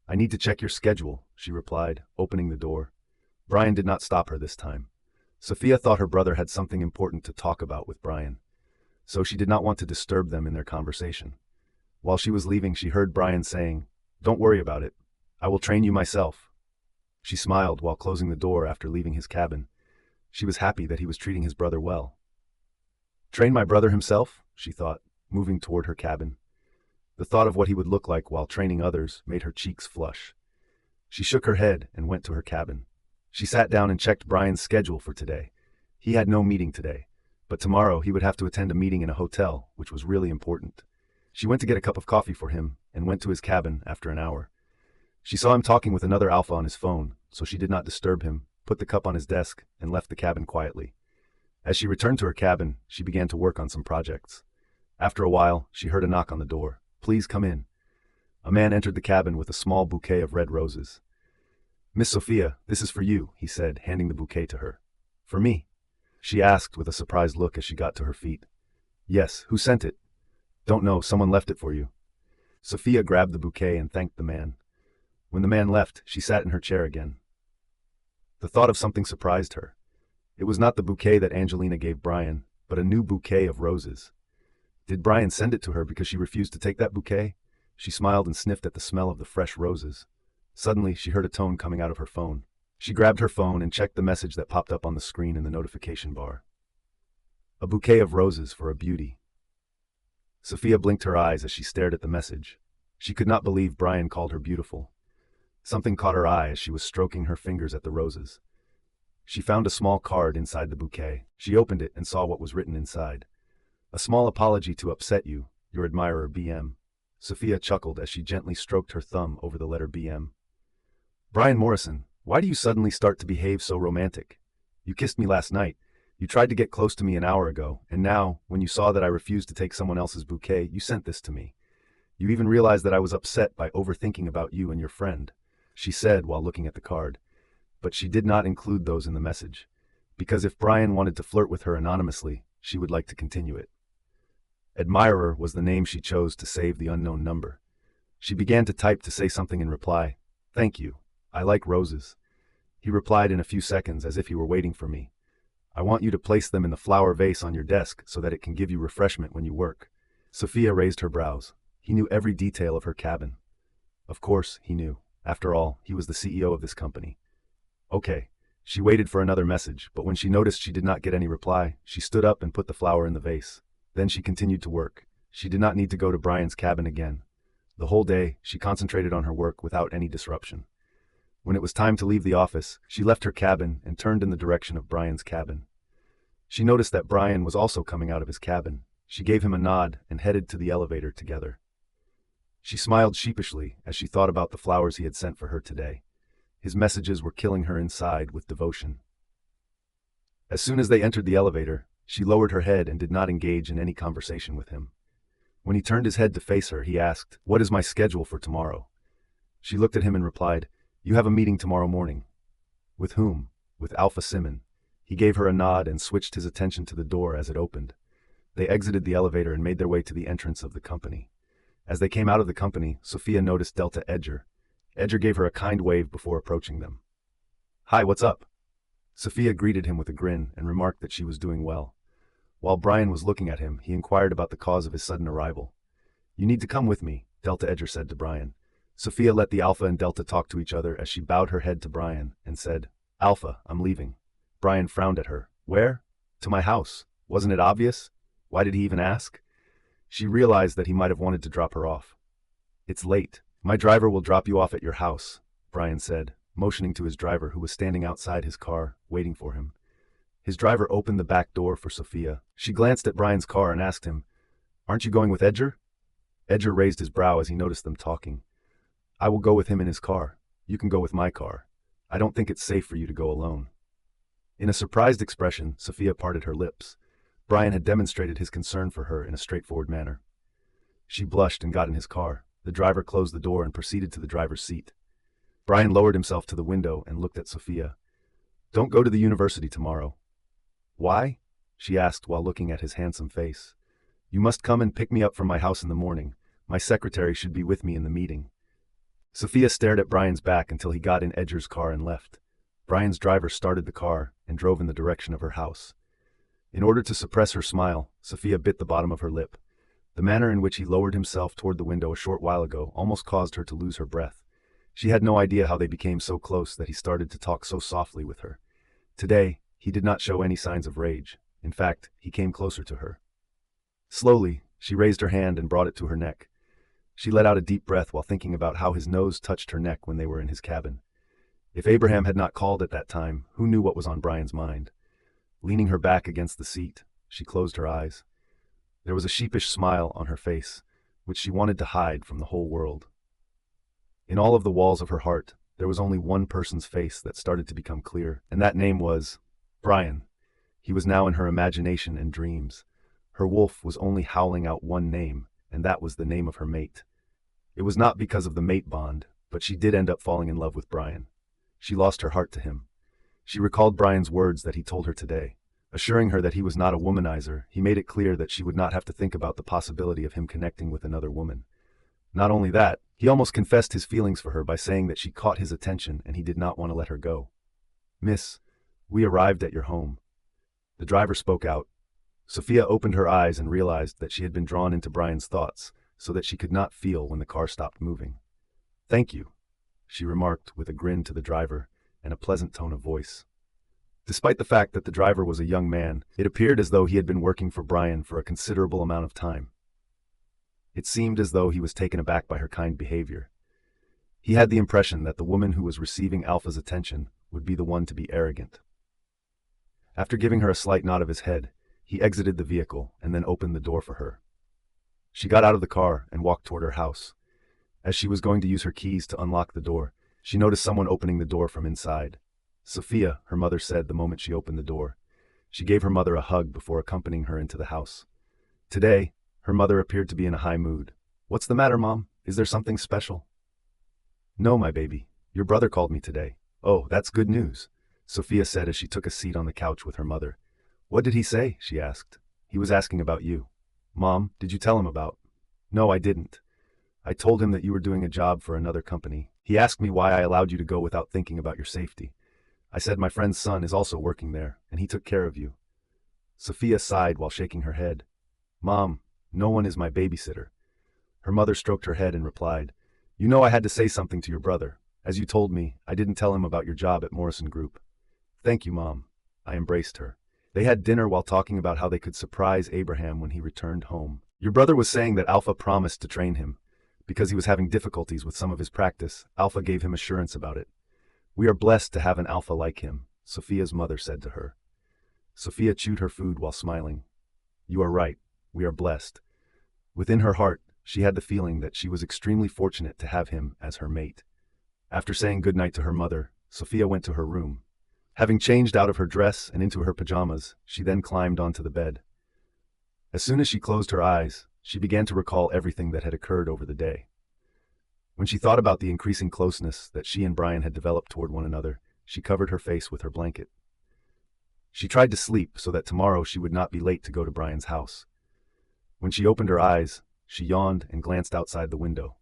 I need to check your schedule, she replied, opening the door. Bryan did not stop her this time. Sophia thought her brother had something important to talk about with Bryan, so she did not want to disturb them in their conversation. While she was leaving, she heard Bryan saying, Don't worry about it. I will train you myself. She smiled while closing the door after leaving his cabin. She was happy that he was treating his brother well. Train my brother himself, she thought, moving toward her cabin. The thought of what he would look like while training others made her cheeks flush. She shook her head and went to her cabin. She sat down and checked Bryan's schedule for today. He had no meeting today, but tomorrow he would have to attend a meeting in a hotel, which was really important. She went to get a cup of coffee for him and went to his cabin after an hour. She saw him talking with another alpha on his phone, so she did not disturb him, put the cup on his desk, and left the cabin quietly. As she returned to her cabin, she began to work on some projects. After a while, she heard a knock on the door. Please come in. A man entered the cabin with a small bouquet of red roses. Miss Sophia, this is for you, he said, handing the bouquet to her. For me? She asked with a surprised look as she got to her feet. Yes, who sent it? Don't know, someone left it for you. Sophia grabbed the bouquet and thanked the man. When the man left, she sat in her chair again. The thought of something surprised her. It was not the bouquet that Angelina gave Bryan, but a new bouquet of roses. Did Bryan send it to her because she refused to take that bouquet? She smiled and sniffed at the smell of the fresh roses. Suddenly, she heard a tone coming out of her phone. She grabbed her phone and checked the message that popped up on the screen in the notification bar. A bouquet of roses for a beauty. Sophia blinked her eyes as she stared at the message. She could not believe Bryan called her beautiful. Something caught her eye as she was stroking her fingers at the roses. She found a small card inside the bouquet. She opened it and saw what was written inside. A small apology to upset you, your admirer BM. Sophia chuckled as she gently stroked her thumb over the letter BM. Bryan Morrison, why do you suddenly start to behave so romantic? You kissed me last night. You tried to get close to me an hour ago, and now, when you saw that I refused to take someone else's bouquet, you sent this to me. You even realized that I was upset by overthinking about you and your friend, she said while looking at the card. But she did not include those in the message, because if Bryan wanted to flirt with her anonymously, she would like to continue it. Admirer was the name she chose to save the unknown number. She began to type to say something in reply. Thank you. I like roses. He replied in a few seconds as if he were waiting for me. I want you to place them in the flower vase on your desk so that it can give you refreshment when you work. Sophia raised her brows. He knew every detail of her cabin. Of course, he knew. After all, he was the CEO of this company. Okay. She waited for another message, but when she noticed she did not get any reply, she stood up and put the flower in the vase. Then she continued to work. She did not need to go to Bryan's cabin again. The whole day, she concentrated on her work without any disruption. When it was time to leave the office, she left her cabin and turned in the direction of Bryan's cabin. She noticed that Bryan was also coming out of his cabin. She gave him a nod and headed to the elevator together. She smiled sheepishly as she thought about the flowers he had sent for her today. His messages were killing her inside with devotion. As soon as they entered the elevator, she lowered her head and did not engage in any conversation with him. When he turned his head to face her, he asked, "What is my schedule for tomorrow?" She looked at him and replied, "You have a meeting tomorrow morning." "With whom?" "With Alpha Simon." He gave her a nod and switched his attention to the door as it opened. They exited the elevator and made their way to the entrance of the company. As they came out of the company, Sophia noticed Delta Edger. Edger gave her a kind wave before approaching them. "Hi, what's up?" Sophia greeted him with a grin and remarked that she was doing well. While Bryan was looking at him, he inquired about the cause of his sudden arrival. "You need to come with me," Delta Edger said to Bryan. Sophia let the Alpha and Delta talk to each other as she bowed her head to Bryan and said, "Alpha, I'm leaving." Bryan frowned at her. "Where?" "To my house. Wasn't it obvious? Why did he even ask?" She realized that he might have wanted to drop her off. "It's late. My driver will drop you off at your house," Bryan said, motioning to his driver who was standing outside his car, waiting for him. His driver opened the back door for Sophia. She glanced at Bryan's car and asked him, "Aren't you going with Edger?" Edger raised his brow as he noticed them talking. "I will go with him in his car. You can go with my car. I don't think it's safe for you to go alone." In a surprised expression, Sophia parted her lips. Bryan had demonstrated his concern for her in a straightforward manner. She blushed and got in his car. The driver closed the door and proceeded to the driver's seat. Bryan lowered himself to the window and looked at Sophia. "Don't go to the university tomorrow." "Why?" she asked while looking at his handsome face. "You must come and pick me up from my house in the morning. My secretary should be with me in the meeting." Sophia stared at Bryan's back until he got in Edger's car and left. Bryan's driver started the car and drove in the direction of her house. In order to suppress her smile, Sophia bit the bottom of her lip. The manner in which he lowered himself toward the window a short while ago almost caused her to lose her breath. She had no idea how they became so close that he started to talk so softly with her. Today, he did not show any signs of rage. In fact, he came closer to her. Slowly, she raised her hand and brought it to her neck. She let out a deep breath while thinking about how his nose touched her neck when they were in his cabin. If Abraham had not called at that time, who knew what was on Bryan's mind? Leaning her back against the seat, she closed her eyes. There was a sheepish smile on her face, which she wanted to hide from the whole world. In all of the walls of her heart, there was only one person's face that started to become clear, and that name was Bryan. He was now in her imagination and dreams. Her wolf was only howling out one name, and that was the name of her mate. It was not because of the mate bond, but she did end up falling in love with Bryan. She lost her heart to him. She recalled Bryan's words that he told her today. Assuring her that he was not a womanizer, he made it clear that she would not have to think about the possibility of him connecting with another woman. Not only that, he almost confessed his feelings for her by saying that she caught his attention and he did not want to let her go. "Miss, we arrived at your home." The driver spoke out. Sophia opened her eyes and realized that she had been drawn into Bryan's thoughts, so that she could not feel when the car stopped moving. "Thank you," she remarked with a grin to the driver and a pleasant tone of voice. Despite the fact that the driver was a young man, it appeared as though he had been working for Bryan for a considerable amount of time. It seemed as though he was taken aback by her kind behavior. He had the impression that the woman who was receiving Alpha's attention would be the one to be arrogant. After giving her a slight nod of his head, he exited the vehicle and then opened the door for her. She got out of the car and walked toward her house. As she was going to use her keys to unlock the door, she noticed someone opening the door from inside. Sophia, her mother said the moment she opened the door. She gave her mother a hug before accompanying her into the house. Today, her mother appeared to be in a high mood. "What's the matter, Mom? Is there something special?" "No, my baby. Your brother called me today." "Oh, that's good news," Sophia said as she took a seat on the couch with her mother. "What did he say?" she asked. "He was asking about you." "Mom, did you tell him about?" "No, I didn't. I told him that you were doing a job for another company. He asked me why I allowed you to go without thinking about your safety. I said my friend's son is also working there, and he took care of you." Sophia sighed while shaking her head. "Mom, no one is my babysitter." Her mother stroked her head and replied, "You know I had to say something to your brother. As you told me, I didn't tell him about your job at Morrison Group." "Thank you, Mom." I embraced her. They had dinner while talking about how they could surprise Abraham when he returned home. "Your brother was saying that Alpha promised to train him. Because he was having difficulties with some of his practice, Alpha gave him assurance about it. We are blessed to have an Alpha like him," Sophia's mother said to her. Sophia chewed her food while smiling. "You are right. We are blessed." Within her heart, she had the feeling that she was extremely fortunate to have him as her mate. After saying goodnight to her mother, Sophia went to her room. Having changed out of her dress and into her pajamas, she then climbed onto the bed. As soon as she closed her eyes, she began to recall everything that had occurred over the day. When she thought about the increasing closeness that she and Bryan had developed toward one another, she covered her face with her blanket. She tried to sleep so that tomorrow she would not be late to go to Bryan's house. When she opened her eyes, she yawned and glanced outside the window.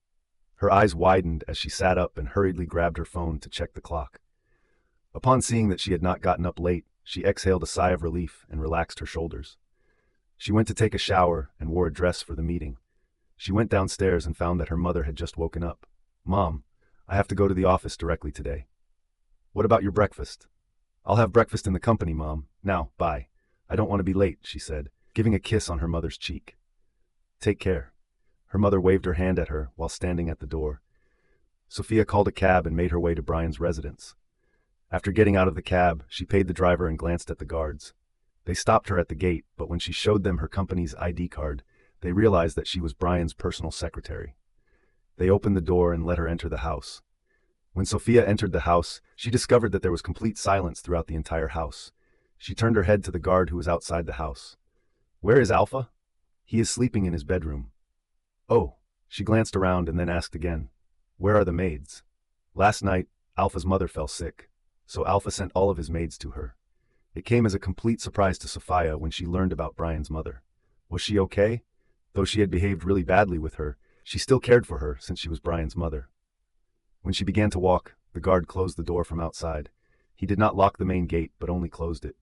Her eyes widened as she sat up and hurriedly grabbed her phone to check the clock. Upon seeing that she had not gotten up late, she exhaled a sigh of relief and relaxed her shoulders. She went to take a shower and wore a dress for the meeting. She went downstairs and found that her mother had just woken up. "Mom, I have to go to the office directly today." "What about your breakfast?" "I'll have breakfast in the company, Mom. Now, bye. I don't want to be late," she said, giving a kiss on her mother's cheek. "Take care." Her mother waved her hand at her while standing at the door. Sophia called a cab and made her way to Bryan's residence. After getting out of the cab, she paid the driver and glanced at the guards. They stopped her at the gate, but when she showed them her company's ID card, they realized that she was Bryan's personal secretary. They opened the door and let her enter the house. When Sophia entered the house, she discovered that there was complete silence throughout the entire house. She turned her head to the guard who was outside the house. "Where is Alpha?" "He is sleeping in his bedroom." "Oh." She glanced around and then asked again, "Where are the maids?" "Last night, Alpha's mother fell sick, so Alpha sent all of his maids to her." It came as a complete surprise to Sophia when she learned about Bryan's mother. Was she okay? Though she had behaved really badly with her, she still cared for her since she was Bryan's mother. When she began to walk, the guard closed the door from outside. He did not lock the main gate, but only closed it.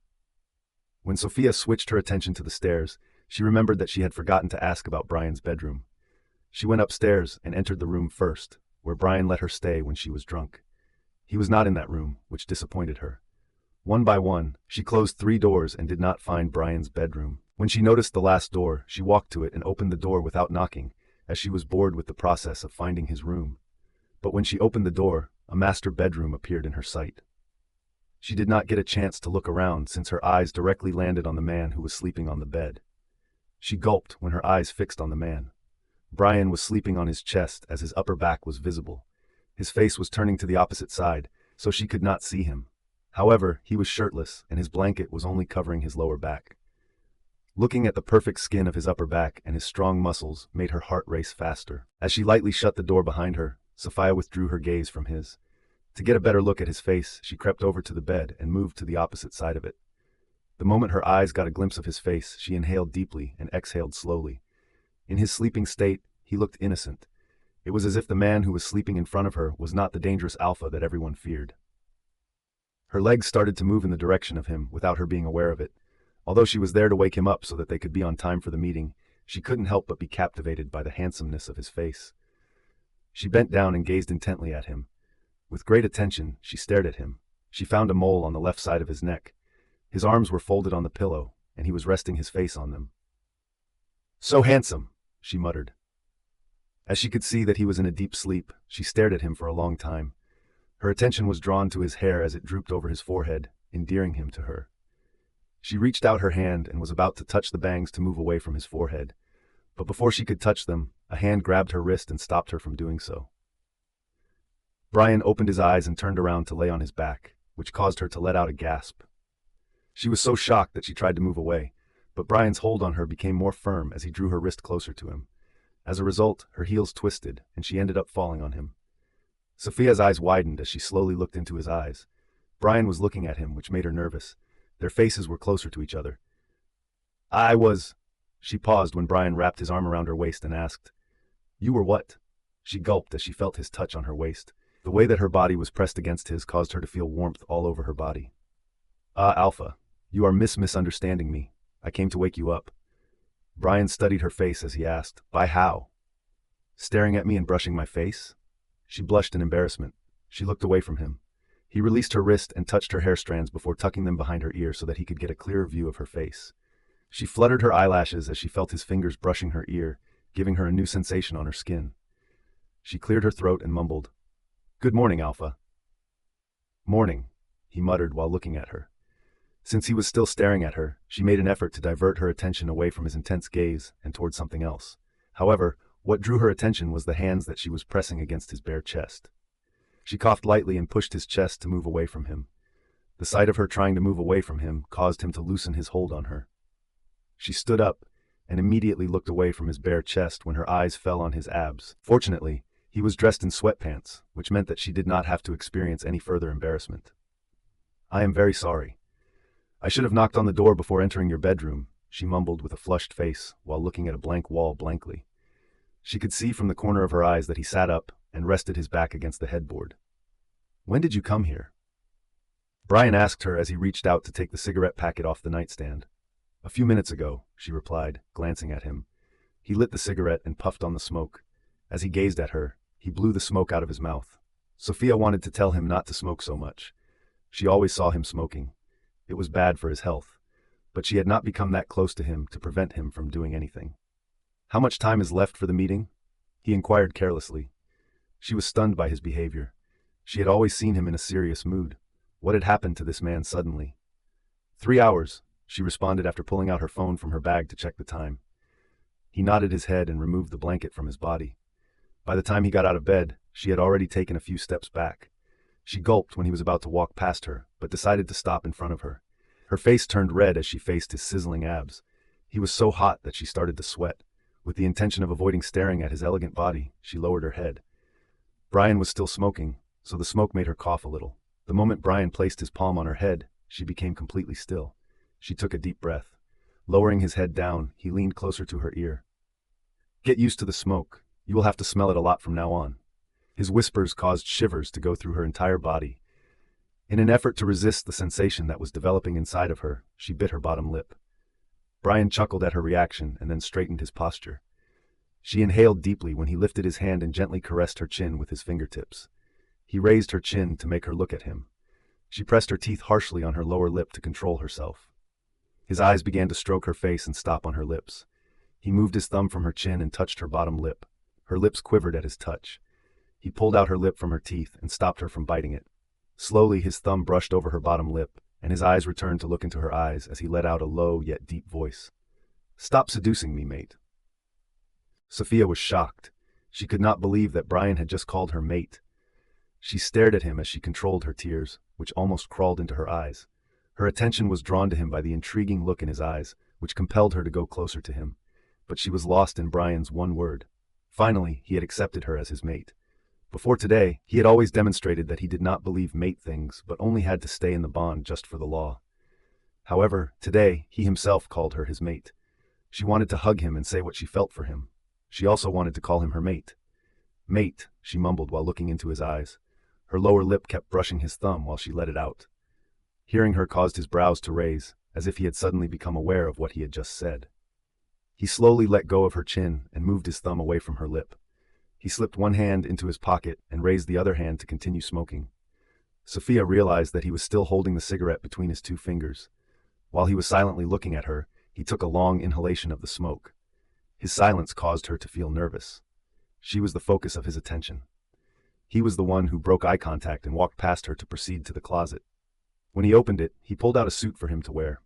When Sophia switched her attention to the stairs, she remembered that she had forgotten to ask about Bryan's bedroom. She went upstairs and entered the room first, where Bryan let her stay when she was drunk. He was not in that room, which disappointed her. One by one, she closed 3 doors and did not find Bryan's bedroom. When she noticed the last door, she walked to it and opened the door without knocking, as she was bored with the process of finding his room. But when she opened the door, a master bedroom appeared in her sight. She did not get a chance to look around since her eyes directly landed on the man who was sleeping on the bed. She gulped when her eyes fixed on the man. Bryan was sleeping on his chest as his upper back was visible. His face was turning to the opposite side, so she could not see him. However, he was shirtless and his blanket was only covering his lower back. Looking at the perfect skin of his upper back and his strong muscles made her heart race faster. As she lightly shut the door behind her, Sophia withdrew her gaze from his. To get a better look at his face, she crept over to the bed and moved to the opposite side of it. The moment her eyes got a glimpse of his face, she inhaled deeply and exhaled slowly. In his sleeping state, he looked innocent. It was as if the man who was sleeping in front of her was not the dangerous Alpha that everyone feared. Her legs started to move in the direction of him without her being aware of it. Although she was there to wake him up so that they could be on time for the meeting, she couldn't help but be captivated by the handsomeness of his face. She bent down and gazed intently at him. With great attention, she stared at him. She found a mole on the left side of his neck. His arms were folded on the pillow, and he was resting his face on them. "So handsome," she muttered. As she could see that he was in a deep sleep, she stared at him for a long time. Her attention was drawn to his hair as it drooped over his forehead, endearing him to her. She reached out her hand and was about to touch the bangs to move away from his forehead. But before she could touch them, a hand grabbed her wrist and stopped her from doing so. Bryan opened his eyes and turned around to lay on his back, which caused her to let out a gasp. She was so shocked that she tried to move away, but Bryan's hold on her became more firm as he drew her wrist closer to him. As a result, her heels twisted, and she ended up falling on him. Sophia's eyes widened as she slowly looked into his eyes. Bryan was looking at him, which made her nervous. Their faces were closer to each other. She paused when Bryan wrapped his arm around her waist and asked, "You were what?" She gulped as she felt his touch on her waist. The way that her body was pressed against his caused her to feel warmth all over her body. Alpha, you are misunderstanding me. I came to wake you up." Bryan studied her face as he asked, "By how?" "Staring at me and brushing my face?" She blushed in embarrassment. She looked away from him. He released her wrist and touched her hair strands before tucking them behind her ear so that he could get a clearer view of her face. She fluttered her eyelashes as she felt his fingers brushing her ear, giving her a new sensation on her skin. She cleared her throat and mumbled, "Good morning, Alpha." "Morning," he muttered while looking at her. Since he was still staring at her, she made an effort to divert her attention away from his intense gaze and toward something else. However, what drew her attention was the hands that she was pressing against his bare chest. She coughed lightly and pushed his chest to move away from him. The sight of her trying to move away from him caused him to loosen his hold on her. She stood up and immediately looked away from his bare chest when her eyes fell on his abs. Fortunately, he was dressed in sweatpants, which meant that she did not have to experience any further embarrassment. "I am very sorry. I should have knocked on the door before entering your bedroom," she mumbled with a flushed face while looking at a blank wall blankly. She could see from the corner of her eyes that he sat up and rested his back against the headboard. "When did you come here?" Bryan asked her as he reached out to take the cigarette packet off the nightstand. "A few minutes ago," she replied, glancing at him. He lit the cigarette and puffed on the smoke. As he gazed at her, he blew the smoke out of his mouth. Sophia wanted to tell him not to smoke so much. She always saw him smoking. It was bad for his health, but she had not become that close to him to prevent him from doing anything. "How much time is left for the meeting?" he inquired carelessly. She was stunned by his behavior. She had always seen him in a serious mood. What had happened to this man suddenly? 3 hours, she responded after pulling out her phone from her bag to check the time. He nodded his head and removed the blanket from his body. By the time he got out of bed, she had already taken a few steps back. She gulped when he was about to walk past her, but decided to stop in front of her. Her face turned red as she faced his sizzling abs. He was so hot that she started to sweat. With the intention of avoiding staring at his elegant body, she lowered her head. Bryan was still smoking, so the smoke made her cough a little. The moment Bryan placed his palm on her head, she became completely still. She took a deep breath. Lowering his head down, he leaned closer to her ear. "Get used to the smoke. You will have to smell it a lot from now on." His whispers caused shivers to go through her entire body. In an effort to resist the sensation that was developing inside of her, she bit her bottom lip. Bryan chuckled at her reaction and then straightened his posture. She inhaled deeply when he lifted his hand and gently caressed her chin with his fingertips. He raised her chin to make her look at him. She pressed her teeth harshly on her lower lip to control herself. His eyes began to stroke her face and stop on her lips. He moved his thumb from her chin and touched her bottom lip. Her lips quivered at his touch. He pulled out her lip from her teeth and stopped her from biting it. Slowly, his thumb brushed over her bottom lip, and his eyes returned to look into her eyes as he let out a low yet deep voice. "Stop seducing me, mate." Sophia was shocked. She could not believe that Bryan had just called her mate. She stared at him as she controlled her tears, which almost crawled into her eyes. Her attention was drawn to him by the intriguing look in his eyes, which compelled her to go closer to him. But she was lost in Bryan's one word. Finally, he had accepted her as his mate. Before today, he had always demonstrated that he did not believe mate things, but only had to stay in the bond just for the law. However, today, he himself called her his mate. She wanted to hug him and say what she felt for him. She also wanted to call him her mate. "Mate," she mumbled while looking into his eyes. Her lower lip kept brushing his thumb while she let it out. Hearing her caused his brows to raise, as if he had suddenly become aware of what he had just said. He slowly let go of her chin and moved his thumb away from her lip. He slipped one hand into his pocket and raised the other hand to continue smoking. Sophia realized that he was still holding the cigarette between his two fingers. While he was silently looking at her, he took a long inhalation of the smoke. His silence caused her to feel nervous. She was the focus of his attention. He was the one who broke eye contact and walked past her to proceed to the closet. When he opened it, he pulled out a suit for him to wear.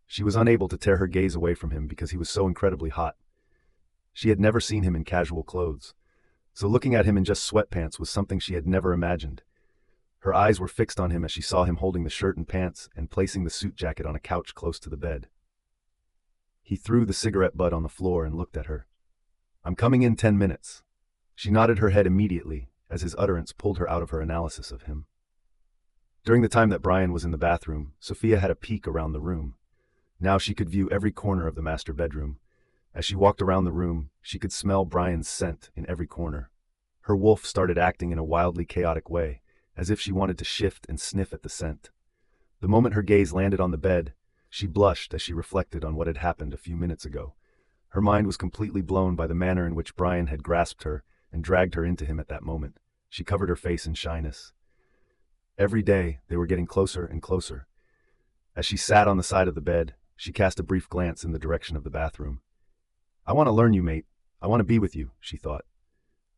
She was unable to tear her gaze away from him because he was so incredibly hot. She had never seen him in casual clothes, so looking at him in just sweatpants was something she had never imagined. Her eyes were fixed on him as she saw him holding the shirt and pants and placing the suit jacket on a couch close to the bed. He threw the cigarette butt on the floor and looked at her. "I'm coming in 10 minutes." She nodded her head immediately as his utterance pulled her out of her analysis of him. During the time that Bryan was in the bathroom, Sophia had a peek around the room. Now she could view every corner of the master bedroom. As she walked around the room, she could smell Bryan's scent in every corner. Her wolf started acting in a wildly chaotic way, as if she wanted to shift and sniff at the scent. The moment her gaze landed on the bed, she blushed as she reflected on what had happened a few minutes ago. Her mind was completely blown by the manner in which Bryan had grasped her and dragged her into him at that moment. She covered her face in shyness. Every day, they were getting closer and closer. As she sat on the side of the bed, she cast a brief glance in the direction of the bathroom. "I want to learn you, mate. I want to be with you," she thought.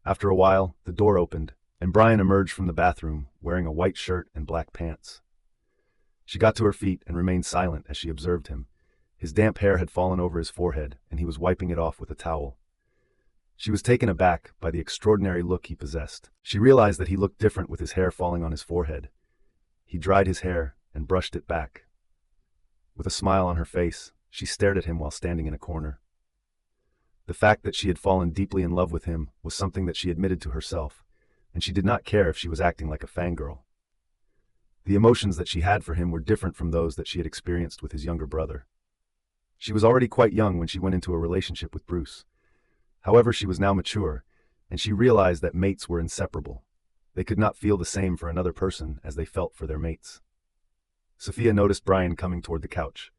After a while, the door opened, and Bryan emerged from the bathroom wearing a white shirt and black pants. She got to her feet and remained silent as she observed him. His damp hair had fallen over his forehead, and he was wiping it off with a towel. She was taken aback by the extraordinary look he possessed. She realized that he looked different with his hair falling on his forehead. He dried his hair and brushed it back. With a smile on her face, she stared at him while standing in a corner. The fact that she had fallen deeply in love with him was something that she admitted to herself, and she did not care if she was acting like a fangirl. The emotions that she had for him were different from those that she had experienced with his younger brother. She was already quite young when she went into a relationship with Bruce. However, she was now mature, and she realized that mates were inseparable. They could not feel the same for another person as they felt for their mates. Sophia noticed Bryan coming toward the couch.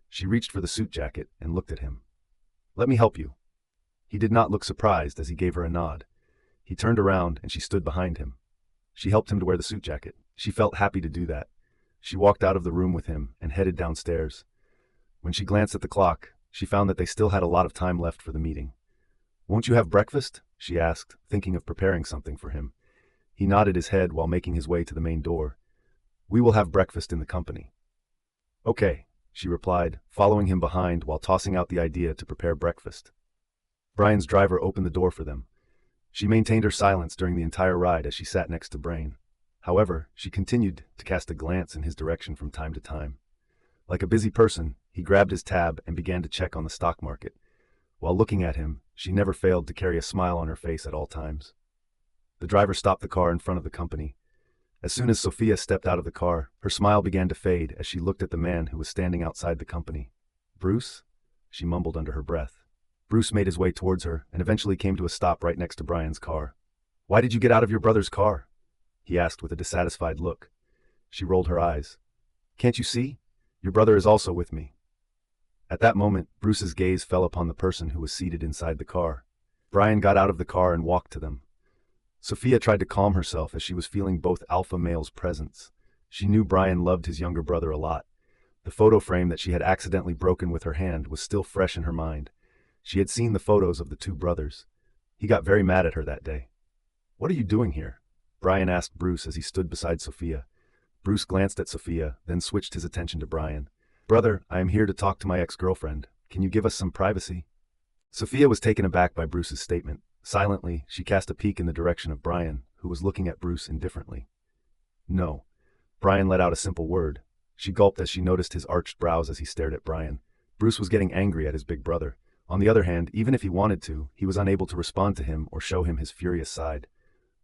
She reached for the suit jacket and looked at him. "Let me help you." He did not look surprised as he gave her a nod. He turned around and she stood behind him. She helped him to wear the suit jacket. She felt happy to do that. She walked out of the room with him and headed downstairs. When she glanced at the clock, she found that they still had a lot of time left for the meeting. "Won't you have breakfast?" she asked, thinking of preparing something for him. He nodded his head while making his way to the main door. "We will have breakfast in the company." "Okay," she replied, following him behind while tossing out the idea to prepare breakfast. Bryan's driver opened the door for them. She maintained her silence during the entire ride as she sat next to Bryan. However, she continued to cast a glance in his direction from time to time. Like a busy person, he grabbed his tab and began to check on the stock market. While looking at him, she never failed to carry a smile on her face at all times. The driver stopped the car in front of the company. As soon as Sophia stepped out of the car, her smile began to fade as she looked at the man who was standing outside the company. "Bruce?" she mumbled under her breath. Bruce made his way towards her and eventually came to a stop right next to Bryan's car. "Why did you get out of your brother's car?" he asked with a dissatisfied look. She rolled her eyes. "Can't you see? Your brother is also with me." At that moment, Bruce's gaze fell upon the person who was seated inside the car. Bryan got out of the car and walked to them. Sophia tried to calm herself as she was feeling both alpha males' presence. She knew Bryan loved his younger brother a lot. The photo frame that she had accidentally broken with her hand was still fresh in her mind. She had seen the photos of the two brothers. He got very mad at her that day. "What are you doing here?" Bryan asked Bruce as he stood beside Sophia. Bruce glanced at Sophia, then switched his attention to Bryan. "Brother, I am here to talk to my ex-girlfriend. Can you give us some privacy?" Sophia was taken aback by Bruce's statement. Silently, she cast a peek in the direction of Bryan, who was looking at Bruce indifferently. "No." Bryan let out a simple word. She gulped as she noticed his arched brows as he stared at Bryan. Bruce was getting angry at his big brother. On the other hand, even if he wanted to, he was unable to respond to him or show him his furious side.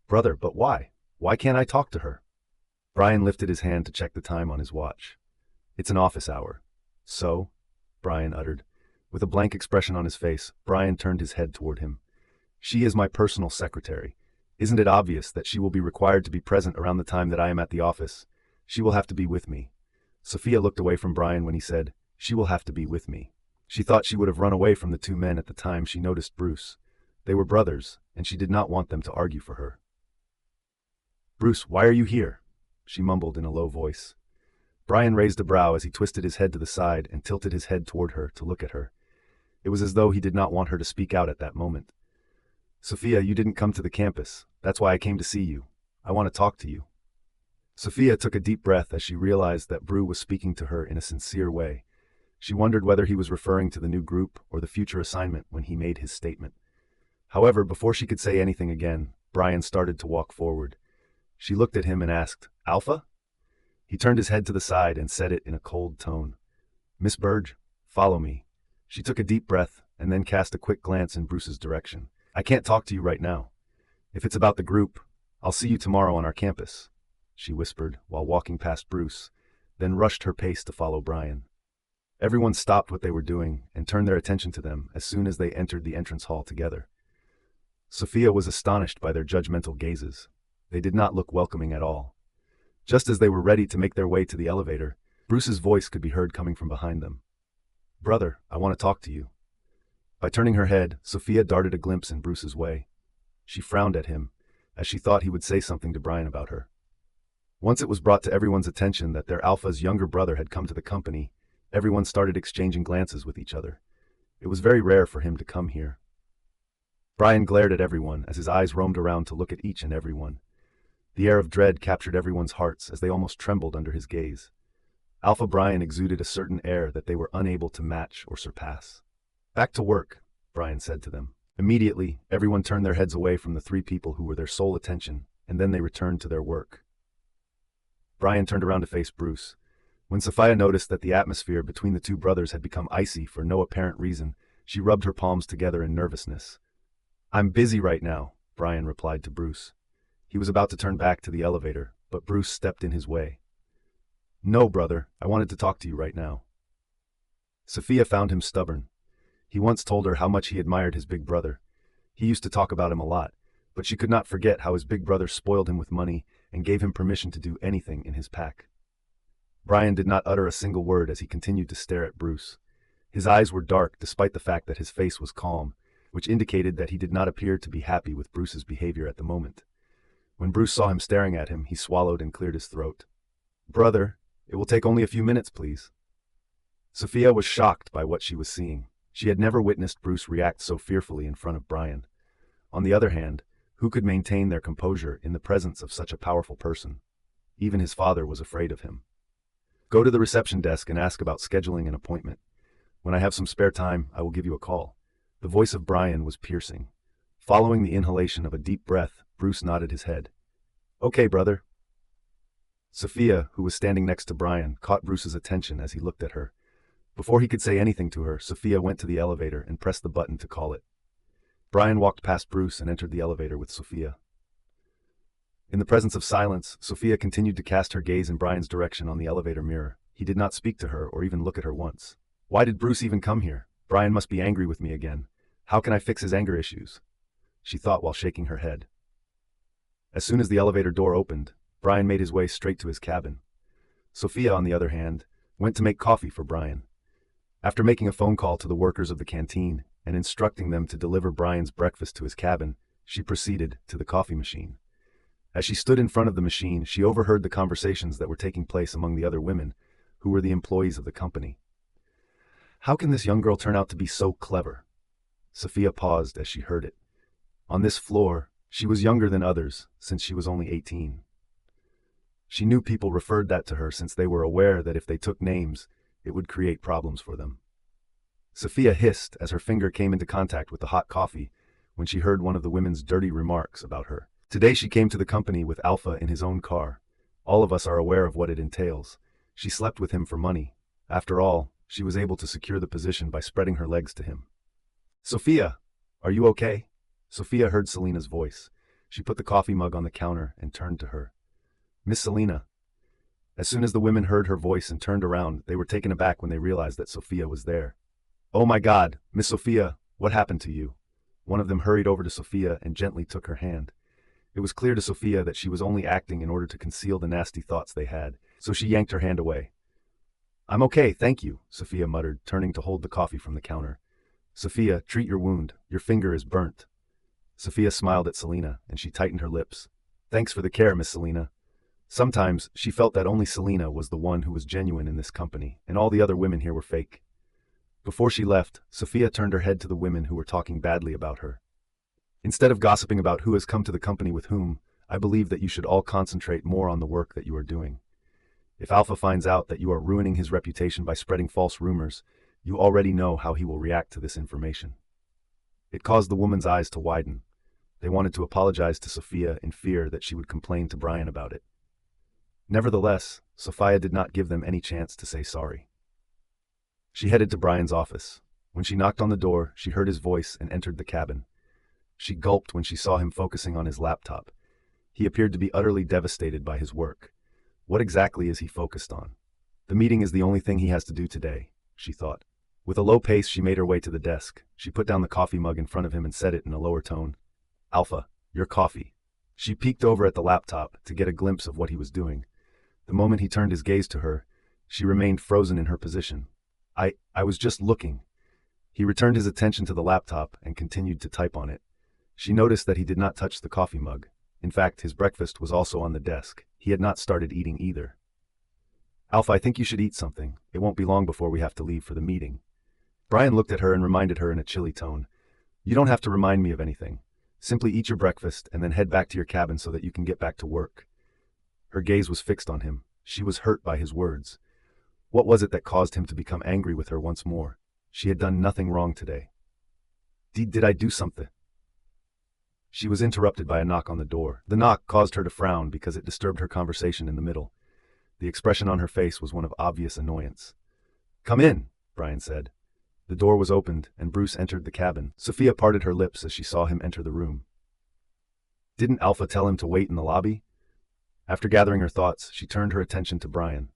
"Brother, but why? Why can't I talk to her?" Bryan lifted his hand to check the time on his watch. "It's an office hour." "So?" Bryan uttered. With a blank expression on his face, Bryan turned his head toward him. "She is my personal secretary. Isn't it obvious that she will be required to be present around the time that I am at the office? She will have to be with me." Sophia looked away from Bryan when he said, "She will have to be with me." She thought she would have run away from the two men at the time she noticed Bruce. They were brothers, and she did not want them to argue for her. "Bruce, why are you here?" she mumbled in a low voice. Bryan raised a brow as he twisted his head to the side and tilted his head toward her to look at her. It was as though he did not want her to speak out at that moment. "Sophia, you didn't come to the campus. That's why I came to see you. I want to talk to you." Sophia took a deep breath as she realized that Bru was speaking to her in a sincere way. She wondered whether he was referring to the new group or the future assignment when he made his statement. However, before she could say anything again, Bryan started to walk forward. She looked at him and asked, "Alpha?" He turned his head to the side and said it in a cold tone. "Miss Burge, follow me." She took a deep breath and then cast a quick glance in Bruce's direction. "I can't talk to you right now. If it's about the group, I'll see you tomorrow on our campus," she whispered while walking past Bruce, then rushed her pace to follow Bryan. Everyone stopped what they were doing and turned their attention to them as soon as they entered the entrance hall together. Sophia was astonished by their judgmental gazes. They did not look welcoming at all. Just as they were ready to make their way to the elevator, Bruce's voice could be heard coming from behind them. "Brother, I want to talk to you." By turning her head, Sophia darted a glimpse in Bruce's way. She frowned at him, as she thought he would say something to Bryan about her. Once it was brought to everyone's attention that their Alpha's younger brother had come to the company, everyone started exchanging glances with each other. It was very rare for him to come here. Bryan glared at everyone as his eyes roamed around to look at each and every one. The air of dread captured everyone's hearts as they almost trembled under his gaze. Alpha Bryan exuded a certain air that they were unable to match or surpass. "Back to work," Bryan said to them. Immediately, everyone turned their heads away from the three people who were their sole attention, and then they returned to their work. Bryan turned around to face Bruce. When Sophia noticed that the atmosphere between the two brothers had become icy for no apparent reason, she rubbed her palms together in nervousness. "I'm busy right now," Bryan replied to Bruce. He was about to turn back to the elevator, but Bruce stepped in his way. "No, brother, I wanted to talk to you right now." Sophia found him stubborn. He once told her how much he admired his big brother. He used to talk about him a lot, but she could not forget how his big brother spoiled him with money and gave him permission to do anything in his pack. Bryan did not utter a single word as he continued to stare at Bruce. His eyes were dark despite the fact that his face was calm, which indicated that he did not appear to be happy with Bruce's behavior at the moment. When Bruce saw him staring at him, he swallowed and cleared his throat. "Brother, it will take only a few minutes, please." Sophia was shocked by what she was seeing. She had never witnessed Bruce react so fearfully in front of Bryan. On the other hand, who could maintain their composure in the presence of such a powerful person? Even his father was afraid of him. "Go to the reception desk and ask about scheduling an appointment. When I have some spare time, I will give you a call." The voice of Bryan was piercing. Following the inhalation of a deep breath, Bruce nodded his head. "Okay, brother." Sophia, who was standing next to Bryan, caught Bruce's attention as he looked at her. Before he could say anything to her, Sophia went to the elevator and pressed the button to call it. Bryan walked past Bruce and entered the elevator with Sophia. In the presence of silence, Sophia continued to cast her gaze in Bryan's direction on the elevator mirror. He did not speak to her or even look at her once. Why did Bruce even come here? Bryan must be angry with me again. How can I fix his anger issues? She thought while shaking her head. As soon as the elevator door opened, Bryan made his way straight to his cabin. Sophia, on the other hand, went to make coffee for Bryan. After making a phone call to the workers of the canteen and instructing them to deliver Bryan's breakfast to his cabin, she proceeded to the coffee machine. As she stood in front of the machine, she overheard the conversations that were taking place among the other women, who were the employees of the company. How can this young girl turn out to be so clever? Sophia paused as she heard it. On this floor, she was younger than others, since she was only 18. She knew people referred that to her since they were aware that if they took names, it would create problems for them. Sophia hissed as her finger came into contact with the hot coffee when she heard one of the women's dirty remarks about her. Today she came to the company with Alpha in his own car. All of us are aware of what it entails. She slept with him for money. After all, she was able to secure the position by spreading her legs to him. "Sophia, are you okay?" Sophia heard Selena's voice. She put the coffee mug on the counter and turned to her. "Miss Selena." As soon as the women heard her voice and turned around, they were taken aback when they realized that Sophia was there. "Oh my God, Miss Sophia, what happened to you?" One of them hurried over to Sophia and gently took her hand. It was clear to Sophia that she was only acting in order to conceal the nasty thoughts they had, so she yanked her hand away. "I'm okay, thank you," Sophia muttered, turning to hold the coffee from the counter. "Sophia, treat your wound. Your finger is burnt." Sophia smiled at Selena, and she tightened her lips. "Thanks for the care, Miss Selena." Sometimes she felt that only Selena was the one who was genuine in this company, and all the other women here were fake. Before she left, Sophia turned her head to the women who were talking badly about her. "Instead of gossiping about who has come to the company with whom, I believe that you should all concentrate more on the work that you are doing. If Alpha finds out that you are ruining his reputation by spreading false rumors, you already know how he will react to this information." It caused the woman's eyes to widen. They wanted to apologize to Sophia in fear that she would complain to Bryan about it. Nevertheless, Sophia did not give them any chance to say sorry. She headed to Bryan's office. When she knocked on the door, she heard his voice and entered the cabin. She gulped when she saw him focusing on his laptop. He appeared to be utterly devastated by his work. What exactly is he focused on? The meeting is the only thing he has to do today, she thought. With a low pace, she made her way to the desk. She put down the coffee mug in front of him and said it in a lower tone. "Alpha, your coffee." She peeked over at the laptop to get a glimpse of what he was doing. The moment he turned his gaze to her, she remained frozen in her position. I was just looking." He returned his attention to the laptop and continued to type on it. She noticed that he did not touch the coffee mug. In fact, his breakfast was also on the desk. He had not started eating either. "Alpha, I think you should eat something. It won't be long before we have to leave for the meeting." Bryan looked at her and reminded her in a chilly tone. "You don't have to remind me of anything. Simply eat your breakfast and then head back to your cabin so that you can get back to work." Her gaze was fixed on him. She was hurt by his words. What was it that caused him to become angry with her once more? She had done nothing wrong today. Did I do something?" She was interrupted by a knock on the door. The knock caused her to frown because it disturbed her conversation in the middle. The expression on her face was one of obvious annoyance. "Come in," Bryan said. The door was opened, and Bruce entered the cabin. Sophia parted her lips as she saw him enter the room. Didn't Alpha tell him to wait in the lobby? After gathering her thoughts, she turned her attention to Bryan.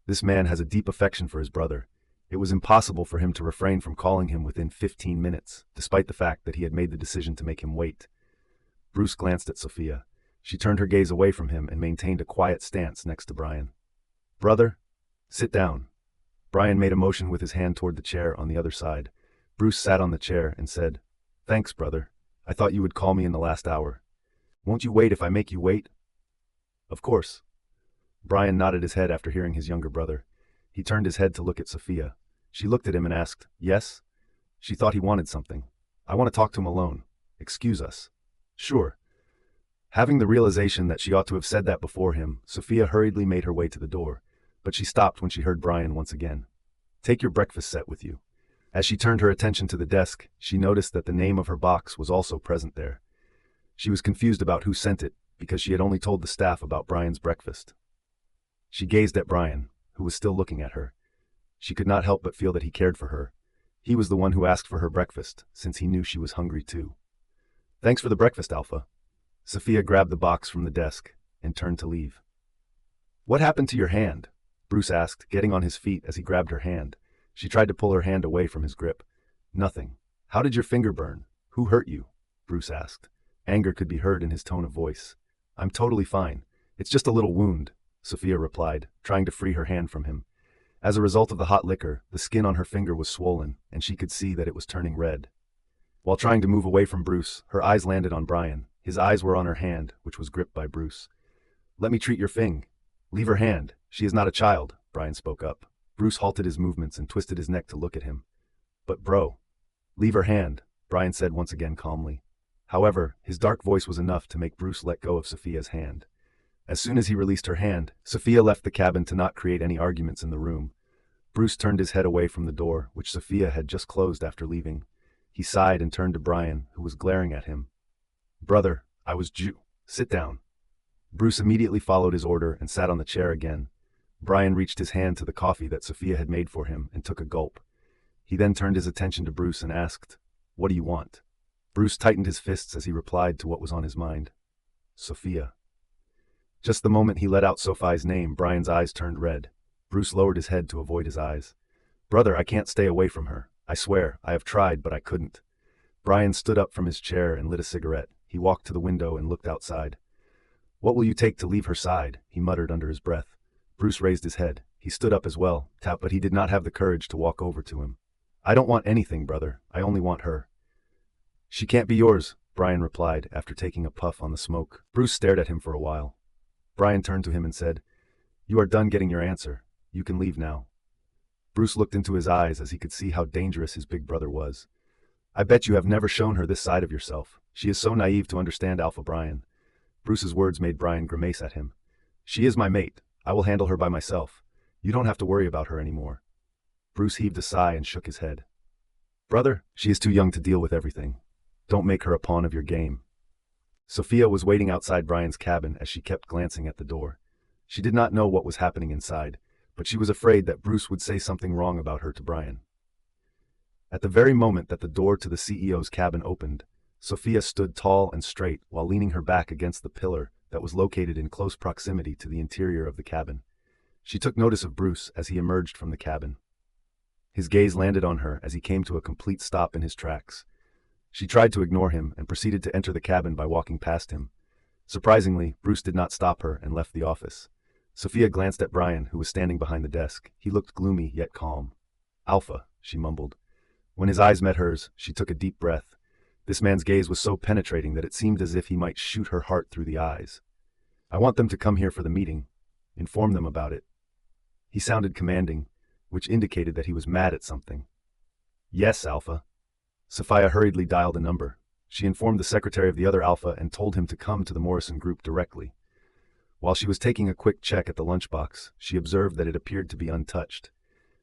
This man has a deep affection for his brother. It was impossible for him to refrain from calling him within 15 minutes, despite the fact that he had made the decision to make him wait. Bruce glanced at Sophia. She turned her gaze away from him and maintained a quiet stance next to Bryan. "Brother, sit down." Bryan made a motion with his hand toward the chair on the other side. Bruce sat on the chair and said, "Thanks, brother. I thought you would call me in the last hour. Won't you wait if I make you wait?" "Of course." Bryan nodded his head after hearing his younger brother. He turned his head to look at Sophia. She looked at him and asked, "Yes?" She thought he wanted something. "I want to talk to him alone. Excuse us." "Sure." Having the realization that she ought to have said that before him, Sophia hurriedly made her way to the door, but she stopped when she heard Bryan once again. "Take your breakfast set with you." As she turned her attention to the desk, she noticed that the name of her box was also present there. She was confused about who sent it, because she had only told the staff about Bryan's breakfast. She gazed at Bryan, who was still looking at her. She could not help but feel that he cared for her. He was the one who asked for her breakfast, since he knew she was hungry too. "Thanks for the breakfast, Alpha." Sophia grabbed the box from the desk and turned to leave. "What happened to your hand?" Bruce asked, getting on his feet as he grabbed her hand. She tried to pull her hand away from his grip. "Nothing." "How did your finger burn? Who hurt you?" Bruce asked. Anger could be heard in his tone of voice. "I'm totally fine. It's just a little wound," Sophia replied, trying to free her hand from him. As a result of the hot liquor, the skin on her finger was swollen, and she could see that it was turning red. While trying to move away from Bruce, her eyes landed on Bryan. His eyes were on her hand, which was gripped by Bruce. "Let me treat your fing." "Leave her hand. She is not a child," Bryan spoke up. Bruce halted his movements and twisted his neck to look at him. "But bro." "Leave her hand," Bryan said once again calmly. However, his dark voice was enough to make Bruce let go of Sophia's hand. As soon as he released her hand, Sophia left the cabin to not create any arguments in the room. Bruce turned his head away from the door, which Sophia had just closed after leaving. He sighed and turned to Bryan, who was glaring at him. "Brother, I was Sit down." Bruce immediately followed his order and sat on the chair again. Bryan reached his hand to the coffee that Sophia had made for him and took a gulp. He then turned his attention to Bruce and asked, "What do you want?" Bruce tightened his fists as he replied to what was on his mind. "Sophia." Just the moment he let out Sophie's name, Bryan's eyes turned red. Bruce lowered his head to avoid his eyes. "Brother, I can't stay away from her. I swear, I have tried, but I couldn't." Bryan stood up from his chair and lit a cigarette. He walked to the window and looked outside. "What will you take to leave her side?" he muttered under his breath. Bruce raised his head. He stood up as well, but he did not have the courage to walk over to him. "I don't want anything, brother. I only want her." "She can't be yours," Bryan replied after taking a puff on the smoke. Bruce stared at him for a while. Bryan turned to him and said, "You are done getting your answer. You can leave now." Bruce looked into his eyes as he could see how dangerous his big brother was. "I bet you have never shown her this side of yourself. She is so naive to understand Alpha Bryan." Bruce's words made Bryan grimace at him. "She is my mate. I will handle her by myself. You don't have to worry about her anymore." Bruce heaved a sigh and shook his head. "Brother, she is too young to deal with everything. Don't make her a pawn of your game." Sophia was waiting outside Bryan's cabin as she kept glancing at the door. She did not know what was happening inside, but she was afraid that Bruce would say something wrong about her to Bryan. At the very moment that the door to the CEO's cabin opened, Sophia stood tall and straight while leaning her back against the pillar that was located in close proximity to the interior of the cabin. She took notice of Bruce as he emerged from the cabin. His gaze landed on her as he came to a complete stop in his tracks. She tried to ignore him and proceeded to enter the cabin by walking past him. Surprisingly, Bruce did not stop her and left the office. Sophia glanced at Bryan, who was standing behind the desk. He looked gloomy yet calm. "Alpha," she mumbled. When his eyes met hers, she took a deep breath. This man's gaze was so penetrating that it seemed as if he might shoot her heart through the eyes. "I want them to come here for the meeting. Inform them about it." He sounded commanding, which indicated that he was mad at something. "Yes, Alpha." Sophia hurriedly dialed a number. She informed the secretary of the other Alpha and told him to come to the Morrison group directly. While she was taking a quick check at the lunchbox, she observed that it appeared to be untouched.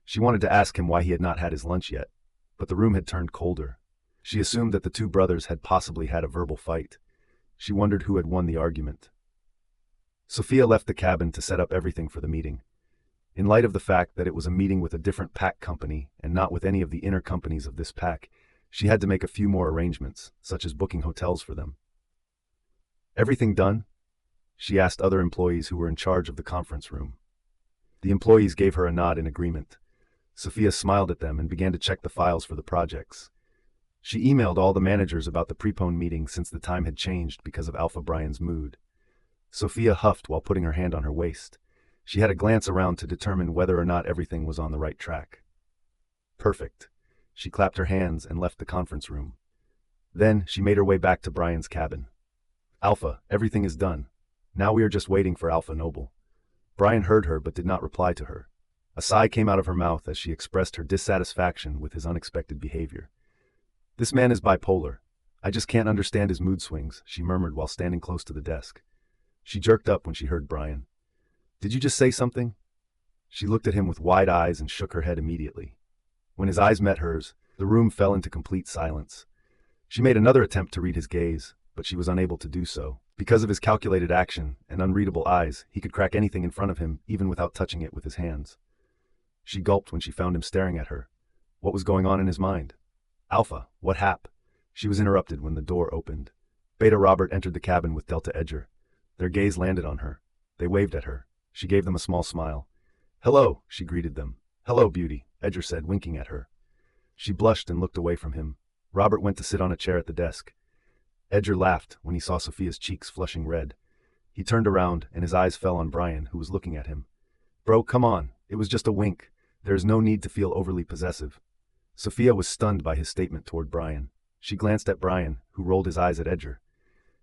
She wanted to ask him why he had not had his lunch yet, but the room had turned colder. She assumed that the two brothers had possibly had a verbal fight. She wondered who had won the argument. Sophia left the cabin to set up everything for the meeting. In light of the fact that it was a meeting with a different pack company and not with any of the inner companies of this pack, she had to make a few more arrangements, such as booking hotels for them. "Everything done?" she asked other employees who were in charge of the conference room. The employees gave her a nod in agreement. Sophia smiled at them and began to check the files for the projects. She emailed all the managers about the preponed meeting since the time had changed because of Alpha Bryan's mood. Sophia huffed while putting her hand on her waist. She had a glance around to determine whether or not everything was on the right track. Perfect. She clapped her hands and left the conference room. Then she made her way back to Bryan's cabin. "Alpha, everything is done. Now we are just waiting for Alpha Noble." Bryan heard her but did not reply to her. A sigh came out of her mouth as she expressed her dissatisfaction with his unexpected behavior. "This man is bipolar. I just can't understand his mood swings," she murmured while standing close to the desk. She jerked up when she heard Bryan. "Did you just say something?" She looked at him with wide eyes and shook her head immediately. When his eyes met hers, the room fell into complete silence. She made another attempt to read his gaze, but she was unable to do so. Because of his calculated action and unreadable eyes, he could crack anything in front of him even without touching it with his hands. She gulped when she found him staring at her. What was going on in his mind? "Alpha, what hap?" She was interrupted when the door opened. Beta Robert entered the cabin with Delta Edger. Their gaze landed on her. They waved at her. She gave them a small smile. "Hello," she greeted them. "Hello, beauty," Edger said, winking at her. She blushed and looked away from him. Robert went to sit on a chair at the desk. Edger laughed when he saw Sophia's cheeks flushing red. He turned around and his eyes fell on Bryan, who was looking at him. "Bro, come on. It was just a wink. There is no need to feel overly possessive." Sophia was stunned by his statement toward Bryan. She glanced at Bryan, who rolled his eyes at Edger.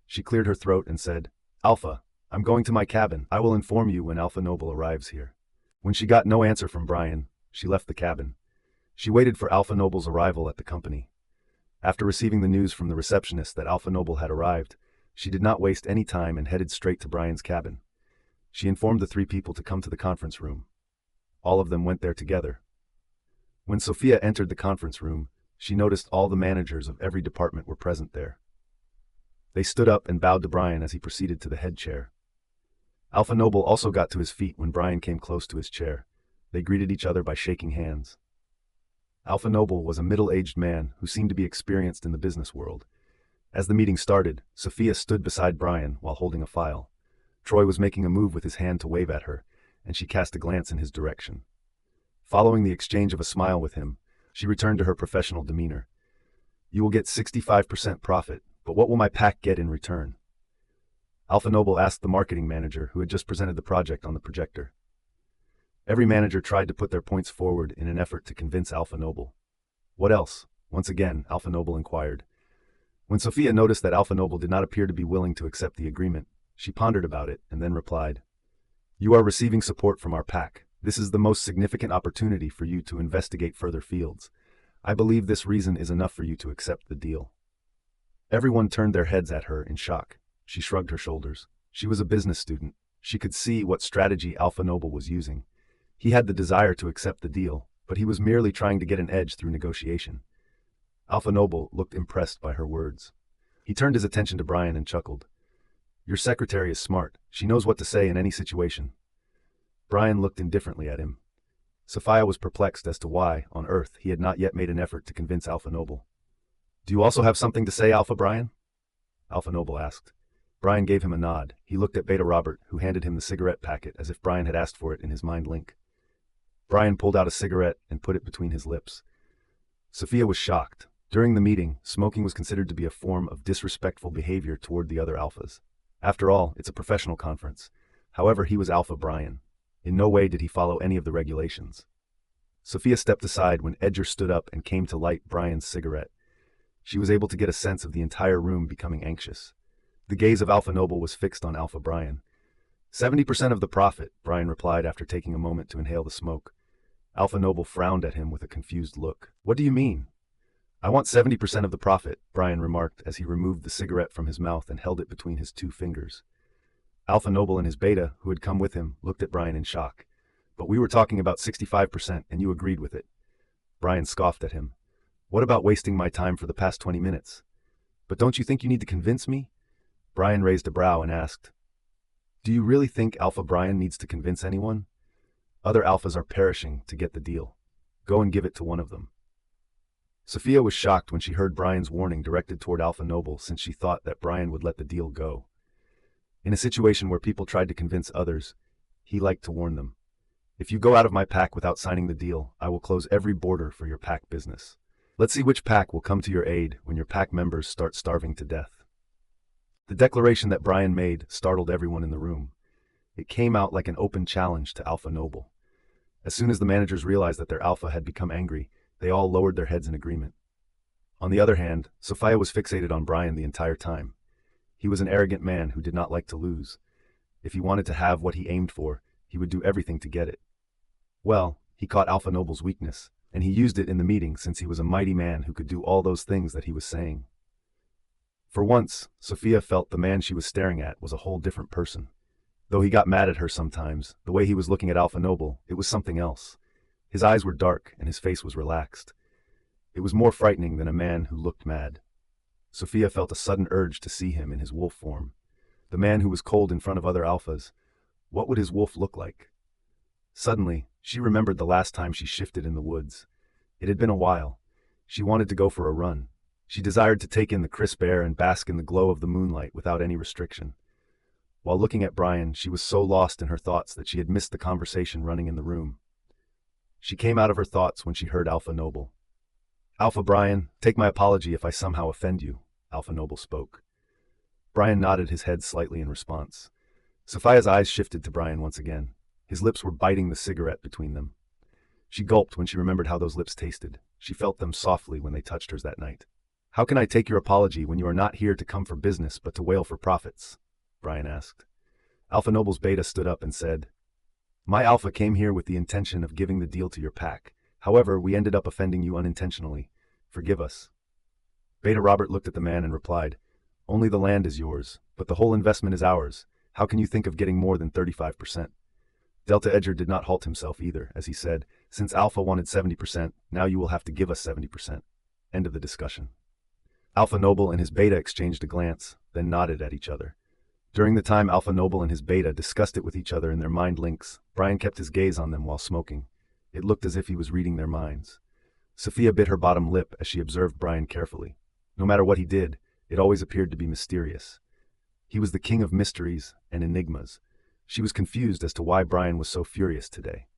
She cleared her throat and said, "Alpha, I'm going to my cabin. I will inform you when Alpha Noble arrives here." When she got no answer from Bryan, she left the cabin. She waited for Alpha Noble's arrival at the company. After receiving the news from the receptionist that Alpha Noble had arrived, she did not waste any time and headed straight to Bryan's cabin. She informed the three people to come to the conference room. All of them went there together. When Sophia entered the conference room, she noticed all the managers of every department were present there. They stood up and bowed to Bryan as he proceeded to the head chair. Alpha Noble also got to his feet when Bryan came close to his chair. They greeted each other by shaking hands. Alpha Noble was a middle-aged man who seemed to be experienced in the business world. As the meeting started, Sophia stood beside Bryan while holding a file. Troy was making a move with his hand to wave at her, and she cast a glance in his direction. Following the exchange of a smile with him, she returned to her professional demeanor. "You will get 65% profit, but what will my pack get in return?" Alpha Noble asked the marketing manager who had just presented the project on the projector. Every manager tried to put their points forward in an effort to convince Alpha Noble. "What else?" once again Alpha Noble inquired. When Sophia noticed that Alpha Noble did not appear to be willing to accept the agreement, she pondered about it and then replied, "You are receiving support from our pack. This is the most significant opportunity for you to investigate further fields. I believe this reason is enough for you to accept the deal." Everyone turned their heads at her in shock. She shrugged her shoulders. She was a business student. She could see what strategy Alpha Noble was using. He had the desire to accept the deal, but he was merely trying to get an edge through negotiation. Alpha Noble looked impressed by her words. He turned his attention to Bryan and chuckled. Your secretary is smart. She knows what to say in any situation. Bryan looked indifferently at him. Sophia was perplexed as to why, on Earth, he had not yet made an effort to convince Alpha Noble. Do you also have something to say, Alpha Bryan? Alpha Noble asked. Bryan gave him a nod. He looked at Beta Robert, who handed him the cigarette packet as if Bryan had asked for it in his mind link. Bryan pulled out a cigarette and put it between his lips. Sophia was shocked. During the meeting, smoking was considered to be a form of disrespectful behavior toward the other alphas. After all, it's a professional conference. However, he was Alpha Bryan. In no way did he follow any of the regulations. Sophia stepped aside when Edgar stood up and came to light Bryan's cigarette. She was able to get a sense of the entire room becoming anxious. The gaze of Alpha Noble was fixed on Alpha Bryan. 70% of the profit, Bryan replied after taking a moment to inhale the smoke. Alpha Noble frowned at him with a confused look. What do you mean? I want 70% of the profit, Bryan remarked as he removed the cigarette from his mouth and held it between his two fingers. Alpha Noble and his beta, who had come with him, looked at Bryan in shock. But we were talking about 65% and you agreed with it. Bryan scoffed at him. What about wasting my time for the past 20 minutes? But don't you think you need to convince me? Bryan raised a brow and asked. Do you really think Alpha Bryan needs to convince anyone? Other alphas are perishing to get the deal. Go and give it to one of them. Sophia was shocked when she heard Bryan's warning directed toward Alpha Noble since she thought that Bryan would let the deal go. In a situation where people tried to convince others, he liked to warn them. If you go out of my pack without signing the deal, I will close every border for your pack business. Let's see which pack will come to your aid when your pack members start starving to death. The declaration that Bryan made startled everyone in the room. It came out like an open challenge to Alpha Noble. As soon as the managers realized that their alpha had become angry, they all lowered their heads in agreement. On the other hand, Sophia was fixated on Bryan the entire time. He was an arrogant man who did not like to lose. If he wanted to have what he aimed for, he would do everything to get it. Well, he caught Alpha Noble's weakness, and he used it in the meeting since he was a mighty man who could do all those things that he was saying. For once, Sophia felt the man she was staring at was a whole different person. Though he got mad at her sometimes, the way he was looking at Alpha Noble, it was something else. His eyes were dark and his face was relaxed. It was more frightening than a man who looked mad. Sophia felt a sudden urge to see him in his wolf form. The man who was cold in front of other alphas. What would his wolf look like? Suddenly, she remembered the last time she shifted in the woods. It had been a while. She wanted to go for a run. She desired to take in the crisp air and bask in the glow of the moonlight without any restriction. While looking at Bryan, she was so lost in her thoughts that she had missed the conversation running in the room. She came out of her thoughts when she heard Alpha Noble. Alpha Bryan, take my apology if I somehow offend you, Alpha Noble spoke. Bryan nodded his head slightly in response. Sophia's eyes shifted to Bryan once again. His lips were biting the cigarette between them. She gulped when she remembered how those lips tasted. She felt them softly when they touched hers that night. How can I take your apology when you are not here to come for business but to wail for profits? Bryan asked. Alpha Noble's beta stood up and said, My alpha came here with the intention of giving the deal to your pack. However, we ended up offending you unintentionally. Forgive us. Beta Robert looked at the man and replied, Only the land is yours, but the whole investment is ours. How can you think of getting more than 35%? Delta Edger did not halt himself either, as he said, Since Alpha wanted 70%, now you will have to give us 70%. End of the discussion. Alpha Noble and his beta exchanged a glance, then nodded at each other. During the time Alpha Noble and his beta discussed it with each other in their mind links, Bryan kept his gaze on them while smoking. It looked as if he was reading their minds. Sophia bit her bottom lip as she observed Bryan carefully. No matter what he did, it always appeared to be mysterious. He was the king of mysteries and enigmas. She was confused as to why Bryan was so furious today.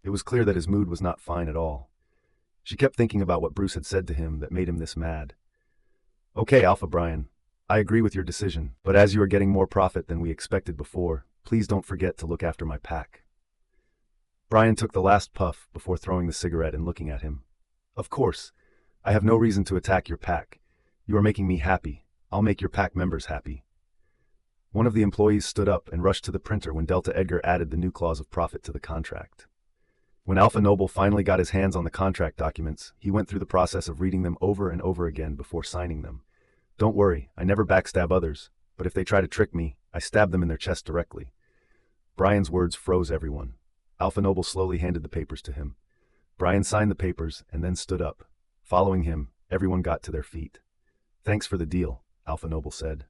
It was clear that his mood was not fine at all. She kept thinking about what Bruce had said to him that made him this mad. Okay, Alpha Bryan. I agree with your decision, but as you are getting more profit than we expected before, please don't forget to look after my pack. Bryan took the last puff before throwing the cigarette and looking at him. Of course. I have no reason to attack your pack. You are making me happy. I'll make your pack members happy. One of the employees stood up and rushed to the printer when Delta Edgar added the new clause of profit to the contract. When Alpha Noble finally got his hands on the contract documents, he went through the process of reading them over and over again before signing them. Don't worry, I never backstab others, but if they try to trick me, I stab them in their chest directly. Bryan's words froze everyone. Alpha Noble slowly handed the papers to him. Bryan signed the papers and then stood up. Following him, everyone got to their feet. "Thanks for the deal," Alpha Noble said.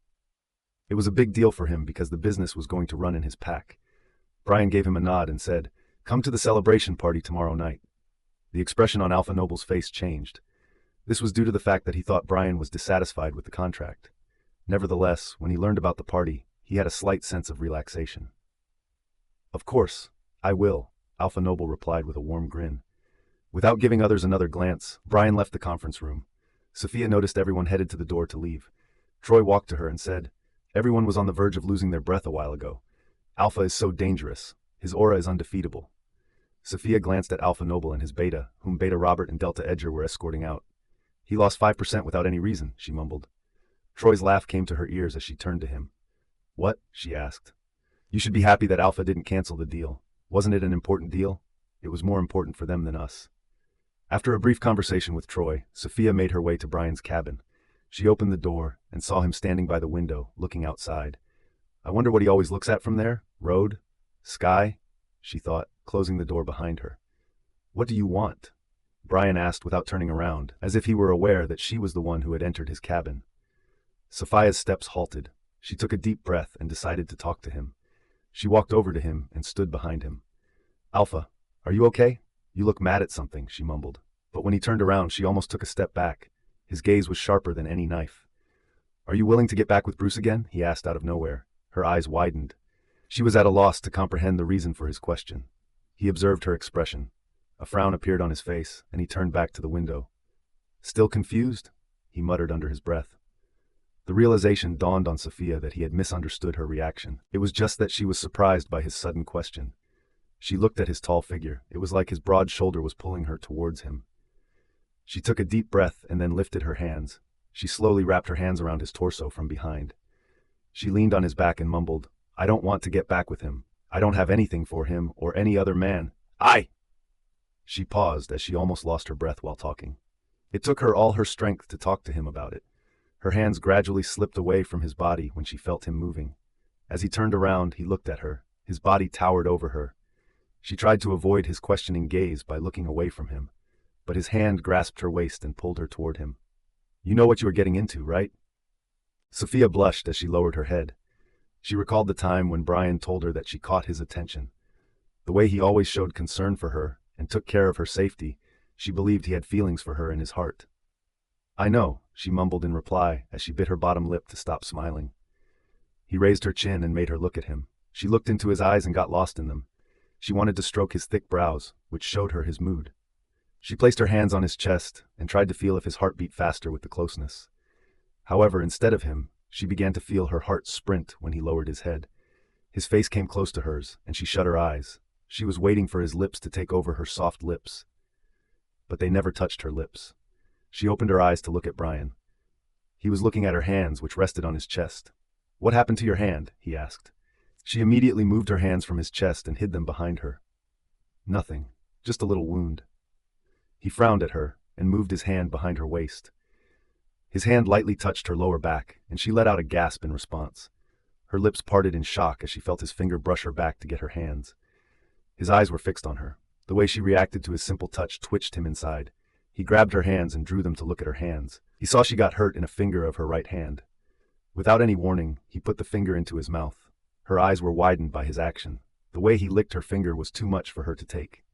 It was a big deal for him because the business was going to run in his pack. Bryan gave him a nod and said, "Come to the celebration party tomorrow night." The expression on Alpha Noble's face changed. This was due to the fact that he thought Bryan was dissatisfied with the contract. Nevertheless, when he learned about the party, he had a slight sense of relaxation. "Of course, I will," Alpha Noble replied with a warm grin. Without giving others another glance, Bryan left the conference room. Sophia noticed everyone headed to the door to leave. Troy walked to her and said, "Everyone was on the verge of losing their breath a while ago. Alpha is so dangerous. His aura is undefeatable." Sophia glanced at Alpha Noble and his beta, whom Beta Robert and Delta Edger were escorting out. "He lost 5% without any reason," she mumbled. Troy's laugh came to her ears as she turned to him. "What?" she asked. "You should be happy that Alpha didn't cancel the deal. Wasn't it an important deal? It was more important for them than us." After a brief conversation with Troy, Sophia made her way to Bryan's cabin. She opened the door and saw him standing by the window, looking outside. "I wonder what he always looks at from there? Road? Sky?" she thought, closing the door behind her. "What do you want?" Bryan asked without turning around, as if he were aware that she was the one who had entered his cabin. Sophia's steps halted. She took a deep breath and decided to talk to him. She walked over to him and stood behind him. "Alpha, are you okay? You look mad at something," she mumbled. But when he turned around, she almost took a step back. His gaze was sharper than any knife. "Are you willing to get back with Bruce again?" he asked out of nowhere. Her eyes widened. She was at a loss to comprehend the reason for his question. He observed her expression. A frown appeared on his face, and he turned back to the window. "Still confused?" he muttered under his breath. The realization dawned on Sophia that he had misunderstood her reaction. It was just that she was surprised by his sudden question. She looked at his tall figure. It was like his broad shoulder was pulling her towards him. She took a deep breath and then lifted her hands. She slowly wrapped her hands around his torso from behind. She leaned on his back and mumbled, "I don't want to get back with him. I don't have anything for him or any other man. She paused as she almost lost her breath while talking. It took her all her strength to talk to him about it. Her hands gradually slipped away from his body when she felt him moving. As he turned around, he looked at her. His body towered over her. She tried to avoid his questioning gaze by looking away from him, but his hand grasped her waist and pulled her toward him. "You know what you are getting into, right?" Sophia blushed as she lowered her head. She recalled the time when Bryan told her that she caught his attention. The way he always showed concern for her and took care of her safety, she believed he had feelings for her in his heart. "I know," she mumbled in reply as she bit her bottom lip to stop smiling. He raised her chin and made her look at him. She looked into his eyes and got lost in them. She wanted to stroke his thick brows, which showed her his mood. She placed her hands on his chest and tried to feel if his heart beat faster with the closeness. However, instead of him, she began to feel her heart sprint when he lowered his head. His face came close to hers, and she shut her eyes. She was waiting for his lips to take over her soft lips. But they never touched her lips. She opened her eyes to look at Bryan. He was looking at her hands, which rested on his chest. "What happened to your hand?" he asked. She immediately moved her hands from his chest and hid them behind her. "Nothing, just a little wound." He frowned at her and moved his hand behind her waist. His hand lightly touched her lower back, and she let out a gasp in response. Her lips parted in shock as she felt his finger brush her back to get her hands. His eyes were fixed on her. The way she reacted to his simple touch twitched him inside. He grabbed her hands and drew them to look at her hands. He saw she got hurt in a finger of her right hand. Without any warning, he put the finger into his mouth. Her eyes were widened by his action. The way he licked her finger was too much for her to take.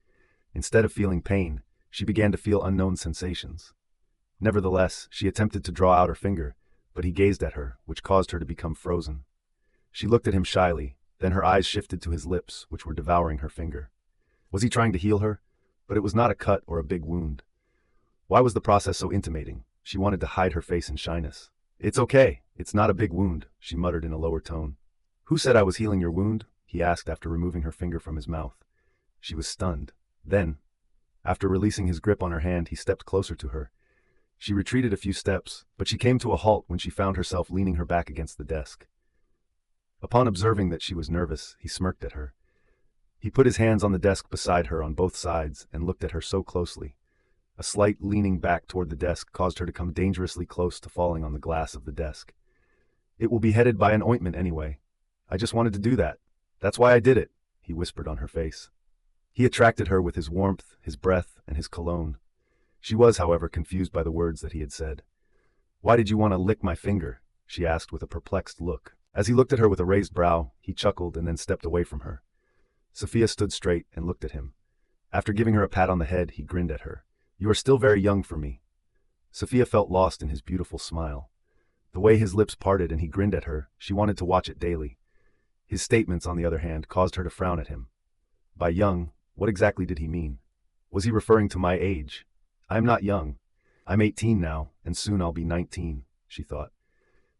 Instead of feeling pain, she began to feel unknown sensations. Nevertheless, she attempted to draw out her finger, but he gazed at her, which caused her to become frozen. She looked at him shyly, then her eyes shifted to his lips, which were devouring her finger. Was he trying to heal her? But it was not a cut or a big wound. Why was the process so intimating? She wanted to hide her face in shyness. "It's okay. It's not a big wound," she muttered in a lower tone. "Who said I was healing your wound?" he asked after removing her finger from his mouth. She was stunned. Then, after releasing his grip on her hand, he stepped closer to her. She retreated a few steps, but she came to a halt when she found herself leaning her back against the desk. Upon observing that she was nervous, he smirked at her. He put his hands on the desk beside her on both sides and looked at her so closely. A slight leaning back toward the desk caused her to come dangerously close to falling on the glass of the desk. "It will be headed by an ointment anyway. I just wanted to do that. That's why I did it," he whispered on her face. He attracted her with his warmth, his breath, and his cologne. She was, however, confused by the words that he had said. "Why did you want to lick my finger?" she asked with a perplexed look. As he looked at her with a raised brow, he chuckled and then stepped away from her. Sophia stood straight and looked at him. After giving her a pat on the head, he grinned at her. "You are still very young for me." Sophia felt lost in his beautiful smile. The way his lips parted and he grinned at her, she wanted to watch it daily. His statements, on the other hand, caused her to frown at him. By young, what exactly did he mean? Was he referring to my age? "I'm not young. I'm 18 now, and soon I'll be 19, she thought.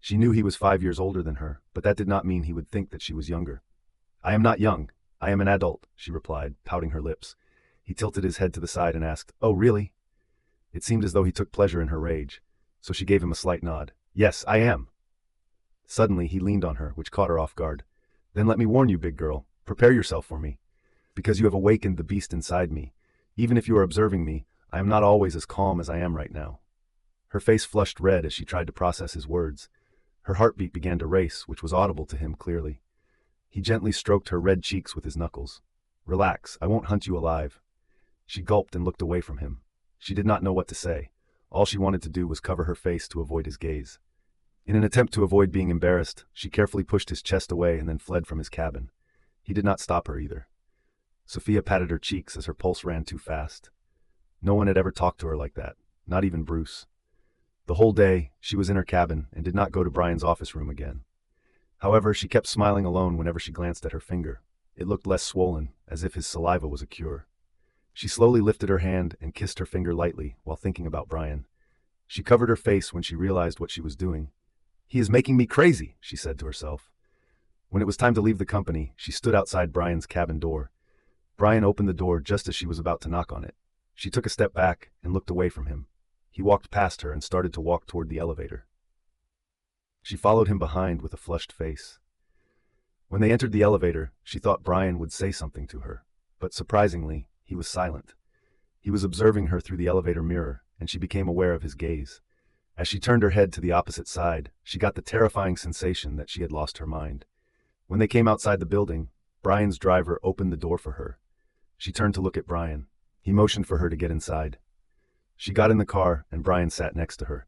She knew he was 5 years older than her, but that did not mean he would think that she was younger. "I am not young. I am an adult," she replied, pouting her lips. He tilted his head to the side and asked, "Oh, really?" It seemed as though he took pleasure in her rage, so she gave him a slight nod. "Yes, I am." Suddenly, he leaned on her, which caught her off guard. "Then let me warn you, big girl, prepare yourself for me. Because you have awakened the beast inside me. Even if you are observing me, I am not always as calm as I am right now." Her face flushed red as she tried to process his words. Her heartbeat began to race, which was audible to him clearly. He gently stroked her red cheeks with his knuckles. "Relax, I won't hunt you alive." She gulped and looked away from him. She did not know what to say. All she wanted to do was cover her face to avoid his gaze. In an attempt to avoid being embarrassed, she carefully pushed his chest away and then fled from his cabin. He did not stop her either. Sophia patted her cheeks as her pulse ran too fast. No one had ever talked to her like that, not even Bruce. The whole day, she was in her cabin and did not go to Bryan's office room again. However, she kept smiling alone whenever she glanced at her finger. It looked less swollen, as if his saliva was a cure. She slowly lifted her hand and kissed her finger lightly while thinking about Bryan. She covered her face when she realized what she was doing. "He is making me crazy," she said to herself. When it was time to leave the company, she stood outside Bryan's cabin door. Bryan opened the door just as she was about to knock on it. She took a step back and looked away from him. He walked past her and started to walk toward the elevator. She followed him behind with a flushed face. When they entered the elevator, she thought Bryan would say something to her, but surprisingly, he was silent. He was observing her through the elevator mirror, and she became aware of his gaze. As she turned her head to the opposite side, she got the terrifying sensation that she had lost her mind. When they came outside the building, Bryan's driver opened the door for her. She turned to look at Bryan. He motioned for her to get inside. She got in the car, and Bryan sat next to her.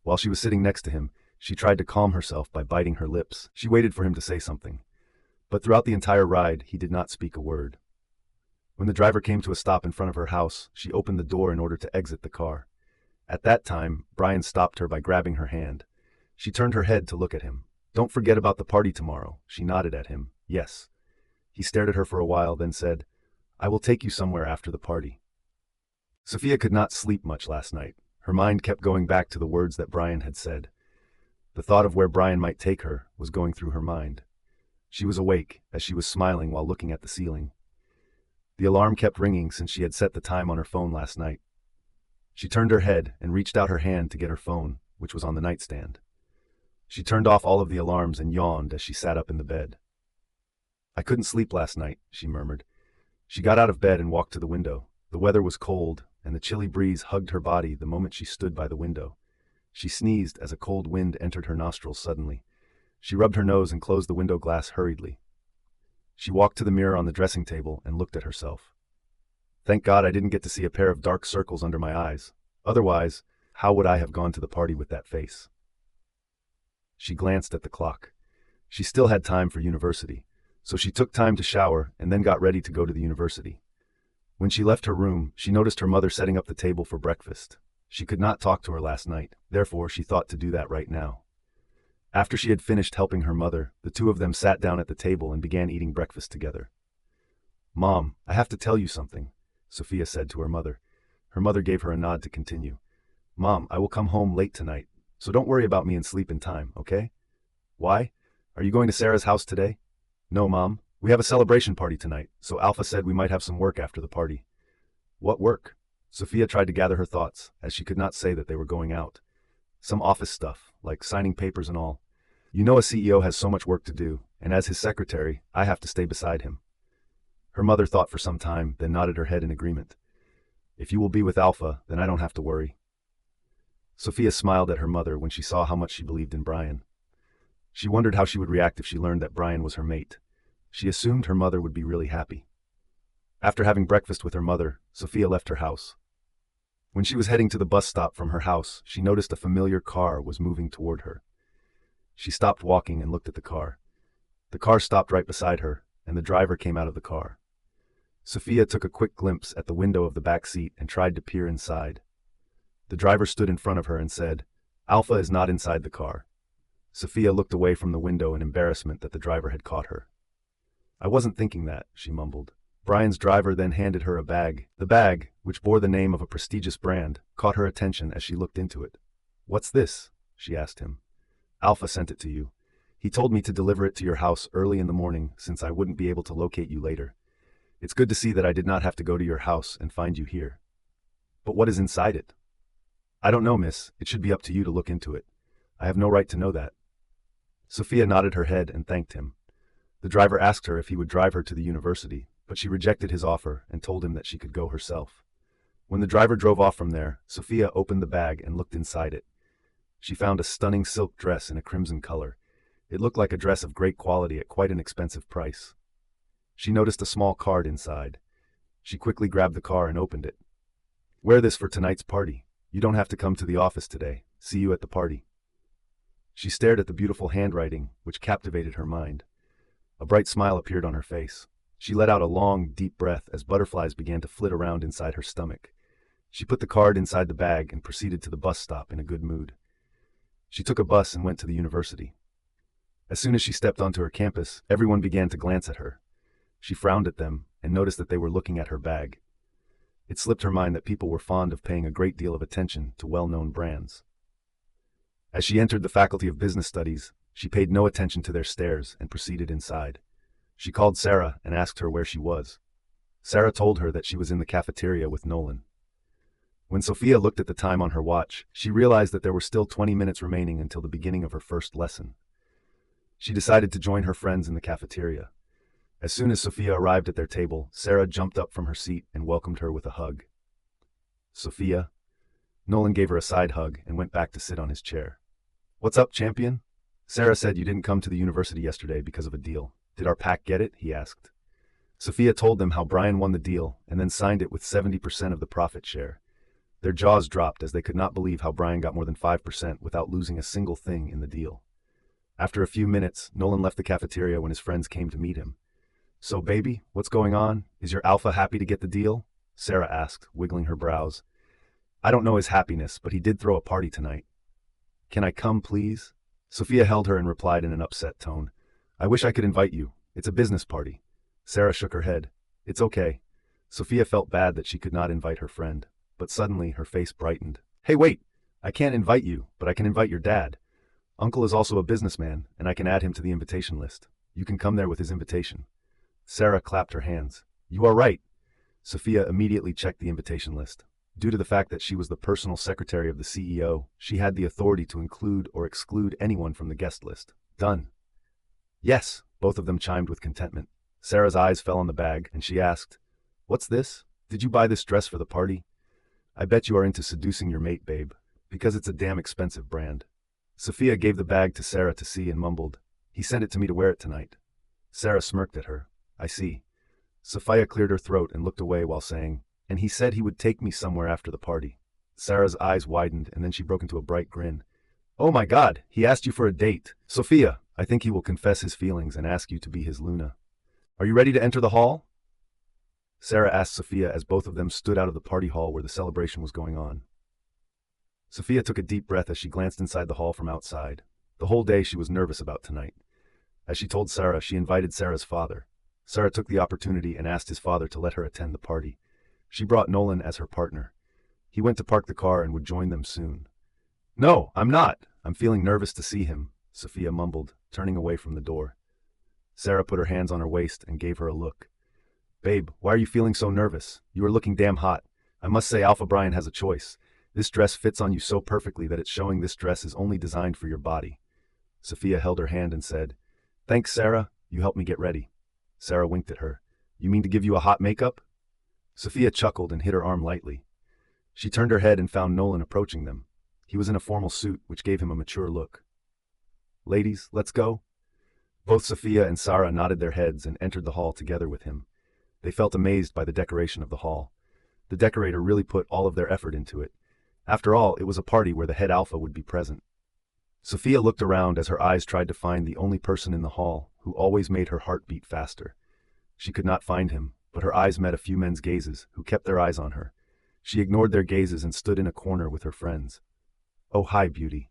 While she was sitting next to him, she tried to calm herself by biting her lips. She waited for him to say something. But throughout the entire ride, he did not speak a word. When the driver came to a stop in front of her house, she opened the door in order to exit the car. At that time, Bryan stopped her by grabbing her hand. She turned her head to look at him. "Don't forget about the party tomorrow." She nodded at him. "Yes." He stared at her for a while, then said, "I will take you somewhere after the party." Sophia could not sleep much last night. Her mind kept going back to the words that Bryan had said. The thought of where Bryan might take her was going through her mind. She was awake, as she was smiling while looking at the ceiling. The alarm kept ringing since she had set the time on her phone last night. She turned her head and reached out her hand to get her phone, which was on the nightstand. She turned off all of the alarms and yawned as she sat up in the bed. "I couldn't sleep last night," she murmured. She got out of bed and walked to the window. The weather was cold, and the chilly breeze hugged her body the moment she stood by the window. She sneezed as a cold wind entered her nostrils suddenly. She rubbed her nose and closed the window glass hurriedly. She walked to the mirror on the dressing table and looked at herself. Thank God I didn't get to see a pair of dark circles under my eyes. Otherwise, how would I have gone to the party with that face? She glanced at the clock. She still had time for university, so she took time to shower and then got ready to go to the university. When she left her room, she noticed her mother setting up the table for breakfast. She could not talk to her last night, therefore she thought to do that right now. After she had finished helping her mother, the two of them sat down at the table and began eating breakfast together. "Mom, I have to tell you something," Sophia said to her mother. Her mother gave her a nod to continue. "Mom, I will come home late tonight, so don't worry about me and sleep in time, okay?" "Why? Are you going to Sarah's house today?" "No, Mom. We have a celebration party tonight, so Alpha said we might have some work after the party." "What work?" Sophia tried to gather her thoughts, as she could not say that they were going out. "Some office stuff, like signing papers and all. You know a CEO has so much work to do, and as his secretary, I have to stay beside him." Her mother thought for some time, then nodded her head in agreement. "If you will be with Alpha, then I don't have to worry." Sophia smiled at her mother when she saw how much she believed in Bryan. She wondered how she would react if she learned that Bryan was her mate. She assumed her mother would be really happy. After having breakfast with her mother, Sophia left her house. When she was heading to the bus stop from her house, she noticed a familiar car was moving toward her. She stopped walking and looked at the car. The car stopped right beside her, and the driver came out of the car. Sophia took a quick glimpse at the window of the back seat and tried to peer inside. The driver stood in front of her and said, "Alpha is not inside the car." Sophia looked away from the window in embarrassment that the driver had caught her. "I wasn't thinking that," she mumbled. Bryan's driver then handed her a bag. The bag, which bore the name of a prestigious brand, caught her attention as she looked into it. "What's this?" she asked him. "Alpha sent it to you. He told me to deliver it to your house early in the morning since I wouldn't be able to locate you later. It's good to see that I did not have to go to your house and find you here." "But what is inside it?" "I don't know, miss. It should be up to you to look into it. I have no right to know that." Sophia nodded her head and thanked him. The driver asked her if he would drive her to the university, but she rejected his offer and told him that she could go herself. When the driver drove off from there, Sophia opened the bag and looked inside it. She found a stunning silk dress in a crimson color. It looked like a dress of great quality at quite an expensive price. She noticed a small card inside. She quickly grabbed the card and opened it. "Wear this for tonight's party. You don't have to come to the office today. See you at the party." She stared at the beautiful handwriting, which captivated her mind. A bright smile appeared on her face. She let out a long, deep breath as butterflies began to flit around inside her stomach. She put the card inside the bag and proceeded to the bus stop in a good mood. She took a bus and went to the university. As soon as she stepped onto her campus, everyone began to glance at her. She frowned at them and noticed that they were looking at her bag. It slipped her mind that people were fond of paying a great deal of attention to well-known brands. As she entered the Faculty of Business Studies, she paid no attention to their stares and proceeded inside. She called Sarah and asked her where she was. Sarah told her that she was in the cafeteria with Nolan. When Sophia looked at the time on her watch, she realized that there were still 20 minutes remaining until the beginning of her first lesson. She decided to join her friends in the cafeteria. As soon as Sophia arrived at their table, Sarah jumped up from her seat and welcomed her with a hug. "Sophia?" Nolan gave her a side hug and went back to sit on his chair. "What's up, champion?" "Sarah said you didn't come to the university yesterday because of a deal. Did our pack get it?" he asked. Sophia told them how Bryan won the deal and then signed it with 70% of the profit share. Their jaws dropped as they could not believe how Bryan got more than 5% without losing a single thing in the deal. After a few minutes, Nolan left the cafeteria when his friends came to meet him. "So, baby, what's going on? Is your alpha happy to get the deal?" Sarah asked, wiggling her brows. "I don't know his happiness, but he did throw a party tonight." "Can I come, please?" Sophia held her and replied in an upset tone. "I wish I could invite you. It's a business party." Sarah shook her head. "It's okay." Sophia felt bad that she could not invite her friend, but suddenly her face brightened. "Hey, wait! I can't invite you, but I can invite your dad. Uncle is also a businessman, and I can add him to the invitation list. You can come there with his invitation." Sarah clapped her hands. "You are right." Sophia immediately checked the invitation list. Due to the fact that she was the personal secretary of the CEO, she had the authority to include or exclude anyone from the guest list. "Done." "Yes," both of them chimed with contentment. Sarah's eyes fell on the bag, and she asked, "What's this? Did you buy this dress for the party?" "I bet you are into seducing your mate, babe, because it's a damn expensive brand." Sophia gave the bag to Sarah to see and mumbled, "He sent it to me to wear it tonight." Sarah smirked at her. "I see." Sophia cleared her throat and looked away while saying, "And he said he would take me somewhere after the party." Sarah's eyes widened and then she broke into a bright grin. "Oh my God, he asked you for a date. Sophia, I think he will confess his feelings and ask you to be his Luna. Are you ready to enter the hall?" Sarah asked Sophia as both of them stood out of the party hall where the celebration was going on. Sophia took a deep breath as she glanced inside the hall from outside. The whole day she was nervous about tonight. As she told Sarah, she invited Sarah's father. Sarah took the opportunity and asked his father to let her attend the party. She brought Nolan as her partner. He went to park the car and would join them soon. "No, I'm not. I'm feeling nervous to see him," Sophia mumbled, turning away from the door. Sarah put her hands on her waist and gave her a look. "Babe, why are you feeling so nervous? You are looking damn hot. I must say Alpha Bryan has a choice. This dress fits on you so perfectly that it's showing this dress is only designed for your body." Sophia held her hand and said, "Thanks, Sarah. You helped me get ready." Sarah winked at her. "You mean to give you a hot makeup?" Sophia chuckled and hit her arm lightly. She turned her head and found Nolan approaching them. He was in a formal suit, which gave him a mature look. "Ladies, let's go." Both Sophia and Sarah nodded their heads and entered the hall together with him. They felt amazed by the decoration of the hall. The decorator really put all of their effort into it. After all, it was a party where the head alpha would be present. Sophia looked around as her eyes tried to find the only person in the hall who always made her heart beat faster. She could not find him, but her eyes met a few men's gazes who kept their eyes on her. She ignored their gazes and stood in a corner with her friends. "Oh, hi, beauty."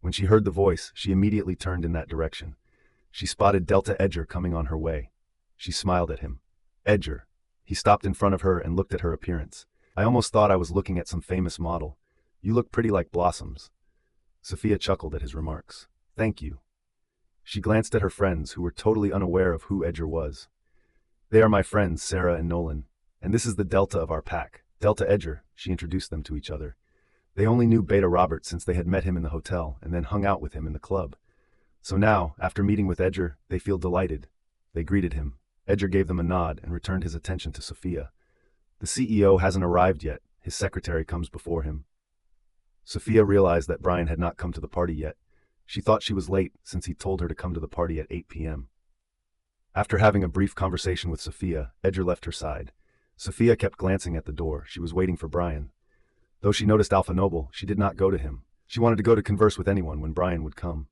When she heard the voice, she immediately turned in that direction. She spotted Delta Edger coming on her way. She smiled at him. "Edger." He stopped in front of her and looked at her appearance. "I almost thought I was looking at some famous model. You look pretty like blossoms." Sophia chuckled at his remarks. "Thank you." She glanced at her friends who were totally unaware of who Edger was. "They are my friends, Sarah and Nolan. And this is the Delta of our pack, Delta Edger." She introduced them to each other. They only knew Beta Robert since they had met him in the hotel and then hung out with him in the club. So now, after meeting with Edger, they feel delighted. They greeted him. Edger gave them a nod and returned his attention to Sophia. "The CEO hasn't arrived yet. His secretary comes before him." Sophia realized that Bryan had not come to the party yet. She thought she was late since he told her to come to the party at 8 p.m. After having a brief conversation with Sophia, Edger left her side. Sophia kept glancing at the door. She was waiting for Bryan. Though she noticed Alpha Noble, she did not go to him. She wanted to go to converse with anyone when Bryan would come.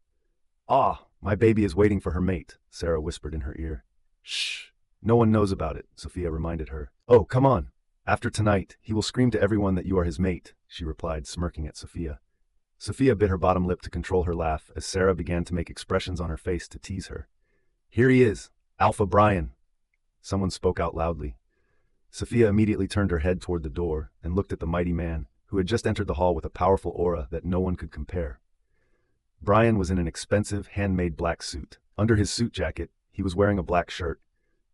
"Ah, my baby is waiting for her mate," Sarah whispered in her ear. "Shh, no one knows about it," Sophia reminded her. "Oh, come on. After tonight, he will scream to everyone that you are his mate," she replied, smirking at Sophia. Sophia bit her bottom lip to control her laugh as Sarah began to make expressions on her face to tease her. "Here he is, Alpha Bryan." Someone spoke out loudly. Sophia immediately turned her head toward the door and looked at the mighty man, who had just entered the hall with a powerful aura that no one could compare. Bryan was in an expensive, handmade black suit. Under his suit jacket, he was wearing a black shirt.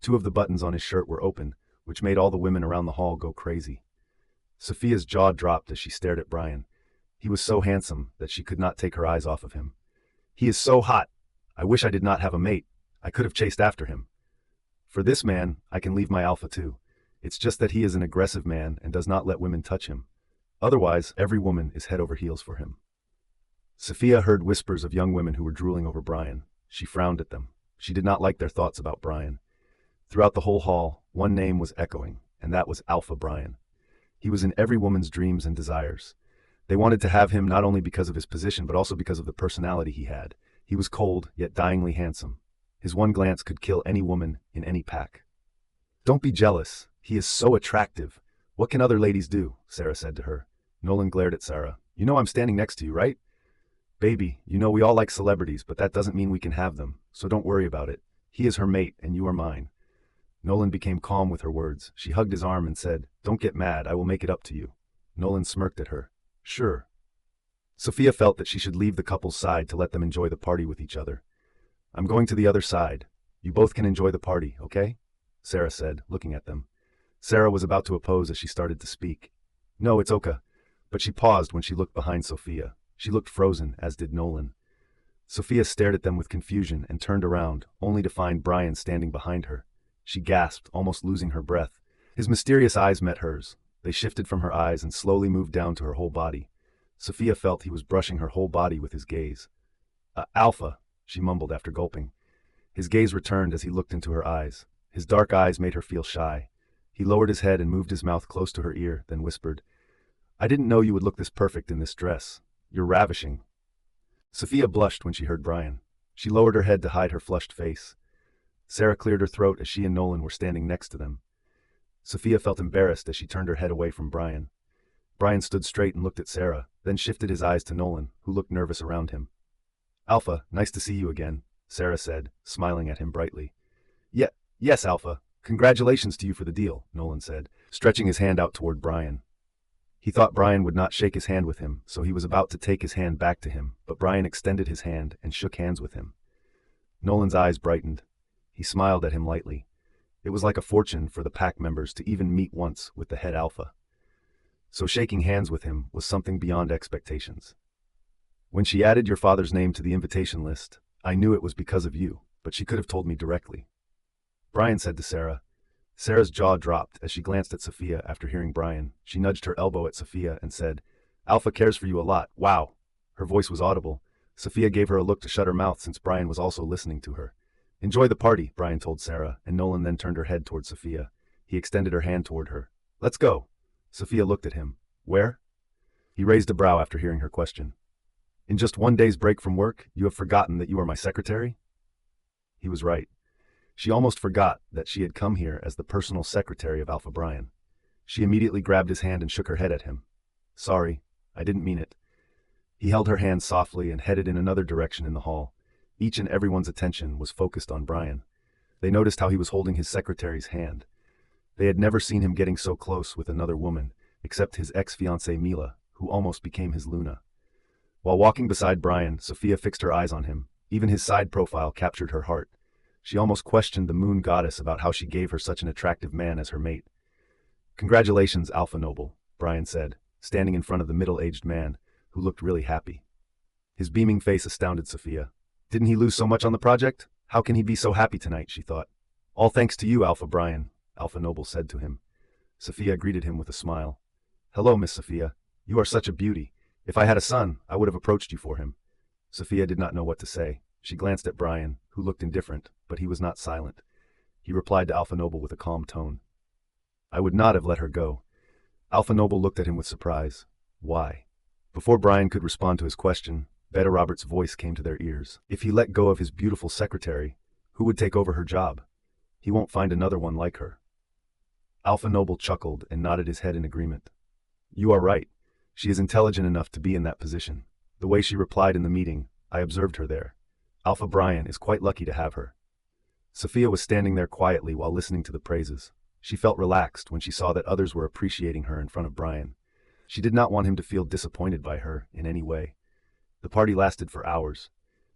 2 of the buttons on his shirt were open, which made all the women around the hall go crazy. Sophia's jaw dropped as she stared at Bryan. He was so handsome that she could not take her eyes off of him. "He is so hot. I wish I did not have a mate. I could have chased after him. For this man, I can leave my alpha too. It's just that he is an aggressive man and does not let women touch him. Otherwise, every woman is head over heels for him." Sophia heard whispers of young women who were drooling over Bryan. She frowned at them. She did not like their thoughts about Bryan. Throughout the whole hall, one name was echoing, and that was Alpha Bryan. He was in every woman's dreams and desires. They wanted to have him not only because of his position but also because of the personality he had. He was cold, yet dyingly handsome. His one glance could kill any woman in any pack. "Don't be jealous. He is so attractive. What can other ladies do?" Sarah said to her. Nolan glared at Sarah. "You know I'm standing next to you, right? Baby, you know we all like celebrities, but that doesn't mean we can have them, so don't worry about it. He is her mate, and you are mine." Nolan became calm with her words. She hugged his arm and said, "Don't get mad, I will make it up to you." Nolan smirked at her. "Sure." Sophia felt that she should leave the couple's side to let them enjoy the party with each other. "I'm going to the other side. You both can enjoy the party, okay?" Sarah said, looking at them. Sarah was about to oppose as she started to speak. "No, it's okay." But she paused when she looked behind Sophia. She looked frozen, as did Nolan. Sophia stared at them with confusion and turned around, only to find Bryan standing behind her. She gasped, almost losing her breath. His mysterious eyes met hers. They shifted from her eyes and slowly moved down to her whole body. Sophia felt he was brushing her whole body with his gaze. "Alpha," she mumbled after gulping. His gaze returned as he looked into her eyes. His dark eyes made her feel shy. He lowered his head and moved his mouth close to her ear, then whispered, "I didn't know you would look this perfect in this dress. You're ravishing." Sophia blushed when she heard Bryan. She lowered her head to hide her flushed face. Sarah cleared her throat as she and Nolan were standing next to them. Sophia felt embarrassed as she turned her head away from Bryan. Bryan stood straight and looked at Sarah, then shifted his eyes to Nolan, who looked nervous around him. "Alpha, nice to see you again," Sarah said, smiling at him brightly. Yes, Alpha. Congratulations to you for the deal," Nolan said, stretching his hand out toward Bryan. He thought Bryan would not shake his hand with him, so he was about to take his hand back to him, but Bryan extended his hand and shook hands with him. Nolan's eyes brightened. He smiled at him lightly. It was like a fortune for the pack members to even meet once with the head alpha. So shaking hands with him was something beyond expectations. "When she added your father's name to the invitation list, I knew it was because of you, but she could have told me directly," Bryan said to Sarah. Sarah's jaw dropped as she glanced at Sophia after hearing Bryan. She nudged her elbow at Sophia and said, "Alpha cares for you a lot. Wow." Her voice was audible. Sophia gave her a look to shut her mouth since Bryan was also listening to her. Enjoy the party, Bryan told Sarah, and Nolan then turned her head toward Sophia. He extended her hand toward her. Let's go. Sophia looked at him. Where? He raised a brow after hearing her question. In just 1 day's break from work, you have forgotten that you are my secretary? He was right. She almost forgot that she had come here as the personal secretary of Alpha Bryan. She immediately grabbed his hand and shook her head at him. Sorry, I didn't mean it. He held her hand softly and headed in another direction in the hall. Each and everyone's attention was focused on Bryan. They noticed how he was holding his secretary's hand. They had never seen him getting so close with another woman, except his ex-fiancée Mila, who almost became his Luna. While walking beside Bryan, Sophia fixed her eyes on him. Even his side profile captured her heart. She almost questioned the moon goddess about how she gave her such an attractive man as her mate. Congratulations, Alpha Noble, Bryan said, standing in front of the middle-aged man, who looked really happy. His beaming face astounded Sophia. Didn't he lose so much on the project? How can he be so happy tonight, she thought. All thanks to you, Alpha Bryan, Alpha Noble said to him. Sophia greeted him with a smile. Hello, Miss Sophia. You are such a beauty. If I had a son, I would have approached you for him. Sophia did not know what to say. She glanced at Bryan, who looked indifferent, but he was not silent. He replied to Alpha Noble with a calm tone. I would not have let her go. Alpha Noble looked at him with surprise. Why? Before Bryan could respond to his question, Beta Roberts' voice came to their ears. If he let go of his beautiful secretary, who would take over her job? He won't find another one like her. Alpha Noble chuckled and nodded his head in agreement. You are right. She is intelligent enough to be in that position. The way she replied in the meeting, I observed her there. Alpha Bryan is quite lucky to have her. Sophia was standing there quietly while listening to the praises. She felt relaxed when she saw that others were appreciating her in front of Bryan. She did not want him to feel disappointed by her in any way. The party lasted for hours.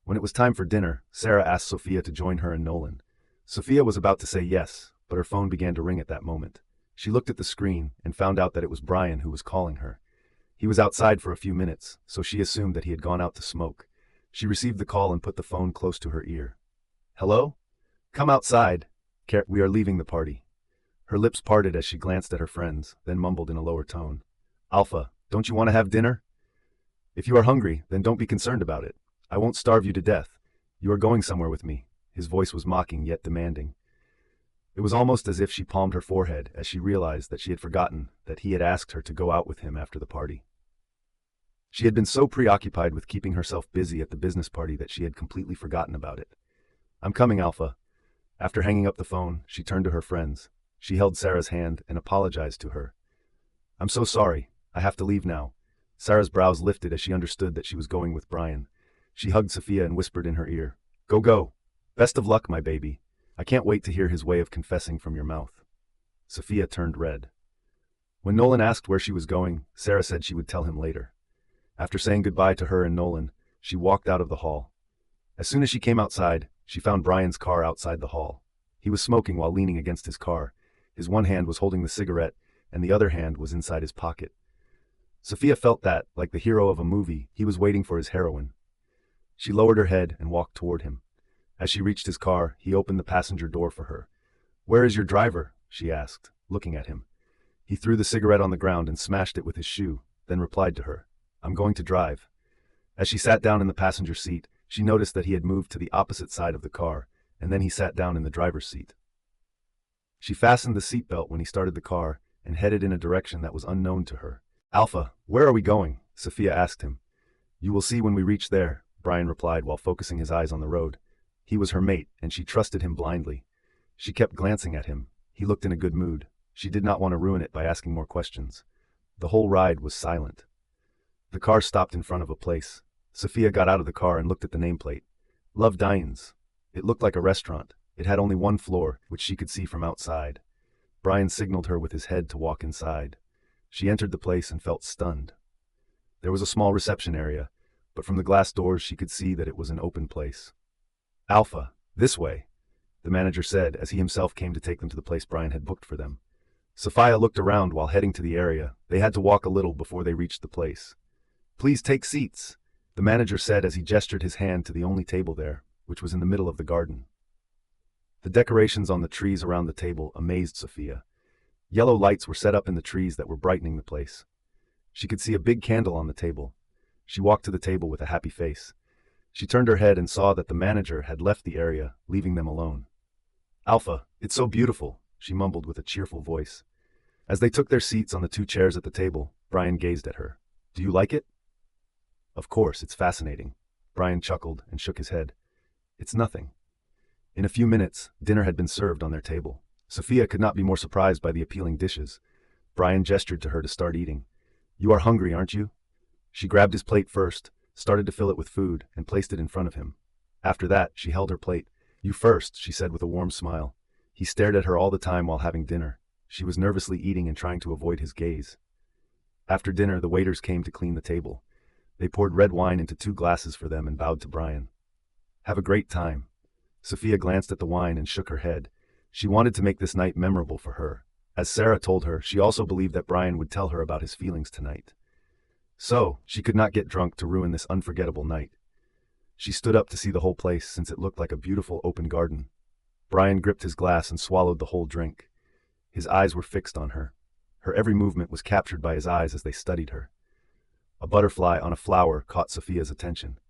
When it was time for dinner, Sarah asked Sophia to join her and Nolan. Sophia was about to say yes, but her phone began to ring at that moment. She looked at the screen and found out that it was Bryan who was calling her. He was outside for a few minutes, so she assumed that he had gone out to smoke. She received the call and put the phone close to her ear. Hello? Come outside. We are leaving the party. Her lips parted as she glanced at her friends, then mumbled in a lower tone. Alpha, don't you want to have dinner? If you are hungry, then don't be concerned about it. I won't starve you to death. You are going somewhere with me. His voice was mocking yet demanding. It was almost as if she palmed her forehead as she realized that she had forgotten that he had asked her to go out with him after the party. She had been so preoccupied with keeping herself busy at the business party that she had completely forgotten about it. I'm coming, Alpha. After hanging up the phone, she turned to her friends. She held Sarah's hand and apologized to her. I'm so sorry. I have to leave now. Sarah's brows lifted as she understood that she was going with Bryan. She hugged Sophia and whispered in her ear, Go, go. Best of luck, my baby. I can't wait to hear his way of confessing from your mouth. Sophia turned red. When Nolan asked where she was going, Sarah said she would tell him later. After saying goodbye to her and Nolan, she walked out of the hall. As soon as she came outside, she found Bryan's car outside the hall. He was smoking while leaning against his car. His one hand was holding the cigarette, and the other hand was inside his pocket. Sophia felt that, like the hero of a movie, he was waiting for his heroine. She lowered her head and walked toward him. As she reached his car, he opened the passenger door for her. Where is your driver? She asked, looking at him. He threw the cigarette on the ground and smashed it with his shoe, then replied to her, I'm going to drive. As she sat down in the passenger seat, she noticed that he had moved to the opposite side of the car, and then he sat down in the driver's seat. She fastened the seatbelt when he started the car and headed in a direction that was unknown to her. Alpha, where are we going? Sophia asked him. You will see when we reach there, Bryan replied while focusing his eyes on the road. He was her mate, and she trusted him blindly. She kept glancing at him. He looked in a good mood. She did not want to ruin it by asking more questions. The whole ride was silent. The car stopped in front of a place. Sophia got out of the car and looked at the nameplate. Love Dines. It looked like a restaurant. It had only one floor, which she could see from outside. Bryan signaled her with his head to walk inside. She entered the place and felt stunned. There was a small reception area, but from the glass doors she could see that it was an open place. Alpha, this way, the manager said as he himself came to take them to the place Bryan had booked for them. Sophia looked around while heading to the area. They had to walk a little before they reached the place. Please take seats, the manager said as he gestured his hand to the only table there, which was in the middle of the garden. The decorations on the trees around the table amazed Sophia. Yellow lights were set up in the trees that were brightening the place. She could see a big candle on the table. She walked to the table with a happy face. She turned her head and saw that the manager had left the area, leaving them alone. "Alpha, it's so beautiful," she mumbled with a cheerful voice. As they took their seats on the two chairs at the table, Bryan gazed at her. "Do you like it?" "Of course, it's fascinating." Bryan chuckled and shook his head. "It's nothing." In a few minutes, dinner had been served on their table. Sophia could not be more surprised by the appealing dishes. Bryan gestured to her to start eating. "You are hungry, aren't you?" She grabbed his plate first, started to fill it with food, and placed it in front of him. After that, she held her plate. "You first," she said with a warm smile. He stared at her all the time while having dinner. She was nervously eating and trying to avoid his gaze. After dinner, the waiters came to clean the table. They poured red wine into 2 glasses for them and bowed to Bryan. "Have a great time." Sophia glanced at the wine and shook her head. She wanted to make this night memorable for her. As Sarah told her, she also believed that Bryan would tell her about his feelings tonight. So, she could not get drunk to ruin this unforgettable night. She stood up to see the whole place since it looked like a beautiful open garden. Bryan gripped his glass and swallowed the whole drink. His eyes were fixed on her. Her every movement was captured by his eyes as they studied her. A butterfly on a flower caught Sophia's attention.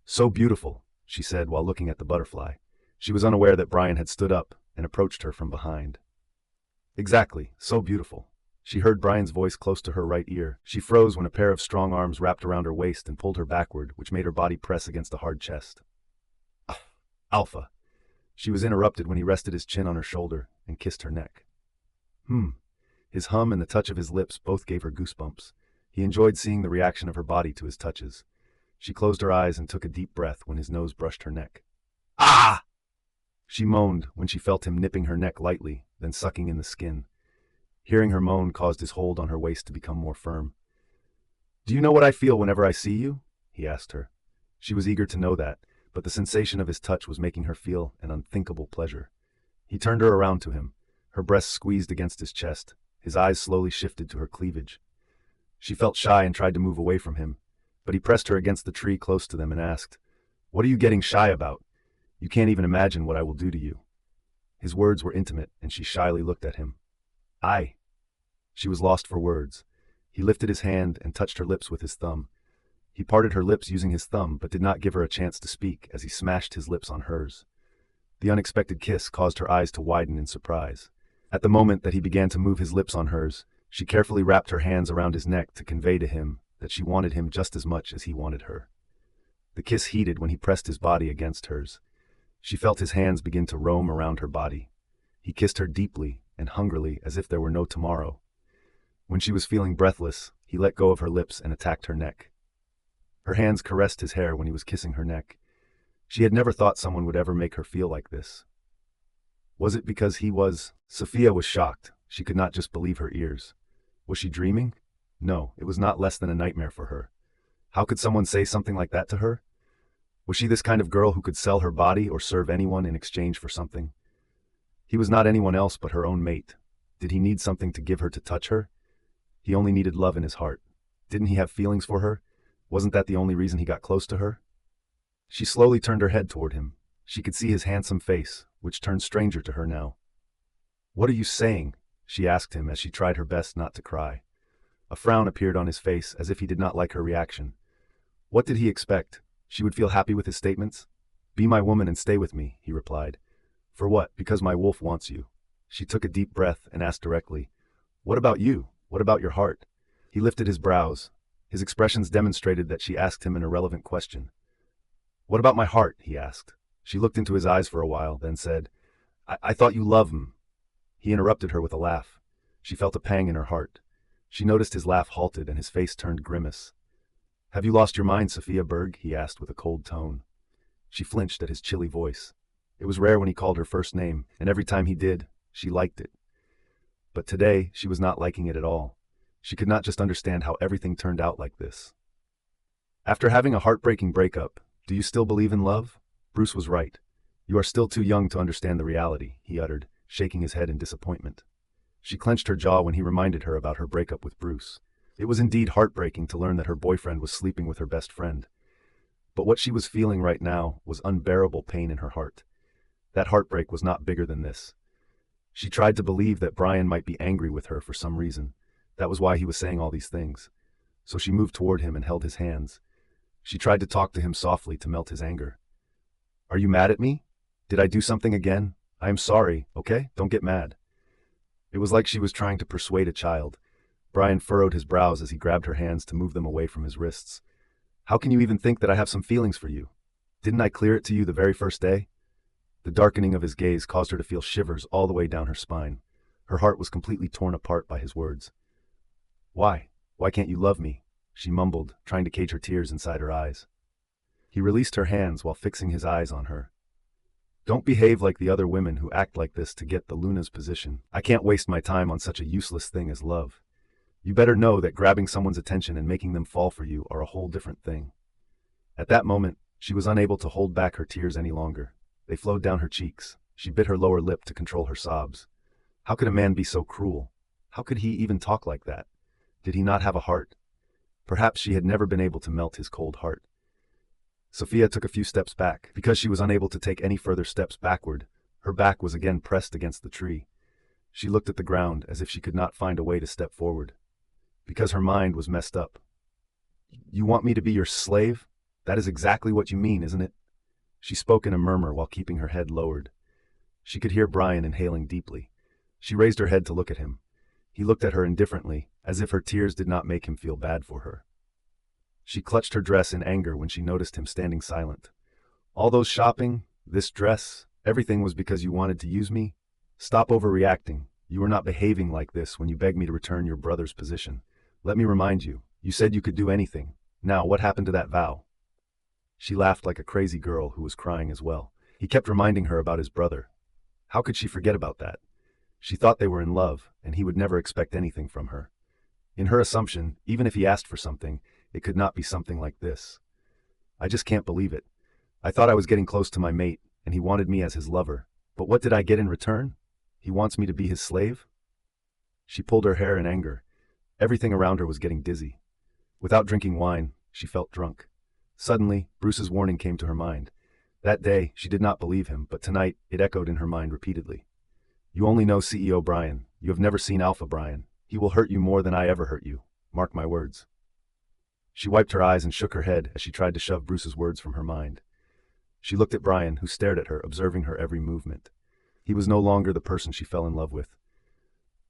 "So beautiful," she said while looking at the butterfly. She was unaware that Bryan had stood up and approached her from behind. "Exactly, so beautiful." She heard Bryan's voice close to her right ear. She froze when a pair of strong arms wrapped around her waist and pulled her backward, which made her body press against a hard chest. "Alpha." She was interrupted when he rested his chin on her shoulder and kissed her neck. His hum and the touch of his lips both gave her goosebumps. He enjoyed seeing the reaction of her body to his touches. She closed her eyes and took a deep breath when his nose brushed her neck. "Ah!" She moaned when she felt him nipping her neck lightly, then sucking in the skin. Hearing her moan caused his hold on her waist to become more firm. "Do you know what I feel whenever I see you?" he asked her. She was eager to know that, but the sensation of his touch was making her feel an unthinkable pleasure. He turned her around to him. Her breasts squeezed against his chest. His eyes slowly shifted to her cleavage. She felt shy and tried to move away from him, but he pressed her against the tree close to them and asked, "What are you getting shy about? You can't even imagine what I will do to you." His words were intimate, and she shyly looked at him. She was lost for words. He lifted his hand and touched her lips with his thumb. He parted her lips using his thumb, but did not give her a chance to speak as he smashed his lips on hers. The unexpected kiss caused her eyes to widen in surprise. At the moment that he began to move his lips on hers, she carefully wrapped her hands around his neck to convey to him that she wanted him just as much as he wanted her. The kiss heated when he pressed his body against hers. She felt his hands begin to roam around her body. He kissed her deeply and hungrily as if there were no tomorrow. When she was feeling breathless, he let go of her lips and attacked her neck. Her hands caressed his hair when he was kissing her neck. She had never thought someone would ever make her feel like this. Was it because he was? Sophia was shocked. She could not just believe her ears. Was she dreaming? No, it was not less than a nightmare for her. How could someone say something like that to her? Was she this kind of girl who could sell her body or serve anyone in exchange for something? He was not anyone else but her own mate. Did he need something to give her to touch her? He only needed love in his heart. Didn't he have feelings for her? Wasn't that the only reason he got close to her? She slowly turned her head toward him. She could see his handsome face, which turned stranger to her now. "What are you saying?" she asked him as she tried her best not to cry. A frown appeared on his face as if he did not like her reaction. What did he expect? She would feel happy with his statements? "Be my woman and stay with me," he replied. "For what? Because my wolf wants you." She took a deep breath and asked directly, "What about you? What about your heart?" He lifted his brows. His expressions demonstrated that she asked him an irrelevant question. "What about my heart?" he asked. She looked into his eyes for a while, then said, I thought you loved him." He interrupted her with a laugh. She felt a pang in her heart. She noticed his laugh halted and his face turned grimace. "Have you lost your mind, Sophia Berg?" he asked with a cold tone. She flinched at his chilly voice. It was rare when he called her first name, and every time he did, she liked it. But today, she was not liking it at all. She could not just understand how everything turned out like this. "After having a heartbreaking breakup, do you still believe in love?" Bruce was right. "You are still too young to understand the reality," he uttered, shaking his head in disappointment. She clenched her jaw when he reminded her about her breakup with Bruce. It was indeed heartbreaking to learn that her boyfriend was sleeping with her best friend. But what she was feeling right now was unbearable pain in her heart. That heartbreak was not bigger than this. She tried to believe that Bryan might be angry with her for some reason. That was why he was saying all these things. So she moved toward him and held his hands. She tried to talk to him softly to melt his anger. Are you mad at me? Did I do something again? I am sorry, okay? Don't get mad. It was like she was trying to persuade a child. Bryan furrowed his brows as he grabbed her hands to move them away from his wrists. How can you even think that I have some feelings for you? Didn't I clear it to you the very first day? The darkening of his gaze caused her to feel shivers all the way down her spine. Her heart was completely torn apart by his words. Why? Why can't you love me? She mumbled, trying to cage her tears inside her eyes. He released her hands while fixing his eyes on her. Don't behave like the other women who act like this to get the Luna's position. I can't waste my time on such a useless thing as love. You better know that grabbing someone's attention and making them fall for you are a whole different thing. At that moment, she was unable to hold back her tears any longer. They flowed down her cheeks. She bit her lower lip to control her sobs. How could a man be so cruel? How could he even talk like that? Did he not have a heart? Perhaps she had never been able to melt his cold heart. Sophia took a few steps back. Because she was unable to take any further steps backward, her back was again pressed against the tree. She looked at the ground as if she could not find a way to step forward. Because her mind was messed up. You want me to be your slave? That is exactly what you mean, isn't it? She spoke in a murmur while keeping her head lowered. She could hear Bryan inhaling deeply. She raised her head to look at him. He looked at her indifferently, as if her tears did not make him feel bad for her. She clutched her dress in anger when she noticed him standing silent. All those shopping, this dress, everything was because you wanted to use me? Stop overreacting. You were not behaving like this when you begged me to return your brother's position. Let me remind you, you said you could do anything. Now, what happened to that vow? She laughed like a crazy girl who was crying as well. He kept reminding her about his brother. How could she forget about that? She thought they were in love, and he would never expect anything from her. In her assumption, even if he asked for something, it could not be something like this. I just can't believe it. I thought I was getting close to my mate, and he wanted me as his lover. But what did I get in return? He wants me to be his slave? She pulled her hair in anger. Everything around her was getting dizzy. Without drinking wine, she felt drunk. Suddenly, Bruce's warning came to her mind. That day, she did not believe him, but tonight, it echoed in her mind repeatedly. You only know CEO Bryan. You have never seen Alpha Bryan. He will hurt you more than I ever hurt you. Mark my words. She wiped her eyes and shook her head as she tried to shove Bruce's words from her mind. She looked at Bryan, who stared at her, observing her every movement. He was no longer the person she fell in love with.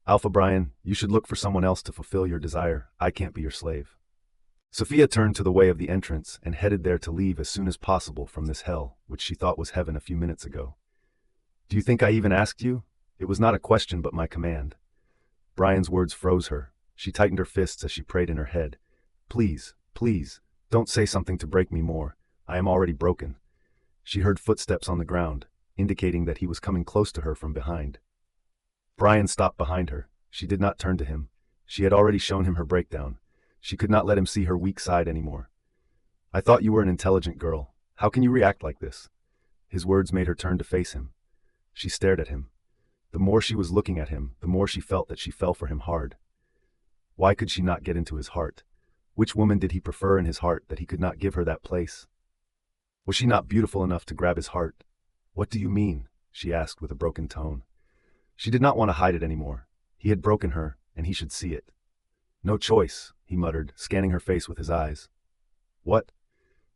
Alpha Bryan, you should look for someone else to fulfill your desire. I can't be your slave. Sophia turned to the way of the entrance and headed there to leave as soon as possible from this hell, which she thought was heaven a few minutes ago. Do you think I even asked you? It was not a question but my command. Bryan's words froze her. She tightened her fists as she prayed in her head. Please, please, don't say something to break me more. I am already broken. She heard footsteps on the ground, indicating that he was coming close to her from behind. Bryan stopped behind her. She did not turn to him. She had already shown him her breakdown. She could not let him see her weak side anymore. I thought you were an intelligent girl. How can you react like this? His words made her turn to face him. She stared at him. The more she was looking at him, the more she felt that she fell for him hard. Why could she not get into his heart? Which woman did he prefer in his heart that he could not give her that place? Was she not beautiful enough to grab his heart? What do you mean? She asked with a broken tone. She did not want to hide it anymore. He had broken her, and he should see it. No choice, he muttered, scanning her face with his eyes. What?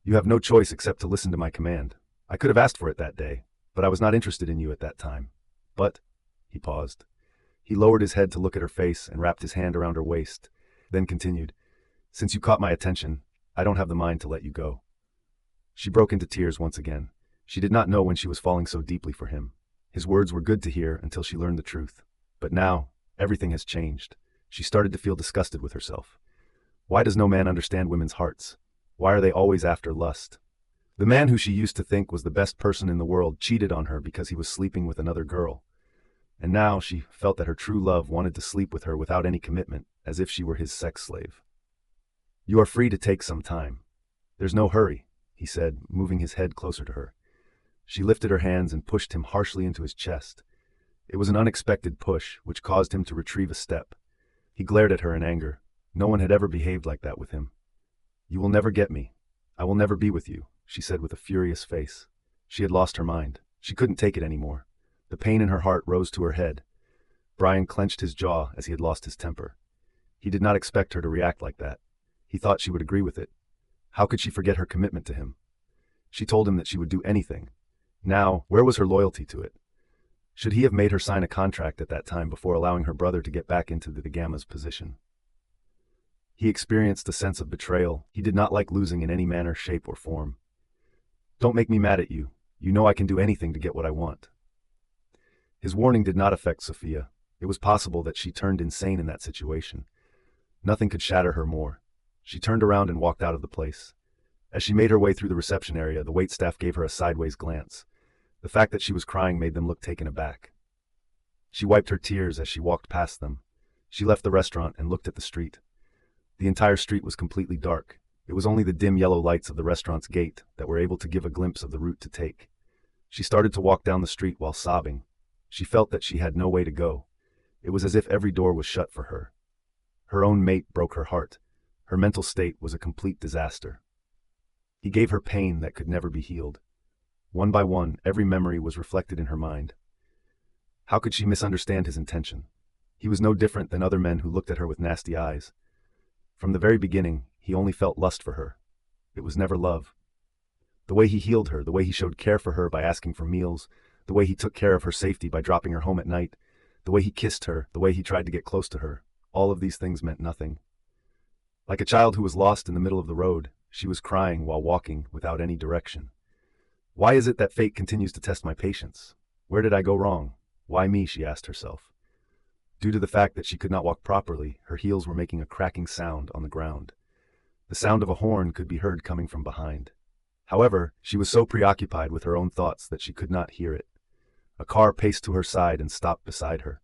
You have no choice except to listen to my command. I could have asked for it that day, but I was not interested in you at that time. But, he paused. He lowered his head to look at her face and wrapped his hand around her waist, then continued, Since you caught my attention, I don't have the mind to let you go. She broke into tears once again. She did not know when she was falling so deeply for him. His words were good to hear until she learned the truth. But now, everything has changed. She started to feel disgusted with herself. Why does no man understand women's hearts? Why are they always after lust? The man who she used to think was the best person in the world cheated on her because he was sleeping with another girl. And now she felt that her true love wanted to sleep with her without any commitment, as if she were his sex slave. You are free to take some time. There's no hurry, he said, moving his head closer to her. She lifted her hands and pushed him harshly into his chest. It was an unexpected push, which caused him to retrieve a step. He glared at her in anger. No one had ever behaved like that with him. You will never get me. I will never be with you, she said with a furious face. She had lost her mind. She couldn't take it anymore. The pain in her heart rose to her head. Bryan clenched his jaw as he had lost his temper. He did not expect her to react like that. He thought she would agree with it. How could she forget her commitment to him? She told him that she would do anything. Now, where was her loyalty to it? Should he have made her sign a contract at that time before allowing her brother to get back into the Gamma's position? He experienced a sense of betrayal. He did not like losing in any manner, shape, or form. Don't make me mad at you. You know I can do anything to get what I want. His warning did not affect Sophia. It was possible that she turned insane in that situation. Nothing could shatter her more. She turned around and walked out of the place. As she made her way through the reception area, the waitstaff gave her a sideways glance. The fact that she was crying made them look taken aback. She wiped her tears as she walked past them. She left the restaurant and looked at the street. The entire street was completely dark. It was only the dim yellow lights of the restaurant's gate that were able to give a glimpse of the route to take. She started to walk down the street while sobbing. She felt that she had no way to go. It was as if every door was shut for her. Her own mate broke her heart. Her mental state was a complete disaster. He gave her pain that could never be healed. One by one, every memory was reflected in her mind. How could she misunderstand his intention? He was no different than other men who looked at her with nasty eyes. From the very beginning, he only felt lust for her. It was never love. The way he healed her, the way he showed care for her by asking for meals, the way he took care of her safety by dropping her home at night, the way he kissed her, the way he tried to get close to her, all of these things meant nothing. Like a child who was lost in the middle of the road, she was crying while walking without any direction. Why is it that fate continues to test my patience? Where did I go wrong? Why me, she asked herself. Due to the fact that she could not walk properly, her heels were making a cracking sound on the ground. The sound of a horn could be heard coming from behind. However, she was so preoccupied with her own thoughts that she could not hear it. A car paced to her side and stopped beside her.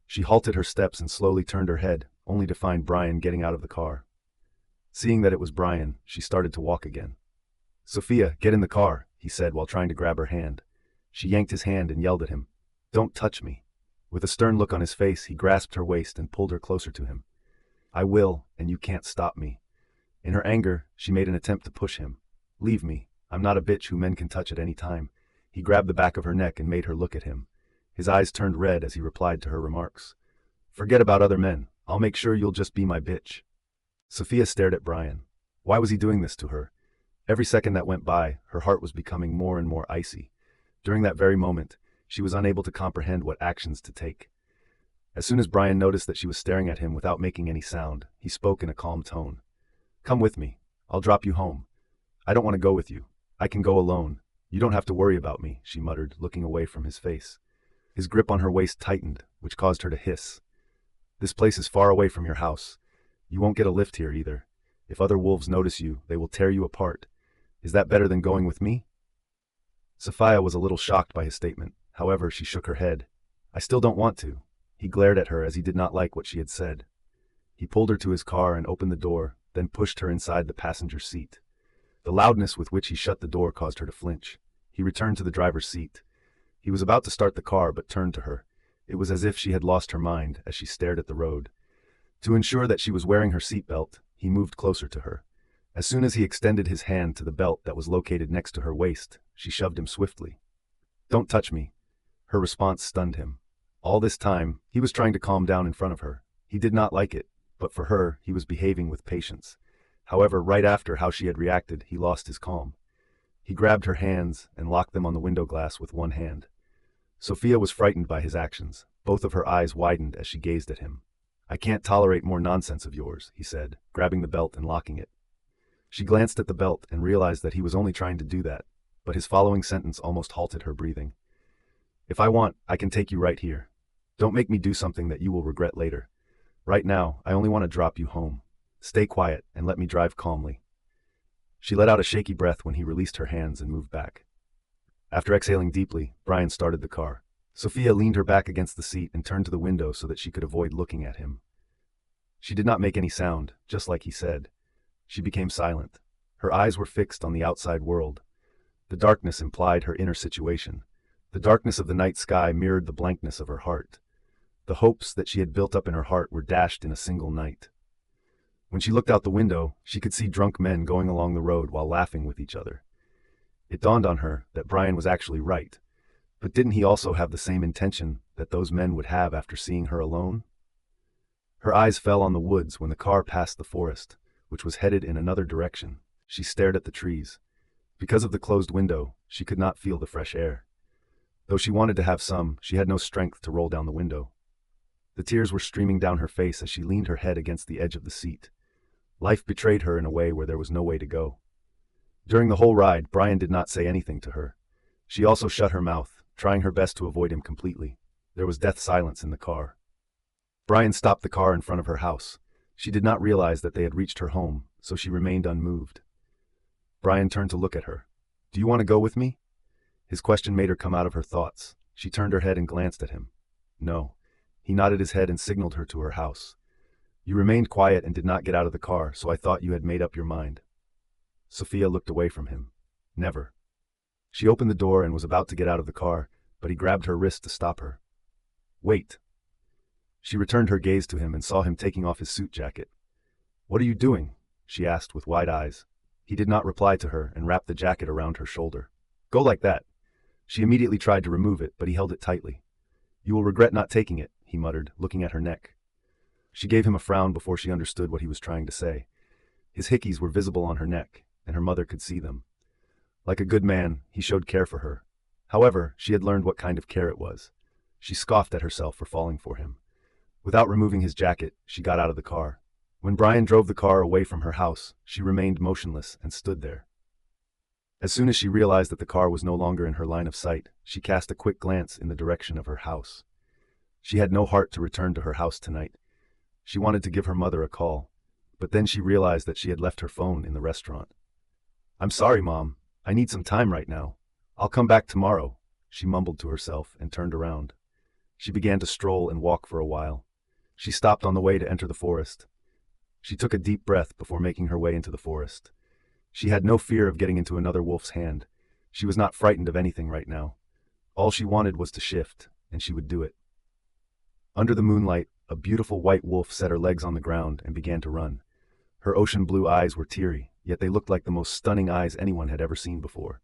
She halted her steps and slowly turned her head, only to find Bryan getting out of the car. Seeing that it was Bryan, she started to walk again. "Sophia, get in the car," he said while trying to grab her hand. She yanked his hand and yelled at him, "Don't touch me." With a stern look on his face, he grasped her waist and pulled her closer to him. "I will, and you can't stop me." In her anger, she made an attempt to push him. "Leave me. I'm not a bitch who men can touch at any time." He grabbed the back of her neck and made her look at him. His eyes turned red as he replied to her remarks. "Forget about other men. I'll make sure you'll just be my bitch." Sophia stared at Bryan. Why was he doing this to her? Every second that went by, her heart was becoming more and more icy. During that very moment, she was unable to comprehend what actions to take. As soon as Bryan noticed that she was staring at him without making any sound, he spoke in a calm tone. "Come with me. I'll drop you home." "I don't want to go with you. I can go alone. You don't have to worry about me," she muttered, looking away from his face. His grip on her waist tightened, which caused her to hiss. "This place is far away from your house. You won't get a lift here either. If other wolves notice you, they will tear you apart. Is that better than going with me?" Sophia was a little shocked by his statement. However, she shook her head. "I still don't want to." He glared at her as he did not like what she had said. He pulled her to his car and opened the door, then pushed her inside the passenger seat. The loudness with which he shut the door caused her to flinch. He returned to the driver's seat. He was about to start the car but turned to her. It was as if she had lost her mind as she stared at the road. To ensure that she was wearing her seatbelt, he moved closer to her. As soon as he extended his hand to the belt that was located next to her waist, she shoved him swiftly. "Don't touch me." Her response stunned him. All this time, he was trying to calm down in front of her. He did not like it, but for her, he was behaving with patience. However, right after how she had reacted, he lost his calm. He grabbed her hands and locked them on the window glass with one hand. Sophia was frightened by his actions. Both of her eyes widened as she gazed at him. "I can't tolerate more nonsense of yours," he said, grabbing the belt and locking it. She glanced at the belt and realized that he was only trying to do that, but his following sentence almost halted her breathing. "If I want, I can take you right here. Don't make me do something that you will regret later. Right now, I only want to drop you home. Stay quiet and let me drive calmly." She let out a shaky breath when he released her hands and moved back. After exhaling deeply, Bryan started the car. Sophia leaned her back against the seat and turned to the window so that she could avoid looking at him. She did not make any sound, just like he said. She became silent. Her eyes were fixed on the outside world. The darkness implied her inner situation. The darkness of the night sky mirrored the blankness of her heart. The hopes that she had built up in her heart were dashed in a single night. When she looked out the window, she could see drunk men going along the road while laughing with each other. It dawned on her that Bryan was actually right. But didn't he also have the same intention that those men would have after seeing her alone? Her eyes fell on the woods when the car passed the forest, which was headed in another direction. She stared at the trees. Because of the closed window, she could not feel the fresh air. Though she wanted to have some, she had no strength to roll down the window. The tears were streaming down her face as she leaned her head against the edge of the seat. Life betrayed her in a way where there was no way to go. During the whole ride, Bryan did not say anything to her. She also shut her mouth, trying her best to avoid him completely. There was death silence in the car. Bryan stopped the car in front of her house. She did not realize that they had reached her home, so she remained unmoved. Bryan turned to look at her. "Do you want to go with me?" His question made her come out of her thoughts. She turned her head and glanced at him. No. He nodded his head and signaled her to her house. "You remained quiet and did not get out of the car, so I thought you had made up your mind." Sophia looked away from him. Never. She opened the door and was about to get out of the car, but he grabbed her wrist to stop her. "Wait." She returned her gaze to him and saw him taking off his suit jacket. "What are you doing?" she asked with wide eyes. He did not reply to her and wrapped the jacket around her shoulder. "Go like that." She immediately tried to remove it, but he held it tightly. "You will regret not taking it," he muttered, looking at her neck. She gave him a frown before she understood what he was trying to say. His hickeys were visible on her neck, and her mother could see them. Like a good man, he showed care for her. However, she had learned what kind of care it was. She scoffed at herself for falling for him. Without removing his jacket, she got out of the car. When Bryan drove the car away from her house, she remained motionless and stood there. As soon as she realized that the car was no longer in her line of sight, she cast a quick glance in the direction of her house. She had no heart to return to her house tonight. She wanted to give her mother a call, but then she realized that she had left her phone in the restaurant. "I'm sorry, Mom. I need some time right now. I'll come back tomorrow," she mumbled to herself and turned around. She began to stroll and walk for a while. She stopped on the way to enter the forest. She took a deep breath before making her way into the forest. She had no fear of getting into another wolf's hand. She was not frightened of anything right now. All she wanted was to shift, and she would do it. Under the moonlight, a beautiful white wolf set her legs on the ground and began to run. Her ocean blue eyes were teary, yet they looked like the most stunning eyes anyone had ever seen before.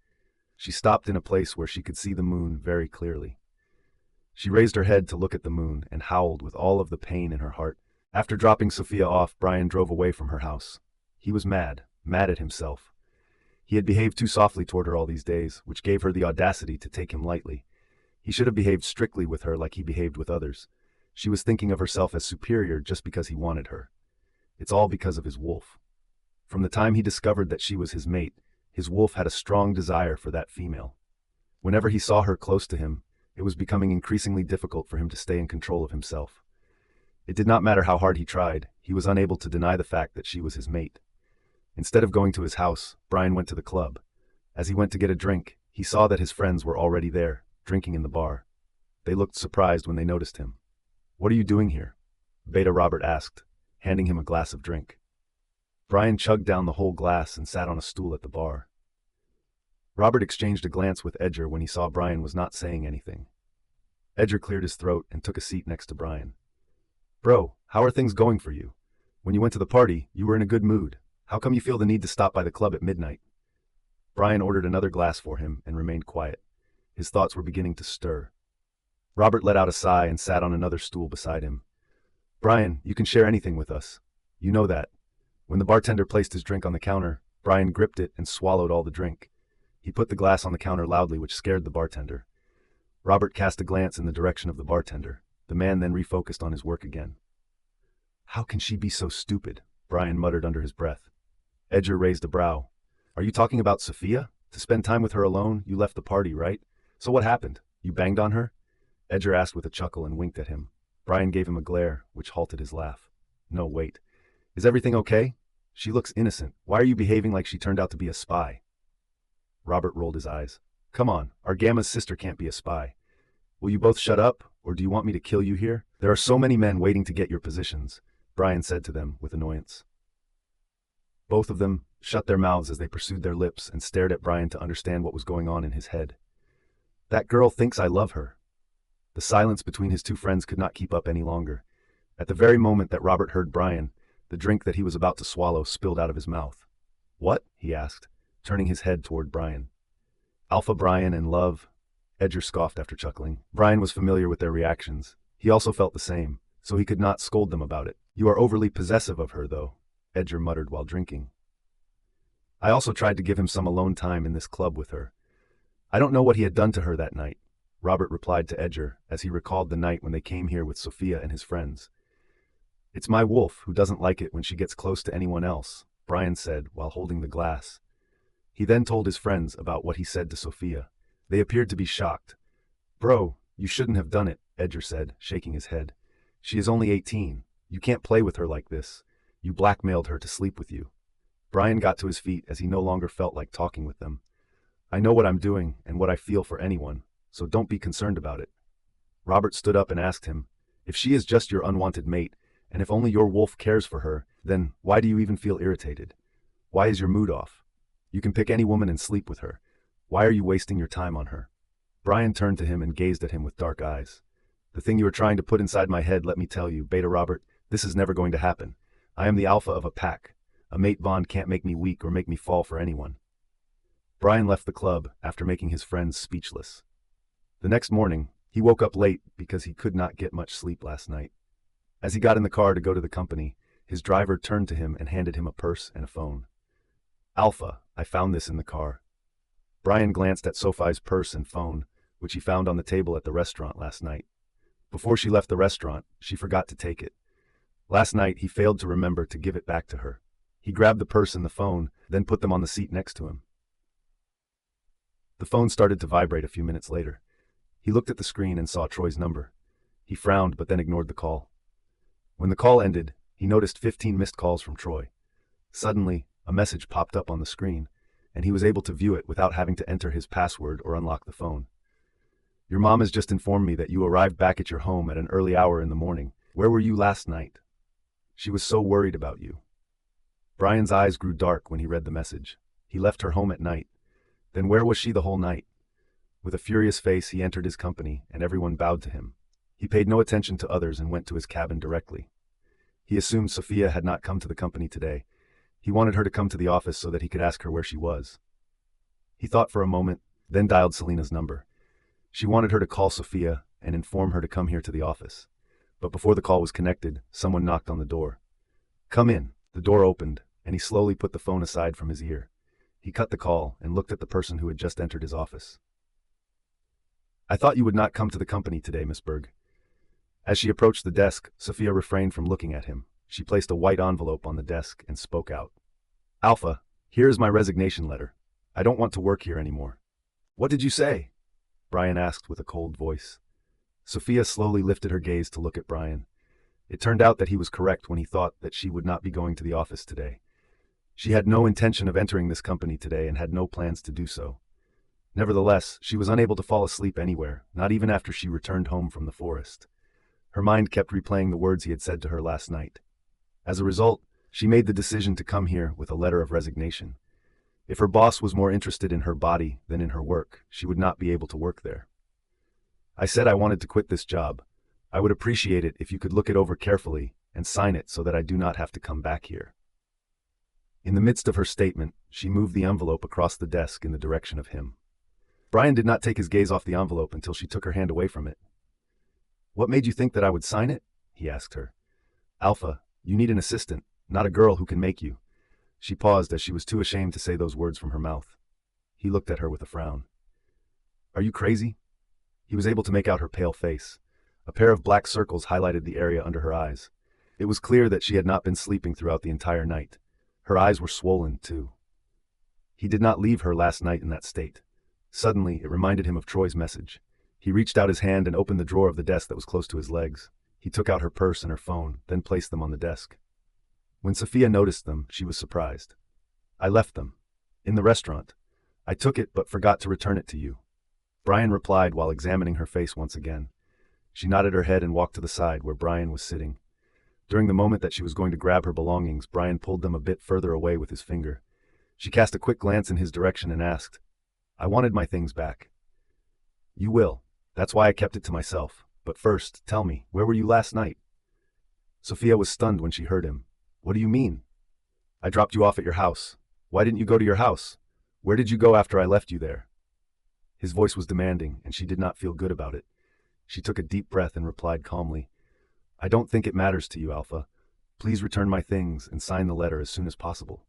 She stopped in a place where she could see the moon very clearly. She raised her head to look at the moon and howled with all of the pain in her heart. After dropping Sophia off, Bryan drove away from her house. He was mad at himself. He had behaved too softly toward her all these days, which gave her the audacity to take him lightly. He should have behaved strictly with her like he behaved with others. She was thinking of herself as superior just because he wanted her. It's all because of his wolf. From the time he discovered that she was his mate, his wolf had a strong desire for that female. Whenever he saw her close to him, it was becoming increasingly difficult for him to stay in control of himself. It did not matter how hard he tried, he was unable to deny the fact that she was his mate. Instead of going to his house, Bryan went to the club. As he went to get a drink, he saw that his friends were already there, drinking in the bar. They looked surprised when they noticed him. "What are you doing here?" Beta Robert asked, handing him a glass of drink. Bryan chugged down the whole glass and sat on a stool at the bar. Robert exchanged a glance with Edgar when he saw Bryan was not saying anything. Edgar cleared his throat and took a seat next to Bryan. "Bro, how are things going for you? When you went to the party, you were in a good mood. How come you feel the need to stop by the club at midnight?" Bryan ordered another glass for him and remained quiet. His thoughts were beginning to stir. Robert let out a sigh and sat on another stool beside him. "Bryan, you can share anything with us. You know that." When the bartender placed his drink on the counter, Bryan gripped it and swallowed all the drink. He put the glass on the counter loudly, which scared the bartender. Robert cast a glance in the direction of the bartender. The man then refocused on his work again. "How can she be so stupid?" Bryan muttered under his breath. Edgar raised a brow. "Are you talking about Sophia? To spend time with her alone, you left the party, right? So what happened? You banged on her?" Edgar asked with a chuckle and winked at him. Bryan gave him a glare, which halted his laugh. "No, wait. Is everything okay? She looks innocent. Why are you behaving like she turned out to be a spy?" Robert rolled his eyes. "Come on, our Gamma's sister can't be a spy. Will you both shut up, or do you want me to kill you here? There are so many men waiting to get your positions," Bryan said to them with annoyance. Both of them shut their mouths as they pursued their lips and stared at Bryan to understand what was going on in his head. "That girl thinks I love her." The silence between his two friends could not keep up any longer. At the very moment that Robert heard Bryan, the drink that he was about to swallow spilled out of his mouth. "What?" he asked, turning his head toward Bryan. "Alpha Bryan and love," Edgar scoffed after chuckling. Bryan was familiar with their reactions. He also felt the same, so he could not scold them about it. "You are overly possessive of her, though," Edgar muttered while drinking. I also tried to give him some alone time in this club with her. I don't know what he had done to her that night, Robert replied to Edgar as he recalled the night when they came here with Sophia and his friends. It's my wolf who doesn't like it when she gets close to anyone else, Bryan said while holding the glass. He then told his friends about what he said to Sophia. They appeared to be shocked. Bro, you shouldn't have done it, Edgar said, shaking his head. She is only 18. You can't play with her like this. You blackmailed her to sleep with you. Bryan got to his feet as he no longer felt like talking with them. I know what I'm doing and what I feel for anyone, so don't be concerned about it. Robert stood up and asked him, if she is just your unwanted mate, and if only your wolf cares for her, then why do you even feel irritated? Why is your mood off? You can pick any woman and sleep with her. Why are you wasting your time on her? Bryan turned to him and gazed at him with dark eyes. The thing you are trying to put inside my head, let me tell you, Beta Robert, this is never going to happen. I am the alpha of a pack. A mate bond can't make me weak or make me fall for anyone. Bryan left the club after making his friends speechless. The next morning, he woke up late because he could not get much sleep last night. As he got in the car to go to the company, his driver turned to him and handed him a purse and a phone. Alpha, I found this in the car. Bryan glanced at Sophie's purse and phone, which he found on the table at the restaurant last night. Before she left the restaurant, she forgot to take it. Last night, he failed to remember to give it back to her. He grabbed the purse and the phone, then put them on the seat next to him. The phone started to vibrate a few minutes later. He looked at the screen and saw Troy's number. He frowned but then ignored the call. When the call ended, he noticed 15 missed calls from Troy. Suddenly, a message popped up on the screen, and he was able to view it without having to enter his password or unlock the phone. Your mom has just informed me that you arrived back at your home at an early hour in the morning. Where were you last night? She was so worried about you. Bryan's eyes grew dark when he read the message. He left her home at night. Then where was she the whole night? With a furious face, he entered his company, and everyone bowed to him. He paid no attention to others and went to his cabin directly. He assumed Sophia had not come to the company today. He wanted her to come to the office so that he could ask her where she was. He thought for a moment, then dialed Selena's number. She wanted her to call Sophia and inform her to come here to the office. But before the call was connected, someone knocked on the door. Come in. The door opened, and he slowly put the phone aside from his ear. He cut the call and looked at the person who had just entered his office. I thought you would not come to the company today, Miss Berg. As she approached the desk, Sophia refrained from looking at him. She placed a white envelope on the desk and spoke out. Alpha, here is my resignation letter. I don't want to work here anymore. What did you say? Bryan asked with a cold voice. Sophia slowly lifted her gaze to look at Bryan. It turned out that he was correct when he thought that she would not be going to the office today. She had no intention of entering this company today and had no plans to do so. Nevertheless, she was unable to fall asleep anywhere, not even after she returned home from the forest. Her mind kept replaying the words he had said to her last night. As a result, she made the decision to come here with a letter of resignation. If her boss was more interested in her body than in her work, she would not be able to work there. I said I wanted to quit this job. I would appreciate it if you could look it over carefully and sign it so that I do not have to come back here. In the midst of her statement, she moved the envelope across the desk in the direction of him. Bryan did not take his gaze off the envelope until she took her hand away from it. What made you think that I would sign it? He asked her. Alpha, you need an assistant, not a girl who can make you. She paused as she was too ashamed to say those words from her mouth. He looked at her with a frown. Are you crazy? He was able to make out her pale face. A pair of black circles highlighted the area under her eyes. It was clear that she had not been sleeping throughout the entire night. Her eyes were swollen, too. He did not leave her last night in that state. Suddenly, it reminded him of Troy's message. He reached out his hand and opened the drawer of the desk that was close to his legs. He took out her purse and her phone, then placed them on the desk. When Sophia noticed them, she was surprised. I left them. In the restaurant. I took it but forgot to return it to you. Bryan replied while examining her face once again. She nodded her head and walked to the side where Bryan was sitting. During the moment that she was going to grab her belongings, Bryan pulled them a bit further away with his finger. She cast a quick glance in his direction and asked, I wanted my things back. You will. That's why I kept it to myself. But first, tell me, where were you last night? Sophia was stunned when she heard him. What do you mean? I dropped you off at your house. Why didn't you go to your house? Where did you go after I left you there? His voice was demanding, and she did not feel good about it. She took a deep breath and replied calmly, I don't think it matters to you, Alpha. Please return my things and sign the letter as soon as possible.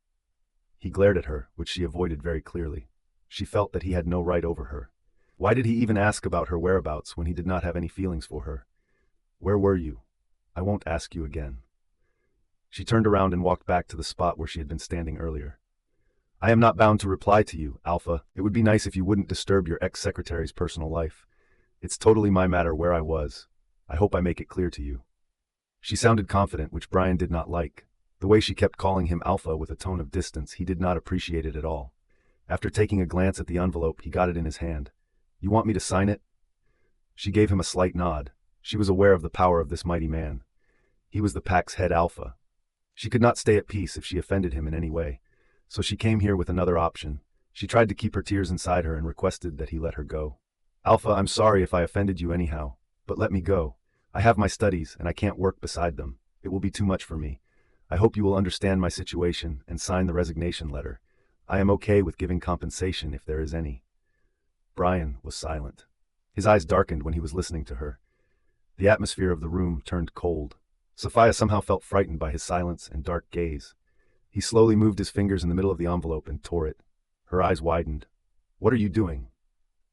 He glared at her, which she avoided very clearly. She felt that he had no right over her. Why did he even ask about her whereabouts when he did not have any feelings for her? Where were you? I won't ask you again. She turned around and walked back to the spot where she had been standing earlier. I am not bound to reply to you, Alpha. It would be nice if you wouldn't disturb your ex-secretary's personal life. It's totally my matter where I was. I hope I make it clear to you. She sounded confident, which Bryan did not like. The way she kept calling him Alpha with a tone of distance, he did not appreciate it at all. After taking a glance at the envelope, he got it in his hand. You want me to sign it? She gave him a slight nod. She was aware of the power of this mighty man. He was the pack's head alpha. She could not stay at peace if she offended him in any way, so she came here with another option. She tried to keep her tears inside her and requested that he let her go. Alpha, I'm sorry if I offended you anyhow, but let me go. I have my studies and I can't work beside them. It will be too much for me. I hope you will understand my situation and sign the resignation letter. I am okay with giving compensation if there is any. Bryan was silent. His eyes darkened when he was listening to her. The atmosphere of the room turned cold. Sophia somehow felt frightened by his silence and dark gaze. He slowly moved his fingers in the middle of the envelope and tore it. Her eyes widened. What are you doing?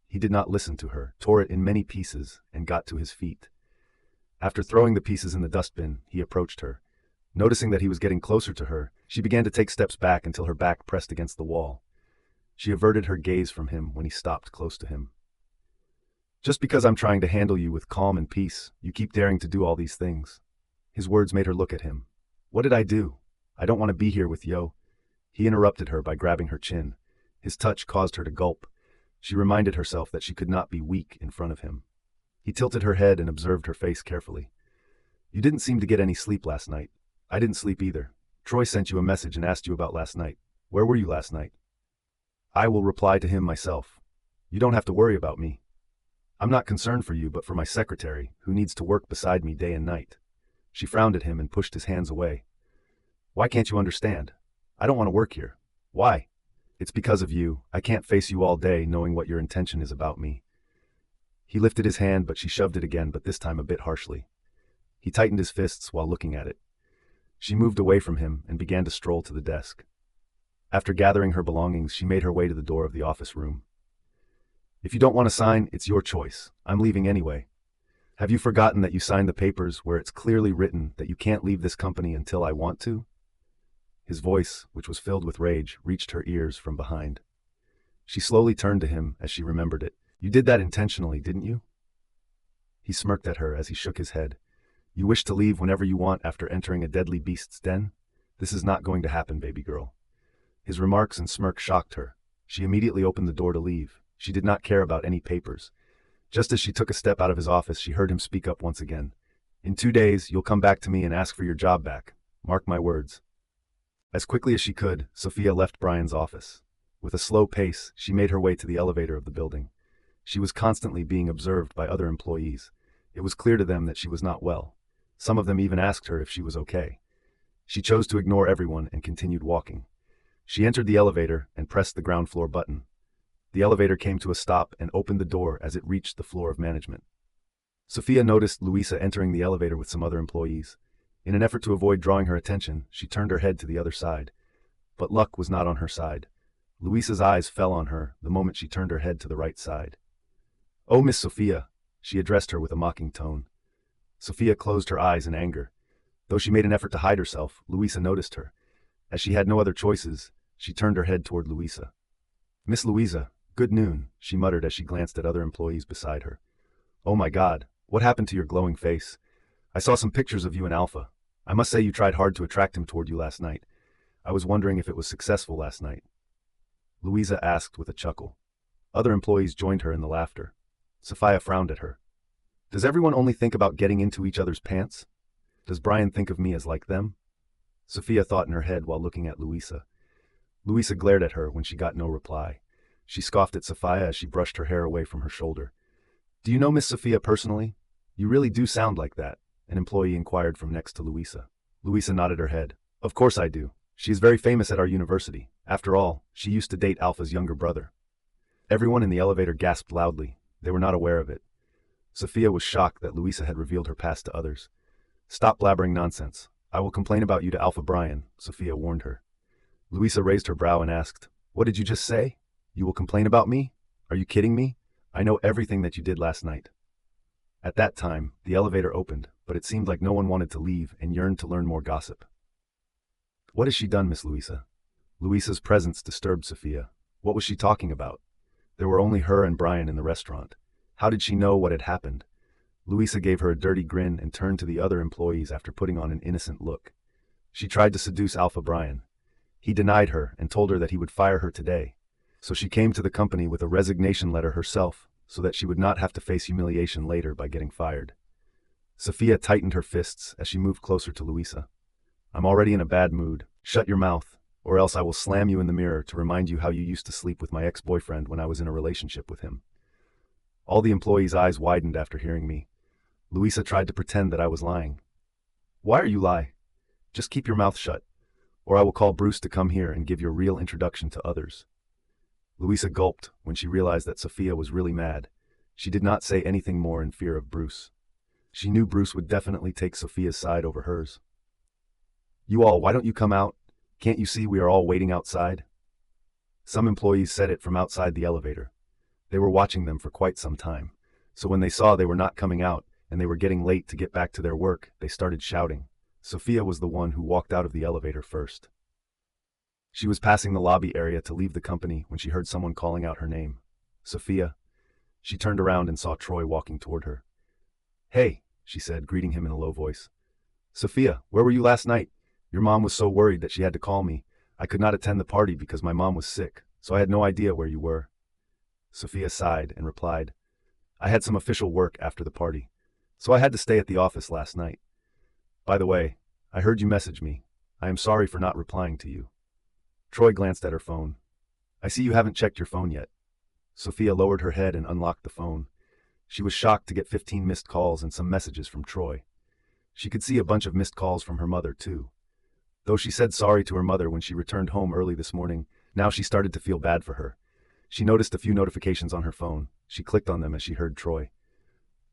He did not listen to her, tore it in many pieces, and got to his feet. After throwing the pieces in the dustbin, he approached her. Noticing that he was getting closer to her, she began to take steps back until her back pressed against the wall. She averted her gaze from him when he stopped close to him. Just because I'm trying to handle you with calm and peace, you keep daring to do all these things. His words made her look at him. What did I do? I don't want to be here with Yo. He interrupted her by grabbing her chin. His touch caused her to gulp. She reminded herself that she could not be weak in front of him. He tilted her head and observed her face carefully. You didn't seem to get any sleep last night. I didn't sleep either. Troy sent you a message and asked you about last night. Where were you last night? I will reply to him myself. You don't have to worry about me. I'm not concerned for you, but for my secretary, who needs to work beside me day and night. She frowned at him and pushed his hands away. Why can't you understand? I don't want to work here. Why? It's because of you. I can't face you all day knowing what your intention is about me. He lifted his hand, but she shoved it again, but this time a bit harshly. He tightened his fists while looking at it. She moved away from him and began to stroll to the desk. After gathering her belongings, she made her way to the door of the office room. If you don't want to sign, it's your choice. I'm leaving anyway. Have you forgotten that you signed the papers where it's clearly written that you can't leave this company until I want to? His voice, which was filled with rage, reached her ears from behind. She slowly turned to him as she remembered it. You did that intentionally, didn't you? He smirked at her as he shook his head. You wish to leave whenever you want after entering a deadly beast's den? This is not going to happen, baby girl. His remarks and smirk shocked her. She immediately opened the door to leave. She did not care about any papers. Just as she took a step out of his office, she heard him speak up once again. In 2 days, you'll come back to me and ask for your job back. Mark my words. As quickly as she could, Sophia left Bryan's office. With a slow pace, she made her way to the elevator of the building. She was constantly being observed by other employees. It was clear to them that she was not well. Some of them even asked her if she was okay. She chose to ignore everyone and continued walking. She entered the elevator and pressed the ground floor button. The elevator came to a stop and opened the door as it reached the floor of management. Sophia noticed Luisa entering the elevator with some other employees. In an effort to avoid drawing her attention, she turned her head to the other side. But luck was not on her side. Luisa's eyes fell on her the moment she turned her head to the right side. Oh, Miss Sophia, she addressed her with a mocking tone. Sophia closed her eyes in anger. Though she made an effort to hide herself, Luisa noticed her. As she had no other choices, she turned her head toward Luisa. Miss Louisa, good noon, she muttered as she glanced at other employees beside her. Oh my God, what happened to your glowing face? I saw some pictures of you and Alpha. I must say you tried hard to attract him toward you last night. I was wondering if it was successful last night. Louisa asked with a chuckle. Other employees joined her in the laughter. Sophia frowned at her. Does everyone only think about getting into each other's pants? Does Bryan think of me as like them? Sophia thought in her head while looking at Louisa. Louisa glared at her when she got no reply. She scoffed at Sophia as she brushed her hair away from her shoulder. Do you know Miss Sophia personally? You really do sound like that, an employee inquired from next to Louisa. Louisa nodded her head. Of course I do. She is very famous at our university. After all, she used to date Alpha's younger brother. Everyone in the elevator gasped loudly. They were not aware of it. Sophia was shocked that Louisa had revealed her past to others. Stop blabbering nonsense. I will complain about you to Alpha Bryan, Sophia warned her. Luisa raised her brow and asked, "What did you just say? You will complain about me? Are you kidding me? I know everything that you did last night." At that time, the elevator opened, but it seemed like no one wanted to leave and yearned to learn more gossip. "What has she done, Miss Luisa?" Luisa's presence disturbed Sophia. What was she talking about? There were only her and Bryan in the restaurant. How did she know what had happened? Luisa gave her a dirty grin and turned to the other employees after putting on an innocent look. She tried to seduce Alpha Bryan. He denied her and told her that he would fire her today. So she came to the company with a resignation letter herself, so that she would not have to face humiliation later by getting fired. Sophia tightened her fists as she moved closer to Luisa. "I'm already in a bad mood. Shut your mouth, or else I will slam you in the mirror to remind you how you used to sleep with my ex-boyfriend when I was in a relationship with him." All the employees' eyes widened after hearing me. Luisa tried to pretend that I was lying. "Why are you lying? Just keep your mouth shut, or I will call Bruce to come here and give your real introduction to others." Luisa gulped when she realized that Sophia was really mad. She did not say anything more in fear of Bruce. She knew Bruce would definitely take Sophia's side over hers. "You all, why don't you come out? Can't you see we are all waiting outside?" Some employees said it from outside the elevator. They were watching them for quite some time, so when they saw they were not coming out and they were getting late to get back to their work, they started shouting. Sophia was the one who walked out of the elevator first. She was passing the lobby area to leave the company when she heard someone calling out her name. "Sophia." She turned around and saw Troy walking toward her. "Hey," she said, greeting him in a low voice. "Sophia, where were you last night? Your mom was so worried that she had to call me. I could not attend the party because my mom was sick, so I had no idea where you were." Sophia sighed and replied, "I had some official work after the party, so I had to stay at the office last night. By the way, I heard you message me. I am sorry for not replying to you." Troy glanced at her phone. "I see you haven't checked your phone yet." Sophia lowered her head and unlocked the phone. She was shocked to get 15 missed calls and some messages from Troy. She could see a bunch of missed calls from her mother, too. Though she said sorry to her mother when she returned home early this morning, now she started to feel bad for her. She noticed a few notifications on her phone. She clicked on them as she heard Troy.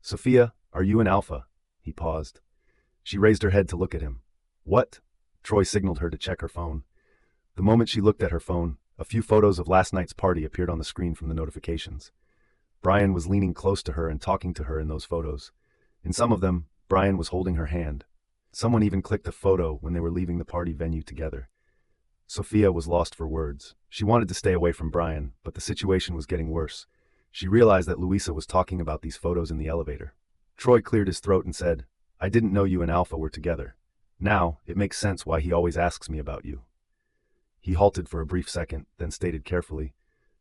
"Sophia, are you in Alpha?" He paused. She raised her head to look at him. "What?" Troy signaled her to check her phone. The moment she looked at her phone, a few photos of last night's party appeared on the screen from the notifications. Bryan was leaning close to her and talking to her in those photos. In some of them, Bryan was holding her hand. Someone even clicked a photo when they were leaving the party venue together. Sophia was lost for words. She wanted to stay away from Bryan, but the situation was getting worse. She realized that Luisa was talking about these photos in the elevator. Troy cleared his throat and said, "I didn't know you and Alpha were together. Now, it makes sense why he always asks me about you." He halted for a brief second, then stated carefully,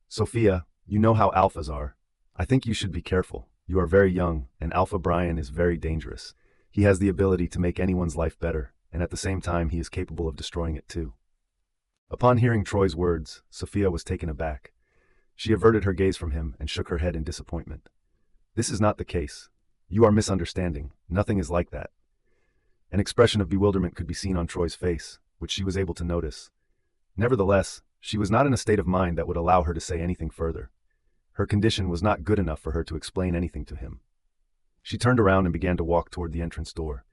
"Sophia, you know how Alphas are. I think you should be careful. You are very young, and Alpha Bryan is very dangerous. He has the ability to make anyone's life better, and at the same time he is capable of destroying it too." Upon hearing Troy's words, Sophia was taken aback. She averted her gaze from him and shook her head in disappointment. "This is not the case. You are misunderstanding. Nothing is like that." An expression of bewilderment could be seen on Troy's face, which she was able to notice. Nevertheless, she was not in a state of mind that would allow her to say anything further. Her condition was not good enough for her to explain anything to him. She turned around and began to walk toward the entrance door.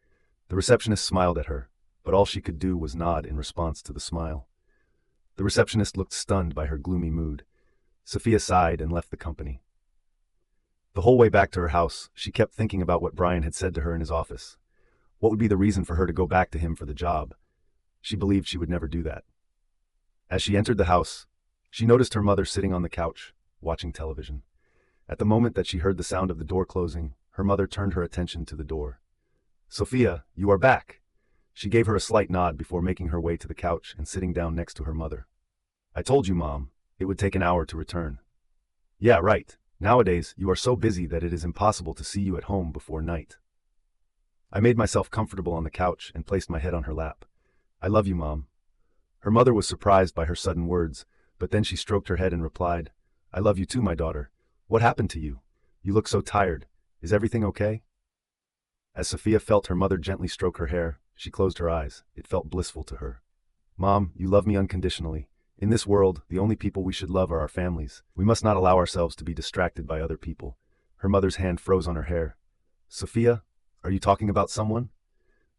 The receptionist smiled at her, but all she could do was nod in response to the smile. The receptionist looked stunned by her gloomy mood. Sophia sighed and left the company. The whole way back to her house, she kept thinking about what Bryan had said to her in his office. What would be the reason for her to go back to him for the job? She believed she would never do that. As she entered the house, she noticed her mother sitting on the couch, watching television. At the moment that she heard the sound of the door closing, her mother turned her attention to the door. "Sophia, you are back." She gave her a slight nod before making her way to the couch and sitting down next to her mother. "I told you, Mom, it would take an hour to return." "Yeah, right. Nowadays, you are so busy that it is impossible to see you at home before night." I made myself comfortable on the couch and placed my head on her lap. "I love you, Mom." Her mother was surprised by her sudden words, but then she stroked her head and replied, "I love you too, my daughter. What happened to you? You look so tired. Is everything okay?" As Sophia felt her mother gently stroke her hair, she closed her eyes. It felt blissful to her. "Mom, you love me unconditionally. In this world, the only people we should love are our families. We must not allow ourselves to be distracted by other people." Her mother's hand froze on her hair. "Sophia, are you talking about someone?"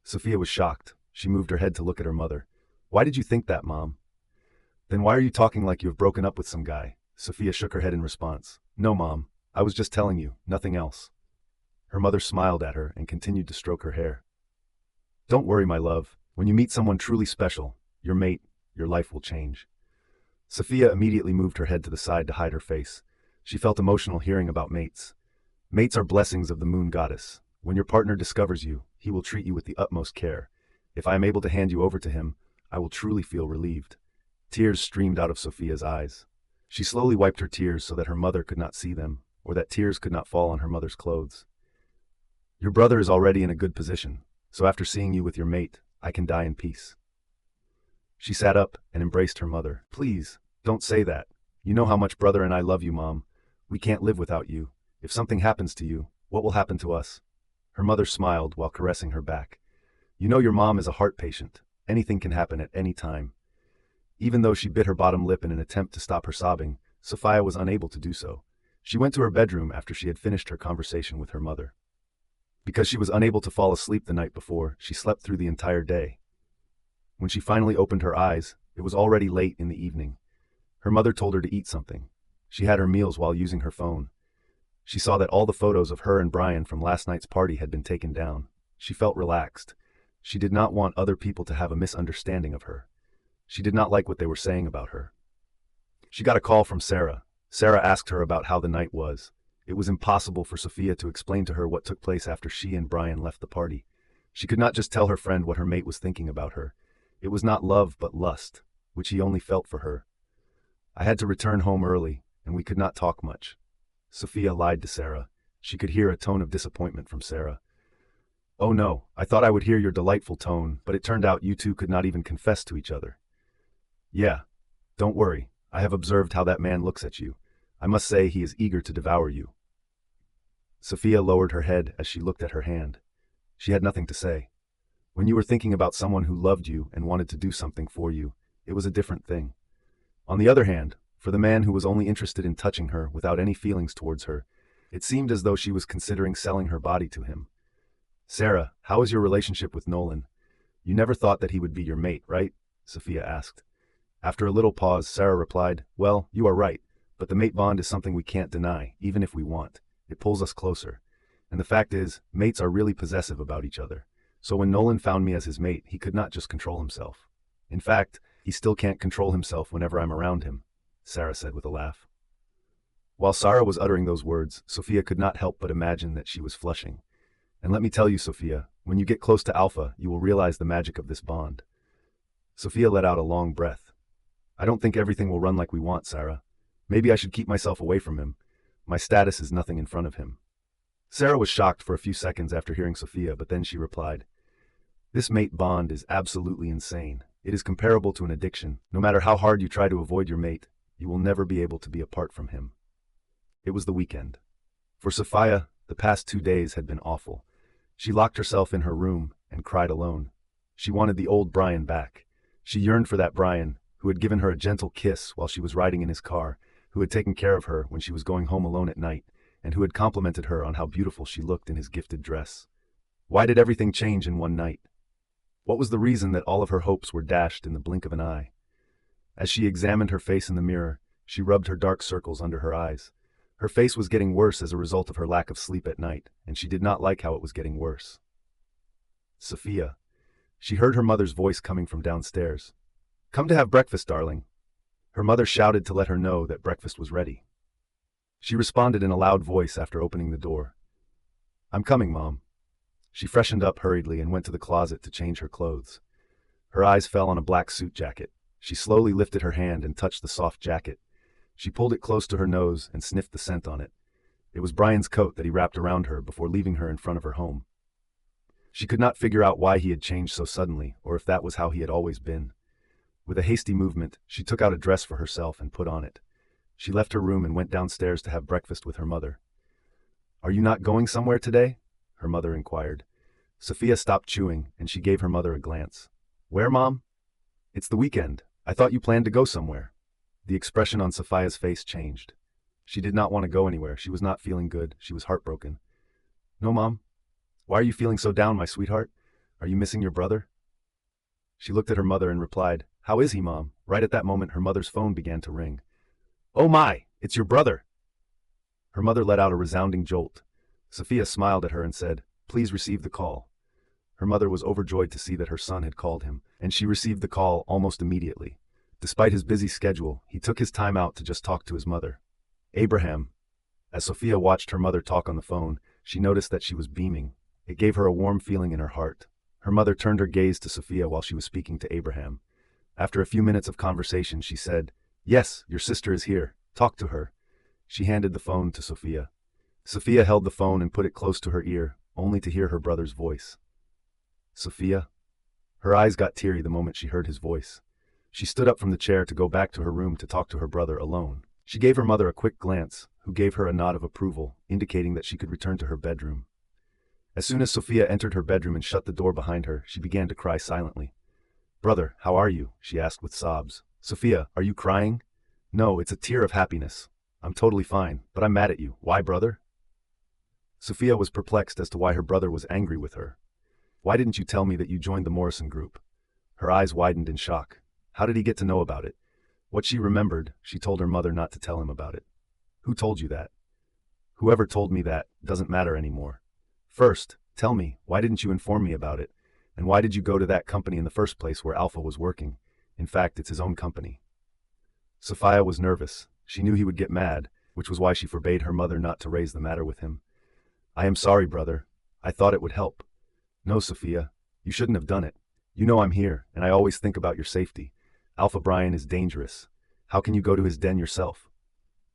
Sophia was shocked. She moved her head to look at her mother. "Why did you think that, Mom?" Then why are you talking like you have broken up with some guy? Sophia shook her head in response. No, Mom. I was just telling you, nothing else. Her mother smiled at her and continued to stroke her hair. Don't worry, my love. When you meet someone truly special, your mate, your life will change. Sophia immediately moved her head to the side to hide her face. She felt emotional hearing about mates. Mates are blessings of the moon goddess. When your partner discovers you, he will treat you with the utmost care. If I am able to hand you over to him, I will truly feel relieved. Tears streamed out of Sophia's eyes. She slowly wiped her tears so that her mother could not see them, or that tears could not fall on her mother's clothes. Your brother is already in a good position, so after seeing you with your mate, I can die in peace. She sat up and embraced her mother. Please, don't say that. You know how much brother and I love you, Mom. We can't live without you. If something happens to you, what will happen to us? Her mother smiled while caressing her back. You know your mom is a heart patient. Anything can happen at any time. Even though she bit her bottom lip in an attempt to stop her sobbing, Sophia was unable to do so. She went to her bedroom after she had finished her conversation with her mother. Because she was unable to fall asleep the night before, she slept through the entire day. When she finally opened her eyes, it was already late in the evening. Her mother told her to eat something. She had her meals while using her phone. She saw that all the photos of her and Bryan from last night's party had been taken down. She felt relaxed. She did not want other people to have a misunderstanding of her. She did not like what they were saying about her. She got a call from Sarah. Sarah asked her about how the night was. It was impossible for Sophia to explain to her what took place after she and Bryan left the party. She could not just tell her friend what her mate was thinking about her. It was not love but lust, which he only felt for her. I had to return home early, and we could not talk much. Sophia lied to Sarah. She could hear a tone of disappointment from Sarah. Oh no, I thought I would hear your delightful tone, but it turned out you two could not even confess to each other. Yeah, don't worry. I have observed how that man looks at you. I must say he is eager to devour you. Sophia lowered her head as she looked at her hand. She had nothing to say. When you were thinking about someone who loved you and wanted to do something for you, it was a different thing. On the other hand, for the man who was only interested in touching her without any feelings towards her, it seemed as though she was considering selling her body to him. Sarah, how is your relationship with Nolan? You never thought that he would be your mate, right? Sophia asked. After a little pause, Sarah replied, well, you are right, but the mate bond is something we can't deny, even if we want. It pulls us closer. And the fact is, mates are really possessive about each other. So when Nolan found me as his mate, he could not just control himself. In fact, he still can't control himself whenever I'm around him, Sarah said with a laugh. While Sarah was uttering those words, Sophia could not help but imagine that she was flushing. And let me tell you, Sophia, when you get close to Alpha, you will realize the magic of this bond. Sophia let out a long breath. I don't think everything will run like we want, Sarah. Maybe I should keep myself away from him. My status is nothing in front of him. Sarah was shocked for a few seconds after hearing Sophia, but then she replied, this mate bond is absolutely insane. It is comparable to an addiction. No matter how hard you try to avoid your mate, you will never be able to be apart from him. It was the weekend. For Sophia, the past 2 days had been awful. She locked herself in her room and cried alone. She wanted the old Bryan back. She yearned for that Bryan, who had given her a gentle kiss while she was riding in his car, who had taken care of her when she was going home alone at night, and who had complimented her on how beautiful she looked in his gifted dress. Why did everything change in one night? What was the reason that all of her hopes were dashed in the blink of an eye? As she examined her face in the mirror, she rubbed her dark circles under her eyes. Her face was getting worse as a result of her lack of sleep at night, and she did not like how it was getting worse. Sophia. She heard her mother's voice coming from downstairs. Come to have breakfast, darling. Her mother shouted to let her know that breakfast was ready. She responded in a loud voice after opening the door. I'm coming, Mom. She freshened up hurriedly and went to the closet to change her clothes. Her eyes fell on a black suit jacket. She slowly lifted her hand and touched the soft jacket. She pulled it close to her nose and sniffed the scent on it. It was Bryan's coat that he wrapped around her before leaving her in front of her home. She could not figure out why he had changed so suddenly, or if that was how he had always been. With a hasty movement, she took out a dress for herself and put on it. She left her room and went downstairs to have breakfast with her mother. Are you not going somewhere today? Her mother inquired. Sophia stopped chewing, and she gave her mother a glance. Where, Mom? It's the weekend. I thought you planned to go somewhere. The expression on Sophia's face changed. She did not want to go anywhere. She was not feeling good. She was heartbroken. No, Mom. Why are you feeling so down, my sweetheart? Are you missing your brother? She looked at her mother and replied, How is he, Mom? Right at that moment, her mother's phone began to ring. Oh my, it's your brother! Her mother let out a resounding jolt. Sophia smiled at her and said, Please receive the call. Her mother was overjoyed to see that her son had called him, and she received the call almost immediately. Despite his busy schedule, he took his time out to just talk to his mother. Abraham. As Sophia watched her mother talk on the phone, she noticed that she was beaming. It gave her a warm feeling in her heart. Her mother turned her gaze to Sophia while she was speaking to Abraham. After a few minutes of conversation, she said, Yes, your sister is here. Talk to her. She handed the phone to Sophia. Sophia held the phone and put it close to her ear, only to hear her brother's voice. Sophia? Her eyes got teary the moment she heard his voice. She stood up from the chair to go back to her room to talk to her brother alone. She gave her mother a quick glance, who gave her a nod of approval, indicating that she could return to her bedroom. As soon as Sophia entered her bedroom and shut the door behind her, she began to cry silently. Brother, how are you? She asked with sobs. Sophia, are you crying? No, it's a tear of happiness. I'm totally fine, but I'm mad at you. Why, brother? Sophia was perplexed as to why her brother was angry with her. Why didn't you tell me that you joined the Morrison group? Her eyes widened in shock. How did he get to know about it? What she remembered, she told her mother not to tell him about it. Who told you that? Whoever told me that doesn't matter anymore. First, tell me, why didn't you inform me about it? And why did you go to that company in the first place where Alpha was working? In fact, it's his own company. Sophia was nervous. She knew he would get mad, which was why she forbade her mother not to raise the matter with him. I am sorry, brother. I thought it would help. No, Sophia, you shouldn't have done it. You know I'm here, and I always think about your safety. Alpha Bryan is dangerous. How can you go to his den yourself?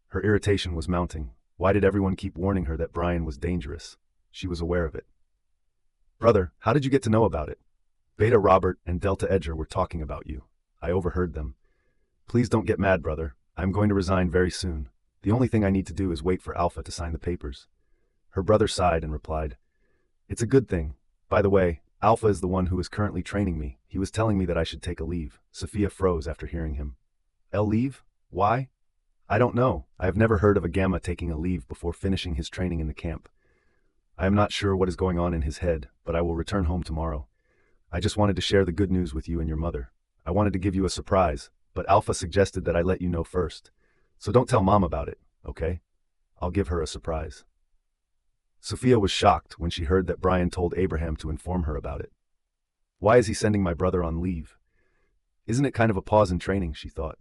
Her irritation was mounting. Why did everyone keep warning her that Bryan was dangerous? She was aware of it. Brother, how did you get to know about it? Beta Robert and Delta Edger were talking about you. I overheard them. Please don't get mad, brother. I'm going to resign very soon. The only thing I need to do is wait for Alpha to sign the papers. Her brother sighed and replied, It's a good thing. By the way, Alpha is the one who is currently training me. He was telling me that I should take a leave. Sophia froze after hearing him. A leave? Why? I don't know. I have never heard of a Gamma taking a leave before finishing his training in the camp. I am not sure what is going on in his head, but I will return home tomorrow. I just wanted to share the good news with you and your mother. I wanted to give you a surprise, but Alpha suggested that I let you know first. So don't tell Mom about it, okay? I'll give her a surprise. Sophia was shocked when she heard that Bryan told Abraham to inform her about it. Why is he sending my brother on leave? Isn't it kind of a pause in training, she thought.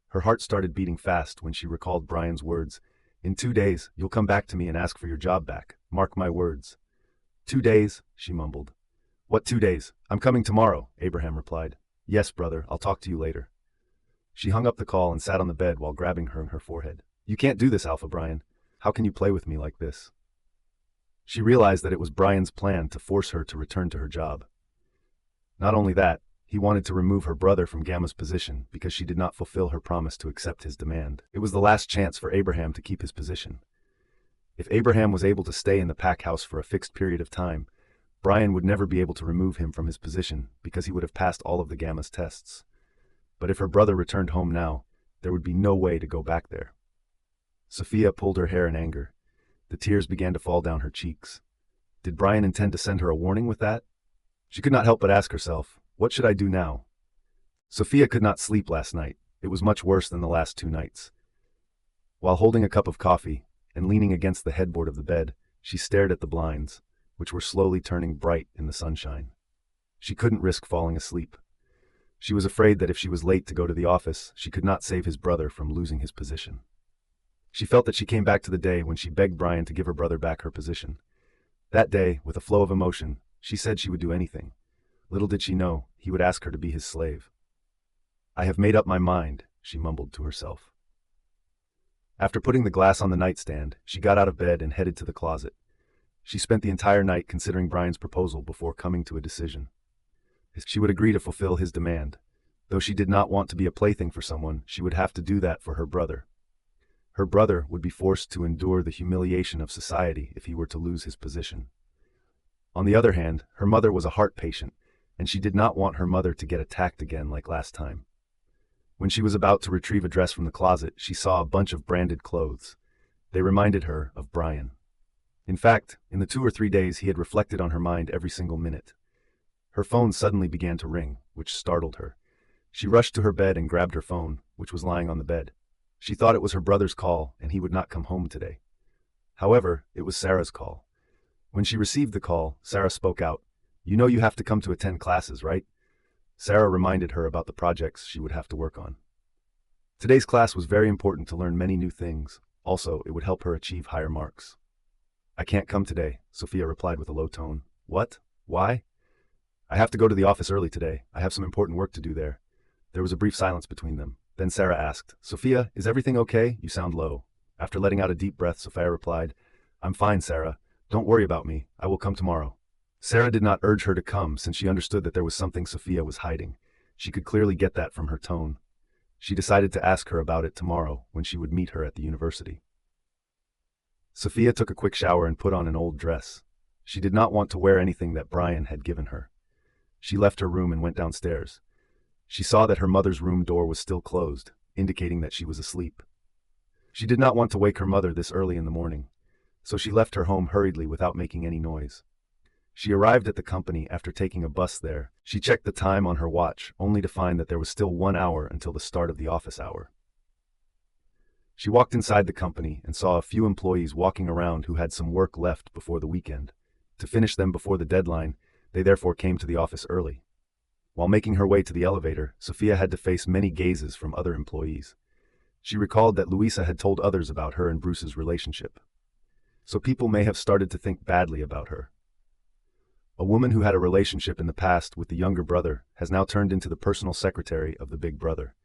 Her heart started beating fast when she recalled Bryan's words. In 2 days, you'll come back to me and ask for your job back. Mark my words. 2 days, she mumbled. What 2 days? I'm coming tomorrow, Abraham replied. Yes, brother, I'll talk to you later. She hung up the call and sat on the bed while grabbing her forehead. You can't do this, Alpha Bryan. How can you play with me like this? She realized that it was Bryan's plan to force her to return to her job. Not only that, he wanted to remove her brother from Gamma's position because she did not fulfill her promise to accept his demand. It was the last chance for Abraham to keep his position. If Abraham was able to stay in the pack house for a fixed period of time, Bryan would never be able to remove him from his position because he would have passed all of the Gamma's tests. But if her brother returned home now, there would be no way to go back there. Sophia pulled her hair in anger. The tears began to fall down her cheeks. Did Bryan intend to send her a warning with that? She could not help but ask herself, what should I do now? Sophia could not sleep last night. It was much worse than the last 2 nights. While holding a cup of coffee and leaning against the headboard of the bed, she stared at the blinds, which were slowly turning bright in the sunshine. She couldn't risk falling asleep. She was afraid that if she was late to go to the office, she could not save his brother from losing his position. She felt that she came back to the day when she begged Bryan to give her brother back her position. That day, with a flow of emotion, she said she would do anything. Little did she know, he would ask her to be his slave. I have made up my mind, she mumbled to herself. After putting the glass on the nightstand, she got out of bed and headed to the closet. She spent the entire night considering Bryan's proposal before coming to a decision. She would agree to fulfill his demand. Though she did not want to be a plaything for someone, she would have to do that for her brother. Her brother would be forced to endure the humiliation of society if he were to lose his position. On the other hand, her mother was a heart patient, and she did not want her mother to get attacked again like last time. When she was about to retrieve a dress from the closet, she saw a bunch of branded clothes. They reminded her of Bryan. In fact, in the 2 or 3 days he had reflected on her mind every single minute. Her phone suddenly began to ring, which startled her. She rushed to her bed and grabbed her phone, which was lying on the bed. She thought it was her brother's call and he would not come home today. However, it was Sarah's call. When she received the call, Sarah spoke out. "You know you have to come to attend classes, right?" Sarah reminded her about the projects she would have to work on. Today's class was very important to learn many new things. Also, it would help her achieve higher marks. "I can't come today," Sophia replied with a low tone. "What? Why?" "I have to go to the office early today. I have some important work to do there." There was a brief silence between them. Then Sarah asked, "Sophia, is everything okay? You sound low." After letting out a deep breath, Sophia replied, "I'm fine, Sarah. Don't worry about me. I will come tomorrow." Sarah did not urge her to come since she understood that there was something Sophia was hiding. She could clearly get that from her tone. She decided to ask her about it tomorrow when she would meet her at the university. Sophia took a quick shower and put on an old dress. She did not want to wear anything that Bryan had given her. She left her room and went downstairs. She saw that her mother's room door was still closed, indicating that she was asleep. She did not want to wake her mother this early in the morning, so she left her home hurriedly without making any noise. She arrived at the company after taking a bus there. She checked the time on her watch, only to find that there was still 1 hour until the start of the office hour. She walked inside the company and saw a few employees walking around who had some work left before the weekend. To finish them before the deadline, they therefore came to the office early. While making her way to the elevator, Sophia had to face many gazes from other employees. She recalled that Luisa had told others about her and Bruce's relationship. So people may have started to think badly about her. A woman who had a relationship in the past with the younger brother has now turned into the personal secretary of the big brother.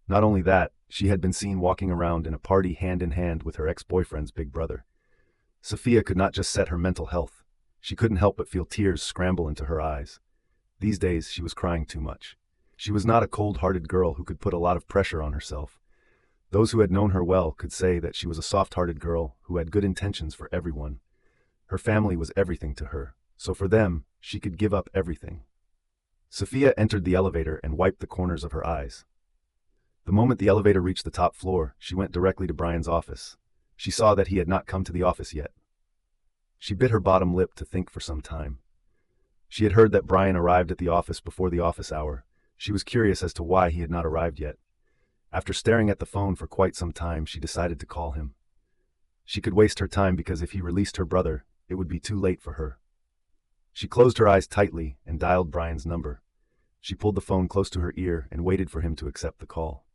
Not only that, she had been seen walking around in a party hand in hand with her ex-boyfriend's big brother. Sophia could not just set her mental health. She couldn't help but feel tears scramble into her eyes. These days, she was crying too much. She was not a cold-hearted girl who could put a lot of pressure on herself. Those who had known her well could say that she was a soft-hearted girl who had good intentions for everyone. Her family was everything to her, so for them, she could give up everything. Sophia entered the elevator and wiped the corners of her eyes. The moment the elevator reached the top floor, she went directly to Bryan's office. She saw that he had not come to the office yet. She bit her bottom lip to think for some time. She had heard that Bryan arrived at the office before the office hour. She was curious as to why he had not arrived yet. After staring at the phone for quite some time, she decided to call him. She could waste her time because if he released her brother, it would be too late for her. She closed her eyes tightly and dialed Bryan's number. She pulled the phone close to her ear and waited for him to accept the call.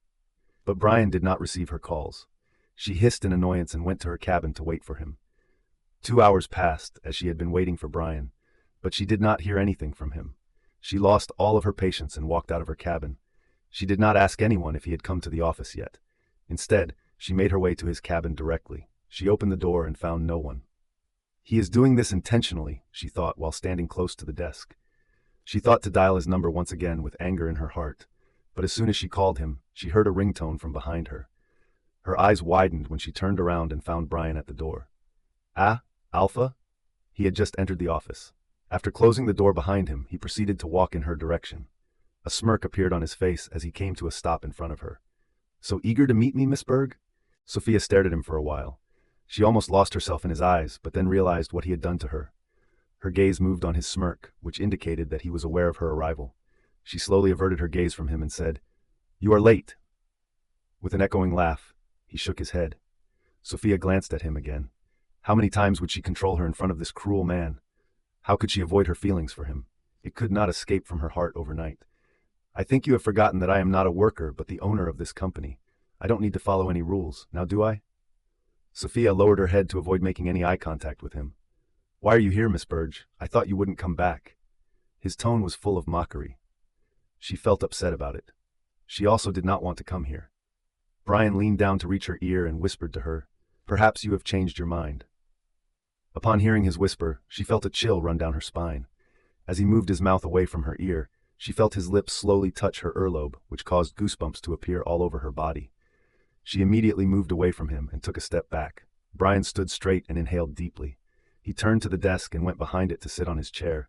But Bryan did not receive her calls. She hissed in annoyance and went to her cabin to wait for him. 2 hours passed as she had been waiting for Bryan, but she did not hear anything from him. She lost all of her patience and walked out of her cabin. She did not ask anyone if he had come to the office yet. Instead, she made her way to his cabin directly. She opened the door and found no one. He is doing this intentionally, she thought while standing close to the desk. She thought to dial his number once again with anger in her heart, but as soon as she called him, she heard a ringtone from behind her. Her eyes widened when she turned around and found Bryan at the door. "Ah, Alpha?" He had just entered the office. After closing the door behind him, he proceeded to walk in her direction. A smirk appeared on his face as he came to a stop in front of her. "So eager to meet me, Miss Berg?" Sophia stared at him for a while. She almost lost herself in his eyes, but then realized what he had done to her. Her gaze moved on his smirk, which indicated that he was aware of her arrival. She slowly averted her gaze from him and said, "You are late." With an echoing laugh, he shook his head. Sophia glanced at him again. How many times would she control her in front of this cruel man? How could she avoid her feelings for him? It could not escape from her heart overnight. "I think you have forgotten that I am not a worker but the owner of this company. I don't need to follow any rules, now do I?" Sophia lowered her head to avoid making any eye contact with him. "Why are you here, Miss Berg? I thought you wouldn't come back." His tone was full of mockery. She felt upset about it. She also did not want to come here. Bryan leaned down to reach her ear and whispered to her, "Perhaps you have changed your mind." Upon hearing his whisper, she felt a chill run down her spine. As he moved his mouth away from her ear, she felt his lips slowly touch her earlobe, which caused goosebumps to appear all over her body. She immediately moved away from him and took a step back. Bryan stood straight and inhaled deeply. He turned to the desk and went behind it to sit on his chair.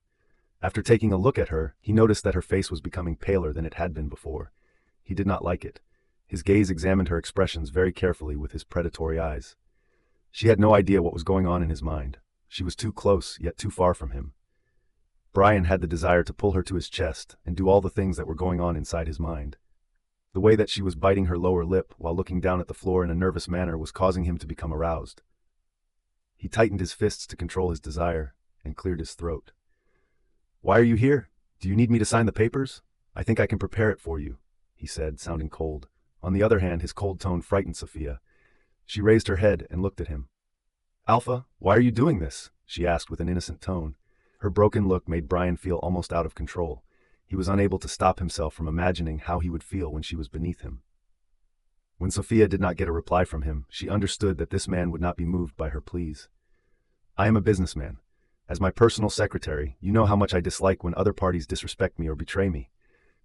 After taking a look at her, he noticed that her face was becoming paler than it had been before. He did not like it. His gaze examined her expressions very carefully with his predatory eyes. She had no idea what was going on in his mind. She was too close, yet too far from him. Bryan had the desire to pull her to his chest and do all the things that were going on inside his mind. The way that she was biting her lower lip while looking down at the floor in a nervous manner was causing him to become aroused. He tightened his fists to control his desire and cleared his throat. "Why are you here? Do you need me to sign the papers? I think I can prepare it for you," he said, sounding cold. On the other hand, his cold tone frightened Sophia. She raised her head and looked at him. "Alpha, why are you doing this?" she asked with an innocent tone. Her broken look made Bryan feel almost out of control. He was unable to stop himself from imagining how he would feel when she was beneath him. When Sophia did not get a reply from him, she understood that this man would not be moved by her pleas. "I am a businessman. As my personal secretary, you know how much I dislike when other parties disrespect me or betray me.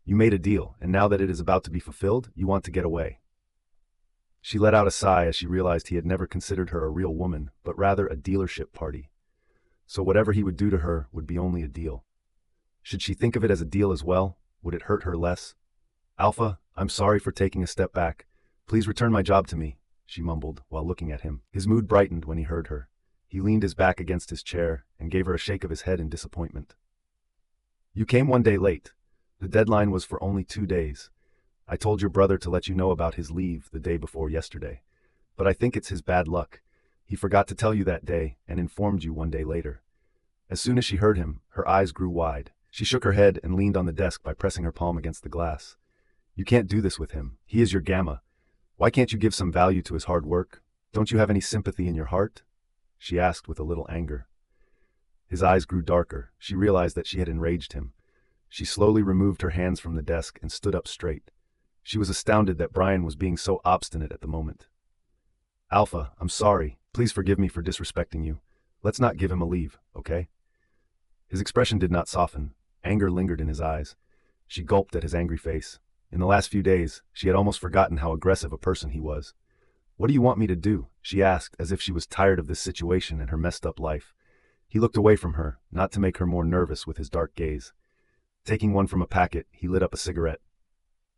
You made a deal, and now that it is about to be fulfilled, you want to get away." She let out a sigh as she realized he had never considered her a real woman, but rather a dealership party. So whatever he would do to her would be only a deal. Should she think of it as a deal as well? Would it hurt her less? "Alpha, I'm sorry for taking a step back. Please return my job to me," she mumbled while looking at him. His mood brightened when he heard her. He leaned his back against his chair and gave her a shake of his head in disappointment. "You came one day late. The deadline was for only 2 days. I told your brother to let you know about his leave the day before yesterday. But I think it's his bad luck. He forgot to tell you that day and informed you one day later." As soon as she heard him, her eyes grew wide. She shook her head and leaned on the desk by pressing her palm against the glass. "You can't do this with him. He is your gamma. Why can't you give some value to his hard work? Don't you have any sympathy in your heart?" she asked with a little anger. His eyes grew darker. She realized that she had enraged him. She slowly removed her hands from the desk and stood up straight. She was astounded that Bryan was being so obstinate at the moment. "Alpha, I'm sorry. Please forgive me for disrespecting you. Let's not give him a leave, okay?" His expression did not soften. Anger lingered in his eyes. She gulped at his angry face. In the last few days, she had almost forgotten how aggressive a person he was. "What do you want me to do?" she asked, as if she was tired of this situation and her messed up life. He looked away from her, not to make her more nervous with his dark gaze. Taking one from a packet, he lit up a cigarette.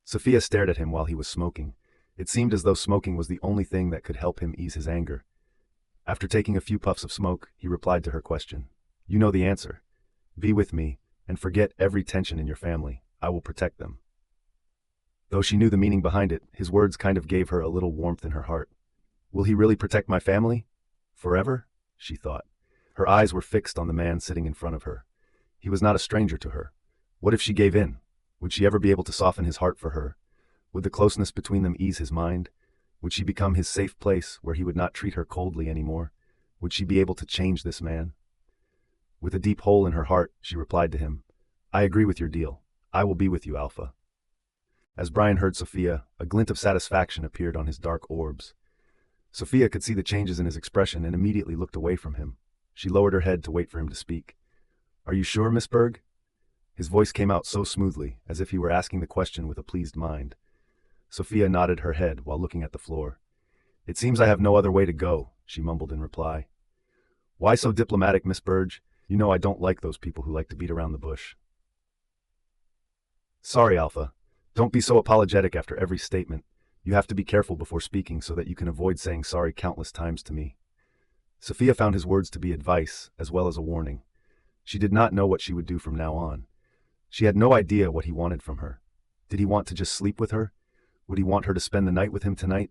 Sophia stared at him while he was smoking. It seemed as though smoking was the only thing that could help him ease his anger. After taking a few puffs of smoke, he replied to her question. "You know the answer. Be with me, and forget every tension in your family. I will protect them." Though she knew the meaning behind it, his words kind of gave her a little warmth in her heart. Will he really protect my family? Forever? She thought. Her eyes were fixed on the man sitting in front of her. He was not a stranger to her. What if she gave in? Would she ever be able to soften his heart for her? Would the closeness between them ease his mind? Would she become his safe place where he would not treat her coldly anymore? Would she be able to change this man? With a deep hole in her heart, she replied to him, "I agree with your deal. I will be with you, Alpha." As Bryan heard Sophia, a glint of satisfaction appeared on his dark orbs. Sophia could see the changes in his expression and immediately looked away from him. She lowered her head to wait for him to speak. "Are you sure, Miss Berg?" His voice came out so smoothly, as if he were asking the question with a pleased mind. Sophia nodded her head while looking at the floor. "It seems I have no other way to go," she mumbled in reply. "Why so diplomatic, Miss Berg? You know I don't like those people who like to beat around the bush." "Sorry, Alpha. Don't be so apologetic after every statement. You have to be careful before speaking so that you can avoid saying sorry countless times to me." Sophia found his words to be advice as well as a warning. She did not know what she would do from now on. She had no idea what he wanted from her. Did he want to just sleep with her? Would he want her to spend the night with him tonight?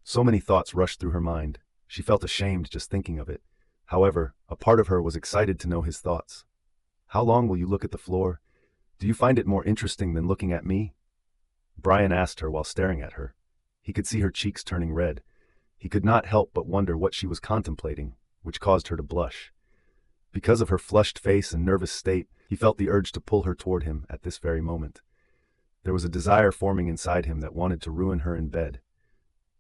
So many thoughts rushed through her mind. She felt ashamed just thinking of it. However, a part of her was excited to know his thoughts. "How long will you look at the floor? Do you find it more interesting than looking at me?" Bryan asked her while staring at her. He could see her cheeks turning red. He could not help but wonder what she was contemplating, which caused her to blush. Because of her flushed face and nervous state, he felt the urge to pull her toward him at this very moment. There was a desire forming inside him that wanted to ruin her in bed.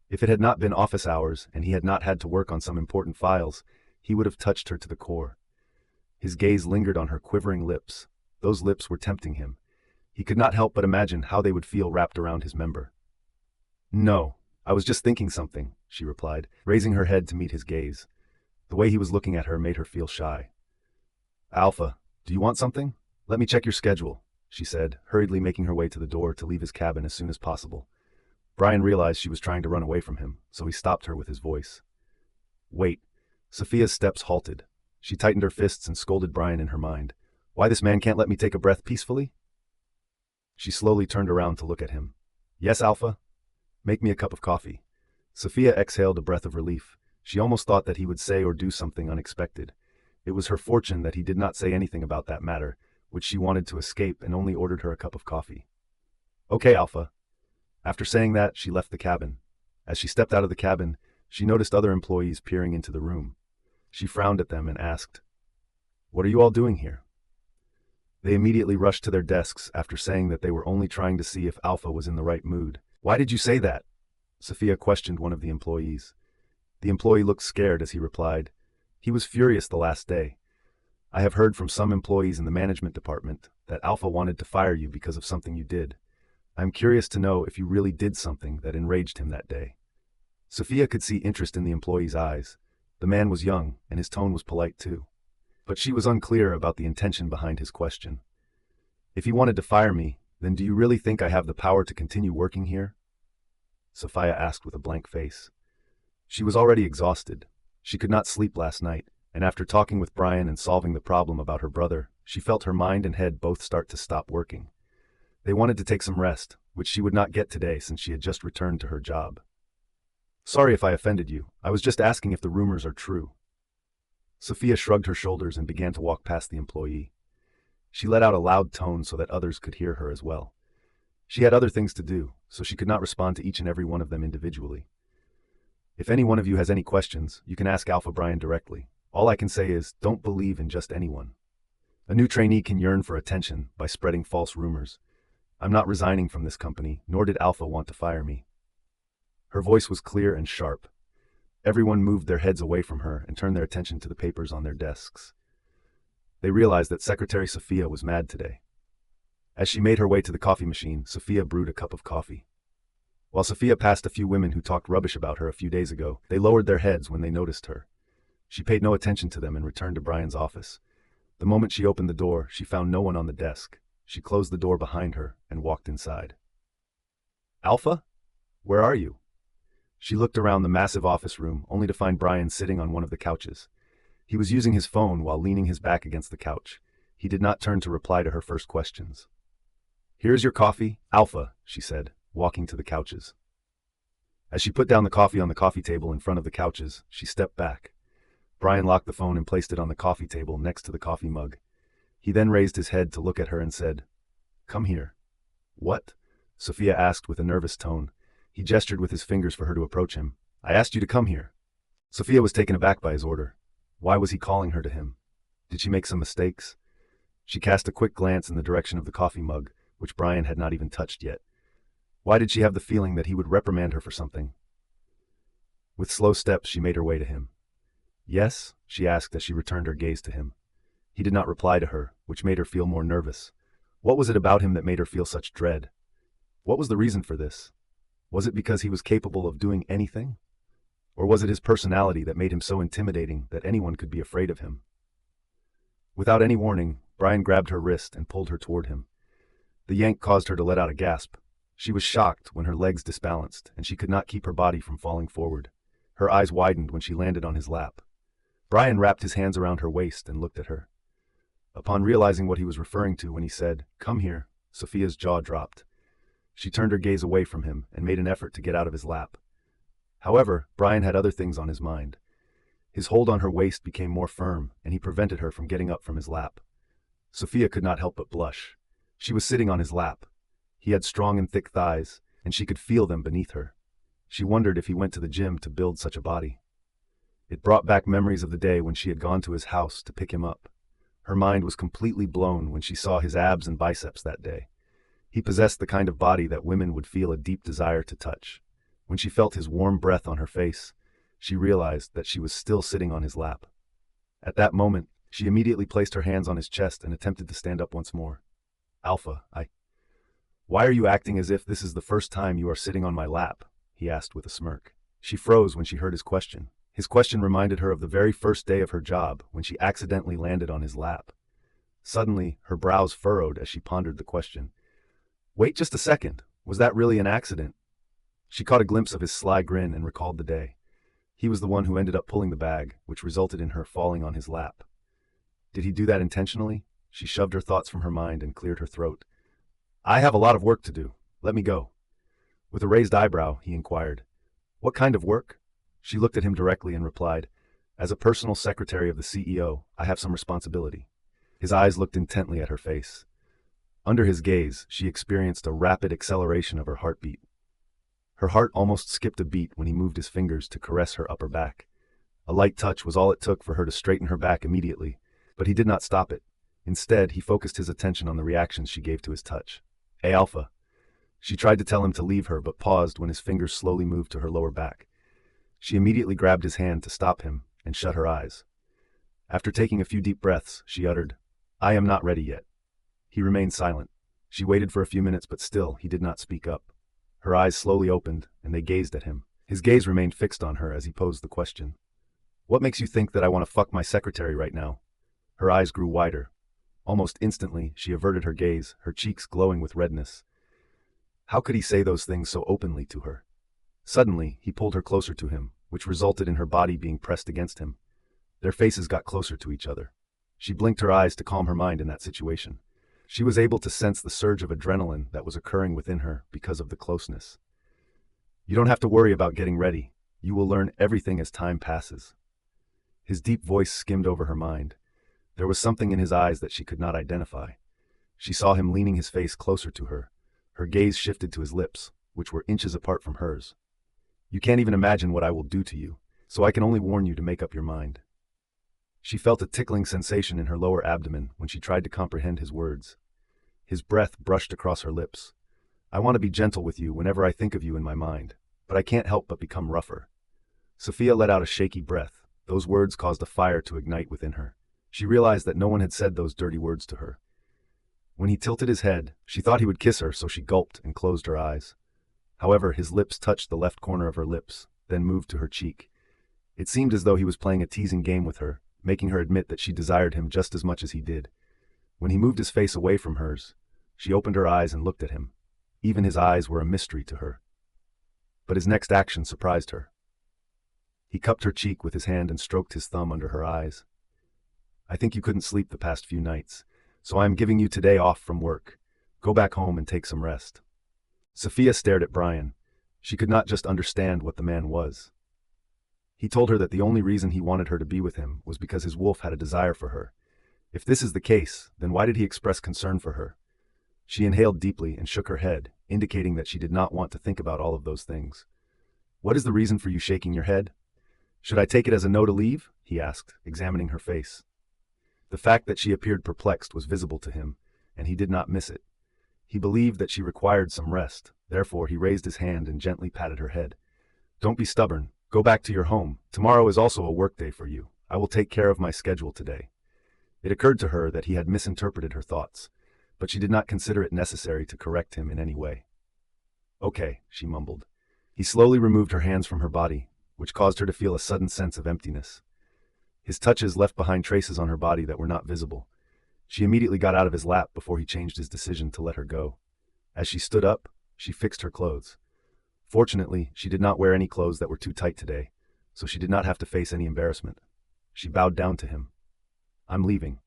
If it had not been office hours and he had not had to work on some important files, he would have touched her to the core. His gaze lingered on her quivering lips. Those lips were tempting him. He could not help but imagine how they would feel wrapped around his member. "No, I was just thinking something," she replied, raising her head to meet his gaze. The way he was looking at her made her feel shy. "Alpha, do you want something? Let me check your schedule," she said, hurriedly making her way to the door to leave his cabin as soon as possible. Bryan realized she was trying to run away from him, so he stopped her with his voice. "Wait." Sophia's steps halted. She tightened her fists and scolded Bryan in her mind. "Why this man can't let me take a breath peacefully?" She slowly turned around to look at him. Yes, Alpha? Make me a cup of coffee. Sophia exhaled a breath of relief. She almost thought that he would say or do something unexpected. It was her fortune that he did not say anything about that matter, which she wanted to escape, and only ordered her a cup of coffee. Okay, Alpha. After saying that, she left the cabin. As she stepped out of the cabin, she noticed other employees peering into the room. She frowned at them and asked, "What are you all doing here?" They immediately rushed to their desks after saying that they were only trying to see if Alpha was in the right mood. "Why did you say that?" Sophia questioned one of the employees. The employee looked scared as he replied, "He was furious the last day. I have heard from some employees in the management department that Alpha wanted to fire you because of something you did. I am curious to know if you really did something that enraged him that day." Sophia could see interest in the employee's eyes. The man was young, and his tone was polite too. But she was unclear about the intention behind his question. "If he wanted to fire me, then do you really think I have the power to continue working here?" Sophia asked with a blank face. She was already exhausted. She could not sleep last night, and after talking with Bryan and solving the problem about her brother, she felt her mind and head both start to stop working. They wanted to take some rest, which she would not get today since she had just returned to her job. "Sorry if I offended you. I was just asking if the rumors are true." Sophia shrugged her shoulders and began to walk past the employee. She let out a loud tone so that others could hear her as well. She had other things to do, so she could not respond to each and every one of them individually. "If any one of you has any questions, you can ask Alpha Bryan directly. All I can say is, don't believe in just anyone. A new trainee can yearn for attention by spreading false rumors. I'm not resigning from this company, nor did Alpha want to fire me." Her voice was clear and sharp. Everyone moved their heads away from her and turned their attention to the papers on their desks. They realized that Secretary Sophia was mad today. As she made her way to the coffee machine, Sophia brewed a cup of coffee. While Sophia passed a few women who talked rubbish about her a few days ago, they lowered their heads when they noticed her. She paid no attention to them and returned to Bryan's office. The moment she opened the door, she found no one on the desk. She closed the door behind her and walked inside. "Alpha? Where are you?" She looked around the massive office room, only to find Bryan sitting on one of the couches. He was using his phone while leaning his back against the couch. He did not turn to reply to her first questions. "Here's your coffee, Alpha," she said, walking to the couches. As she put down the coffee on the coffee table in front of the couches, she stepped back. Bryan locked the phone and placed it on the coffee table next to the coffee mug. He then raised his head to look at her and said, "Come here." "What?" Sophia asked with a nervous tone. He gestured with his fingers for her to approach him. "I asked you to come here." Sophia was taken aback by his order. Why was he calling her to him? Did she make some mistakes? She cast a quick glance in the direction of the coffee mug, which Bryan had not even touched yet. Why did she have the feeling that he would reprimand her for something? With slow steps, she made her way to him. "Yes?" she asked as she returned her gaze to him. He did not reply to her, which made her feel more nervous. What was it about him that made her feel such dread? What was the reason for this? Was it because he was capable of doing anything? Or was it his personality that made him so intimidating that anyone could be afraid of him? Without any warning, Bryan grabbed her wrist and pulled her toward him. The yank caused her to let out a gasp. She was shocked when her legs disbalanced, and she could not keep her body from falling forward. Her eyes widened when she landed on his lap. Bryan wrapped his hands around her waist and looked at her. Upon realizing what he was referring to when he said, "Come here," Sophia's jaw dropped. She turned her gaze away from him and made an effort to get out of his lap. However, Bryan had other things on his mind. His hold on her waist became more firm, and he prevented her from getting up from his lap. Sophia could not help but blush. She was sitting on his lap. He had strong and thick thighs, and she could feel them beneath her. She wondered if he went to the gym to build such a body. It brought back memories of the day when she had gone to his house to pick him up. Her mind was completely blown when she saw his abs and biceps that day. He possessed the kind of body that women would feel a deep desire to touch. When she felt his warm breath on her face, she realized that she was still sitting on his lap. At that moment, she immediately placed her hands on his chest and attempted to stand up once more. "Alpha, Why are you acting as if this is the first time you are sitting on my lap?" he asked with a smirk. She froze when she heard his question. His question reminded her of the very first day of her job when she accidentally landed on his lap. Suddenly, her brows furrowed as she pondered the question. "Wait just a second. Was that really an accident?" She caught a glimpse of his sly grin and recalled the day. He was the one who ended up pulling the bag, which resulted in her falling on his lap. Did he do that intentionally? She shoved her thoughts from her mind and cleared her throat. "I have a lot of work to do. Let me go." With a raised eyebrow, he inquired, "What kind of work?" She looked at him directly and replied, "As a personal secretary of the CEO, I have some responsibility." His eyes looked intently at her face. Under his gaze, she experienced a rapid acceleration of her heartbeat. Her heart almost skipped a beat when he moved his fingers to caress her upper back. A light touch was all it took for her to straighten her back immediately, but he did not stop it. Instead, he focused his attention on the reactions she gave to his touch. "Hey, Alpha." She tried to tell him to leave her but paused when his fingers slowly moved to her lower back. She immediately grabbed his hand to stop him and shut her eyes. After taking a few deep breaths, she uttered, "I am not ready yet." He remained silent. She waited for a few minutes but still he did not speak up. Her eyes slowly opened and they gazed at him. His gaze remained fixed on her as he posed the question. "What makes you think that I want to fuck my secretary right now?" Her eyes grew wider. Almost instantly, she averted her gaze, her cheeks glowing with redness. How could he say those things so openly to her? Suddenly, he pulled her closer to him, which resulted in her body being pressed against him. Their faces got closer to each other. She blinked her eyes to calm her mind in that situation. She was able to sense the surge of adrenaline that was occurring within her because of the closeness. "You don't have to worry about getting ready. You will learn everything as time passes." His deep voice skimmed over her mind. There was something in his eyes that she could not identify. She saw him leaning his face closer to her. Her gaze shifted to his lips, which were inches apart from hers. "You can't even imagine what I will do to you, so I can only warn you to make up your mind." She felt a tickling sensation in her lower abdomen when she tried to comprehend his words. His breath brushed across her lips. "I want to be gentle with you whenever I think of you in my mind, but I can't help but become rougher." Sophia let out a shaky breath. Those words caused a fire to ignite within her. She realized that no one had said those dirty words to her. When he tilted his head, she thought he would kiss her, so she gulped and closed her eyes. However, his lips touched the left corner of her lips, then moved to her cheek. It seemed as though he was playing a teasing game with her, making her admit that she desired him just as much as he did. When he moved his face away from hers, she opened her eyes and looked at him. Even his eyes were a mystery to her. But his next action surprised her. He cupped her cheek with his hand and stroked his thumb under her eyes. "I think you couldn't sleep the past few nights, so I am giving you today off from work. Go back home and take some rest." Sophia stared at Bryan. She could not just understand what the man was. He told her that the only reason he wanted her to be with him was because his wolf had a desire for her. If this is the case, then why did he express concern for her? She inhaled deeply and shook her head, indicating that she did not want to think about all of those things. "What is the reason for you shaking your head? Should I take it as a no to leave?" he asked, examining her face. The fact that she appeared perplexed was visible to him, and he did not miss it. He believed that she required some rest, therefore he raised his hand and gently patted her head. "Don't be stubborn. Go back to your home. Tomorrow is also a work day for you. I will take care of my schedule today." It occurred to her that he had misinterpreted her thoughts, but she did not consider it necessary to correct him in any way. "Okay," she mumbled. He slowly removed her hands from her body, which caused her to feel a sudden sense of emptiness. His touches left behind traces on her body that were not visible. She immediately got out of his lap before he changed his decision to let her go. As she stood up, she fixed her clothes. Fortunately, she did not wear any clothes that were too tight today, so she did not have to face any embarrassment. She bowed down to him. "I'm leaving."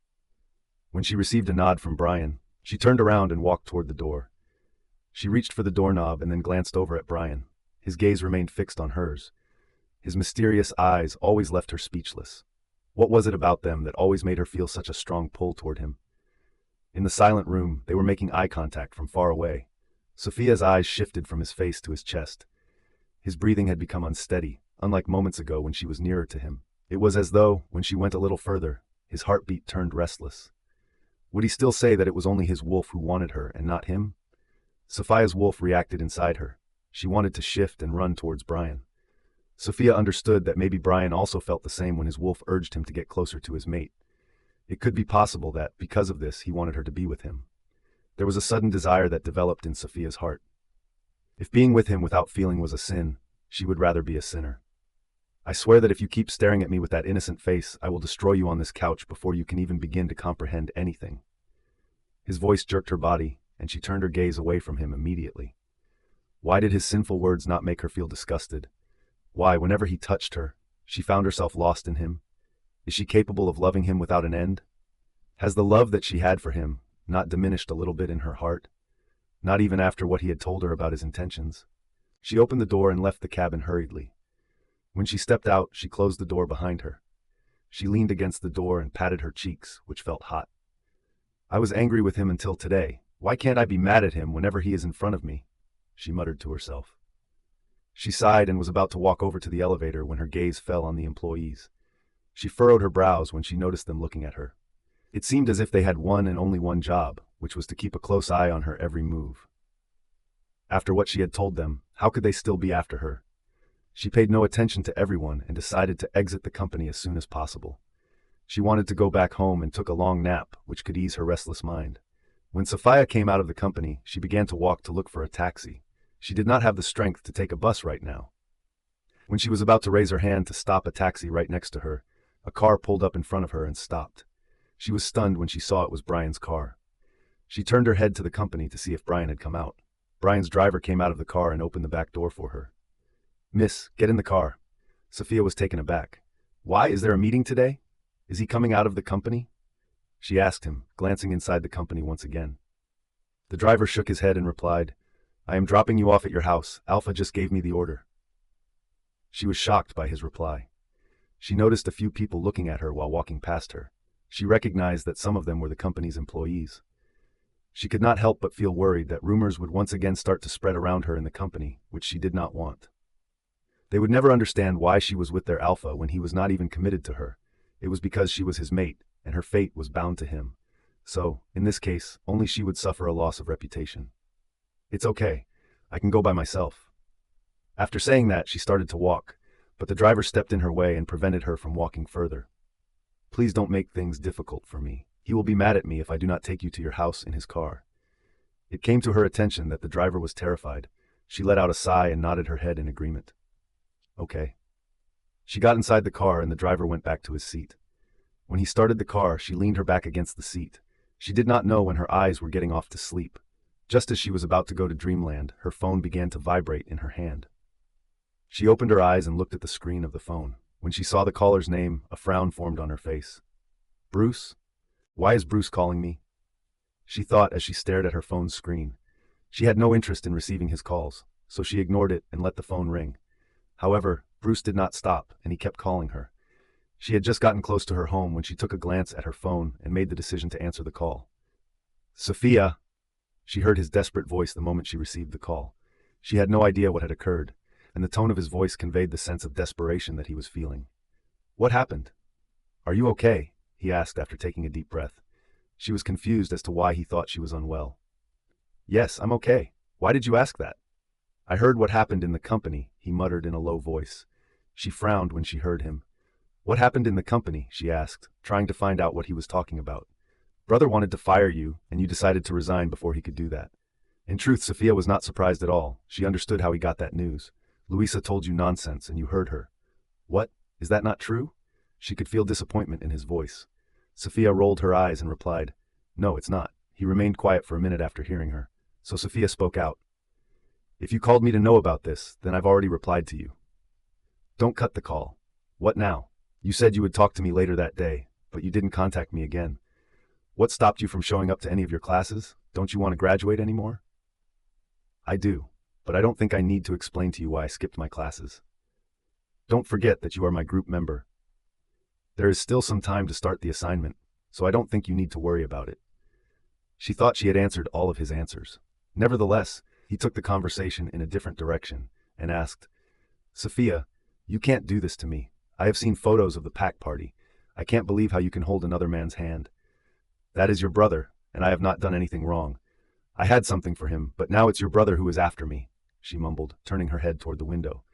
When she received a nod from Bryan, she turned around and walked toward the door. She reached for the doorknob and then glanced over at Bryan. His gaze remained fixed on hers. His mysterious eyes always left her speechless. What was it about them that always made her feel such a strong pull toward him? In the silent room, they were making eye contact from far away. Sophia's eyes shifted from his face to his chest. His breathing had become unsteady, unlike moments ago when she was nearer to him. It was as though, when she went a little further, his heartbeat turned restless. Would he still say that it was only his wolf who wanted her and not him? Sophia's wolf reacted inside her. She wanted to shift and run towards Bryan. Sophia understood that maybe Bryan also felt the same when his wolf urged him to get closer to his mate. It could be possible that, because of this, he wanted her to be with him. There was a sudden desire that developed in Sophia's heart. If being with him without feeling was a sin, she would rather be a sinner. "I swear that if you keep staring at me with that innocent face, I will destroy you on this couch before you can even begin to comprehend anything." His voice jerked her body, and she turned her gaze away from him immediately. Why did his sinful words not make her feel disgusted? Why, whenever he touched her, she found herself lost in him? Is she capable of loving him without an end? Has the love that she had for him not diminished a little bit in her heart? Not even after what he had told her about his intentions? She opened the door and left the cabin hurriedly. When she stepped out, she closed the door behind her. She leaned against the door and patted her cheeks, which felt hot. I was angry with him until today. Why can't I be mad at him whenever he is in front of me? She muttered to herself. She sighed and was about to walk over to the elevator when her gaze fell on the employees. She furrowed her brows when she noticed them looking at her. It seemed as if they had one and only one job, which was to keep a close eye on her every move. After what she had told them, how could they still be after her? She paid no attention to everyone and decided to exit the company as soon as possible. She wanted to go back home and took a long nap, which could ease her restless mind. When Sophia came out of the company, she began to walk to look for a taxi. She did not have the strength to take a bus right now. When she was about to raise her hand to stop a taxi right next to her, a car pulled up in front of her and stopped. She was stunned when she saw it was Bryan's car. She turned her head to the company to see if Bryan had come out. Bryan's driver came out of the car and opened the back door for her. "Miss, get in the car." Sophia was taken aback. "Why, is there a meeting today? Is he coming out of the company?" she asked him, glancing inside the company once again. The driver shook his head and replied, "I am dropping you off at your house. Alpha just gave me the order." She was shocked by his reply. She noticed a few people looking at her while walking past her. She recognized that some of them were the company's employees. She could not help but feel worried that rumors would once again start to spread around her in the company, which she did not want. They would never understand why she was with their Alpha when he was not even committed to her. It was because she was his mate, and her fate was bound to him. So, in this case, only she would suffer a loss of reputation. "It's okay. I can go by myself." After saying that, she started to walk, but the driver stepped in her way and prevented her from walking further. "Please don't make things difficult for me. He will be mad at me if I do not take you to your house in his car." It came to her attention that the driver was terrified. She let out a sigh and nodded her head in agreement. "Okay." She got inside the car and the driver went back to his seat. When he started the car, she leaned her back against the seat. She did not know when her eyes were getting off to sleep. Just as she was about to go to dreamland, her phone began to vibrate in her hand. She opened her eyes and looked at the screen of the phone. When she saw the caller's name, a frown formed on her face. "Bruce? Why is Bruce calling me?" she thought as she stared at her phone's screen. She had no interest in receiving his calls, so she ignored it and let the phone ring. However, Bruce did not stop, and he kept calling her. She had just gotten close to her home when she took a glance at her phone and made the decision to answer the call. "Sophia!" She heard his desperate voice the moment she received the call. She had no idea what had occurred, and the tone of his voice conveyed the sense of desperation that he was feeling. "What happened? Are you okay?" he asked after taking a deep breath. She was confused as to why he thought she was unwell. "Yes, I'm okay. Why did you ask that?" "I heard what happened in the company," he muttered in a low voice. She frowned when she heard him. "What happened in the company?" she asked, trying to find out what he was talking about. "Brother wanted to fire you, and you decided to resign before he could do that." In truth, Sophia was not surprised at all. She understood how he got that news. "Luisa told you nonsense, and you heard her." "What? Is that not true?" She could feel disappointment in his voice. Sophia rolled her eyes and replied, "No, it's not." He remained quiet for a minute after hearing her, so Sophia spoke out. "If you called me to know about this, then I've already replied to you." "Don't cut the call." "What now? You said you would talk to me later that day, but you didn't contact me again. What stopped you from showing up to any of your classes? Don't you want to graduate anymore?" "I do, but I don't think I need to explain to you why I skipped my classes. Don't forget that you are my group member. There is still some time to start the assignment, so I don't think you need to worry about it." She thought she had answered all of his answers. Nevertheless, he took the conversation in a different direction and asked, "Sophia, you can't do this to me. I have seen photos of the pack party. I can't believe how you can hold another man's hand. That is your brother, and I have not done anything wrong. I had something for him, but now it's your brother who is after me," she mumbled, turning her head toward the window.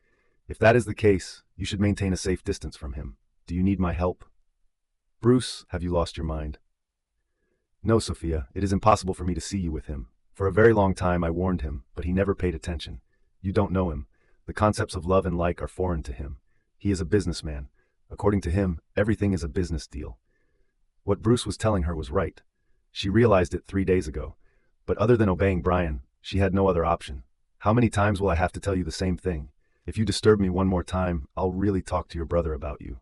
"If that is the case, you should maintain a safe distance from him. Do you need my help?" "Bruce, have you lost your mind?" "No, Sophia, it is impossible for me to see you with him. For a very long time I warned him, but he never paid attention. You don't know him. The concepts of love and like are foreign to him. He is a businessman. According to him, everything is a business deal." What Bruce was telling her was right. She realized it 3 days ago. But other than obeying Bryan, she had no other option. "How many times will I have to tell you the same thing? If you disturb me one more time, I'll really talk to your brother about you."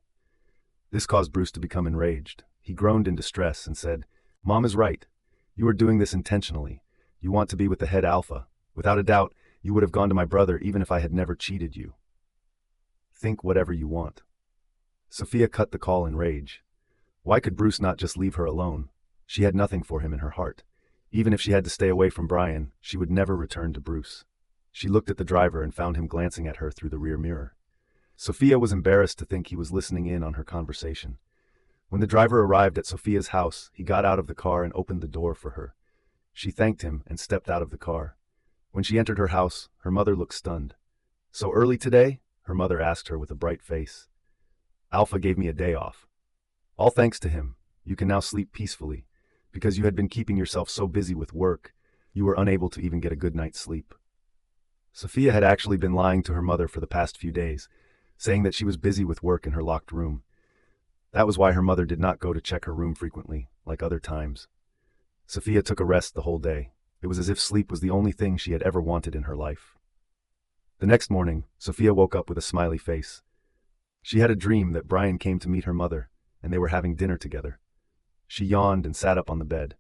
This caused Bruce to become enraged. He groaned in distress and said, "Mom is right. You are doing this intentionally. You want to be with the head alpha. Without a doubt, You would have gone to my brother even if I had never cheated you. Think whatever you want. Sophia cut the call in rage. Why could Bruce not just leave her alone? She had nothing for him in her heart. Even if she had to stay away from Bryan, she would never return to Bruce. She looked at the driver and found him glancing at her through the rear mirror. Sophia was embarrassed to think he was listening in on her conversation. When the driver arrived at Sophia's house, he got out of the car and opened the door for her. She thanked him and stepped out of the car. When she entered her house, her mother looked stunned. "So early today?" her mother asked her with a bright face. "Alpha gave me a day off. All thanks to him, you can now sleep peacefully. Because you had been keeping yourself so busy with work, you were unable to even get a good night's sleep." Sophia had actually been lying to her mother for the past few days, saying that she was busy with work in her locked room. That was why her mother did not go to check her room frequently, like other times. Sophia took a rest the whole day. It was as if sleep was the only thing she had ever wanted in her life. The next morning, Sophia woke up with a smiley face. She had a dream that Bryan came to meet her mother, and they were having dinner together. She yawned and sat up on the bed.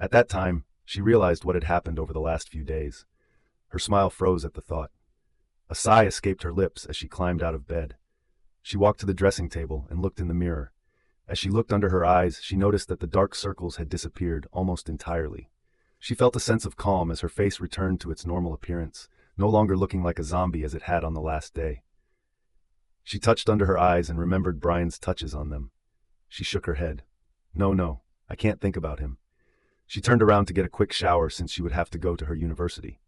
At that time, she realized what had happened over the last few days. Her smile froze at the thought. A sigh escaped her lips as she climbed out of bed. She walked to the dressing table and looked in the mirror. As she looked under her eyes, she noticed that the dark circles had disappeared almost entirely. She felt a sense of calm as her face returned to its normal appearance, no longer looking like a zombie as it had on the last day. She touched under her eyes and remembered Bryan's touches on them. She shook her head. No, I can't think about him. She turned around to get a quick shower since she would have to go to her university.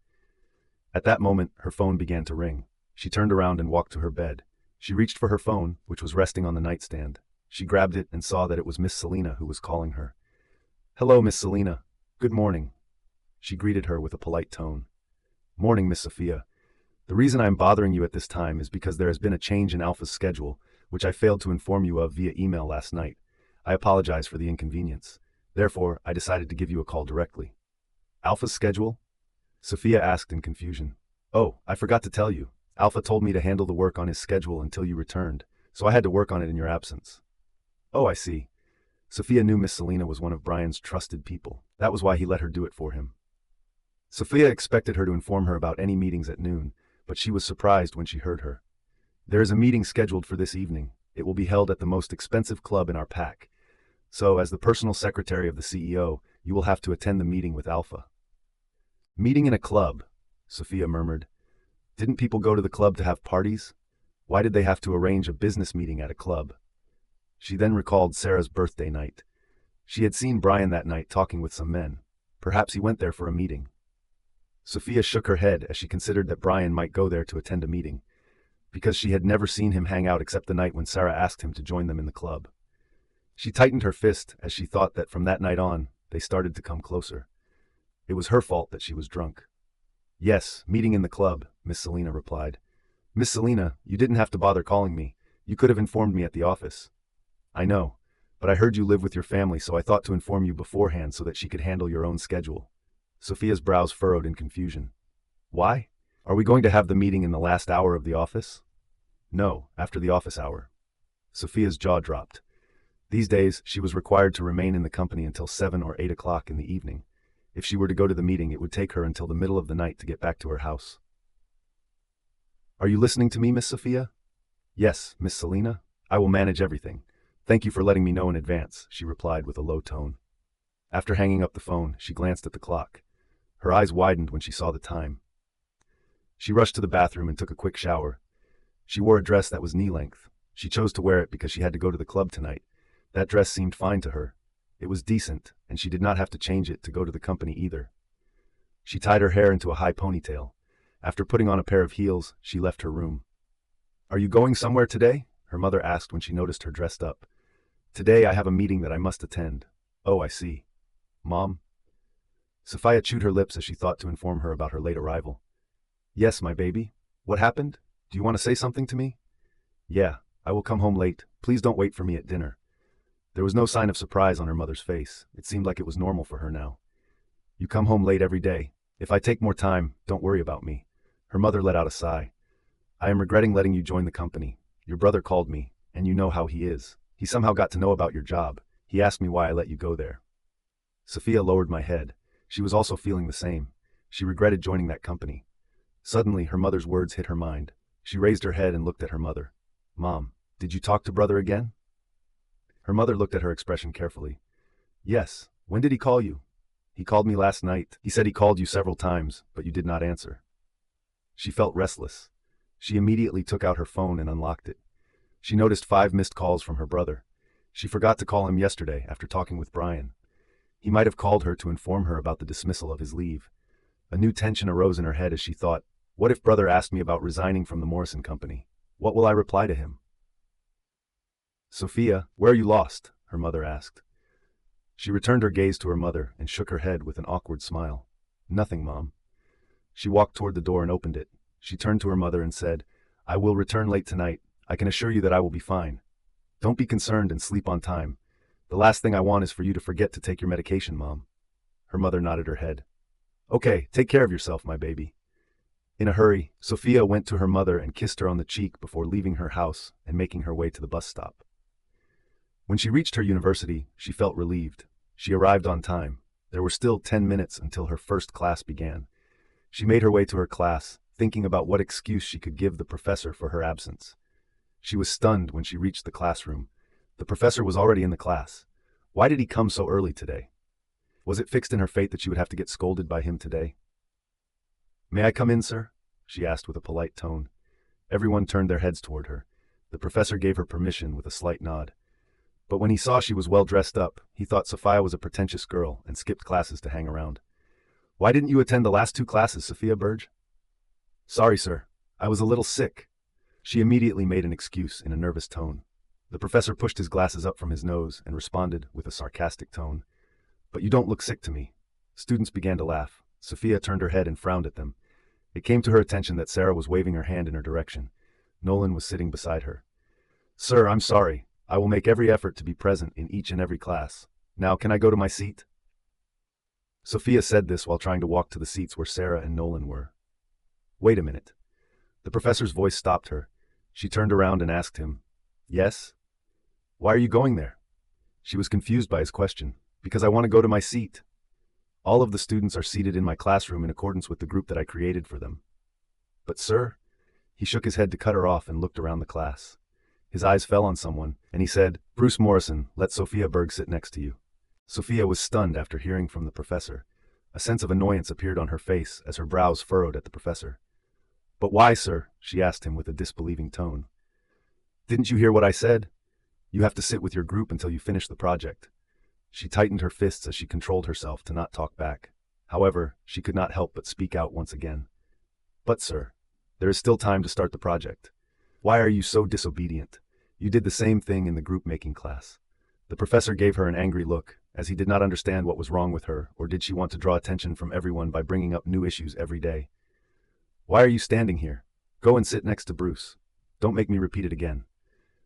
At that moment, her phone began to ring. She turned around and walked to her bed. She reached for her phone, which was resting on the nightstand. She grabbed it and saw that it was Miss Selina who was calling her. "Hello, Miss Selina. Good morning." She greeted her with a polite tone. "Morning, Miss Sophia. The reason I am bothering you at this time is because there has been a change in Alpha's schedule, which I failed to inform you of via email last night. I apologize for the inconvenience. Therefore, I decided to give you a call directly." "Alpha's schedule?" Sophia asked in confusion. "Oh, I forgot to tell you. Alpha told me to handle the work on his schedule until you returned, so I had to work on it in your absence." "Oh, I see." Sophia knew Miss Selina was one of Bryan's trusted people. That was why he let her do it for him. Sophia expected her to inform her about any meetings at noon, but she was surprised when she heard her. "There is a meeting scheduled for this evening. It will be held at the most expensive club in our pack. So, as the personal secretary of the CEO, you will have to attend the meeting with Alpha." "Meeting in a club," Sophia murmured. "Didn't people go to the club to have parties? Why did they have to arrange a business meeting at a club?" She then recalled Sarah's birthday night. She had seen Bryan that night talking with some men. Perhaps he went there for a meeting. Sophia shook her head as she considered that Bryan might go there to attend a meeting, because she had never seen him hang out except the night when Sarah asked him to join them in the club. She tightened her fist as she thought that from that night on, they started to come closer. It was her fault that she was drunk. "Yes, meeting in the club," Miss Selina replied. "Miss Selina, you didn't have to bother calling me. You could have informed me at the office." "I know, but I heard you live with your family, so I thought to inform you beforehand so that she could handle your own schedule." Sophia's brows furrowed in confusion. "Why? Are we going to have the meeting in the last hour of the office?" "No, after the office hour." Sophia's jaw dropped. These days, she was required to remain in the company until 7 or 8 o'clock in the evening. If she were to go to the meeting, it would take her until the middle of the night to get back to her house. "Are you listening to me, Miss Sophia?" "Yes, Miss Selina. I will manage everything. Thank you for letting me know in advance," she replied with a low tone. After hanging up the phone, she glanced at the clock. Her eyes widened when she saw the time. She rushed to the bathroom and took a quick shower. She wore a dress that was knee-length. She chose to wear it because she had to go to the club tonight. That dress seemed fine to her. It was decent, and she did not have to change it to go to the company either. She tied her hair into a high ponytail. After putting on a pair of heels, she left her room. "Are you going somewhere today?" her mother asked when she noticed her dressed up. "Today I have a meeting that I must attend." "Oh, I see. Mom?" Sophia chewed her lips as she thought to inform her about her late arrival. "Yes, my baby. What happened? Do you want to say something to me?" "Yeah, I will come home late. Please don't wait for me at dinner." There was no sign of surprise on her mother's face. It seemed like it was normal for her now. "You come home late every day. If I take more time, don't worry about me." Her mother let out a sigh. "I am regretting letting you join the company. Your brother called me, and you know how he is. He somehow got to know about your job. He asked me why I let you go there." Sophia lowered my head. She was also feeling the same. She regretted joining that company. Suddenly, her mother's words hit her mind. She raised her head and looked at her mother. "Mom, did you talk to brother again?" Her mother looked at her expression carefully. "Yes. When did he call you?" "He called me last night. He said he called you several times, but you did not answer." She felt restless. She immediately took out her phone and unlocked it. She noticed 5 missed calls from her brother. She forgot to call him yesterday after talking with Bryan. He might have called her to inform her about the dismissal of his leave. A new tension arose in her head as she thought, what if brother asked me about resigning from the Morrison company? What will I reply to him? "Sophia, where are you lost?" her mother asked. She returned her gaze to her mother and shook her head with an awkward smile. "Nothing, Mom." She walked toward the door and opened it. She turned to her mother and said, "I will return late tonight. I can assure you that I will be fine. Don't be concerned and sleep on time. The last thing I want is for you to forget to take your medication, Mom." Her mother nodded her head. "Okay, take care of yourself, my baby." In a hurry, Sophia went to her mother and kissed her on the cheek before leaving her house and making her way to the bus stop. When she reached her university, she felt relieved. She arrived on time. There were still 10 minutes until her first class began. She made her way to her class, thinking about what excuse she could give the professor for her absence. She was stunned when she reached the classroom. The professor was already in the class. Why did he come so early today? Was it fixed in her fate that she would have to get scolded by him today? "May I come in, sir?" she asked with a polite tone. Everyone turned their heads toward her. The professor gave her permission with a slight nod. But when he saw she was well dressed up, he thought Sophia was a pretentious girl and skipped classes to hang around. "Why didn't you attend the last 2 classes, Sophia Burge?" "Sorry, sir. I was a little sick." She immediately made an excuse in a nervous tone. The professor pushed his glasses up from his nose and responded with a sarcastic tone. "But you don't look sick to me." Students began to laugh. Sophia turned her head and frowned at them. It came to her attention that Sarah was waving her hand in her direction. Nolan was sitting beside her. "Sir, I'm sorry. I will make every effort to be present in each and every class. Now, can I go to my seat?" Sophia said this while trying to walk to the seats where Sarah and Nolan were. "Wait a minute." The professor's voice stopped her. She turned around and asked him, "Yes? Why are you going there?" She was confused by his question. "Because I want to go to my seat. All of the students are seated in my classroom in accordance with the group that I created for them." "But sir," he shook his head to cut her off and looked around the class. His eyes fell on someone, and he said, "Bruce Morrison, let Sophia Burge sit next to you." Sophia was stunned after hearing from the professor. A sense of annoyance appeared on her face as her brows furrowed at the professor. "But why, sir?" she asked him with a disbelieving tone. "Didn't you hear what I said? You have to sit with your group until you finish the project." She tightened her fists as she controlled herself to not talk back. However, she could not help but speak out once again. "But sir, there is still time to start the project. Why are you so disobedient? You did the same thing in the group-making class." The professor gave her an angry look, as he did not understand what was wrong with her, or did she want to draw attention from everyone by bringing up new issues every day. "Why are you standing here? Go and sit next to Bruce. Don't make me repeat it again.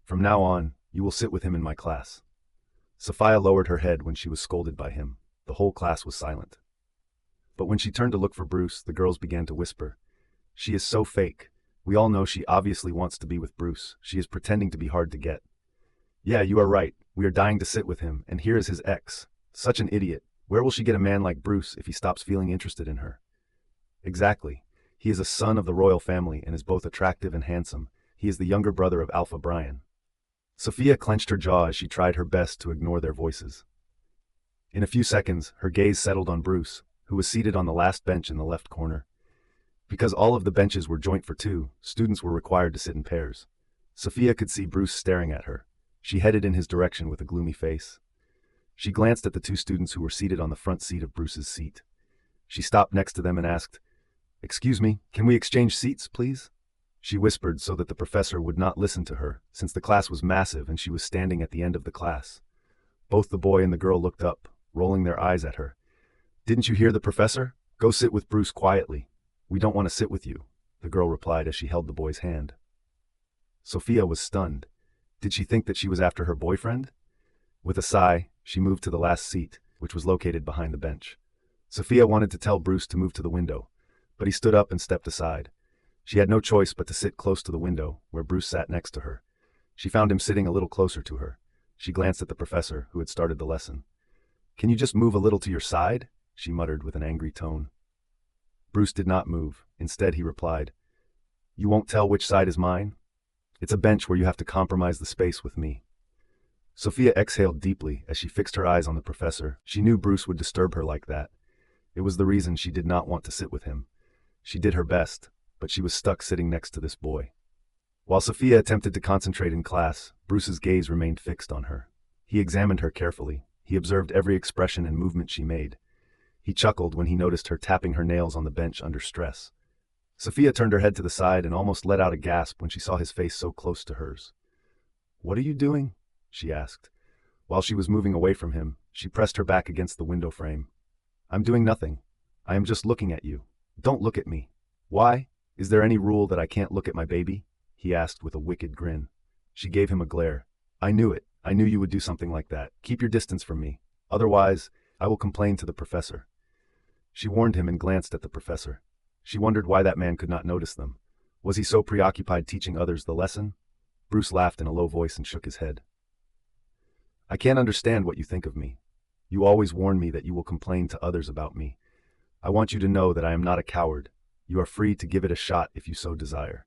From now on, you will sit with him in my class." Sophia lowered her head when she was scolded by him. The whole class was silent. But when she turned to look for Bruce, the girls began to whisper, "She is so fake. We all know she obviously wants to be with Bruce. She is pretending to be hard to get." "Yeah, you are right. We are dying to sit with him, and here is his ex. Such an idiot. Where will she get a man like Bruce if he stops feeling interested in her?" "Exactly. He is a son of the royal family and is both attractive and handsome. He is the younger brother of Alpha Bryan." Sophia clenched her jaw as she tried her best to ignore their voices. In a few seconds, her gaze settled on Bruce, who was seated on the last bench in the left corner. Because all of the benches were joint for 2, students were required to sit in pairs. Sophia could see Bruce staring at her. She headed in his direction with a gloomy face. She glanced at the 2 students who were seated on the front seat of Bruce's seat. She stopped next to them and asked, "Excuse me, can we exchange seats, please?" She whispered so that the professor would not listen to her, since the class was massive and she was standing at the end of the class. Both the boy and the girl looked up, rolling their eyes at her. "Didn't you hear the professor? Go sit with Bruce quietly." "We don't want to sit with you," the girl replied as she held the boy's hand. Sophia was stunned. Did she think that she was after her boyfriend? With a sigh, she moved to the last seat, which was located behind the bench. Sophia wanted to tell Bruce to move to the window, but he stood up and stepped aside. She had no choice but to sit close to the window, where Bruce sat next to her. She found him sitting a little closer to her. She glanced at the professor, who had started the lesson. "Can you just move a little to your side?" she muttered with an angry tone. Bruce did not move. Instead, he replied, "You won't tell which side is mine? It's a bench where you have to compromise the space with me." Sophia exhaled deeply as she fixed her eyes on the professor. She knew Bruce would disturb her like that. It was the reason she did not want to sit with him. She did her best, but she was stuck sitting next to this boy. While Sophia attempted to concentrate in class, Bruce's gaze remained fixed on her. He examined her carefully. He observed every expression and movement she made. He chuckled when he noticed her tapping her nails on the bench under stress. Sophia turned her head to the side and almost let out a gasp when she saw his face so close to hers. "What are you doing?" she asked. While she was moving away from him, she pressed her back against the window frame. "I'm doing nothing. I am just looking at you. Don't look at me." "Why? Is there any rule that I can't look at my baby?" he asked with a wicked grin. She gave him a glare. "I knew it. I knew you would do something like that. Keep your distance from me. Otherwise, I will complain to the professor." She warned him and glanced at the professor. She wondered why that man could not notice them. Was he so preoccupied teaching others the lesson? Bruce laughed in a low voice and shook his head. "I can't understand what you think of me. You always warn me that you will complain to others about me. I want you to know that I am not a coward. You are free to give it a shot if you so desire."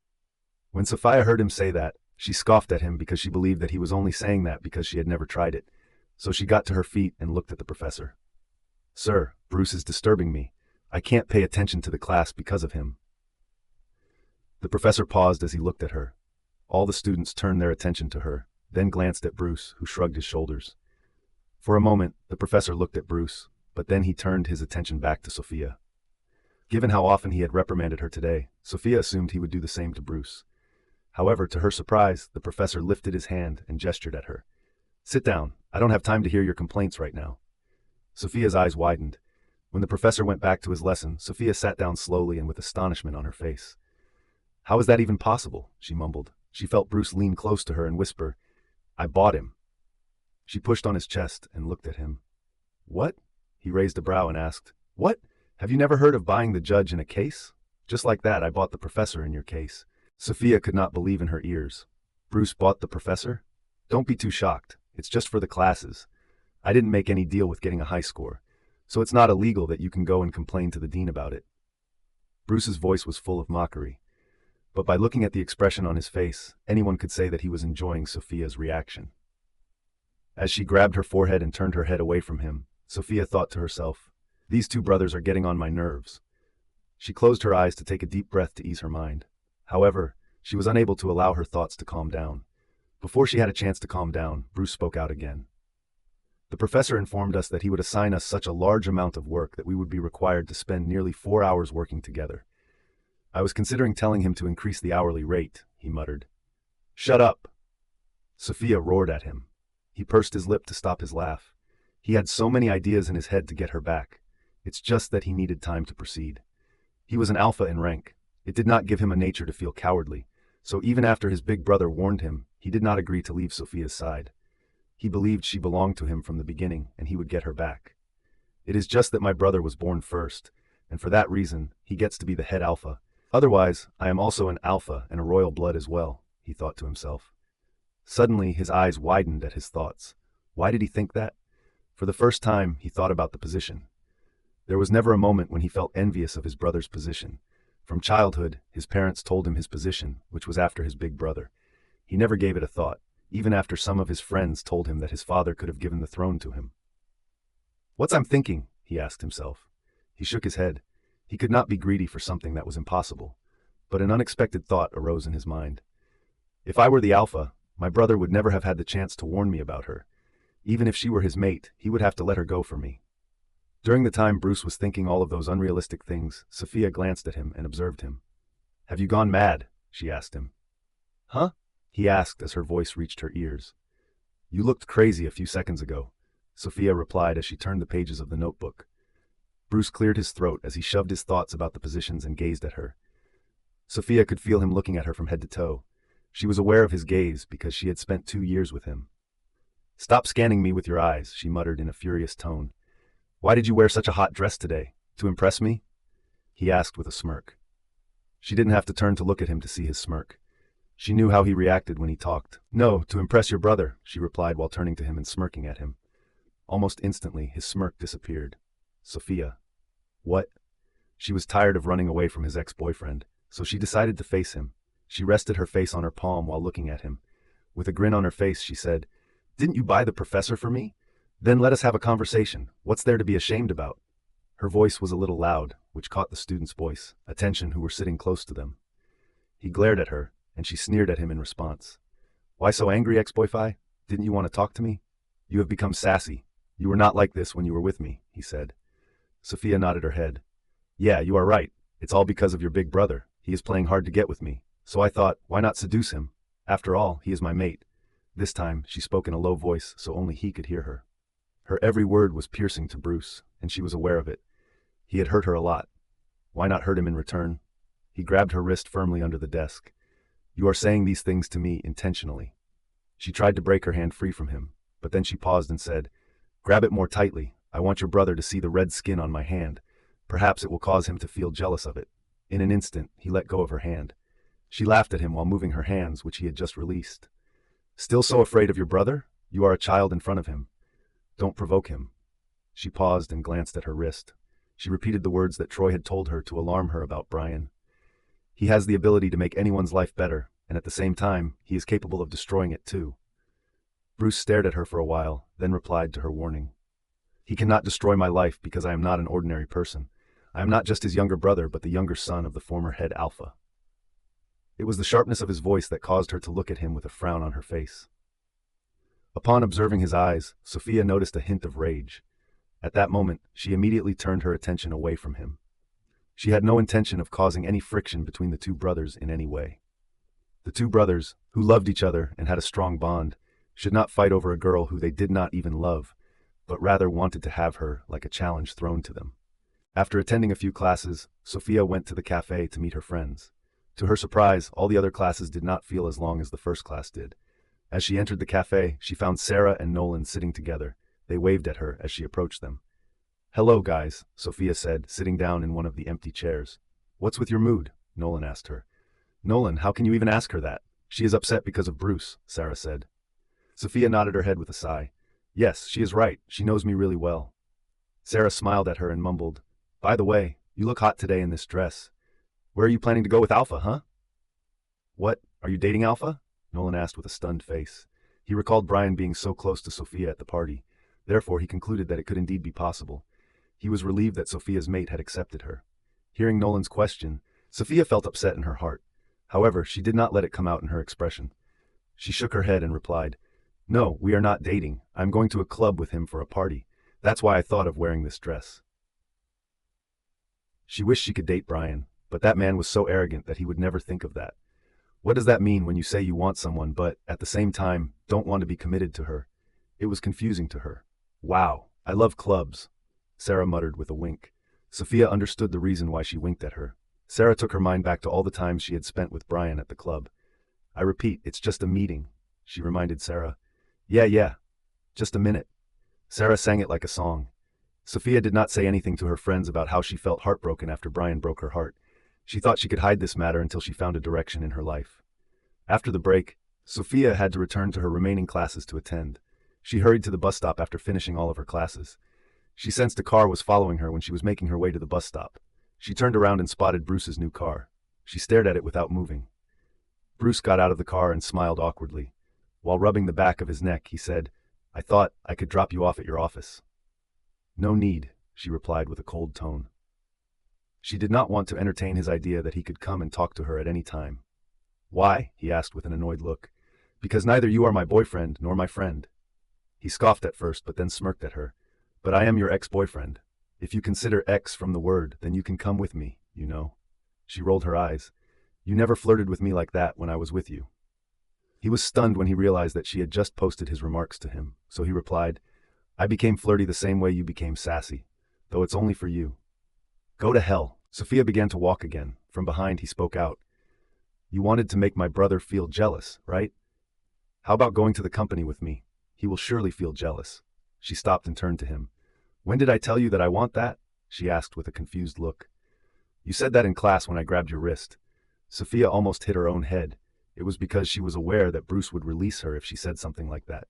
When Sophia heard him say that, she scoffed at him because she believed that he was only saying that because she had never tried it. So she got to her feet and looked at the professor. "Sir, Bruce is disturbing me. I can't pay attention to the class because of him." The professor paused as he looked at her. All the students turned their attention to her, then glanced at Bruce, who shrugged his shoulders. For a moment, the professor looked at Bruce, but then he turned his attention back to Sophia. Given how often he had reprimanded her today, Sophia assumed he would do the same to Bruce. However, to her surprise, the professor lifted his hand and gestured at her. "Sit down. I don't have time to hear your complaints right now." Sophia's eyes widened. When the professor went back to his lesson, Sophia sat down slowly and with astonishment on her face. "How is that even possible?" she mumbled. She felt Bruce lean close to her and whisper, "I bought him." She pushed on his chest and looked at him. "What?" He raised a brow and asked, "What? Have you never heard of buying the judge in a case? Just like that, I bought the professor in your case." Sophia could not believe in her ears. "Bruce bought the professor? Don't be too shocked. It's just for the classes. I didn't make any deal with getting a high score, so it's not illegal that you can go and complain to the dean about it." Bruce's voice was full of mockery, but by looking at the expression on his face, anyone could say that he was enjoying Sophia's reaction. As she grabbed her forehead and turned her head away from him, Sophia thought to herself, "These two brothers are getting on my nerves." She closed her eyes to take a deep breath to ease her mind. However, she was unable to allow her thoughts to calm down. Before she had a chance to calm down, Bruce spoke out again. "The professor informed us that he would assign us such a large amount of work that we would be required to spend nearly 4 hours working together. I was considering telling him to increase the hourly rate," he muttered. "Shut up!" Sophia roared at him. He pursed his lip to stop his laugh. He had so many ideas in his head to get her back. It's just that he needed time to proceed. He was an alpha in rank. It did not give him a nature to feel cowardly, so even after his big brother warned him, he did not agree to leave Sophia's side. He believed she belonged to him from the beginning, and he would get her back. "It is just that my brother was born first, and for that reason, he gets to be the head alpha. Otherwise, I am also an alpha and a royal blood as well," he thought to himself. Suddenly, his eyes widened at his thoughts. Why did he think that? For the first time, he thought about the position. There was never a moment when he felt envious of his brother's position. From childhood, his parents told him his position, which was after his big brother. He never gave it a thought, even after some of his friends told him that his father could have given the throne to him. "What's I'm thinking?" he asked himself. He shook his head. He could not be greedy for something that was impossible. But an unexpected thought arose in his mind. If I were the alpha, my brother would never have had the chance to warn me about her. Even if she were his mate, he would have to let her go for me. During the time Bruce was thinking all of those unrealistic things, Sophia glanced at him and observed him. "Have you gone mad?" she asked him. "Huh?" he asked as her voice reached her ears. "You looked crazy a few seconds ago," Sophia replied as she turned the pages of the notebook. Bruce cleared his throat as he shoved his thoughts about the positions and gazed at her. Sophia could feel him looking at her from head to toe. She was aware of his gaze because she had spent 2 years with him. "Stop scanning me with your eyes," she muttered in a furious tone. "Why did you wear such a hot dress today? To impress me?" he asked with a smirk. She didn't have to turn to look at him to see his smirk. She knew how he reacted when he talked. "No, to impress your brother," she replied while turning to him and smirking at him. Almost instantly, his smirk disappeared. "Sophia." "What?" She was tired of running away from his ex-boyfriend, so she decided to face him. She rested her face on her palm while looking at him. With a grin on her face, she said, "Didn't you buy the professor for me? Then let us have a conversation. What's there to be ashamed about?" Her voice was a little loud, which caught the student's attention who were sitting close to them. He glared at her, and she sneered at him in response. "Why so angry, ex-boyfriend? Didn't you want to talk to me? You have become sassy. You were not like this when you were with me," he said. Sophia nodded her head. "Yeah, you are right. It's all because of your big brother. He is playing hard to get with me. So I thought, why not seduce him? After all, he is my mate." This time, she spoke in a low voice so only he could hear her. Her every word was piercing to Bruce, and she was aware of it. He had hurt her a lot. Why not hurt him in return? He grabbed her wrist firmly under the desk. "You are saying these things to me intentionally." She tried to break her hand free from him, but then she paused and said, "Grab it more tightly. I want your brother to see the red skin on my hand. Perhaps it will cause him to feel jealous of it." In an instant, he let go of her hand. She laughed at him while moving her hands, which he had just released. "Still so afraid of your brother? You are a child in front of him. Don't provoke him." She paused and glanced at her wrist. She repeated the words that Troy had told her to alarm her about Bryan. "He has the ability to make anyone's life better, and at the same time, he is capable of destroying it too." Bruce stared at her for a while, then replied to her warning. "He cannot destroy my life because I am not an ordinary person. I am not just his younger brother, but the younger son of the former head Alpha." It was the sharpness of his voice that caused her to look at him with a frown on her face. Upon observing his eyes, Sophia noticed a hint of rage. At that moment, she immediately turned her attention away from him. She had no intention of causing any friction between the two brothers in any way. The two brothers, who loved each other and had a strong bond, should not fight over a girl who they did not even love, but rather wanted to have her like a challenge thrown to them. After attending a few classes, Sophia went to the cafe to meet her friends. To her surprise, all the other classes did not feel as long as the first class did. As she entered the cafe, she found Sarah and Nolan sitting together. They waved at her as she approached them. "Hello, guys," Sophia said, sitting down in one of the empty chairs. "What's with your mood?" Nolan asked her. "Nolan, how can you even ask her that? She is upset because of Bruce," Sarah said. Sophia nodded her head with a sigh. "Yes, she is right. She knows me really well." Sarah smiled at her and mumbled, "By the way, you look hot today in this dress. Where are you planning to go with Alpha, huh?" "What? Are you dating Alpha?" Nolan asked with a stunned face. He recalled Bryan being so close to Sophia at the party. Therefore, he concluded that it could indeed be possible. He was relieved that Sophia's mate had accepted her. Hearing Nolan's question, Sophia felt upset in her heart. However, she did not let it come out in her expression. She shook her head and replied, "No, we are not dating. I'm going to a club with him for a party. That's why I thought of wearing this dress." She wished she could date Bryan, but that man was so arrogant that he would never think of that. What does that mean when you say you want someone but, at the same time, don't want to be committed to her? It was confusing to her. "Wow, I love clubs," Sarah muttered with a wink. Sophia understood the reason why she winked at her. Sarah took her mind back to all the times she had spent with Bryan at the club. "I repeat, it's just a meeting," she reminded Sarah. Yeah, just a minute." Sarah sang it like a song. Sophia did not say anything to her friends about how she felt heartbroken after Bryan broke her heart. She thought she could hide this matter until she found a direction in her life. After the break, Sophia had to return to her remaining classes to attend. She hurried to the bus stop after finishing all of her classes. She sensed a car was following her when she was making her way to the bus stop. She turned around and spotted Bruce's new car. She stared at it without moving. Bruce got out of the car and smiled awkwardly. While rubbing the back of his neck, he said, "I thought I could drop you off at your office." "No need," she replied with a cold tone. She did not want to entertain his idea that he could come and talk to her at any time. "Why?" he asked with an annoyed look. "Because neither you are my boyfriend nor my friend." He scoffed at first but then smirked at her. "But I am your ex-boyfriend. If you consider ex from the word, then you can come with me, you know." She rolled her eyes. "You never flirted with me like that when I was with you." He was stunned when he realized that she had just posted his remarks to him, so he replied, "I became flirty the same way you became sassy, though it's only for you." "Go to hell." Sophia began to walk again. From behind, he spoke out. "You wanted to make my brother feel jealous, right? How about going to the company with me? He will surely feel jealous." She stopped and turned to him. "When did I tell you that I want that?" she asked with a confused look. "You said that in class when I grabbed your wrist." Sophia almost hit her own head. It was because she was aware that Bruce would release her if she said something like that.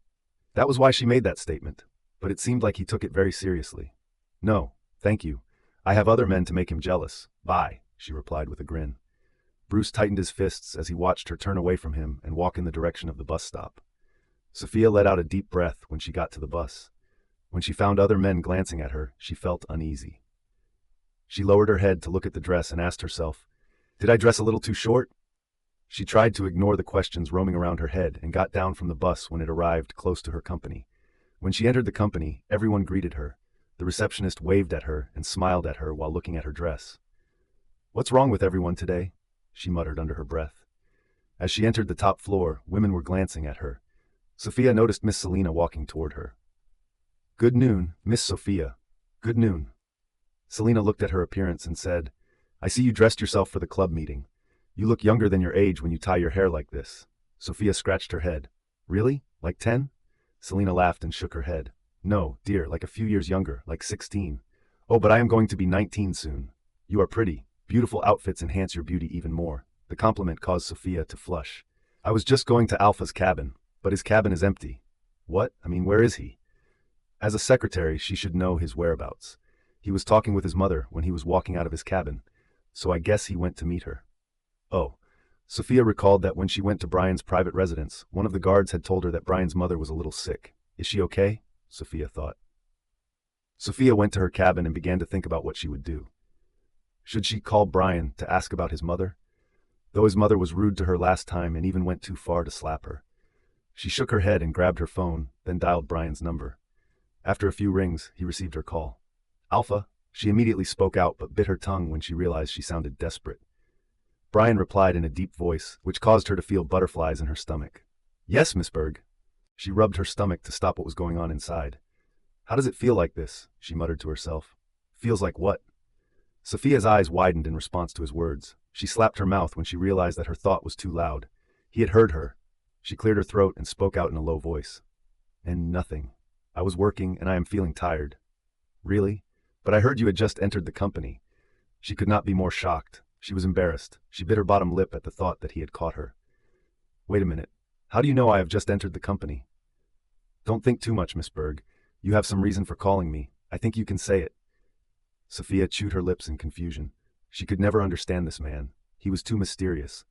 That was why she made that statement, but it seemed like he took it very seriously. "No, thank you. I have other men to make him jealous. Bye, she replied with a grin. Bruce tightened his fists as he watched her turn away from him and walk in the direction of the bus stop. Sophia let out a deep breath when she got to the bus. When she found other men glancing at her, she felt uneasy. She lowered her head to look at the dress and asked herself, "Did I dress a little too short?" She tried to ignore the questions roaming around her head and got down from the bus when it arrived close to her company. When she entered the company, everyone greeted her. The receptionist waved at her and smiled at her while looking at her dress. "What's wrong with everyone today?" she muttered under her breath. As she entered the top floor, women were glancing at her. Sophia noticed Miss Selina walking toward her. "Good noon, Miss Sophia. Good noon." Selina looked at her appearance and said, "I see you dressed yourself for the club meeting. You look younger than your age when you tie your hair like this." Sophia scratched her head. "Really? Like 10? Selina laughed and shook her head. "No, dear, like a few years younger, like 16. "Oh, but I am going to be 19 soon." "You are pretty. Beautiful outfits enhance your beauty even more." The compliment caused Sophia to flush. "I was just going to Alpha's cabin, but his cabin is empty." "What? I mean, where is he?" As a secretary, she should know his whereabouts. He was talking with his mother when he was walking out of his cabin, so I guess he went to meet her. Oh. Sophia recalled that when she went to Bryan's private residence, one of the guards had told her that Bryan's mother was a little sick. Is she okay? Sophia thought. Sophia went to her cabin and began to think about what she would do. Should she call Bryan to ask about his mother? Though his mother was rude to her last time and even went too far to slap her. She shook her head and grabbed her phone, then dialed Bryan's number. After a few rings, he received her call. "Alpha?" She immediately spoke out but bit her tongue when she realized she sounded desperate. Bryan replied in a deep voice, which caused her to feel butterflies in her stomach. "Yes, Miss Berg." She rubbed her stomach to stop what was going on inside. "How does it feel like this?" she muttered to herself. "Feels like what?" Sophia's eyes widened in response to his words. She slapped her mouth when she realized that her thought was too loud. He had heard her. She cleared her throat and spoke out in a low voice. "And nothing. I was working and I am feeling tired." "Really? But I heard you had just entered the company." She could not be more shocked. She was embarrassed. She bit her bottom lip at the thought that he had caught her. "Wait a minute. How do you know I have just entered the company?" "Don't think too much, Miss Berg. You have some reason for calling me. I think you can say it." Sophia chewed her lips in confusion. She could never understand this man. He was too mysterious.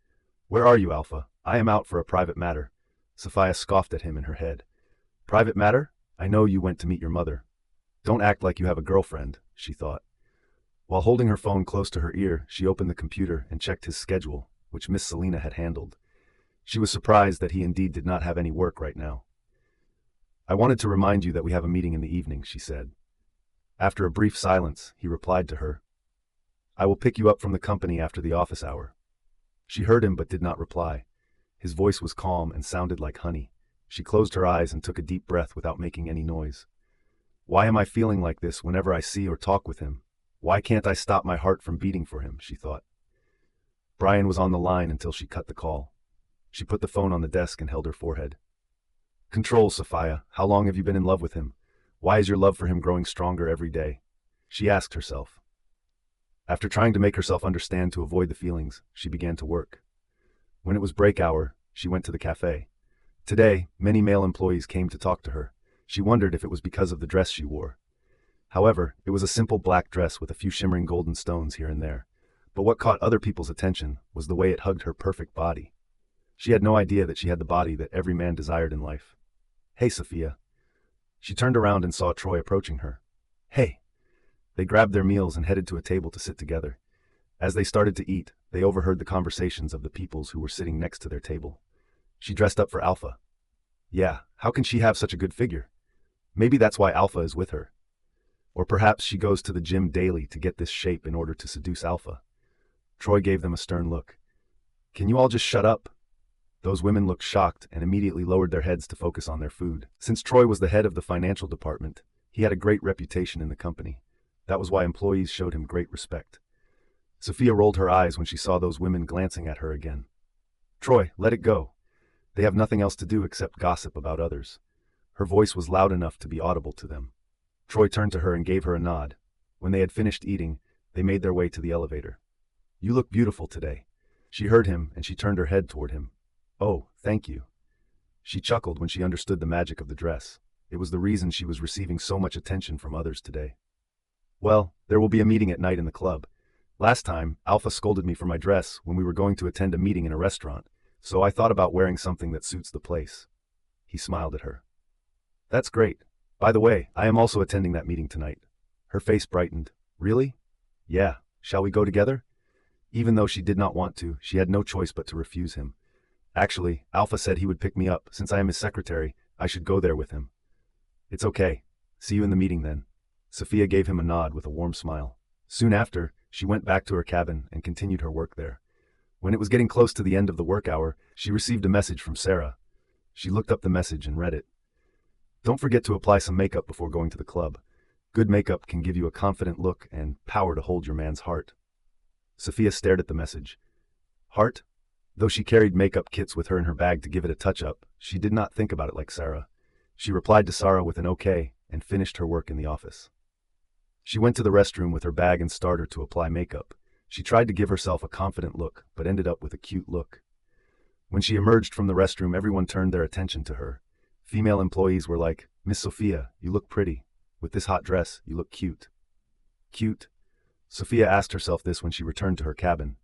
"Where are you, Alpha? I am out for a private matter." Sophia scoffed at him in her head. "Private matter? I know you went to meet your mother." "Don't act like you have a girlfriend," she thought. While holding her phone close to her ear, she opened the computer and checked his schedule, which Miss Selina had handled. She was surprised that he indeed did not have any work right now. "I wanted to remind you that we have a meeting in the evening," she said. After a brief silence, he replied to her, "I will pick you up from the company after the office hour." She heard him but did not reply. His voice was calm and sounded like honey. She closed her eyes and took a deep breath without making any noise. "Why am I feeling like this whenever I see or talk with him? Why can't I stop my heart from beating for him?" she thought. Bryan was on the line until she cut the call. She put the phone on the desk and held her forehead. "Control, Sophia. How long have you been in love with him? Why is your love for him growing stronger every day?" she asked herself. After trying to make herself understand to avoid the feelings, she began to work. When it was break hour, she went to the cafe. Today, many male employees came to talk to her. She wondered if it was because of the dress she wore. However, it was a simple black dress with a few shimmering golden stones here and there. But what caught other people's attention was the way it hugged her perfect body. She had no idea that she had the body that every man desired in life. "Hey, Sophia." She turned around and saw Troy approaching her. "Hey." They grabbed their meals and headed to a table to sit together. As they started to eat, they overheard the conversations of the peoples who were sitting next to their table. "She dressed up for Alpha." "Yeah, how can she have such a good figure? Maybe that's why Alpha is with her. Or perhaps she goes to the gym daily to get this shape in order to seduce Alpha." Troy gave them a stern look. "Can you all just shut up?" Those women looked shocked and immediately lowered their heads to focus on their food. Since Troy was the head of the financial department, he had a great reputation in the company. That was why employees showed him great respect. Sophia rolled her eyes when she saw those women glancing at her again. "Troy, let it go. They have nothing else to do except gossip about others." Her voice was loud enough to be audible to them. Troy turned to her and gave her a nod. When they had finished eating, they made their way to the elevator. "You look beautiful today." She heard him and she turned her head toward him. "Oh, thank you." She chuckled when she understood the magic of the dress. It was the reason she was receiving so much attention from others today. Well, there will be a meeting at night in the club. Last time, Alpha scolded me for my dress when we were going to attend a meeting in a restaurant, so I thought about wearing something that suits the place. He smiled at her. That's great. By the way, I am also attending that meeting tonight. Her face brightened. Really? Yeah. Shall we go together? Even though she did not want to, she had no choice but to refuse him. Actually, Alpha said he would pick me up. Since I am his secretary, I should go there with him. It's okay. See you in the meeting then. Sophia gave him a nod with a warm smile. Soon after, she went back to her cabin and continued her work there. When it was getting close to the end of the work hour, she received a message from Sarah. She looked up the message and read it. Don't forget to apply some makeup before going to the club. Good makeup can give you a confident look and power to hold your man's heart. Sophia stared at the message. Heart? Though she carried makeup kits with her in her bag to give it a touch-up, she did not think about it like Sarah. She replied to Sarah with an okay and finished her work in the office. She went to the restroom with her bag and starter to apply makeup. She tried to give herself a confident look, but ended up with a cute look. When she emerged from the restroom, everyone turned their attention to her. Female employees were like, Miss Sophia, you look pretty. With this hot dress, you look cute. Cute? Sophia asked herself this when she returned to her cabin.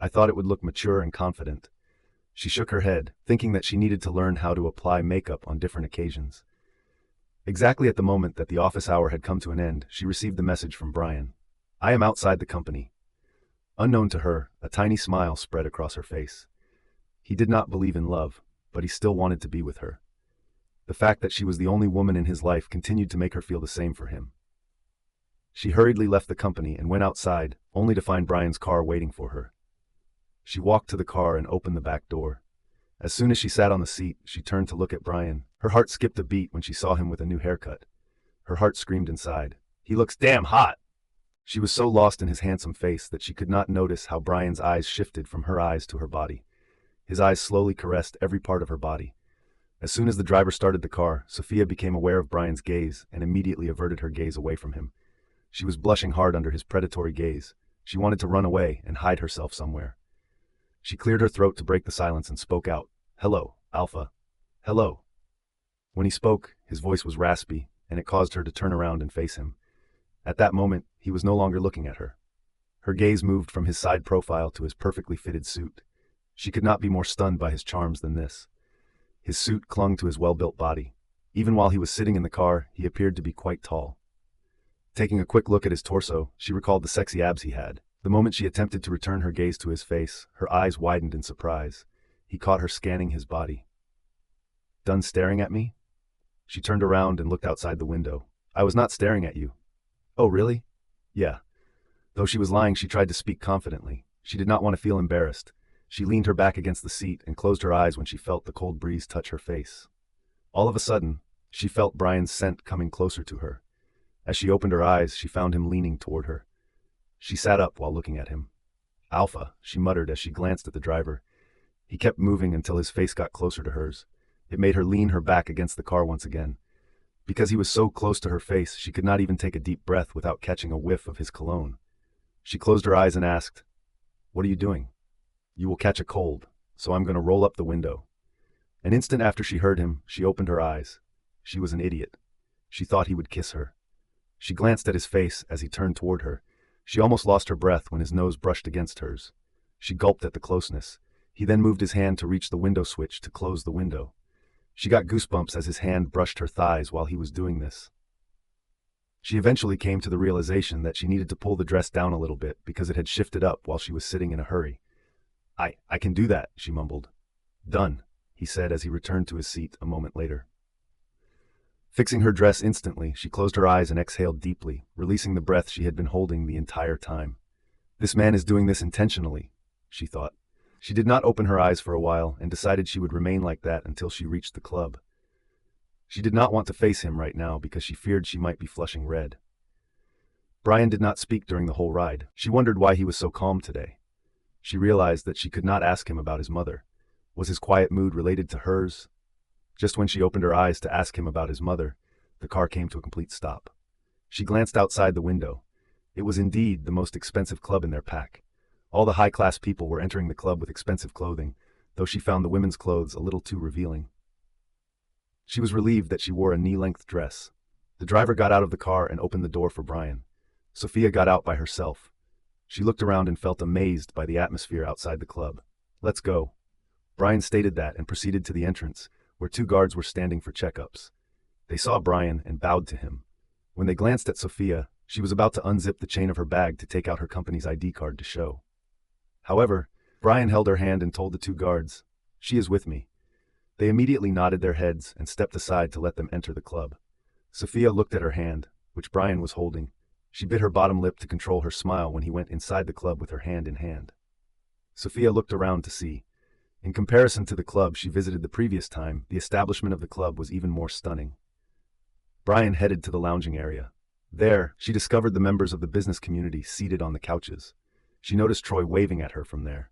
I thought it would look mature and confident. She shook her head, thinking that she needed to learn how to apply makeup on different occasions. Exactly at the moment that the office hour had come to an end, she received a message from Bryan. I am outside the company. Unknown to her, a tiny smile spread across her face. He did not believe in love, but he still wanted to be with her. The fact that she was the only woman in his life continued to make her feel the same for him. She hurriedly left the company and went outside, only to find Bryan's car waiting for her. She walked to the car and opened the back door. As soon as she sat on the seat, she turned to look at Bryan. Her heart skipped a beat when she saw him with a new haircut. Her heart screamed inside. He looks damn hot! She was so lost in his handsome face that she could not notice how Bryan's eyes shifted from her eyes to her body. His eyes slowly caressed every part of her body. As soon as the driver started the car, Sophia became aware of Bryan's gaze and immediately averted her gaze away from him. She was blushing hard under his predatory gaze. She wanted to run away and hide herself somewhere. She cleared her throat to break the silence and spoke out. Hello, Alpha. Hello. When he spoke, his voice was raspy, and it caused her to turn around and face him. At that moment, he was no longer looking at her. Her gaze moved from his side profile to his perfectly fitted suit. She could not be more stunned by his charms than this. His suit clung to his well-built body. Even while he was sitting in the car, he appeared to be quite tall. Taking a quick look at his torso, she recalled the sexy abs he had. The moment she attempted to return her gaze to his face, her eyes widened in surprise. He caught her scanning his body. Done staring at me? She turned around and looked outside the window. I was not staring at you. Oh, really? Yeah. Though she was lying, she tried to speak confidently. She did not want to feel embarrassed. She leaned her back against the seat and closed her eyes when she felt the cold breeze touch her face. All of a sudden, she felt Bryan's scent coming closer to her. As she opened her eyes, she found him leaning toward her. She sat up while looking at him. Alpha, she muttered as she glanced at the driver. He kept moving until his face got closer to hers. It made her lean her back against the car once again. Because he was so close to her face, she could not even take a deep breath without catching a whiff of his cologne. She closed her eyes and asked, What are you doing? You will catch a cold, so I'm going to roll up the window. An instant after she heard him, she opened her eyes. She was an idiot. She thought he would kiss her. She glanced at his face as he turned toward her. She almost lost her breath when his nose brushed against hers. She gulped at the closeness. He then moved his hand to reach the window switch to close the window. She got goosebumps as his hand brushed her thighs while he was doing this. She eventually came to the realization that she needed to pull the dress down a little bit because it had shifted up while she was sitting in a hurry. I can do that, she mumbled. Done, he said as he returned to his seat a moment later. Fixing her dress instantly, she closed her eyes and exhaled deeply, releasing the breath she had been holding the entire time. This man is doing this intentionally, she thought. She did not open her eyes for a while and decided she would remain like that until she reached the club. She did not want to face him right now because she feared she might be flushing red. Bryan did not speak during the whole ride. She wondered why he was so calm today. She realized that she could not ask him about his mother. Was his quiet mood related to hers? Just when she opened her eyes to ask him about his mother, the car came to a complete stop. She glanced outside the window. It was indeed the most expensive club in their pack. All the high-class people were entering the club with expensive clothing, though she found the women's clothes a little too revealing. She was relieved that she wore a knee-length dress. The driver got out of the car and opened the door for Bryan. Sophia got out by herself. She looked around and felt amazed by the atmosphere outside the club. "Let's go." Bryan stated that and proceeded to the entrance, where two guards were standing for checkups. They saw Bryan and bowed to him. When they glanced at Sophia, she was about to unzip the chain of her bag to take out her company's ID card to show. However, Bryan held her hand and told the two guards, "She is with me." They immediately nodded their heads and stepped aside to let them enter the club. Sophia looked at her hand, which Bryan was holding. She bit her bottom lip to control her smile when he went inside the club with her hand in hand. Sophia looked around to see. In comparison to the club she visited the previous time, the establishment of the club was even more stunning. Bryan headed to the lounging area. There, she discovered the members of the business community seated on the couches. She noticed Troy waving at her from there.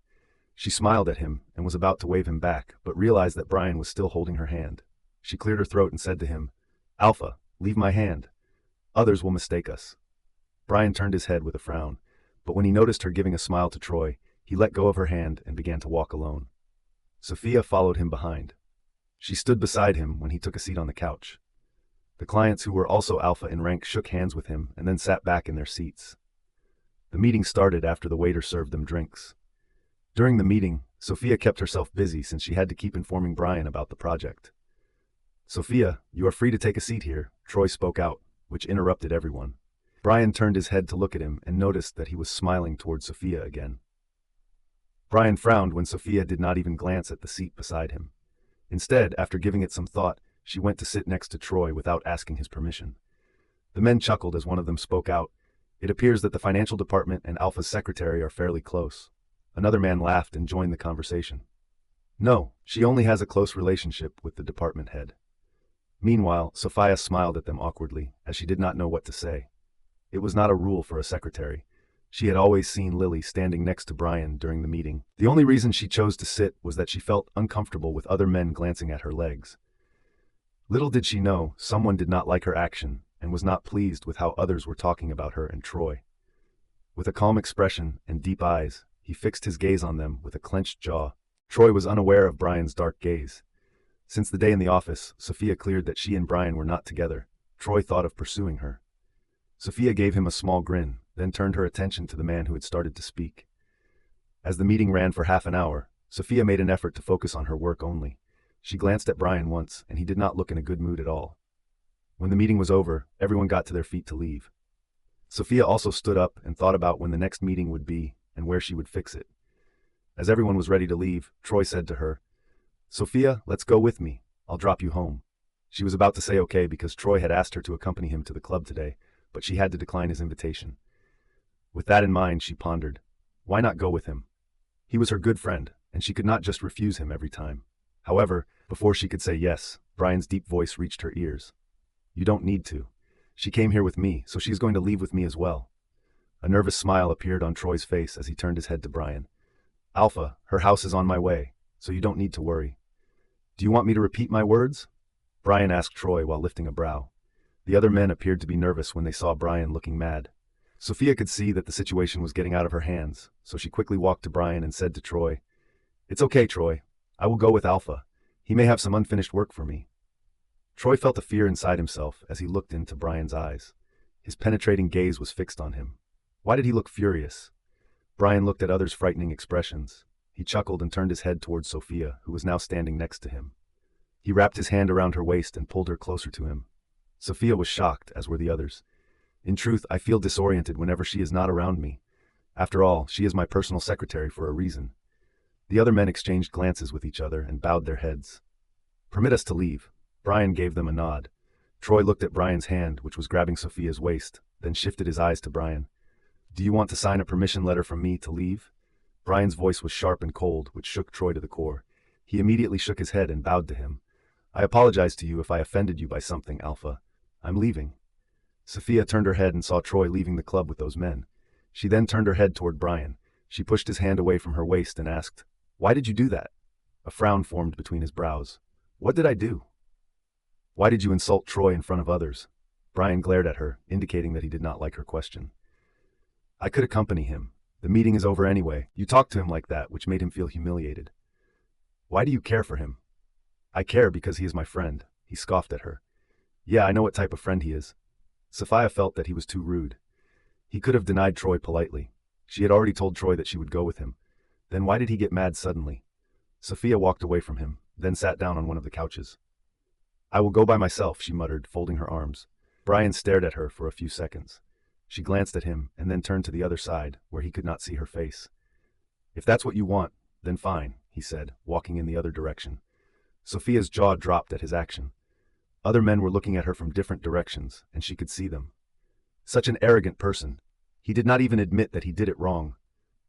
She smiled at him and was about to wave him back, but realized that Bryan was still holding her hand. She cleared her throat and said to him, "Alpha, leave my hand. Others will mistake us." Bryan turned his head with a frown, but when he noticed her giving a smile to Troy, he let go of her hand and began to walk alone. Sophia followed him behind. She stood beside him when he took a seat on the couch. The clients who were also alpha in rank shook hands with him and then sat back in their seats. The meeting started after the waiter served them drinks. During the meeting, Sophia kept herself busy since she had to keep informing Bryan about the project. "Sophia, you are free to take a seat here," Troy spoke out, which interrupted everyone. Bryan turned his head to look at him and noticed that he was smiling towards Sophia again. Bryan frowned when Sophia did not even glance at the seat beside him. Instead, after giving it some thought, she went to sit next to Troy without asking his permission. The men chuckled as one of them spoke out. "It appears that the financial department and Alpha's secretary are fairly close." Another man laughed and joined the conversation. "No, she only has a close relationship with the department head." Meanwhile, Sophia smiled at them awkwardly, as she did not know what to say. It was not a rule for a secretary. She had always seen Lily standing next to Bryan during the meeting. The only reason she chose to sit was that she felt uncomfortable with other men glancing at her legs. Little did she know, someone did not like her action and was not pleased with how others were talking about her and Troy. With a calm expression and deep eyes, he fixed his gaze on them with a clenched jaw. Troy was unaware of Bryan's dark gaze. Since the day in the office, Sophia cleared that she and Bryan were not together. Troy thought of pursuing her. Sophia gave him a small grin, then turned her attention to the man who had started to speak. As the meeting ran for half an hour, Sophia made an effort to focus on her work only. She glanced at Bryan once, and he did not look in a good mood at all. When the meeting was over, everyone got to their feet to leave. Sophia also stood up and thought about when the next meeting would be and where she would fix it. As everyone was ready to leave, Troy said to her, "Sophia, let's go with me. I'll drop you home." She was about to say okay because Troy had asked her to accompany him to the club today, but she had to decline his invitation. With that in mind, she pondered, why not go with him? He was her good friend, and she could not just refuse him every time. However, before she could say yes, Bryan's deep voice reached her ears. "You don't need to. She came here with me, so she is going to leave with me as well." A nervous smile appeared on Troy's face as he turned his head to Bryan. "Alpha, her house is on my way, so you don't need to worry." "Do you want me to repeat my words?" Bryan asked Troy while lifting a brow. The other men appeared to be nervous when they saw Bryan looking mad. Sophia could see that the situation was getting out of her hands, so she quickly walked to Bryan and said to Troy, "It's okay, Troy. I will go with Alpha. He may have some unfinished work for me." Troy felt a fear inside himself as he looked into Bryan's eyes. His penetrating gaze was fixed on him. Why did he look furious? Bryan looked at others' frightening expressions. He chuckled and turned his head towards Sophia, who was now standing next to him. He wrapped his hand around her waist and pulled her closer to him. Sophia was shocked, as were the others. "In truth, I feel disoriented whenever she is not around me. After all, she is my personal secretary for a reason." The other men exchanged glances with each other and bowed their heads. "Permit us to leave." Bryan gave them a nod. Troy looked at Bryan's hand, which was grabbing Sophia's waist, then shifted his eyes to Bryan. "Do you want to sign a permission letter from me to leave?" Bryan's voice was sharp and cold, which shook Troy to the core. He immediately shook his head and bowed to him. "I apologize to you if I offended you by something, Alpha. I'm leaving." Sophia turned her head and saw Troy leaving the club with those men. She then turned her head toward Bryan. She pushed his hand away from her waist and asked, "Why did you do that?" A frown formed between his brows. "What did I do?" "Why did you insult Troy in front of others?" Bryan glared at her, indicating that he did not like her question. "I could accompany him. The meeting is over anyway. You talked to him like that, which made him feel humiliated." "Why do you care for him?" "I care because he is my friend." He scoffed at her. "Yeah, I know what type of friend he is." Sophia felt that he was too rude. He could have denied Troy politely. She had already told Troy that she would go with him. Then why did he get mad suddenly? Sophia walked away from him, then sat down on one of the couches. I will go by myself, she muttered, folding her arms. Bryan stared at her for a few seconds. She glanced at him and then turned to the other side, where he could not see her face. If that's what you want, then fine, he said, walking in the other direction. Sophia's jaw dropped at his action. Other men were looking at her from different directions, and she could see them. Such an arrogant person. He did not even admit that he did it wrong.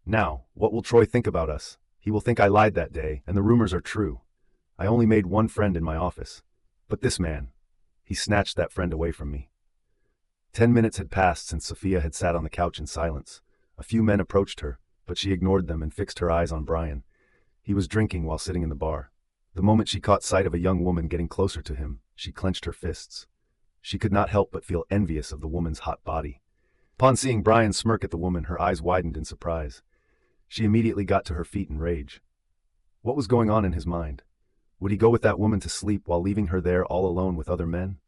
Now, what will Troy think about us? He will think I lied that day, and the rumors are true. I only made one friend in my office. But this man, he snatched that friend away from me. 10 minutes had passed since Sophia had sat on the couch in silence. A few men approached her, but she ignored them and fixed her eyes on Bryan. He was drinking while sitting in the bar. The moment she caught sight of a young woman getting closer to him, she clenched her fists. She could not help but feel envious of the woman's hot body. Upon seeing Bryan smirk at the woman, her eyes widened in surprise. She immediately got to her feet in rage. What was going on in his mind? Would he go with that woman to sleep while leaving her there all alone with other men?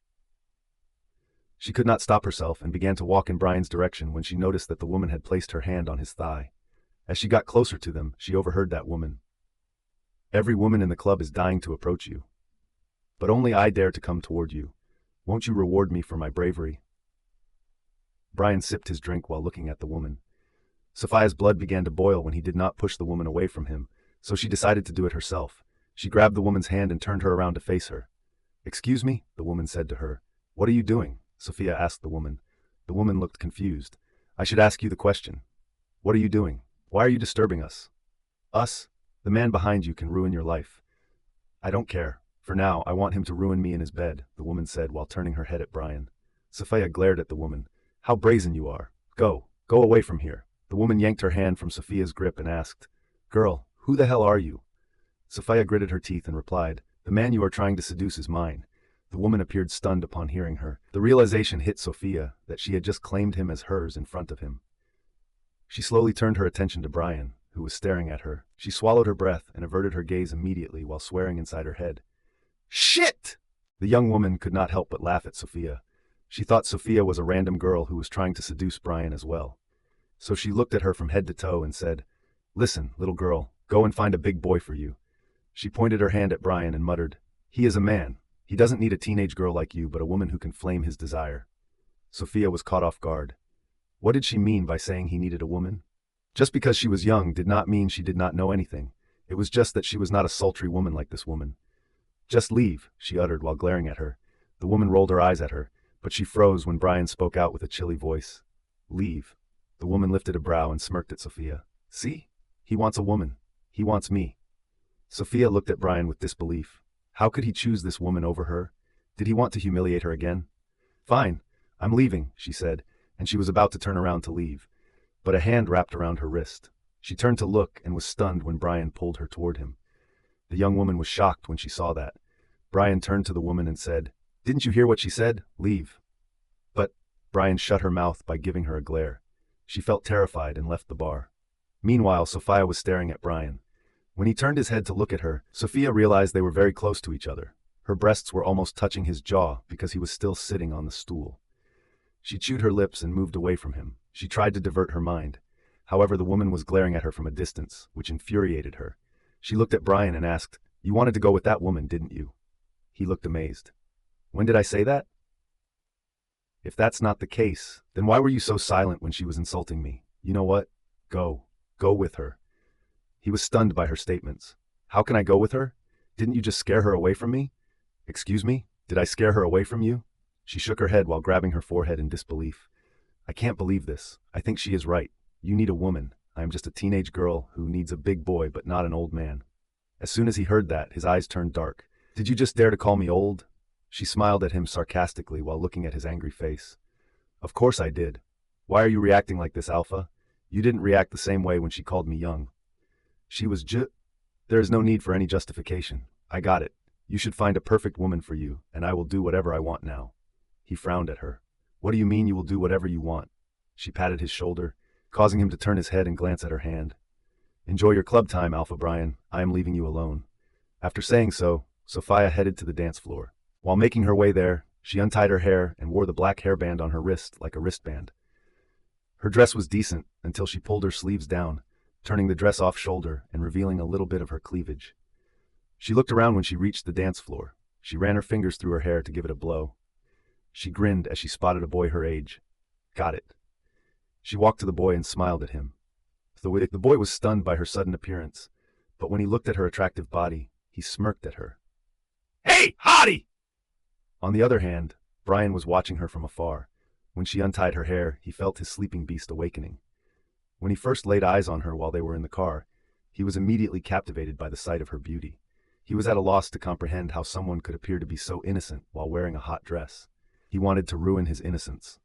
She could not stop herself and began to walk in Bryan's direction when she noticed that the woman had placed her hand on his thigh. As she got closer to them, she overheard that woman. Every woman in the club is dying to approach you. But only I dare to come toward you. Won't you reward me for my bravery? Bryan sipped his drink while looking at the woman. Sophia's blood began to boil when he did not push the woman away from him, so she decided to do it herself. She grabbed the woman's hand and turned her around to face her. Excuse me, the woman said to her. What are you doing? Sophia asked the woman. The woman looked confused. I should ask you the question. What are you doing? Why are you disturbing us? Us? The man behind you can ruin your life. I don't care. For now, I want him to ruin me in his bed, the woman said while turning her head at Bryan. Sophia glared at the woman. How brazen you are. Go away from here. The woman yanked her hand from Sophia's grip and asked, Girl, who the hell are you? Sophia gritted her teeth and replied, The man you are trying to seduce is mine. The woman appeared stunned upon hearing her. The realization hit Sophia that she had just claimed him as hers in front of him. She slowly turned her attention to Bryan, who was staring at her. She swallowed her breath and averted her gaze immediately while swearing inside her head. Shit! The young woman could not help but laugh at Sophia. She thought Sophia was a random girl who was trying to seduce Bryan as well. So she looked at her from head to toe and said, Listen, little girl, go and find a big boy for you. She pointed her hand at Bryan and muttered, He is a man. He doesn't need a teenage girl like you, but a woman who can flame his desire. Sophia was caught off guard. What did she mean by saying he needed a woman? Just because she was young did not mean she did not know anything. It was just that she was not a sultry woman like this woman. Just leave, she uttered while glaring at her. The woman rolled her eyes at her, but she froze when Bryan spoke out with a chilly voice. Leave. The woman lifted a brow and smirked at Sophia. See? He wants a woman. He wants me. Sophia looked at Bryan with disbelief. How could he choose this woman over her? Did he want to humiliate her again? Fine, I'm leaving, she said, and she was about to turn around to leave. But a hand wrapped around her wrist. She turned to look and was stunned when Bryan pulled her toward him. The young woman was shocked when she saw that. Bryan turned to the woman and said, Didn't you hear what she said? Leave. But Bryan shut her mouth by giving her a glare. She felt terrified and left the bar. Meanwhile, Sophia was staring at Bryan. When he turned his head to look at her, Sophia realized they were very close to each other. Her breasts were almost touching his jaw because he was still sitting on the stool. She chewed her lips and moved away from him. She tried to divert her mind. However, the woman was glaring at her from a distance, which infuriated her. She looked at Bryan and asked, You wanted to go with that woman, didn't you? He looked amazed. When did I say that? If that's not the case, then why were you so silent when she was insulting me? You know what? Go with her. He was stunned by her statements. How can I go with her? Didn't you just scare her away from me? Excuse me? Did I scare her away from you? She shook her head while grabbing her forehead in disbelief. I can't believe this. I think she is right. You need a woman. I am just a teenage girl who needs a big boy but not an old man. As soon as he heard that, his eyes turned dark. Did you just dare to call me old? She smiled at him sarcastically while looking at his angry face. Of course I did. Why are you reacting like this, Alpha? You didn't react the same way when she called me young. She was There is no need for any justification. I got it. You should find a perfect woman for you, and I will do whatever I want now. He frowned at her. What do you mean you will do whatever you want? She patted his shoulder, causing him to turn his head and glance at her hand. Enjoy your club time, Alpha Bryan. I am leaving you alone. After saying so, Sophia headed to the dance floor. While making her way there, she untied her hair and wore the black hairband on her wrist like a wristband. Her dress was decent until she pulled her sleeves down, turning the dress off shoulder and revealing a little bit of her cleavage. She looked around when she reached the dance floor. She ran her fingers through her hair to give it a blow. She grinned as she spotted a boy her age. Got it. She walked to the boy and smiled at him. The boy was stunned by her sudden appearance, but when he looked at her attractive body, he smirked at her. Hey, hottie! On the other hand, Bryan was watching her from afar. When she untied her hair, he felt his sleeping beast awakening. When he first laid eyes on her while they were in the car, he was immediately captivated by the sight of her beauty. He was at a loss to comprehend how someone could appear to be so innocent while wearing a hot dress. He wanted to ruin his innocence.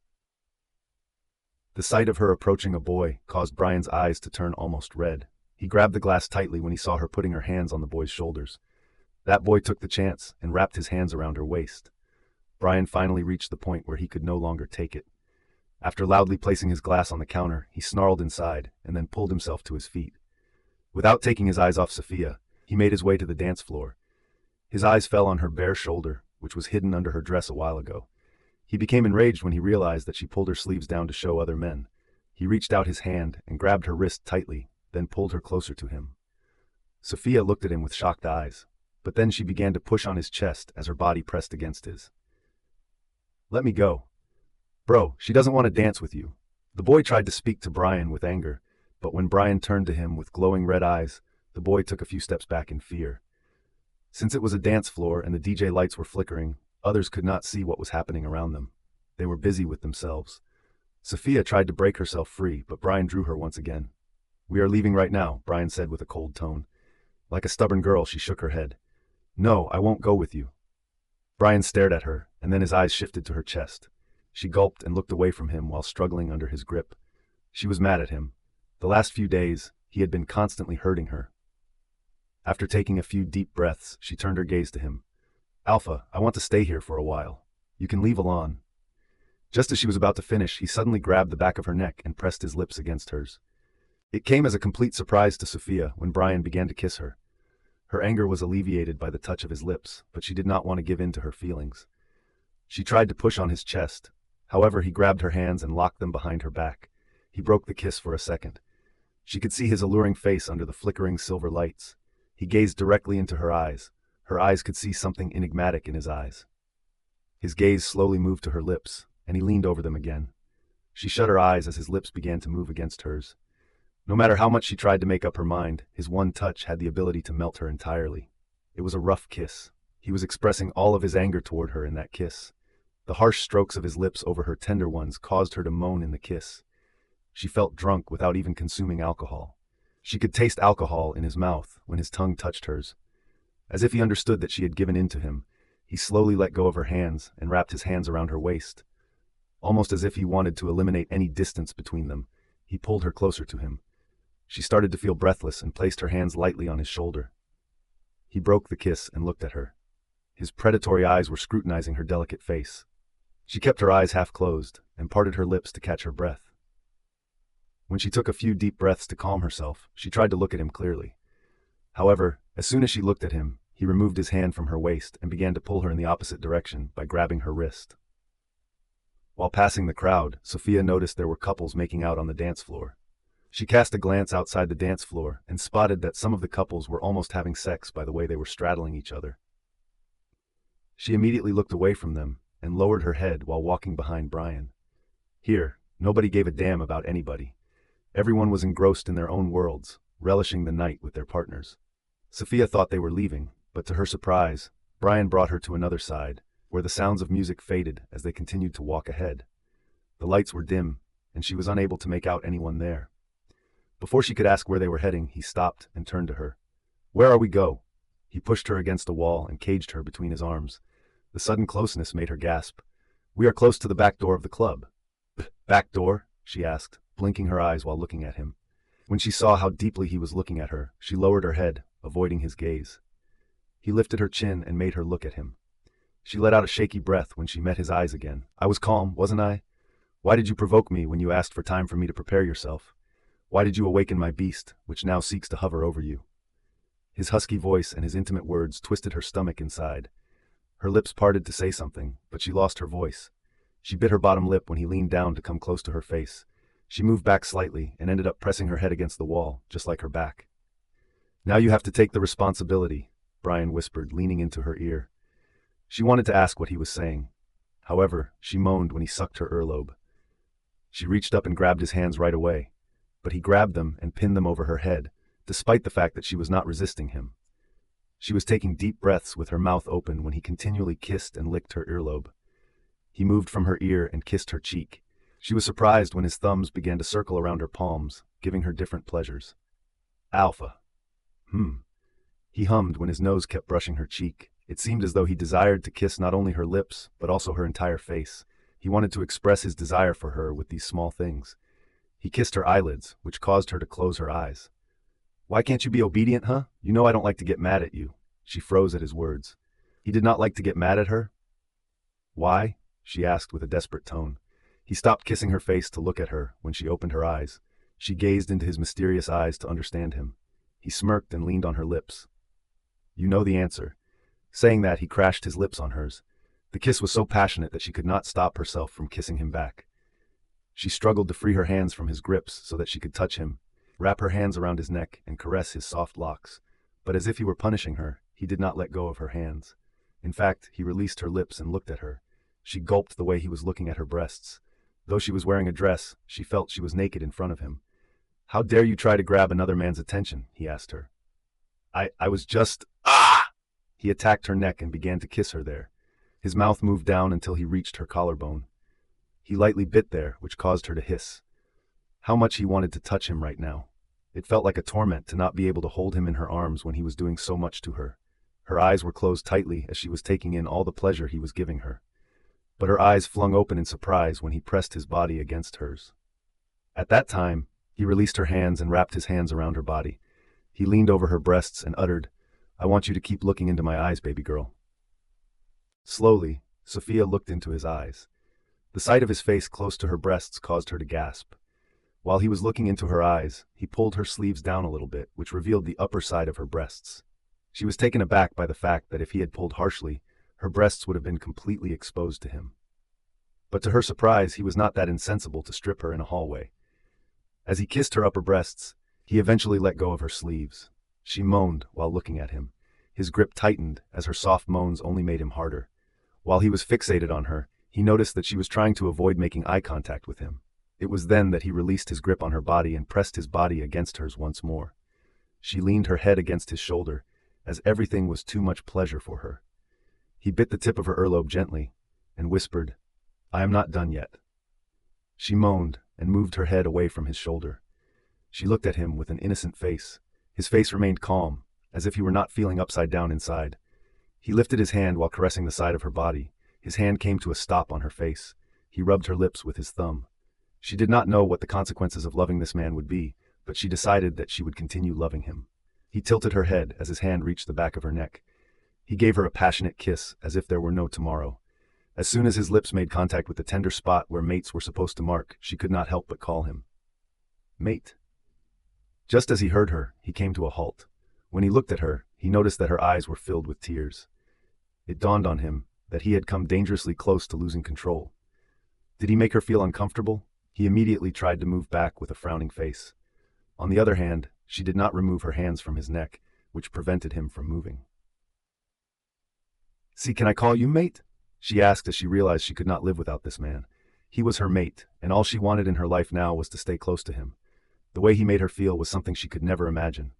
The sight of her approaching a boy caused Bryan's eyes to turn almost red. He grabbed the glass tightly when he saw her putting her hands on the boy's shoulders. That boy took the chance and wrapped his hands around her waist. Bryan finally reached the point where he could no longer take it. After loudly placing his glass on the counter, he snarled inside and then pulled himself to his feet. Without taking his eyes off Sophia, he made his way to the dance floor. His eyes fell on her bare shoulder, which was hidden under her dress a while ago. He became enraged when he realized that she pulled her sleeves down to show other men. He reached out his hand and grabbed her wrist tightly, then pulled her closer to him. Sophia looked at him with shocked eyes, but then she began to push on his chest as her body pressed against his. Let me go. Bro, she doesn't want to dance with you. The boy tried to speak to Bryan with anger, but when Bryan turned to him with glowing red eyes, the boy took a few steps back in fear. Since it was a dance floor and the DJ lights were flickering, others could not see what was happening around them. They were busy with themselves. Sophia tried to break herself free, but Bryan drew her once again. We are leaving right now, Bryan said with a cold tone. Like a stubborn girl, she shook her head. No, I won't go with you. Bryan stared at her, and then his eyes shifted to her chest. She gulped and looked away from him while struggling under his grip. She was mad at him. The last few days, he had been constantly hurting her. After taking a few deep breaths, she turned her gaze to him. Alpha, I want to stay here for a while. You can leave alone. Just as she was about to finish, he suddenly grabbed the back of her neck and pressed his lips against hers. It came as a complete surprise to Sophia when Bryan began to kiss her. Her anger was alleviated by the touch of his lips, but she did not want to give in to her feelings. She tried to push on his chest. However, he grabbed her hands and locked them behind her back. He broke the kiss for a second. She could see his alluring face under the flickering silver lights. He gazed directly into her eyes. Her eyes could see something enigmatic in his eyes. His gaze slowly moved to her lips, and he leaned over them again. She shut her eyes as his lips began to move against hers. No matter how much she tried to make up her mind, his one touch had the ability to melt her entirely. It was a rough kiss. He was expressing all of his anger toward her in that kiss. The harsh strokes of his lips over her tender ones caused her to moan in the kiss. She felt drunk without even consuming alcohol. She could taste alcohol in his mouth when his tongue touched hers. As if he understood that she had given in to him, he slowly let go of her hands and wrapped his hands around her waist. Almost as if he wanted to eliminate any distance between them, he pulled her closer to him. She started to feel breathless and placed her hands lightly on his shoulder. He broke the kiss and looked at her. His predatory eyes were scrutinizing her delicate face. She kept her eyes half closed and parted her lips to catch her breath. When she took a few deep breaths to calm herself, she tried to look at him clearly. However, as soon as she looked at him, he removed his hand from her waist and began to pull her in the opposite direction by grabbing her wrist. While passing the crowd, Sophia noticed there were couples making out on the dance floor. She cast a glance outside the dance floor and spotted that some of the couples were almost having sex by the way they were straddling each other. She immediately looked away from them and lowered her head while walking behind Bryan. Here, nobody gave a damn about anybody. Everyone was engrossed in their own worlds, relishing the night with their partners. Sophia thought they were leaving, but to her surprise, Bryan brought her to another side, where the sounds of music faded as they continued to walk ahead. The lights were dim, and she was unable to make out anyone there. Before she could ask where they were heading, he stopped and turned to her. Where are we go? He pushed her against a wall and caged her between his arms. The sudden closeness made her gasp. We are close to the back door of the club. Back door? She asked, blinking her eyes while looking at him. When she saw how deeply he was looking at her, she lowered her head, avoiding his gaze. He lifted her chin and made her look at him. She let out a shaky breath when she met his eyes again. I was calm, wasn't I? Why did you provoke me when you asked for time for me to prepare yourself? Why did you awaken my beast, which now seeks to hover over you? His husky voice and his intimate words twisted her stomach inside. Her lips parted to say something, but she lost her voice. She bit her bottom lip when he leaned down to come close to her face. She moved back slightly and ended up pressing her head against the wall, just like her back. "Now you have to take the responsibility," Bryan whispered, leaning into her ear. She wanted to ask what he was saying. However, she moaned when he sucked her earlobe. She reached up and grabbed his hands right away, but he grabbed them and pinned them over her head, despite the fact that she was not resisting him. She was taking deep breaths with her mouth open when he continually kissed and licked her earlobe. He moved from her ear and kissed her cheek. She was surprised when his thumbs began to circle around her palms, giving her different pleasures. "Alpha. He hummed when his nose kept brushing her cheek. It seemed as though he desired to kiss not only her lips, but also her entire face. He wanted to express his desire for her with these small things. He kissed her eyelids, which caused her to close her eyes. "Why can't you be obedient, huh? You know I don't like to get mad at you." She froze at his words. He did not like to get mad at her? "Why?" she asked with a desperate tone. He stopped kissing her face to look at her when she opened her eyes. She gazed into his mysterious eyes to understand him. He smirked and leaned on her lips. "You know the answer." Saying that, he crashed his lips on hers. The kiss was so passionate that she could not stop herself from kissing him back. She struggled to free her hands from his grips so that she could touch him, wrap her hands around his neck and caress his soft locks. But as if he were punishing her, he did not let go of her hands. In fact, he released her lips and looked at her. She gulped the way he was looking at her breasts. Though she was wearing a dress, she felt she was naked in front of him. "How dare you try to grab another man's attention?" he asked her. I was just... Ah! He attacked her neck and began to kiss her there. His mouth moved down until he reached her collarbone. He lightly bit there, which caused her to hiss. How much he wanted to touch him right now. It felt like a torment to not be able to hold him in her arms when he was doing so much to her. Her eyes were closed tightly as she was taking in all the pleasure he was giving her. But her eyes flung open in surprise when he pressed his body against hers. At that time, he released her hands and wrapped his hands around her body. He leaned over her breasts and uttered, "I want you to keep looking into my eyes, baby girl." Slowly, Sophia looked into his eyes. The sight of his face close to her breasts caused her to gasp. While he was looking into her eyes, he pulled her sleeves down a little bit, which revealed the upper side of her breasts. She was taken aback by the fact that if he had pulled harshly, her breasts would have been completely exposed to him. But to her surprise, he was not that insensible to strip her in a hallway. As he kissed her upper breasts, he eventually let go of her sleeves. She moaned while looking at him. His grip tightened as her soft moans only made him harder. While he was fixated on her, he noticed that she was trying to avoid making eye contact with him. It was then that he released his grip on her body and pressed his body against hers once more. She leaned her head against his shoulder, as everything was too much pleasure for her. He bit the tip of her earlobe gently, and whispered, "I am not done yet." She moaned and moved her head away from his shoulder. She looked at him with an innocent face. His face remained calm, as if he were not feeling upside down inside. He lifted his hand while caressing the side of her body. His hand came to a stop on her face. He rubbed her lips with his thumb. She did not know what the consequences of loving this man would be, but she decided that she would continue loving him. He tilted her head as his hand reached the back of her neck. He gave her a passionate kiss as if there were no tomorrow. As soon as his lips made contact with the tender spot where mates were supposed to mark, she could not help but call him mate. Just as he heard her, he came to a halt. When he looked at her, he noticed that her eyes were filled with tears. It dawned on him that he had come dangerously close to losing control. Did he make her feel uncomfortable? He immediately tried to move back with a frowning face. On the other hand, she did not remove her hands from his neck, which prevented him from moving. "See, can I call you mate?" she asked as she realized she could not live without this man. He was her mate, and all she wanted in her life now was to stay close to him. The way he made her feel was something she could never imagine.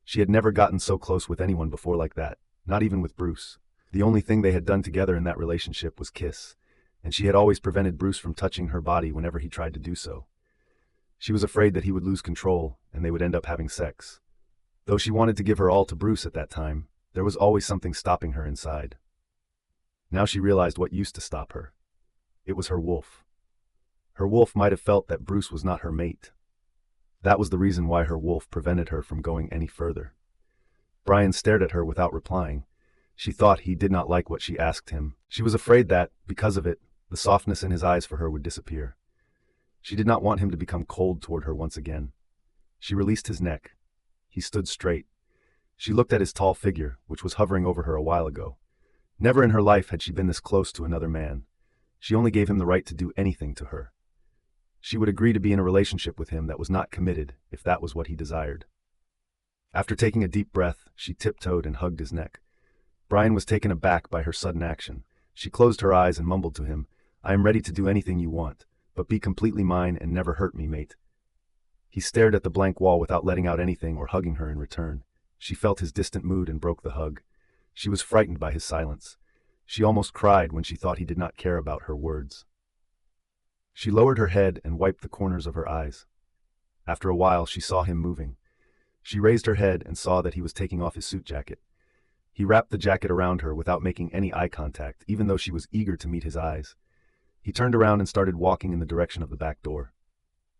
She had never gotten so close with anyone before like that, not even with Bruce. The only thing they had done together in that relationship was kiss, and she had always prevented Bruce from touching her body whenever he tried to do so. She was afraid that he would lose control and they would end up having sex. Though she wanted to give her all to Bruce at that time, there was always something stopping her inside. Now she realized what used to stop her. It was her wolf. Her wolf might have felt that Bruce was not her mate. That was the reason why her wolf prevented her from going any further. Bryan stared at her without replying. She thought he did not like what she asked him. She was afraid that, because of it, the softness in his eyes for her would disappear. She did not want him to become cold toward her once again. She released his neck. He stood straight. She looked at his tall figure, which was hovering over her a while ago. Never in her life had she been this close to another man. She only gave him the right to do anything to her. She would agree to be in a relationship with him that was not committed if that was what he desired. After taking a deep breath, she tiptoed and hugged his neck. Bryan was taken aback by her sudden action. She closed her eyes and mumbled to him, "I am ready to do anything you want, but be completely mine and never hurt me, mate." He stared at the blank wall without letting out anything or hugging her in return. She felt his distant mood and broke the hug. She was frightened by his silence. She almost cried when she thought he did not care about her words. She lowered her head and wiped the corners of her eyes. After a while, she saw him moving. She raised her head and saw that he was taking off his suit jacket. He wrapped the jacket around her without making any eye contact, even though she was eager to meet his eyes. He turned around and started walking in the direction of the back door.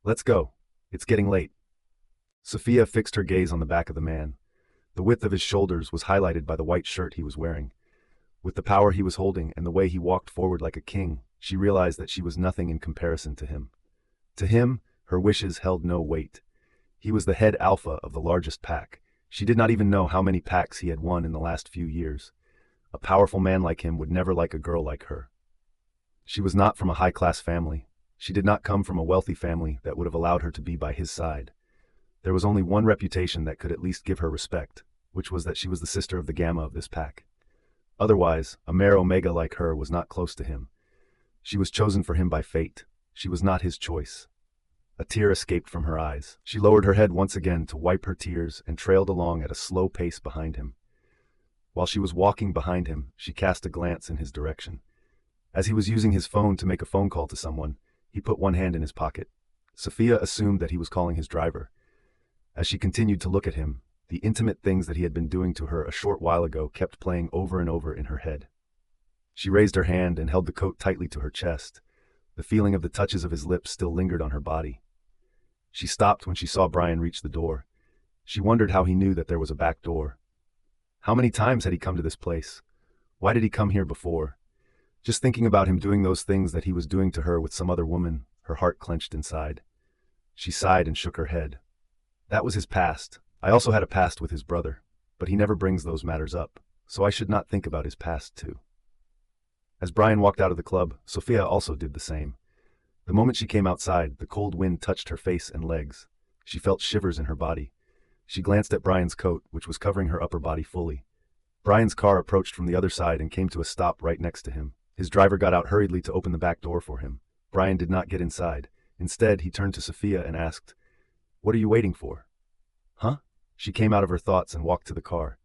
"Let's go. It's getting late." Sophia fixed her gaze on the back of the man. The width of his shoulders was highlighted by the white shirt he was wearing. With the power he was holding and the way he walked forward like a king, she realized that she was nothing in comparison to him. To him, her wishes held no weight. He was the head alpha of the largest pack. She did not even know how many packs he had won in the last few years. A powerful man like him would never like a girl like her. She was not from a high-class family. She did not come from a wealthy family that would have allowed her to be by his side. There was only one reputation that could at least give her respect, which was that she was the sister of the Gamma of this pack. Otherwise, a mere Omega like her was not close to him. She was chosen for him by fate. She was not his choice. A tear escaped from her eyes. She lowered her head once again to wipe her tears and trailed along at a slow pace behind him. While she was walking behind him, she cast a glance in his direction. As he was using his phone to make a phone call to someone, he put one hand in his pocket. Sophia assumed that he was calling his driver. As she continued to look at him, the intimate things that he had been doing to her a short while ago kept playing over and over in her head. She raised her hand and held the coat tightly to her chest. The feeling of the touches of his lips still lingered on her body. She stopped when she saw Bryan reach the door. She wondered how he knew that there was a back door. How many times had he come to this place? Why did he come here before? Just thinking about him doing those things that he was doing to her with some other woman, her heart clenched inside. She sighed and shook her head. That was his past. I also had a past with his brother, but he never brings those matters up, so I should not think about his past too. As Bryan walked out of the club, Sophia also did the same. The moment she came outside, the cold wind touched her face and legs. She felt shivers in her body. She glanced at Bryan's coat, which was covering her upper body fully. Bryan's car approached from the other side and came to a stop right next to him. His driver got out hurriedly to open the back door for him. Bryan did not get inside. Instead, he turned to Sophia and asked, "What are you waiting for?" "Huh?" She came out of her thoughts and walked to the car.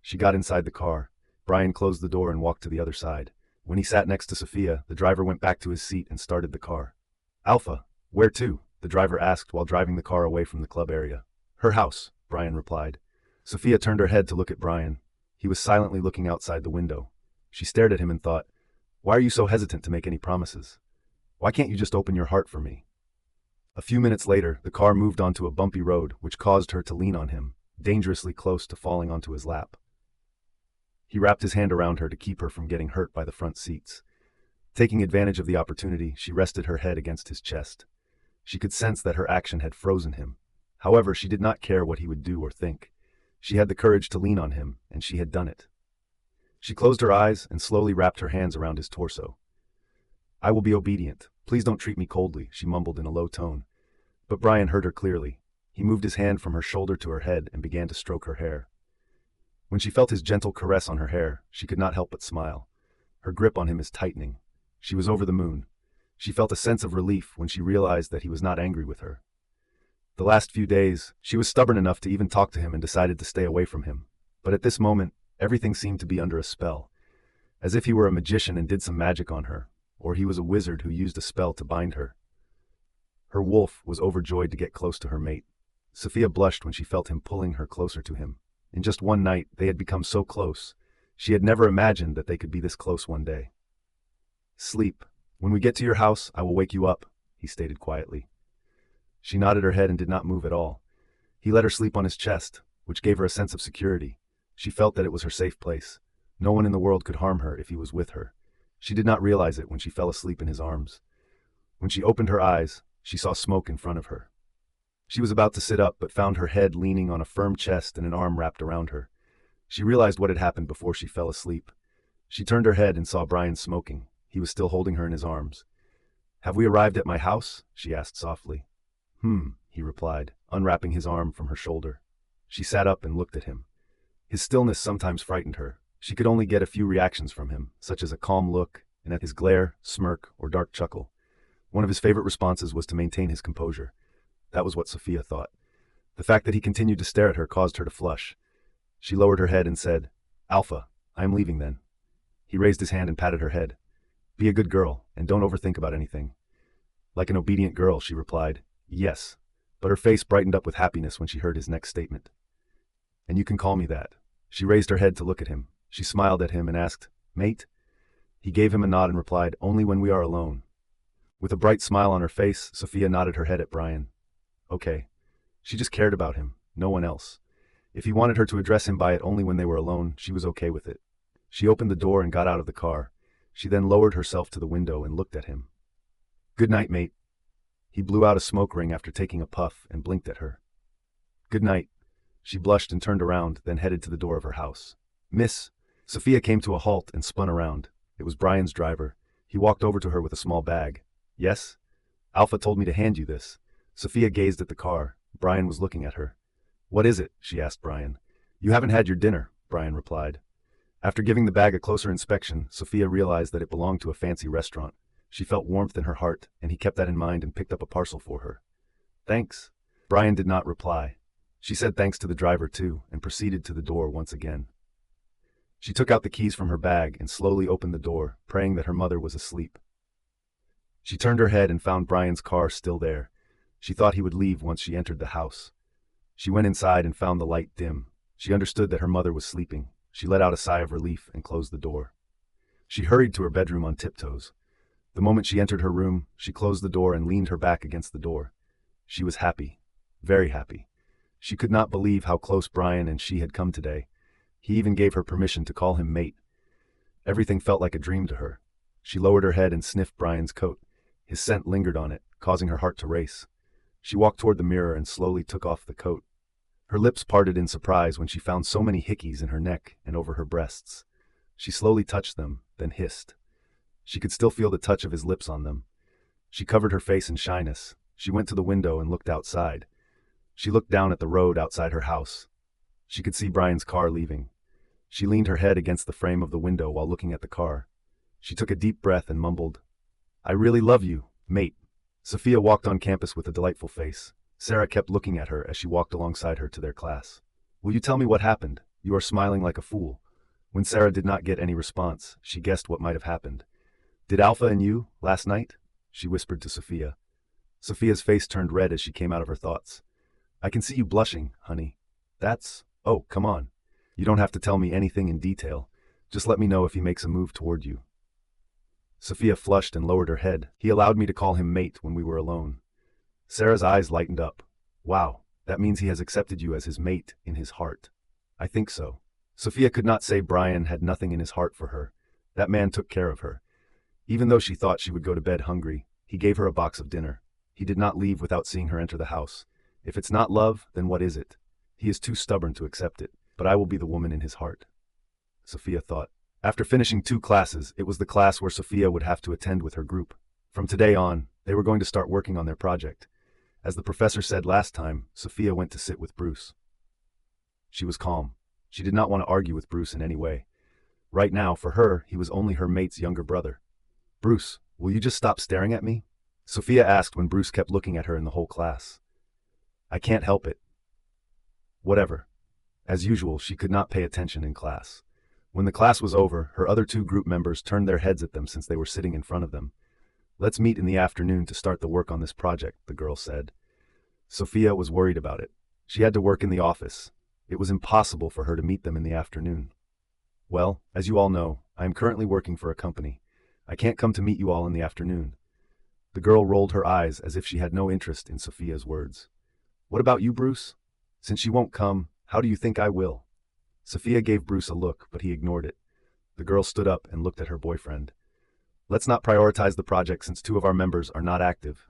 She got inside the car. Bryan closed the door and walked to the other side. When he sat next to Sophia, the driver went back to his seat and started the car. "Alpha, where to?" the driver asked while driving the car away from the club area. "Her house," Bryan replied. Sophia turned her head to look at Bryan. He was silently looking outside the window. She stared at him and thought, "Why are you so hesitant to make any promises? Why can't you just open your heart for me?" A few minutes later, the car moved onto a bumpy road, which caused her to lean on him, dangerously close to falling onto his lap. He wrapped his hand around her to keep her from getting hurt by the front seats. Taking advantage of the opportunity, she rested her head against his chest. She could sense that her action had frozen him. However, she did not care what he would do or think. She had the courage to lean on him, and she had done it. She closed her eyes and slowly wrapped her hands around his torso. "I will be obedient. Please don't treat me coldly," she mumbled in a low tone. But Bryan heard her clearly. He moved his hand from her shoulder to her head and began to stroke her hair. When she felt his gentle caress on her hair, she could not help but smile. Her grip on him is tightening. She was over the moon. She felt a sense of relief when she realized that he was not angry with her. The last few days, she was stubborn enough to even talk to him and decided to stay away from him. But at this moment, everything seemed to be under a spell. As if he were a magician and did some magic on her, or he was a wizard who used a spell to bind her. Her wolf was overjoyed to get close to her mate. Sophia blushed when she felt him pulling her closer to him. In just one night, they had become so close. She had never imagined that they could be this close one day. "Sleep. When we get to your house, I will wake you up," he stated quietly. She nodded her head and did not move at all. He let her sleep on his chest, which gave her a sense of security. She felt that it was her safe place. No one in the world could harm her if he was with her. She did not realize it when she fell asleep in his arms. When she opened her eyes, she saw smoke in front of her. She was about to sit up but found her head leaning on a firm chest and an arm wrapped around her. She realized what had happened before she fell asleep. She turned her head and saw Bryan smoking. He was still holding her in his arms. "Have we arrived at my house?" she asked softly. He replied, unwrapping his arm from her shoulder. She sat up and looked at him. His stillness sometimes frightened her. She could only get a few reactions from him, such as a calm look, and at his glare, smirk, or dark chuckle. One of his favorite responses was to maintain his composure. That was what Sophia thought. The fact that he continued to stare at her caused her to flush. She lowered her head and said, "Alpha, I am leaving then." He raised his hand and patted her head. "Be a good girl, and don't overthink about anything." Like an obedient girl, she replied, "Yes," but her face brightened up with happiness when she heard his next statement. "And you can call me that." She raised her head to look at him. She smiled at him and asked, "Mate?" He gave him a nod and replied, "Only when we are alone." With a bright smile on her face, Sophia nodded her head at Bryan. Okay. She just cared about him, no one else. If he wanted her to address him by it only when they were alone, she was okay with it. She opened the door and got out of the car. She then lowered herself to the window and looked at him. "Good night, mate." He blew out a smoke ring after taking a puff and blinked at her. "Good night." She blushed and turned around, then headed to the door of her house. "Miss." Sophia came to a halt and spun around. It was Bryan's driver. He walked over to her with a small bag. "Yes?" "Alpha told me to hand you this." Sophia gazed at the car. Bryan was looking at her. "What is it?" she asked Bryan. "You haven't had your dinner," Bryan replied. After giving the bag a closer inspection, Sophia realized that it belonged to a fancy restaurant. She felt warmth in her heart, and he kept that in mind and picked up a parcel for her. "Thanks." Bryan did not reply. She said thanks to the driver too, and proceeded to the door once again. She took out the keys from her bag and slowly opened the door, praying that her mother was asleep. She turned her head and found Bryan's car still there. She thought he would leave once she entered the house. She went inside and found the light dim. She understood that her mother was sleeping. She let out a sigh of relief and closed the door. She hurried to her bedroom on tiptoes. The moment she entered her room, she closed the door and leaned her back against the door. She was happy, very happy. She could not believe how close Bryan and she had come today. He even gave her permission to call him mate. Everything felt like a dream to her. She lowered her head and sniffed Bryan's coat. His scent lingered on it, causing her heart to race. She walked toward the mirror and slowly took off the coat. Her lips parted in surprise when she found so many hickeys in her neck and over her breasts. She slowly touched them, then hissed. She could still feel the touch of his lips on them. She covered her face in shyness. She went to the window and looked outside. She looked down at the road outside her house. She could see Bryan's car leaving. She leaned her head against the frame of the window while looking at the car. She took a deep breath and mumbled, "I really love you, mate." Sophia walked on campus with a delightful face. Sarah kept looking at her as she walked alongside her to their class. "Will you tell me what happened? You are smiling like a fool." When Sarah did not get any response, she guessed what might have happened. "Did Alpha and you, last night?" she whispered to Sophia. Sophia's face turned red as she came out of her thoughts. "I can see you blushing, honey. Oh, come on. You don't have to tell me anything in detail. Just let me know if he makes a move toward you." Sophia flushed and lowered her head. "He allowed me to call him mate when we were alone." Sarah's eyes lightened up. "Wow, that means he has accepted you as his mate in his heart." "I think so." Sophia could not say Bryan had nothing in his heart for her. That man took care of her. Even though she thought she would go to bed hungry, he gave her a box of dinner. He did not leave without seeing her enter the house. If it's not love, then what is it? He is too stubborn to accept it, but I will be the woman in his heart, Sophia thought. After finishing 2 classes, it was the class where Sophia would have to attend with her group. From today on, they were going to start working on their project. As the professor said last time, Sophia went to sit with Bruce. She was calm. She did not want to argue with Bruce in any way. Right now, for her, he was only her mate's younger brother. "Bruce, will you just stop staring at me?" Sophia asked when Bruce kept looking at her in the whole class. "I can't help it." Whatever. As usual, she could not pay attention in class. When the class was over, her other 2 group members turned their heads at them since they were sitting in front of them. "Let's meet in the afternoon to start the work on this project," the girl said. Sophia was worried about it. She had to work in the office. It was impossible for her to meet them in the afternoon. "Well, as you all know, I am currently working for a company. I can't come to meet you all in the afternoon." The girl rolled her eyes as if she had no interest in Sophia's words. "What about you, Bruce? Since you won't come, how do you think I will?" Sophia gave Bruce a look, but he ignored it. The girl stood up and looked at her boyfriend. "Let's not prioritize the project since 2 of our members are not active."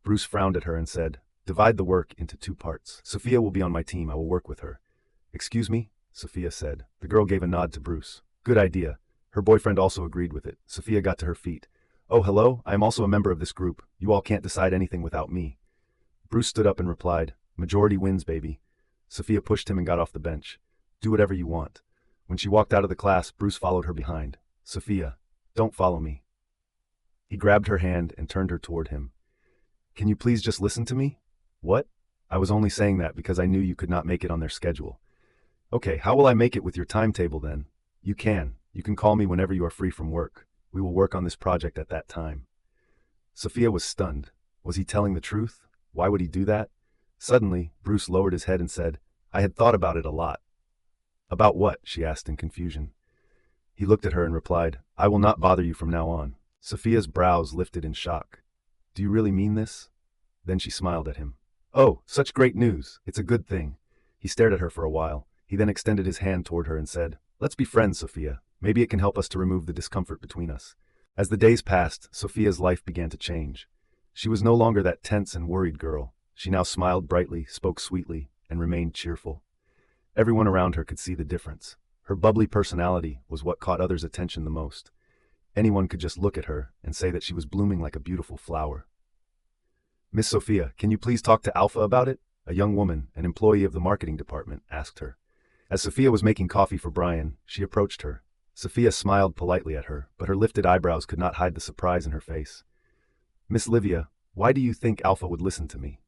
Bruce frowned at her and said, "Divide the work into 2 parts. Sophia will be on my team. I will work with her." "Excuse me?" Sophia said. The girl gave a nod to Bruce. "Good idea." Her boyfriend also agreed with it. Sophia got to her feet. Oh, hello, I am also a member of this group. You all can't decide anything without me. Bruce stood up and replied, majority wins, baby. Sophia pushed him and got off the bench. Do whatever you want. When she walked out of the class, Bruce followed her behind. Sophia, don't follow me. He grabbed her hand and turned her toward him. Can you please just listen to me? What? I was only saying that because I knew you could not make it on their schedule. Okay, how will I make it with your timetable then? You can. You can call me whenever you are free from work. We will work on this project at that time. Sophia was stunned. Was he telling the truth? Why would he do that? Suddenly, Bruce lowered his head and said, I had thought about it a lot. About what? She asked in confusion. He looked at her and replied, I will not bother you from now on. Sophia's brows lifted in shock. Do you really mean this? Then she smiled at him. Oh, such great news. It's a good thing. He stared at her for a while. He then extended his hand toward her and said, Let's be friends, Sophia. Maybe it can help us to remove the discomfort between us. As the days passed, Sophia's life began to change. She was no longer that tense and worried girl. She now smiled brightly, spoke sweetly, and remained cheerful. Everyone around her could see the difference. Her bubbly personality was what caught others' attention the most. Anyone could just look at her and say that she was blooming like a beautiful flower. Miss Sophia, can you please talk to Alpha about it? A young woman, an employee of the marketing department, asked her. As Sophia was making coffee for Bryan, she approached her. Sophia smiled politely at her, but her lifted eyebrows could not hide the surprise in her face. Miss Livia, why do you think Alpha would listen to me?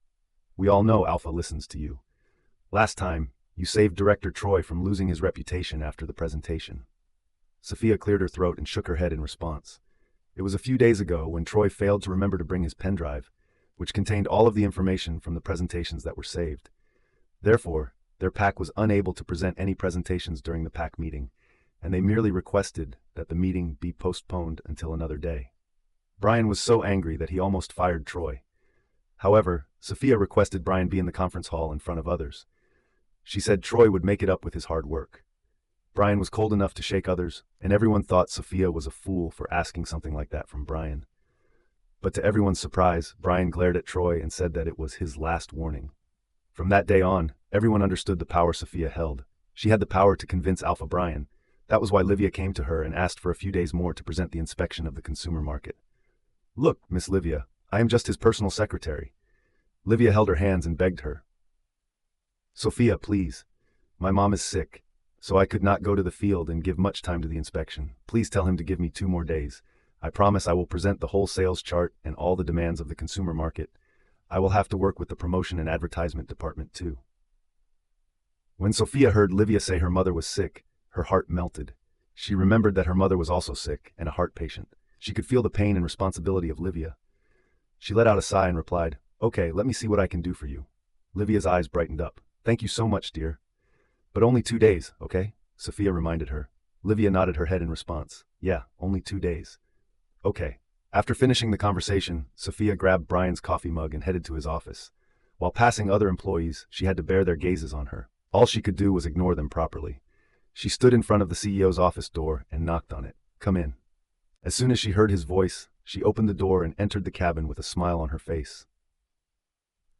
We all know Alpha listens to you. Last time, you saved Director Troy from losing his reputation after the presentation. Sophia cleared her throat and shook her head in response. It was a few days ago when Troy failed to remember to bring his pen drive, which contained all of the information from the presentations that were saved. Therefore, their PAC was unable to present any presentations during the PAC meeting, and they merely requested that the meeting be postponed until another day. Bryan was so angry that he almost fired Troy. However, Sophia requested Bryan be in the conference hall in front of others. She said Troy would make it up with his hard work. Bryan was cold enough to shake others, and everyone thought Sophia was a fool for asking something like that from Bryan. But to everyone's surprise, Bryan glared at Troy and said that it was his last warning. From that day on, everyone understood the power Sophia held. She had the power to convince Alpha Bryan. That was why Livia came to her and asked for a few days more to present the inspection of the consumer market. Look, Miss Livia, I am just his personal secretary. Livia held her hands and begged her. Sophia, please. My mom is sick, so I could not go to the field and give much time to the inspection. Please tell him to give me 2 more days. I promise I will present the whole sales chart and all the demands of the consumer market. I will have to work with the promotion and advertisement department too. When Sophia heard Livia say her mother was sick, her heart melted. She remembered that her mother was also sick and a heart patient. She could feel the pain and responsibility of Livia. She let out a sigh and replied, Okay, let me see what I can do for you. Livia's eyes brightened up. Thank you so much, dear. But only 2 days, okay? Sophia reminded her. Livia nodded her head in response. Yeah, only 2 days. Okay. After finishing the conversation, Sophia grabbed Bryan's coffee mug and headed to his office. While passing other employees, she had to bear their gazes on her. All she could do was ignore them properly. She stood in front of the CEO's office door and knocked on it. Come in. As soon as she heard his voice, she opened the door and entered the cabin with a smile on her face.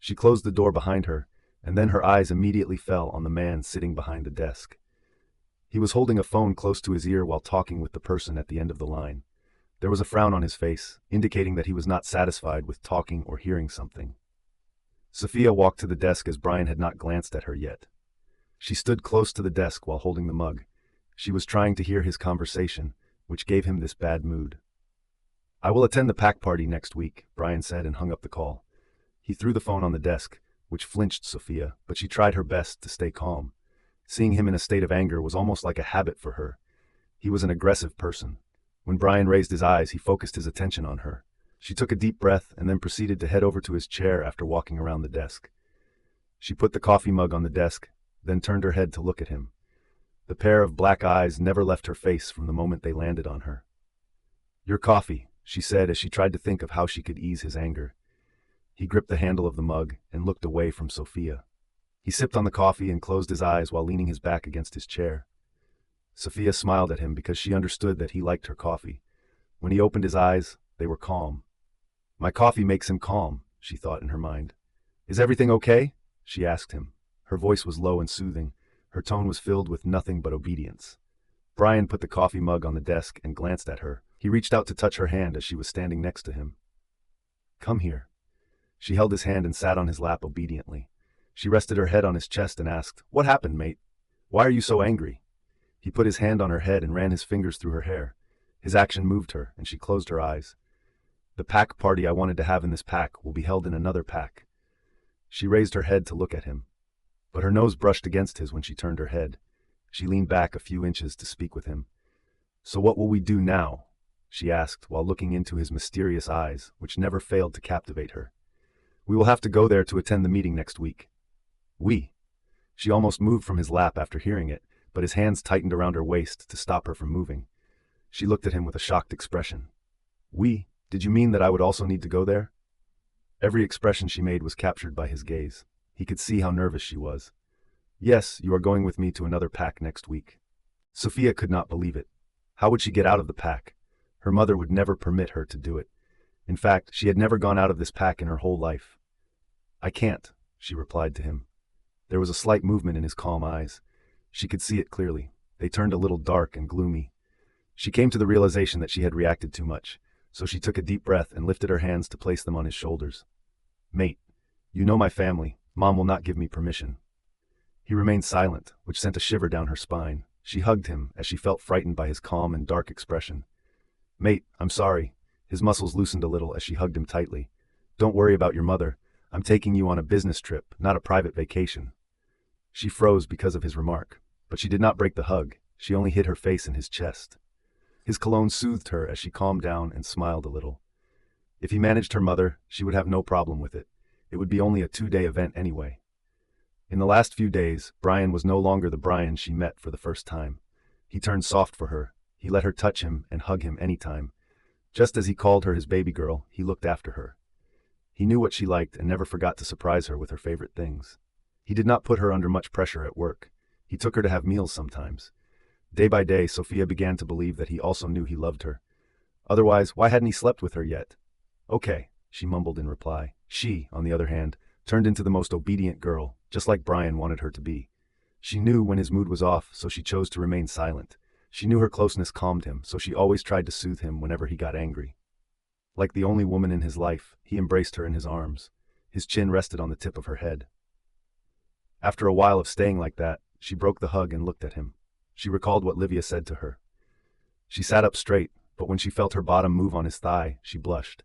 She closed the door behind her, and then her eyes immediately fell on the man sitting behind the desk. He was holding a phone close to his ear while talking with the person at the end of the line. There was a frown on his face, indicating that he was not satisfied with talking or hearing something. Sophia walked to the desk as Bryan had not glanced at her yet. She stood close to the desk while holding the mug. She was trying to hear his conversation, which gave him this bad mood. I will attend the PAC party next week, Bryan said and hung up the call. He threw the phone on the desk, which flinched Sophia, but she tried her best to stay calm. Seeing him in a state of anger was almost like a habit for her. He was an aggressive person. When Bryan raised his eyes, he focused his attention on her. She took a deep breath and then proceeded to head over to his chair after walking around the desk. She put the coffee mug on the desk, then turned her head to look at him. The pair of black eyes never left her face from the moment they landed on her. Your coffee, she said as she tried to think of how she could ease his anger. He gripped the handle of the mug and looked away from Sophia. He sipped on the coffee and closed his eyes while leaning his back against his chair. Sophia smiled at him because she understood that he liked her coffee. When he opened his eyes, they were calm. My coffee makes him calm, she thought in her mind. Is everything okay? She asked him. Her voice was low and soothing. Her tone was filled with nothing but obedience. Bryan put the coffee mug on the desk and glanced at her, He reached out to touch her hand as she was standing next to him. "Come here." She held his hand and sat on his lap obediently. She rested her head on his chest and asked, "What happened, mate? Why are you so angry?" He put his hand on her head and ran his fingers through her hair. His action moved her, and she closed her eyes. "The pack party I wanted to have in this pack will be held in another pack." She raised her head to look at him, but her nose brushed against his when she turned her head. She leaned back a few inches to speak with him. "So what will we do now?" she asked while looking into his mysterious eyes, which never failed to captivate her. "We will have to go there to attend the meeting next week." "We?" She almost moved from his lap after hearing it, but his hands tightened around her waist to stop her from moving. She looked at him with a shocked expression. "We? Did you mean that I would also need to go there?" Every expression she made was captured by his gaze. He could see how nervous she was. "Yes, you are going with me to another pack next week." Sophia could not believe it. How would she get out of the pack? Her mother would never permit her to do it. In fact, she had never gone out of this pack in her whole life. "I can't," she replied to him. There was a slight movement in his calm eyes. She could see it clearly. They turned a little dark and gloomy. She came to the realization that she had reacted too much, so she took a deep breath and lifted her hands to place them on his shoulders. "Mate, you know my family. Mom will not give me permission." He remained silent, which sent a shiver down her spine. She hugged him as she felt frightened by his calm and dark expression. "Mate, I'm sorry." His muscles loosened a little as she hugged him tightly. "Don't worry about your mother. I'm taking you on a business trip, not a private vacation." She froze because of his remark, but she did not break the hug. She only hid her face in his chest. His cologne soothed her as she calmed down and smiled a little. If he managed her mother, she would have no problem with it. It would be only a 2-day event anyway. In the last few days, Bryan was no longer the Bryan she met for the first time. He turned soft for her. He let her touch him and hug him anytime. Just as he called her his baby girl, he looked after her. He knew what she liked and never forgot to surprise her with her favorite things. He did not put her under much pressure at work. He took her to have meals sometimes. Day by day, Sophia began to believe that he also knew he loved her. Otherwise, why hadn't he slept with her yet? "Okay," she mumbled in reply. She, on the other hand, turned into the most obedient girl, just like Bryan wanted her to be. She knew when his mood was off, so she chose to remain silent. She knew her closeness calmed him, so she always tried to soothe him whenever he got angry. Like the only woman in his life, he embraced her in his arms. His chin rested on the tip of her head. After a while of staying like that, she broke the hug and looked at him. She recalled what Livia said to her. She sat up straight, but when she felt her bottom move on his thigh, she blushed.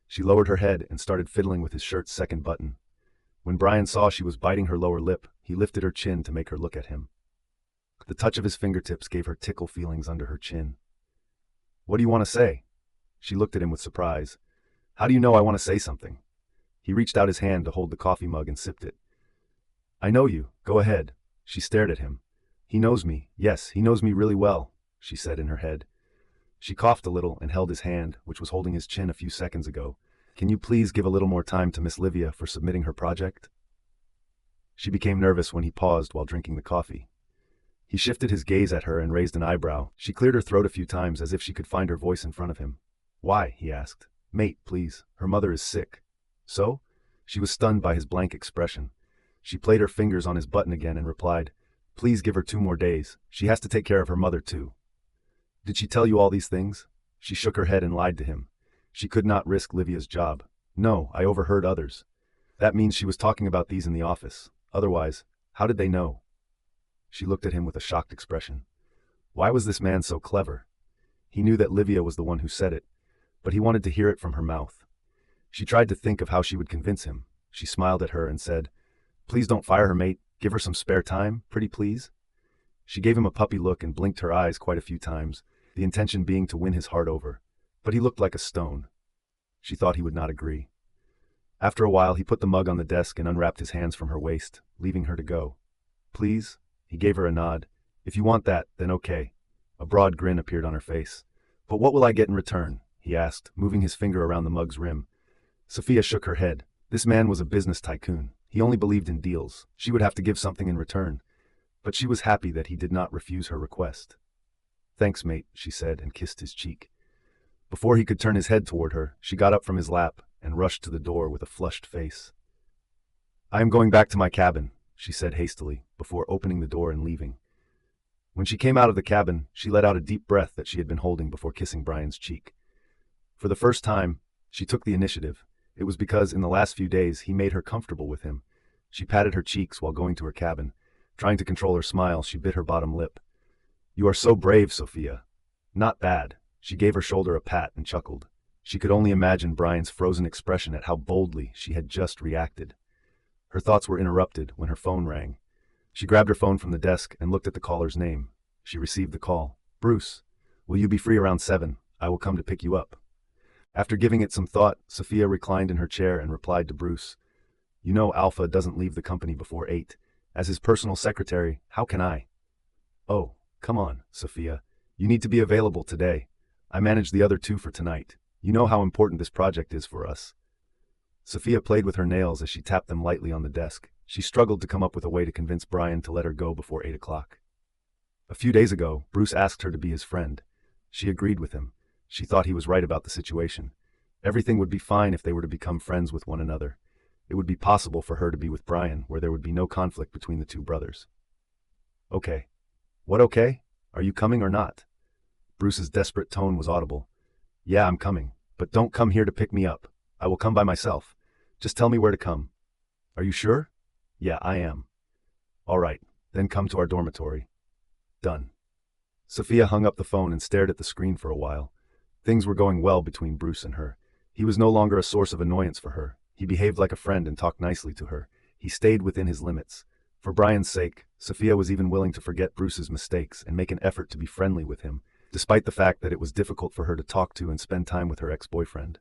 She lowered her head and started fiddling with his shirt's second button. When Bryan saw she was biting her lower lip, he lifted her chin to make her look at him. The touch of his fingertips gave her tickle feelings under her chin. "What do you want to say?" She looked at him with surprise. "How do you know I want to say something?" He reached out his hand to hold the coffee mug and sipped it. "I know you. Go ahead." She stared at him. "He knows me. Yes, he knows me really well," she said in her head. She coughed a little and held his hand, which was holding his chin a few seconds ago. "Can you please give a little more time to Miss Livia for submitting her project?" She became nervous when he paused while drinking the coffee. He shifted his gaze at her and raised an eyebrow. She cleared her throat a few times as if she could find her voice in front of him. "Why?" he asked. "Mate, please. Her mother is sick." "So?" She was stunned by his blank expression. She played her fingers on his button again and replied, "Please give her 2 more days. She has to take care of her mother too." "Did she tell you all these things?" She shook her head and lied to him. She could not risk Livia's job. "No, I overheard others." "That means she was talking about these in the office. Otherwise, how did they know?" She looked at him with a shocked expression. Why was this man so clever? He knew that Livia was the one who said it, but he wanted to hear it from her mouth. She tried to think of how she would convince him. She smiled at her and said, "Please don't fire her, mate. Give her some spare time, pretty please." She gave him a puppy look and blinked her eyes quite a few times, the intention being to win his heart over. But he looked like a stone. She thought he would not agree. After a while, he put the mug on the desk and unwrapped his hands from her waist, leaving her to go. "Please?" He gave her a nod. "If you want that, then okay." A broad grin appeared on her face. "But what will I get in return?" he asked, moving his finger around the mug's rim. Sophia shook her head. This man was a business tycoon. He only believed in deals. She would have to give something in return. But she was happy that he did not refuse her request. "Thanks, mate," she said and kissed his cheek. Before he could turn his head toward her, she got up from his lap and rushed to the door with a flushed face. "I am going back to my cabin," she said hastily, before opening the door and leaving. When she came out of the cabin, she let out a deep breath that she had been holding before kissing Bryan's cheek. For the first time, she took the initiative. It was because in the last few days he made her comfortable with him. She patted her cheeks while going to her cabin. Trying to control her smile, she bit her bottom lip. "You are so brave, Sophia." "Not bad." She gave her shoulder a pat and chuckled. She could only imagine Bryan's frozen expression at how boldly she had just reacted. Her thoughts were interrupted when her phone rang. She grabbed her phone from the desk and looked at the caller's name. She received the call. "Bruce, will you be free around 7? I will come to pick you up." After giving it some thought, Sophia reclined in her chair and replied to Bruce, "You know Alpha doesn't leave the company before 8. As his personal secretary, how can I?" "Oh, come on, Sophia. You need to be available today. I managed the other 2 for tonight. You know how important this project is for us." Sophia played with her nails as she tapped them lightly on the desk. She struggled to come up with a way to convince Bryan to let her go before 8 o'clock. A few days ago, Bruce asked her to be his friend. She agreed with him. She thought he was right about the situation. Everything would be fine if they were to become friends with one another. It would be possible for her to be with Bryan, where there would be no conflict between the 2 brothers. "Okay." "What okay? Are you coming or not?" Bruce's desperate tone was audible. "Yeah, I'm coming, but don't come here to pick me up. I will come by myself. Just tell me where to come." "Are you sure?" "Yeah, I am." "All right, then come to our dormitory." "Done." Sophia hung up the phone and stared at the screen for a while. Things were going well between Bruce and her. He was no longer a source of annoyance for her. He behaved like a friend and talked nicely to her. He stayed within his limits. For Bryan's sake, Sophia was even willing to forget Bruce's mistakes and make an effort to be friendly with him, despite the fact that it was difficult for her to talk to and spend time with her ex-boyfriend.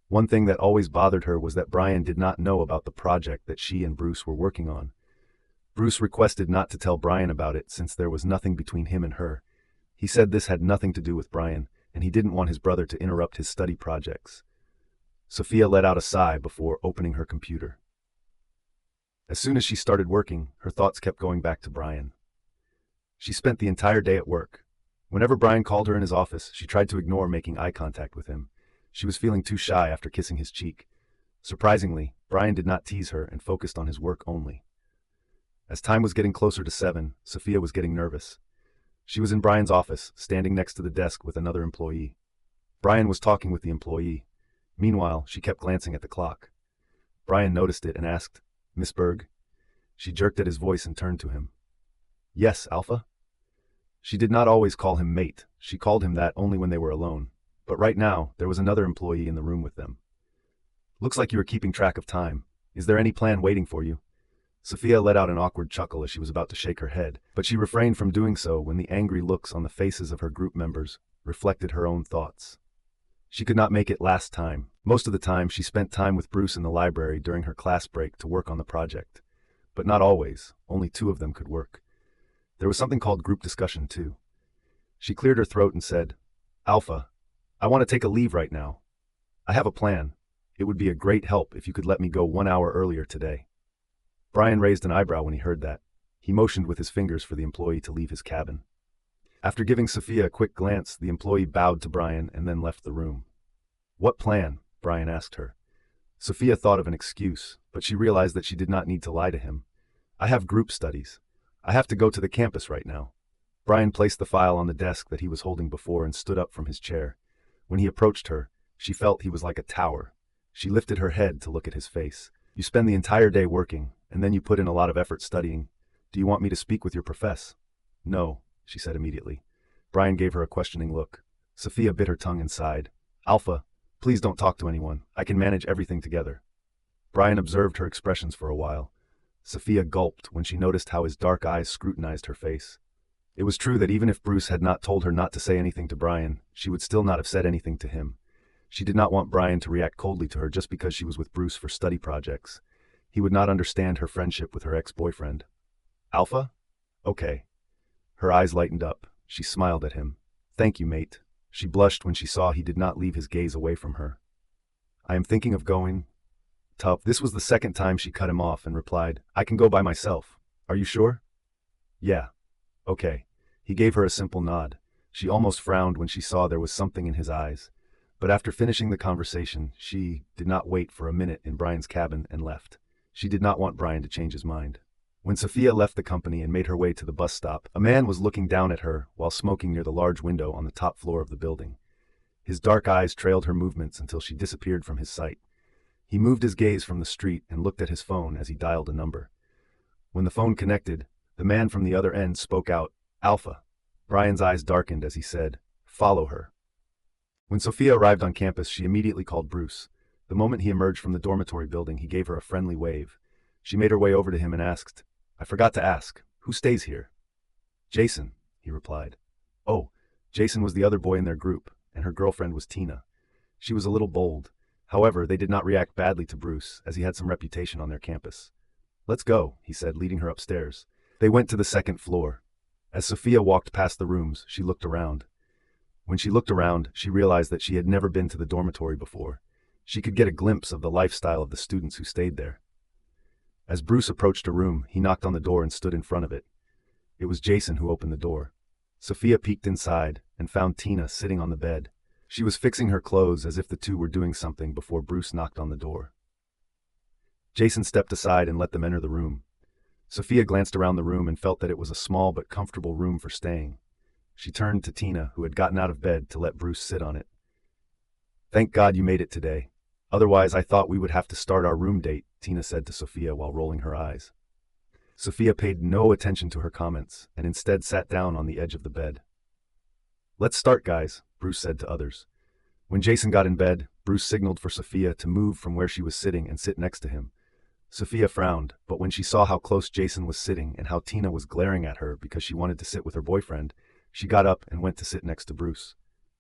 One thing that always bothered her was that Bryan did not know about the project that she and Bruce were working on. Bruce requested not to tell Bryan about it since there was nothing between him and her. He said this had nothing to do with Bryan, and he didn't want his brother to interrupt his study projects. Sophia let out a sigh before opening her computer. As soon as she started working, her thoughts kept going back to Bryan. She spent the entire day at work. Whenever Bryan called her in his office, she tried to ignore making eye contact with him. She was feeling too shy after kissing his cheek. Surprisingly, Bryan did not tease her and focused on his work only. As time was getting closer to 7, Sophia was getting nervous. She was in Bryan's office, standing next to the desk with another employee. Bryan was talking with the employee. Meanwhile, she kept glancing at the clock. Bryan noticed it and asked, "Miss Berg?" She jerked at his voice and turned to him. "Yes, Alpha?" She did not always call him mate. She called him that only when they were alone. But right now, there was another employee in the room with them. "Looks like you are keeping track of time. Is there any plan waiting for you?" Sophia let out an awkward chuckle as she was about to shake her head, but she refrained from doing so when the angry looks on the faces of her group members reflected her own thoughts. She could not make it last time. Most of the time, she spent time with Bruce in the library during her class break to work on the project. But not always. Only 2 of them could work. There was something called group discussion, too. She cleared her throat and said, "Alpha, I want to take a leave right now. I have a plan. It would be a great help if you could let me go 1 hour earlier today." Bryan raised an eyebrow when he heard that. He motioned with his fingers for the employee to leave his cabin. After giving Sophia a quick glance, the employee bowed to Bryan and then left the room. "What plan?" Bryan asked her. Sophia thought of an excuse, but she realized that she did not need to lie to him. "I have group studies. I have to go to the campus right now." Bryan placed the file on the desk that he was holding before and stood up from his chair. When he approached her, she felt he was like a tower. She lifted her head to look at his face. "You spend the entire day working, and then you put in a lot of effort studying. Do you want me to speak with your professor?" "No," she said immediately. Bryan gave her a questioning look. Sophia bit her tongue and sighed. "Alpha, please don't talk to anyone. I can manage everything together." Bryan observed her expressions for a while. Sophia gulped when she noticed how his dark eyes scrutinized her face. It was true that even if Bruce had not told her not to say anything to Bryan, she would still not have said anything to him. She did not want Bryan to react coldly to her just because she was with Bruce for study projects. He would not understand her friendship with her ex-boyfriend. "Alpha? Okay." Her eyes lightened up. She smiled at him. "Thank you, mate." She blushed when she saw he did not leave his gaze away from her. "I am thinking of going." Tough. This was the second time she cut him off and replied, "I can go by myself. Are you sure?" "Yeah. Okay." He gave her a simple nod. She almost frowned when she saw there was something in his eyes. But after finishing the conversation, she did not wait for a minute in Bryan's cabin and left. She did not want Bryan to change his mind. When Sophia left the company and made her way to the bus stop, a man was looking down at her while smoking near the large window on the top floor of the building. His dark eyes trailed her movements until she disappeared from his sight. He moved his gaze from the street and looked at his phone as he dialed a number. When the phone connected, the man from the other end spoke out, "Alpha." Bryan's eyes darkened as he said, "Follow her." When Sophia arrived on campus, she immediately called Bruce. The moment he emerged from the dormitory building, he gave her a friendly wave. She made her way over to him and asked, "I forgot to ask, who stays here?" "Jason," he replied. Oh, Jason was the other boy in their group, and her girlfriend was Tina. She was a little bold. However, they did not react badly to Bruce, as he had some reputation on their campus. "Let's go," he said, leading her upstairs. They went to the second floor. As Sophia walked past the rooms, she looked around. When she looked around, she realized that she had never been to the dormitory before. She could get a glimpse of the lifestyle of the students who stayed there. As Bruce approached a room, he knocked on the door and stood in front of it. It was Jason who opened the door. Sophia peeked inside and found Tina sitting on the bed. She was fixing her clothes as if the two were doing something before Bruce knocked on the door. Jason stepped aside and let them enter the room. Sophia glanced around the room and felt that it was a small but comfortable room for staying. She turned to Tina, who had gotten out of bed, to let Bruce sit on it. "Thank God you made it today. Otherwise, I thought we would have to start our room date," Tina said to Sophia while rolling her eyes. Sophia paid no attention to her comments and instead sat down on the edge of the bed. "Let's start, guys," Bruce said to others. When Jason got in bed, Bruce signaled for Sophia to move from where she was sitting and sit next to him. Sophia frowned, but when she saw how close Jason was sitting and how Tina was glaring at her because she wanted to sit with her boyfriend, she got up and went to sit next to Bruce.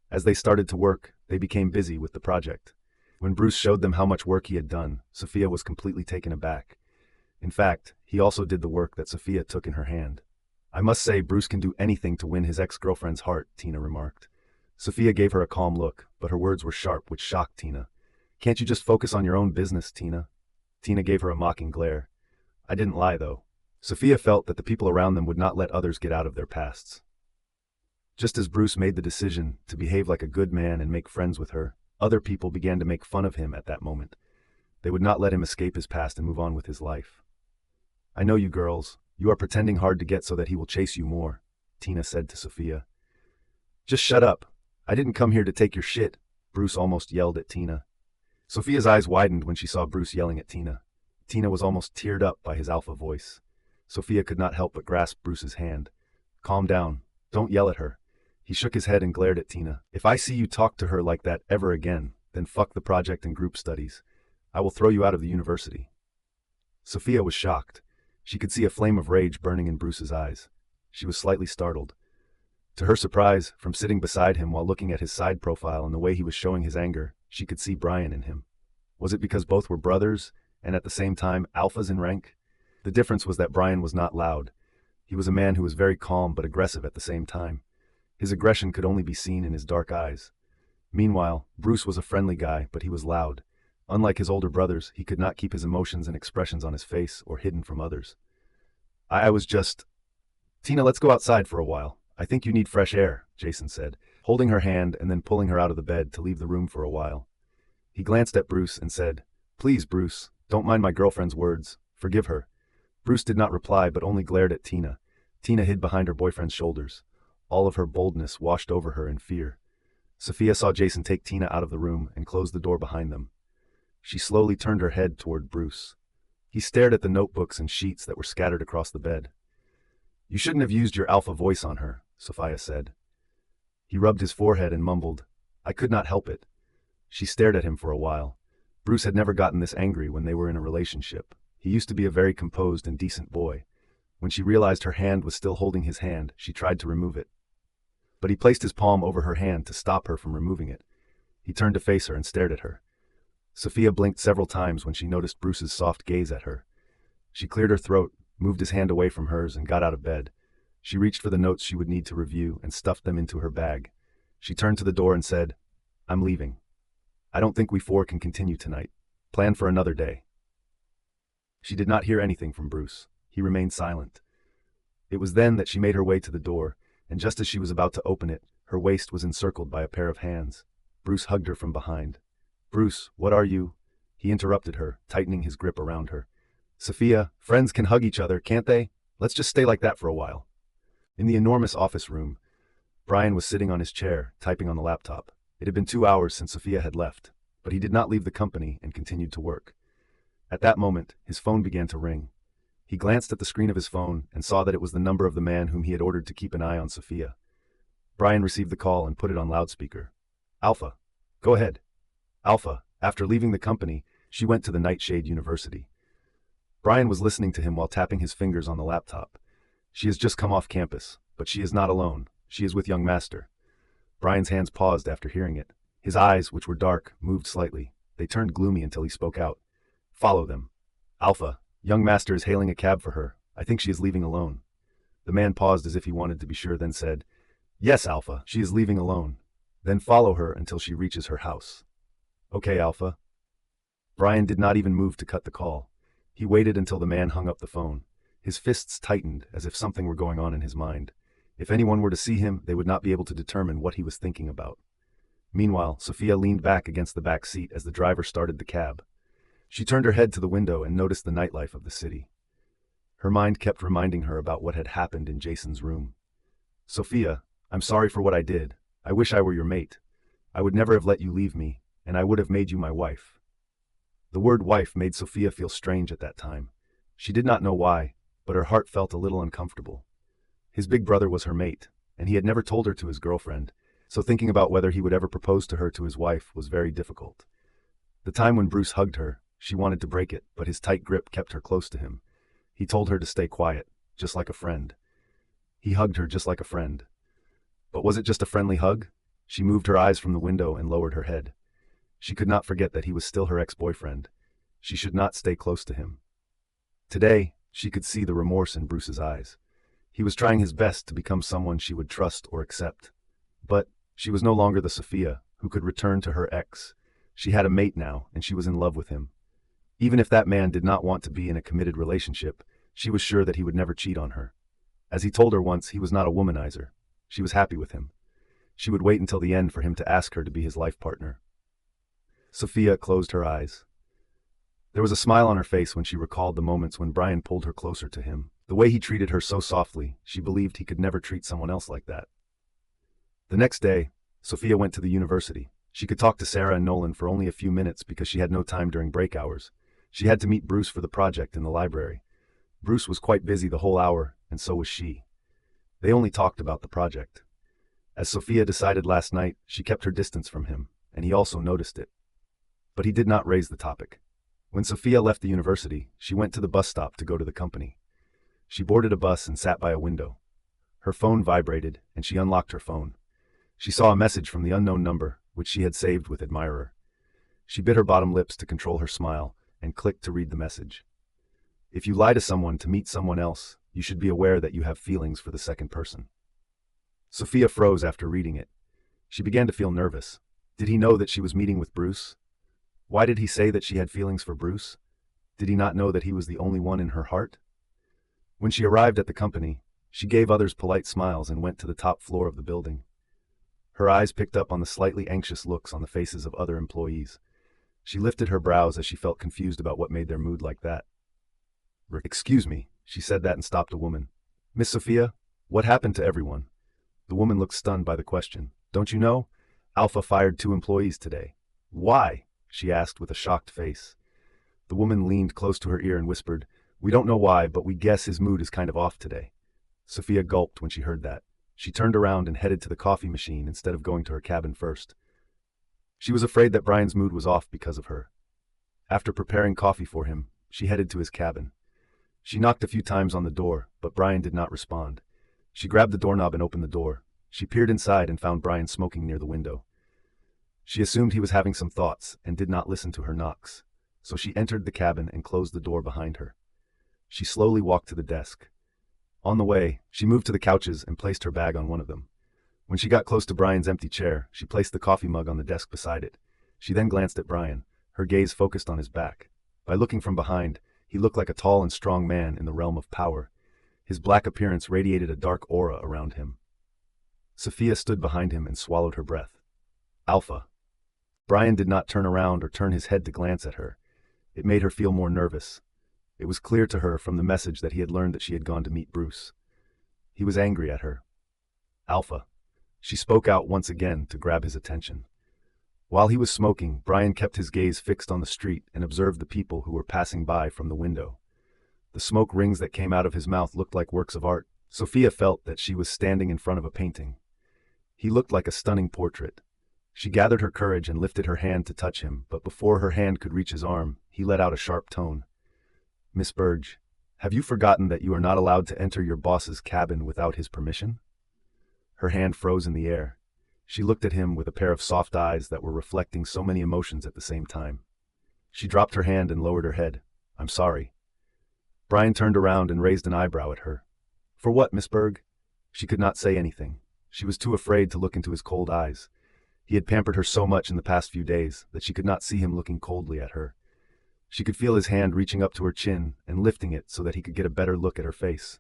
As they started to work, they became busy with the project. When Bruce showed them how much work he had done, Sophia was completely taken aback. In fact, he also did the work that Sophia took in her hand. "I must say Bruce can do anything to win his ex-girlfriend's heart," Tina remarked. Sophia gave her a calm look, but her words were sharp, which shocked Tina. "Can't you just focus on your own business, Tina?" Tina gave her a mocking glare. "I didn't lie, though." Sophia felt that the people around them would not let others get out of their pasts. Just as Bruce made the decision to behave like a good man and make friends with her, other people began to make fun of him at that moment. They would not let him escape his past and move on with his life. "I know you girls. You are pretending hard to get so that he will chase you more," Tina said to Sophia. "Just shut up. I didn't come here to take your shit," Bruce almost yelled at Tina. Sophia's eyes widened when she saw Bruce yelling at Tina. Tina was almost teared up by his alpha voice. Sophia could not help but grasp Bruce's hand. "Calm down. Don't yell at her." He shook his head and glared at Tina. "If I see you talk to her like that ever again, then fuck the project and group studies. I will throw you out of the university." Sophia was shocked. She could see a flame of rage burning in Bruce's eyes. She was slightly startled. To her surprise, from sitting beside him while looking at his side profile and the way he was showing his anger, she could see Bryan in him. Was it because both were brothers, and at the same time alphas in rank? The difference was that Bryan was not loud. He was a man who was very calm but aggressive at the same time. His aggression could only be seen in his dark eyes. Meanwhile, Bruce was a friendly guy, but he was loud. Unlike his older brothers, he could not keep his emotions and expressions on his face or hidden from others. I was just... "Tina, let's go outside for a while. I think you need fresh air," Jason said, holding her hand and then pulling her out of the bed to leave the room for a while. He glanced at Bruce and said, "Please, Bruce, don't mind my girlfriend's words. Forgive her." Bruce did not reply but only glared at Tina. Tina hid behind her boyfriend's shoulders. All of her boldness washed over her in fear. Sophia saw Jason take Tina out of the room and close the door behind them. She slowly turned her head toward Bruce. He stared at the notebooks and sheets that were scattered across the bed. "You shouldn't have used your alpha voice on her," Sophia said. He rubbed his forehead and mumbled, "I could not help it." She stared at him for a while. Bruce had never gotten this angry when they were in a relationship. He used to be a very composed and decent boy. When she realized her hand was still holding his hand, she tried to remove it. But he placed his palm over her hand to stop her from removing it. He turned to face her and stared at her. Sophia blinked several times when she noticed Bruce's soft gaze at her. She cleared her throat, moved his hand away from hers, and got out of bed. She reached for the notes she would need to review and stuffed them into her bag. She turned to the door and said, "I'm leaving. I don't think we four can continue tonight. Plan for another day." She did not hear anything from Bruce. He remained silent. It was then that she made her way to the door, and just as she was about to open it, her waist was encircled by a pair of hands. Bruce hugged her from behind. "Bruce, what are you?" He interrupted her, tightening his grip around her. Sophia, friends can hug each other, can't they? Let's just stay like that for a while. In the enormous office room, Bryan was sitting on his chair, typing on the laptop. It had been 2 hours since Sophia had left, but he did not leave the company and continued to work. At that moment, his phone began to ring. He glanced at the screen of his phone and saw that it was the number of the man whom he had ordered to keep an eye on Sophia. Bryan received the call and put it on loudspeaker. Alpha. Go ahead. Alpha. After leaving the company, she went to the Nightshade University. Bryan was listening to him while tapping his fingers on the laptop. She has just come off campus, but she is not alone. She is with young Master. Bryan's hands paused after hearing it. His eyes, which were dark, moved slightly. They turned gloomy until he spoke out. Follow them. Alpha. Young Master is hailing a cab for her. I think she is leaving alone. The man paused as if he wanted to be sure, then said, Yes, Alpha, she is leaving alone. Then follow her until she reaches her house. Okay, Alpha. Bryan did not even move to cut the call. He waited until the man hung up the phone. His fists tightened as if something were going on in his mind. If anyone were to see him, they would not be able to determine what he was thinking about. Meanwhile, Sophia leaned back against the back seat as the driver started the cab. She turned her head to the window and noticed the nightlife of the city. Her mind kept reminding her about what had happened in Jason's room. Sophia, I'm sorry for what I did. I wish I were your mate. I would never have let you leave me, and I would have made you my wife. The word wife made Sophia feel strange at that time. She did not know why, but her heart felt a little uncomfortable. His big brother was her mate, and he had never told her to his girlfriend, so thinking about whether he would ever propose to her to his wife was very difficult. The time when Bruce hugged her, she wanted to break it, but his tight grip kept her close to him. He told her to stay quiet, just like a friend. He hugged her just like a friend. But was it just a friendly hug? She moved her eyes from the window and lowered her head. She could not forget that he was still her ex-boyfriend. She should not stay close to him. Today, she could see the remorse in Bruce's eyes. He was trying his best to become someone she would trust or accept. But she was no longer the Sophia who could return to her ex. She had a mate now, and she was in love with him. Even if that man did not want to be in a committed relationship, she was sure that he would never cheat on her. As he told her once, he was not a womanizer. She was happy with him. She would wait until the end for him to ask her to be his life partner. Sophia closed her eyes. There was a smile on her face when she recalled the moments when Bryan pulled her closer to him. The way he treated her so softly, she believed he could never treat someone else like that. The next day, Sophia went to the university. She could talk to Sarah and Nolan for only a few minutes because she had no time during break hours. She had to meet Bruce for the project in the library. Bruce was quite busy the whole hour, and so was she. They only talked about the project. As Sophia decided last night, she kept her distance from him, and he also noticed it. But he did not raise the topic. When Sophia left the university, she went to the bus stop to go to the company. She boarded a bus and sat by a window. Her phone vibrated, and she unlocked her phone. She saw a message from the unknown number, which she had saved with admirer. She bit her bottom lips to control her smile, and clicked to read the message. If you lie to someone to meet someone else, you should be aware that you have feelings for the second person. Sophia froze after reading it. She began to feel nervous. Did he know that she was meeting with Bruce? Why did he say that she had feelings for Bruce? Did he not know that he was the only one in her heart? When she arrived at the company, she gave others polite smiles and went to the top floor of the building. Her eyes picked up on the slightly anxious looks on the faces of other employees. She lifted her brows as she felt confused about what made their mood like that. Excuse me, she said that and stopped a woman. Miss Sophia, what happened to everyone? The woman looked stunned by the question. Don't you know? Alpha fired 2 employees today. Why? She asked with a shocked face. The woman leaned close to her ear and whispered, We don't know why, but we guess his mood is kind of off today. Sophia gulped when she heard that. She turned around and headed to the coffee machine instead of going to her cabin first. She was afraid that Bryan's mood was off because of her. After preparing coffee for him, she headed to his cabin. She knocked a few times on the door, but Bryan did not respond. She grabbed the doorknob and opened the door. She peered inside and found Bryan smoking near the window. She assumed he was having some thoughts and did not listen to her knocks, so she entered the cabin and closed the door behind her. She slowly walked to the desk. On the way, she moved to the couches and placed her bag on one of them. When she got close to Bryan's empty chair, she placed the coffee mug on the desk beside it. She then glanced at Bryan, her gaze focused on his back. By looking from behind, he looked like a tall and strong man in the realm of power. His black appearance radiated a dark aura around him. Sophia stood behind him and swallowed her breath. Alpha. Bryan did not turn around or turn his head to glance at her. It made her feel more nervous. It was clear to her from the message that he had learned that she had gone to meet Bruce. He was angry at her. Alpha. She spoke out once again to grab his attention. While he was smoking, Bryan kept his gaze fixed on the street and observed the people who were passing by from the window. The smoke rings that came out of his mouth looked like works of art. Sophia felt that she was standing in front of a painting. He looked like a stunning portrait. She gathered her courage and lifted her hand to touch him, but before her hand could reach his arm, he let out a sharp tone. "Miss Burge, have you forgotten that you are not allowed to enter your boss's cabin without his permission?" Her hand froze in the air. She looked at him with a pair of soft eyes that were reflecting so many emotions at the same time. She dropped her hand and lowered her head. "I'm sorry." Bryan turned around and raised an eyebrow at her. "For what, Miss Burge?" She could not say anything. She was too afraid to look into his cold eyes. He had pampered her so much in the past few days that she could not see him looking coldly at her. She could feel his hand reaching up to her chin and lifting it so that he could get a better look at her face.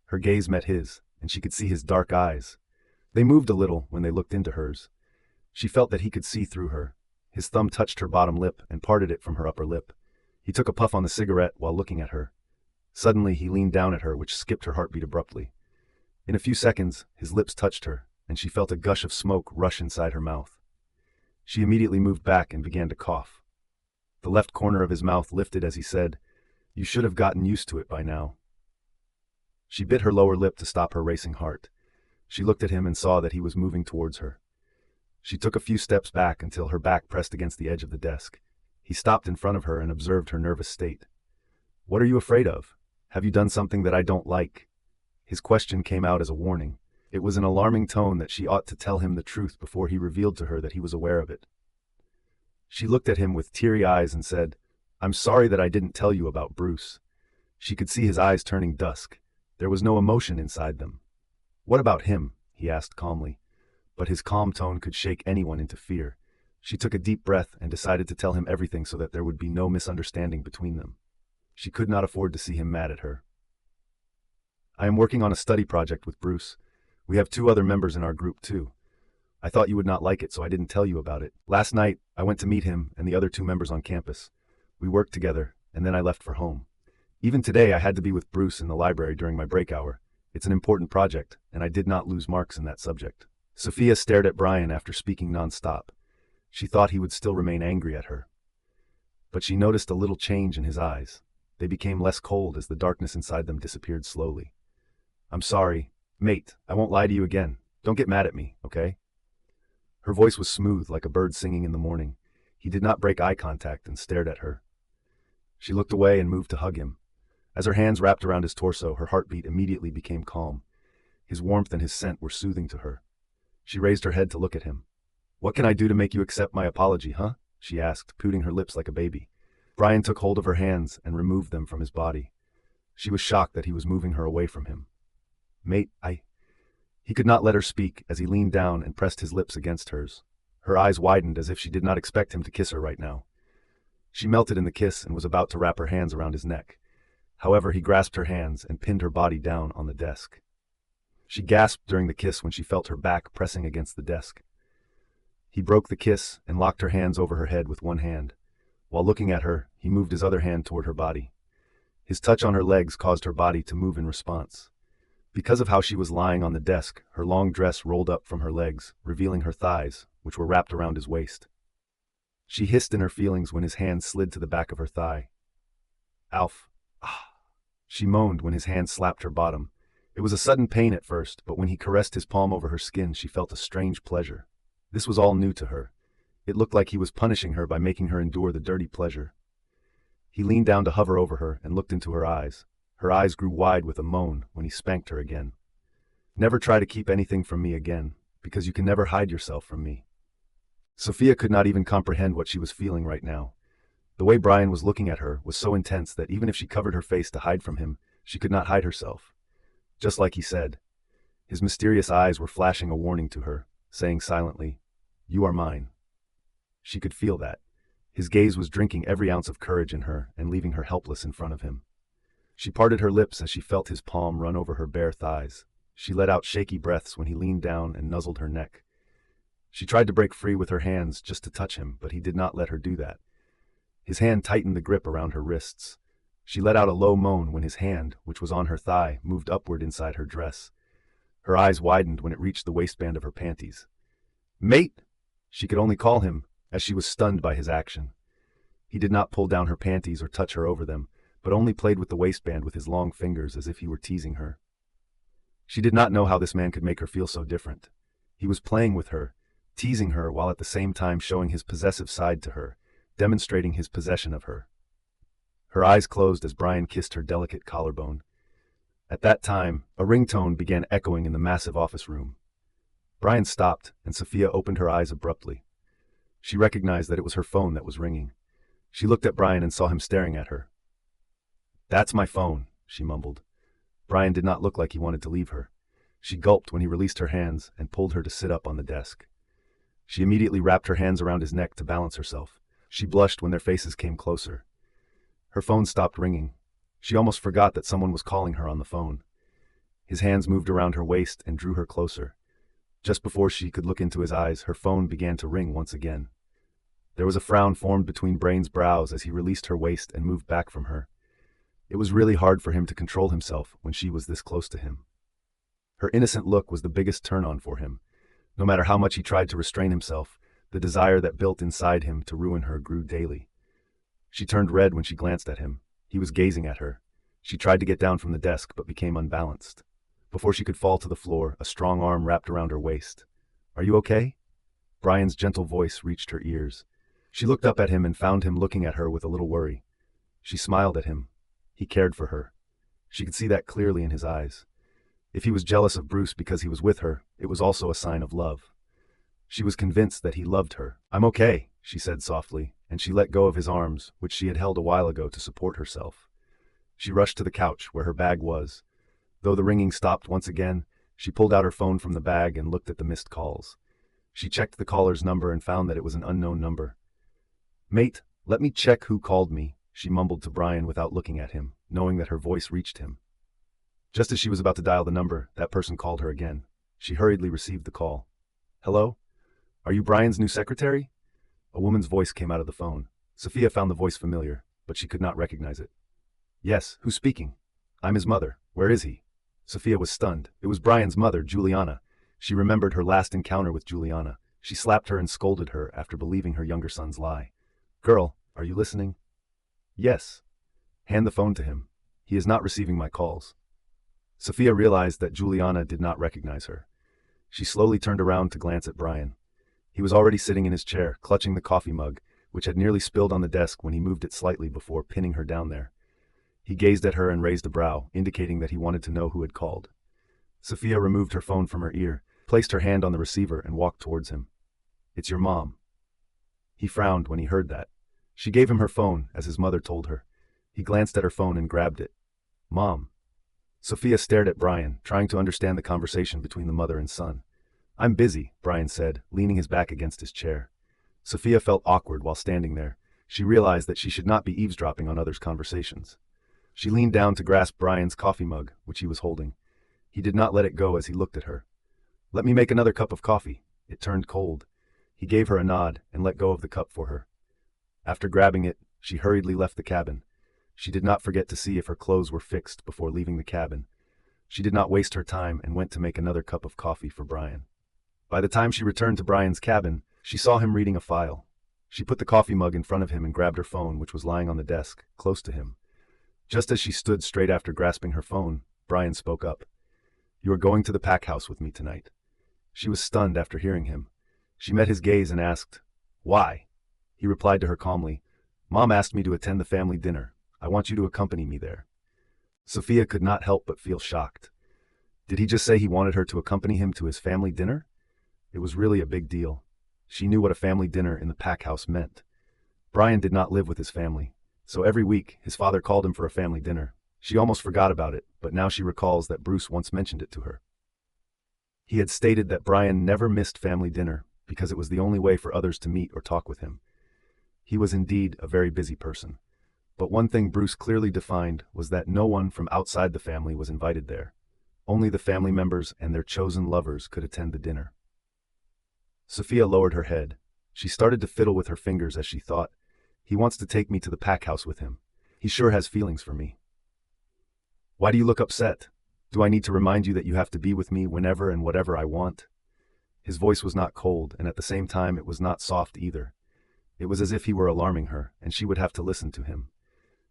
Her gaze met his, and she could see his dark eyes. They moved a little when they looked into hers. She felt that he could see through her. His thumb touched her bottom lip and parted it from her upper lip. He took a puff on the cigarette while looking at her. Suddenly he leaned down at her, which skipped her heartbeat abruptly. In a few seconds, his lips touched her, and she felt a gush of smoke rush inside her mouth. She immediately moved back and began to cough. The left corner of his mouth lifted as he said, "You should have gotten used to it by now." She bit her lower lip to stop her racing heart. She looked at him and saw that he was moving towards her. She took a few steps back until her back pressed against the edge of the desk. He stopped in front of her and observed her nervous state. "What are you afraid of? Have you done something that I don't like?" His question came out as a warning. It was an alarming tone that she ought to tell him the truth before he revealed to her that he was aware of it. She looked at him with teary eyes and said, "I'm sorry that I didn't tell you about Bruce." She could see his eyes turning dusk. There was no emotion inside them. "What about him?" he asked calmly. But his calm tone could shake anyone into fear. She took a deep breath and decided to tell him everything so that there would be no misunderstanding between them. She could not afford to see him mad at her. "I am working on a study project with Bruce. We have 2 other members in our group too. I thought you would not like it, so I didn't tell you about it. Last night, I went to meet him and the other 2 members on campus. We worked together, and then I left for home. Even today, I had to be with Bruce in the library during my break hour. It's an important project, and I did not lose marks in that subject." Sophia stared at Bryan after speaking non-stop. She thought he would still remain angry at her. But she noticed a little change in his eyes. They became less cold as the darkness inside them disappeared slowly. "I'm sorry, mate. I won't lie to you again. Don't get mad at me, okay?" Her voice was smooth like a bird singing in the morning. He did not break eye contact and stared at her. She looked away and moved to hug him. As her hands wrapped around his torso, her heartbeat immediately became calm. His warmth and his scent were soothing to her. She raised her head to look at him. "What can I do to make you accept my apology, huh?" she asked, pouting her lips like a baby. Bryan took hold of her hands and removed them from his body. She was shocked that he was moving her away from him. "Mate, He could not let her speak as he leaned down and pressed his lips against hers. Her eyes widened as if she did not expect him to kiss her right now. She melted in the kiss and was about to wrap her hands around his neck. However, he grasped her hands and pinned her body down on the desk. She gasped during the kiss when she felt her back pressing against the desk. He broke the kiss and locked her hands over her head with one hand. While looking at her, he moved his other hand toward her body. His touch on her legs caused her body to move in response. Because of how she was lying on the desk, her long dress rolled up from her legs, revealing her thighs, which were wrapped around his waist. She hissed in her feelings when his hand slid to the back of her thigh. "Alf, ah," she moaned when his hand slapped her bottom. It was a sudden pain at first, but when he caressed his palm over her skin, she felt a strange pleasure. This was all new to her. It looked like he was punishing her by making her endure the dirty pleasure. He leaned down to hover over her and looked into her eyes. Her eyes grew wide with a moan when he spanked her again. "Never try to keep anything from me again, because you can never hide yourself from me." Sophia could not even comprehend what she was feeling right now. The way Bryan was looking at her was so intense that even if she covered her face to hide from him, she could not hide herself. Just like he said. His mysterious eyes were flashing a warning to her, saying silently, "You are mine." She could feel that. His gaze was drinking every ounce of courage in her and leaving her helpless in front of him. She parted her lips as she felt his palm run over her bare thighs. She let out shaky breaths when he leaned down and nuzzled her neck. She tried to break free with her hands just to touch him, but he did not let her do that. His hand tightened the grip around her wrists. She let out a low moan when his hand, which was on her thigh, moved upward inside her dress. Her eyes widened when it reached the waistband of her panties. "Mate!" She could only call him, as she was stunned by his action. He did not pull down her panties or touch her over them, but only played with the waistband with his long fingers as if he were teasing her. She did not know how this man could make her feel so different. He was playing with her, teasing her while at the same time showing his possessive side to her, demonstrating his possession of her. Her eyes closed as Bryan kissed her delicate collarbone. At that time, a ringtone began echoing in the massive office room. Bryan stopped, and Sophia opened her eyes abruptly. She recognized that it was her phone that was ringing. She looked at Bryan and saw him staring at her. "That's my phone," she mumbled. Bryan did not look like he wanted to leave her. She gulped when he released her hands and pulled her to sit up on the desk. She immediately wrapped her hands around his neck to balance herself. She blushed when their faces came closer. Her phone stopped ringing. She almost forgot that someone was calling her on the phone. His hands moved around her waist and drew her closer. Just before she could look into his eyes, her phone began to ring once again. There was a frown formed between Bryan's brows as he released her waist and moved back from her. It was really hard for him to control himself when she was this close to him. Her innocent look was the biggest turn-on for him. No matter how much he tried to restrain himself, the desire that built inside him to ruin her grew daily. She turned red when she glanced at him. He was gazing at her. She tried to get down from the desk but became unbalanced. Before she could fall to the floor, a strong arm wrapped around her waist. "Are you okay?" Bryan's gentle voice reached her ears. She looked up at him and found him looking at her with a little worry. She smiled at him. He cared for her. She could see that clearly in his eyes. If he was jealous of Bruce because he was with her, it was also a sign of love. She was convinced that he loved her. "I'm okay," she said softly, and she let go of his arms, which she had held a while ago to support herself. She rushed to the couch where her bag was. Though the ringing stopped once again, she pulled out her phone from the bag and looked at the missed calls. She checked the caller's number and found that it was an unknown number. "Mate, let me check who called me," she mumbled to Bryan without looking at him, knowing that her voice reached him. Just as she was about to dial the number, that person called her again. She hurriedly received the call. "Hello? Are you Bryan's new secretary?" A woman's voice came out of the phone. Sophia found the voice familiar, but she could not recognize it. "Yes, who's speaking?" "I'm his mother. Where is he?" Sophia was stunned. It was Bryan's mother, Juliana. She remembered her last encounter with Juliana. She slapped her and scolded her after believing her younger son's lie. "Girl, are you listening?" "Yes." "Hand the phone to him. He is not receiving my calls." Sophia realized that Juliana did not recognize her. She slowly turned around to glance at Bryan. He was already sitting in his chair, clutching the coffee mug, which had nearly spilled on the desk when he moved it slightly before pinning her down there. He gazed at her and raised a brow, indicating that he wanted to know who had called. Sophia removed her phone from her ear, placed her hand on the receiver, and walked towards him. "It's your mom." He frowned when he heard that. She gave him her phone, as his mother told her. He glanced at her phone and grabbed it. "Mom." Sophia stared at Bryan, trying to understand the conversation between the mother and son. "I'm busy," Bryan said, leaning his back against his chair. Sophia felt awkward while standing there. She realized that she should not be eavesdropping on others' conversations. She leaned down to grasp Bryan's coffee mug, which he was holding. He did not let it go as he looked at her. "Let me make another cup of coffee." It turned cold. He gave her a nod and let go of the cup for her. After grabbing it, she hurriedly left the cabin. She did not forget to see if her clothes were fixed before leaving the cabin. She did not waste her time and went to make another cup of coffee for Bryan. By the time she returned to Bryan's cabin, she saw him reading a file. She put the coffee mug in front of him and grabbed her phone, which was lying on the desk, close to him. Just as she stood straight after grasping her phone, Bryan spoke up. "You are going to the pack house with me tonight." She was stunned after hearing him. She met his gaze and asked, "Why?" He replied to her calmly, "Mom asked me to attend the family dinner. I want you to accompany me there." Sophia could not help but feel shocked. Did he just say he wanted her to accompany him to his family dinner? It was really a big deal. She knew what a family dinner in the pack house meant. Bryan did not live with his family, so every week his father called him for a family dinner. She almost forgot about it, but now she recalls that Bruce once mentioned it to her. He had stated that Bryan never missed family dinner because it was the only way for others to meet or talk with him. He was indeed a very busy person. But one thing Bruce clearly defined was that no one from outside the family was invited there. Only the family members and their chosen lovers could attend the dinner. Sophia lowered her head. She started to fiddle with her fingers as she thought, "He wants to take me to the pack house with him. He sure has feelings for me. Why do you look upset? Do I need to remind you that you have to be with me whenever and whatever I want? His voice was not cold, and at the same time it was not soft either. It was as if he were alarming her, and she would have to listen to him.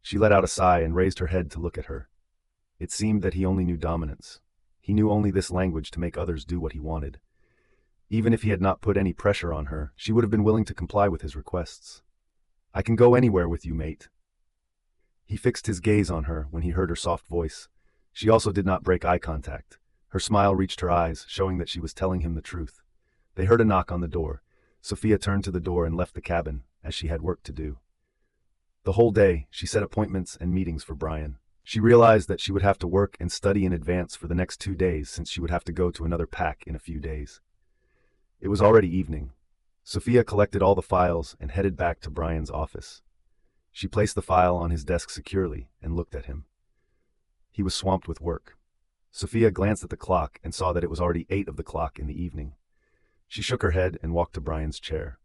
She let out a sigh and raised her head to look at her. It seemed that he only knew dominance. He knew only this language to make others do what he wanted. Even if he had not put any pressure on her, she would have been willing to comply with his requests. I can go anywhere with you, mate. He fixed his gaze on her when he heard her soft voice. She also did not break eye contact. Her smile reached her eyes, showing that she was telling him the truth. They heard a knock on the door. Sophia turned to the door and left the cabin, as she had work to do. The whole day, she set appointments and meetings for Bryan. She realized that she would have to work and study in advance for the next 2 days since she would have to go to another pack in a few days. It was already evening. Sophia collected all the files and headed back to Bryan's office. She placed the file on his desk securely and looked at him. He was swamped with work. Sophia glanced at the clock and saw that it was already 8 of the clock in the evening. She shook her head and walked to Bryan's chair.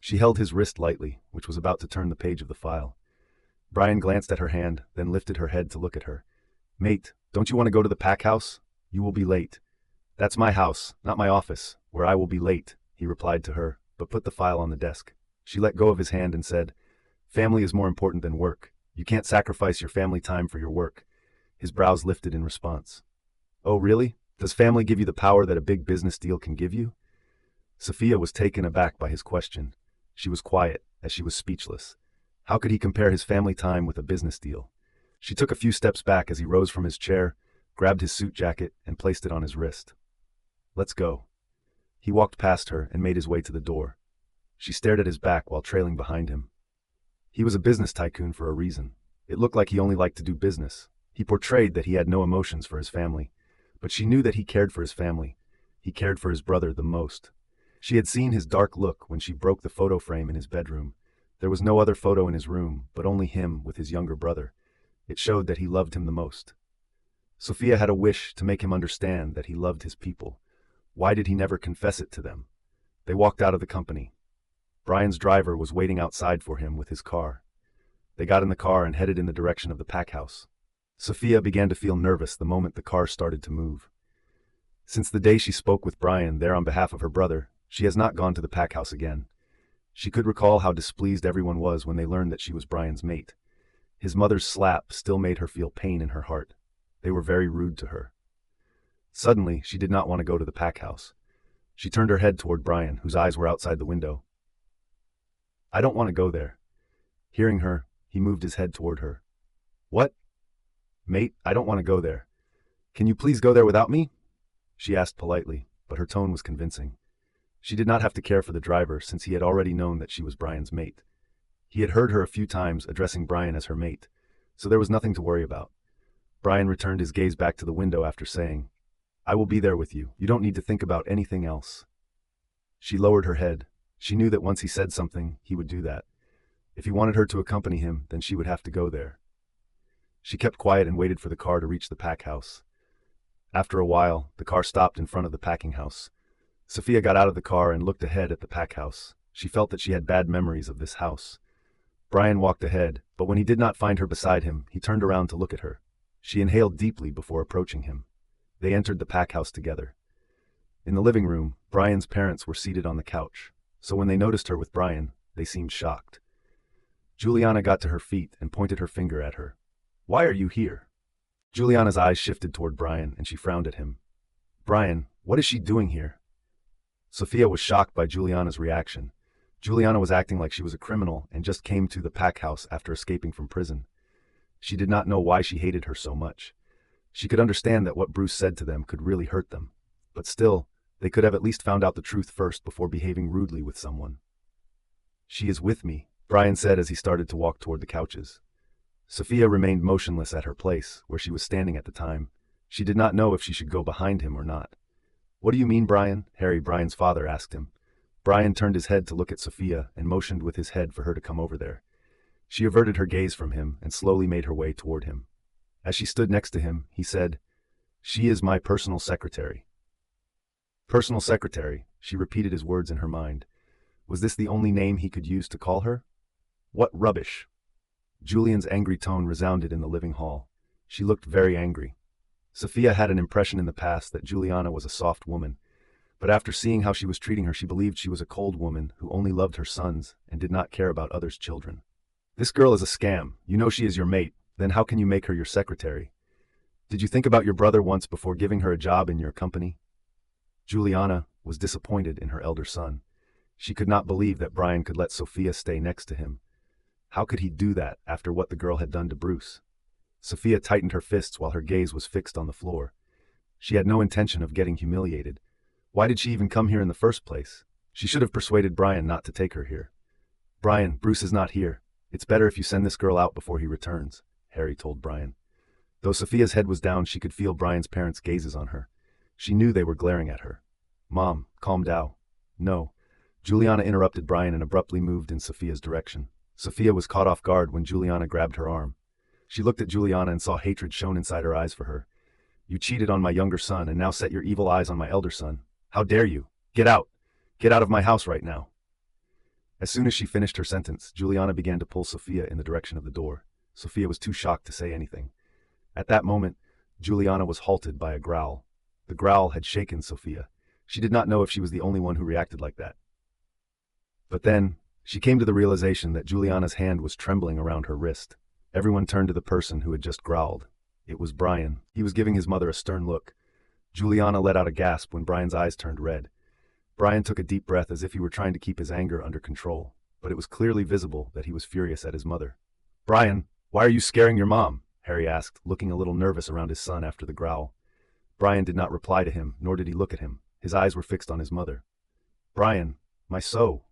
She held his wrist lightly, which was about to turn the page of the file. Bryan glanced at her hand, then lifted her head to look at her. Mate, don't you want to go to the pack house? You will be late. That's my house, not my office, where I will be late, he replied to her, but put the file on the desk. She let go of his hand and said, Family is more important than work. You can't sacrifice your family time for your work. His brows lifted in response. Oh, really? Does family give you the power that a big business deal can give you? Sophia was taken aback by his question. She was quiet, as she was speechless. How could he compare his family time with a business deal? She took a few steps back as he rose from his chair, grabbed his suit jacket, and placed it on his wrist. Let's go. He walked past her and made his way to the door. She stared at his back while trailing behind him. He was a business tycoon for a reason. It looked like he only liked to do business. He portrayed that he had no emotions for his family. But she knew that he cared for his family. He cared for his brother the most. She had seen his dark look when she broke the photo frame in his bedroom. There was no other photo in his room, but only him with his younger brother. It showed that he loved him the most. Sophia had a wish to make him understand that he loved his people. Why did he never confess it to them? They walked out of the company. Bryan's driver was waiting outside for him with his car. They got in the car and headed in the direction of the pack house. Sophia began to feel nervous the moment the car started to move. Since the day she spoke with Bryan there on behalf of her brother, she has not gone to the pack house again. She could recall how displeased everyone was when they learned that she was Bryan's mate. His mother's slap still made her feel pain in her heart. They were very rude to her. Suddenly, she did not want to go to the pack house. She turned her head toward Bryan, whose eyes were outside the window. I don't want to go there. Hearing her, he moved his head toward her. What? Mate, I don't want to go there. Can you please go there without me? She asked politely, but her tone was convincing. She did not have to care for the driver since he had already known that she was Bryan's mate. He had heard her a few times addressing Bryan as her mate, so there was nothing to worry about. Bryan returned his gaze back to the window after saying, I will be there with you. You don't need to think about anything else. She lowered her head. She knew that once he said something, he would do that. If he wanted her to accompany him, then she would have to go there. She kept quiet and waited for the car to reach the pack house. After a while, the car stopped in front of the packing house. Sophia got out of the car and looked ahead at the pack house. She felt that she had bad memories of this house. Bryan walked ahead, but when he did not find her beside him, he turned around to look at her. She inhaled deeply before approaching him. They entered the pack house together. In the living room, Bryan's parents were seated on the couch, so when they noticed her with Bryan, they seemed shocked. Juliana got to her feet and pointed her finger at her. Why are you here? Juliana's eyes shifted toward Bryan and she frowned at him. Bryan, what is she doing here? Sophia was shocked by Juliana's reaction. Juliana was acting like she was a criminal and just came to the pack house after escaping from prison. She did not know why she hated her so much. She could understand that what Bruce said to them could really hurt them, but still, they could have at least found out the truth first before behaving rudely with someone. She is with me, Bryan said as he started to walk toward the couches. Sophia remained motionless at her place, where she was standing at the time. She did not know if she should go behind him or not. What do you mean, Bryan? Harry, Bryan's father, asked him. Bryan turned his head to look at Sophia and motioned with his head for her to come over there. She averted her gaze from him and slowly made her way toward him. As she stood next to him, he said, She is my personal secretary. Personal secretary, she repeated his words in her mind. Was this the only name he could use to call her? What rubbish! Julian's angry tone resounded in the living hall. She looked very angry. Sophia had an impression in the past that Juliana was a soft woman, but after seeing how she was treating her, she believed she was a cold woman who only loved her sons and did not care about others' children. This girl is a scam. You know she is your mate, then how can you make her your secretary? Did you think about your brother once before giving her a job in your company? Juliana was disappointed in her elder son. She could not believe that Bryan could let Sophia stay next to him. How could he do that after what the girl had done to Bruce? Sophia tightened her fists while her gaze was fixed on the floor. She had no intention of getting humiliated. Why did she even come here in the first place? She should have persuaded Bryan not to take her here. Bryan, Bruce is not here. It's better if you send this girl out before he returns, Harry told Bryan. Though Sophia's head was down, she could feel Bryan's parents' gazes on her. She knew they were glaring at her. Mom, calm down. No. Juliana interrupted Bryan and abruptly moved in Sophia's direction. Sophia was caught off guard when Juliana grabbed her arm. She looked at Juliana and saw hatred shone inside her eyes for her. You cheated on my younger son and now set your evil eyes on my elder son. How dare you? Get out! Get out of my house right now! As soon as she finished her sentence, Juliana began to pull Sophia in the direction of the door. Sophia was too shocked to say anything. At that moment, Juliana was halted by a growl. The growl had shaken Sophia. She did not know if she was the only one who reacted like that. But then, she came to the realization that Juliana's hand was trembling around her wrist. Everyone turned to the person who had just growled. It was Bryan. He was giving his mother a stern look. Juliana let out a gasp when Bryan's eyes turned red. Bryan took a deep breath as if he were trying to keep his anger under control, but it was clearly visible that he was furious at his mother. Bryan, why are you scaring your mom? Harry asked, looking a little nervous around his son after the growl. Bryan did not reply to him, nor did he look at him. His eyes were fixed on his mother. Bryan, my so.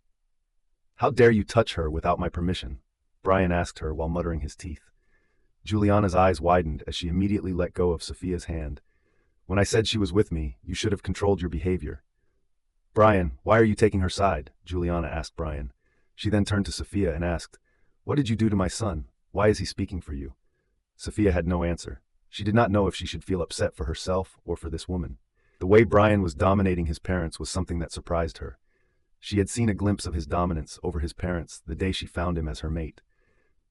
How dare you touch her without my permission? Bryan asked her while muttering his teeth. Juliana's eyes widened as she immediately let go of Sophia's hand. When I said she was with me, you should have controlled your behavior. Bryan, why are you taking her side? Juliana asked Bryan. She then turned to Sophia and asked, what did you do to my son? Why is he speaking for you? Sophia had no answer. She did not know if she should feel upset for herself or for this woman. The way Bryan was dominating his parents was something that surprised her. She had seen a glimpse of his dominance over his parents the day she found him as her mate.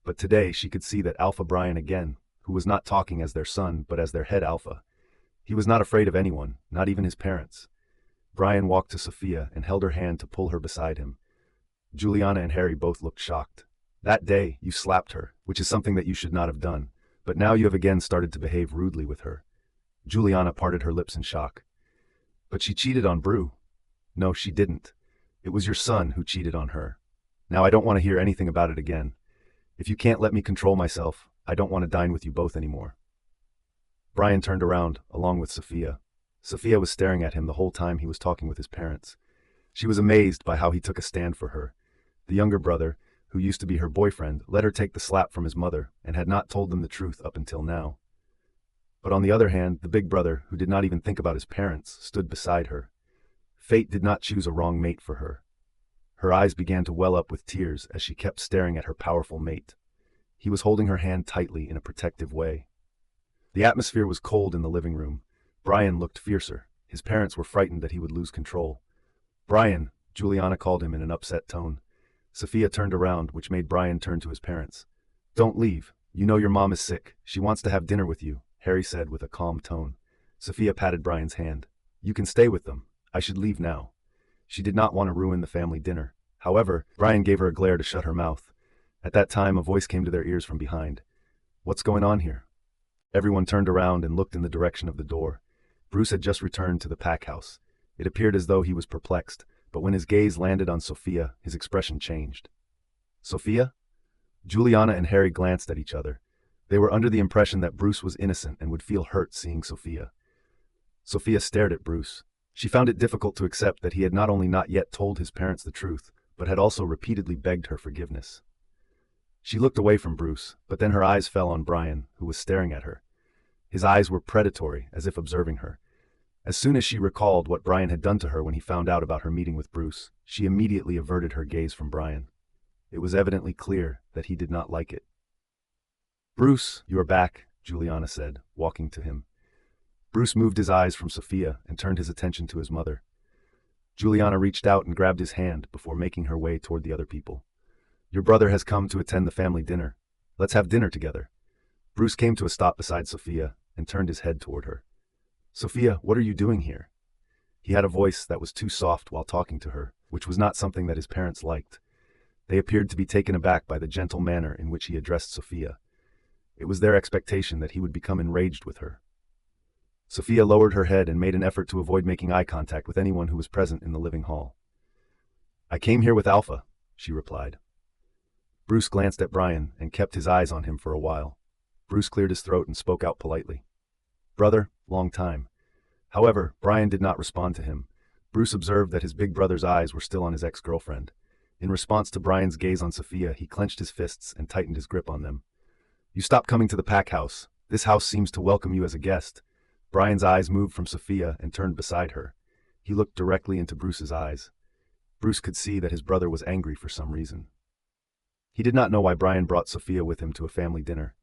But today she could see that Alpha Bryan again, who was not talking as their son but as their head alpha. He was not afraid of anyone, not even his parents. Bryan walked to Sophia and held her hand to pull her beside him. Juliana and Harry both looked shocked. That day, you slapped her, which is something that you should not have done, but now you have again started to behave rudely with her. Juliana parted her lips in shock. But she cheated on Bru. No, she didn't. It was your son who cheated on her. Now I don't want to hear anything about it again. If you can't let me control myself, I don't want to dine with you both anymore. Bryan turned around, along with Sophia. Sophia was staring at him the whole time he was talking with his parents. She was amazed by how he took a stand for her. The younger brother, who used to be her boyfriend, let her take the slap from his mother and had not told them the truth up until now. But on the other hand, the big brother, who did not even think about his parents, stood beside her. Fate did not choose a wrong mate for her. Her eyes began to well up with tears as she kept staring at her powerful mate. He was holding her hand tightly in a protective way. The atmosphere was cold in the living room. Bryan looked fiercer. His parents were frightened that he would lose control. Bryan, Juliana called him in an upset tone. Sophia turned around, which made Bryan turn to his parents. Don't leave. You know your mom is sick. She wants to have dinner with you, Harry said with a calm tone. Sophia patted Bryan's hand. You can stay with them. I should leave now. She did not want to ruin the family dinner. However, Bryan gave her a glare to shut her mouth. At that time, a voice came to their ears from behind. What's going on here? Everyone turned around and looked in the direction of the door. Bruce had just returned to the pack house. It appeared as though he was perplexed, but when his gaze landed on Sophia, his expression changed. Sophia? Juliana and Harry glanced at each other. They were under the impression that Bruce was innocent and would feel hurt seeing Sophia. Sophia stared at Bruce. She found it difficult to accept that he had not only not yet told his parents the truth, but had also repeatedly begged her forgiveness. She looked away from Bruce, but then her eyes fell on Bryan, who was staring at her. His eyes were predatory, as if observing her. As soon as she recalled what Bryan had done to her when he found out about her meeting with Bruce, she immediately averted her gaze from Bryan. It was evidently clear that he did not like it. Bruce, you are back, Juliana said, walking to him. Bruce moved his eyes from Sophia and turned his attention to his mother. Juliana reached out and grabbed his hand before making her way toward the other people. Your brother has come to attend the family dinner. Let's have dinner together. Bruce came to a stop beside Sophia and turned his head toward her. Sophia, what are you doing here? He had a voice that was too soft while talking to her, which was not something that his parents liked. They appeared to be taken aback by the gentle manner in which he addressed Sophia. It was their expectation that he would become enraged with her. Sophia lowered her head and made an effort to avoid making eye contact with anyone who was present in the living hall. I came here with Alpha, she replied. Bruce glanced at Bryan and kept his eyes on him for a while. Bruce cleared his throat and spoke out politely. Brother, long time. However, Bryan did not respond to him. Bruce observed that his big brother's eyes were still on his ex-girlfriend. In response to Bryan's gaze on Sophia, he clenched his fists and tightened his grip on them. You stop coming to the pack house. This house seems to welcome you as a guest. Bryan's eyes moved from Sophia and turned beside her. He looked directly into Bruce's eyes. Bruce could see that his brother was angry for some reason. He did not know why Bryan brought Sophia with him to a family dinner.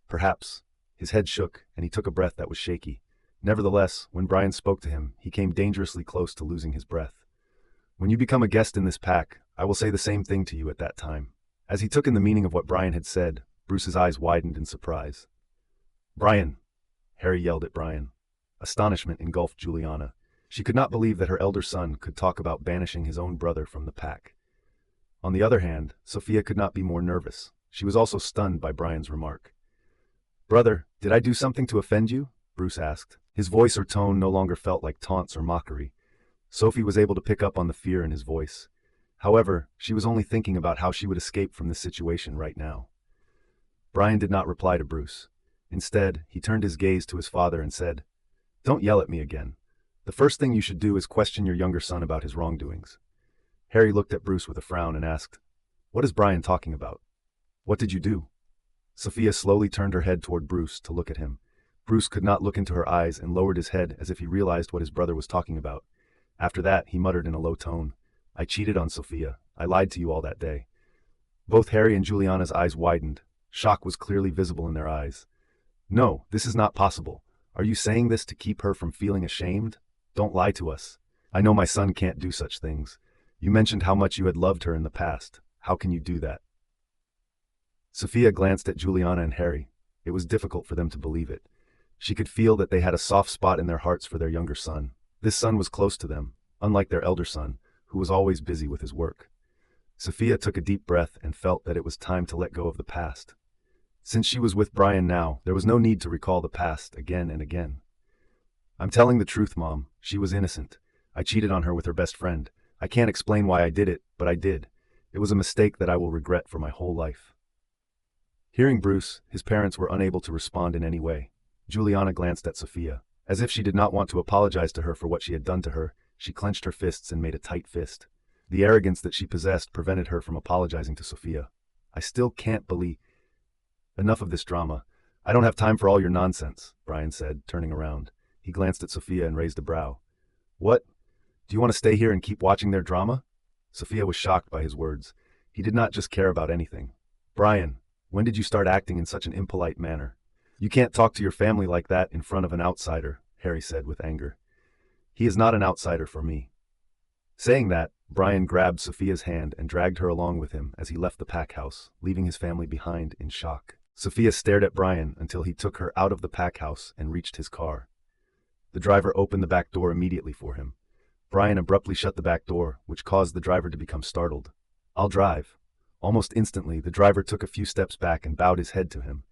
Perhaps. His head shook, and he took a breath that was shaky. Nevertheless, when Bryan spoke to him, he came dangerously close to losing his breath. When you become a guest in this pack, I will say the same thing to you at that time. As he took in the meaning of what Bryan had said, Bruce's eyes widened in surprise. Bryan! Harry yelled at Bryan. Astonishment engulfed Juliana. She could not believe that her elder son could talk about banishing his own brother from the pack. On the other hand, Sophia could not be more nervous. She was also stunned by Bryan's remark. Brother, did I do something to offend you? Bruce asked. His voice or tone no longer felt like taunts or mockery. Sophie was able to pick up on the fear in his voice. However, she was only thinking about how she would escape from this situation right now. Bryan did not reply to Bruce. Instead, he turned his gaze to his father and said, Don't yell at me again. The first thing you should do is question your younger son about his wrongdoings. Harry looked at Bruce with a frown and asked, What is Bryan talking about? What did you do? Sophia slowly turned her head toward Bruce to look at him. Bruce could not look into her eyes and lowered his head as if he realized what his brother was talking about. After that, he muttered in a low tone, I cheated on Sophia. I lied to you all that day. Both Harry and Juliana's eyes widened. Shock was clearly visible in their eyes. No, this is not possible. Are you saying this to keep her from feeling ashamed? Don't lie to us. I know my son can't do such things. You mentioned how much you had loved her in the past. How can you do that? Sophia glanced at Juliana and Harry. It was difficult for them to believe it. She could feel that they had a soft spot in their hearts for their younger son. This son was close to them, unlike their elder son, who was always busy with his work. Sophia took a deep breath and felt that it was time to let go of the past. Since she was with Bryan now, there was no need to recall the past again and again. I'm telling the truth, Mom. She was innocent. I cheated on her with her best friend. I can't explain why I did it, but I did. It was a mistake that I will regret for my whole life. Hearing Bruce, his parents were unable to respond in any way. Juliana glanced at Sophia. As if she did not want to apologize to her for what she had done to her, she clenched her fists and made a tight fist. The arrogance that she possessed prevented her from apologizing to Sophia. I still can't believe... Enough of this drama. I don't have time for all your nonsense, Bryan said, turning around. He glanced at Sophia and raised a brow. What? Do you want to stay here and keep watching their drama? Sophia was shocked by his words. He did not just care about anything. Bryan, when did you start acting in such an impolite manner? You can't talk to your family like that in front of an outsider, Harry said with anger. He is not an outsider for me. Saying that, Bryan grabbed Sophia's hand and dragged her along with him as he left the pack house, leaving his family behind in shock. Sophia stared at Bryan until he took her out of the pack house and reached his car. The driver opened the back door immediately for him. Bryan abruptly shut the back door, which caused the driver to become startled. I'll drive. Almost instantly, the driver took a few steps back and bowed his head to him.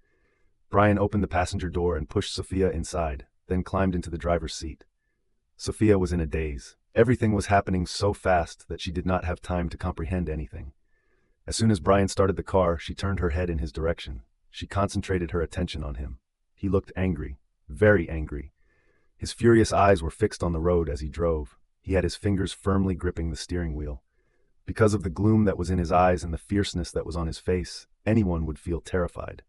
Bryan opened the passenger door and pushed Sophia inside, then climbed into the driver's seat. Sophia was in a daze. Everything was happening so fast that she did not have time to comprehend anything. As soon as Bryan started the car, she turned her head in his direction. She concentrated her attention on him. He looked angry, very angry. His furious eyes were fixed on the road as he drove. He had his fingers firmly gripping the steering wheel. Because of the gloom that was in his eyes and the fierceness that was on his face, anyone would feel terrified.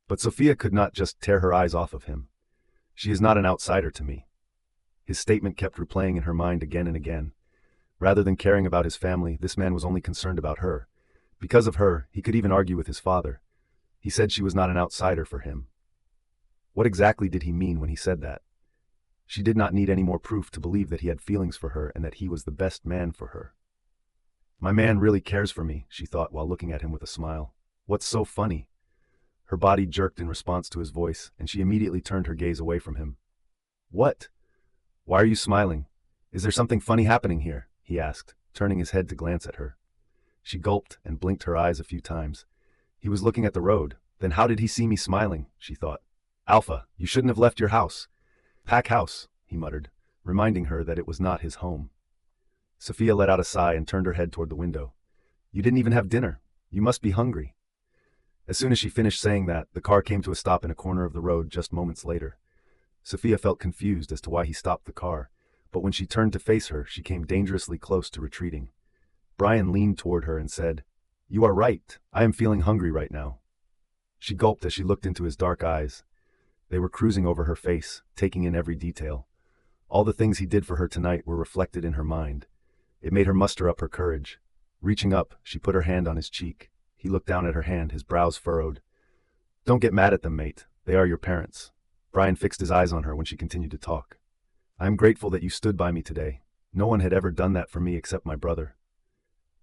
But Sophia could not just tear her eyes off of him. She is not an outsider to me. His statement kept replaying in her mind again and again. Rather than caring about his family, this man was only concerned about her. Because of her, he could even argue with his father. He said she was not an outsider for him. What exactly did he mean when he said that? She did not need any more proof to believe that he had feelings for her and that he was the best man for her. My man really cares for me, she thought while looking at him with a smile. What's so funny? Her body jerked in response to his voice, and she immediately turned her gaze away from him. "What? Why are you smiling? Is there something funny happening here?" he asked, turning his head to glance at her. She gulped and blinked her eyes a few times. He was looking at the road. Then how did he see me smiling? She thought. "Alpha, you shouldn't have left your house." "Pack house," he muttered, reminding her that it was not his home. Sophia let out a sigh and turned her head toward the window. "You didn't even have dinner. You must be hungry." As soon as she finished saying that, the car came to a stop in a corner of the road just moments later. Sophia felt confused as to why he stopped the car, but when she turned to face her, she came dangerously close to retreating. Bryan leaned toward her and said, "You are right. I am feeling hungry right now." She gulped as she looked into his dark eyes. They were cruising over her face, taking in every detail. All the things he did for her tonight were reflected in her mind. It made her muster up her courage. Reaching up, she put her hand on his cheek. He looked down at her hand, his brows furrowed. "Don't get mad at them, mate. They are your parents." Bryan fixed his eyes on her when she continued to talk. "I am grateful that you stood by me today. No one had ever done that for me except my brother."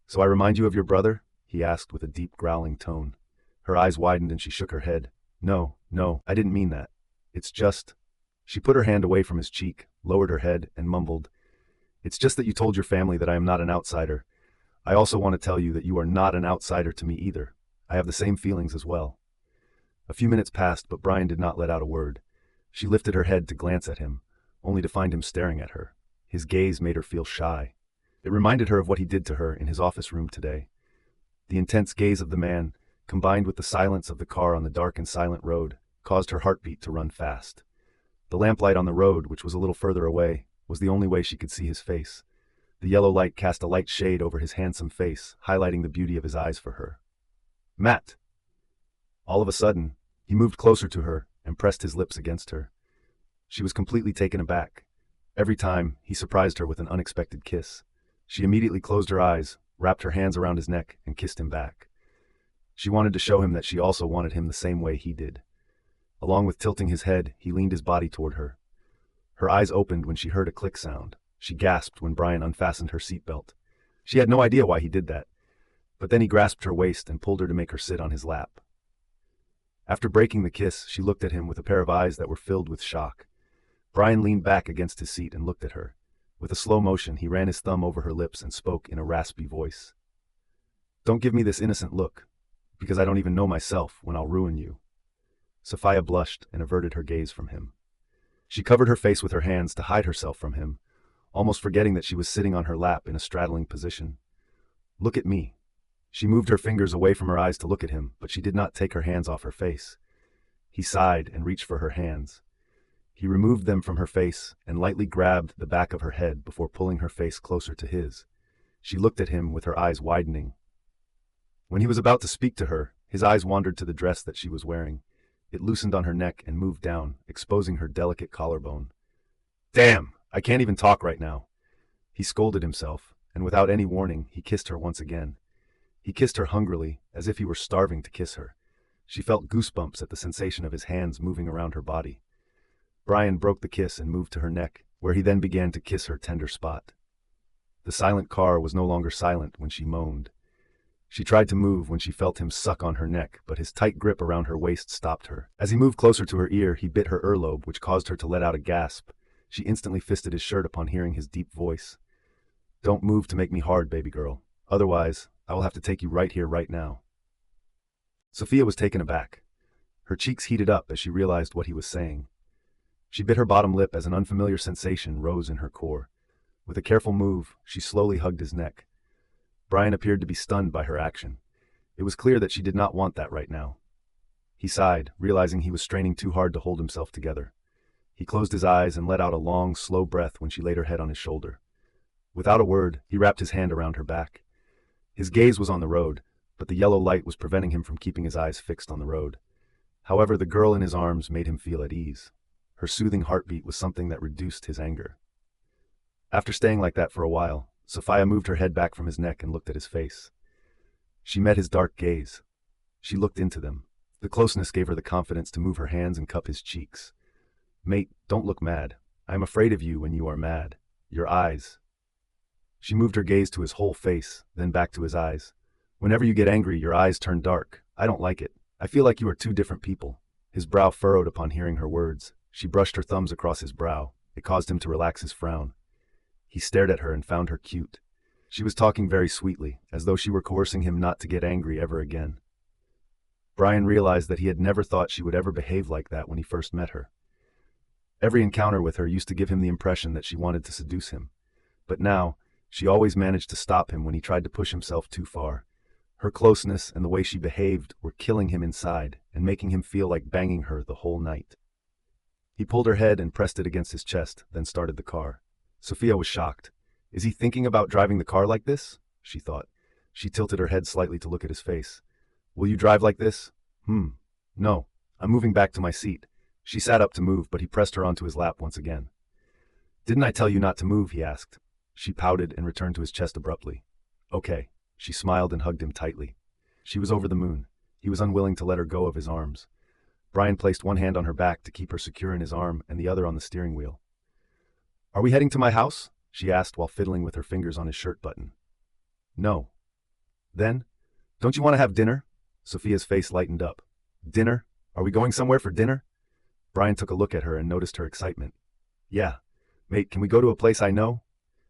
"So I remind you of your brother?" he asked with a deep growling tone. Her eyes widened and she shook her head. No, I didn't mean that. It's just..." She put her hand away from his cheek, lowered her head, and mumbled, "It's just that you told your family that I am not an outsider. I also want to tell you that you are not an outsider to me either. I have the same feelings as well." A few minutes passed, but Bryan did not let out a word. She lifted her head to glance at him, only to find him staring at her. His gaze made her feel shy. It reminded her of what he did to her in his office room today. The intense gaze of the man, combined with the silence of the car on the dark and silent road, caused her heartbeat to run fast. The lamplight on the road, which was a little further away, was the only way she could see his face. The yellow light cast a light shade over his handsome face, highlighting the beauty of his eyes for her. "Matt!" All of a sudden, he moved closer to her and pressed his lips against her. She was completely taken aback. Every time, he surprised her with an unexpected kiss. She immediately closed her eyes, wrapped her hands around his neck, and kissed him back. She wanted to show him that she also wanted him the same way he did. Along with tilting his head, he leaned his body toward her. Her eyes opened when she heard a click sound. She gasped when Bryan unfastened her seatbelt. She had no idea why he did that, but then he grasped her waist and pulled her to make her sit on his lap. After breaking the kiss, she looked at him with a pair of eyes that were filled with shock. Bryan leaned back against his seat and looked at her. With a slow motion, he ran his thumb over her lips and spoke in a raspy voice. "Don't give me this innocent look, because I don't even know myself when I'll ruin you." Sophia blushed and averted her gaze from him. She covered her face with her hands to hide herself from him, almost forgetting that she was sitting on her lap in a straddling position. "Look at me." She moved her fingers away from her eyes to look at him, but she did not take her hands off her face. He sighed and reached for her hands. He removed them from her face and lightly grabbed the back of her head before pulling her face closer to his. She looked at him with her eyes widening. When he was about to speak to her, his eyes wandered to the dress that she was wearing. It loosened on her neck and moved down, exposing her delicate collarbone. "Damn! I can't even talk right now." He scolded himself, and without any warning, he kissed her once again. He kissed her hungrily, as if he were starving to kiss her. She felt goosebumps at the sensation of his hands moving around her body. Bryan broke the kiss and moved to her neck, where he then began to kiss her tender spot. The silent car was no longer silent when she moaned. She tried to move when she felt him suck on her neck, but his tight grip around her waist stopped her. As he moved closer to her ear, he bit her earlobe, which caused her to let out a gasp. She instantly fisted his shirt upon hearing his deep voice. "Don't move to make me hard, baby girl. Otherwise, I will have to take you right here, right now." Sophia was taken aback. Her cheeks heated up as she realized what he was saying. She bit her bottom lip as an unfamiliar sensation rose in her core. With a careful move, she slowly hugged his neck. Bryan appeared to be stunned by her action. It was clear that she did not want that right now. He sighed, realizing he was straining too hard to hold himself together. He closed his eyes and let out a long, slow breath when she laid her head on his shoulder. Without a word, he wrapped his hand around her back. His gaze was on the road, but the yellow light was preventing him from keeping his eyes fixed on the road. However, the girl in his arms made him feel at ease. Her soothing heartbeat was something that reduced his anger. After staying like that for a while, Sophia moved her head back from his neck and looked at his face. She met his dark gaze. She looked into them. The closeness gave her the confidence to move her hands and cup his cheeks. "Mate, don't look mad. I am afraid of you when you are mad. Your eyes." She moved her gaze to his whole face, then back to his eyes. "Whenever you get angry, your eyes turn dark. I don't like it." I feel like you are two different people. His brow furrowed upon hearing her words. She brushed her thumbs across his brow. It caused him to relax his frown. He stared at her and found her cute. She was talking very sweetly, as though she were coercing him not to get angry ever again. Bryan realized that he had never thought she would ever behave like that when he first met her. Every encounter with her used to give him the impression that she wanted to seduce him. But now, she always managed to stop him when he tried to push himself too far. Her closeness and the way she behaved were killing him inside and making him feel like banging her the whole night. He pulled her head and pressed it against his chest, then started the car. Sophia was shocked. Is he thinking about driving the car like this? She thought. She tilted her head slightly to look at his face. Will you drive like this? No. I'm moving back to my seat. She sat up to move, but he pressed her onto his lap once again. Didn't I tell you not to move? He asked. She pouted and returned to his chest abruptly. Okay. She smiled and hugged him tightly. She was over the moon. He was unwilling to let her go of his arms. Bryan placed one hand on her back to keep her secure in his arm and the other on the steering wheel. Are we heading to my house? She asked while fiddling with her fingers on his shirt button. No. Then? Don't you want to have dinner? Sophia's face lightened up. Dinner? Are we going somewhere for dinner? Bryan took a look at her and noticed her excitement. Yeah. Mate, can we go to a place I know?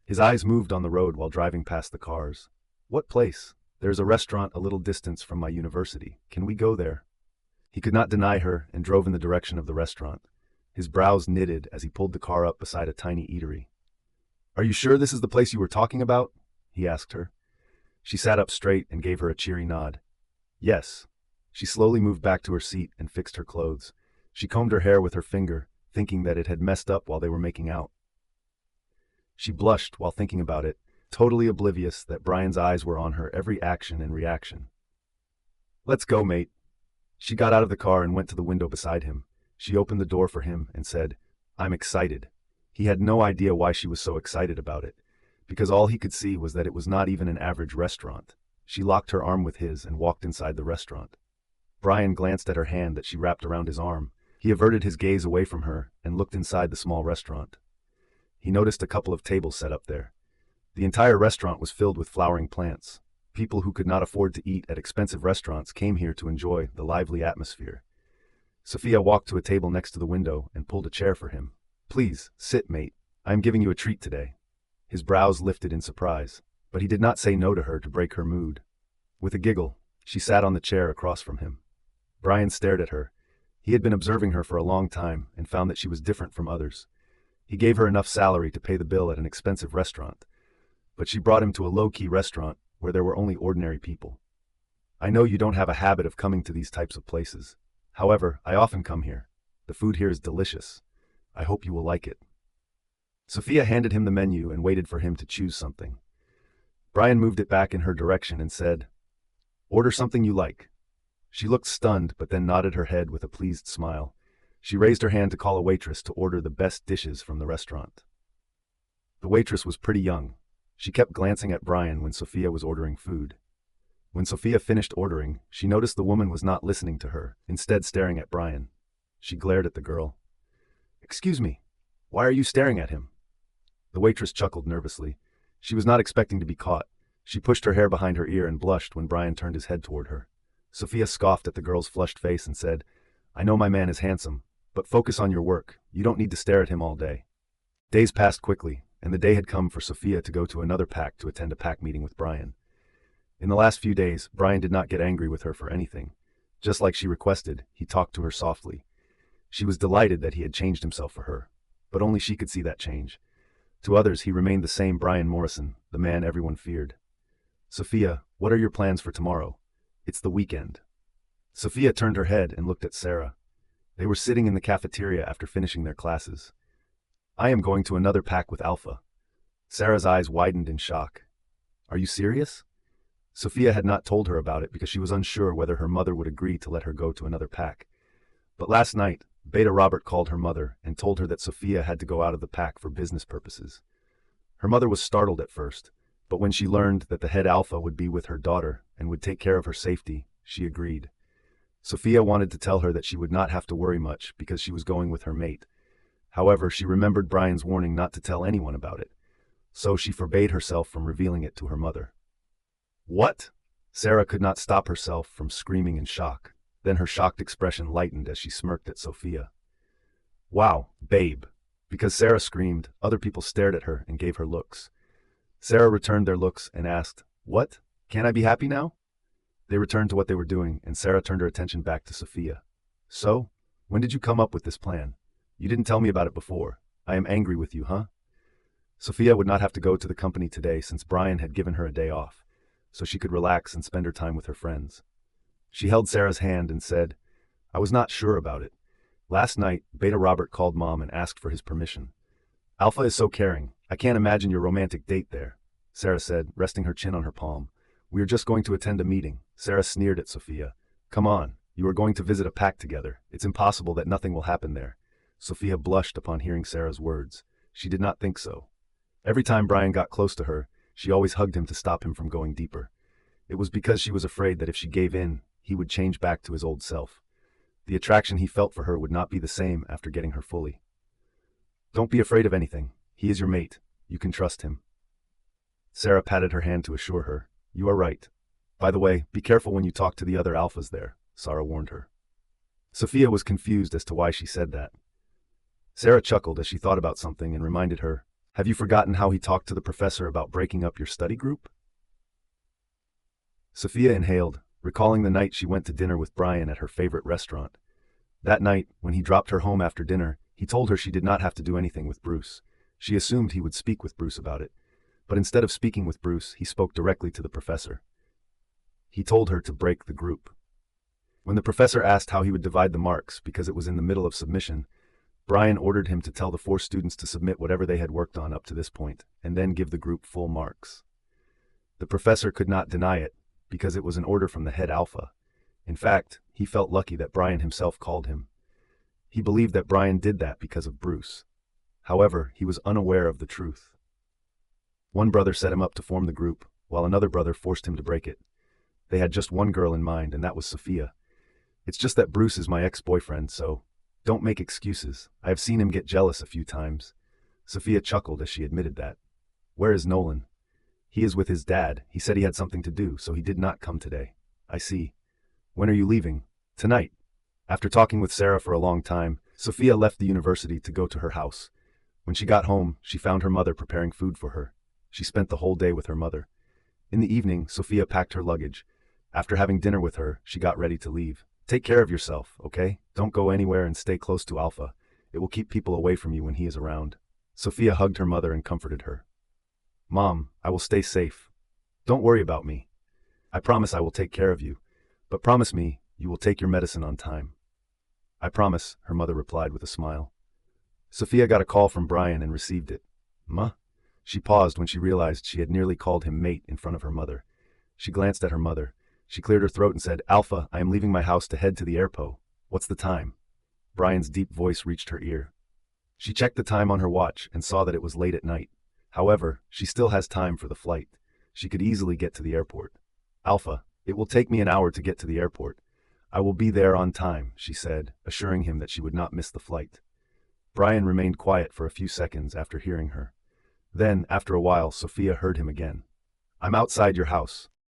His eyes moved on the road while driving past the cars. What place? There's a restaurant a little distance from my university. Can we go there? He could not deny her and drove in the direction of the restaurant. His brows knitted as he pulled the car up beside a tiny eatery. Are you sure this is the place you were talking about? He asked her. She sat up straight and gave her a cheery nod. Yes. She slowly moved back to her seat and fixed her clothes. She combed her hair with her finger, thinking that it had messed up while they were making out. She blushed while thinking about it, totally oblivious that Bryan's eyes were on her every action and reaction. Let's go, mate. She got out of the car and went to the window beside him. She opened the door for him and said, I'm excited. He had no idea why she was so excited about it, because all he could see was that it was not even an average restaurant. She locked her arm with his and walked inside the restaurant. Bryan glanced at her hand that she wrapped around his arm. He averted his gaze away from her and looked inside the small restaurant. He noticed a couple of tables set up there. The entire restaurant was filled with flowering plants. People who could not afford to eat at expensive restaurants came here to enjoy the lively atmosphere. Sophia walked to a table next to the window and pulled a chair for him. Please, sit, mate. I am giving you a treat today. His brows lifted in surprise, but he did not say no to her to break her mood. With a giggle, she sat on the chair across from him. Bryan stared at her. He had been observing her for a long time and found that she was different from others. He gave her enough salary to pay the bill at an expensive restaurant, but she brought him to a low-key restaurant where there were only ordinary people. I know you don't have a habit of coming to these types of places. However, I often come here. The food here is delicious. I hope you will like it. Sophia handed him the menu and waited for him to choose something. Bryan moved it back in her direction and said, Order something you like. She looked stunned but then nodded her head with a pleased smile. She raised her hand to call a waitress to order the best dishes from the restaurant. The waitress was pretty young. She kept glancing at Bryan when Sophia was ordering food. When Sophia finished ordering, she noticed the woman was not listening to her, instead staring at Bryan. She glared at the girl. Excuse me, why are you staring at him? The waitress chuckled nervously. She was not expecting to be caught. She pushed her hair behind her ear and blushed when Bryan turned his head toward her. Sophia scoffed at the girl's flushed face and said, I know my man is handsome, but focus on your work. You don't need to stare at him all day. Days passed quickly, and the day had come for Sophia to go to another pack to attend a pack meeting with Bryan. In the last few days, Bryan did not get angry with her for anything. Just like she requested, he talked to her softly. She was delighted that he had changed himself for her, but only she could see that change. To others, he remained the same Bryan Morrison, the man everyone feared. Sophia, what are your plans for tomorrow? It's the weekend. Sophia turned her head and looked at Sarah. They were sitting in the cafeteria after finishing their classes. I am going to another pack with Alpha. Sarah's eyes widened in shock. Are you serious? Sophia had not told her about it because she was unsure whether her mother would agree to let her go to another pack. But last night, Beta Robert called her mother and told her that Sophia had to go out of the pack for business purposes. Her mother was startled at first, but when she learned that the head Alpha would be with her daughter and would take care of her safety, she agreed. Sophia wanted to tell her that she would not have to worry much because she was going with her mate. However, she remembered Bryan's warning not to tell anyone about it, so she forbade herself from revealing it to her mother. What? Sarah could not stop herself from screaming in shock. Then her shocked expression lightened as she smirked at Sophia. Wow, babe. Because Sarah screamed, other people stared at her and gave her looks. Sarah returned their looks and asked, "What? Can't I be happy now?" They returned to what they were doing, and Sarah turned her attention back to Sophia. "So, when did you come up with this plan? You didn't tell me about it before. I am angry with you, huh?" Sophia would not have to go to the company today since Bryan had given her a day off, so she could relax and spend her time with her friends. She held Sarah's hand and said, "I was not sure about it. Last night, Beta Robert called Mom and asked for his permission. Alpha is so caring. I can't imagine your romantic date there," Sarah said, resting her chin on her palm. "We are just going to attend a meeting." Sarah sneered at Sophia. "Come on, you are going to visit a pack together. It's impossible that nothing will happen there." Sophia blushed upon hearing Sarah's words. She did not think so. Every time Bryan got close to her, she always hugged him to stop him from going deeper. It was because she was afraid that if she gave in, he would change back to his old self. The attraction he felt for her would not be the same after getting her fully. "Don't be afraid of anything. He is your mate. You can trust him." Sarah patted her hand to assure her. "You are right. By the way, be careful when you talk to the other alphas there," Sarah warned her. Sophia was confused as to why she said that. Sarah chuckled as she thought about something and reminded her, "Have you forgotten how he talked to the professor about breaking up your study group?" Sophia inhaled, recalling the night she went to dinner with Bryan at her favorite restaurant. That night, when he dropped her home after dinner, he told her she did not have to do anything with Bruce. She assumed he would speak with Bruce about it, but instead of speaking with Bruce, he spoke directly to the professor. He told her to break the group. When the professor asked how he would divide the marks because it was in the middle of submission, Bryan ordered him to tell the 4 students to submit whatever they had worked on up to this point, and then give the group full marks. The professor could not deny it, because it was an order from the head alpha. In fact, he felt lucky that Bryan himself called him. He believed that Bryan did that because of Bruce. However, he was unaware of the truth. One brother set him up to form the group, while another brother forced him to break it. They had just one girl in mind, and that was Sophia. "It's just that Bruce is my ex-boyfriend, so don't make excuses. I have seen him get jealous a few times." Sophia chuckled as she admitted that. "Where is Nolan?" "He is with his dad. He said he had something to do, so he did not come today." "I see. When are you leaving?" "Tonight." After talking with Sarah for a long time, Sophia left the university to go to her house. When she got home, she found her mother preparing food for her. She spent the whole day with her mother. In the evening, Sophia packed her luggage. After having dinner with her, she got ready to leave. "Take care of yourself, okay? Don't go anywhere and stay close to Alpha. It will keep people away from you when he is around." Sophia hugged her mother and comforted her. "Mom, I will stay safe. Don't worry about me. I promise I will take care of you. But promise me you will take your medicine on time." "I promise," her mother replied with a smile. Sophia got a call from Bryan and received it. "Ma?" She paused when she realized she had nearly called him mate in front of her mother. She glanced at her mother. She cleared her throat and said, "Alpha, I am leaving my house to head to the airport. What's the time?" Bryan's deep voice reached her ear. She checked the time on her watch and saw that it was late at night. However, she still has time for the flight. She could easily get to the airport. "Alpha, it will take me an hour to get to the airport. I will be there on time," she said, assuring him that she would not miss the flight. Bryan remained quiet for a few seconds after hearing her. Then, after a while, Sophia heard him again. "I'm outside your house.